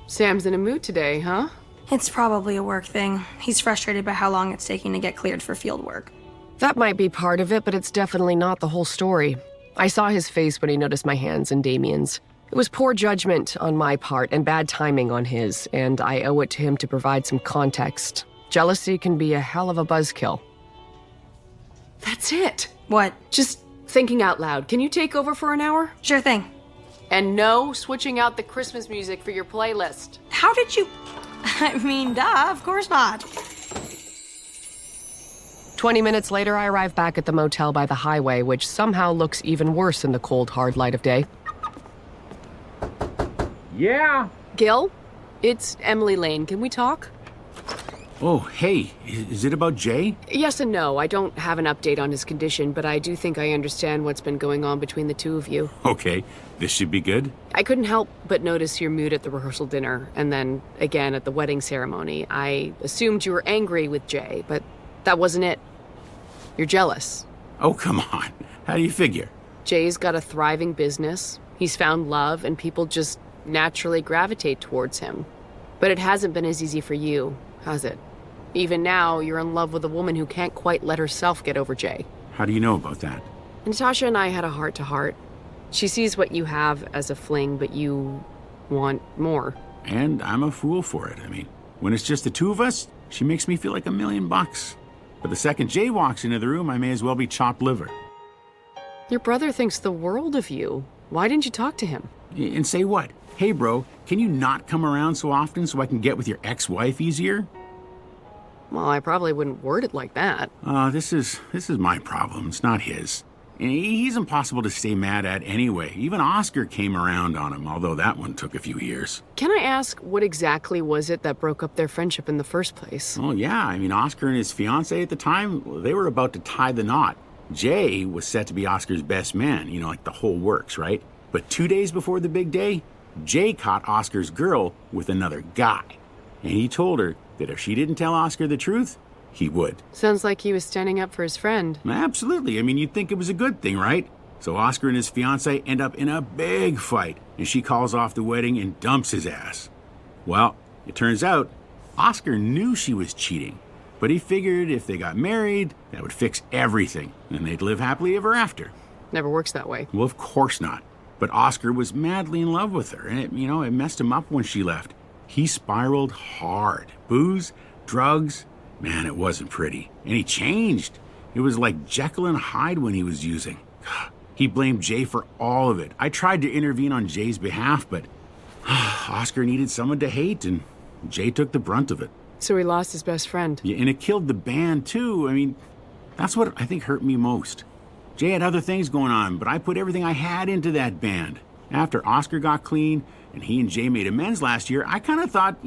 Sam's in a mood today, huh? It's probably a work thing. He's frustrated by how long it's taking to get cleared for field work. That might be part of it, but it's definitely not the whole story. I saw his face when he noticed my hands and Damien's. It was poor judgment on my part and bad timing on his, and I owe it to him to provide some context. Jealousy can be a hell of a buzzkill. That's it. What? Just thinking out loud. Can you take over for an hour? Sure thing. And no switching out the Christmas music for your playlist. How did you... I mean, duh, of course not. 20 minutes later, I arrive back at the motel by the highway, which somehow looks even worse in the cold, hard light of day. Yeah? Gil? It's Emily Lane. Can we talk? Oh, hey, is it about Jay? Yes and no. I don't have an update on his condition, but I do think I understand what's been going on between the two of you. Okay, this should be good. I couldn't help but notice your mood at the rehearsal dinner, and then again at the wedding ceremony. I assumed you were angry with Jay, but that wasn't it. You're jealous. Oh, come on. How do you figure? Jay's got a thriving business. He's found love, and people just naturally gravitate towards him. But it hasn't been as easy for you, has it? Even now, you're in love with a woman who can't quite let herself get over Jay. How do you know about that? Natasha and I had a heart-to-heart. She sees what you have as a fling, but you want more. And I'm a fool for it. I mean, when it's just the two of us, she makes me feel like $1 million. But the second Jay walks into the room, I may as well be chopped liver. Your brother thinks the world of you. Why didn't you talk to him? And say what? Hey, bro, can you not come around so often so I can get with your ex-wife easier? Well, I probably wouldn't word it like that. This is my problem. It's not his. And he's impossible to stay mad at anyway. Even Oscar came around on him, although that one took a few years. Can I ask, what exactly was it that broke up their friendship in the first place? Oh, yeah. I mean, Oscar and his fiancée at the time, they were about to tie the knot. Jay was set to be Oscar's best man, you know, like the whole works, right? But 2 days before the big day, Jay caught Oscar's girl with another guy. And he told her that if she didn't tell Oscar the truth, he would. Sounds like he was standing up for his friend. Absolutely. I mean, you'd think it was a good thing, right? So Oscar and his fiancée end up in a big fight, and she calls off the wedding and dumps his ass. Well, it turns out Oscar knew she was cheating, but he figured if they got married, that would fix everything, and they'd live happily ever after. Never works that way. Well, of course not. But Oscar was madly in love with her, and it messed him up when she left. He spiraled hard. Booze, drugs, man, it wasn't pretty. And he changed. It was like Jekyll and Hyde when he was using. He blamed Jay for all of it. I tried to intervene on Jay's behalf, but Oscar needed someone to hate, and Jay took the brunt of it. So he lost his best friend. Yeah, and it killed the band, too. I mean, that's what I think hurt me most. Jay had other things going on, but I put everything I had into that band. After Oscar got clean and he and Jay made amends last year, I kind of thought,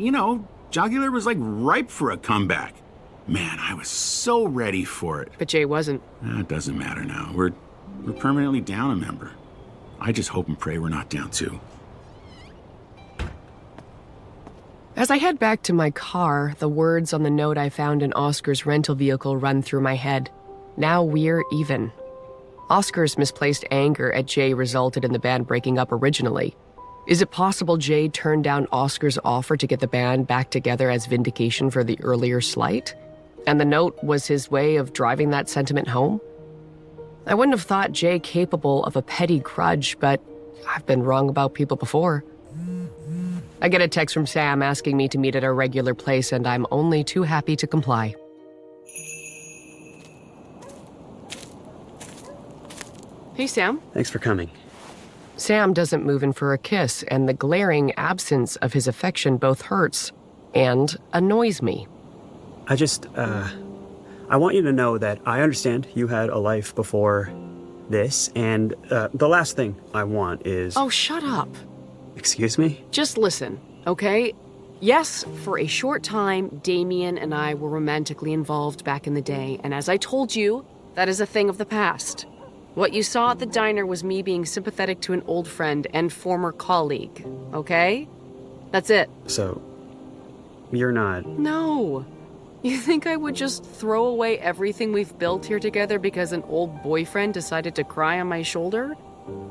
Jugular was like ripe for a comeback. Man, I was so ready for it. But Jay wasn't. It doesn't matter now. We're permanently down a member. I just hope and pray we're not down too. As I head back to my car, the words on the note I found in Oscar's rental vehicle run through my head. Now we're even. Oscar's misplaced anger at Jay resulted in the band breaking up originally. Is it possible Jay turned down Oscar's offer to get the band back together as vindication for the earlier slight? And the note was his way of driving that sentiment home? I wouldn't have thought Jay capable of a petty grudge, but I've been wrong about people before. I get a text from Sam asking me to meet at our regular place, and I'm only too happy to comply. Hey, Sam. Thanks for coming. Sam doesn't move in for a kiss, and the glaring absence of his affection both hurts and annoys me. I want you to know that I understand you had a life before this, and the last thing I want is... Oh, shut up. Excuse me? Just listen, okay? Yes, for a short time, Damien and I were romantically involved back in the day, and as I told you, that is a thing of the past. What you saw at the diner was me being sympathetic to an old friend and former colleague, okay? That's it. So, you're not... No. You think I would just throw away everything we've built here together because an old boyfriend decided to cry on my shoulder?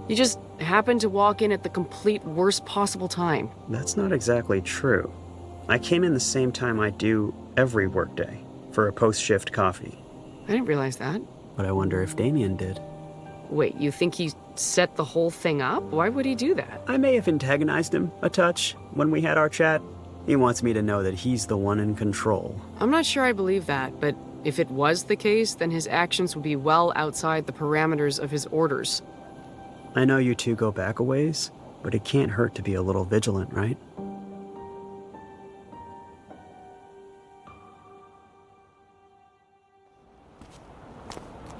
You just happened to walk in at the complete worst possible time. That's not exactly true. I came in the same time I do every workday for a post-shift coffee. I didn't realize that. But I wonder if Damien did. Wait, you think he set the whole thing up? Why would he do that? I may have antagonized him a touch when we had our chat. He wants me to know that he's the one in control. I'm not sure I believe that, but if it was the case, then his actions would be well outside the parameters of his orders. I know you two go back a ways, but it can't hurt to be a little vigilant, right?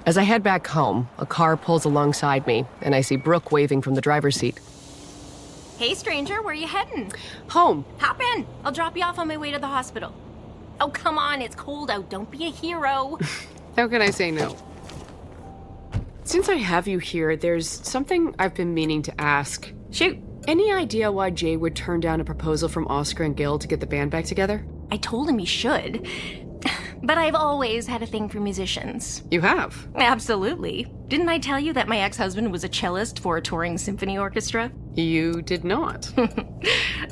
As I head back home, a car pulls alongside me, and I see Brooke waving from the driver's seat. Hey, stranger, where you heading? Home. Hop in. I'll drop you off on my way to the hospital. Oh, come on, it's cold out. Don't be a hero. How can I say no? Since I have you here, there's something I've been meaning to ask. Shoot. Any idea why Jay would turn down a proposal from Oscar and Gil to get the band back together? I told him he should. But I've always had a thing for musicians. You have? Absolutely. Didn't I tell you that my ex-husband was a cellist for a touring symphony orchestra? You did not.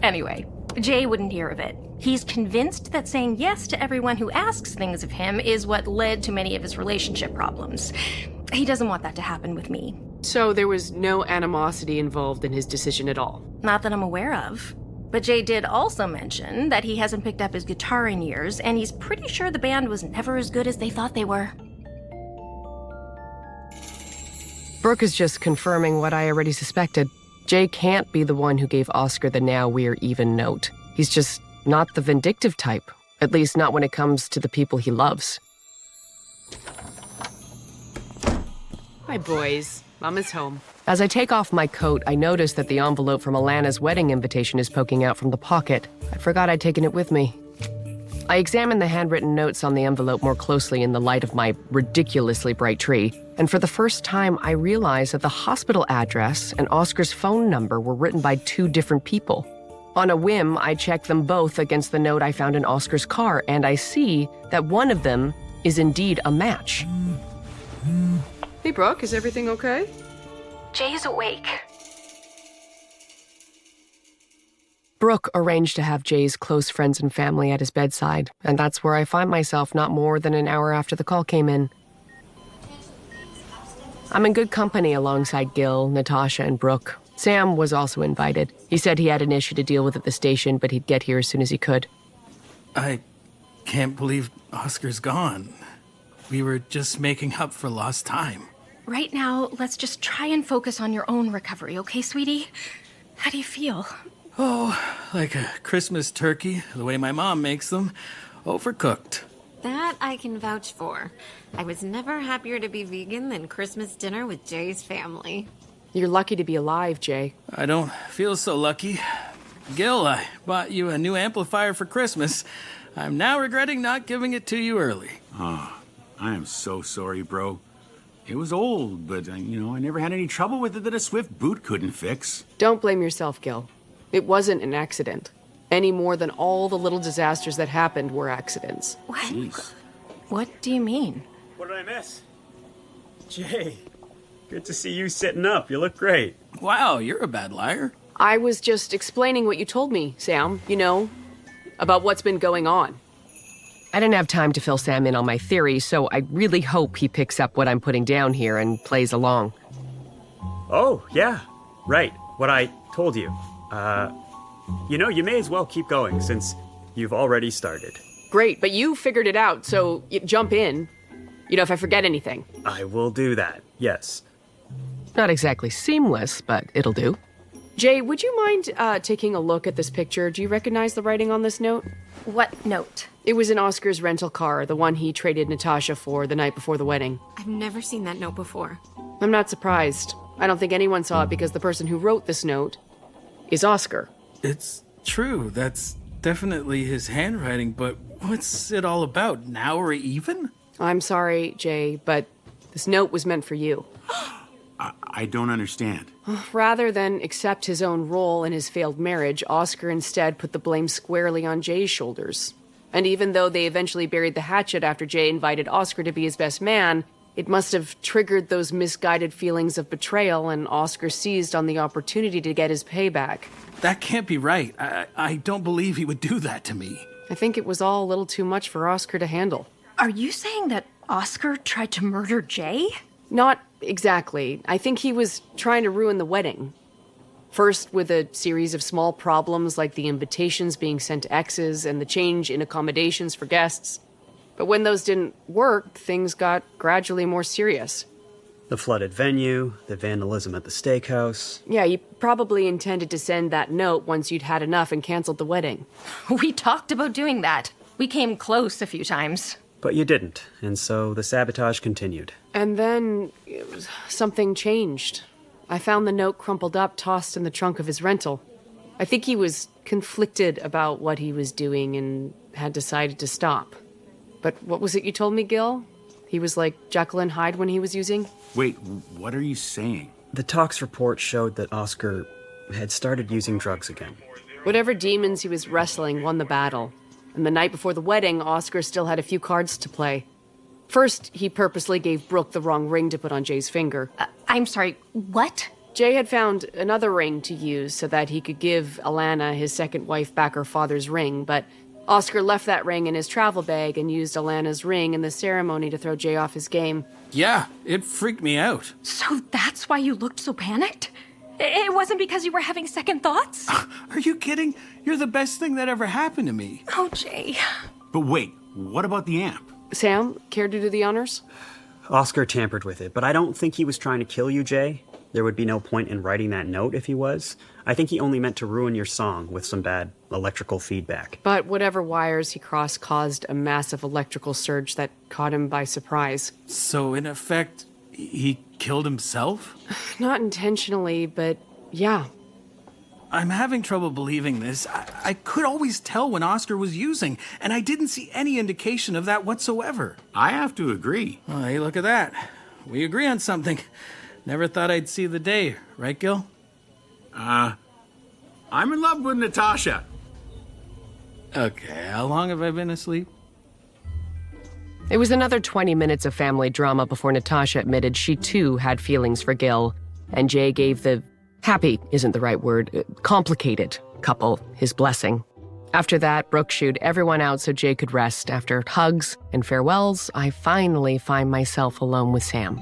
Anyway, Jay wouldn't hear of it. He's convinced that saying yes to everyone who asks things of him is what led to many of his relationship problems. He doesn't want that to happen with me. So there was no animosity involved in his decision at all? Not that I'm aware of. But Jay did also mention that he hasn't picked up his guitar in years, and he's pretty sure the band was never as good as they thought they were. Brooke is just confirming what I already suspected. Jay can't be the one who gave Oscar the now we're even note. He's just not the vindictive type, at least not when it comes to the people he loves. Hi, boys. Mama's home. As I take off my coat, I notice that the envelope from Alana's wedding invitation is poking out from the pocket. I forgot I'd taken it with me. I examine the handwritten notes on the envelope more closely in the light of my ridiculously bright tree, and for the first time, I realize that the hospital address and Oscar's phone number were written by two different people. On a whim, I check them both against the note I found in Oscar's car, and I see that one of them is indeed a match. Hey, Brooke, is everything okay? Jay's awake. Brooke arranged to have Jay's close friends and family at his bedside, and that's where I find myself not more than an hour after the call came in. I'm in good company alongside Gil, Natasha, and Brooke. Sam was also invited. He said he had an issue to deal with at the station, but he'd get here as soon as he could. I can't believe Oscar's gone. We were just making up for lost time. Right now, let's just try and focus on your own recovery, okay, sweetie? How do you feel? Oh, like a Christmas turkey, the way my mom makes them, overcooked. That I can vouch for. I was never happier to be vegan than Christmas dinner with Jay's family. You're lucky to be alive, Jay. I don't feel so lucky. Gil, I bought you a new amplifier for Christmas. I'm now regretting not giving it to you early. Oh, I am so sorry, bro. It was old, but, I never had any trouble with it that a Swift boot couldn't fix. Don't blame yourself, Gil. It wasn't an accident. Any more than all the little disasters that happened were accidents. What? Jeez. What do you mean? What did I miss? Jay, good to see you sitting up. You look great. Wow, you're a bad liar. I was just explaining what you told me, Sam, about what's been going on. I didn't have time to fill Sam in on my theory, so I really hope he picks up what I'm putting down here and plays along. Oh, yeah, right. what I told you. You may as well keep going since you've already started. Great, but you figured it out, so jump in. If I forget anything. I will do that, yes. Not exactly seamless, but it'll do. Jay, would you mind taking a look at this picture? Do you recognize the writing on this note? What note? It was in Oscar's rental car, the one he traded Natasha for the night before the wedding. I've never seen that note before. I'm not surprised. I don't think anyone saw it because the person who wrote this note is Oscar. It's true. That's definitely his handwriting, but what's it all about? Now we're even? I'm sorry, Jay, but this note was meant for you. I don't understand. Rather than accept his own role in his failed marriage, Oscar instead put the blame squarely on Jay's shoulders. And even though they eventually buried the hatchet after Jay invited Oscar to be his best man, it must have triggered those misguided feelings of betrayal, and Oscar seized on the opportunity to get his payback. That can't be right. I don't believe he would do that to me. I think it was all a little too much for Oscar to handle. Are you saying that Oscar tried to murder Jay? Not exactly. I think he was trying to ruin the wedding. First with a series of small problems like the invitations being sent to exes and the change in accommodations for guests. But when those didn't work, things got gradually more serious. The flooded venue, the vandalism at the steakhouse. Yeah, you probably intended to send that note once you'd had enough and canceled the wedding. We talked about doing that. We came close a few times. But you didn't, and so the sabotage continued. And then something changed. I found the note crumpled up, tossed in the trunk of his rental. I think he was conflicted about what he was doing and had decided to stop. But what was it you told me, Gil? He was like Jekyll and Hyde when he was using? Wait, what are you saying? The tox report showed that Oscar had started using drugs again. Whatever demons he was wrestling won the battle. And the night before the wedding, Oscar still had a few cards to play. First, he purposely gave Brooke the wrong ring to put on Jay's finger. I'm sorry, what? Jay had found another ring to use so that he could give Alana, his second wife, back her father's ring, but Oscar left that ring in his travel bag and used Alana's ring in the ceremony to throw Jay off his game. Yeah, it freaked me out. So that's why you looked so panicked? It wasn't because you were having second thoughts? Are you kidding? You're the best thing that ever happened to me. Oh, Jay. But wait, what about the amp? Sam, care to do the honors? Oscar tampered with it, but I don't think he was trying to kill you, Jay. There would be no point in writing that note if he was. I think he only meant to ruin your song with some bad electrical feedback. But whatever wires he crossed caused a massive electrical surge that caught him by surprise. So, in effect, he killed himself? Not intentionally, but yeah. I'm having trouble believing this. I could always tell when Oscar was using, and I didn't see any indication of that whatsoever. I have to agree. Oh, hey, look at that. We agree on something. Never thought I'd see the day, right, Gil? I'm in love with Natasha. Okay, how long have I been asleep? It was another 20 minutes of family drama before Natasha admitted she too had feelings for Gil, and Jay gave the happy isn't the right word, complicated couple his blessing. After that, Brooke shooed everyone out so Jay could rest. After hugs and farewells, I finally find myself alone with Sam.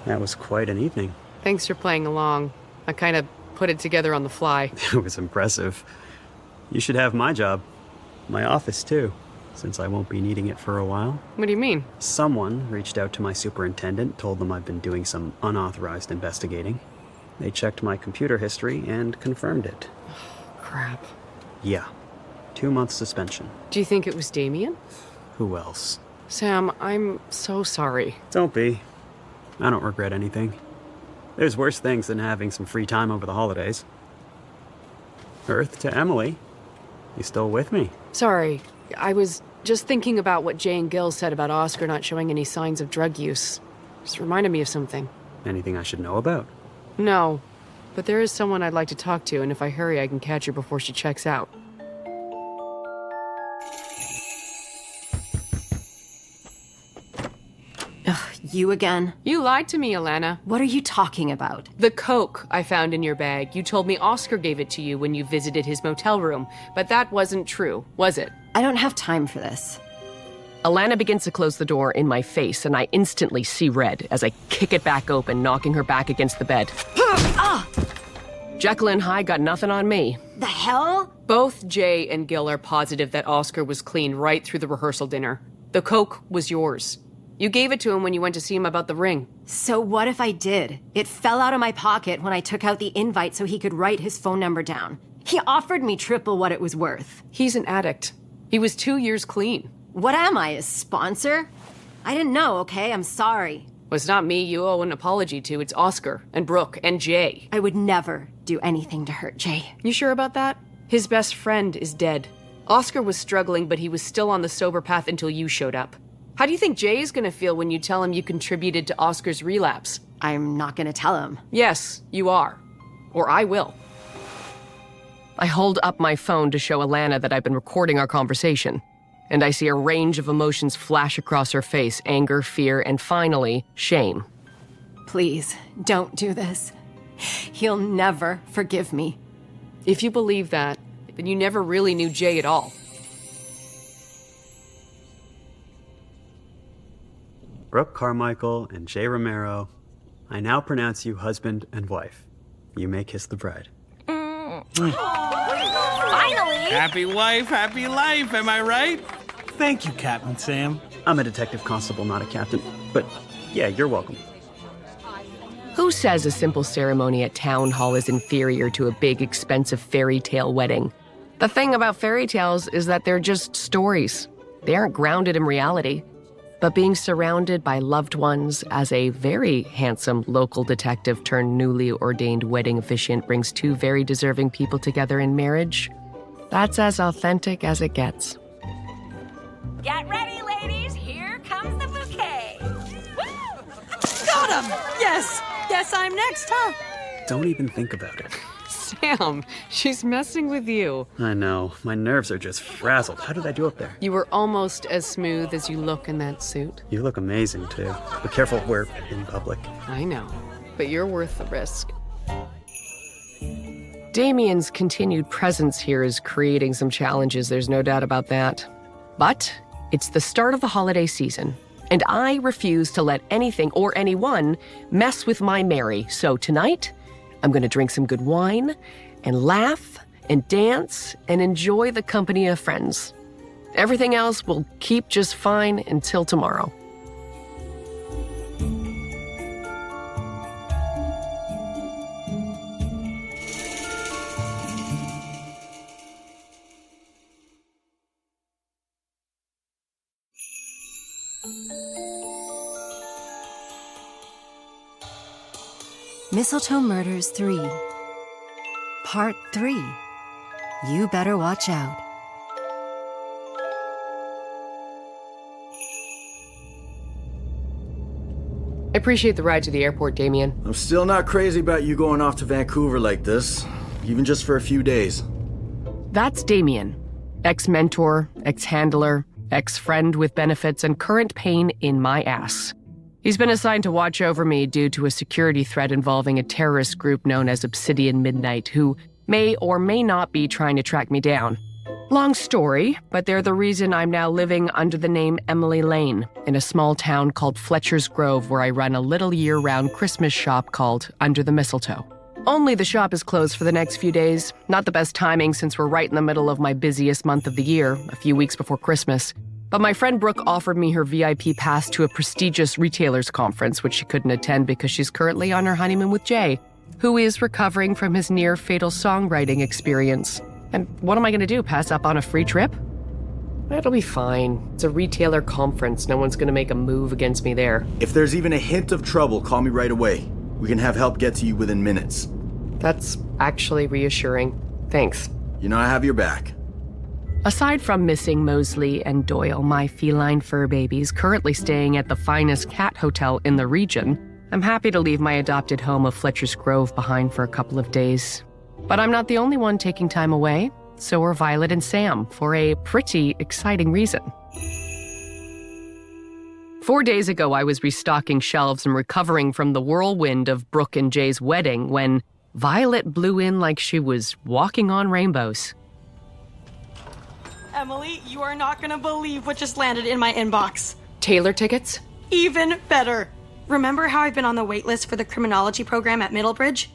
That was quite an evening. Thanks for playing along. I kind of put it together on the fly. It was impressive. You should have my job. My office, too, since I won't be needing it for a while. What do you mean? Someone reached out to my superintendent, told them I've been doing some unauthorized investigating. They checked my computer history and confirmed it. Crap. Yeah. 2-month suspension. Do you think it was Damien? Who else? Sam, I'm so sorry. Don't be. I don't regret anything. There's worse things than having some free time over the holidays. Earth to Emily. You still with me? Sorry. I was just thinking about what Jay and Gil said about Oscar not showing any signs of drug use. Just reminded me of something. Anything I should know about? No. But there is someone I'd like to talk to, and if I hurry, I can catch her before she checks out. You again? You lied to me, Alana. What are you talking about? The coke I found in your bag. You told me Oscar gave it to you when you visited his motel room, but that wasn't true, was it? I don't have time for this. Alana begins to close the door in my face, and I instantly see red as I kick it back open, knocking her back against the bed. Jekyll and Hyde got nothing on me. The hell? Both Jay and Gil are positive that Oscar was clean right through the rehearsal dinner. The coke was yours. You gave it to him when you went to see him about the ring. So what if I did? It fell out of my pocket when I took out the invite so he could write his phone number down. He offered me triple what it was worth. He's an addict. He was 2 years clean. What am I, a sponsor? I didn't know, okay? I'm sorry. Well, it's not me you owe an apology to. It's Oscar and Brooke and Jay. I would never do anything to hurt Jay. You sure about that? His best friend is dead. Oscar was struggling, but he was still on the sober path until you showed up. How do you think Jay is going to feel when you tell him you contributed to Oscar's relapse? I'm not going to tell him. Yes, you are. Or I will. I hold up my phone to show Alana that I've been recording our conversation, and I see a range of emotions flash across her face: anger, fear, and finally, shame. Please, don't do this. He'll never forgive me. If you believe that, then you never really knew Jay at all. Brooke Carmichael and Jay Romero, I now pronounce you husband and wife. You may kiss the bride. Finally! Happy wife, happy life, am I right? Thank you, Captain Sam. I'm a detective constable, not a captain. But yeah, you're welcome. Who says a simple ceremony at town hall is inferior to a big, expensive fairy tale wedding? The thing about fairy tales is that they're just stories. They aren't grounded in reality. But being surrounded by loved ones as a very handsome local detective turned newly ordained wedding officiant brings two very deserving people together in marriage, that's as authentic as it gets. Get ready, ladies. Here comes the bouquet. Got him! Yes! Guess I'm next, huh? Don't even think about it. Sam, she's messing with you. I know. My nerves are just frazzled. How did I do up there? You were almost as smooth as you look in that suit. You look amazing, too. But careful, we're in public. I know, but you're worth the risk. Damien's continued presence here is creating some challenges, there's no doubt about that. But it's the start of the holiday season, and I refuse to let anything or anyone mess with my Mary. So tonight, I'm going to drink some good wine and laugh and dance and enjoy the company of friends. Everything else will keep just fine until tomorrow. Mistletoe Murders 3. Part 3. You better watch out. I appreciate the ride to the airport, Damien. I'm still not crazy about you going off to Vancouver like this, even just for a few days. That's Damien, ex-mentor, ex-handler, ex-friend with benefits, and current pain in my ass. He's been assigned to watch over me due to a security threat involving a terrorist group known as Obsidian Midnight, who may or may not be trying to track me down. Long story, but they're the reason I'm now living under the name Emily Lane in a small town called Fletcher's Grove, where I run a little year-round Christmas shop called Under the Mistletoe. Only the shop is closed for the next few days. Not the best timing since we're right in the middle of my busiest month of the year, a few weeks before Christmas. But my friend Brooke offered me her VIP pass to a prestigious retailers conference, which she couldn't attend because she's currently on her honeymoon with Jay, who is recovering from his near-fatal songwriting experience. And what am I going to do, pass up on a free trip? It'll be fine. It's a retailer conference. No one's going to make a move against me there. If there's even a hint of trouble, call me right away. We can have help get to you within minutes. That's actually reassuring. Thanks. You know I have your back. Aside from missing Mosley and Doyle, my feline fur babies, currently staying at the finest cat hotel in the region, I'm happy to leave my adopted home of Fletcher's Grove behind for a couple of days. But I'm not the only one taking time away. So are Violet and Sam, for a pretty exciting reason. 4 days ago, I was restocking shelves and recovering from the whirlwind of Brooke and Jay's wedding when Violet blew in like she was walking on rainbows. Emily, you are not gonna believe what just landed in my inbox. Taylor tickets? Even better. Remember how I've been on the wait list for the criminology program at Middlebridge?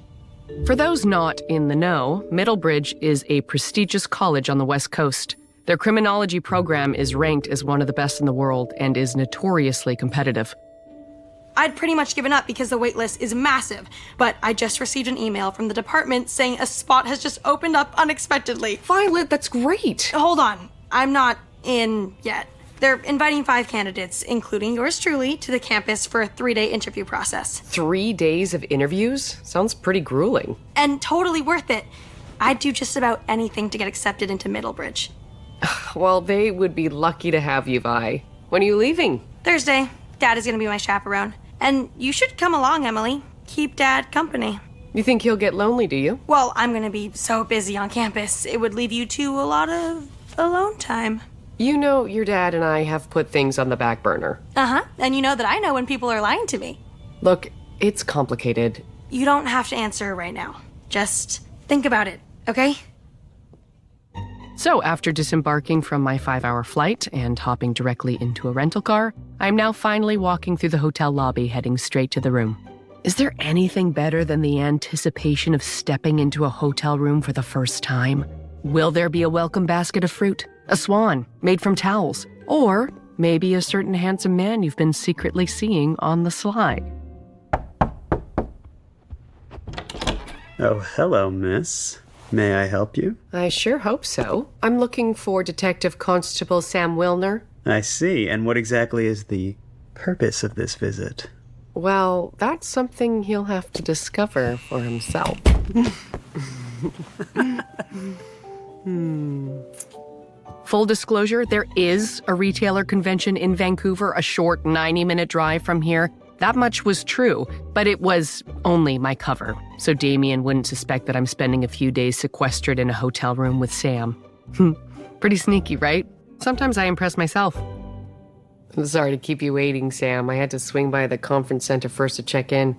For those not in the know, Middlebridge is a prestigious college on the West Coast. Their criminology program is ranked as one of the best in the world and is notoriously competitive. I'd pretty much given up because the wait list is massive, but I just received an email from the department saying a spot has just opened up unexpectedly. Violet, that's great. Hold on. I'm not in yet. They're inviting 5 candidates, including yours truly, to the campus for a 3-day interview process. 3 days of interviews? Sounds pretty grueling. And totally worth it. I'd do just about anything to get accepted into Middlebridge. Well, they would be lucky to have you, Vi. When are you leaving? Thursday. Dad is going to be my chaperone. And you should come along, Emily. Keep Dad company. You think he'll get lonely, do you? Well, I'm going to be so busy on campus, it would leave you two a lot of alone time. You know, your dad and I have put things on the back burner. Uh-huh. And you know that I know when people are lying to me. Look, it's complicated. You don't have to answer right now. Just think about it, okay? So, after disembarking from my 5-hour flight and hopping directly into a rental car, I'm now finally walking through the hotel lobby, heading straight to the room. Is there anything better than the anticipation of stepping into a hotel room for the first time? Will there be a welcome basket of fruit? A swan made from towels? Or maybe a certain handsome man you've been secretly seeing on the sly? Oh, hello, miss. May I help you? I sure hope so. I'm looking for Detective Constable Sam Wilner. I see. And what exactly is the purpose of this visit? Well, that's something he'll have to discover for himself. Full disclosure, there is a retailer convention in Vancouver, a short 90-minute drive from here. That much was true, but it was only my cover, so Damien wouldn't suspect that I'm spending a few days sequestered in a hotel room with Sam. Pretty sneaky, right? Sometimes I impress myself. I'm sorry to keep you waiting, Sam. I had to swing by the conference center first to check in.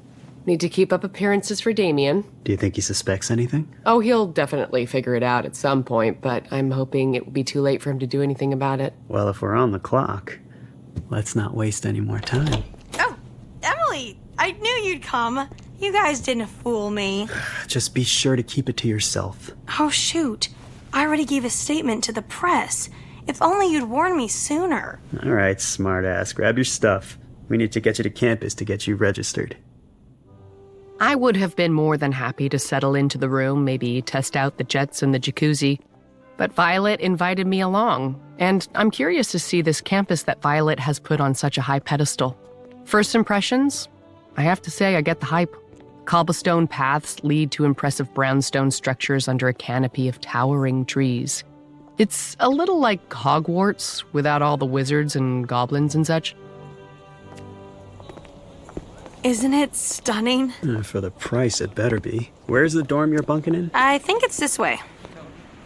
Need to keep up appearances for Damien. Do you think he suspects anything? Oh, he'll definitely figure it out at some point, but I'm hoping it will be too late for him to do anything about it. Well, if we're on the clock, let's not waste any more time. Oh, Emily, I knew you'd come. You guys didn't fool me. Just be sure to keep it to yourself. Oh, shoot. I already gave a statement to the press. If only you'd warned me sooner. All right, smartass, grab your stuff. We need to get you to campus to get you registered. I would have been more than happy to settle into the room, maybe test out the jets and the jacuzzi. But Violet invited me along, and I'm curious to see this campus that Violet has put on such a high pedestal. First impressions? I have to say I get the hype. Cobblestone paths lead to impressive brownstone structures under a canopy of towering trees. It's a little like Hogwarts without all the wizards and goblins and such. Isn't it stunning? For the price, it better be. Where's the dorm you're bunking in? I think it's this way.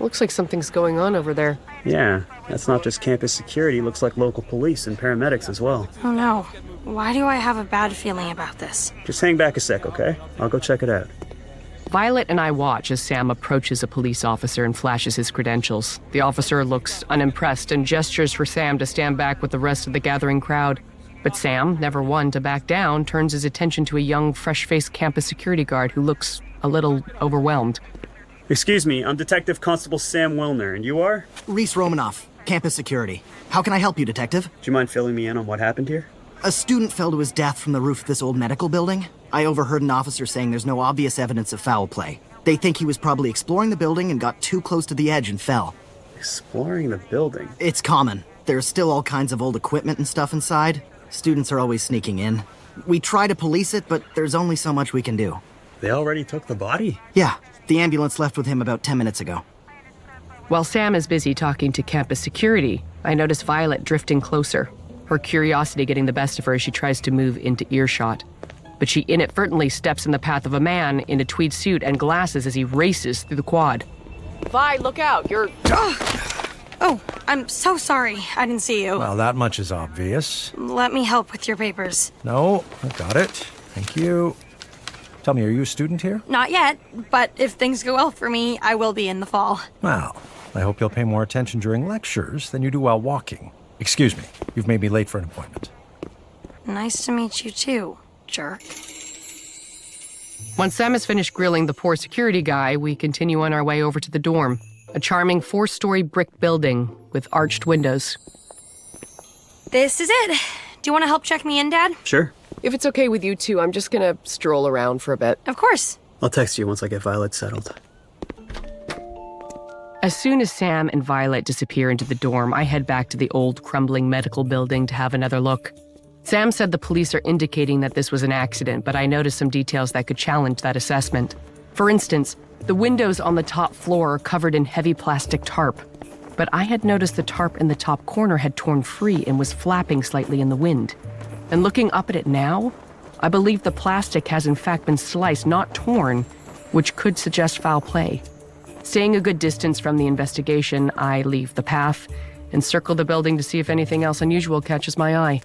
Looks like something's going on over there. Yeah, that's not just campus security. Looks like local police and paramedics as well. Oh no. Why do I have a bad feeling about this? Just hang back a sec, okay? I'll go check it out. Violet and I watch as Sam approaches a police officer and flashes his credentials. The officer looks unimpressed and gestures for Sam to stand back with the rest of the gathering crowd. But Sam, never one to back down, turns his attention to a young, fresh-faced campus security guard who looks a little overwhelmed. Excuse me, I'm Detective Constable Sam Wilner, and you are? Reese Romanoff, campus security. How can I help you, Detective? Do you mind filling me in on what happened here? A student fell to his death from the roof of this old medical building. I overheard an officer saying there's no obvious evidence of foul play. They think he was probably exploring the building and got too close to the edge and fell. Exploring the building? It's common. There's still all kinds of old equipment and stuff inside. Students are always sneaking in. We try to police it, but there's only so much we can do. They already took the body? Yeah, the ambulance left with him about 10 minutes ago. While Sam is busy talking to campus security, I notice Violet drifting closer, her curiosity getting the best of her as she tries to move into earshot. But she inadvertently steps in the path of a man in a tweed suit and glasses as he races through the quad. Vi, look out, you're... Oh, I'm so sorry. I didn't see you. Well, that much is obvious. Let me help with your papers. No, I got it. Thank you. Tell me, are you a student here? Not yet, but if things go well for me, I will be in the fall. Well, I hope you'll pay more attention during lectures than you do while walking. Excuse me, you've made me late for an appointment. Nice to meet you too, jerk. Once Sam has finished grilling the poor security guy, we continue on our way over to the dorm, a charming 4-story brick building with arched windows. This is it. Do you want to help check me in, Dad? Sure. If it's okay with you two, I'm just gonna stroll around for a bit. Of course. I'll text you once I get Violet settled. As soon as Sam and Violet disappear into the dorm, I head back to the old crumbling medical building to have another look. Sam said the police are indicating that this was an accident, but I noticed some details that could challenge that assessment. For instance, the windows on the top floor are covered in heavy plastic tarp. But I had noticed the tarp in the top corner had torn free and was flapping slightly in the wind. And looking up at it now, I believe the plastic has in fact been sliced, not torn, which could suggest foul play. Staying a good distance from the investigation, I leave the path and circle the building to see if anything else unusual catches my eye.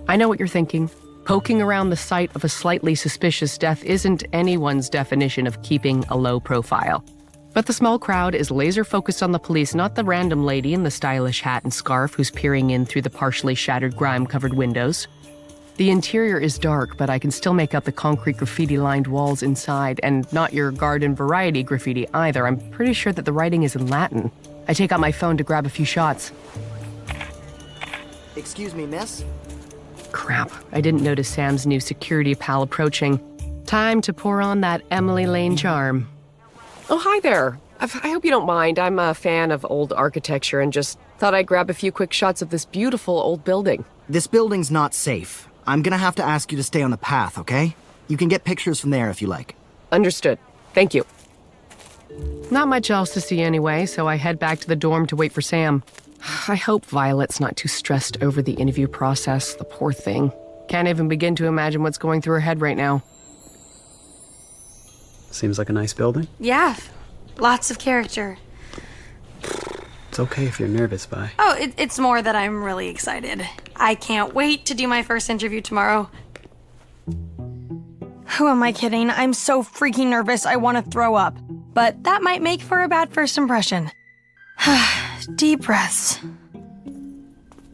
I know what you're thinking. Poking around the site of a slightly suspicious death isn't anyone's definition of keeping a low profile. But the small crowd is laser focused on the police, not the random lady in the stylish hat and scarf who's peering in through the partially shattered grime-covered windows. The interior is dark, but I can still make out the concrete graffiti-lined walls inside, and not your garden variety graffiti either. I'm pretty sure that the writing is in Latin. I take out my phone to grab a few shots. Excuse me, miss? Crap, I didn't notice Sam's new security pal approaching. Time to pour on that Emily Lane charm. Oh, hi there. I hope you don't mind. I'm a fan of old architecture and just thought I'd grab a few quick shots of this beautiful old building. This building's not safe. I'm gonna have to ask you to stay on the path, okay? You can get pictures from there if you like. Understood. Thank you. Not much else to see anyway, so I head back to the dorm to wait for Sam. I hope Violet's not too stressed over the interview process, the poor thing. Can't even begin to imagine what's going through her head right now. Seems like a nice building. Yeah, lots of character. It's okay if you're nervous, Vi. Oh, it's more that I'm really excited. I can't wait to do my first interview tomorrow. Who am I kidding? I'm so freaking nervous I want to throw up. But that might make for a bad first impression. Deep breaths.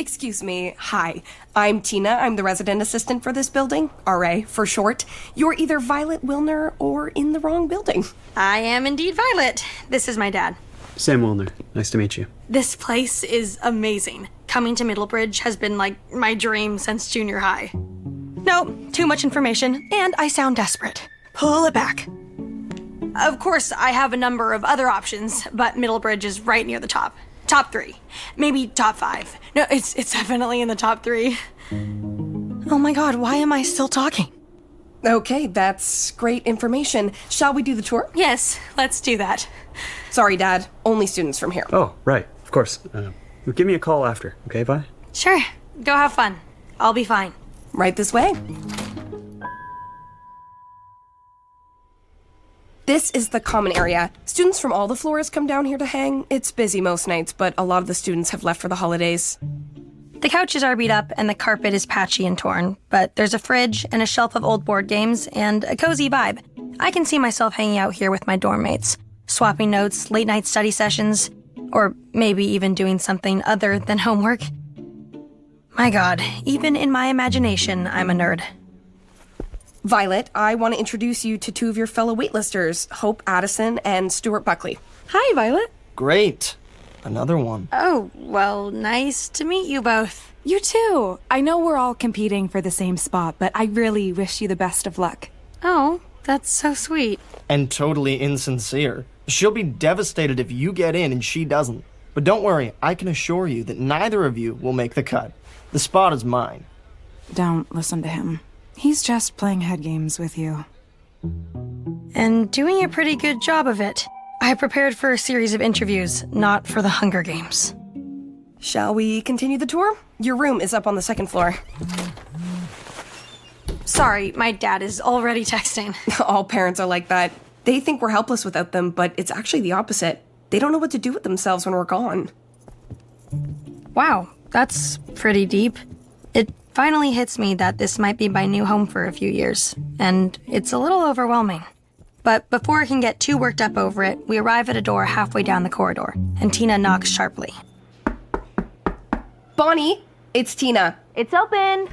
Excuse me. Hi. I'm Tina. I'm the resident assistant for this building. RA for short. You're either Violet Wilner or in the wrong building. I am indeed Violet. This is my dad. Sam Wilner. Nice to meet you. This place is amazing. Coming to Middlebridge has been like my dream since junior high. No, too much information, and I sound desperate. Pull it back. Of course, I have a number of other options, but Middlebridge is right near the top. Top 3. Maybe top 5. No, it's definitely in the top 3. Oh my god, why am I still talking? Okay, that's great information. Shall we do the tour? Yes, let's do that. Sorry, Dad. Only students from here. Oh, right. Of course. Give me a call after, okay, Vi? Sure. Go have fun. I'll be fine. Right this way. This is the common area. Students from all the floors come down here to hang. It's busy most nights, but a lot of the students have left for the holidays. The couches are beat up and the carpet is patchy and torn, but there's a fridge and a shelf of old board games and a cozy vibe. I can see myself hanging out here with my dorm mates, swapping notes, late night study sessions, or maybe even doing something other than homework. My god, even in my imagination, I'm a nerd. Violet, I want to introduce you to 2 of your fellow waitlisters, Hope Addison and Stuart Buckley. Hi, Violet. Great. Another one. Oh, well, nice to meet you both. You too. I know we're all competing for the same spot, but I really wish you the best of luck. Oh, that's so sweet. And totally insincere. She'll be devastated if you get in and she doesn't. But don't worry, I can assure you that neither of you will make the cut. The spot is mine. Don't listen to him. He's just playing head games with you. And doing a pretty good job of it. I prepared for a series of interviews, not for the Hunger Games. Shall we continue the tour? Your room is up on the 2nd floor. Sorry, my dad is already texting. All parents are like that. They think we're helpless without them, but it's actually the opposite. They don't know what to do with themselves when we're gone. Wow, that's pretty deep. It finally hits me that this might be my new home for a few years, and it's a little overwhelming. But before I can get too worked up over it, we arrive at a door halfway down the corridor, and Tina knocks sharply. Bonnie, it's Tina. It's open.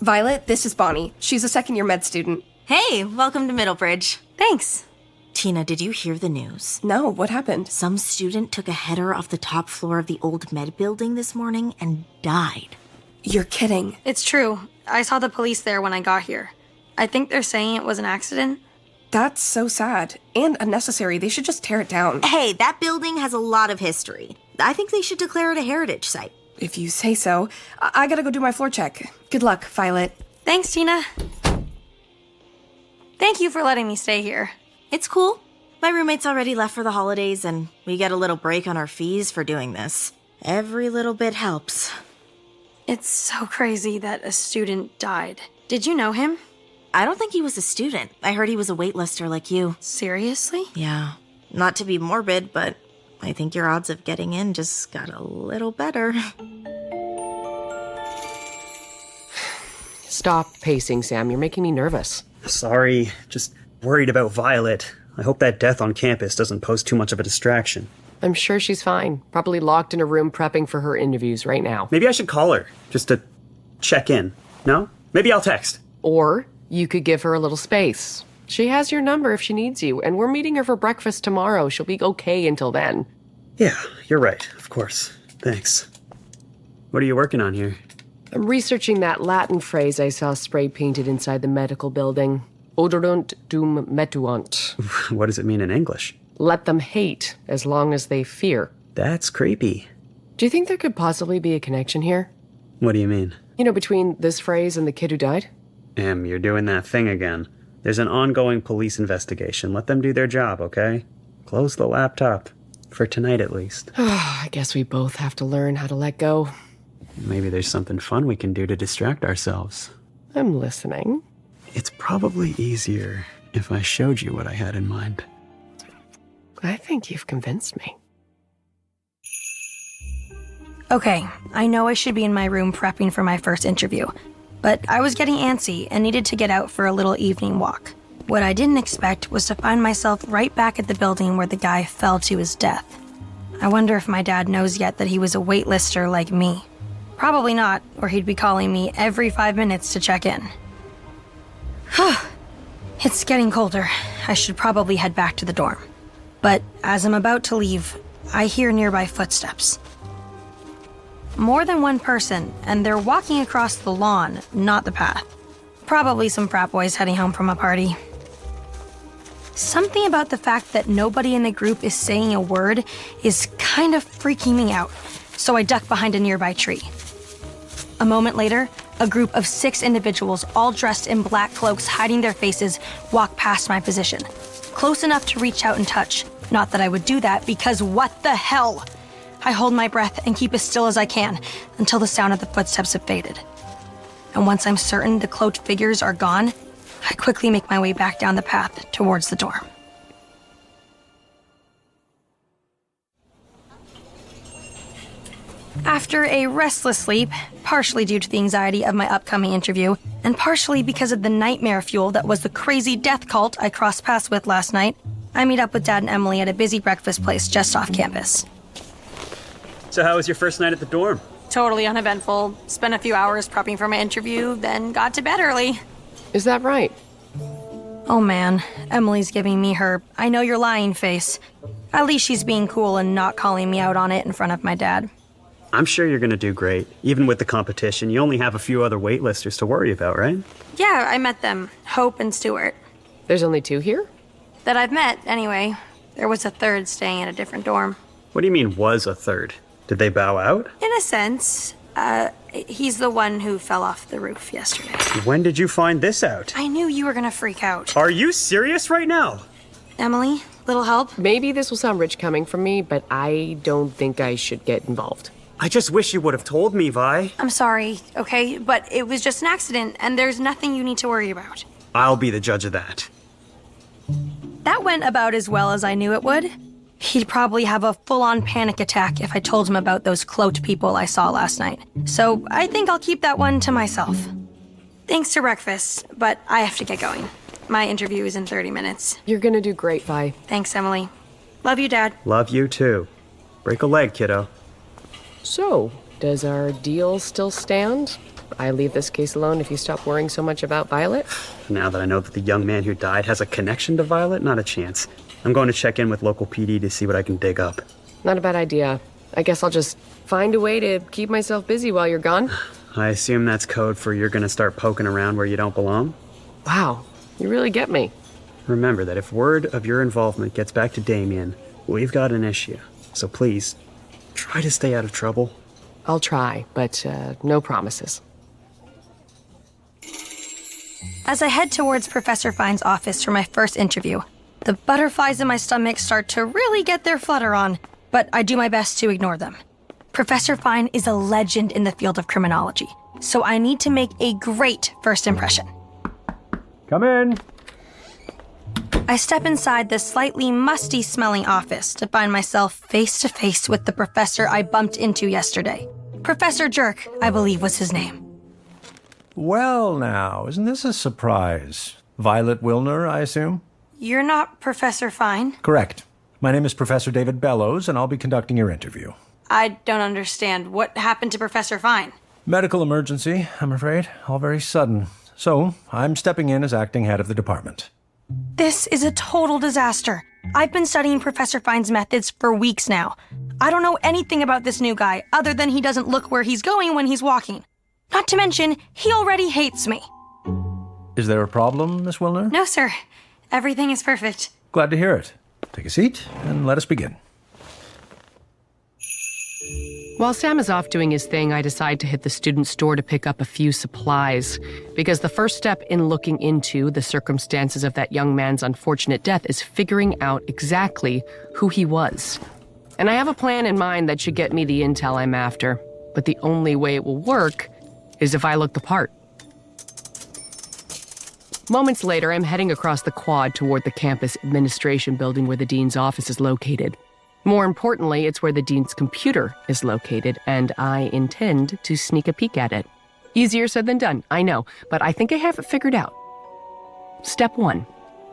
Violet, this is Bonnie. She's a second-year med student. Hey, welcome to Middlebridge. Thanks. Tina, did you hear the news? No, what happened? Some student took a header off the top floor of the old med building this morning and died. You're kidding. It's true. I saw the police there when I got here. I think they're saying it was an accident. That's so sad. And unnecessary. They should just tear it down. Hey, that building has a lot of history. I think they should declare it a heritage site. If you say so. I gotta go do my floor check. Good luck, Violet. Thanks, Tina. Thank you for letting me stay here. It's cool. My roommate's already left for the holidays, and we get a little break on our fees for doing this. Every little bit helps. It's so crazy that a student died. Did you know him? I don't think he was a student. I heard he was a waitlister like you. Seriously? Yeah. Not to be morbid, but I think your odds of getting in just got a little better. Stop pacing, Sam. You're making me nervous. Sorry, just worried about Violet. I hope that death on campus doesn't pose too much of a distraction. I'm sure she's fine. Probably locked in a room prepping for her interviews right now. Maybe I should call her, just to check in. No? Maybe I'll text. Or you could give her a little space. She has your number if she needs you, and we're meeting her for breakfast tomorrow. She'll be okay until then. Yeah, you're right, of course. Thanks. What are you working on here? I'm researching that Latin phrase I saw spray painted inside the medical building. Oderunt dum metuant. What does it mean in English? Let them hate as long as they fear. That's creepy. Do you think there could possibly be a connection here? What do you mean? You know, between this phrase and the kid who died? You're doing that thing again. There's an ongoing police investigation. Let them do their job, okay? Close the laptop. For tonight, at least. I guess we both have to learn how to let go. Maybe there's something fun we can do to distract ourselves. I'm listening. It's probably easier if I showed you what I had in mind. I think you've convinced me. Okay, I know I should be in my room prepping for my first interview, but I was getting antsy and needed to get out for a little evening walk. What I didn't expect was to find myself right back at the building where the guy fell to his death. I wonder if my dad knows yet that he was a waitlister like me. Probably not, or he'd be calling me every 5 minutes to check in. It's getting colder. I should probably head back to the dorm. But as I'm about to leave, I hear nearby footsteps. More than one person, and they're walking across the lawn, not the path. Probably some frat boys heading home from a party. Something about the fact that nobody in the group is saying a word is kind of freaking me out, so I duck behind a nearby tree. A moment later, a group of 6 individuals, all dressed in black cloaks hiding their faces, walk past my position. Close enough to reach out and touch. Not that I would do that, because what the hell? I hold my breath and keep as still as I can until the sound of the footsteps have faded. And once I'm certain the cloaked figures are gone, I quickly make my way back down the path towards the dorm. After a restless sleep, partially due to the anxiety of my upcoming interview, and partially because of the nightmare fuel that was the crazy death cult I crossed paths with last night, I meet up with Dad and Emily at a busy breakfast place just off campus. So how was your first night at the dorm? Totally uneventful. Spent a few hours prepping for my interview, then got to bed early. Is that right? Oh man, Emily's giving me her I know you're lying face. At least she's being cool and not calling me out on it in front of my dad. I'm sure you're gonna do great. Even with the competition, you only have a few other waitlisters to worry about, right? Yeah, I met them. Hope and Stuart. There's only 2 here? That I've met, anyway. There was a third staying in a different dorm. What do you mean, was a third? Did they bow out? In a sense. He's the one who fell off the roof yesterday. When did you find this out? I knew you were gonna freak out. Are you serious right now? Emily, little help? Maybe this will sound rich coming from me, but I don't think I should get involved. I just wish you would have told me, Vi. I'm sorry, okay? But it was just an accident, and there's nothing you need to worry about. I'll be the judge of that. That went about as well as I knew it would. He'd probably have a full-on panic attack if I told him about those cloaked people I saw last night. So I think I'll keep that one to myself. Thanks to breakfast, but I have to get going. My interview is in 30 minutes. You're gonna do great, Vi. Thanks, Emily. Love you, Dad. Love you too. Break a leg, kiddo. So, does our deal still stand? I leave this case alone if you stop worrying so much about Violet? Now that I know that the young man who died has a connection to Violet, not a chance. I'm going to check in with local PD to see what I can dig up. Not a bad idea. I guess I'll just find a way to keep myself busy while you're gone. I assume that's code for you're gonna start poking around where you don't belong? Wow, you really get me. Remember that if word of your involvement gets back to Damien, we've got an issue. So please, try to stay out of trouble. I'll try, but no promises. As I head towards Professor Fine's office for my first interview, the butterflies in my stomach start to really get their flutter on, but I do my best to ignore them. Professor Fine is a legend in the field of criminology, so I need to make a great first impression. Come in. I step inside the slightly musty-smelling office to find myself face-to-face with the professor I bumped into yesterday. Professor Jerk, I believe was his name. Well, now, isn't this a surprise? Violet Wilner, I assume? You're not Professor Fine? Correct. My name is Professor David Bellows, and I'll be conducting your interview. I don't understand. What happened to Professor Fine? Medical emergency, I'm afraid. All very sudden. So, I'm stepping in as acting head of the department. This is a total disaster. I've been studying Professor Fine's methods for weeks now. I don't know anything about this new guy, other than he doesn't look where he's going when he's walking. Not to mention, he already hates me. Is there a problem, Miss Wilner? No, sir. Everything is perfect. Glad to hear it. Take a seat, and let us begin. While Sam is off doing his thing, I decide to hit the student store to pick up a few supplies, because the first step in looking into the circumstances of that young man's unfortunate death is figuring out exactly who he was. And I have a plan in mind that should get me the intel I'm after, but the only way it will work is if I look the part. Moments later, I'm heading across the quad toward the campus administration building where the dean's office is located. More importantly, it's where the dean's computer is located, and I intend to sneak a peek at it. Easier said than done, I know, but I think I have it figured out. Step 1,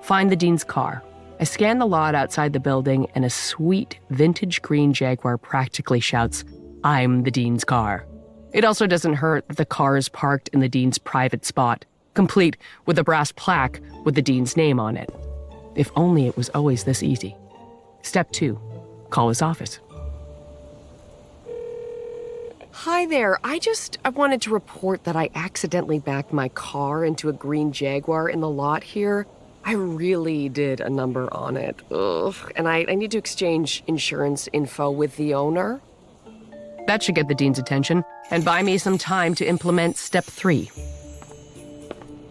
find the dean's car. I scan the lot outside the building, and a sweet vintage green Jaguar practically shouts, "I'm the dean's car." It also doesn't hurt that the car is parked in the dean's private spot, complete with a brass plaque with the dean's name on it. If only it was always this easy. Step 2, call his office. Hi there. I wanted to report that I accidentally backed my car into a green Jaguar in the lot here. I really did a number on it. Ugh. And I need to exchange insurance info with the owner. That should get the dean's attention and buy me some time to implement step 3.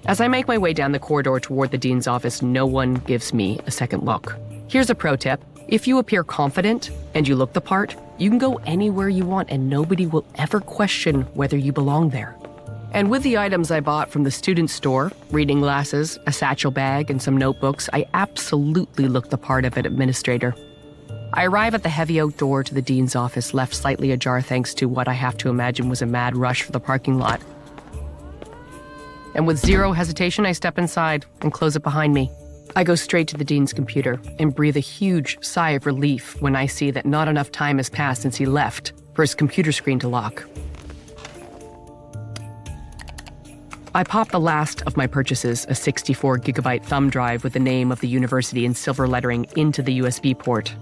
As I make my way down the corridor toward the dean's office, no one gives me a second look. Here's a pro tip. If you appear confident and you look the part, you can go anywhere you want and nobody will ever question whether you belong there. And with the items I bought from the student store, reading glasses, a satchel bag, and some notebooks, I absolutely look the part of an administrator. I arrive at the heavy oak door to the dean's office, left slightly ajar thanks to what I have to imagine was a mad rush for the parking lot. And with zero hesitation, I step inside and close it behind me. I go straight to the dean's computer and breathe a huge sigh of relief when I see that not enough time has passed since he left for his computer screen to lock. I pop the last of my purchases, a 64-gigabyte thumb drive with the name of the university in silver lettering, into the USB port.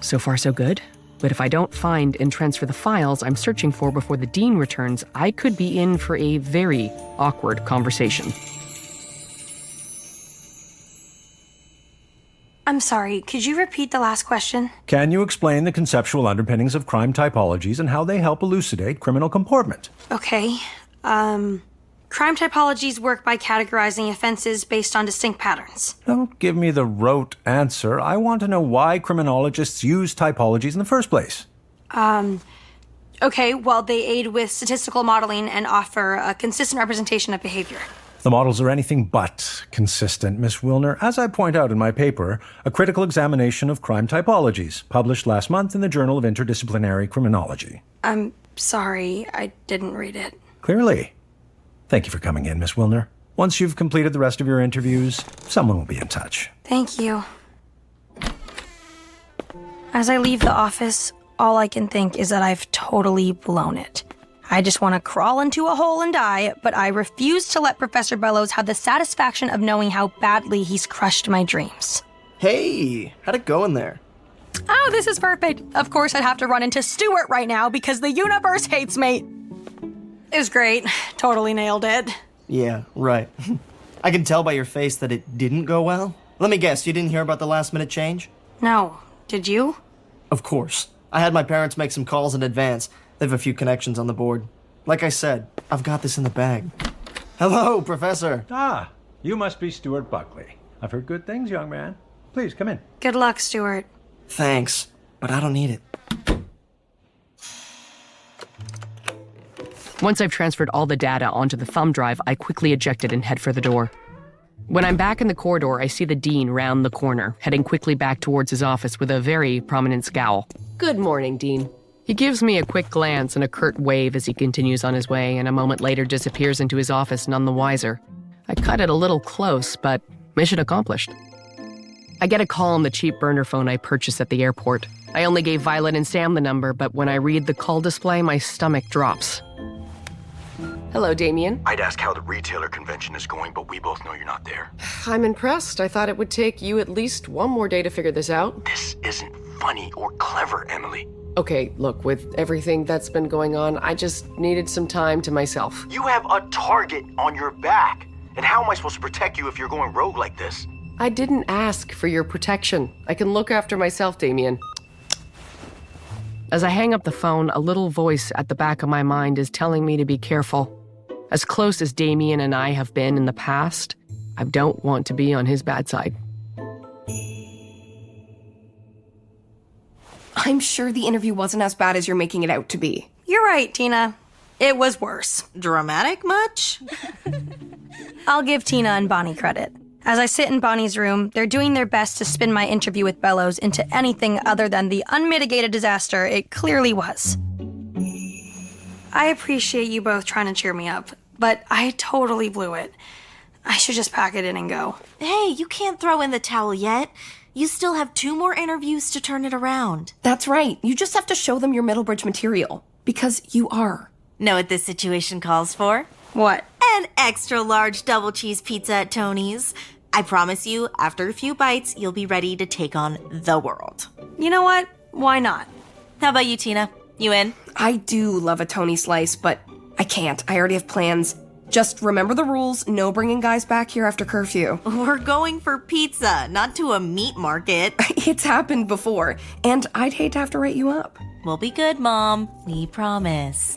So far, so good. But if I don't find and transfer the files I'm searching for before the dean returns, I could be in for a very awkward conversation. I'm sorry, could you repeat the last question? Can you explain the conceptual underpinnings of crime typologies and how they help elucidate criminal comportment? Okay. Crime typologies work by categorizing offenses based on distinct patterns. Don't give me the rote answer. I want to know why criminologists use typologies in the first place. Okay, well, they aid with statistical modeling and offer a consistent representation of behavior. The models are anything but consistent, Miss Wilner. As I point out in my paper, A Critical Examination of Crime Typologies, published last month in the Journal of Interdisciplinary Criminology. I'm sorry, I didn't read it. Clearly. Thank you for coming in, Miss Wilner. Once you've completed the rest of your interviews, someone will be in touch. Thank you. As I leave the office, all I can think is that I've totally blown it. I just want to crawl into a hole and die, but I refuse to let Professor Bellows have the satisfaction of knowing how badly he's crushed my dreams. Hey, how'd it go in there? Oh, this is perfect. Of course I'd have to run into Stuart right now because the universe hates me. It was great. Totally nailed it. Yeah, right. I can tell by your face that it didn't go well. Let me guess, you didn't hear about the last-minute change? No. Did you? Of course. I had my parents make some calls in advance. They have a few connections on the board. Like I said, I've got this in the bag. Hello, Professor. Ah, you must be Stuart Buckley. I've heard good things, young man. Please, come in. Good luck, Stuart. Thanks, but I don't need it. Once I've transferred all the data onto the thumb drive, I quickly eject it and head for the door. When I'm back in the corridor, I see the dean round the corner, heading quickly back towards his office with a very prominent scowl. Good morning, Dean. He gives me a quick glance and a curt wave as he continues on his way, and a moment later disappears into his office none the wiser. I cut it a little close, but mission accomplished. I get a call on the cheap burner phone I purchased at the airport. I only gave Violet and Sam the number, but when I read the call display, my stomach drops. Hello, Damien. I'd ask how the retailer convention is going, but we both know you're not there. I'm impressed. I thought it would take you at least one more day to figure this out. This isn't funny or clever, Emily. Okay, look, with everything that's been going on, I just needed some time to myself. You have a target on your back. And how am I supposed to protect you if you're going rogue like this? I didn't ask for your protection. I can look after myself, Damien. As I hang up the phone, a little voice at the back of my mind is telling me to be careful. As close as Damien and I have been in the past, I don't want to be on his bad side. I'm sure the interview wasn't as bad as you're making it out to be. You're right, Tina. It was worse. Dramatic much? I'll give Tina and Bonnie credit. As I sit in Bonnie's room, they're doing their best to spin my interview with Bellows into anything other than the unmitigated disaster it clearly was. I appreciate you both trying to cheer me up, but I totally blew it. I should just pack it in and go. Hey, you can't throw in the towel yet. You still have 2 more interviews to turn it around. That's right. You just have to show them your Middlebridge material. Because you are. Know what this situation calls for? What? An extra large double cheese pizza at Tony's. I promise you, after a few bites, you'll be ready to take on the world. You know what? Why not? How about you, Tina? You in? I do love a Tony slice, but I can't. I already have plans. Just remember the rules. No bringing guys back here after curfew. We're going for pizza, not to a meat market. It's happened before, and I'd hate to have to write you up. We'll be good, Mom. We promise.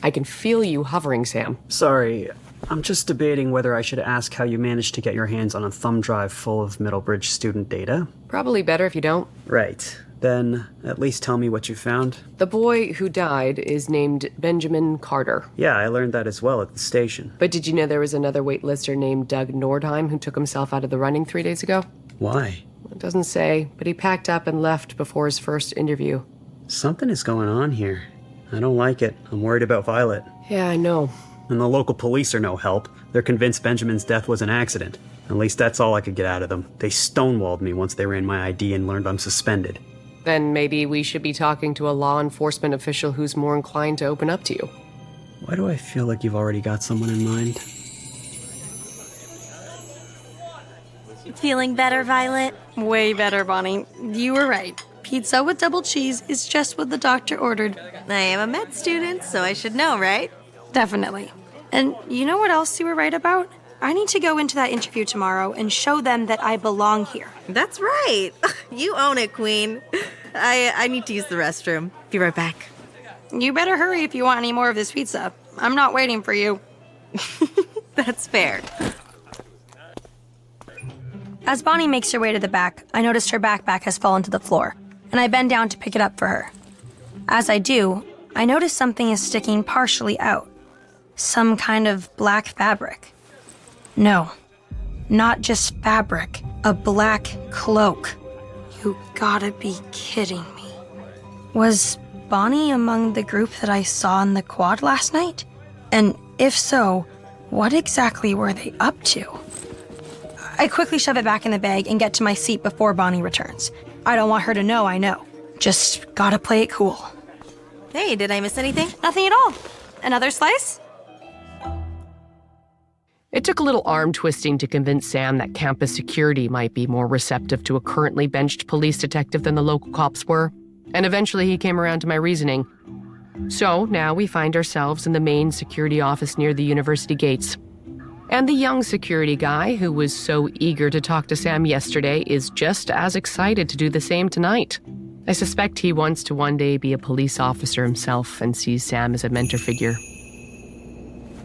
I can feel you hovering, Sam. Sorry, I'm just debating whether I should ask how you managed to get your hands on a thumb drive full of Middlebridge student data. Probably better if you don't. Right. Then at least tell me what you found. The boy who died is named Benjamin Carter. Yeah, I learned that as well at the station. But did you know there was another waitlister named Doug Nordheim who took himself out of the running 3 days ago? Why? It doesn't say, but he packed up and left before his first interview. Something is going on here. I don't like it. I'm worried about Violet. Yeah, I know. And the local police are no help. They're convinced Benjamin's death was an accident. At least that's all I could get out of them. They stonewalled me once they ran my ID and learned I'm suspended. Then maybe we should be talking to a law enforcement official who's more inclined to open up to you. Why do I feel like you've already got someone in mind? Feeling better, Violet? Way better, Bonnie. You were right. Pizza with double cheese is just what the doctor ordered. I am a med student, so I should know, right? Definitely. And you know what else you were right about? I need to go into that interview tomorrow and show them that I belong here. That's right. You own it, Queen. I need to use the restroom. Be right back. You better hurry if you want any more of this pizza. I'm not waiting for you. That's fair. As Bonnie makes her way to the back, I notice her backpack has fallen to the floor, and I bend down to pick it up for her. As I do, I notice something is sticking partially out. Some kind of black fabric. No, not just fabric. A black cloak. You gotta be kidding me. Was Bonnie among the group that I saw in the quad last night? And if so, what exactly were they up to? I quickly shove it back in the bag and get to my seat before Bonnie returns. I don't want her to know I know. Just gotta play it cool. Hey, did I miss anything? Nothing at all. Another slice? It took a little arm twisting to convince Sam that campus security might be more receptive to a currently benched police detective than the local cops were, and eventually he came around to my reasoning. So now we find ourselves in the main security office near the university gates. And the young security guy, who was so eager to talk to Sam yesterday, is just as excited to do the same tonight. I suspect he wants to one day be a police officer himself and sees Sam as a mentor figure.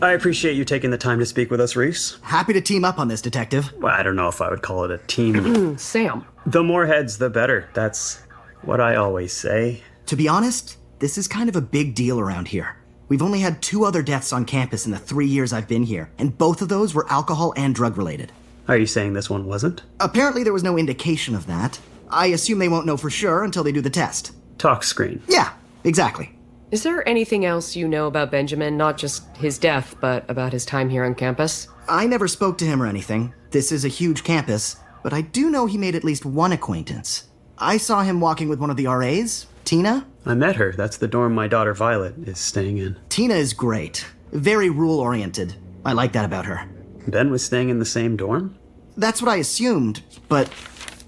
I appreciate you taking the time to speak with us, Reese. Happy to team up on this, Detective. Well, I don't know if I would call it a team. Sam. The more heads, the better. That's what I always say. To be honest, this is kind of a big deal around here. We've only had 2 other deaths on campus in the 3 years I've been here, and both of those were alcohol and drug related. Are you saying this one wasn't? Apparently there was no indication of that. I assume they won't know for sure until they do the test. Talk screen. Yeah, exactly. Is there anything else you know about Benjamin, not just his death, but about his time here on campus? I never spoke to him or anything. This is a huge campus, but I do know he made at least one acquaintance. I saw him walking with one of the RAs, Tina. I met her. That's the dorm my daughter Violet is staying in. Tina is great. Very rule-oriented. I like that about her. Ben was staying in the same dorm? That's what I assumed, but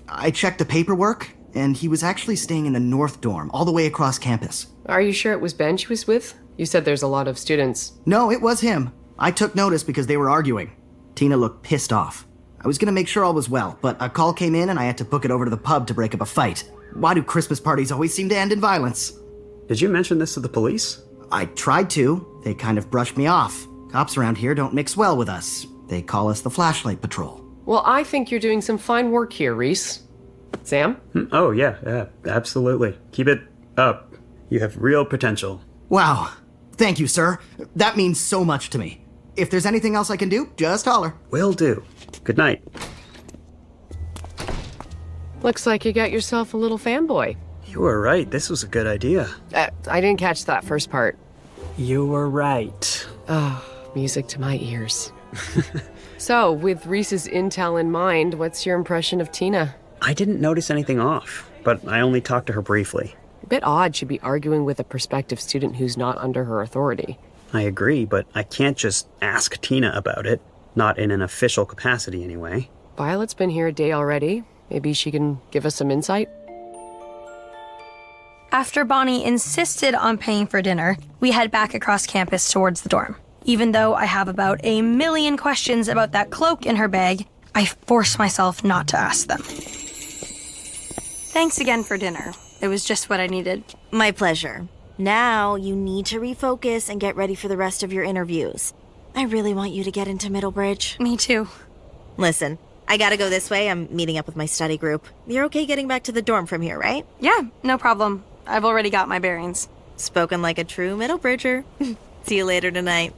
I checked the paperwork, and he was actually staying in the North Dorm, all the way across campus. Are you sure it was Ben she was with? You said there's a lot of students. No, it was him. I took notice because they were arguing. Tina looked pissed off. I was gonna make sure all was well, but a call came in and I had to book it over to the pub to break up a fight. Why do Christmas parties always seem to end in violence? Did you mention this to the police? I tried to. They kind of brushed me off. Cops around here don't mix well with us. They call us the Flashlight Patrol. Well, I think you're doing some fine work here, Reese. Sam? Oh, yeah, absolutely. Keep it up. You have real potential. Wow. Thank you, sir. That means so much to me. If there's anything else I can do, just holler. Will do. Good night. Looks like you got yourself a little fanboy. You were right. This was a good idea. I didn't catch that first part. You were right. Oh, music to my ears. So, with Reese's intel in mind, what's your impression of Tina? I didn't notice anything off, but I only talked to her briefly. A bit odd she'd be arguing with a prospective student who's not under her authority. I agree, but I can't just ask Tina about it. Not in an official capacity, anyway. Violet's been here a day already. Maybe she can give us some insight? After Bonnie insisted on paying for dinner, we head back across campus towards the dorm. Even though I have about a million questions about that cloak in her bag, I force myself not to ask them. Thanks again for dinner. It was just what I needed. My pleasure. Now you need to refocus and get ready for the rest of your interviews. I really want you to get into Middlebridge. Me too. Listen, I gotta go this way. I'm meeting up with my study group. You're okay getting back to the dorm from here, right? Yeah, no problem. I've already got my bearings. Spoken like a true Middlebridger. See you later tonight.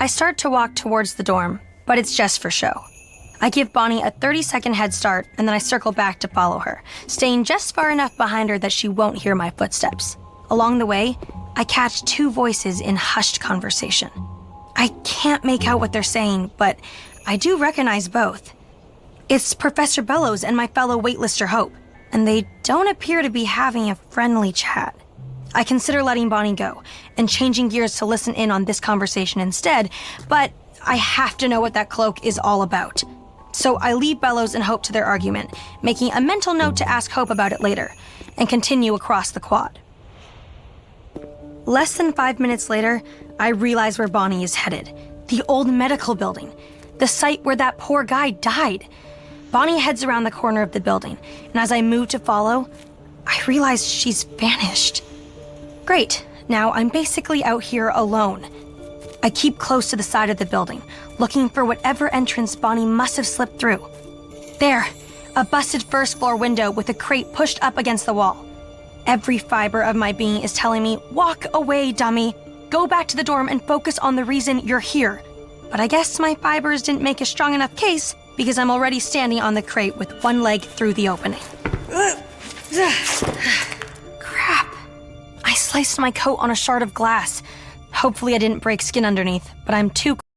I start to walk towards the dorm, but it's just for show. I give Bonnie a 30-second head start, and then I circle back to follow her, staying just far enough behind her that she won't hear my footsteps. Along the way, I catch 2 voices in hushed conversation. I can't make out what they're saying, but I do recognize both. It's Professor Bellows and my fellow waitlister Hope, and they don't appear to be having a friendly chat. I consider letting Bonnie go and changing gears to listen in on this conversation instead, but I have to know what that cloak is all about. So I leave Bellows and Hope to their argument, making a mental note to ask Hope about it later, and continue across the quad. Less than 5 minutes later, I realize where Bonnie is headed. The old medical building. The site where that poor guy died. Bonnie heads around the corner of the building, and as I move to follow, I realize she's vanished. Great, now I'm basically out here alone. I keep close to the side of the building, looking for whatever entrance Bonnie must have slipped through. There, a busted first-floor window with a crate pushed up against the wall. Every fiber of my being is telling me, walk away, dummy. Go back to the dorm and focus on the reason you're here. But I guess my fibers didn't make a strong enough case because I'm already standing on the crate with one leg through the opening. Crap. placed my coat on a shard of glass. Hopefully I didn't break skin underneath, but I'm too